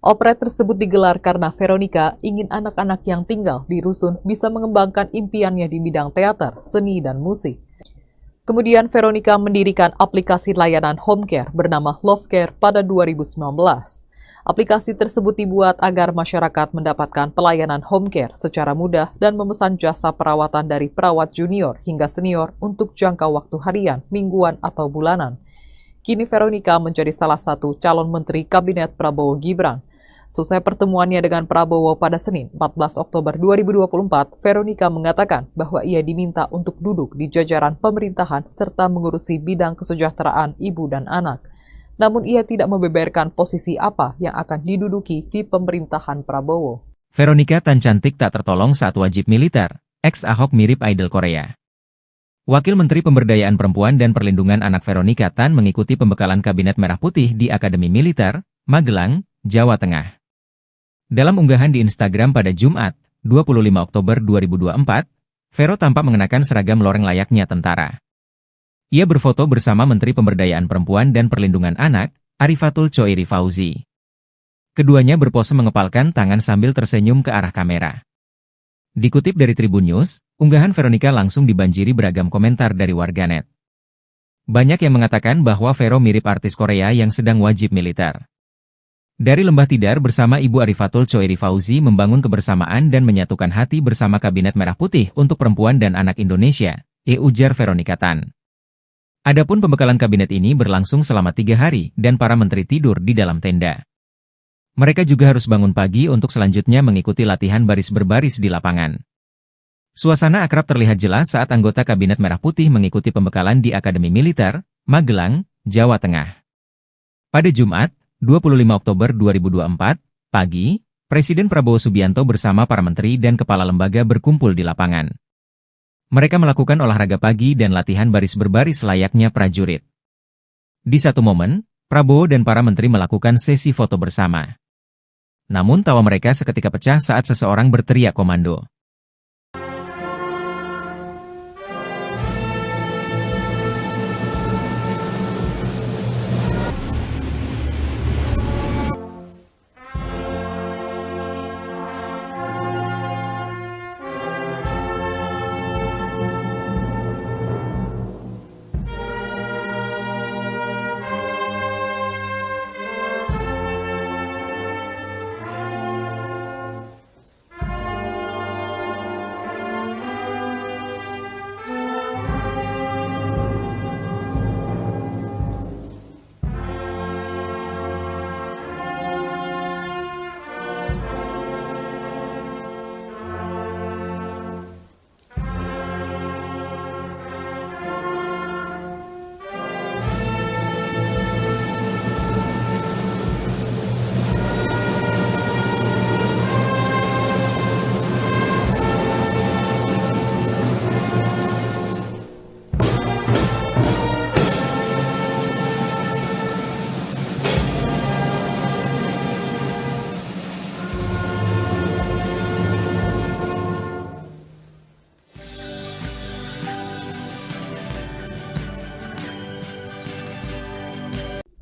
Operet tersebut digelar karena Veronika ingin anak-anak yang tinggal di rusun bisa mengembangkan impiannya di bidang teater, seni, dan musik. Kemudian Veronika mendirikan aplikasi layanan home care bernama Love Care pada 2019. Aplikasi tersebut dibuat agar masyarakat mendapatkan pelayanan home care secara mudah dan memesan jasa perawatan dari perawat junior hingga senior untuk jangka waktu harian, mingguan, atau bulanan. Kini Veronika menjadi salah satu calon menteri Kabinet Prabowo Gibran. Selesai pertemuannya dengan Prabowo pada Senin 14 Oktober 2024, Veronika mengatakan bahwa ia diminta untuk duduk di jajaran pemerintahan serta mengurusi bidang kesejahteraan ibu dan anak. Namun ia tidak membeberkan posisi apa yang akan diduduki di pemerintahan Prabowo. Veronika Tan cantik tak tertolong saat wajib militer. Ex-Ahok mirip idol Korea. Wakil Menteri Pemberdayaan Perempuan dan Perlindungan Anak Veronika Tan mengikuti pembekalan Kabinet Merah Putih di Akademi Militer, Magelang, Jawa Tengah. Dalam unggahan di Instagram pada Jumat, 25 Oktober 2024, Vero tampak mengenakan seragam loreng layaknya tentara. Ia berfoto bersama Menteri Pemberdayaan Perempuan dan Perlindungan Anak, Arifatul Choiri Fauzi. Keduanya berpose mengepalkan tangan sambil tersenyum ke arah kamera. Dikutip dari Tribun News, unggahan Veronika langsung dibanjiri beragam komentar dari warganet. Banyak yang mengatakan bahwa Vero mirip artis Korea yang sedang wajib militer. Dari Lembah Tidar bersama Ibu Arifatul Choiri Fauzi membangun kebersamaan dan menyatukan hati bersama Kabinet Merah Putih untuk Perempuan dan Anak Indonesia, ujar Veronika Tan. Adapun pembekalan kabinet ini berlangsung selama 3 hari dan para menteri tidur di dalam tenda. Mereka juga harus bangun pagi untuk selanjutnya mengikuti latihan baris berbaris di lapangan. Suasana akrab terlihat jelas saat anggota Kabinet Merah Putih mengikuti pembekalan di Akademi Militer, Magelang, Jawa Tengah. Pada Jumat, 25 Oktober 2024, pagi, Presiden Prabowo Subianto bersama para menteri dan kepala lembaga berkumpul di lapangan. Mereka melakukan olahraga pagi dan latihan baris berbaris layaknya prajurit. Di satu momen, Prabowo dan para menteri melakukan sesi foto bersama. Namun tawa mereka seketika pecah saat seseorang berteriak komando.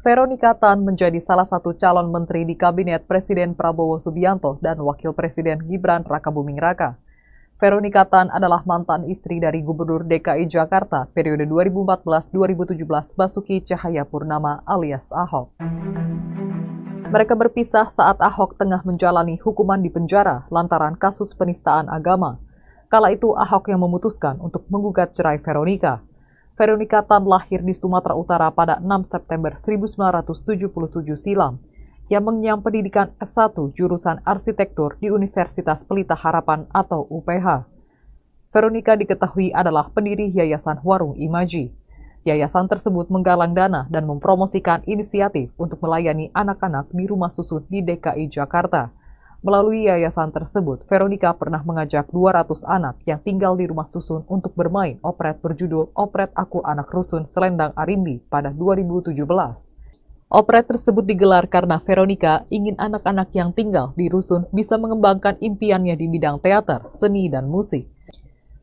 Veronika Tan menjadi salah satu calon menteri di Kabinet Presiden Prabowo Subianto dan Wakil Presiden Gibran Rakabuming Raka. Veronika Tan adalah mantan istri dari Gubernur DKI Jakarta periode 2014-2017 Basuki Cahayapurnama alias Ahok. Mereka berpisah saat Ahok tengah menjalani hukuman di penjara lantaran kasus penistaan agama. Kala itu Ahok yang memutuskan untuk menggugat cerai Veronika. Veronika Tan lahir di Sumatera Utara pada 6 September 1977 silam. Ia mengenyam pendidikan S1 jurusan arsitektur di Universitas Pelita Harapan atau UPH. Veronika diketahui adalah pendiri Yayasan Warung Imaji. Yayasan tersebut menggalang dana dan mempromosikan inisiatif untuk melayani anak-anak di rumah susun di DKI Jakarta. Melalui yayasan tersebut, Veronika pernah mengajak 200 anak yang tinggal di rumah susun untuk bermain operet berjudul Operet Aku Anak Rusun Selendang Arimbi pada 2017. Operet tersebut digelar karena Veronika ingin anak-anak yang tinggal di rusun bisa mengembangkan impiannya di bidang teater, seni, dan musik.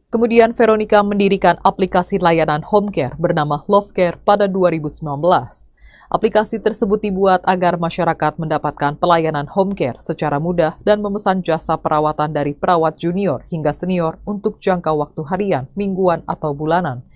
Kemudian Veronika mendirikan aplikasi layanan home care bernama Love Care pada 2019. Aplikasi tersebut dibuat agar masyarakat mendapatkan pelayanan home care secara mudah dan memesan jasa perawatan dari perawat junior hingga senior untuk jangka waktu harian, mingguan, atau bulanan.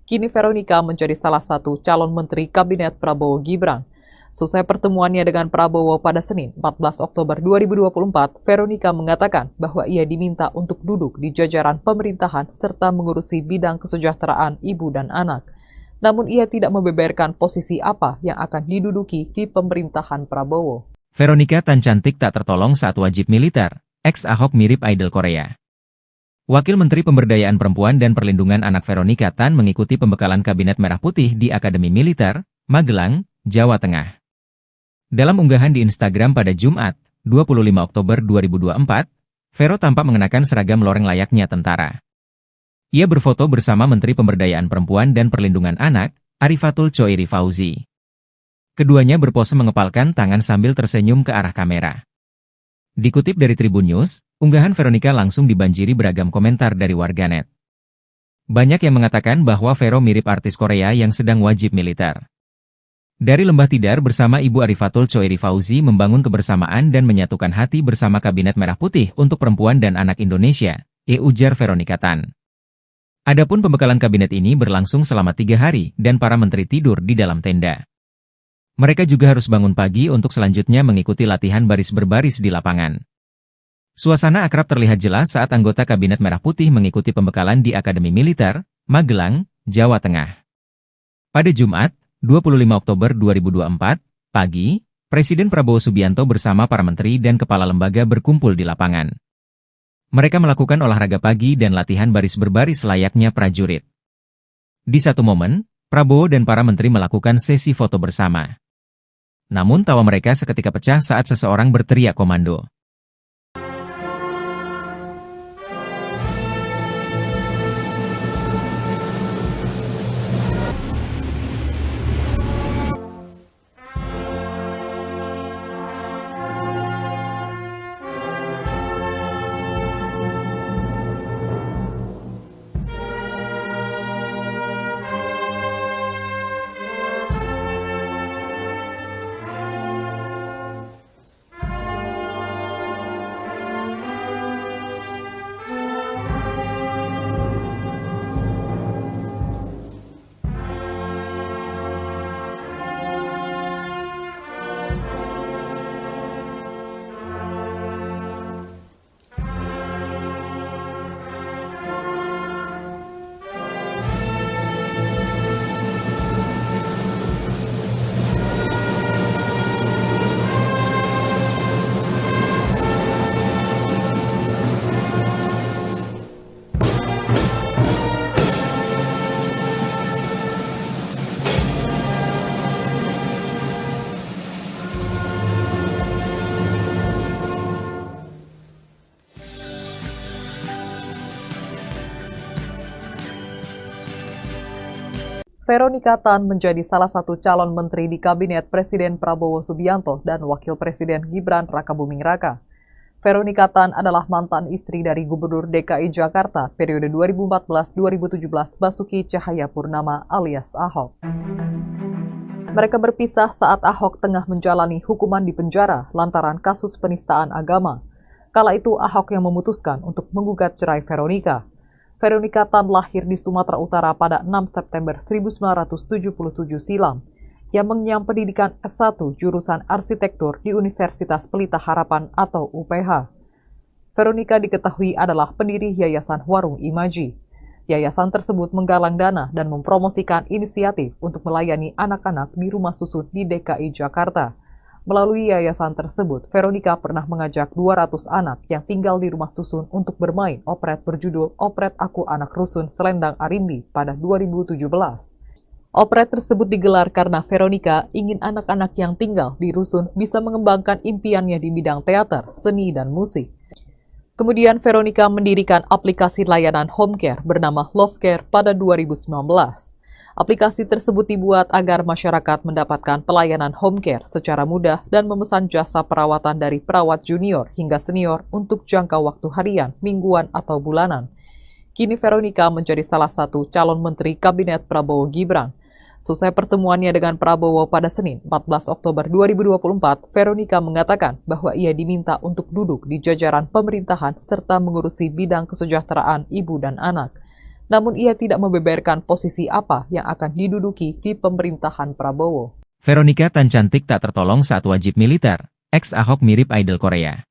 Kini Veronika menjadi salah satu calon menteri Kabinet Prabowo Gibran. Selesai pertemuannya dengan Prabowo pada Senin 14 Oktober 2024, Veronika mengatakan bahwa ia diminta untuk duduk di jajaran pemerintahan serta mengurusi bidang kesejahteraan ibu dan anak. Namun ia tidak membeberkan posisi apa yang akan diduduki di pemerintahan Prabowo. Veronika Tan cantik tak tertolong saat wajib militer. Ex-Ahok mirip idol Korea. Wakil Menteri Pemberdayaan Perempuan dan Perlindungan Anak Veronika Tan mengikuti pembekalan Kabinet Merah Putih di Akademi Militer, Magelang, Jawa Tengah. Dalam unggahan di Instagram pada Jumat, 25 Oktober 2024, Vero tampak mengenakan seragam loreng layaknya tentara. Ia berfoto bersama Menteri Pemberdayaan Perempuan dan Perlindungan Anak, Arifatul Choiri Fauzi. Keduanya berpose mengepalkan tangan sambil tersenyum ke arah kamera. Dikutip dari Tribun News, unggahan Veronika langsung dibanjiri beragam komentar dari warganet. Banyak yang mengatakan bahwa Vero mirip artis Korea yang sedang wajib militer. Dari Lembah Tidar bersama Ibu Arifatul Choiri Fauzi membangun kebersamaan dan menyatukan hati bersama Kabinet Merah Putih untuk Perempuan dan Anak Indonesia, ujar Veronika Tan. Adapun pembekalan kabinet ini berlangsung selama 3 hari dan para menteri tidur di dalam tenda. Mereka juga harus bangun pagi untuk selanjutnya mengikuti latihan baris berbaris di lapangan. Suasana akrab terlihat jelas saat anggota Kabinet Merah Putih mengikuti pembekalan di Akademi Militer, Magelang, Jawa Tengah. Pada Jumat, 25 Oktober 2024, pagi, Presiden Prabowo Subianto bersama para menteri dan kepala lembaga berkumpul di lapangan. Mereka melakukan olahraga pagi dan latihan baris berbaris layaknya prajurit. Di satu momen, Prabowo dan para menteri melakukan sesi foto bersama. Namun tawa mereka seketika pecah saat seseorang berteriak komando. Veronika Tan menjadi salah satu calon menteri di Kabinet Presiden Prabowo Subianto dan Wakil Presiden Gibran Rakabuming Raka. Veronika Tan adalah mantan istri dari Gubernur DKI Jakarta periode 2014-2017 Basuki Cahayapurnama alias Ahok. Mereka berpisah saat Ahok tengah menjalani hukuman di penjara lantaran kasus penistaan agama. Kala itu Ahok yang memutuskan untuk menggugat cerai Veronika. Veronika Tan lahir di Sumatera Utara pada 6 September 1977 silam. Ia mengenyam pendidikan S1 jurusan arsitektur di Universitas Pelita Harapan atau UPH. Veronika diketahui adalah pendiri Yayasan Warung Imaji. Yayasan tersebut menggalang dana dan mempromosikan inisiatif untuk melayani anak-anak di rumah susun di DKI Jakarta. Melalui yayasan tersebut, Veronika pernah mengajak 200 anak yang tinggal di rumah susun untuk bermain operet berjudul Operet Aku Anak Rusun Selendang Arimbi pada 2017. Operet tersebut digelar karena Veronika ingin anak-anak yang tinggal di rusun bisa mengembangkan impiannya di bidang teater, seni, dan musik. Kemudian Veronika mendirikan aplikasi layanan home care bernama Love Care pada 2019. Aplikasi tersebut dibuat agar masyarakat mendapatkan pelayanan home care secara mudah dan memesan jasa perawatan dari perawat junior hingga senior untuk jangka waktu harian, mingguan, atau bulanan. Kini Veronika menjadi salah satu calon menteri Kabinet Prabowo Gibran. Selesai pertemuannya dengan Prabowo pada Senin 14 Oktober 2024, Veronika mengatakan bahwa ia diminta untuk duduk di jajaran pemerintahan serta mengurusi bidang kesejahteraan ibu dan anak. Namun ia tidak membeberkan posisi apa yang akan diduduki di pemerintahan Prabowo. Veronika Tan cantik tak tertolong saat wajib militer. Ex-Ahok mirip idol Korea.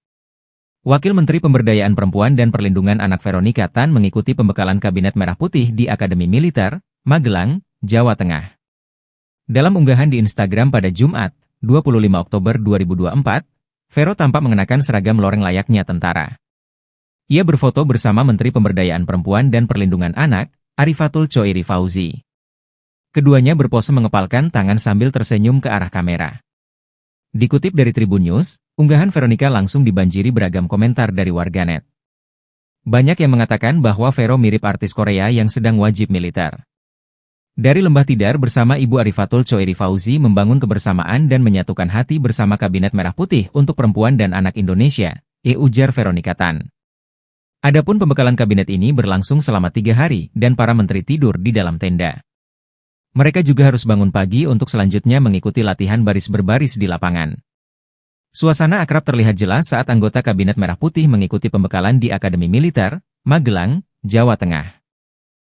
Wakil Menteri Pemberdayaan Perempuan dan Perlindungan Anak Veronika Tan mengikuti pembekalan Kabinet Merah Putih di Akademi Militer, Magelang, Jawa Tengah. Dalam unggahan di Instagram pada Jumat, 25 Oktober 2024, Vero tampak mengenakan seragam loreng layaknya tentara. Ia berfoto bersama Menteri Pemberdayaan Perempuan dan Perlindungan Anak, Arifatul Choiri Fauzi. Keduanya berpose mengepalkan tangan sambil tersenyum ke arah kamera. Dikutip dari Tribun News, unggahan Veronika langsung dibanjiri beragam komentar dari warganet. Banyak yang mengatakan bahwa Vero mirip artis Korea yang sedang wajib militer. Dari Lembah Tidar bersama Ibu Arifatul Choiri Fauzi membangun kebersamaan dan menyatukan hati bersama Kabinet Merah Putih untuk Perempuan dan Anak Indonesia, ujar Veronika Tan. Adapun pembekalan kabinet ini berlangsung selama 3 hari dan para menteri tidur di dalam tenda. Mereka juga harus bangun pagi untuk selanjutnya mengikuti latihan baris berbaris di lapangan. Suasana akrab terlihat jelas saat anggota Kabinet Merah Putih mengikuti pembekalan di Akademi Militer, Magelang, Jawa Tengah.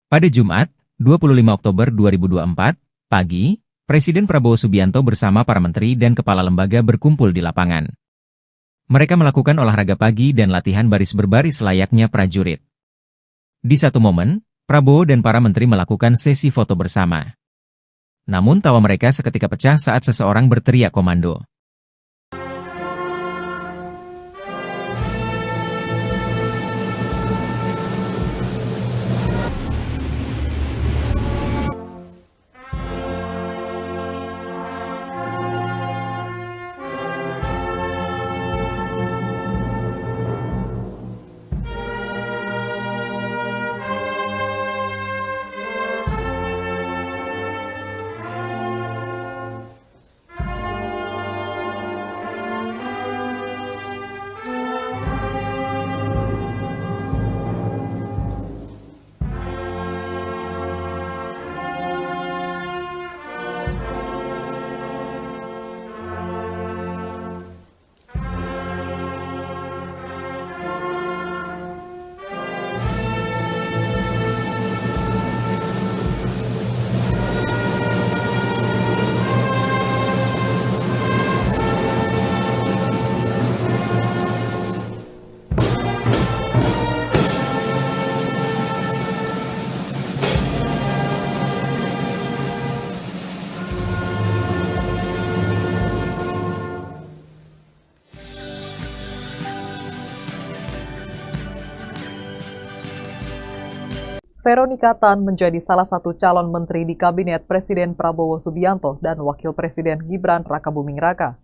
Pada Jumat, 25 Oktober 2024, pagi, Presiden Prabowo Subianto bersama para menteri dan kepala lembaga berkumpul di lapangan. Mereka melakukan olahraga pagi dan latihan baris berbaris layaknya prajurit. Di satu momen, Prabowo dan para menteri melakukan sesi foto bersama. Namun tawa mereka seketika pecah saat seseorang berteriak komando. Veronika Tan menjadi salah satu calon menteri di Kabinet Presiden Prabowo Subianto dan Wakil Presiden Gibran Rakabuming Raka.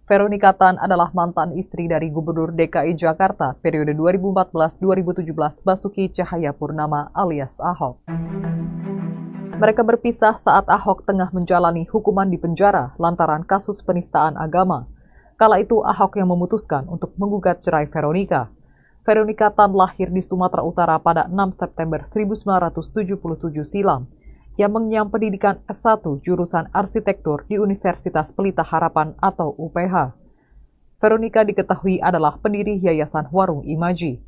Veronika Tan adalah mantan istri dari Gubernur DKI Jakarta periode 2014-2017 Basuki Cahayapurnama alias Ahok. Mereka berpisah saat Ahok tengah menjalani hukuman di penjara lantaran kasus penistaan agama. Kala itu Ahok yang memutuskan untuk menggugat cerai Veronica. Veronica Tan lahir di Sumatera Utara pada 6 September 1977 silam. Yang mengenyam pendidikan S1 jurusan arsitektur di Universitas Pelita Harapan atau UPH. Veronica diketahui adalah pendiri Yayasan Warung Imaji.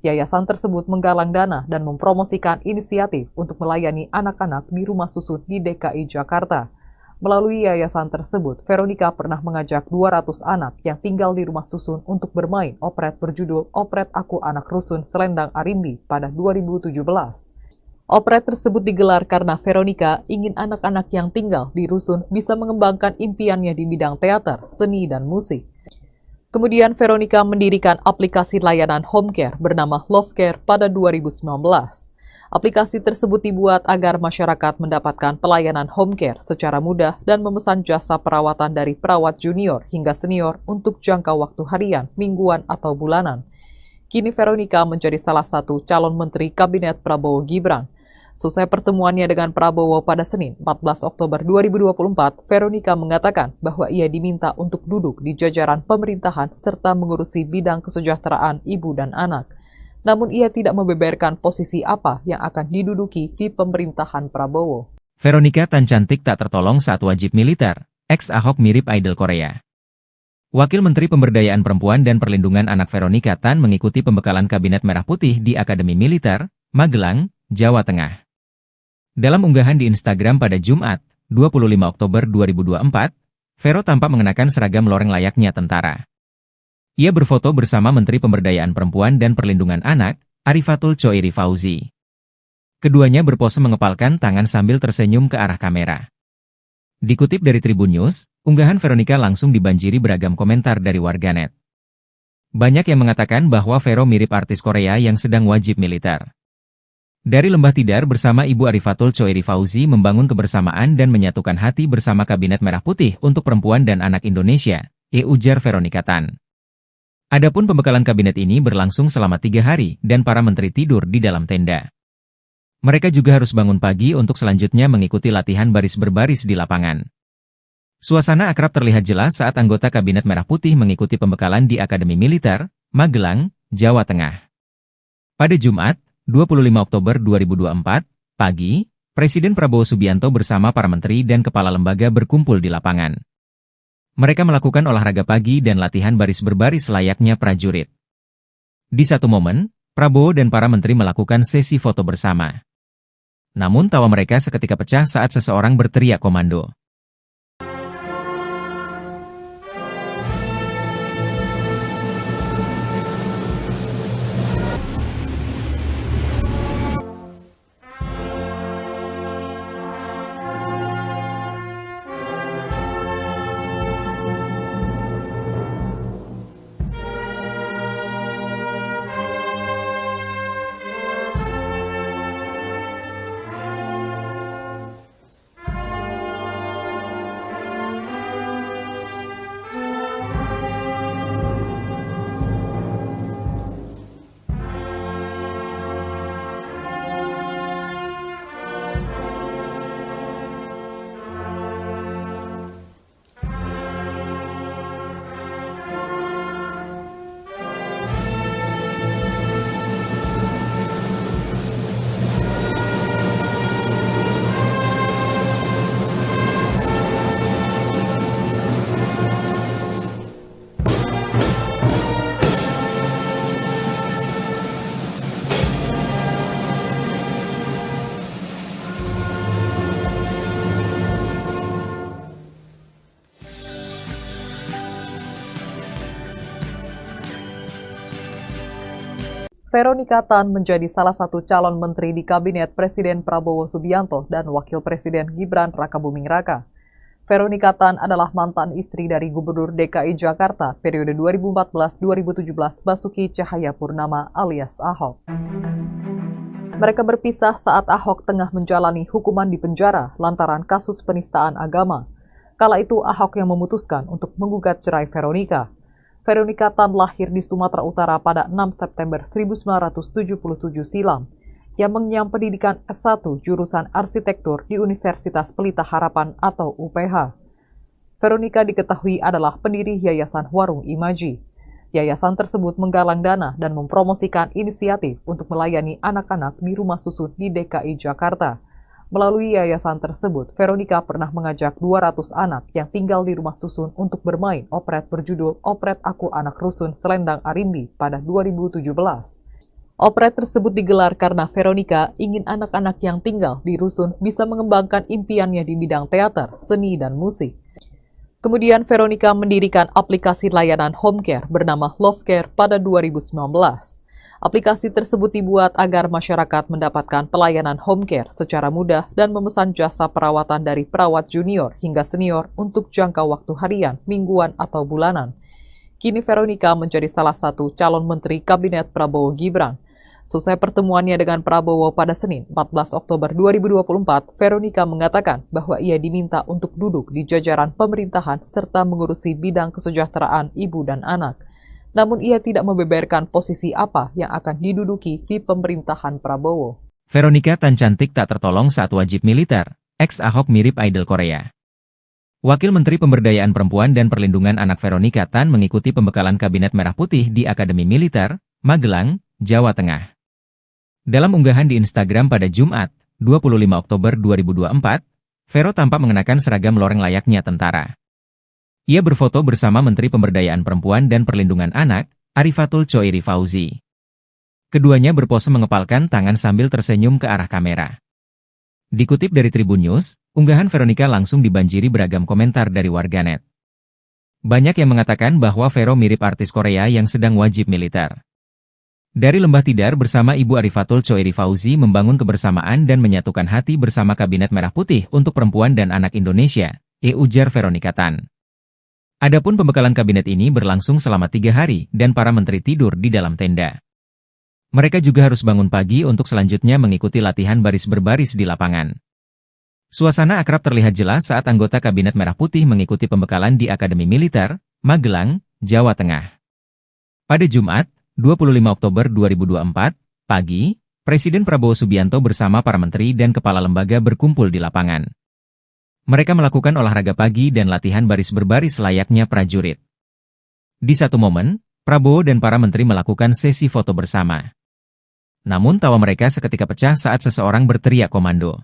Yayasan tersebut menggalang dana dan mempromosikan inisiatif untuk melayani anak-anak di rumah susun di DKI Jakarta. Melalui yayasan tersebut, Veronica pernah mengajak 200 anak yang tinggal di rumah susun untuk bermain operet berjudul Operet Aku Anak Rusun Selendang Arimbi pada 2017. Operet tersebut digelar karena Veronica ingin anak-anak yang tinggal di rusun bisa mengembangkan impiannya di bidang teater, seni, dan musik. Kemudian Veronica mendirikan aplikasi layanan home care bernama Love Care pada 2019. Aplikasi tersebut dibuat agar masyarakat mendapatkan pelayanan home care secara mudah dan memesan jasa perawatan dari perawat junior hingga senior untuk jangka waktu harian, mingguan, atau bulanan. Kini Veronica menjadi salah satu calon menteri Kabinet Prabowo Gibran. Selesai pertemuannya dengan Prabowo pada Senin 14 Oktober 2024, Veronica mengatakan bahwa ia diminta untuk duduk di jajaran pemerintahan serta mengurusi bidang kesejahteraan ibu dan anak. Namun ia tidak membeberkan posisi apa yang akan diduduki di pemerintahan Prabowo. Veronica Tan cantik tak tertolong saat wajib militer. Ex-Ahok mirip idol Korea. Wakil Menteri Pemberdayaan Perempuan dan Perlindungan Anak Veronica Tan mengikuti pembekalan Kabinet Merah Putih di Akademi Militer, Magelang, Jawa Tengah. Dalam unggahan di Instagram pada Jumat, 25 Oktober 2024, Vero tampak mengenakan seragam loreng layaknya tentara. Ia berfoto bersama Menteri Pemberdayaan Perempuan dan Perlindungan Anak, Arifatul Choiri Fauzi. Keduanya berpose mengepalkan tangan sambil tersenyum ke arah kamera. Dikutip dari Tribun News, unggahan Veronica langsung dibanjiri beragam komentar dari warganet. Banyak yang mengatakan bahwa Vero mirip artis Korea yang sedang wajib militer. Dari Lembah Tidar bersama Ibu Arifatul Choiri Fauzi membangun kebersamaan dan menyatukan hati bersama Kabinet Merah Putih untuk Perempuan dan Anak Indonesia, ujar Veronica Tan. Adapun pembekalan kabinet ini berlangsung selama 3 hari dan para menteri tidur di dalam tenda. Mereka juga harus bangun pagi untuk selanjutnya mengikuti latihan baris berbaris di lapangan. Suasana akrab terlihat jelas saat anggota Kabinet Merah Putih mengikuti pembekalan di Akademi Militer, Magelang, Jawa Tengah. Pada Jumat, 25 Oktober 2024, pagi, Presiden Prabowo Subianto bersama para menteri dan kepala lembaga berkumpul di lapangan. Mereka melakukan olahraga pagi dan latihan baris berbaris layaknya prajurit. Di satu momen, Prabowo dan para menteri melakukan sesi foto bersama. Namun tawa mereka seketika pecah saat seseorang berteriak komando. Veronica Tan menjadi salah satu calon menteri di Kabinet Presiden Prabowo Subianto dan Wakil Presiden Gibran Rakabuming Raka. Veronica Tan adalah mantan istri dari Gubernur DKI Jakarta periode 2014-2017 Basuki Cahayapurnama alias Ahok. Mereka berpisah saat Ahok tengah menjalani hukuman di penjara lantaran kasus penistaan agama. Kala itu Ahok yang memutuskan untuk menggugat cerai Veronica. Veronica Tan lahir di Sumatera Utara pada 6 September 1977 silam. yang mengenyam pendidikan S1 jurusan arsitektur di Universitas Pelita Harapan atau UPH. Veronica diketahui adalah pendiri Yayasan Warung Imaji. Yayasan tersebut menggalang dana dan mempromosikan inisiatif untuk melayani anak-anak di rumah susun di DKI Jakarta. Melalui yayasan tersebut, Veronica pernah mengajak 200 anak yang tinggal di rumah susun untuk bermain operet berjudul Operet Aku Anak Rusun Selendang Arimbi pada 2017. Operet tersebut digelar karena Veronica ingin anak-anak yang tinggal di rusun bisa mengembangkan impiannya di bidang teater, seni, dan musik. Kemudian Veronica mendirikan aplikasi layanan home care bernama Love Care pada 2019. Aplikasi tersebut dibuat agar masyarakat mendapatkan pelayanan home care secara mudah dan memesan jasa perawatan dari perawat junior hingga senior untuk jangka waktu harian, mingguan, atau bulanan. Kini Veronica menjadi salah satu calon menteri Kabinet Prabowo Gibran. Selesai pertemuannya dengan Prabowo pada Senin, 14 Oktober 2024, Veronica mengatakan bahwa ia diminta untuk duduk di jajaran pemerintahan serta mengurusi bidang kesejahteraan ibu dan anak. Namun ia tidak membeberkan posisi apa yang akan diduduki di pemerintahan Prabowo. Veronica Tan cantik tak tertolong saat wajib militer. Ex-Ahok mirip idol Korea. Wakil Menteri Pemberdayaan Perempuan dan Perlindungan Anak Veronica Tan mengikuti pembekalan Kabinet Merah Putih di Akademi Militer, Magelang, Jawa Tengah. Dalam unggahan di Instagram pada Jumat, 25 Oktober 2024, Vero tampak mengenakan seragam loreng layaknya tentara. Ia berfoto bersama Menteri Pemberdayaan Perempuan dan Perlindungan Anak, Arifatul Choiri Fauzi. Keduanya berpose mengepalkan tangan sambil tersenyum ke arah kamera. Dikutip dari Tribun News, unggahan Veronica langsung dibanjiri beragam komentar dari warganet. Banyak yang mengatakan bahwa Vero mirip artis Korea yang sedang wajib militer. Dari Lembah Tidar bersama Ibu Arifatul Choiri Fauzi membangun kebersamaan dan menyatukan hati bersama Kabinet Merah Putih untuk Perempuan dan Anak Indonesia, ujar Veronica Tan. Adapun pembekalan kabinet ini berlangsung selama 3 hari dan para menteri tidur di dalam tenda. Mereka juga harus bangun pagi untuk selanjutnya mengikuti latihan baris berbaris di lapangan. Suasana akrab terlihat jelas saat anggota Kabinet Merah Putih mengikuti pembekalan di Akademi Militer, Magelang, Jawa Tengah. Pada Jumat, 25 Oktober 2024, pagi, Presiden Prabowo Subianto bersama para menteri dan kepala lembaga berkumpul di lapangan. Mereka melakukan olahraga pagi dan latihan baris berbaris layaknya prajurit. Di satu momen, Prabowo dan para menteri melakukan sesi foto bersama. Namun tawa mereka seketika pecah saat seseorang berteriak komando.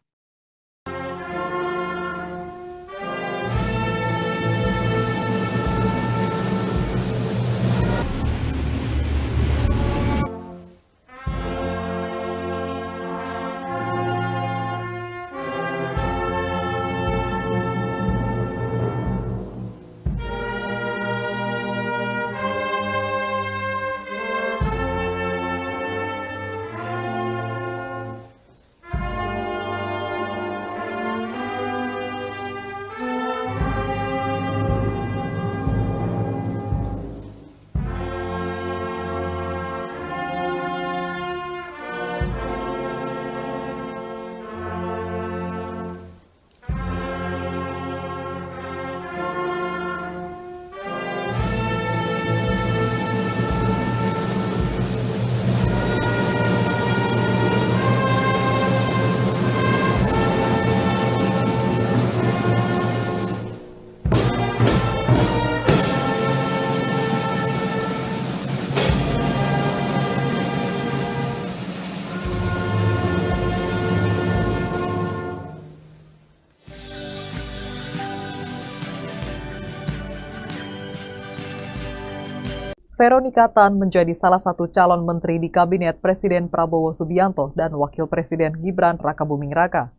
Veronica Tan menjadi salah satu calon menteri di Kabinet Presiden Prabowo Subianto dan Wakil Presiden Gibran Rakabuming Raka.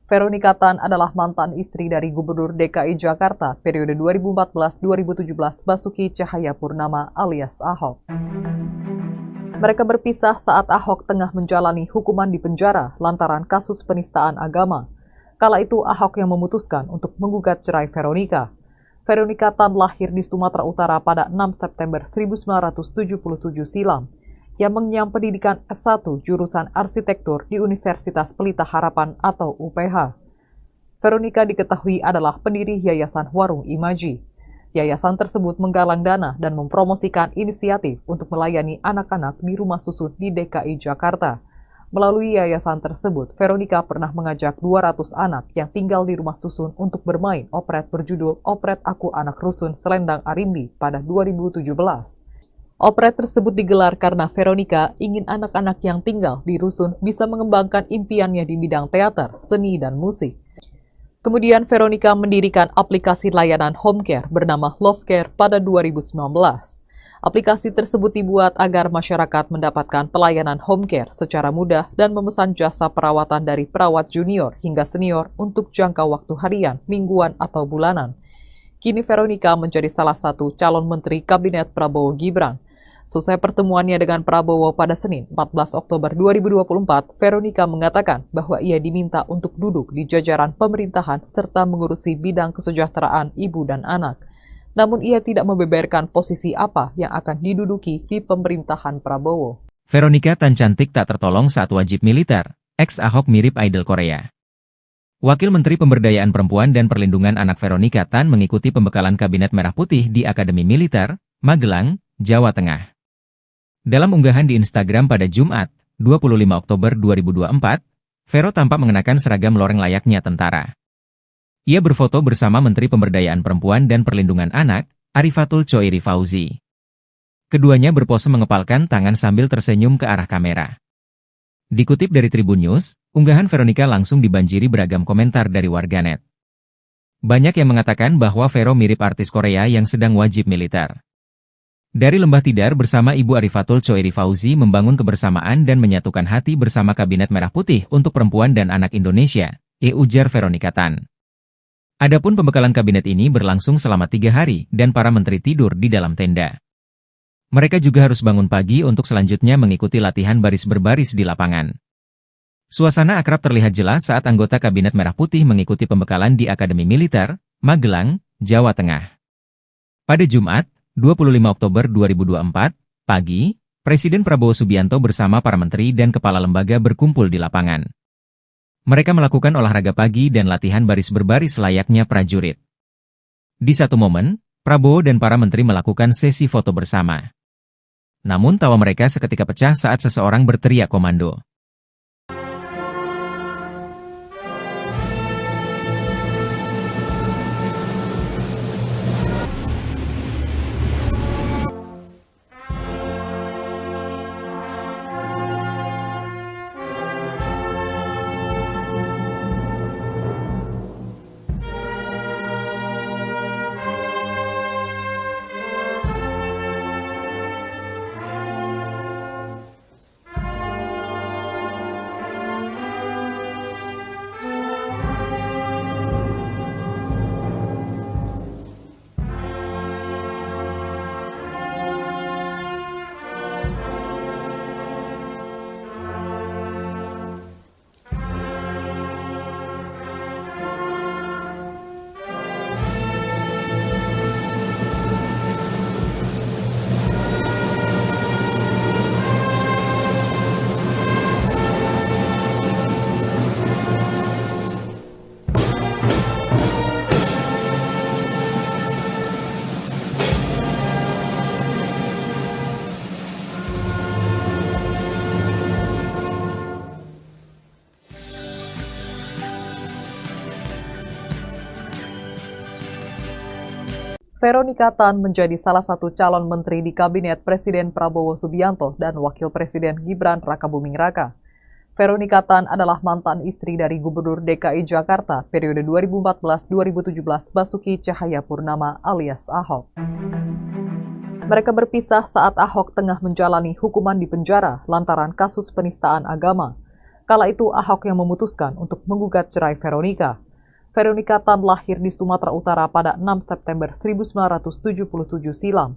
Veronica Tan adalah mantan istri dari Gubernur DKI Jakarta periode 2014-2017 Basuki Cahayapurnama alias Ahok. Mereka berpisah saat Ahok tengah menjalani hukuman di penjara lantaran kasus penistaan agama. Kala itu Ahok yang memutuskan untuk menggugat cerai Veronica. Veronica Tan lahir di Sumatera Utara pada 6 September 1977 silam, yang mengenyam pendidikan S1 jurusan arsitektur di Universitas Pelita Harapan atau UPH. Veronica diketahui adalah pendiri Yayasan Warung Imaji. Yayasan tersebut menggalang dana dan mempromosikan inisiatif untuk melayani anak-anak di rumah susun di DKI Jakarta. Melalui yayasan tersebut, Veronica pernah mengajak 200 anak yang tinggal di rumah susun untuk bermain operet berjudul Operet Aku Anak Rusun Selendang Arimbi pada 2017. Operet tersebut digelar karena Veronica ingin anak-anak yang tinggal di rusun bisa mengembangkan impiannya di bidang teater, seni, dan musik. Kemudian Veronica mendirikan aplikasi layanan home care bernama Love Care pada 2019. Aplikasi tersebut dibuat agar masyarakat mendapatkan pelayanan home care secara mudah dan memesan jasa perawatan dari perawat junior hingga senior untuk jangka waktu harian, mingguan, atau bulanan. Kini Veronica menjadi salah satu calon menteri Kabinet Prabowo Gibran. Selesai pertemuannya dengan Prabowo pada Senin, 14 Oktober 2024, Veronica mengatakan bahwa ia diminta untuk duduk di jajaran pemerintahan serta mengurusi bidang kesejahteraan ibu dan anak. Namun ia tidak membeberkan posisi apa yang akan diduduki di pemerintahan Prabowo. Veronica Tan cantik tak tertolong saat wajib militer. Ex-Ahok mirip idol Korea. Wakil Menteri Pemberdayaan Perempuan dan Perlindungan Anak Veronica Tan mengikuti pembekalan Kabinet Merah Putih di Akademi Militer, Magelang, Jawa Tengah. Dalam unggahan di Instagram pada Jumat, 25 Oktober 2024, Vero tampak mengenakan seragam loreng layaknya tentara. Ia berfoto bersama Menteri Pemberdayaan Perempuan dan Perlindungan Anak, Arifatul Choiri Fauzi. Keduanya berpose mengepalkan tangan sambil tersenyum ke arah kamera. Dikutip dari Tribun News, unggahan Veronica langsung dibanjiri beragam komentar dari warganet. Banyak yang mengatakan bahwa Vero mirip artis Korea yang sedang wajib militer. Dari Lembah Tidar bersama Ibu Arifatul Choiri Fauzi membangun kebersamaan dan menyatukan hati bersama Kabinet Merah Putih untuk Perempuan dan Anak Indonesia, ujar Veronica Tan. Adapun pembekalan kabinet ini berlangsung selama 3 hari dan para menteri tidur di dalam tenda. Mereka juga harus bangun pagi untuk selanjutnya mengikuti latihan baris berbaris di lapangan. Suasana akrab terlihat jelas saat anggota Kabinet Merah Putih mengikuti pembekalan di Akademi Militer, Magelang, Jawa Tengah. Pada Jumat, 25 Oktober 2024, pagi, Presiden Prabowo Subianto bersama para menteri dan kepala lembaga berkumpul di lapangan. Mereka melakukan olahraga pagi dan latihan baris berbaris layaknya prajurit. Di satu momen, Prabowo dan para menteri melakukan sesi foto bersama. Namun tawa mereka seketika pecah saat seseorang berteriak komando. Veronica Tan menjadi salah satu calon menteri di Kabinet Presiden Prabowo Subianto dan Wakil Presiden Gibran Rakabuming Raka. Veronica Tan adalah mantan istri dari Gubernur DKI Jakarta periode 2014-2017 Basuki Cahayapurnama alias Ahok. Mereka berpisah saat Ahok tengah menjalani hukuman di penjara lantaran kasus penistaan agama. Kala itu Ahok yang memutuskan untuk menggugat cerai Veronica. Veronica Tan lahir di Sumatera Utara pada 6 September 1977 silam,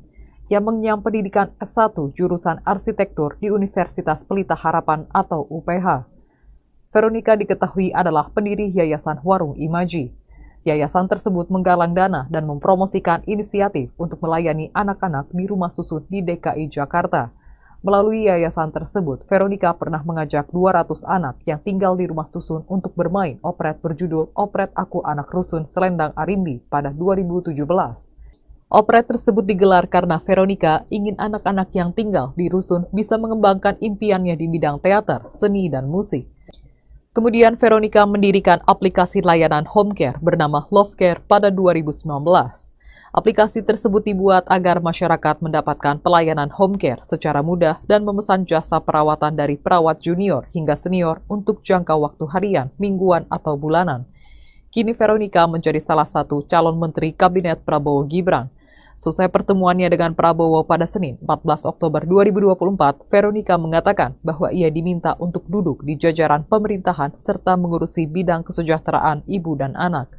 yang mengenyam pendidikan S1 jurusan arsitektur di Universitas Pelita Harapan atau UPH. Veronica diketahui adalah pendiri Yayasan Warung Imaji. Yayasan tersebut menggalang dana dan mempromosikan inisiatif untuk melayani anak-anak di rumah susun di DKI Jakarta. Melalui yayasan tersebut, Veronica pernah mengajak 200 anak yang tinggal di rumah susun untuk bermain operet berjudul Operet Aku Anak Rusun Selendang Arimbi pada 2017. Operet tersebut digelar karena Veronica ingin anak-anak yang tinggal di rusun bisa mengembangkan impiannya di bidang teater, seni, dan musik. Kemudian Veronica mendirikan aplikasi layanan home care bernama Love Care pada 2019. Aplikasi tersebut dibuat agar masyarakat mendapatkan pelayanan home care secara mudah dan memesan jasa perawatan dari perawat junior hingga senior untuk jangka waktu harian, mingguan, atau bulanan. Kini Veronica menjadi salah satu calon menteri Kabinet Prabowo Gibran. Selesai pertemuannya dengan Prabowo pada Senin, 14 Oktober 2024, Veronica mengatakan bahwa ia diminta untuk duduk di jajaran pemerintahan serta mengurusi bidang kesejahteraan ibu dan anak.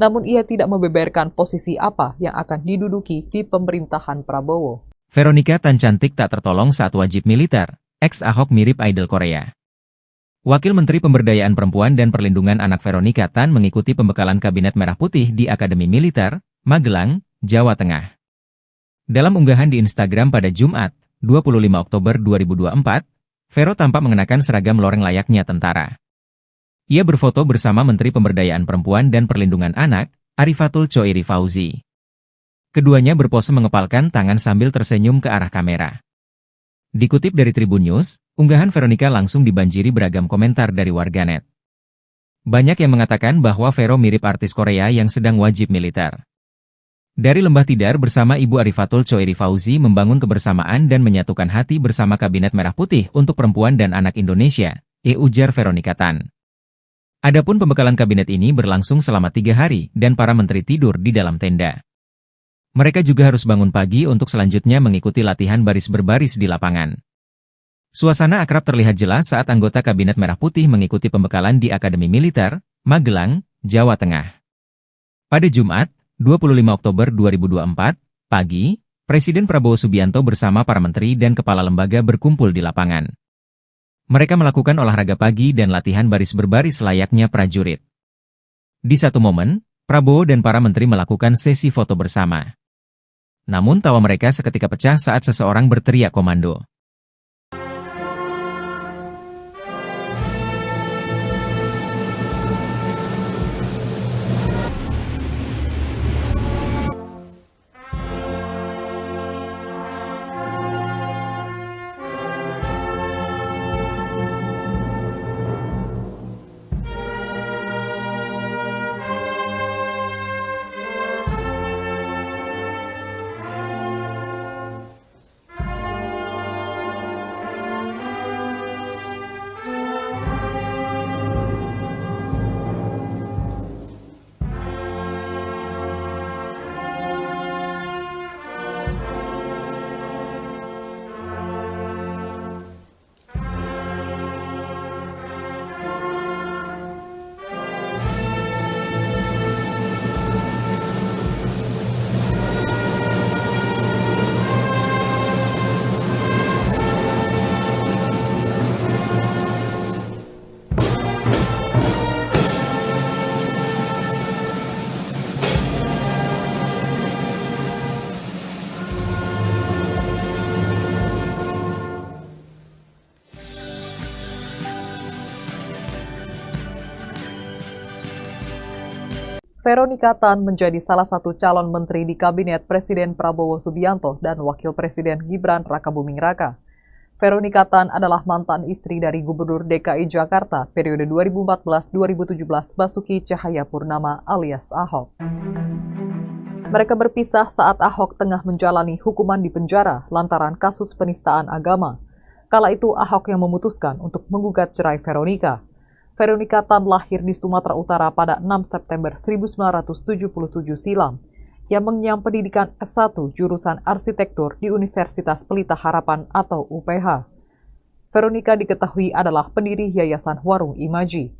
Namun ia tidak membeberkan posisi apa yang akan diduduki di pemerintahan Prabowo. Veronica Tan cantik tak tertolong saat wajib militer. Ex-Ahok mirip idol Korea. Wakil Menteri Pemberdayaan Perempuan dan Perlindungan Anak Veronica Tan mengikuti pembekalan Kabinet Merah Putih di Akademi Militer, Magelang, Jawa Tengah. Dalam unggahan di Instagram pada Jumat, 25 Oktober 2024, Vero tampak mengenakan seragam loreng layaknya tentara. Ia berfoto bersama Menteri Pemberdayaan Perempuan dan Perlindungan Anak, Arifatul Choiri Fauzi. Keduanya berpose mengepalkan tangan sambil tersenyum ke arah kamera. Dikutip dari Tribun News, unggahan Veronica langsung dibanjiri beragam komentar dari warganet. Banyak yang mengatakan bahwa Vero mirip artis Korea yang sedang wajib militer. Dari Lembah Tidar bersama Ibu Arifatul Choiri Fauzi membangun kebersamaan dan menyatukan hati bersama Kabinet Merah Putih untuk perempuan dan anak Indonesia, ujar Veronica Tan. Adapun pembekalan kabinet ini berlangsung selama 3 hari dan para menteri tidur di dalam tenda. Mereka juga harus bangun pagi untuk selanjutnya mengikuti latihan baris berbaris di lapangan. Suasana akrab terlihat jelas saat anggota Kabinet Merah Putih mengikuti pembekalan di Akademi Militer, Magelang, Jawa Tengah. Pada Jumat, 25 Oktober 2024, pagi, Presiden Prabowo Subianto bersama para menteri dan kepala lembaga berkumpul di lapangan. Mereka melakukan olahraga pagi dan latihan baris berbaris layaknya prajurit. Di satu momen, Prabowo dan para menteri melakukan sesi foto bersama. Namun tawa mereka seketika pecah saat seseorang berteriak komando. Veronica Tan menjadi salah satu calon menteri di Kabinet Presiden Prabowo Subianto dan Wakil Presiden Gibran Rakabuming Raka. Veronica Tan adalah mantan istri dari Gubernur DKI Jakarta periode 2014-2017 Basuki Cahayapurnama alias Ahok. Mereka berpisah saat Ahok tengah menjalani hukuman di penjara lantaran kasus penistaan agama. Kala itu Ahok yang memutuskan untuk menggugat cerai Veronica. Veronica Tan lahir di Sumatera Utara pada 6 September 1977 silam. Ia mengenyam pendidikan S1 jurusan arsitektur di Universitas Pelita Harapan atau UPH. Veronica diketahui adalah pendiri Yayasan Warung Imaji.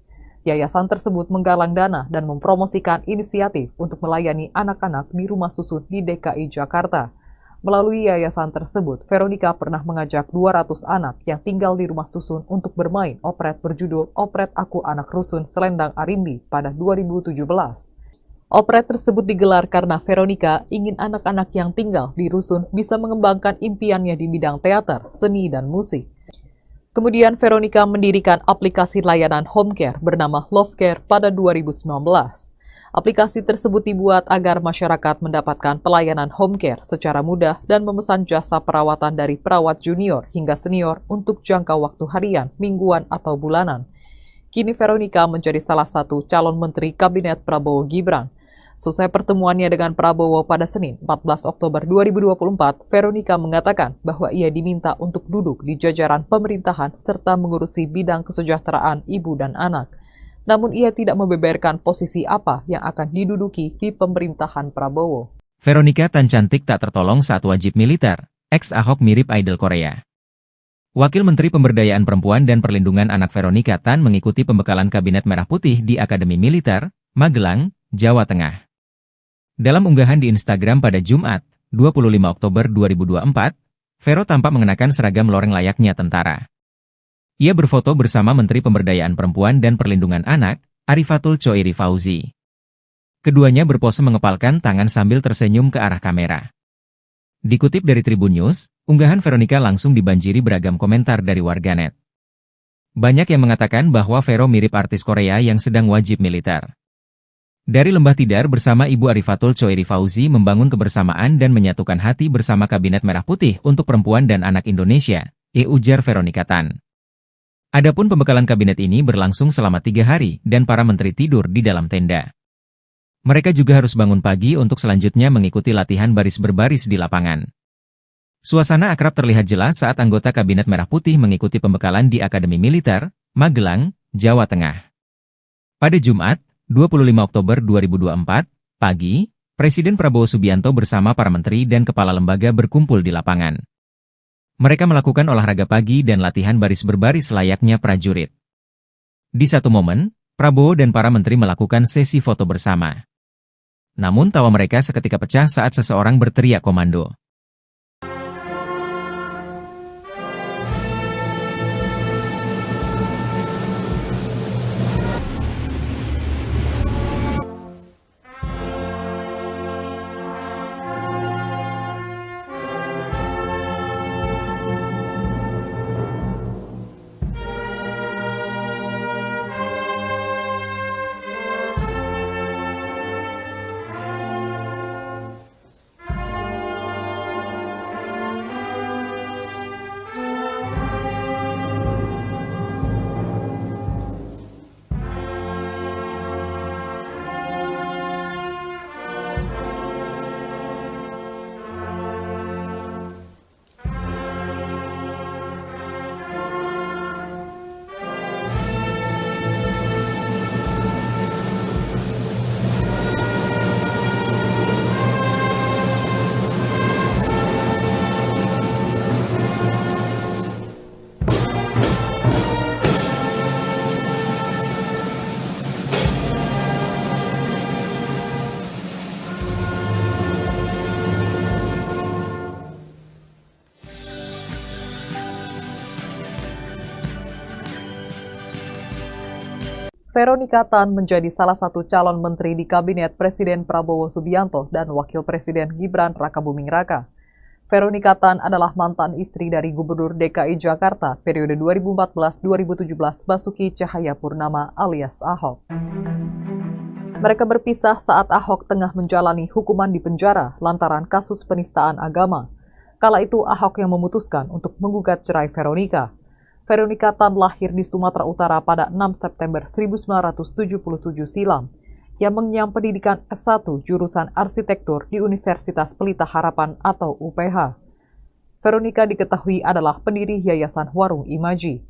Yayasan tersebut menggalang dana dan mempromosikan inisiatif untuk melayani anak-anak di rumah susun di DKI Jakarta. Melalui yayasan tersebut, Veronica pernah mengajak 200 anak yang tinggal di rumah susun untuk bermain operet berjudul Operet Aku Anak Rusun Selendang Arimbi pada 2017. Operet tersebut digelar karena Veronica ingin anak-anak yang tinggal di rusun bisa mengembangkan impiannya di bidang teater, seni, dan musik. Kemudian Veronica mendirikan aplikasi layanan home care bernama Love Care pada 2019. Aplikasi tersebut dibuat agar masyarakat mendapatkan pelayanan home care secara mudah dan memesan jasa perawatan dari perawat junior hingga senior untuk jangka waktu harian, mingguan, atau bulanan. Kini Veronica menjadi salah satu calon menteri Kabinet Prabowo Gibran. Selesai pertemuannya dengan Prabowo pada Senin, 14 Oktober 2024, Veronica mengatakan bahwa ia diminta untuk duduk di jajaran pemerintahan serta mengurusi bidang kesejahteraan ibu dan anak. Namun ia tidak membeberkan posisi apa yang akan diduduki di pemerintahan Prabowo. Veronica Tan cantik tak tertolong saat wajib militer. Ex-Ahok mirip idol Korea. Wakil Menteri Pemberdayaan Perempuan dan Perlindungan Anak Veronica Tan mengikuti pembekalan Kabinet Merah Putih di Akademi Militer, Magelang, Jawa Tengah. Dalam unggahan di Instagram pada Jumat, 25 Oktober 2024, Vero tampak mengenakan seragam loreng layaknya tentara. Ia berfoto bersama Menteri Pemberdayaan Perempuan dan Perlindungan Anak, Arifatul Choiri Fauzi. Keduanya berpose mengepalkan tangan sambil tersenyum ke arah kamera. Dikutip dari Tribun News, unggahan Veronica langsung dibanjiri beragam komentar dari warganet. Banyak yang mengatakan bahwa Vero mirip artis Korea yang sedang wajib militer. Dari Lembah Tidar bersama Ibu Arifatul Choiri Fauzi membangun kebersamaan dan menyatukan hati bersama Kabinet Merah Putih untuk Perempuan dan Anak Indonesia, ujar Veronica Tan. Adapun pembekalan kabinet ini berlangsung selama 3 hari dan para menteri tidur di dalam tenda. Mereka juga harus bangun pagi untuk selanjutnya mengikuti latihan baris berbaris di lapangan. Suasana akrab terlihat jelas saat anggota Kabinet Merah Putih mengikuti pembekalan di Akademi Militer, Magelang, Jawa Tengah. Pada Jumat, 25 Oktober 2024, pagi, Presiden Prabowo Subianto bersama para menteri dan kepala lembaga berkumpul di lapangan. Mereka melakukan olahraga pagi dan latihan baris berbaris layaknya prajurit. Di satu momen, Prabowo dan para menteri melakukan sesi foto bersama. Namun tawa mereka seketika pecah saat seseorang berteriak komando. Veronica Tan menjadi salah satu calon menteri di Kabinet Presiden Prabowo Subianto dan Wakil Presiden Gibran Rakabuming Raka. Veronica Tan adalah mantan istri dari Gubernur DKI Jakarta periode 2014-2017 Basuki Cahayapurnama alias Ahok. Mereka berpisah saat Ahok tengah menjalani hukuman di penjara lantaran kasus penistaan agama. Kala itu Ahok yang memutuskan untuk menggugat cerai Veronica. Veronica Tan lahir di Sumatera Utara pada 6 September 1977 silam. Ia mengenyam pendidikan S1 jurusan arsitektur di Universitas Pelita Harapan atau UPH. Veronica diketahui adalah pendiri Yayasan Warung Imaji.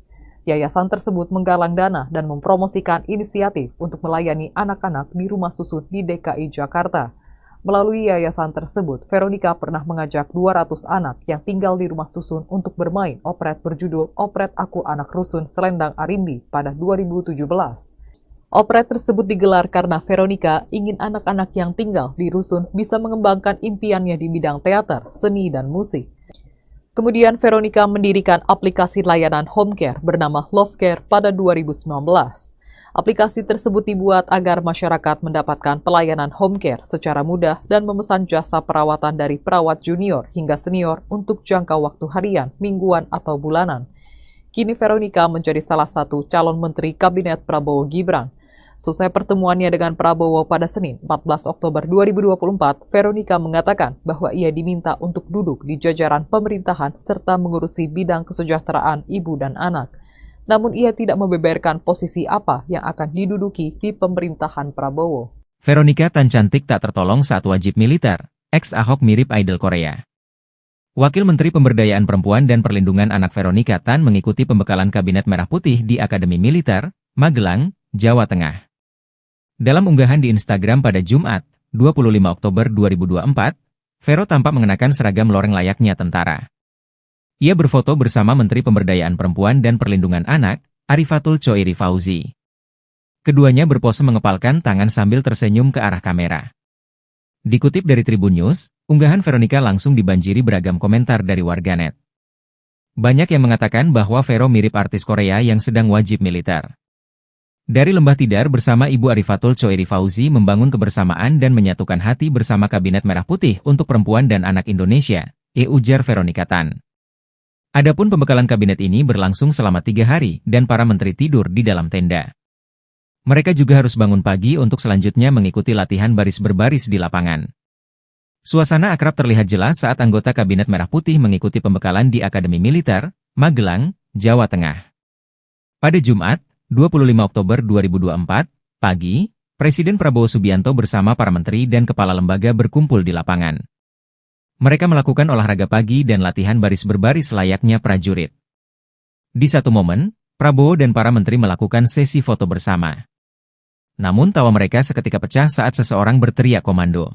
Yayasan tersebut menggalang dana dan mempromosikan inisiatif untuk melayani anak-anak di rumah susun di DKI Jakarta. Melalui yayasan tersebut, Veronica pernah mengajak 200 anak yang tinggal di rumah susun untuk bermain operet berjudul Operet Aku Anak Rusun Selendang Arimbi pada 2017. Operet tersebut digelar karena Veronica ingin anak-anak yang tinggal di rusun bisa mengembangkan impiannya di bidang teater, seni, dan musik. Kemudian Veronica mendirikan aplikasi layanan home care bernama Love Care pada 2019. Aplikasi tersebut dibuat agar masyarakat mendapatkan pelayanan home care secara mudah dan memesan jasa perawatan dari perawat junior hingga senior untuk jangka waktu harian, mingguan, atau bulanan. Kini Veronica menjadi salah satu calon menteri Kabinet Prabowo Gibran. Selesai pertemuannya dengan Prabowo pada Senin 14 Oktober 2024, Veronica mengatakan bahwa ia diminta untuk duduk di jajaran pemerintahan serta mengurusi bidang kesejahteraan ibu dan anak. Namun ia tidak membeberkan posisi apa yang akan diduduki di pemerintahan Prabowo. Veronica Tan cantik tak tertolong saat wajib militer. Ex-Ahok mirip idol Korea. Wakil Menteri Pemberdayaan Perempuan dan Perlindungan Anak Veronica Tan mengikuti pembekalan Kabinet Merah Putih di Akademi Militer, Magelang, Jawa Tengah. Dalam unggahan di Instagram pada Jumat, 25 Oktober 2024, Vero tampak mengenakan seragam loreng layaknya tentara. Ia berfoto bersama Menteri Pemberdayaan Perempuan dan Perlindungan Anak, Arifatul Choiri Fauzi. Keduanya berpose mengepalkan tangan sambil tersenyum ke arah kamera. Dikutip dari Tribun News, unggahan Veronica langsung dibanjiri beragam komentar dari warganet. Banyak yang mengatakan bahwa Vero mirip artis Korea yang sedang wajib militer. Dari Lembah Tidar bersama Ibu Arifatul Choiri Fauzi membangun kebersamaan dan menyatukan hati bersama Kabinet Merah Putih untuk Perempuan dan Anak Indonesia, ujar Veronica Tan. Adapun pembekalan kabinet ini berlangsung selama 3 hari dan para menteri tidur di dalam tenda. Mereka juga harus bangun pagi untuk selanjutnya mengikuti latihan baris berbaris di lapangan. Suasana akrab terlihat jelas saat anggota Kabinet Merah Putih mengikuti pembekalan di Akademi Militer, Magelang, Jawa Tengah. Pada Jumat, 25 Oktober 2024, pagi, Presiden Prabowo Subianto bersama para menteri dan kepala lembaga berkumpul di lapangan. Mereka melakukan olahraga pagi dan latihan baris berbaris layaknya prajurit. Di satu momen, Prabowo dan para menteri melakukan sesi foto bersama. Namun tawa mereka seketika pecah saat seseorang berteriak komando.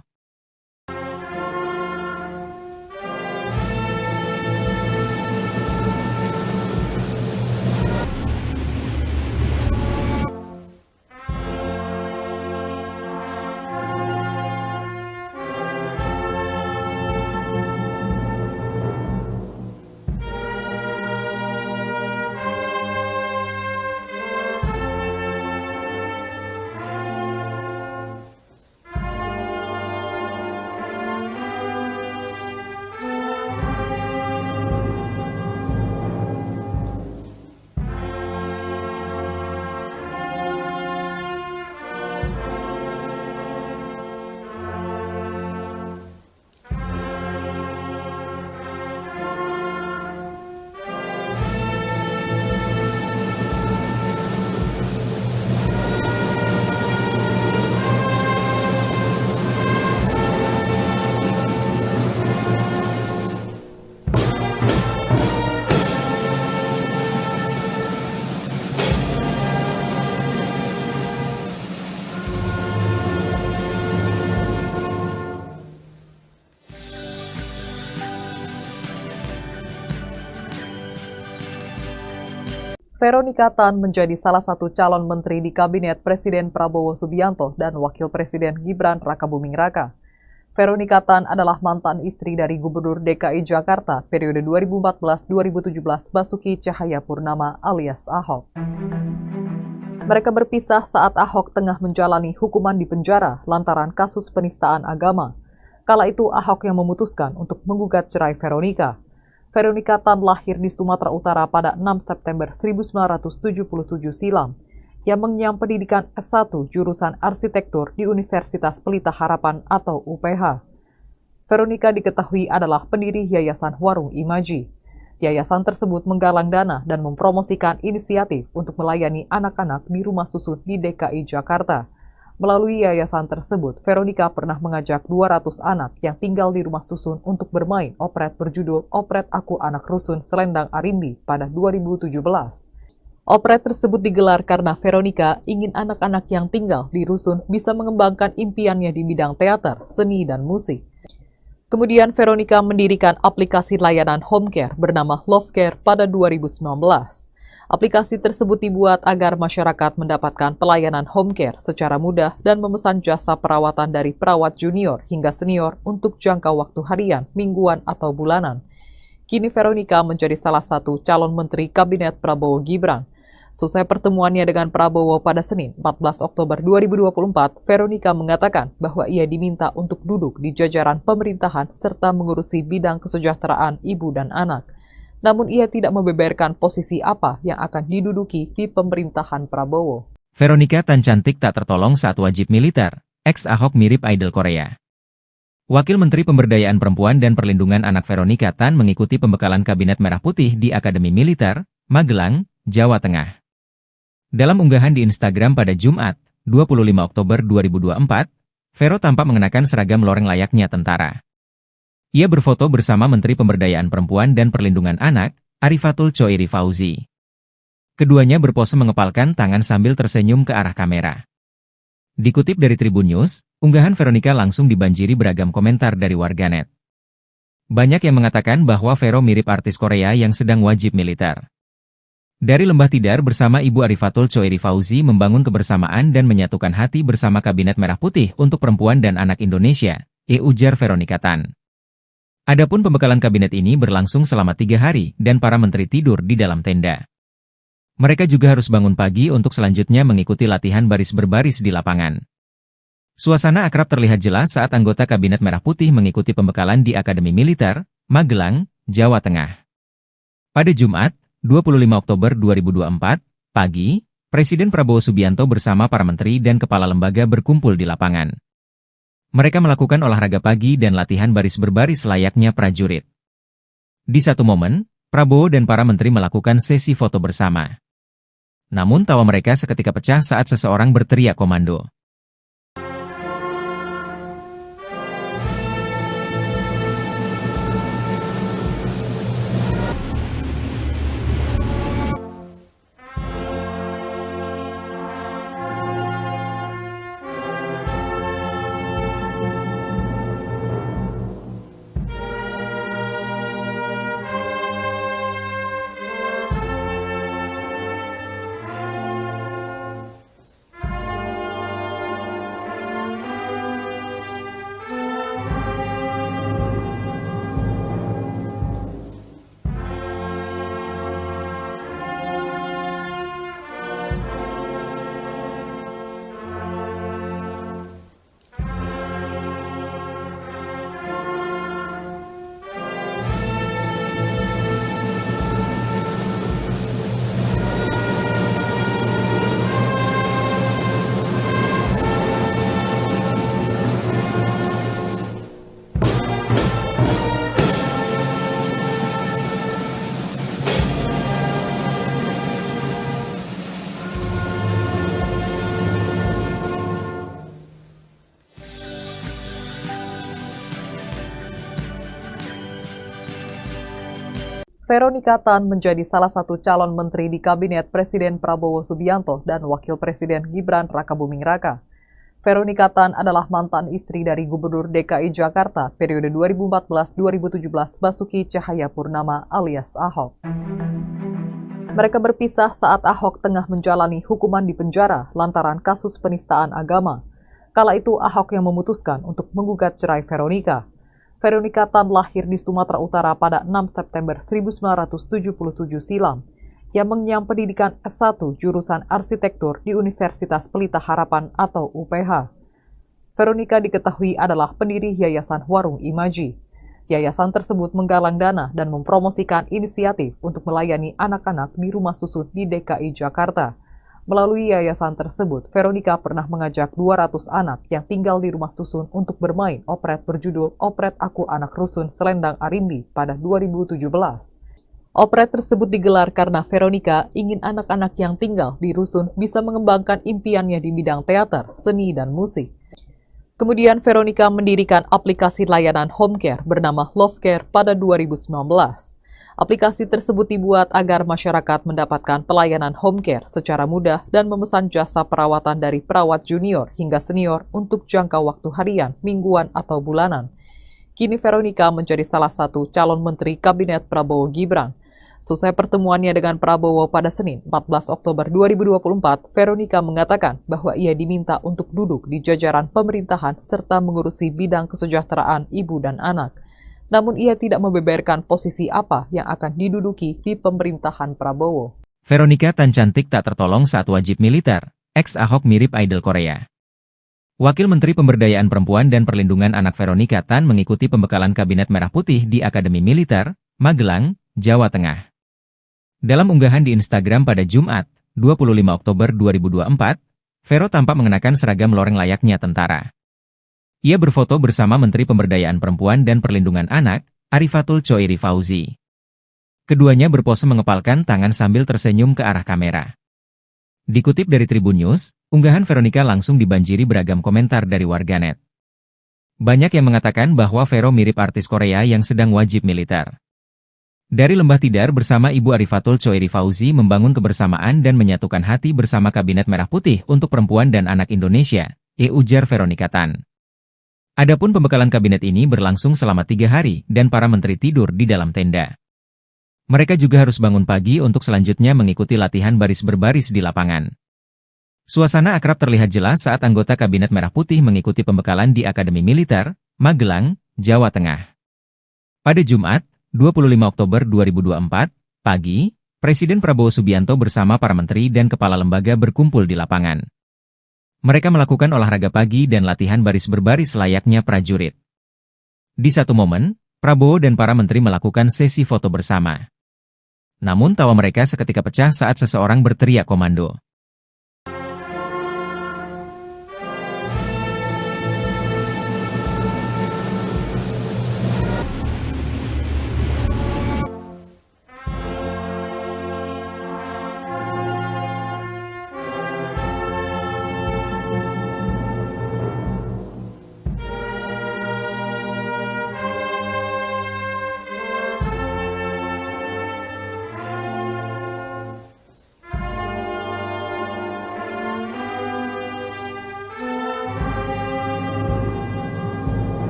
Veronica Tan menjadi salah satu calon menteri di Kabinet Presiden Prabowo Subianto dan Wakil Presiden Gibran Rakabuming Raka. Veronica Tan adalah mantan istri dari Gubernur DKI Jakarta periode 2014-2017 Basuki Cahayapurnama alias Ahok. Mereka berpisah saat Ahok tengah menjalani hukuman di penjara lantaran kasus penistaan agama. Kala itu Ahok yang memutuskan untuk menggugat cerai Veronica. Veronica Tan lahir di Sumatera Utara pada 6 September 1977 silam, yang mengenyam pendidikan S1 jurusan arsitektur di Universitas Pelita Harapan atau UPH. Veronica diketahui adalah pendiri Yayasan Warung Imaji. Yayasan tersebut menggalang dana dan mempromosikan inisiatif untuk melayani anak-anak di rumah susun di DKI Jakarta. Melalui yayasan tersebut, Veronica pernah mengajak 200 anak yang tinggal di rumah susun untuk bermain operet berjudul Operet Aku Anak Rusun Selendang Arimbi pada 2017. Operet tersebut digelar karena Veronica ingin anak-anak yang tinggal di rusun bisa mengembangkan impiannya di bidang teater, seni, dan musik. Kemudian Veronica mendirikan aplikasi layanan home care bernama Love Care pada 2019. Aplikasi tersebut dibuat agar masyarakat mendapatkan pelayanan home care secara mudah dan memesan jasa perawatan dari perawat junior hingga senior untuk jangka waktu harian, mingguan, atau bulanan. Kini Veronica menjadi salah satu calon menteri Kabinet Prabowo Gibran. Selesai pertemuannya dengan Prabowo pada Senin 14 Oktober 2024, Veronica mengatakan bahwa ia diminta untuk duduk di jajaran pemerintahan serta mengurusi bidang kesejahteraan ibu dan anak. Namun ia tidak membeberkan posisi apa yang akan diduduki di pemerintahan Prabowo. Veronica Tan cantik tak tertolong saat wajib militer, ex-Ahok mirip idol Korea. Wakil Menteri Pemberdayaan Perempuan dan Perlindungan Anak Veronica Tan mengikuti pembekalan Kabinet Merah Putih di Akademi Militer, Magelang, Jawa Tengah. Dalam unggahan di Instagram pada Jumat, 25 Oktober 2024, Vero tampak mengenakan seragam loreng layaknya tentara. Ia berfoto bersama Menteri Pemberdayaan Perempuan dan Perlindungan Anak, Arifatul Choiri Fauzi. Keduanya berpose mengepalkan tangan sambil tersenyum ke arah kamera. Dikutip dari Tribun News, unggahan Veronica langsung dibanjiri beragam komentar dari warganet. Banyak yang mengatakan bahwa Vero mirip artis Korea yang sedang wajib militer. Dari Lembah Tidar bersama Ibu Arifatul Choiri Fauzi membangun kebersamaan dan menyatukan hati bersama Kabinet Merah Putih untuk Perempuan dan Anak Indonesia, ujar Veronica Tan. Adapun pembekalan kabinet ini berlangsung selama 3 hari dan para menteri tidur di dalam tenda. Mereka juga harus bangun pagi untuk selanjutnya mengikuti latihan baris berbaris di lapangan. Suasana akrab terlihat jelas saat anggota Kabinet Merah Putih mengikuti pembekalan di Akademi Militer, Magelang, Jawa Tengah. Pada Jumat, 25 Oktober 2024, pagi, Presiden Prabowo Subianto bersama para menteri dan kepala lembaga berkumpul di lapangan. Mereka melakukan olahraga pagi dan latihan baris berbaris layaknya prajurit. Di satu momen, Prabowo dan para menteri melakukan sesi foto bersama. Namun tawa mereka seketika pecah saat seseorang berteriak komando. Veronica Tan menjadi salah satu calon menteri di Kabinet Presiden Prabowo Subianto dan Wakil Presiden Gibran Rakabuming Raka. Veronica Tan adalah mantan istri dari Gubernur DKI Jakarta periode 2014-2017 Basuki Cahayapurnama alias Ahok. Mereka berpisah saat Ahok tengah menjalani hukuman di penjara lantaran kasus penistaan agama. Kala itu Ahok yang memutuskan untuk menggugat cerai Veronica. Veronica Tan lahir di Sumatera Utara pada 6 September 1977 silam. Ia mengenyam pendidikan S1 jurusan arsitektur di Universitas Pelita Harapan atau UPH. Veronica diketahui adalah pendiri Yayasan Warung Imaji. Yayasan tersebut menggalang dana dan mempromosikan inisiatif untuk melayani anak-anak di rumah susun di DKI Jakarta. Melalui yayasan tersebut, Veronica pernah mengajak 200 anak yang tinggal di rumah susun untuk bermain operet berjudul Operet Aku Anak Rusun Selendang Arimbi pada 2017. Operet tersebut digelar karena Veronica ingin anak-anak yang tinggal di rusun bisa mengembangkan impiannya di bidang teater, seni, dan musik. Kemudian Veronica mendirikan aplikasi layanan home care bernama Love Care pada 2019. Aplikasi tersebut dibuat agar masyarakat mendapatkan pelayanan home care secara mudah dan memesan jasa perawatan dari perawat junior hingga senior untuk jangka waktu harian, mingguan, atau bulanan. Kini Veronica menjadi salah satu calon menteri Kabinet Prabowo Gibran. Selesai pertemuannya dengan Prabowo pada Senin 14 Oktober 2024, Veronica mengatakan bahwa ia diminta untuk duduk di jajaran pemerintahan serta mengurusi bidang kesejahteraan ibu dan anak. Namun ia tidak membeberkan posisi apa yang akan diduduki di pemerintahan Prabowo. Veronica Tan cantik tak tertolong saat wajib militer, ex-Ahok mirip idol Korea. Wakil Menteri Pemberdayaan Perempuan dan Perlindungan Anak Veronica Tan mengikuti pembekalan Kabinet Merah Putih di Akademi Militer, Magelang, Jawa Tengah. Dalam unggahan di Instagram pada Jumat, 25 Oktober 2024, Vero tampak mengenakan seragam loreng layaknya tentara. Ia berfoto bersama Menteri Pemberdayaan Perempuan dan Perlindungan Anak, Arifatul Choiri Fauzi. Keduanya berpose mengepalkan tangan sambil tersenyum ke arah kamera. Dikutip dari Tribun News, unggahan Veronica langsung dibanjiri beragam komentar dari warganet. Banyak yang mengatakan bahwa Vero mirip artis Korea yang sedang wajib militer. Dari Lembah Tidar bersama Ibu Arifatul Choiri Fauzi membangun kebersamaan dan menyatukan hati bersama Kabinet Merah Putih untuk Perempuan dan Anak Indonesia, ujar Veronica Tan. Adapun pembekalan kabinet ini berlangsung selama 3 hari dan para menteri tidur di dalam tenda. Mereka juga harus bangun pagi untuk selanjutnya mengikuti latihan baris berbaris di lapangan. Suasana akrab terlihat jelas saat anggota Kabinet Merah Putih mengikuti pembekalan di Akademi Militer, Magelang, Jawa Tengah. Pada Jumat, 25 Oktober 2024, pagi, Presiden Prabowo Subianto bersama para menteri dan kepala lembaga berkumpul di lapangan. Mereka melakukan olahraga pagi dan latihan baris berbaris layaknya prajurit. Di satu momen, Prabowo dan para menteri melakukan sesi foto bersama. Namun tawa mereka seketika pecah saat seseorang berteriak komando.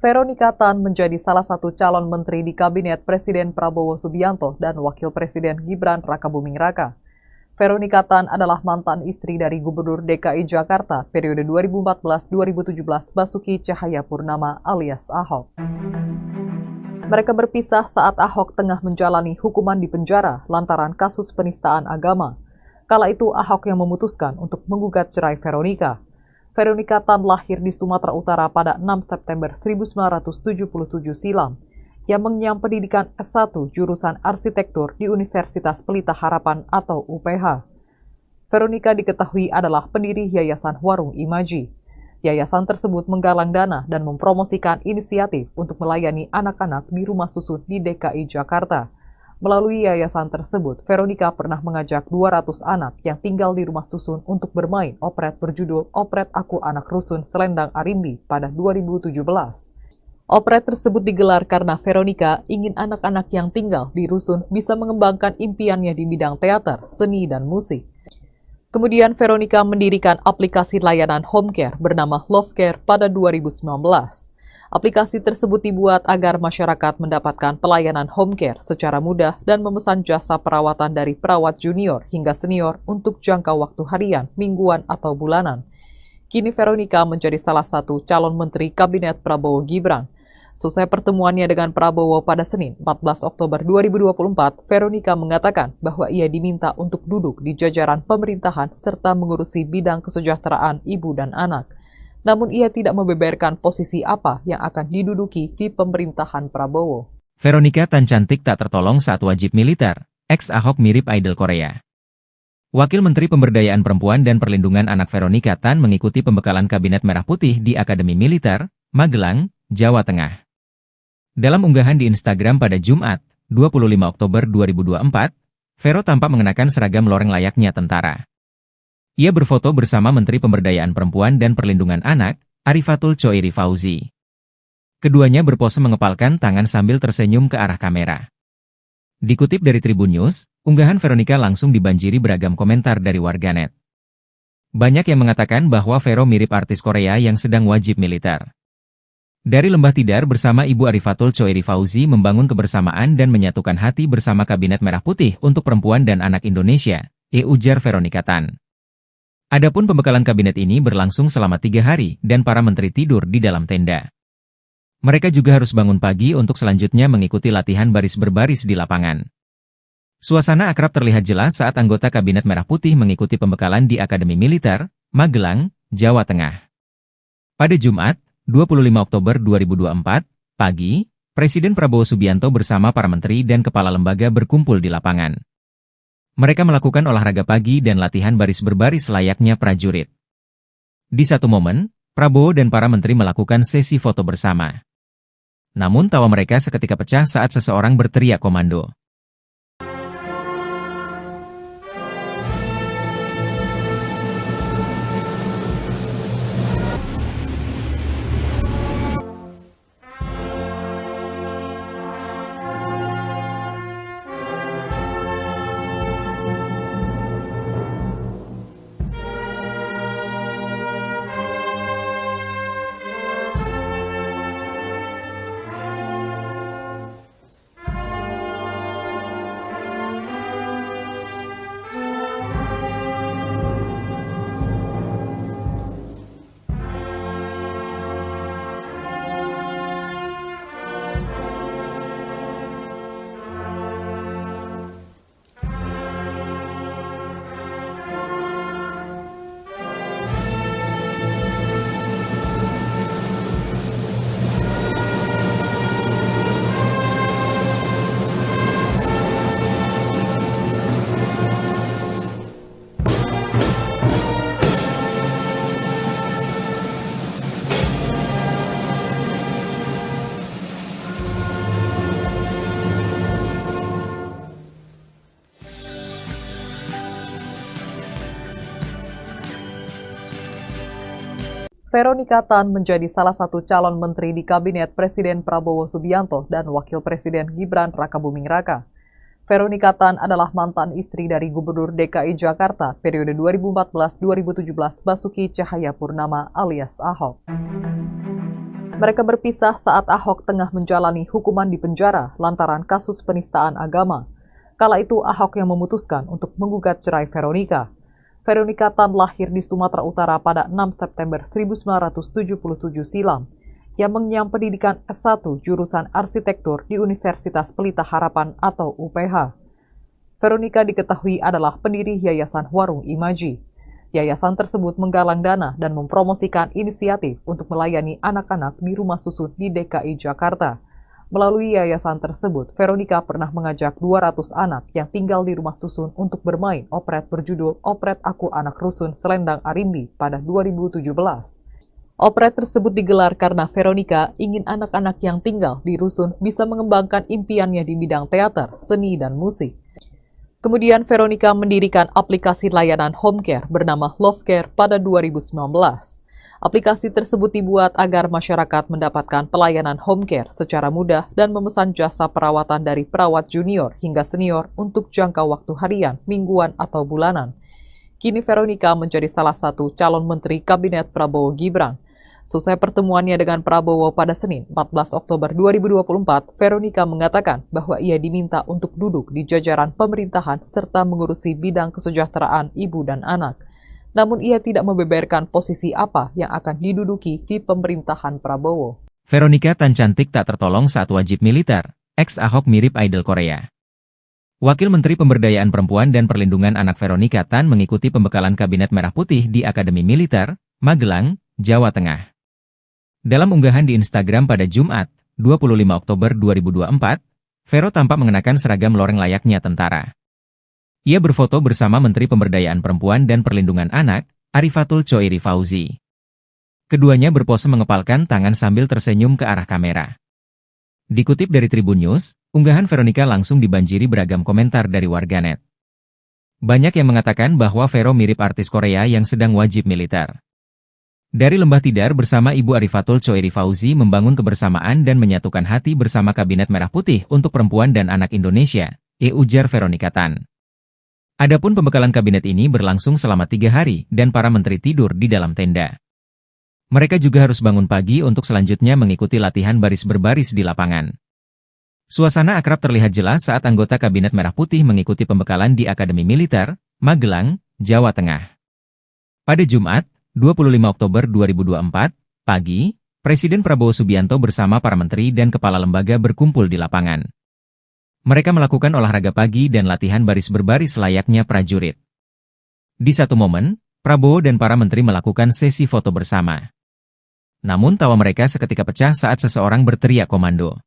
Veronica Tan menjadi salah satu calon menteri di Kabinet Presiden Prabowo Subianto dan Wakil Presiden Gibran Rakabuming Raka. Veronica Tan adalah mantan istri dari Gubernur DKI Jakarta periode 2014-2017 Basuki Cahayapurnama alias Ahok. Mereka berpisah saat Ahok tengah menjalani hukuman di penjara lantaran kasus penistaan agama. Kala itu Ahok yang memutuskan untuk menggugat cerai Veronica. Veronica Tan lahir di Sumatera Utara pada 6 September 1977 silam. Ia mengenyam pendidikan S1 jurusan arsitektur di Universitas Pelita Harapan atau UPH. Veronica diketahui adalah pendiri Yayasan Warung Imaji. Yayasan tersebut menggalang dana dan mempromosikan inisiatif untuk melayani anak-anak di rumah susun di DKI Jakarta. Melalui yayasan tersebut, Veronica pernah mengajak 200 anak yang tinggal di rumah susun untuk bermain operet berjudul Operet Aku Anak Rusun Selendang Arimbi pada 2017. Operet tersebut digelar karena Veronica ingin anak-anak yang tinggal di rusun bisa mengembangkan impiannya di bidang teater, seni, dan musik. Kemudian Veronica mendirikan aplikasi layanan home care bernama Love Care pada 2019. Aplikasi tersebut dibuat agar masyarakat mendapatkan pelayanan home care secara mudah dan memesan jasa perawatan dari perawat junior hingga senior untuk jangka waktu harian, mingguan, atau bulanan. Kini Veronica menjadi salah satu calon menteri Kabinet Prabowo Gibran. Selesai pertemuannya dengan Prabowo pada Senin 14 Oktober 2024, Veronica mengatakan bahwa ia diminta untuk duduk di jajaran pemerintahan serta mengurusi bidang kesejahteraan ibu dan anak. Namun ia tidak membeberkan posisi apa yang akan diduduki di pemerintahan Prabowo. Veronica Tan cantik tak tertolong saat wajib militer, ex-Ahok mirip idol Korea. Wakil Menteri Pemberdayaan Perempuan dan Perlindungan Anak Veronica Tan mengikuti pembekalan Kabinet Merah Putih di Akademi Militer, Magelang, Jawa Tengah. Dalam unggahan di Instagram pada Jumat, 25 Oktober 2024, Vero tampak mengenakan seragam loreng layaknya tentara. Ia berfoto bersama Menteri Pemberdayaan Perempuan dan Perlindungan Anak, Arifatul Choiri Fauzi. Keduanya berpose mengepalkan tangan sambil tersenyum ke arah kamera. Dikutip dari Tribun News, unggahan Veronica langsung dibanjiri beragam komentar dari warganet. Banyak yang mengatakan bahwa Vero mirip artis Korea yang sedang wajib militer. Dari Lembah Tidar bersama Ibu Arifatul Choeri Fauzi membangun kebersamaan dan menyatukan hati bersama Kabinet Merah Putih untuk Perempuan dan Anak Indonesia, ujar Veronica Tan. Adapun pembekalan kabinet ini berlangsung selama 3 hari dan para menteri tidur di dalam tenda. Mereka juga harus bangun pagi untuk selanjutnya mengikuti latihan baris berbaris di lapangan. Suasana akrab terlihat jelas saat anggota Kabinet Merah Putih mengikuti pembekalan di Akademi Militer, Magelang, Jawa Tengah. Pada Jumat, 25 Oktober 2024, pagi, Presiden Prabowo Subianto bersama para menteri dan kepala lembaga berkumpul di lapangan. Mereka melakukan olahraga pagi dan latihan baris berbaris layaknya prajurit. Di satu momen, Prabowo dan para menteri melakukan sesi foto bersama. Namun tawa mereka seketika pecah saat seseorang berteriak komando. Veronica Tan menjadi salah satu calon menteri di Kabinet Presiden Prabowo Subianto dan Wakil Presiden Gibran Rakabuming Raka. Veronica Tan adalah mantan istri dari Gubernur DKI Jakarta periode 2014-2017 Basuki Cahayapurnama alias Ahok. Mereka berpisah saat Ahok tengah menjalani hukuman di penjara lantaran kasus penistaan agama. Kala itu Ahok yang memutuskan untuk menggugat cerai Veronica. Veronica Tan lahir di Sumatera Utara pada 6 September 1977 silam. Ia mengenyam pendidikan S1 jurusan arsitektur di Universitas Pelita Harapan atau UPH. Veronica diketahui adalah pendiri Yayasan Warung Imaji. Yayasan tersebut menggalang dana dan mempromosikan inisiatif untuk melayani anak-anak di rumah susun di DKI Jakarta. Melalui yayasan tersebut, Veronica pernah mengajak 200 anak yang tinggal di rumah susun untuk bermain operet berjudul Operet Aku Anak Rusun Selendang Arimbi pada 2017. Operet tersebut digelar karena Veronica ingin anak-anak yang tinggal di rusun bisa mengembangkan impiannya di bidang teater, seni, dan musik. Kemudian Veronica mendirikan aplikasi layanan home care bernama Love Care pada 2019. Aplikasi tersebut dibuat agar masyarakat mendapatkan pelayanan home care secara mudah dan memesan jasa perawatan dari perawat junior hingga senior untuk jangka waktu harian, mingguan, atau bulanan. Kini Veronica menjadi salah satu calon menteri Kabinet Prabowo Gibran. Selesai pertemuannya dengan Prabowo pada Senin 14 Oktober 2024, Veronica mengatakan bahwa ia diminta untuk duduk di jajaran pemerintahan serta mengurusi bidang kesejahteraan ibu dan anak. Namun ia tidak membeberkan posisi apa yang akan diduduki di pemerintahan Prabowo. Veronica Tan cantik tak tertolong saat wajib militer, ex-Ahok mirip idol Korea. Wakil Menteri Pemberdayaan Perempuan dan Perlindungan Anak Veronica Tan mengikuti pembekalan Kabinet Merah Putih di Akademi Militer, Magelang, Jawa Tengah. Dalam unggahan di Instagram pada Jumat, 25 Oktober 2024, Vero tampak mengenakan seragam loreng layaknya tentara. Ia berfoto bersama Menteri Pemberdayaan Perempuan dan Perlindungan Anak, Arifatul Choeri Fauzi. Keduanya berpose mengepalkan tangan sambil tersenyum ke arah kamera. Dikutip dari Tribun News, unggahan Veronica langsung dibanjiri beragam komentar dari warganet. Banyak yang mengatakan bahwa Vero mirip artis Korea yang sedang wajib militer. Dari Lembah Tidar bersama Ibu Arifatul Choeri Fauzi membangun kebersamaan dan menyatukan hati bersama Kabinet Merah Putih untuk Perempuan dan Anak Indonesia, ujar Veronica Tan. Adapun pembekalan kabinet ini berlangsung selama 3 hari dan para menteri tidur di dalam tenda. Mereka juga harus bangun pagi untuk selanjutnya mengikuti latihan baris berbaris di lapangan. Suasana akrab terlihat jelas saat anggota Kabinet Merah Putih mengikuti pembekalan di Akademi Militer, Magelang, Jawa Tengah. Pada Jumat, 25 Oktober 2024, pagi, Presiden Prabowo Subianto bersama para menteri dan kepala lembaga berkumpul di lapangan. Mereka melakukan olahraga pagi dan latihan baris berbaris layaknya prajurit. Di satu momen, Prabowo dan para menteri melakukan sesi foto bersama. Namun tawa mereka seketika pecah saat seseorang berteriak komando.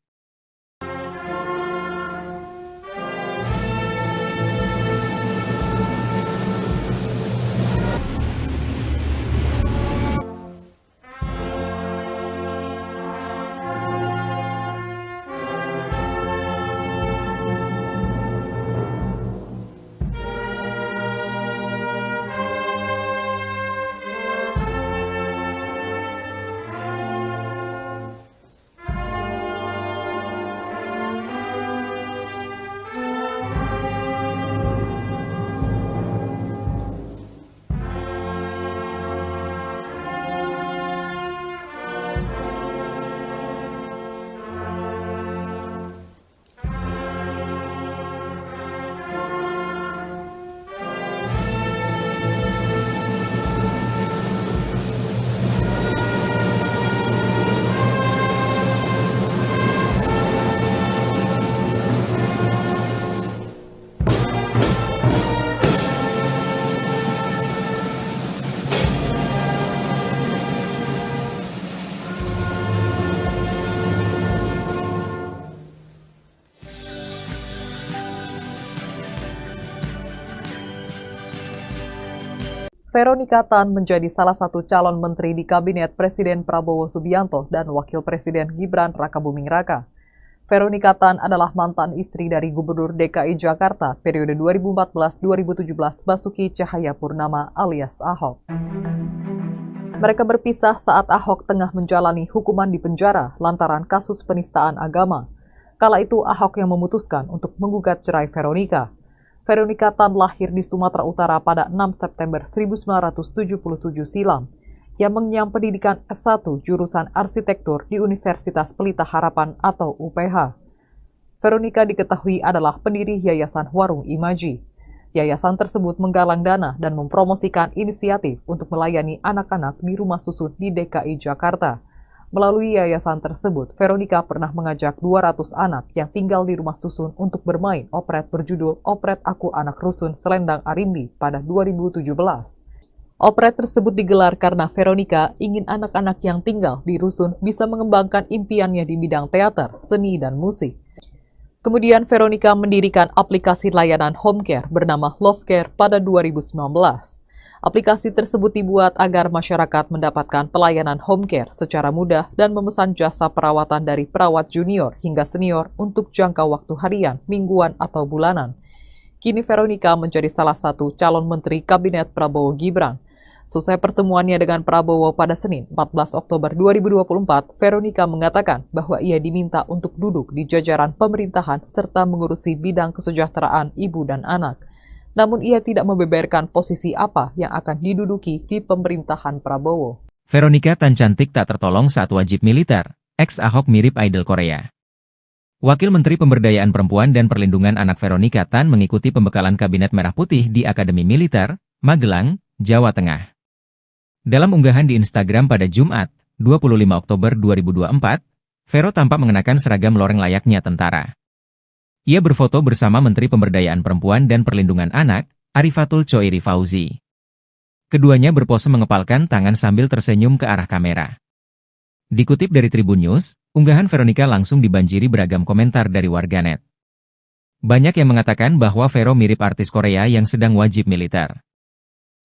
Veronika Tan menjadi salah satu calon menteri di Kabinet Presiden Prabowo Subianto dan Wakil Presiden Gibran Rakabuming Raka. Veronika Tan adalah mantan istri dari Gubernur DKI Jakarta periode 2014-2017 Basuki Cahayapurnama alias Ahok. Mereka berpisah saat Ahok tengah menjalani hukuman di penjara lantaran kasus penistaan agama. Kala itu Ahok yang memutuskan untuk menggugat cerai Veronika. Veronika Tan lahir di Sumatera Utara pada 6 September 1977 silam. Yang mengenyam pendidikan S1 jurusan arsitektur di Universitas Pelita Harapan atau UPH. Veronika diketahui adalah pendiri Yayasan Warung Imaji. Yayasan tersebut menggalang dana dan mempromosikan inisiatif untuk melayani anak-anak di rumah susun di DKI Jakarta. Melalui yayasan tersebut, Veronika pernah mengajak 200 anak yang tinggal di rumah susun untuk bermain operet berjudul Operet Aku Anak Rusun Selendang Arimbi pada 2017. Operet tersebut digelar karena Veronika ingin anak-anak yang tinggal di rusun bisa mengembangkan impiannya di bidang teater, seni, dan musik. Kemudian Veronika mendirikan aplikasi layanan home care bernama Love Care pada 2019. Aplikasi tersebut dibuat agar masyarakat mendapatkan pelayanan home care secara mudah dan memesan jasa perawatan dari perawat junior hingga senior untuk jangka waktu harian, mingguan, atau bulanan. Kini Veronika menjadi salah satu calon menteri Kabinet Prabowo Gibran. Selesai pertemuannya dengan Prabowo pada Senin 14 Oktober 2024, Veronika mengatakan bahwa ia diminta untuk duduk di jajaran pemerintahan serta mengurusi bidang kesejahteraan ibu dan anak. Namun ia tidak membeberkan posisi apa yang akan diduduki di pemerintahan Prabowo. Veronika Tan cantik tak tertolong saat wajib militer. Ex-Ahok mirip idol Korea. Wakil Menteri Pemberdayaan Perempuan dan Perlindungan Anak Veronika Tan mengikuti pembekalan Kabinet Merah Putih di Akademi Militer, Magelang, Jawa Tengah. Dalam unggahan di Instagram pada Jumat, 25 Oktober 2024, Vero tampak mengenakan seragam loreng layaknya tentara. Ia berfoto bersama Menteri Pemberdayaan Perempuan dan Perlindungan Anak, Arifatul Choiri Fauzi. Keduanya berpose mengepalkan tangan sambil tersenyum ke arah kamera. Dikutip dari Tribun News, unggahan Veronika langsung dibanjiri beragam komentar dari warganet. Banyak yang mengatakan bahwa Vero mirip artis Korea yang sedang wajib militer.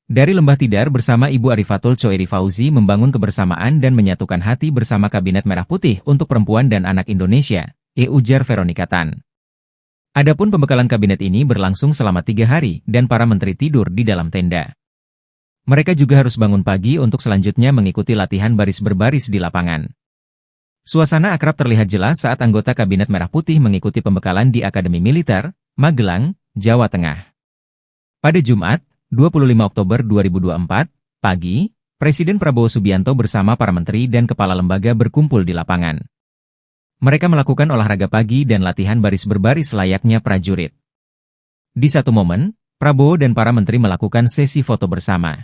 Dari Lembah Tidar bersama Ibu Arifatul Choiri Fauzi membangun kebersamaan dan menyatukan hati bersama Kabinet Merah Putih untuk Perempuan dan Anak Indonesia, ujar Veronika Tan. Adapun pembekalan kabinet ini berlangsung selama 3 hari dan para menteri tidur di dalam tenda. Mereka juga harus bangun pagi untuk selanjutnya mengikuti latihan baris berbaris di lapangan. Suasana akrab terlihat jelas saat anggota Kabinet Merah Putih mengikuti pembekalan di Akademi Militer, Magelang, Jawa Tengah. Pada Jumat, 25 Oktober 2024, pagi, Presiden Prabowo Subianto bersama para menteri dan kepala lembaga berkumpul di lapangan. Mereka melakukan olahraga pagi dan latihan baris berbaris layaknya prajurit. Di satu momen, Prabowo dan para menteri melakukan sesi foto bersama.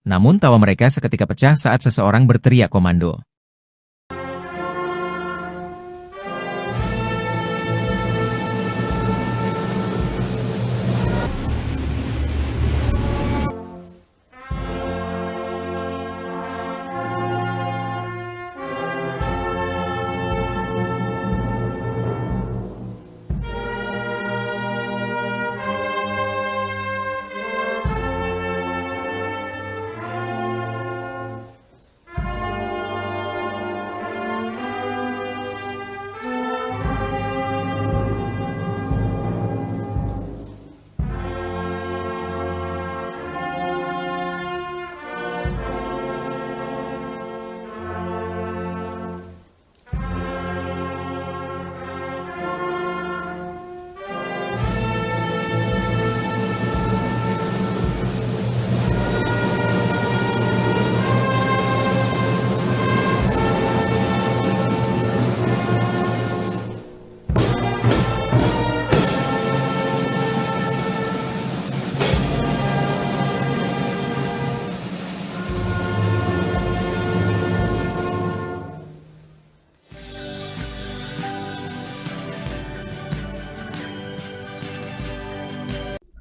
Namun tawa mereka seketika pecah saat seseorang berteriak komando.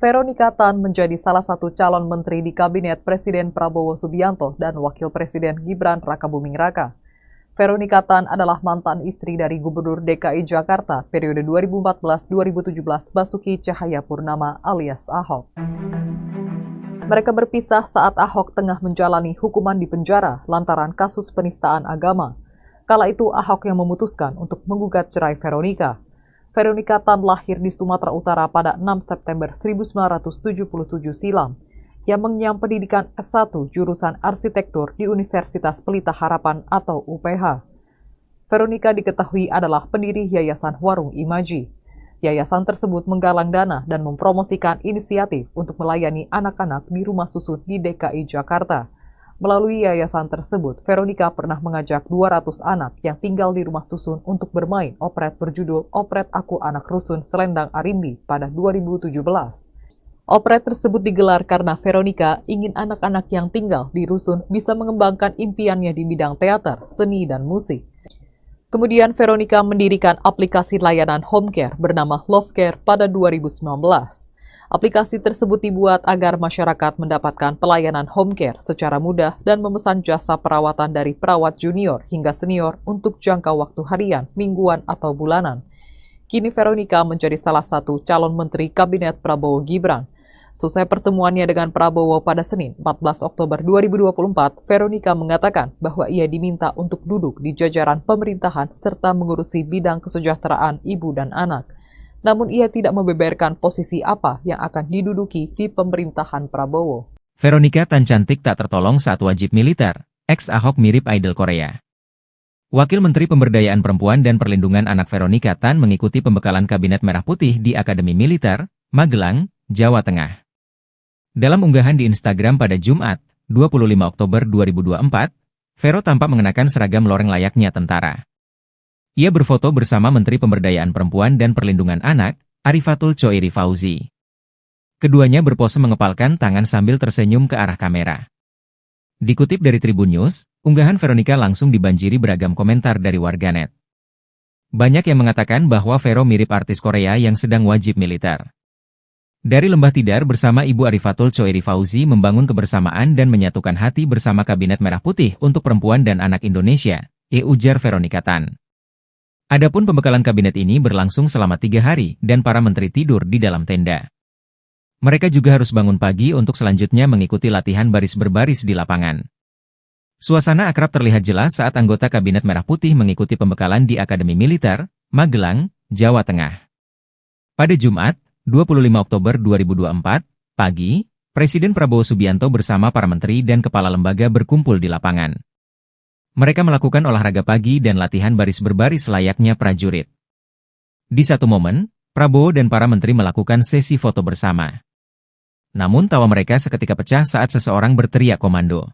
Veronika Tan menjadi salah satu calon menteri di Kabinet Presiden Prabowo Subianto dan Wakil Presiden Gibran Rakabuming Raka. Veronika Tan adalah mantan istri dari Gubernur DKI Jakarta periode 2014-2017 Basuki Cahayapurnama alias Ahok. Mereka berpisah saat Ahok tengah menjalani hukuman di penjara lantaran kasus penistaan agama. Kala itu Ahok yang memutuskan untuk menggugat cerai Veronika. Veronika Tan lahir di Sumatera Utara pada 6 September 1977 silam, yang mengenyam pendidikan S1 jurusan arsitektur di Universitas Pelita Harapan atau UPH. Veronika diketahui adalah pendiri Yayasan Warung Imaji. Yayasan tersebut menggalang dana dan mempromosikan inisiatif untuk melayani anak-anak di rumah susun di DKI Jakarta. Melalui yayasan tersebut, Veronika pernah mengajak 200 anak yang tinggal di rumah susun untuk bermain operet berjudul Operet Aku Anak Rusun Selendang Arimbi pada 2017. Operet tersebut digelar karena Veronika ingin anak-anak yang tinggal di rusun bisa mengembangkan impiannya di bidang teater, seni, dan musik. Kemudian Veronika mendirikan aplikasi layanan home care bernama Love Care pada 2019. Aplikasi tersebut dibuat agar masyarakat mendapatkan pelayanan home care secara mudah dan memesan jasa perawatan dari perawat junior hingga senior untuk jangka waktu harian, mingguan, atau bulanan. Kini Veronika menjadi salah satu calon menteri Kabinet Prabowo Gibran. Selesai pertemuannya dengan Prabowo pada Senin 14 Oktober 2024, Veronika mengatakan bahwa ia diminta untuk duduk di jajaran pemerintahan serta mengurusi bidang kesejahteraan ibu dan anak. Namun ia tidak membeberkan posisi apa yang akan diduduki di pemerintahan Prabowo. Veronika Tan cantik tak tertolong saat wajib militer. Ex-Ahok mirip idol Korea. Wakil Menteri Pemberdayaan Perempuan dan Perlindungan Anak Veronika Tan mengikuti pembekalan Kabinet Merah Putih di Akademi Militer, Magelang, Jawa Tengah. Dalam unggahan di Instagram pada Jumat, 25 Oktober 2024, Vero tampak mengenakan seragam loreng layaknya tentara. Ia berfoto bersama Menteri Pemberdayaan Perempuan dan Perlindungan Anak, Arifatul Choiri Fauzi. Keduanya berpose mengepalkan tangan sambil tersenyum ke arah kamera. Dikutip dari Tribun News, unggahan Veronika langsung dibanjiri beragam komentar dari warganet. Banyak yang mengatakan bahwa Vero mirip artis Korea yang sedang wajib militer. Dari Lembah Tidar bersama Ibu Arifatul Choiri Fauzi membangun kebersamaan dan menyatukan hati bersama Kabinet Merah Putih untuk Perempuan dan Anak Indonesia, ujar Veronika Tan. Adapun pembekalan kabinet ini berlangsung selama 3 hari dan para menteri tidur di dalam tenda. Mereka juga harus bangun pagi untuk selanjutnya mengikuti latihan baris berbaris di lapangan. Suasana akrab terlihat jelas saat anggota Kabinet Merah Putih mengikuti pembekalan di Akademi Militer, Magelang, Jawa Tengah. Pada Jumat, 25 Oktober 2024, pagi, Presiden Prabowo Subianto bersama para menteri dan kepala lembaga berkumpul di lapangan. Mereka melakukan olahraga pagi dan latihan baris berbaris layaknya prajurit. Di satu momen, Prabowo dan para menteri melakukan sesi foto bersama. Namun tawa mereka seketika pecah saat seseorang berteriak komando.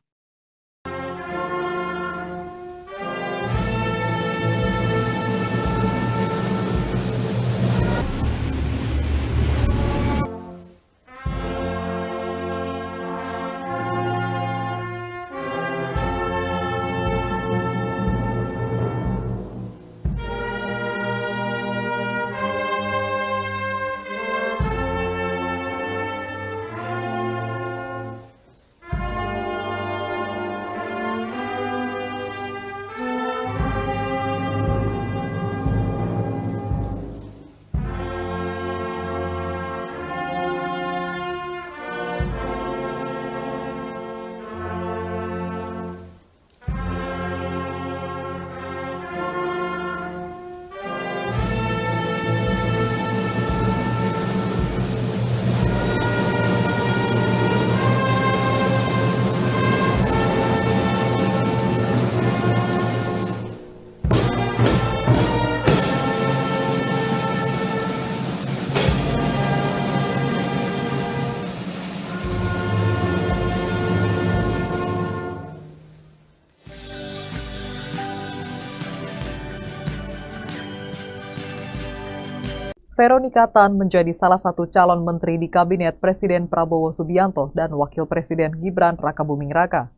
Veronika Tan menjadi salah satu calon menteri di Kabinet Presiden Prabowo Subianto dan Wakil Presiden Gibran Rakabuming Raka.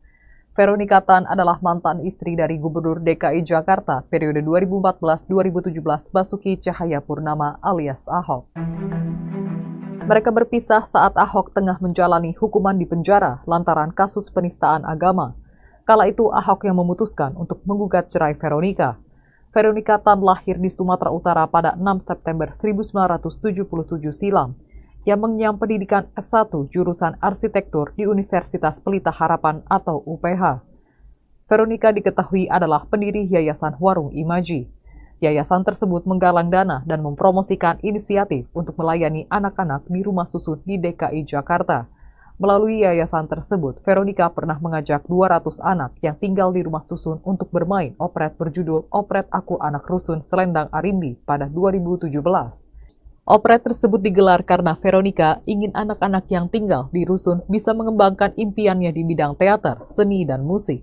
Veronika Tan adalah mantan istri dari Gubernur DKI Jakarta periode 2014-2017 Basuki Cahayapurnama alias Ahok. Mereka berpisah saat Ahok tengah menjalani hukuman di penjara lantaran kasus penistaan agama. Kala itu Ahok yang memutuskan untuk menggugat cerai Veronika. Veronika Tan lahir di Sumatera Utara pada 6 September 1977 silam, yang mengenyam pendidikan S1 jurusan arsitektur di Universitas Pelita Harapan atau UPH. Veronika diketahui adalah pendiri Yayasan Warung Imaji. Yayasan tersebut menggalang dana dan mempromosikan inisiatif untuk melayani anak-anak di rumah susun di DKI Jakarta. Melalui yayasan tersebut, Veronika pernah mengajak 200 anak yang tinggal di rumah susun untuk bermain operet berjudul Operet Aku Anak Rusun Selendang Arimbi pada 2017. Operet tersebut digelar karena Veronika ingin anak-anak yang tinggal di rusun bisa mengembangkan impiannya di bidang teater, seni, dan musik.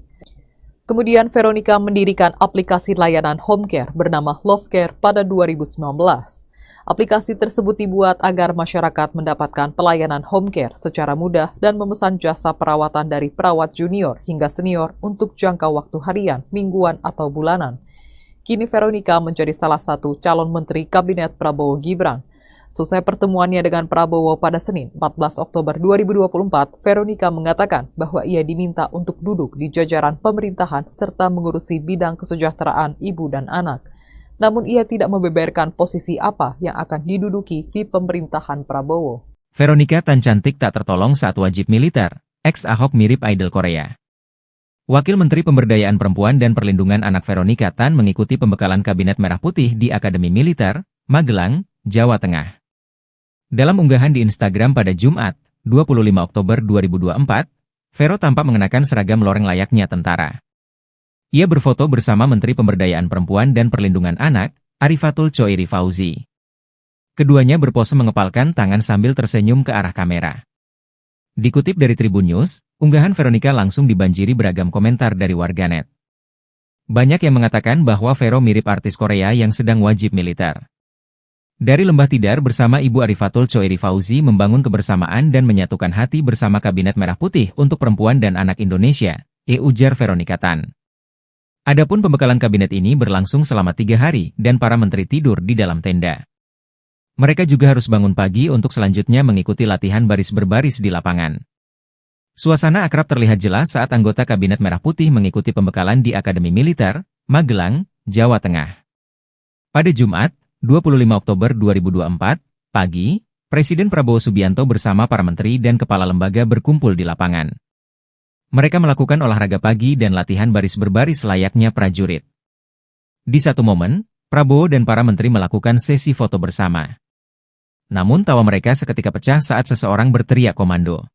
Kemudian Veronika mendirikan aplikasi layanan home care bernama Love Care pada 2019. Aplikasi tersebut dibuat agar masyarakat mendapatkan pelayanan home care secara mudah dan memesan jasa perawatan dari perawat junior hingga senior untuk jangka waktu harian, mingguan, atau bulanan. Kini Veronika menjadi salah satu calon menteri Kabinet Prabowo Gibran. Selesai pertemuannya dengan Prabowo pada Senin 14 Oktober 2024, Veronika mengatakan bahwa ia diminta untuk duduk di jajaran pemerintahan serta mengurusi bidang kesejahteraan ibu dan anak. Namun ia tidak membeberkan posisi apa yang akan diduduki di pemerintahan Prabowo. Veronika Tan cantik tak tertolong saat wajib militer. Ex-Ahok mirip idol Korea. Wakil Menteri Pemberdayaan Perempuan dan Perlindungan Anak Veronika Tan mengikuti pembekalan Kabinet Merah Putih di Akademi Militer, Magelang, Jawa Tengah. Dalam unggahan di Instagram pada Jumat, 25 Oktober 2024, Vero tampak mengenakan seragam loreng layaknya tentara. Ia berfoto bersama Menteri Pemberdayaan Perempuan dan Perlindungan Anak, Arifatul Choiri Fauzi. Keduanya berpose mengepalkan tangan sambil tersenyum ke arah kamera. Dikutip dari Tribun News, unggahan Veronika langsung dibanjiri beragam komentar dari warganet. Banyak yang mengatakan bahwa Vero mirip artis Korea yang sedang wajib militer. Dari Lembah Tidar bersama Ibu Arifatul Choiri Fauzi membangun kebersamaan dan menyatukan hati bersama Kabinet Merah Putih untuk Perempuan dan Anak Indonesia, ujar Veronika Tan. Adapun pembekalan kabinet ini berlangsung selama 3 hari dan para menteri tidur di dalam tenda. Mereka juga harus bangun pagi untuk selanjutnya mengikuti latihan baris berbaris di lapangan. Suasana akrab terlihat jelas saat anggota Kabinet Merah Putih mengikuti pembekalan di Akademi Militer, Magelang, Jawa Tengah. Pada Jumat, 25 Oktober 2024, pagi, Presiden Prabowo Subianto bersama para menteri dan kepala lembaga berkumpul di lapangan. Mereka melakukan olahraga pagi dan latihan baris berbaris layaknya prajurit. Di satu momen, Prabowo dan para menteri melakukan sesi foto bersama. Namun tawa mereka seketika pecah saat seseorang berteriak komando.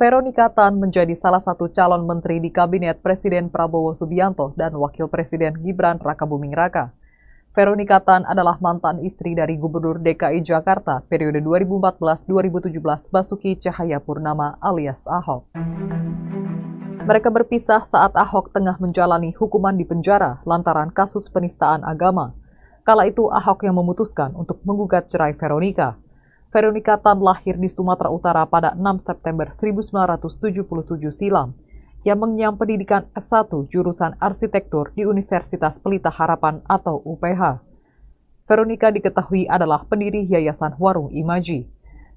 Veronika Tan menjadi salah satu calon menteri di Kabinet Presiden Prabowo Subianto dan Wakil Presiden Gibran Rakabuming Raka. Veronika Tan adalah mantan istri dari Gubernur DKI Jakarta periode 2014-2017 Basuki Cahayapurnama alias Ahok. Mereka berpisah saat Ahok tengah menjalani hukuman di penjara lantaran kasus penistaan agama. Kala itu Ahok yang memutuskan untuk menggugat cerai Veronika. Veronika Tan lahir di Sumatera Utara pada 6 September 1977 silam, yang mengenyam pendidikan S1 jurusan arsitektur di Universitas Pelita Harapan atau UPH. Veronika diketahui adalah pendiri Yayasan Warung Imaji.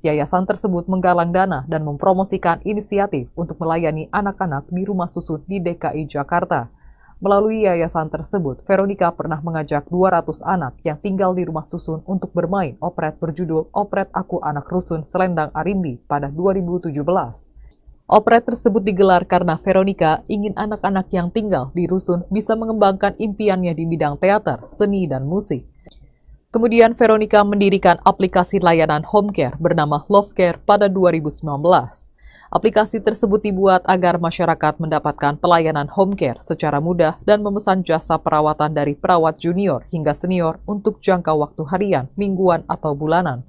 Yayasan tersebut menggalang dana dan mempromosikan inisiatif untuk melayani anak-anak di rumah susun di DKI Jakarta. Melalui yayasan tersebut, Veronika pernah mengajak 200 anak yang tinggal di rumah susun untuk bermain operet berjudul Operet Aku Anak Rusun Selendang Arimbi pada 2017. Operet tersebut digelar karena Veronika ingin anak-anak yang tinggal di rusun bisa mengembangkan impiannya di bidang teater, seni, dan musik. Kemudian Veronika mendirikan aplikasi layanan home care bernama Love Care pada 2019. Aplikasi tersebut dibuat agar masyarakat mendapatkan pelayanan home care secara mudah dan memesan jasa perawatan dari perawat junior hingga senior untuk jangka waktu harian, mingguan, atau bulanan.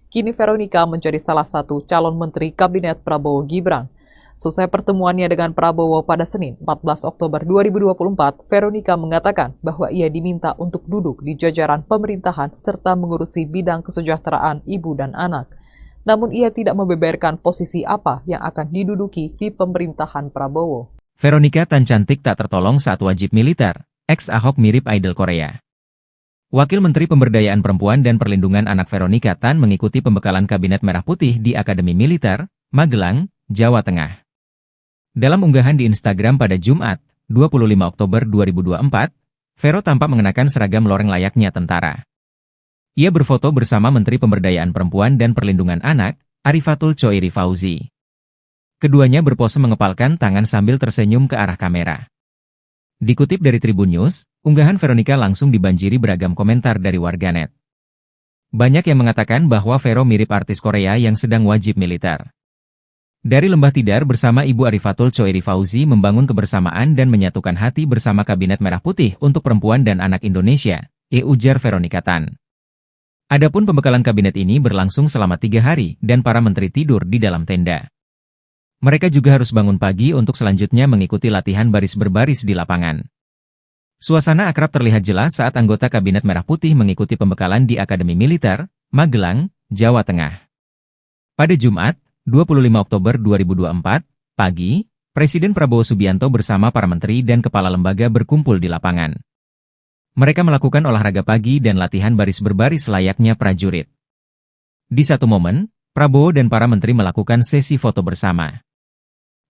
Kini Veronika menjadi salah satu calon menteri Kabinet Prabowo Gibran. Selesai pertemuannya dengan Prabowo pada Senin 14 Oktober 2024, Veronika mengatakan bahwa ia diminta untuk duduk di jajaran pemerintahan serta mengurusi bidang kesejahteraan ibu dan anak. Namun ia tidak membeberkan posisi apa yang akan diduduki di pemerintahan Prabowo. Veronika Tan cantik tak tertolong saat wajib militer. Ex-Ahok mirip idol Korea. Wakil Menteri Pemberdayaan Perempuan dan Perlindungan Anak Veronika Tan mengikuti pembekalan Kabinet Merah Putih di Akademi Militer, Magelang, Jawa Tengah. Dalam unggahan di Instagram pada Jumat, 25 Oktober 2024, Vero tampak mengenakan seragam loreng layaknya tentara. Ia berfoto bersama Menteri Pemberdayaan Perempuan dan Perlindungan Anak, Arifatul Choiri Fauzi. Keduanya berpose mengepalkan tangan sambil tersenyum ke arah kamera. Dikutip dari Tribun News, unggahan Veronika langsung dibanjiri beragam komentar dari warganet. Banyak yang mengatakan bahwa Vero mirip artis Korea yang sedang wajib militer. Dari Lembah Tidar bersama Ibu Arifatul Choiri Fauzi membangun kebersamaan dan menyatukan hati bersama Kabinet Merah Putih untuk Perempuan dan Anak Indonesia, ujar Veronika Tan. Adapun pembekalan kabinet ini berlangsung selama 3 hari dan para menteri tidur di dalam tenda. Mereka juga harus bangun pagi untuk selanjutnya mengikuti latihan baris berbaris di lapangan. Suasana akrab terlihat jelas saat anggota Kabinet Merah Putih mengikuti pembekalan di Akademi Militer, Magelang, Jawa Tengah. Pada Jumat, 25 Oktober 2024, pagi, Presiden Prabowo Subianto bersama para menteri dan kepala lembaga berkumpul di lapangan. Mereka melakukan olahraga pagi dan latihan baris berbaris layaknya prajurit. Di satu momen, Prabowo dan para menteri melakukan sesi foto bersama.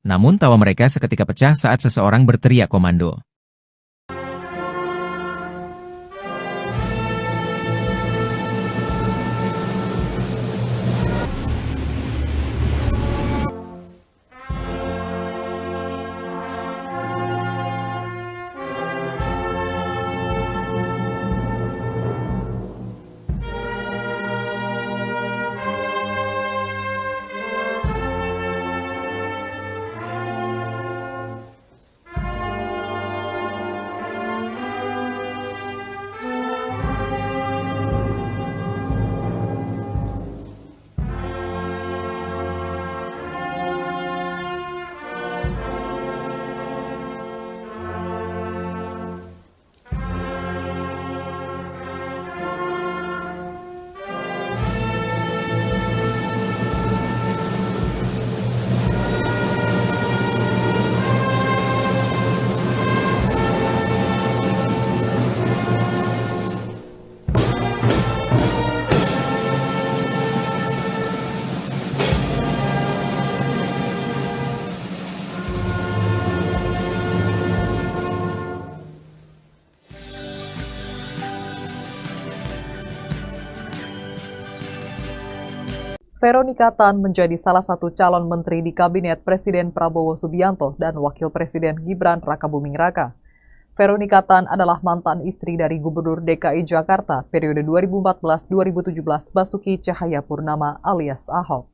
Namun tawa mereka seketika pecah saat seseorang berteriak komando. Veronika Tan menjadi salah satu calon menteri di Kabinet Presiden Prabowo Subianto dan Wakil Presiden Gibran Rakabuming Raka. Veronika Tan adalah mantan istri dari Gubernur DKI Jakarta periode 2014-2017 Basuki Cahayapurnama alias Ahok.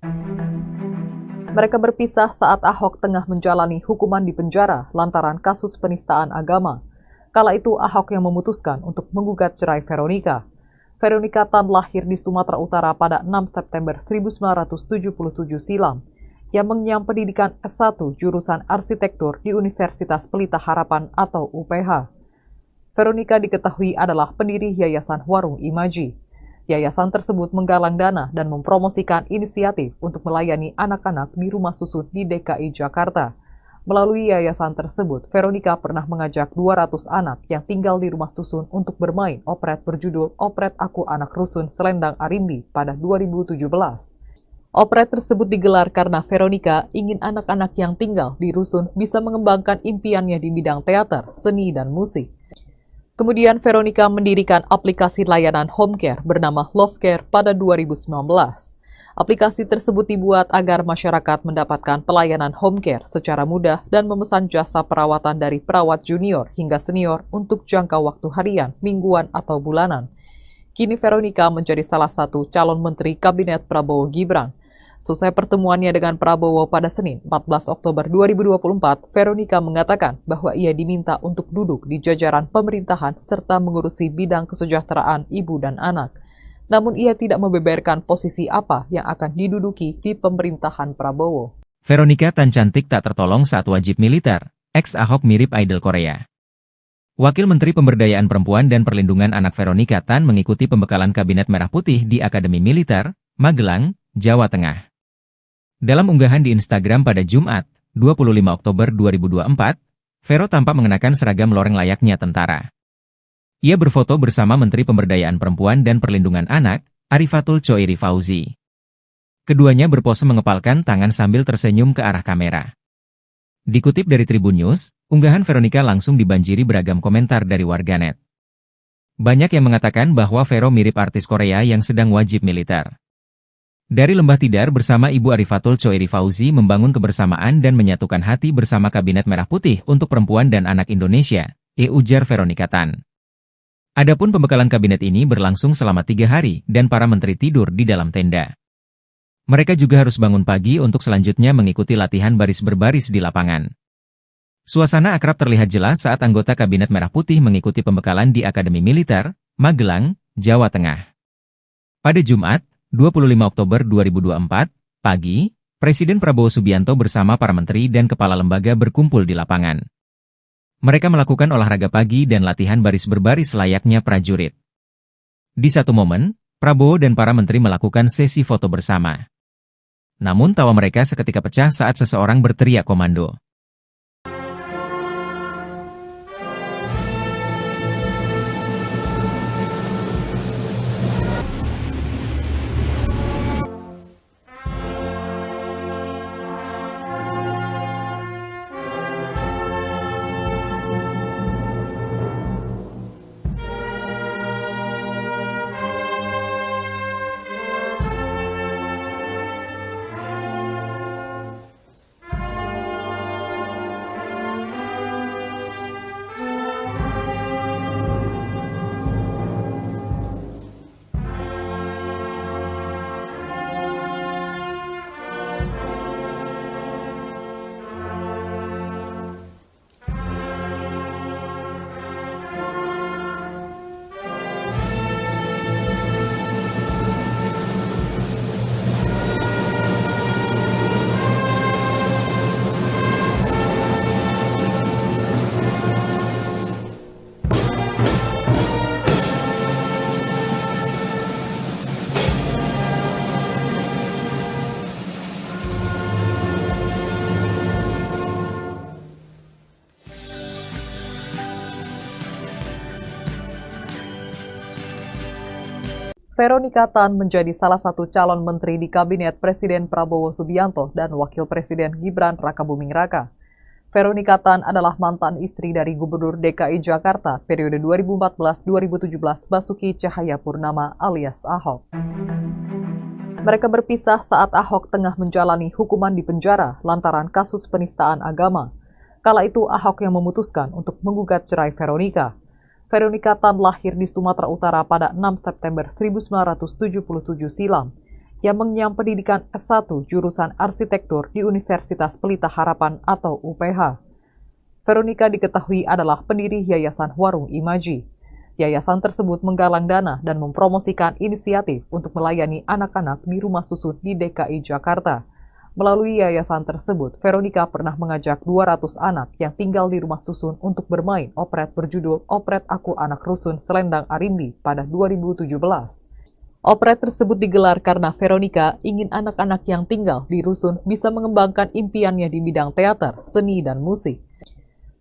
Mereka berpisah saat Ahok tengah menjalani hukuman di penjara lantaran kasus penistaan agama. Kala itu Ahok yang memutuskan untuk menggugat cerai Veronica. Veronica Tan lahir di Sumatera Utara pada 6 September 1977 silam. Yang mengenyam pendidikan S1 jurusan arsitektur di Universitas Pelita Harapan atau UPH. Veronica diketahui adalah pendiri Yayasan Warung Imaji. Yayasan tersebut menggalang dana dan mempromosikan inisiatif untuk melayani anak-anak di rumah susun di DKI Jakarta. Melalui yayasan tersebut, Veronica pernah mengajak 200 anak yang tinggal di rumah susun untuk bermain operet berjudul Operet Aku Anak Rusun Selendang Arimbi pada 2017. Operet tersebut digelar karena Veronica ingin anak-anak yang tinggal di rusun bisa mengembangkan impiannya di bidang teater, seni, dan musik. Kemudian Veronica mendirikan aplikasi layanan home care bernama Love Care pada 2019. Aplikasi tersebut dibuat agar masyarakat mendapatkan pelayanan home care secara mudah dan memesan jasa perawatan dari perawat junior hingga senior untuk jangka waktu harian, mingguan, atau bulanan. Kini Veronica menjadi salah satu calon menteri Kabinet Prabowo Gibran. Selesai pertemuannya dengan Prabowo pada Senin 14 Oktober 2024, Veronica mengatakan bahwa ia diminta untuk duduk di jajaran pemerintahan serta mengurusi bidang kesejahteraan ibu dan anak. Namun ia tidak membeberkan posisi apa yang akan diduduki di pemerintahan Prabowo. Veronica Tan cantik tak tertolong saat wajib militer. Ex-Ahok mirip idol Korea. Wakil Menteri Pemberdayaan Perempuan dan Perlindungan Anak Veronica Tan mengikuti pembekalan Kabinet Merah Putih di Akademi Militer, Magelang, Jawa Tengah. Dalam unggahan di Instagram pada Jumat, 25 Oktober 2024, Vero tampak mengenakan seragam loreng layaknya tentara. Ia berfoto bersama Menteri Pemberdayaan Perempuan dan Perlindungan Anak, Arifatul Choiri Fauzi. Keduanya berpose mengepalkan tangan sambil tersenyum ke arah kamera. Dikutip dari Tribun News, unggahan Veronica langsung dibanjiri beragam komentar dari warganet. Banyak yang mengatakan bahwa Vero mirip artis Korea yang sedang wajib militer. Dari Lembah Tidar bersama Ibu Arifatul Choiri Fauzi membangun kebersamaan dan menyatukan hati bersama Kabinet Merah Putih untuk Perempuan dan Anak Indonesia, ujar Veronica Tan. Adapun pembekalan kabinet ini berlangsung selama 3 hari dan para menteri tidur di dalam tenda. Mereka juga harus bangun pagi untuk selanjutnya mengikuti latihan baris berbaris di lapangan. Suasana akrab terlihat jelas saat anggota Kabinet Merah Putih mengikuti pembekalan di Akademi Militer, Magelang, Jawa Tengah. Pada Jumat, 25 Oktober 2024, pagi, Presiden Prabowo Subianto bersama para menteri dan kepala lembaga berkumpul di lapangan. Mereka melakukan olahraga pagi dan latihan baris berbaris layaknya prajurit. Di satu momen, Prabowo dan para menteri melakukan sesi foto bersama. Namun tawa mereka seketika pecah saat seseorang berteriak komando. Veronica Tan menjadi salah satu calon menteri di Kabinet Presiden Prabowo Subianto dan Wakil Presiden Gibran Rakabuming Raka. Veronica Tan adalah mantan istri dari Gubernur DKI Jakarta periode 2014-2017 Basuki Cahayapurnama alias Ahok. Mereka berpisah saat Ahok tengah menjalani hukuman di penjara lantaran kasus penistaan agama. Kala itu Ahok yang memutuskan untuk menggugat cerai Veronica. Veronica Tan lahir di Sumatera Utara pada 6 September 1977 silam. yang mengenyam pendidikan S1 jurusan arsitektur di Universitas Pelita Harapan atau UPH. Veronica diketahui adalah pendiri Yayasan Warung Imaji. Yayasan tersebut menggalang dana dan mempromosikan inisiatif untuk melayani anak-anak di rumah susun di DKI Jakarta. Melalui yayasan tersebut, Veronica pernah mengajak 200 anak yang tinggal di rumah susun untuk bermain operet berjudul Operet Aku Anak Rusun Selendang Arimbi pada 2017. Operet tersebut digelar karena Veronica ingin anak-anak yang tinggal di rusun bisa mengembangkan impiannya di bidang teater, seni, dan musik.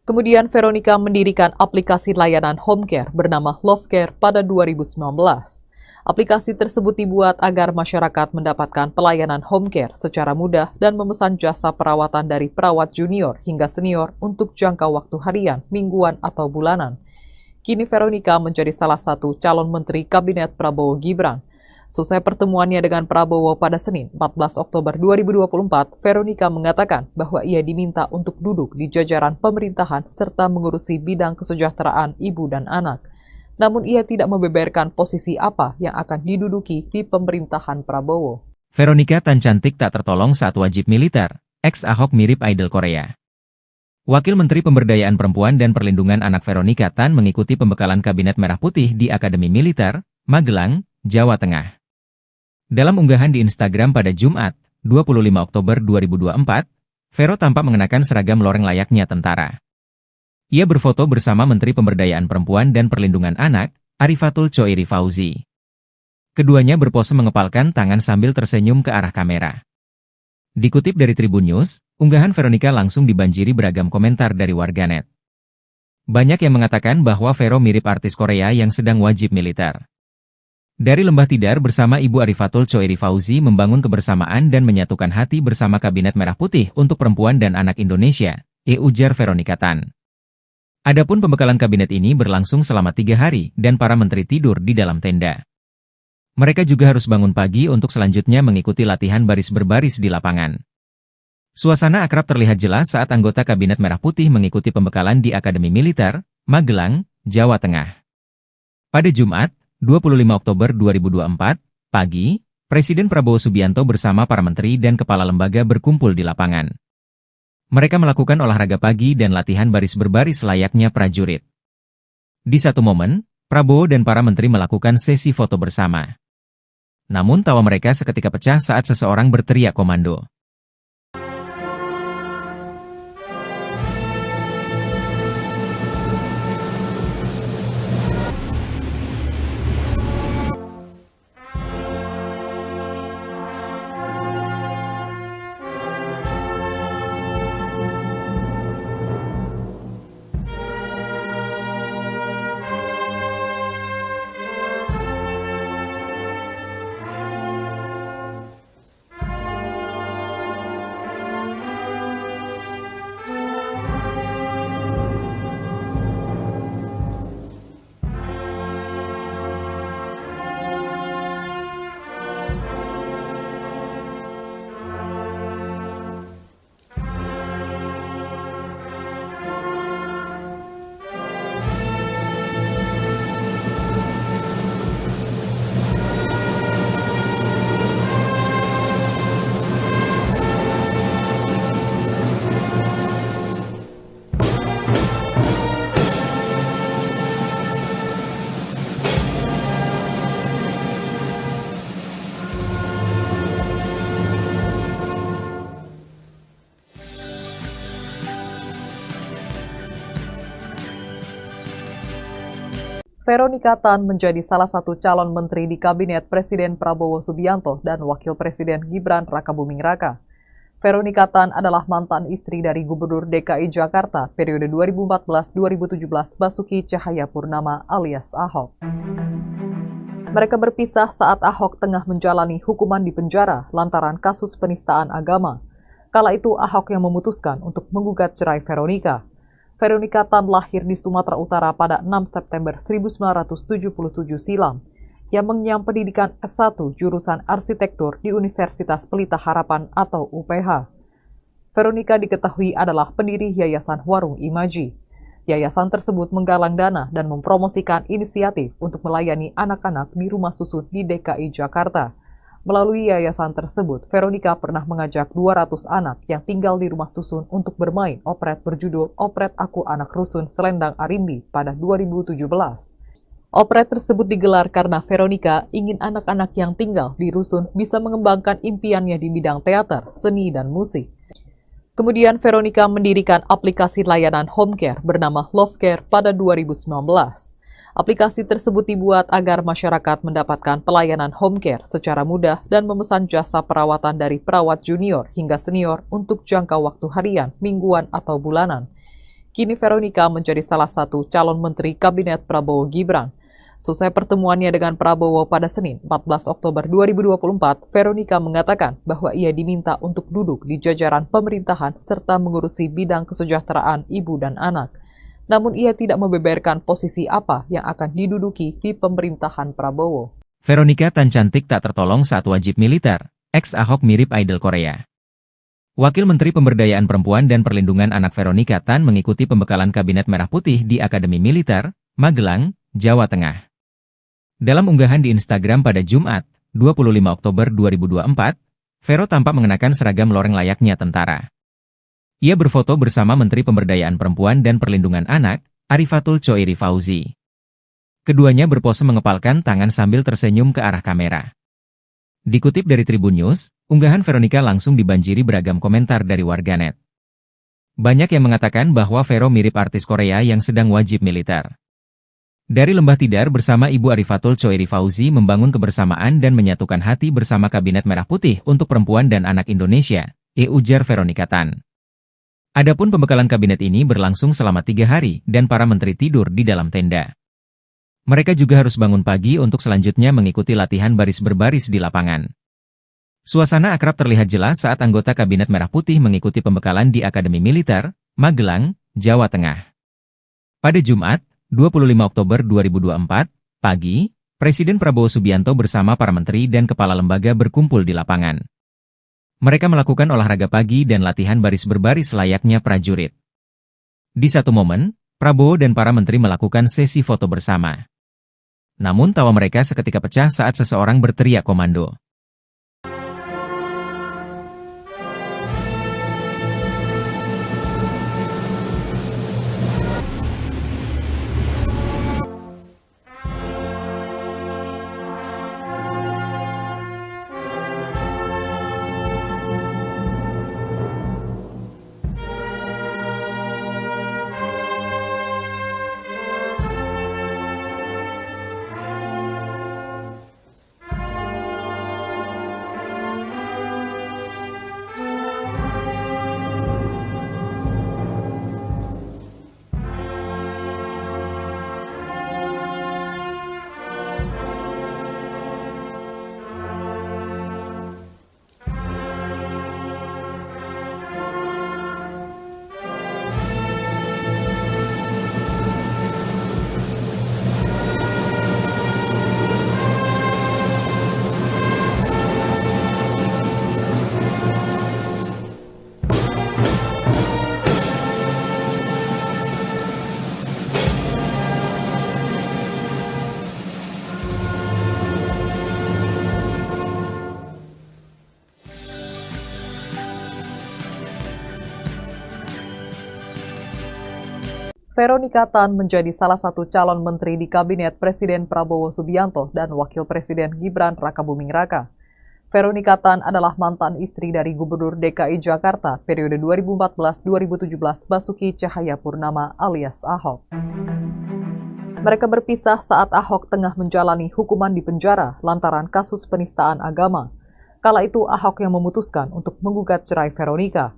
Kemudian Veronica mendirikan aplikasi layanan home care bernama Love Care pada 2019. Aplikasi tersebut dibuat agar masyarakat mendapatkan pelayanan home care secara mudah dan memesan jasa perawatan dari perawat junior hingga senior untuk jangka waktu harian, mingguan, atau bulanan. Kini Veronica menjadi salah satu calon menteri Kabinet Prabowo Gibran. Selesai pertemuannya dengan Prabowo pada Senin, 14 Oktober 2024, Veronica mengatakan bahwa ia diminta untuk duduk di jajaran pemerintahan serta mengurusi bidang kesejahteraan ibu dan anak. Namun ia tidak membeberkan posisi apa yang akan diduduki di pemerintahan Prabowo. Veronica Tan cantik tak tertolong saat wajib militer. Ex-Ahok mirip idol Korea. Wakil Menteri Pemberdayaan Perempuan dan Perlindungan Anak Veronica Tan mengikuti pembekalan Kabinet Merah Putih di Akademi Militer, Magelang, Jawa Tengah. Dalam unggahan di Instagram pada Jumat, 25 Oktober 2024, Vero tampak mengenakan seragam loreng layaknya tentara. Ia berfoto bersama Menteri Pemberdayaan Perempuan dan Perlindungan Anak, Arifatul Choiri Fauzi. Keduanya berpose mengepalkan tangan sambil tersenyum ke arah kamera. Dikutip dari Tribun News, unggahan Veronica langsung dibanjiri beragam komentar dari warganet. Banyak yang mengatakan bahwa Vero mirip artis Korea yang sedang wajib militer. Dari Lembah Tidar bersama Ibu Arifatul Choiri Fauzi membangun kebersamaan dan menyatukan hati bersama Kabinet Merah Putih untuk Perempuan dan Anak Indonesia, ujar Veronica Tan. Adapun pembekalan kabinet ini berlangsung selama 3 hari dan para menteri tidur di dalam tenda. Mereka juga harus bangun pagi untuk selanjutnya mengikuti latihan baris berbaris di lapangan. Suasana akrab terlihat jelas saat anggota Kabinet Merah Putih mengikuti pembekalan di Akademi Militer, Magelang, Jawa Tengah. Pada Jumat, 25 Oktober 2024, pagi, Presiden Prabowo Subianto bersama para menteri dan kepala lembaga berkumpul di lapangan. Mereka melakukan olahraga pagi dan latihan baris berbaris layaknya prajurit. Di satu momen, Prabowo dan para menteri melakukan sesi foto bersama. Namun tawa mereka seketika pecah saat seseorang berteriak komando. Veronica Tan menjadi salah satu calon menteri di Kabinet Presiden Prabowo Subianto dan Wakil Presiden Gibran Rakabuming Raka. Veronica Tan adalah mantan istri dari Gubernur DKI Jakarta periode 2014-2017 Basuki Cahayapurnama alias Ahok. Mereka berpisah saat Ahok tengah menjalani hukuman di penjara lantaran kasus penistaan agama. Kala itu Ahok yang memutuskan untuk menggugat cerai Veronica. Veronica Tan lahir di Sumatera Utara pada 6 September 1977 silam, yang mengenyam pendidikan S1 jurusan arsitektur di Universitas Pelita Harapan atau UPH. Veronica diketahui adalah pendiri Yayasan Warung Imaji. Yayasan tersebut menggalang dana dan mempromosikan inisiatif untuk melayani anak-anak di rumah susun di DKI Jakarta. Melalui yayasan tersebut, Veronica pernah mengajak 200 anak yang tinggal di rumah susun untuk bermain operet berjudul Operet Aku Anak Rusun Selendang Arimbi pada 2017. Operet tersebut digelar karena Veronica ingin anak-anak yang tinggal di rusun bisa mengembangkan impiannya di bidang teater, seni, dan musik. Kemudian Veronica mendirikan aplikasi layanan home care bernama Love Care pada 2019. Aplikasi tersebut dibuat agar masyarakat mendapatkan pelayanan home care secara mudah dan memesan jasa perawatan dari perawat junior hingga senior untuk jangka waktu harian, mingguan, atau bulanan. Kini Veronica menjadi salah satu calon menteri Kabinet Prabowo Gibran. Selesai pertemuannya dengan Prabowo pada Senin, 14 Oktober 2024, Veronica mengatakan bahwa ia diminta untuk duduk di jajaran pemerintahan serta mengurusi bidang kesejahteraan ibu dan anak. Namun ia tidak membeberkan posisi apa yang akan diduduki di pemerintahan Prabowo. Veronica Tan cantik tak tertolong saat wajib militer. Ex-Ahok mirip idol Korea. Wakil Menteri Pemberdayaan Perempuan dan Perlindungan Anak Veronica Tan mengikuti pembekalan Kabinet Merah Putih di Akademi Militer, Magelang, Jawa Tengah. Dalam unggahan di Instagram pada Jumat, 25 Oktober 2024, Vero tampak mengenakan seragam loreng layaknya tentara. Ia berfoto bersama Menteri Pemberdayaan Perempuan dan Perlindungan Anak, Arifatul Choiri Fauzi. Keduanya berpose mengepalkan tangan sambil tersenyum ke arah kamera. Dikutip dari Tribun News, unggahan Veronica langsung dibanjiri beragam komentar dari warganet. Banyak yang mengatakan bahwa Vero mirip artis Korea yang sedang wajib militer. Dari Lembah Tidar bersama Ibu Arifatul Choiri Fauzi membangun kebersamaan dan menyatukan hati bersama Kabinet Merah Putih untuk Perempuan dan Anak Indonesia, ujar Veronica Tan. Adapun pembekalan kabinet ini berlangsung selama 3 hari dan para menteri tidur di dalam tenda. Mereka juga harus bangun pagi untuk selanjutnya mengikuti latihan baris berbaris di lapangan. Suasana akrab terlihat jelas saat anggota Kabinet Merah Putih mengikuti pembekalan di Akademi Militer, Magelang, Jawa Tengah. Pada Jumat, 25 Oktober 2024, pagi, Presiden Prabowo Subianto bersama para menteri dan kepala lembaga berkumpul di lapangan. Mereka melakukan olahraga pagi dan latihan baris berbaris layaknya prajurit. Di satu momen, Prabowo dan para menteri melakukan sesi foto bersama. Namun tawa mereka seketika pecah saat seseorang berteriak komando. Veronica Tan menjadi salah satu calon menteri di Kabinet Presiden Prabowo Subianto dan Wakil Presiden Gibran Rakabuming Raka. Veronica Tan adalah mantan istri dari Gubernur DKI Jakarta periode 2014-2017 Basuki Cahayapurnama alias Ahok. Mereka berpisah saat Ahok tengah menjalani hukuman di penjara lantaran kasus penistaan agama. Kala itu Ahok yang memutuskan untuk menggugat cerai Veronica.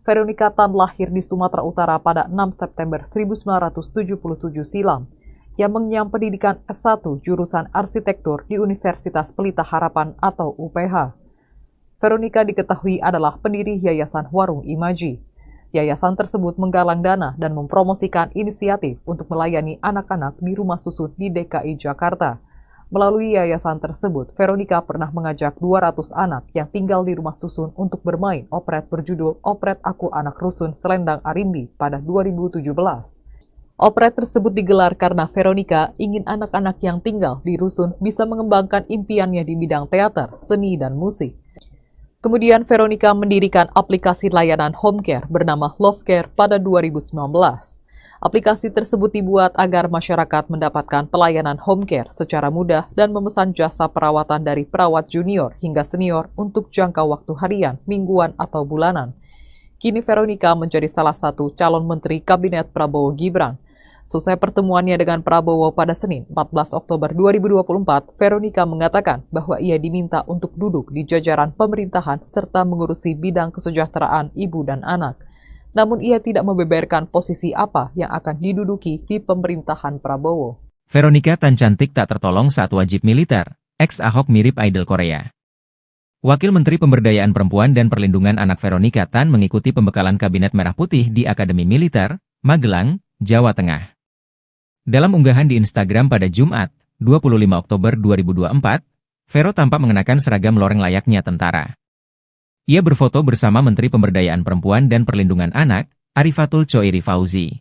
Veronica Tan lahir di Sumatera Utara pada 6 September 1977 silam, yang mengenyam pendidikan S1 jurusan arsitektur di Universitas Pelita Harapan atau UPH. Veronica diketahui adalah pendiri Yayasan Warung Imaji. Yayasan tersebut menggalang dana dan mempromosikan inisiatif untuk melayani anak-anak di rumah susun di DKI Jakarta. Melalui yayasan tersebut, Veronica pernah mengajak 200 anak yang tinggal di rumah susun untuk bermain operet berjudul Operet Aku Anak Rusun Selendang Arimbi pada 2017. Operet tersebut digelar karena Veronica ingin anak-anak yang tinggal di rusun bisa mengembangkan impiannya di bidang teater, seni, dan musik. Kemudian Veronica mendirikan aplikasi layanan home care bernama Love Care pada 2019. Aplikasi tersebut dibuat agar masyarakat mendapatkan pelayanan home care secara mudah dan memesan jasa perawatan dari perawat junior hingga senior untuk jangka waktu harian, mingguan, atau bulanan. Kini Veronica menjadi salah satu calon menteri Kabinet Prabowo Gibran. Selesai pertemuannya dengan Prabowo pada Senin, 14 Oktober 2024, Veronica mengatakan bahwa ia diminta untuk duduk di jajaran pemerintahan serta mengurusi bidang kesejahteraan ibu dan anak. Namun ia tidak membeberkan posisi apa yang akan diduduki di pemerintahan Prabowo. Veronica Tan cantik tak tertolong saat wajib militer. Ex-Ahok mirip idol Korea. Wakil Menteri Pemberdayaan Perempuan dan Perlindungan Anak Veronica Tan mengikuti pembekalan Kabinet Merah Putih di Akademi Militer, Magelang, Jawa Tengah. Dalam unggahan di Instagram pada Jumat, 25 Oktober 2024, Vero tampak mengenakan seragam loreng layaknya tentara. Ia berfoto bersama Menteri Pemberdayaan Perempuan dan Perlindungan Anak, Arifatul Choiri Fauzi.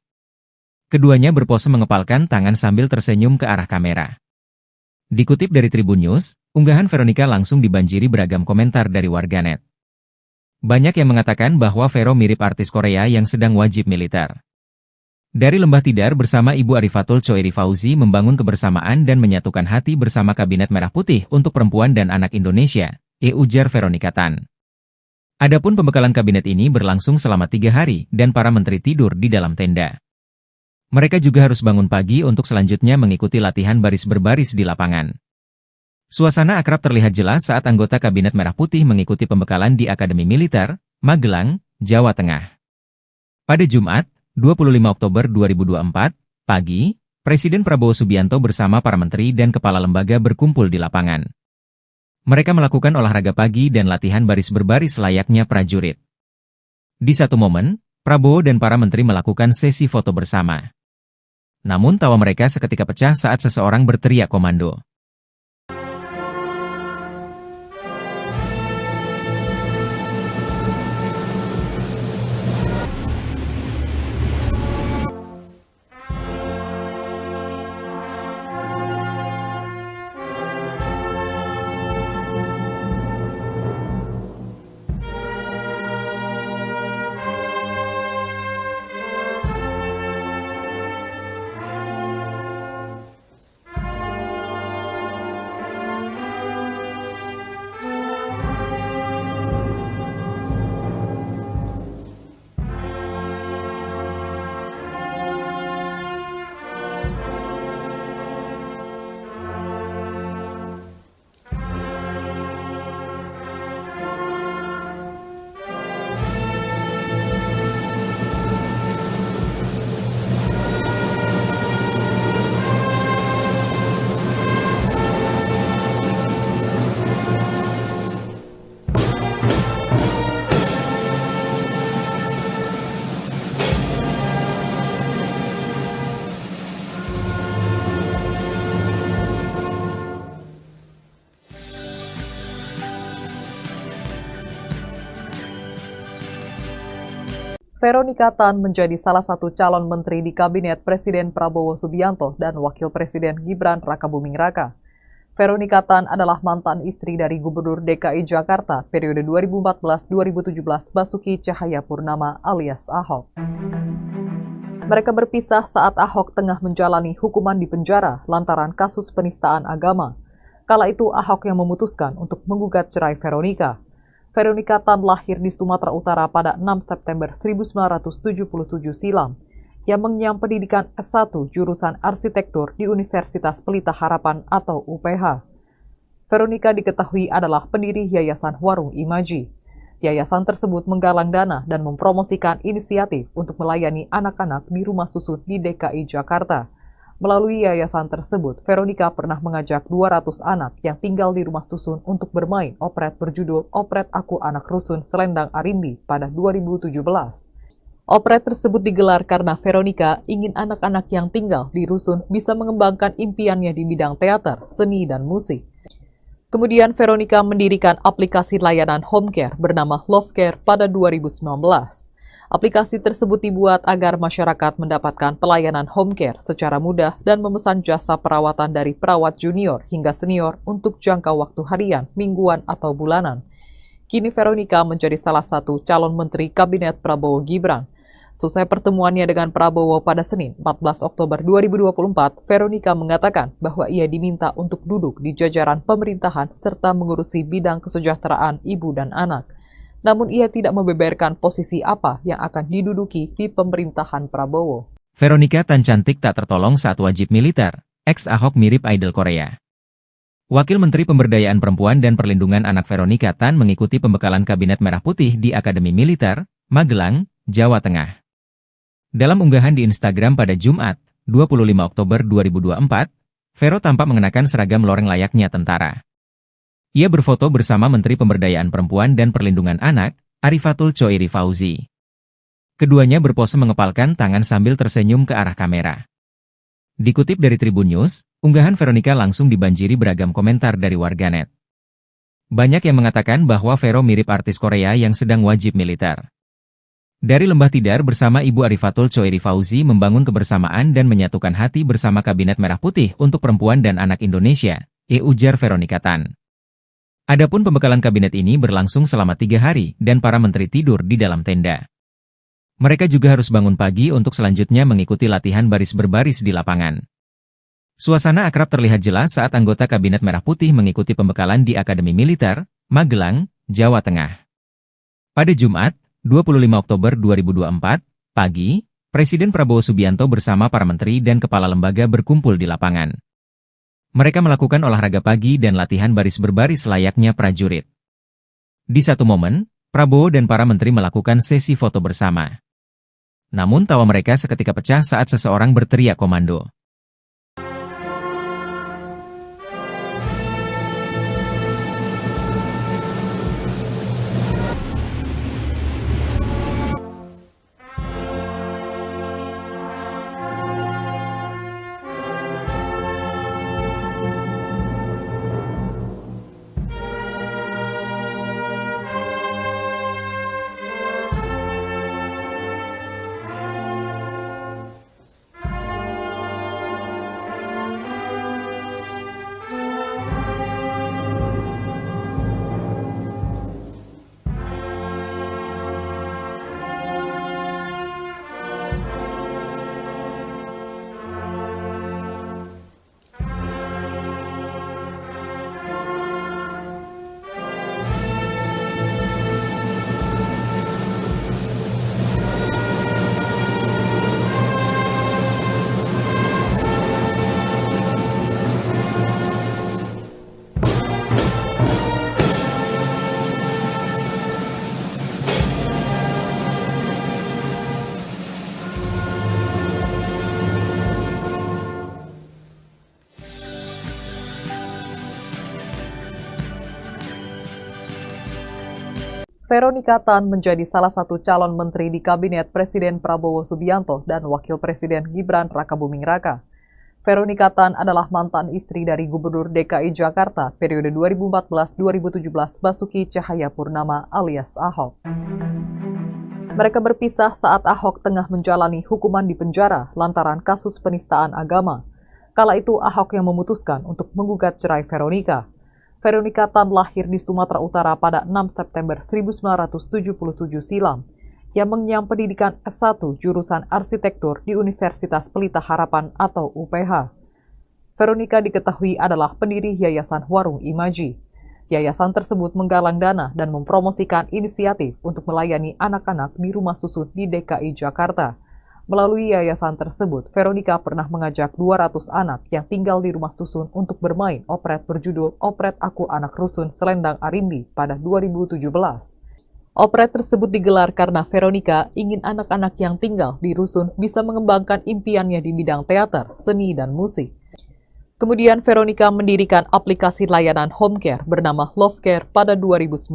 Keduanya berpose mengepalkan tangan sambil tersenyum ke arah kamera. Dikutip dari Tribun News, unggahan Veronica langsung dibanjiri beragam komentar dari warganet. Banyak yang mengatakan bahwa Vero mirip artis Korea yang sedang wajib militer. Dari Lembah Tidar bersama Ibu Arifatul Choiri Fauzi membangun kebersamaan dan menyatukan hati bersama Kabinet Merah Putih untuk Perempuan dan Anak Indonesia, ujar Veronica Tan. Adapun pembekalan kabinet ini berlangsung selama 3 hari dan para menteri tidur di dalam tenda. Mereka juga harus bangun pagi untuk selanjutnya mengikuti latihan baris berbaris di lapangan. Suasana akrab terlihat jelas saat anggota Kabinet Merah Putih mengikuti pembekalan di Akademi Militer, Magelang, Jawa Tengah. Pada Jumat, 25 Oktober 2024, pagi, Presiden Prabowo Subianto bersama para menteri dan kepala lembaga berkumpul di lapangan. Mereka melakukan olahraga pagi dan latihan baris berbaris layaknya prajurit. Di satu momen, Prabowo dan para menteri melakukan sesi foto bersama. Namun tawa mereka seketika pecah saat seseorang berteriak komando. Veronica Tan menjadi salah satu calon menteri di Kabinet Presiden Prabowo Subianto dan Wakil Presiden Gibran Rakabuming Raka. Veronica Tan adalah mantan istri dari Gubernur DKI Jakarta periode 2014-2017 Basuki Cahayapurnama alias Ahok. Mereka berpisah saat Ahok tengah menjalani hukuman di penjara lantaran kasus penistaan agama. Kala itu Ahok yang memutuskan untuk menggugat cerai Veronica. Veronica Tan lahir di Sumatera Utara pada 6 September 1977 silam. Ia mengenyam pendidikan S1 jurusan arsitektur di Universitas Pelita Harapan atau UPH. Veronica diketahui adalah pendiri Yayasan Warung Imaji. Yayasan tersebut menggalang dana dan mempromosikan inisiatif untuk melayani anak-anak di rumah susun di DKI Jakarta. Melalui yayasan tersebut, Veronica pernah mengajak 200 anak yang tinggal di rumah susun untuk bermain operet berjudul Operet Aku Anak Rusun Selendang Arimbi pada 2017. Operet tersebut digelar karena Veronica ingin anak-anak yang tinggal di rusun bisa mengembangkan impiannya di bidang teater, seni, dan musik. Kemudian Veronica mendirikan aplikasi layanan home care bernama Love Care pada 2019. Aplikasi tersebut dibuat agar masyarakat mendapatkan pelayanan home care secara mudah dan memesan jasa perawatan dari perawat junior hingga senior untuk jangka waktu harian, mingguan, atau bulanan. Kini Veronica menjadi salah satu calon menteri Kabinet Prabowo Gibran. Selesai pertemuannya dengan Prabowo pada Senin, 14 Oktober 2024, Veronica mengatakan bahwa ia diminta untuk duduk di jajaran pemerintahan serta mengurusi bidang kesejahteraan ibu dan anak. Namun ia tidak membeberkan posisi apa yang akan diduduki di pemerintahan Prabowo. Veronica Tan cantik tak tertolong saat wajib militer. Ex-Ahok mirip idol Korea. Wakil Menteri Pemberdayaan Perempuan dan Perlindungan Anak Veronica Tan mengikuti pembekalan Kabinet Merah Putih di Akademi Militer, Magelang, Jawa Tengah. Dalam unggahan di Instagram pada Jumat, 25 Oktober 2024, Vero tampak mengenakan seragam loreng layaknya tentara. Ia berfoto bersama Menteri Pemberdayaan Perempuan dan Perlindungan Anak, Arifatul Choiri Fauzi. Keduanya berpose mengepalkan tangan sambil tersenyum ke arah kamera. Dikutip dari Tribun News, unggahan Veronica langsung dibanjiri beragam komentar dari warganet. Banyak yang mengatakan bahwa Vero mirip artis Korea yang sedang wajib militer. Dari Lembah Tidar bersama Ibu Arifatul Choiri Fauzi membangun kebersamaan dan menyatukan hati bersama Kabinet Merah Putih untuk Perempuan dan Anak Indonesia, ujar Veronica Tan. Adapun pembekalan kabinet ini berlangsung selama 3 hari dan para menteri tidur di dalam tenda. Mereka juga harus bangun pagi untuk selanjutnya mengikuti latihan baris berbaris di lapangan. Suasana akrab terlihat jelas saat anggota Kabinet Merah Putih mengikuti pembekalan di Akademi Militer, Magelang, Jawa Tengah. Pada Jumat, 25 Oktober 2024, pagi, Presiden Prabowo Subianto bersama para menteri dan kepala lembaga berkumpul di lapangan. Mereka melakukan olahraga pagi dan latihan baris berbaris layaknya prajurit. Di satu momen, Prabowo dan para menteri melakukan sesi foto bersama. Namun tawa mereka seketika pecah saat seseorang berteriak komando. Veronica Tan menjadi salah satu calon menteri di Kabinet Presiden Prabowo Subianto dan Wakil Presiden Gibran Rakabuming Raka. Veronica Tan adalah mantan istri dari Gubernur DKI Jakarta periode 2014-2017 Basuki Cahayapurnama alias Ahok. Mereka berpisah saat Ahok tengah menjalani hukuman di penjara lantaran kasus penistaan agama. Kala itu Ahok yang memutuskan untuk menggugat cerai Veronica. Veronica Tan lahir di Sumatera Utara pada 6 September 1977 silam. Ia mengenyam pendidikan S1 jurusan arsitektur di Universitas Pelita Harapan atau UPH. Veronica diketahui adalah pendiri Yayasan Warung Imaji. Yayasan tersebut menggalang dana dan mempromosikan inisiatif untuk melayani anak-anak di rumah susun di DKI Jakarta. Melalui yayasan tersebut, Veronica pernah mengajak 200 anak yang tinggal di rumah susun untuk bermain operet berjudul Operet Aku Anak Rusun Selendang Arimbi pada 2017. Operet tersebut digelar karena Veronica ingin anak-anak yang tinggal di rusun bisa mengembangkan impiannya di bidang teater, seni, dan musik. Kemudian Veronica mendirikan aplikasi layanan home care bernama Love Care pada 2019.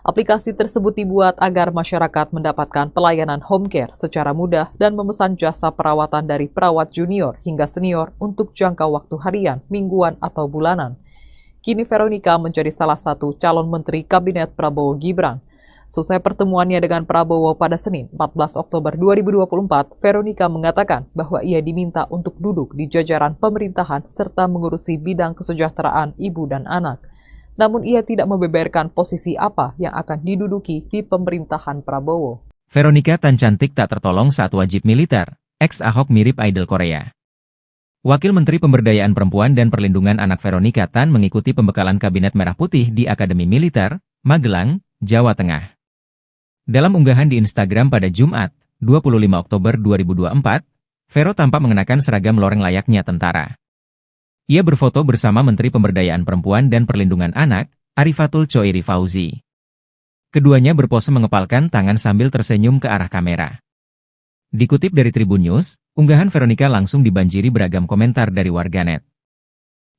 Aplikasi tersebut dibuat agar masyarakat mendapatkan pelayanan home care secara mudah dan memesan jasa perawatan dari perawat junior hingga senior untuk jangka waktu harian, mingguan, atau bulanan. Kini Veronica menjadi salah satu calon menteri Kabinet Prabowo Gibran. Selesai pertemuannya dengan Prabowo pada Senin 14 Oktober 2024, Veronica mengatakan bahwa ia diminta untuk duduk di jajaran pemerintahan serta mengurusi bidang kesejahteraan ibu dan anak. Namun ia tidak membeberkan posisi apa yang akan diduduki di pemerintahan Prabowo. Veronica Tan cantik tak tertolong saat wajib militer. Ex-Ahok mirip idol Korea. Wakil Menteri Pemberdayaan Perempuan dan Perlindungan Anak Veronica Tan mengikuti pembekalan Kabinet Merah Putih di Akademi Militer, Magelang, Jawa Tengah. Dalam unggahan di Instagram pada Jumat, 25 Oktober 2024, Vero tampak mengenakan seragam loreng layaknya tentara. Ia berfoto bersama Menteri Pemberdayaan Perempuan dan Perlindungan Anak, Arifatul Choiri Fauzi. Keduanya berpose mengepalkan tangan sambil tersenyum ke arah kamera. Dikutip dari Tribun News, unggahan Veronica langsung dibanjiri beragam komentar dari warganet.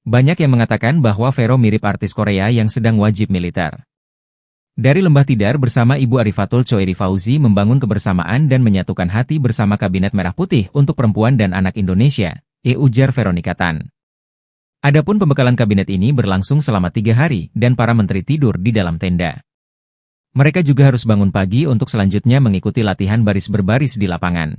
Banyak yang mengatakan bahwa Vero mirip artis Korea yang sedang wajib militer. Dari Lembah Tidar bersama Ibu Arifatul Choiri Fauzi membangun kebersamaan dan menyatukan hati bersama Kabinet Merah Putih untuk Perempuan dan Anak Indonesia, ujar Veronica Tan. Adapun pembekalan kabinet ini berlangsung selama 3 hari dan para menteri tidur di dalam tenda. Mereka juga harus bangun pagi untuk selanjutnya mengikuti latihan baris berbaris di lapangan.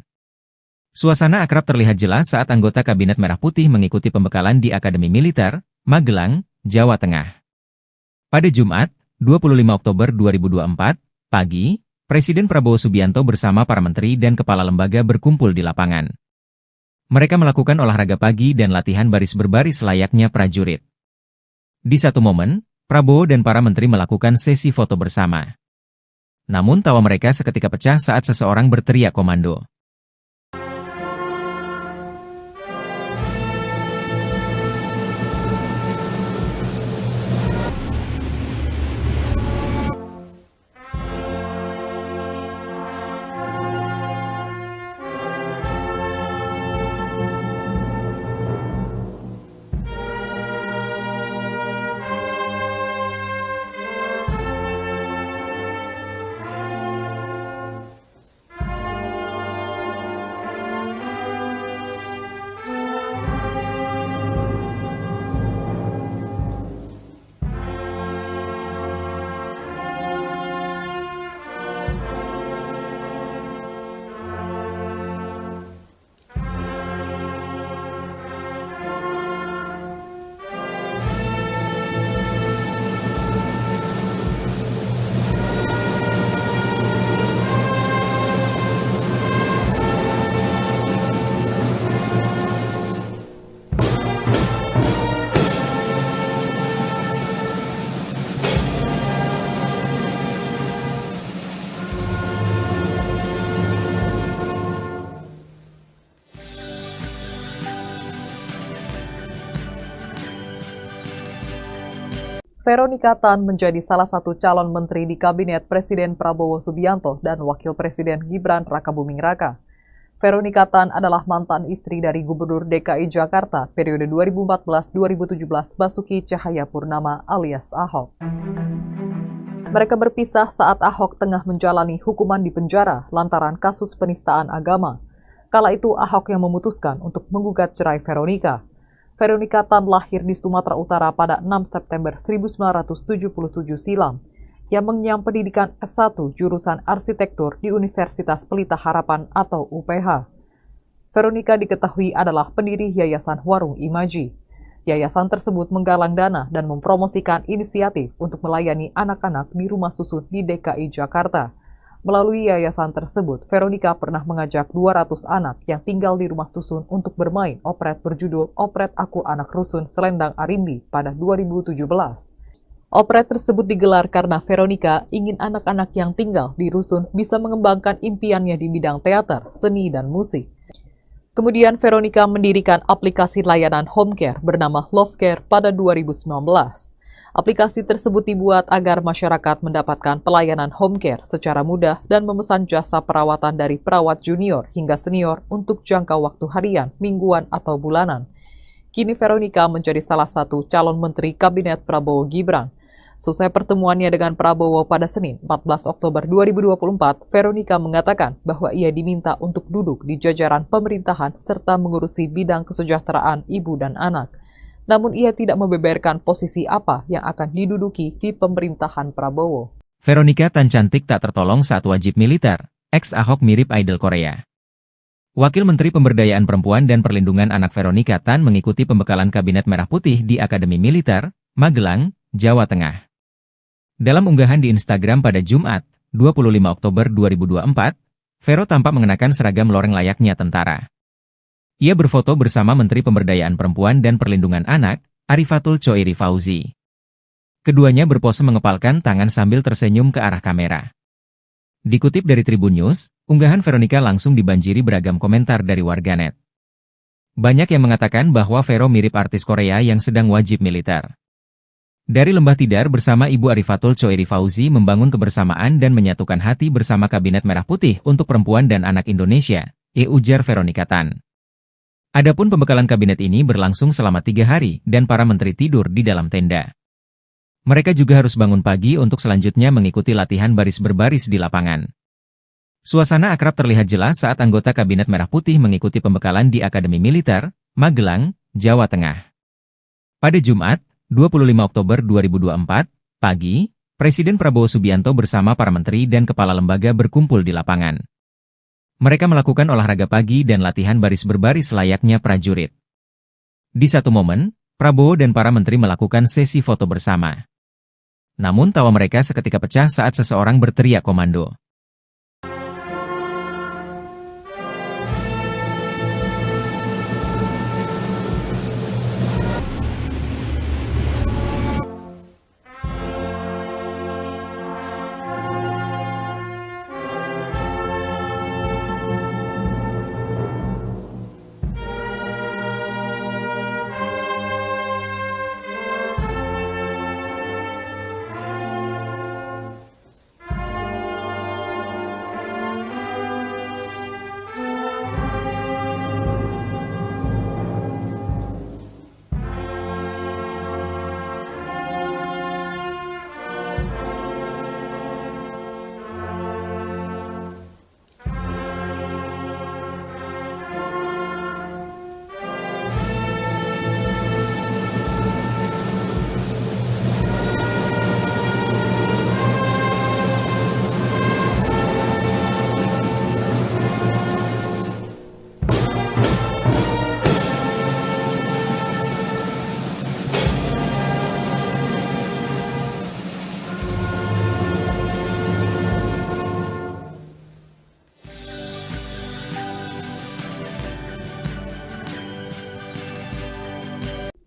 Suasana akrab terlihat jelas saat anggota Kabinet Merah Putih mengikuti pembekalan di Akademi Militer, Magelang, Jawa Tengah. Pada Jumat, 25 Oktober 2024, pagi, Presiden Prabowo Subianto bersama para menteri dan kepala lembaga berkumpul di lapangan. Mereka melakukan olahraga pagi dan latihan baris berbaris layaknya prajurit. Di satu momen, Prabowo dan para menteri melakukan sesi foto bersama. Namun tawa mereka seketika pecah saat seseorang berteriak komando. Veronica Tan menjadi salah satu calon menteri di Kabinet Presiden Prabowo Subianto dan Wakil Presiden Gibran Rakabuming Raka. Veronica Tan adalah mantan istri dari Gubernur DKI Jakarta periode 2014-2017 Basuki Cahayapurnama alias Ahok. Mereka berpisah saat Ahok tengah menjalani hukuman di penjara lantaran kasus penistaan agama. Kala itu Ahok yang memutuskan untuk menggugat cerai Veronica. Veronica Tan lahir di Sumatera Utara pada 6 September 1977 silam. Ia mengenyam pendidikan S1 jurusan arsitektur di Universitas Pelita Harapan atau UPH. Veronica diketahui adalah pendiri Yayasan Warung Imaji. Yayasan tersebut menggalang dana dan mempromosikan inisiatif untuk melayani anak-anak di rumah susun di DKI Jakarta. Melalui yayasan tersebut, Veronica pernah mengajak 200 anak yang tinggal di rumah susun untuk bermain operet berjudul Operet Aku Anak Rusun Selendang Arimbi pada 2017. Operet tersebut digelar karena Veronica ingin anak-anak yang tinggal di rusun bisa mengembangkan impiannya di bidang teater, seni, dan musik. Kemudian Veronica mendirikan aplikasi layanan home care bernama Love Care pada 2019. Aplikasi tersebut dibuat agar masyarakat mendapatkan pelayanan home care secara mudah dan memesan jasa perawatan dari perawat junior hingga senior untuk jangka waktu harian, mingguan, atau bulanan. Kini Veronica menjadi salah satu calon menteri Kabinet Prabowo Gibran. Selesai pertemuannya dengan Prabowo pada Senin 14 Oktober 2024, Veronica mengatakan bahwa ia diminta untuk duduk di jajaran pemerintahan serta mengurusi bidang kesejahteraan ibu dan anak. Namun ia tidak membeberkan posisi apa yang akan diduduki di pemerintahan Prabowo. Veronica Tan cantik tak tertolong saat wajib militer, ex-Ahok mirip idol Korea. Wakil Menteri Pemberdayaan Perempuan dan Perlindungan Anak Veronica Tan mengikuti pembekalan Kabinet Merah Putih di Akademi Militer, Magelang, Jawa Tengah. Dalam unggahan di Instagram pada Jumat, 25 Oktober 2024, Vero tampak mengenakan seragam loreng layaknya tentara. Ia berfoto bersama Menteri Pemberdayaan Perempuan dan Perlindungan Anak, Arifatul Choiri Fauzi. Keduanya berpose mengepalkan tangan sambil tersenyum ke arah kamera. Dikutip dari Tribun News, unggahan Veronica langsung dibanjiri beragam komentar dari warganet. Banyak yang mengatakan bahwa Vero mirip artis Korea yang sedang wajib militer. Dari Lembah Tidar bersama Ibu Arifatul Choiri Fauzi membangun kebersamaan dan menyatukan hati bersama Kabinet Merah Putih untuk Perempuan dan Anak Indonesia, ujar Veronica Tan. Adapun pembekalan kabinet ini berlangsung selama 3 hari dan para menteri tidur di dalam tenda. Mereka juga harus bangun pagi untuk selanjutnya mengikuti latihan baris berbaris di lapangan. Suasana akrab terlihat jelas saat anggota Kabinet Merah Putih mengikuti pembekalan di Akademi Militer, Magelang, Jawa Tengah. Pada Jumat, 25 Oktober 2024, pagi, Presiden Prabowo Subianto bersama para menteri dan kepala lembaga berkumpul di lapangan. Mereka melakukan olahraga pagi dan latihan baris berbaris layaknya prajurit. Di satu momen, Prabowo dan para menteri melakukan sesi foto bersama. Namun tawa mereka seketika pecah saat seseorang berteriak komando.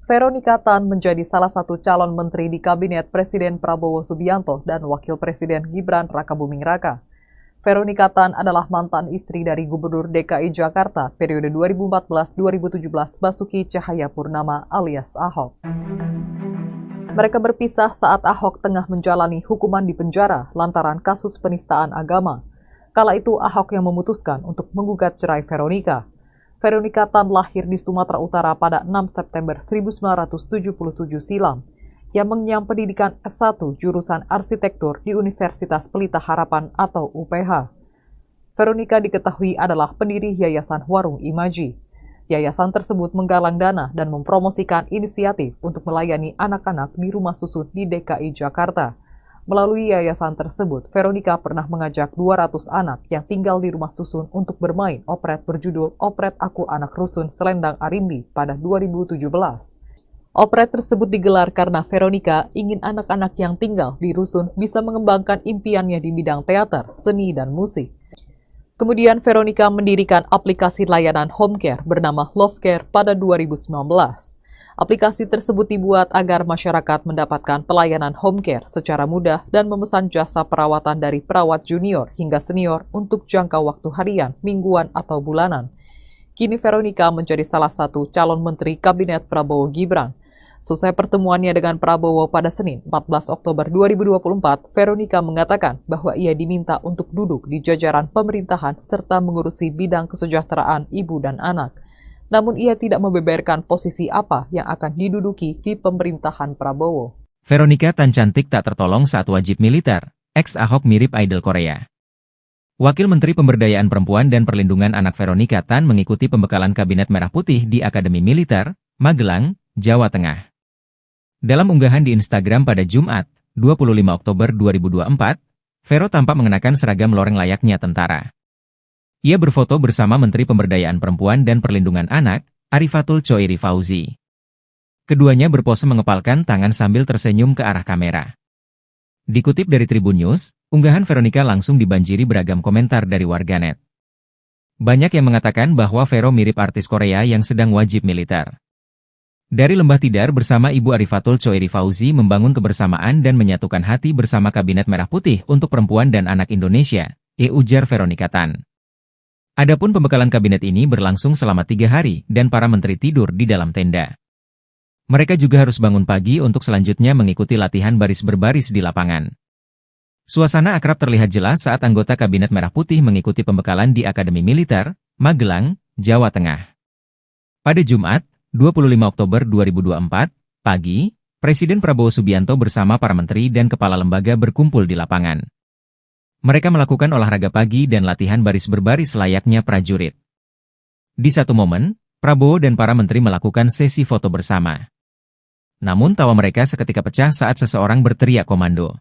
Veronica Tan menjadi salah satu calon menteri di Kabinet Presiden Prabowo Subianto dan Wakil Presiden Gibran Rakabuming Raka. Veronica Tan adalah mantan istri dari Gubernur DKI Jakarta periode 2014-2017 Basuki Cahayapurnama alias Ahok. Mereka berpisah saat Ahok tengah menjalani hukuman di penjara lantaran kasus penistaan agama. Kala itu Ahok yang memutuskan untuk menggugat cerai Veronica. Veronica Tan lahir di Sumatera Utara pada 6 September 1977 silam. Ia mengenyam pendidikan S1 jurusan arsitektur di Universitas Pelita Harapan atau UPH. Veronica diketahui adalah pendiri Yayasan Warung Imaji. Yayasan tersebut menggalang dana dan mempromosikan inisiatif untuk melayani anak-anak di rumah susun di DKI Jakarta. Melalui yayasan tersebut, Veronica pernah mengajak 200 anak yang tinggal di rumah susun untuk bermain operet berjudul Operet Aku Anak Rusun Selendang Arimbi pada 2017. Operet tersebut digelar karena Veronica ingin anak-anak yang tinggal di rusun bisa mengembangkan impiannya di bidang teater, seni, dan musik. Kemudian Veronica mendirikan aplikasi layanan home care bernama Love Care pada 2019. Aplikasi tersebut dibuat agar masyarakat mendapatkan pelayanan home care secara mudah dan memesan jasa perawatan dari perawat junior hingga senior untuk jangka waktu harian, mingguan, atau bulanan. Kini Veronica menjadi salah satu calon menteri Kabinet Prabowo Gibran. Selesai pertemuannya dengan Prabowo pada Senin 14 Oktober 2024, Veronica mengatakan bahwa ia diminta untuk duduk di jajaran pemerintahan serta mengurusi bidang kesejahteraan ibu dan anak. Namun ia tidak membeberkan posisi apa yang akan diduduki di pemerintahan Prabowo. Veronica Tan cantik tak tertolong saat wajib militer, ex-Ahok mirip idol Korea. Wakil Menteri Pemberdayaan Perempuan dan Perlindungan Anak Veronica Tan mengikuti pembekalan Kabinet Merah Putih di Akademi Militer, Magelang, Jawa Tengah. Dalam unggahan di Instagram pada Jumat, 25 Oktober 2024, Vero tampak mengenakan seragam loreng layaknya tentara. Ia berfoto bersama Menteri Pemberdayaan Perempuan dan Perlindungan Anak, Arifatul Choiri Fauzi. Keduanya berpose mengepalkan tangan sambil tersenyum ke arah kamera. Dikutip dari Tribun News, unggahan Veronica langsung dibanjiri beragam komentar dari warganet. Banyak yang mengatakan bahwa Vero mirip artis Korea yang sedang wajib militer. Dari Lembah Tidar bersama Ibu Arifatul Choiri Fauzi membangun kebersamaan dan menyatukan hati bersama Kabinet Merah Putih untuk Perempuan dan Anak Indonesia, ujar Veronica Tan. Adapun pembekalan kabinet ini berlangsung selama 3 hari dan para menteri tidur di dalam tenda. Mereka juga harus bangun pagi untuk selanjutnya mengikuti latihan baris berbaris di lapangan. Suasana akrab terlihat jelas saat anggota Kabinet Merah Putih mengikuti pembekalan di Akademi Militer, Magelang, Jawa Tengah. Pada Jumat, 25 Oktober 2024, pagi, Presiden Prabowo Subianto bersama para menteri dan kepala lembaga berkumpul di lapangan. Mereka melakukan olahraga pagi dan latihan baris berbaris layaknya prajurit. Di satu momen, Prabowo dan para menteri melakukan sesi foto bersama. Namun tawa mereka seketika pecah saat seseorang berteriak komando.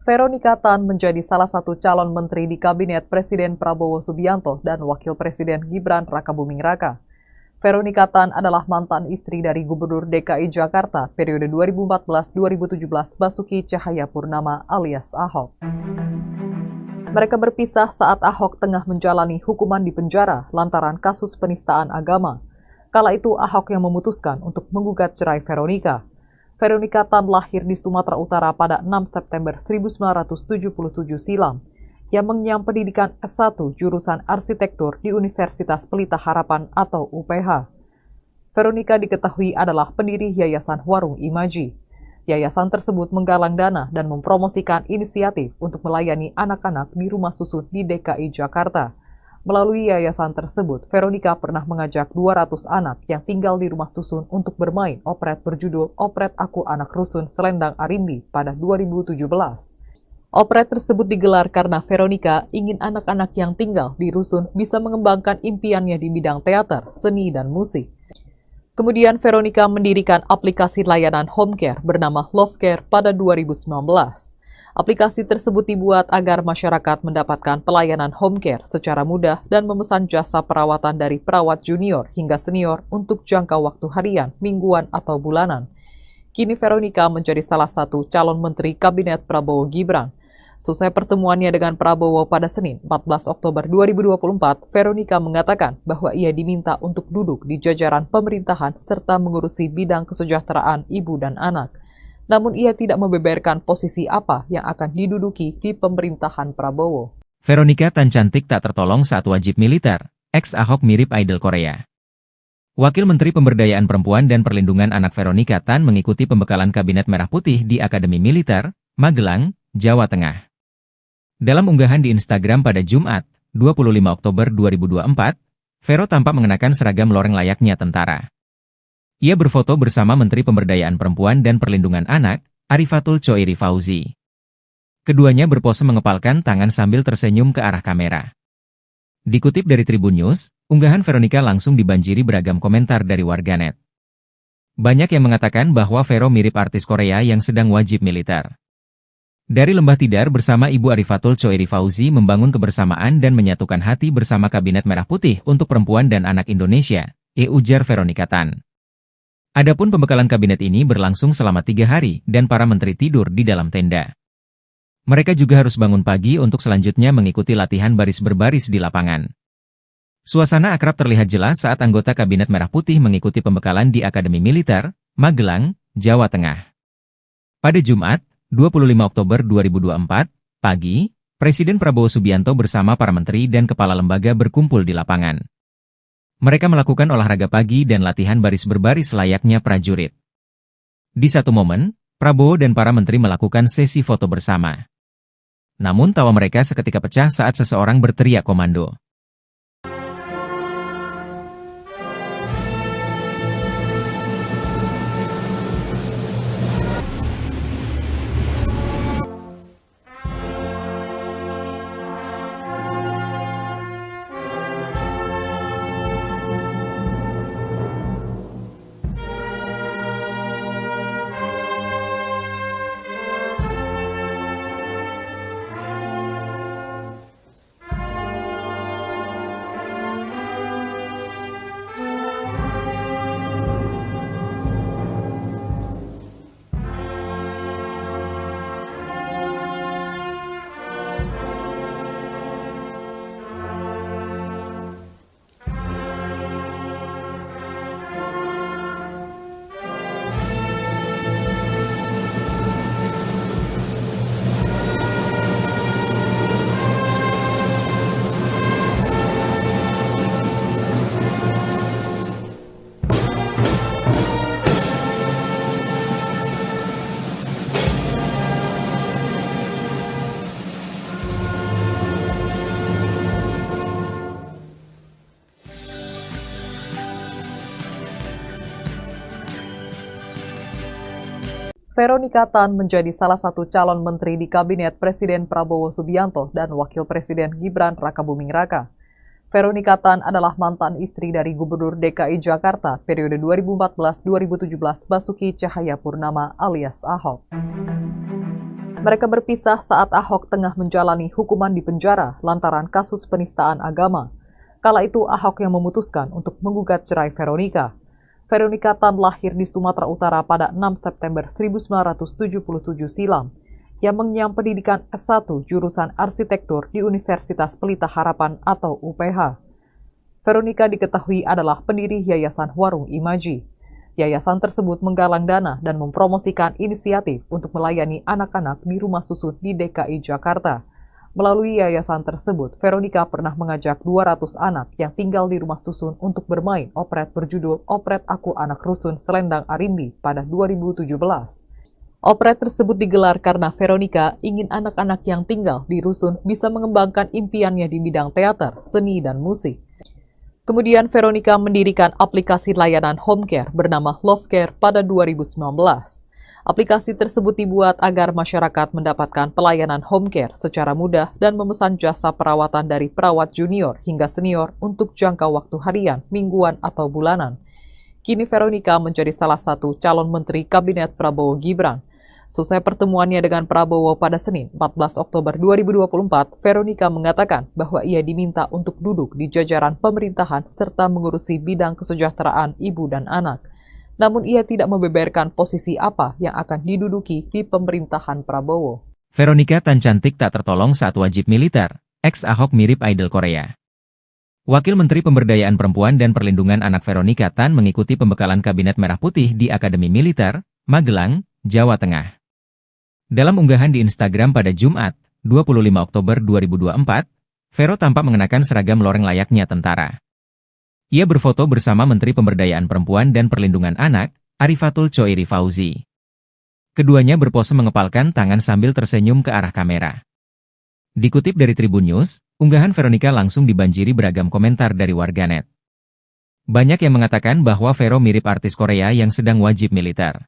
Veronica Tan menjadi salah satu calon menteri di Kabinet Presiden Prabowo Subianto dan Wakil Presiden Gibran Rakabuming Raka. Veronica Tan adalah mantan istri dari Gubernur DKI Jakarta periode 2014-2017 Basuki Cahayapurnama alias Ahok. Mereka berpisah saat Ahok tengah menjalani hukuman di penjara lantaran kasus penistaan agama. Kala itu Ahok yang memutuskan untuk menggugat cerai Veronica. Veronica Tan lahir di Sumatera Utara pada 6 September 1977 silam. Ia mengenyam pendidikan S1 jurusan arsitektur di Universitas Pelita Harapan atau UPH. Veronica diketahui adalah pendiri Yayasan Warung Imaji. Yayasan tersebut menggalang dana dan mempromosikan inisiatif untuk melayani anak-anak di rumah susun di DKI Jakarta. Melalui yayasan tersebut, Veronica pernah mengajak 200 anak yang tinggal di rumah susun untuk bermain operet berjudul Operet Aku Anak Rusun Selendang Arimbi pada 2017. Operet tersebut digelar karena Veronica ingin anak-anak yang tinggal di rusun bisa mengembangkan impiannya di bidang teater, seni, dan musik. Kemudian Veronica mendirikan aplikasi layanan home care bernama Love Care pada 2019. Aplikasi tersebut dibuat agar masyarakat mendapatkan pelayanan home care secara mudah dan memesan jasa perawatan dari perawat junior hingga senior untuk jangka waktu harian, mingguan, atau bulanan. Kini Veronica menjadi salah satu calon menteri Kabinet Prabowo Gibran. Selesai pertemuannya dengan Prabowo pada Senin 14 Oktober 2024, Veronica mengatakan bahwa ia diminta untuk duduk di jajaran pemerintahan serta mengurusi bidang kesejahteraan ibu dan anak. Namun ia tidak membeberkan posisi apa yang akan diduduki di pemerintahan Prabowo. Veronica Tan cantik tak tertolong saat wajib militer, ex-Ahok mirip idol Korea. Wakil Menteri Pemberdayaan Perempuan dan Perlindungan Anak Veronica Tan mengikuti pembekalan Kabinet Merah Putih di Akademi Militer, Magelang, Jawa Tengah. Dalam unggahan di Instagram pada Jumat, 25 Oktober 2024, Vero tampak mengenakan seragam loreng layaknya tentara. Ia berfoto bersama Menteri Pemberdayaan Perempuan dan Perlindungan Anak, Arifatul Choiri Fauzi. Keduanya berpose mengepalkan tangan sambil tersenyum ke arah kamera. Dikutip dari Tribun News, unggahan Veronica langsung dibanjiri beragam komentar dari warganet. Banyak yang mengatakan bahwa Vero mirip artis Korea yang sedang wajib militer. Dari Lembah Tidar bersama Ibu Arifatul Choeri Fauzi membangun kebersamaan dan menyatukan hati bersama Kabinet Merah Putih untuk Perempuan dan Anak Indonesia, ujar Veronica Tan. Adapun pembekalan kabinet ini berlangsung selama 3 hari dan para menteri tidur di dalam tenda. Mereka juga harus bangun pagi untuk selanjutnya mengikuti latihan baris berbaris di lapangan. Suasana akrab terlihat jelas saat anggota Kabinet Merah Putih mengikuti pembekalan di Akademi Militer, Magelang, Jawa Tengah. Pada Jumat, 25 Oktober 2024, pagi, Presiden Prabowo Subianto bersama para menteri dan kepala lembaga berkumpul di lapangan. Mereka melakukan olahraga pagi dan latihan baris berbaris layaknya prajurit. Di satu momen, Prabowo dan para menteri melakukan sesi foto bersama. Namun tawa mereka seketika pecah saat seseorang berteriak komando. Veronica Tan menjadi salah satu calon menteri di Kabinet Presiden Prabowo Subianto dan Wakil Presiden Gibran Rakabuming Raka. Veronica Tan adalah mantan istri dari Gubernur DKI Jakarta periode 2014-2017 Basuki Cahayapurnama alias Ahok. Mereka berpisah saat Ahok tengah menjalani hukuman di penjara lantaran kasus penistaan agama. Kala itu Ahok yang memutuskan untuk menggugat cerai Veronica. Veronica Tan lahir di Sumatera Utara pada 6 September 1977 silam, yang mengenyam pendidikan S1 jurusan arsitektur di Universitas Pelita Harapan atau UPH. Veronica diketahui adalah pendiri Yayasan Warung Imaji. Yayasan tersebut menggalang dana dan mempromosikan inisiatif untuk melayani anak-anak di rumah susun di DKI Jakarta. Melalui yayasan tersebut, Veronica pernah mengajak 200 anak yang tinggal di rumah susun untuk bermain operet berjudul Operet Aku Anak Rusun Selendang Arimbi pada 2017. Operet tersebut digelar karena Veronica ingin anak-anak yang tinggal di rusun bisa mengembangkan impiannya di bidang teater, seni, dan musik. Kemudian Veronica mendirikan aplikasi layanan home care bernama Love Care pada 2019. Aplikasi tersebut dibuat agar masyarakat mendapatkan pelayanan home care secara mudah dan memesan jasa perawatan dari perawat junior hingga senior untuk jangka waktu harian, mingguan, atau bulanan. Kini Veronica menjadi salah satu calon menteri Kabinet Prabowo Gibran. Selesai pertemuannya dengan Prabowo pada Senin 14 Oktober 2024, Veronica mengatakan bahwa ia diminta untuk duduk di jajaran pemerintahan serta mengurusi bidang kesejahteraan ibu dan anak. Namun ia tidak membeberkan posisi apa yang akan diduduki di pemerintahan Prabowo. Veronica Tan cantik tak tertolong saat wajib militer, ex-Ahok mirip idol Korea. Wakil Menteri Pemberdayaan Perempuan dan Perlindungan Anak Veronica Tan mengikuti pembekalan Kabinet Merah Putih di Akademi Militer, Magelang, Jawa Tengah. Dalam unggahan di Instagram pada Jumat, 25 Oktober 2024, Vero tampak mengenakan seragam loreng layaknya tentara. Ia berfoto bersama Menteri Pemberdayaan Perempuan dan Perlindungan Anak, Arifatul Choeri Fauzi. Keduanya berpose mengepalkan tangan sambil tersenyum ke arah kamera. Dikutip dari Tribun News, unggahan Veronica langsung dibanjiri beragam komentar dari warganet. Banyak yang mengatakan bahwa Vero mirip artis Korea yang sedang wajib militer.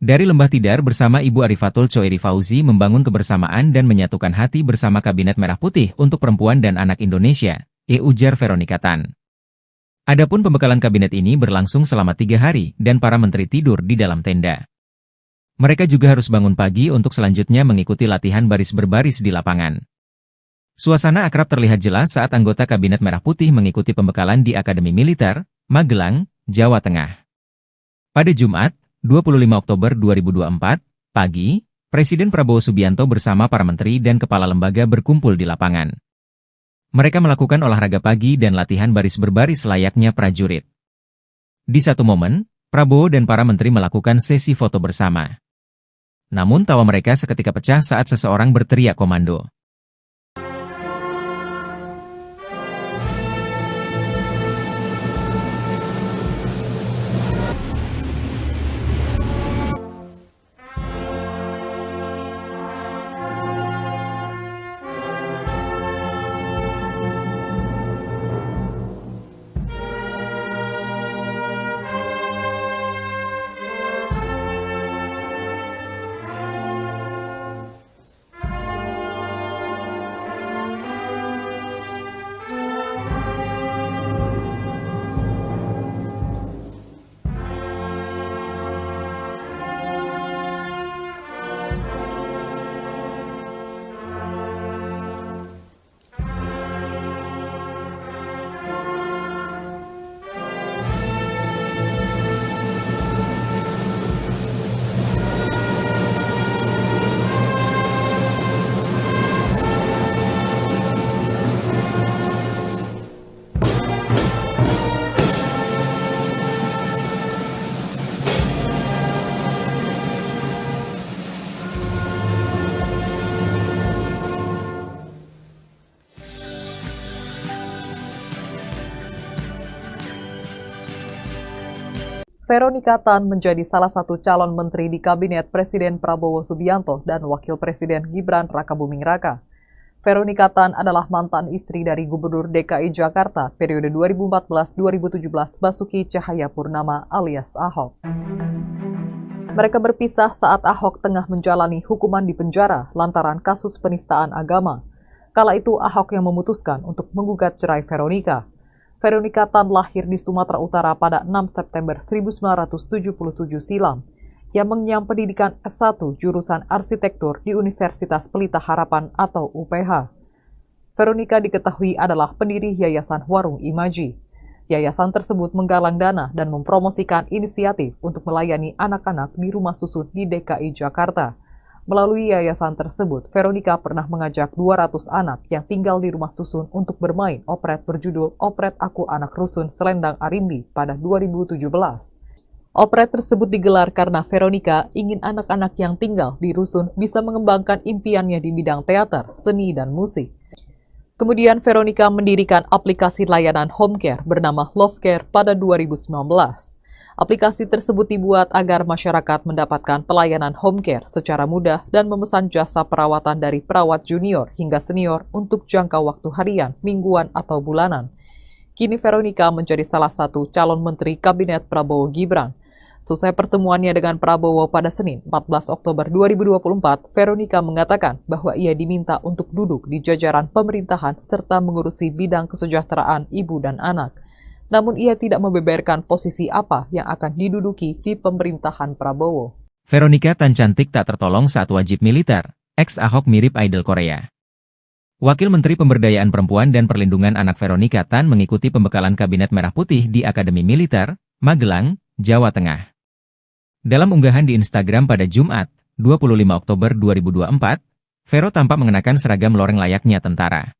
Dari Lembah Tidar bersama Ibu Arifatul Choeri Fauzi membangun kebersamaan dan menyatukan hati bersama Kabinet Merah Putih untuk Perempuan dan Anak Indonesia, ujar Veronica Tan. Adapun pembekalan kabinet ini berlangsung selama 3 hari dan para menteri tidur di dalam tenda. Mereka juga harus bangun pagi untuk selanjutnya mengikuti latihan baris berbaris di lapangan. Suasana akrab terlihat jelas saat anggota Kabinet Merah Putih mengikuti pembekalan di Akademi Militer, Magelang, Jawa Tengah. Pada Jumat, 25 Oktober 2024, pagi, Presiden Prabowo Subianto bersama para menteri dan kepala lembaga berkumpul di lapangan. Mereka melakukan olahraga pagi dan latihan baris berbaris layaknya prajurit. Di satu momen, Prabowo dan para menteri melakukan sesi foto bersama. Namun tawa mereka seketika pecah saat seseorang berteriak komando. Veronika Tan menjadi salah satu calon menteri di Kabinet Presiden Prabowo Subianto dan Wakil Presiden Gibran Rakabuming Raka. Veronika Tan adalah mantan istri dari Gubernur DKI Jakarta periode 2014-2017 Basuki Cahayapurnama alias Ahok. Mereka berpisah saat Ahok tengah menjalani hukuman di penjara lantaran kasus penistaan agama. Kala itu Ahok yang memutuskan untuk menggugat cerai Veronika. Veronika Tan lahir di Sumatera Utara pada 6 September 1977 silam. Ia mengenyam pendidikan S1 jurusan arsitektur di Universitas Pelita Harapan atau UPH. Veronika diketahui adalah pendiri Yayasan Warung Imaji. Yayasan tersebut menggalang dana dan mempromosikan inisiatif untuk melayani anak-anak di rumah susun di DKI Jakarta. Melalui yayasan tersebut, Veronika pernah mengajak 200 anak yang tinggal di rumah susun untuk bermain operet berjudul Operet Aku Anak Rusun Selendang Arimbi pada 2017. Operet tersebut digelar karena Veronika ingin anak-anak yang tinggal di rusun bisa mengembangkan impiannya di bidang teater, seni, dan musik. Kemudian Veronika mendirikan aplikasi layanan home care bernama Love Care pada 2019. Aplikasi tersebut dibuat agar masyarakat mendapatkan pelayanan home care secara mudah dan memesan jasa perawatan dari perawat junior hingga senior untuk jangka waktu harian, mingguan, atau bulanan. Kini Veronika menjadi salah satu calon menteri Kabinet Prabowo Gibran. Selesai pertemuannya dengan Prabowo pada Senin 14 Oktober 2024, Veronika mengatakan bahwa ia diminta untuk duduk di jajaran pemerintahan serta mengurusi bidang kesejahteraan ibu dan anak. Namun ia tidak membeberkan posisi apa yang akan diduduki di pemerintahan Prabowo. Veronika Tan cantik tak tertolong saat wajib militer. Ex-Ahok mirip idol Korea. Wakil Menteri Pemberdayaan Perempuan dan Perlindungan Anak Veronika Tan mengikuti pembekalan Kabinet Merah Putih di Akademi Militer, Magelang, Jawa Tengah. Dalam unggahan di Instagram pada Jumat, 25 Oktober 2024, Vero tampak mengenakan seragam loreng layaknya tentara.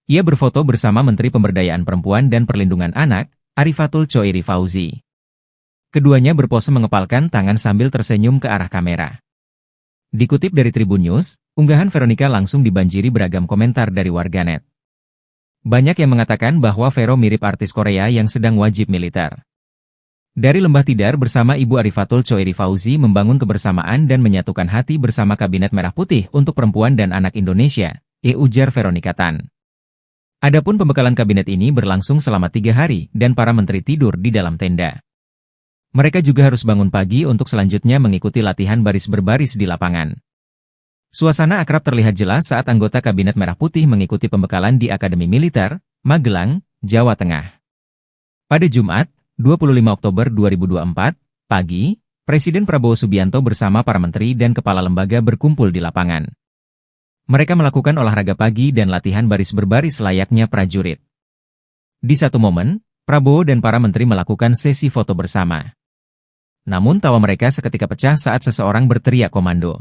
Ia berfoto bersama Menteri Pemberdayaan Perempuan dan Perlindungan Anak, Arifatul Choiri Fauzi. Keduanya berpose mengepalkan tangan sambil tersenyum ke arah kamera. Dikutip dari Tribun News, unggahan Veronika langsung dibanjiri beragam komentar dari warganet. Banyak yang mengatakan bahwa Vero mirip artis Korea yang sedang wajib militer. Dari Lembah Tidar bersama Ibu Arifatul Choiri Fauzi membangun kebersamaan dan menyatukan hati bersama Kabinet Merah Putih untuk Perempuan dan Anak Indonesia, ujar Veronika Tan. Adapun pembekalan kabinet ini berlangsung selama 3 hari dan para menteri tidur di dalam tenda. Mereka juga harus bangun pagi untuk selanjutnya mengikuti latihan baris berbaris di lapangan. Suasana akrab terlihat jelas saat anggota Kabinet Merah Putih mengikuti pembekalan di Akademi Militer, Magelang, Jawa Tengah. Pada Jumat, 25 Oktober 2024, pagi, Presiden Prabowo Subianto bersama para menteri dan kepala lembaga berkumpul di lapangan. Mereka melakukan olahraga pagi dan latihan baris berbaris layaknya prajurit. Di satu momen, Prabowo dan para menteri melakukan sesi foto bersama. Namun tawa mereka seketika pecah saat seseorang berteriak komando.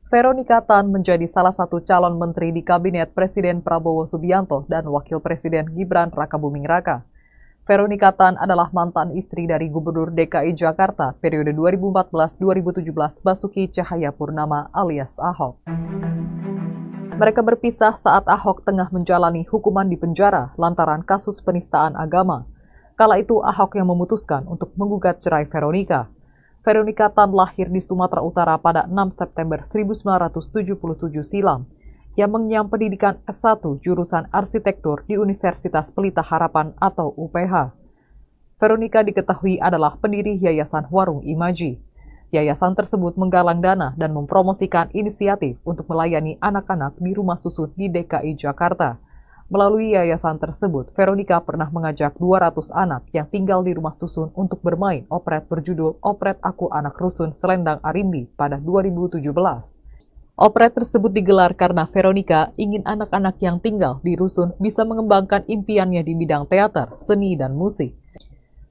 Veronika Tan menjadi salah satu calon menteri di Kabinet Presiden Prabowo Subianto dan Wakil Presiden Gibran Rakabuming Raka. Veronika Tan adalah mantan istri dari Gubernur DKI Jakarta periode 2014-2017 Basuki Cahayapurnama alias Ahok. Mereka berpisah saat Ahok tengah menjalani hukuman di penjara lantaran kasus penistaan agama. Kala itu Ahok yang memutuskan untuk menggugat cerai Veronika. Veronika Tan lahir di Sumatera Utara pada 6 September 1977 silam. Ia mengenyam pendidikan S1 jurusan arsitektur di Universitas Pelita Harapan atau UPH. Veronika diketahui adalah pendiri Yayasan Warung Imaji. Yayasan tersebut menggalang dana dan mempromosikan inisiatif untuk melayani anak-anak di rumah susun di DKI Jakarta. Melalui yayasan tersebut, Veronika pernah mengajak 200 anak yang tinggal di rumah susun untuk bermain operet berjudul Operet Aku Anak Rusun Selendang Arimbi pada 2017. Operet tersebut digelar karena Veronika ingin anak-anak yang tinggal di rusun bisa mengembangkan impiannya di bidang teater, seni, dan musik.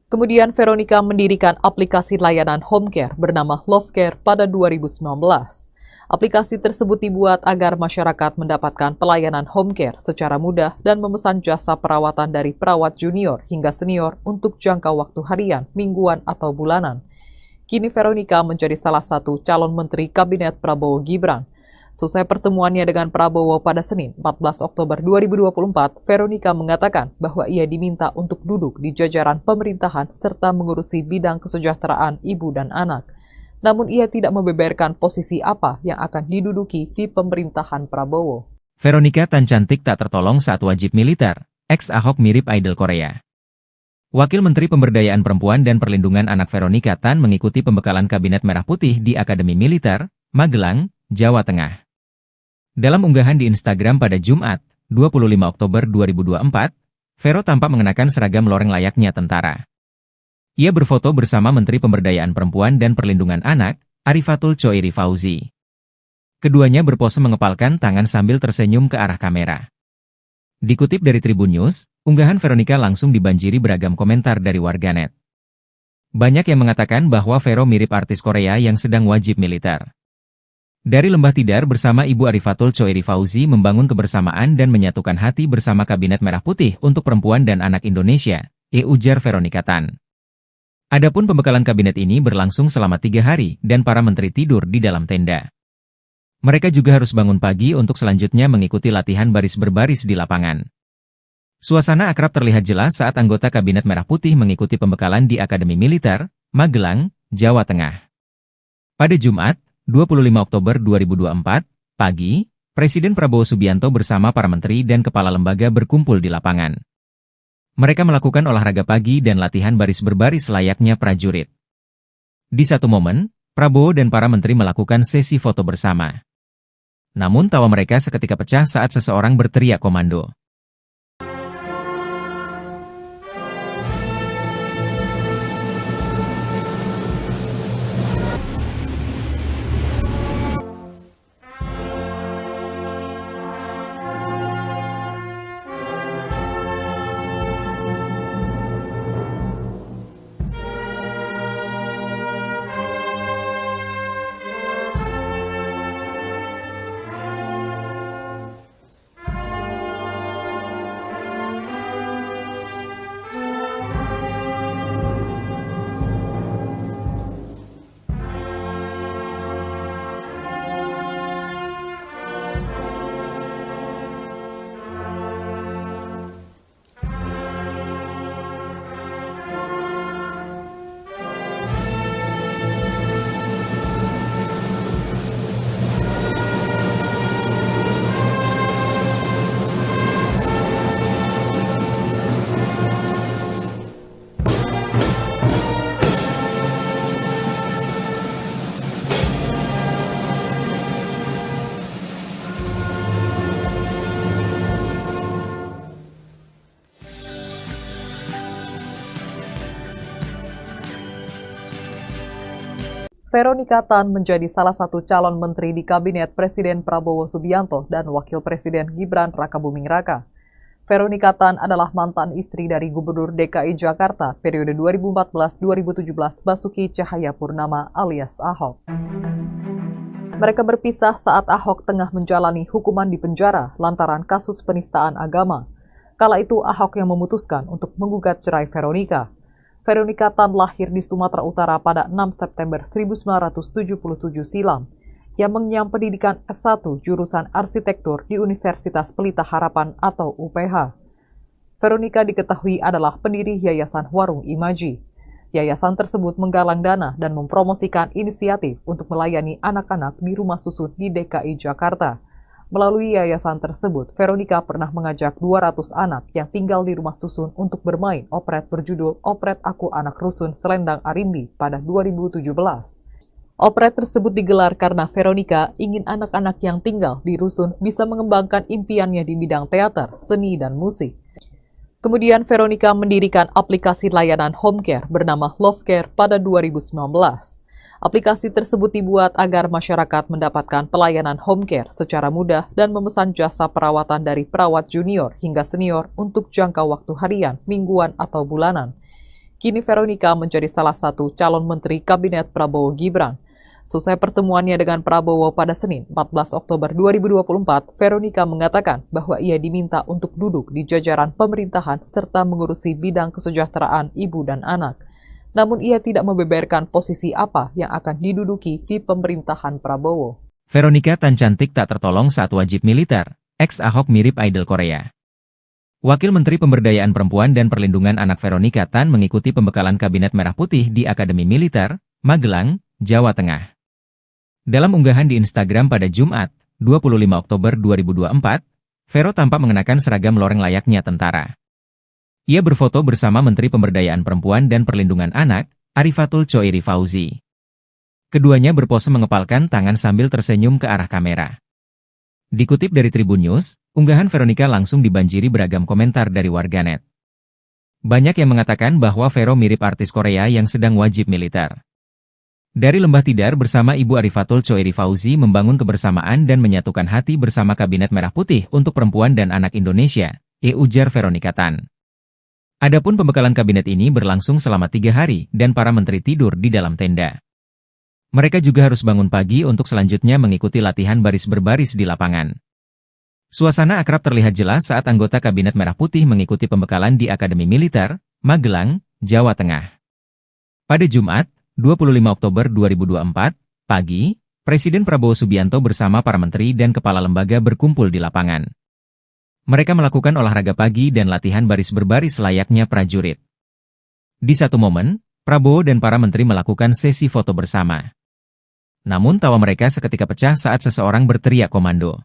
Kemudian Veronika mendirikan aplikasi layanan home care bernama Love Care pada 2019. Aplikasi tersebut dibuat agar masyarakat mendapatkan pelayanan home care secara mudah dan memesan jasa perawatan dari perawat junior hingga senior untuk jangka waktu harian, mingguan, atau bulanan. Kini Veronika menjadi salah satu calon menteri Kabinet Prabowo Gibran. Selesai pertemuannya dengan Prabowo pada Senin 14 Oktober 2024, Veronika mengatakan bahwa ia diminta untuk duduk di jajaran pemerintahan serta mengurusi bidang kesejahteraan ibu dan anak. Namun ia tidak membeberkan posisi apa yang akan diduduki di pemerintahan Prabowo. Veronika Tan cantik tak tertolong saat wajib militer. Ex-Ahok mirip idol Korea. Wakil Menteri Pemberdayaan Perempuan dan Perlindungan Anak Veronika Tan mengikuti pembekalan Kabinet Merah Putih di Akademi Militer, Magelang, Jawa Tengah. Dalam unggahan di Instagram pada Jumat, 25 Oktober 2024, Vero tampak mengenakan seragam loreng layaknya tentara. Ia berfoto bersama Menteri Pemberdayaan Perempuan dan Perlindungan Anak, Arifatul Choiri Fauzi. Keduanya berpose mengepalkan tangan sambil tersenyum ke arah kamera. Dikutip dari Tribun News, unggahan Veronika langsung dibanjiri beragam komentar dari warganet. Banyak yang mengatakan bahwa Vero mirip artis Korea yang sedang wajib militer. Dari Lembah Tidar bersama Ibu Arifatul Choiri Fauzi membangun kebersamaan dan menyatukan hati bersama Kabinet Merah Putih untuk Perempuan dan Anak Indonesia, ujar Veronika Tan. Adapun pembekalan kabinet ini berlangsung selama 3 hari dan para menteri tidur di dalam tenda. Mereka juga harus bangun pagi untuk selanjutnya mengikuti latihan baris berbaris di lapangan. Suasana akrab terlihat jelas saat anggota Kabinet Merah Putih mengikuti pembekalan di Akademi Militer, Magelang, Jawa Tengah. Pada Jumat, 25 Oktober 2024, pagi, Presiden Prabowo Subianto bersama para menteri dan kepala lembaga berkumpul di lapangan. Mereka melakukan olahraga pagi dan latihan baris berbaris layaknya prajurit. Di satu momen, Prabowo dan para menteri melakukan sesi foto bersama. Namun tawa mereka seketika pecah saat seseorang berteriak komando. Veronika Tan menjadi salah satu calon menteri di Kabinet Presiden Prabowo Subianto dan Wakil Presiden Gibran Rakabuming Raka. Veronika Tan adalah mantan istri dari Gubernur DKI Jakarta periode 2014-2017 Basuki Cahayapurnama alias Ahok. Mereka berpisah saat Ahok tengah menjalani hukuman di penjara lantaran kasus penistaan agama. Kala itu Ahok yang memutuskan untuk menggugat cerai Veronika. Veronika Tan lahir di Sumatera Utara pada 6 September 1977 silam. Ia mengenyam pendidikan S1 jurusan arsitektur di Universitas Pelita Harapan atau UPH. Veronika diketahui adalah pendiri Yayasan Warung Imaji. Yayasan tersebut menggalang dana dan mempromosikan inisiatif untuk melayani anak-anak di rumah susun di DKI Jakarta. Melalui yayasan tersebut, Veronika pernah mengajak 200 anak yang tinggal di rumah susun untuk bermain operet berjudul Operet Aku Anak Rusun Selendang Arimbi pada 2017. Operet tersebut digelar karena Veronika ingin anak-anak yang tinggal di rusun bisa mengembangkan impiannya di bidang teater, seni, dan musik. Kemudian Veronika mendirikan aplikasi layanan home care bernama Love Care pada 2019. Aplikasi tersebut dibuat agar masyarakat mendapatkan pelayanan home care secara mudah dan memesan jasa perawatan dari perawat junior hingga senior untuk jangka waktu harian, mingguan, atau bulanan. Kini Veronika menjadi salah satu calon menteri Kabinet Prabowo Gibran. Selesai pertemuannya dengan Prabowo pada Senin 14 Oktober 2024, Veronika mengatakan bahwa ia diminta untuk duduk di jajaran pemerintahan serta mengurusi bidang kesejahteraan ibu dan anak. Namun ia tidak membeberkan posisi apa yang akan diduduki di pemerintahan Prabowo. Veronika Tan cantik tak tertolong saat wajib militer. Ex-Ahok mirip idol Korea. Wakil Menteri Pemberdayaan Perempuan dan Perlindungan Anak Veronika Tan mengikuti pembekalan Kabinet Merah Putih di Akademi Militer, Magelang, Jawa Tengah. Dalam unggahan di Instagram pada Jumat, 25 Oktober 2024, Vero tampak mengenakan seragam loreng layaknya tentara. Ia berfoto bersama Menteri Pemberdayaan Perempuan dan Perlindungan Anak, Arifatul Choiri Fauzi. Keduanya berpose mengepalkan tangan sambil tersenyum ke arah kamera. Dikutip dari Tribun News, unggahan Veronika langsung dibanjiri beragam komentar dari warganet. Banyak yang mengatakan bahwa Vero mirip artis Korea yang sedang wajib militer. Dari Lembah Tidar bersama Ibu Arifatul Choiri Fauzi membangun kebersamaan dan menyatukan hati bersama Kabinet Merah Putih untuk Perempuan dan Anak Indonesia, ujar Veronika Tan. Adapun pembekalan kabinet ini berlangsung selama 3 hari dan para menteri tidur di dalam tenda. Mereka juga harus bangun pagi untuk selanjutnya mengikuti latihan baris berbaris di lapangan. Suasana akrab terlihat jelas saat anggota Kabinet Merah Putih mengikuti pembekalan di Akademi Militer, Magelang, Jawa Tengah. Pada Jumat, 25 Oktober 2024, pagi, Presiden Prabowo Subianto bersama para menteri dan kepala lembaga berkumpul di lapangan. Mereka melakukan olahraga pagi dan latihan baris berbaris layaknya prajurit. Di satu momen, Prabowo dan para menteri melakukan sesi foto bersama. Namun tawa mereka seketika pecah saat seseorang berteriak komando.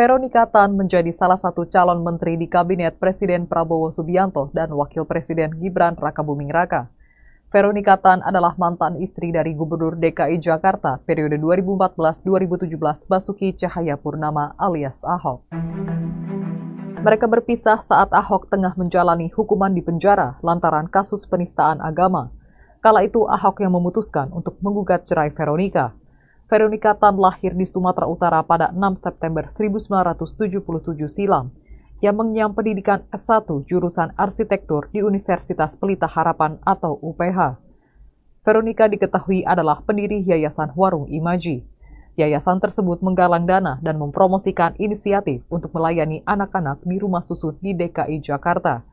Veronika Tan menjadi salah satu calon menteri di Kabinet Presiden Prabowo Subianto dan Wakil Presiden Gibran Rakabuming Raka. Veronika Tan adalah mantan istri dari Gubernur DKI Jakarta periode 2014-2017 Basuki Cahayapurnama alias Ahok. Mereka berpisah saat Ahok tengah menjalani hukuman di penjara lantaran kasus penistaan agama. Kala itu Ahok yang memutuskan untuk menggugat cerai Veronika. Veronika Tan lahir di Sumatera Utara pada 6 September 1977 silam. Yang mengenyam pendidikan S1 jurusan arsitektur di Universitas Pelita Harapan atau UPH. Veronika diketahui adalah pendiri Yayasan Warung Imaji. Yayasan tersebut menggalang dana dan mempromosikan inisiatif untuk melayani anak-anak di rumah susun di DKI Jakarta,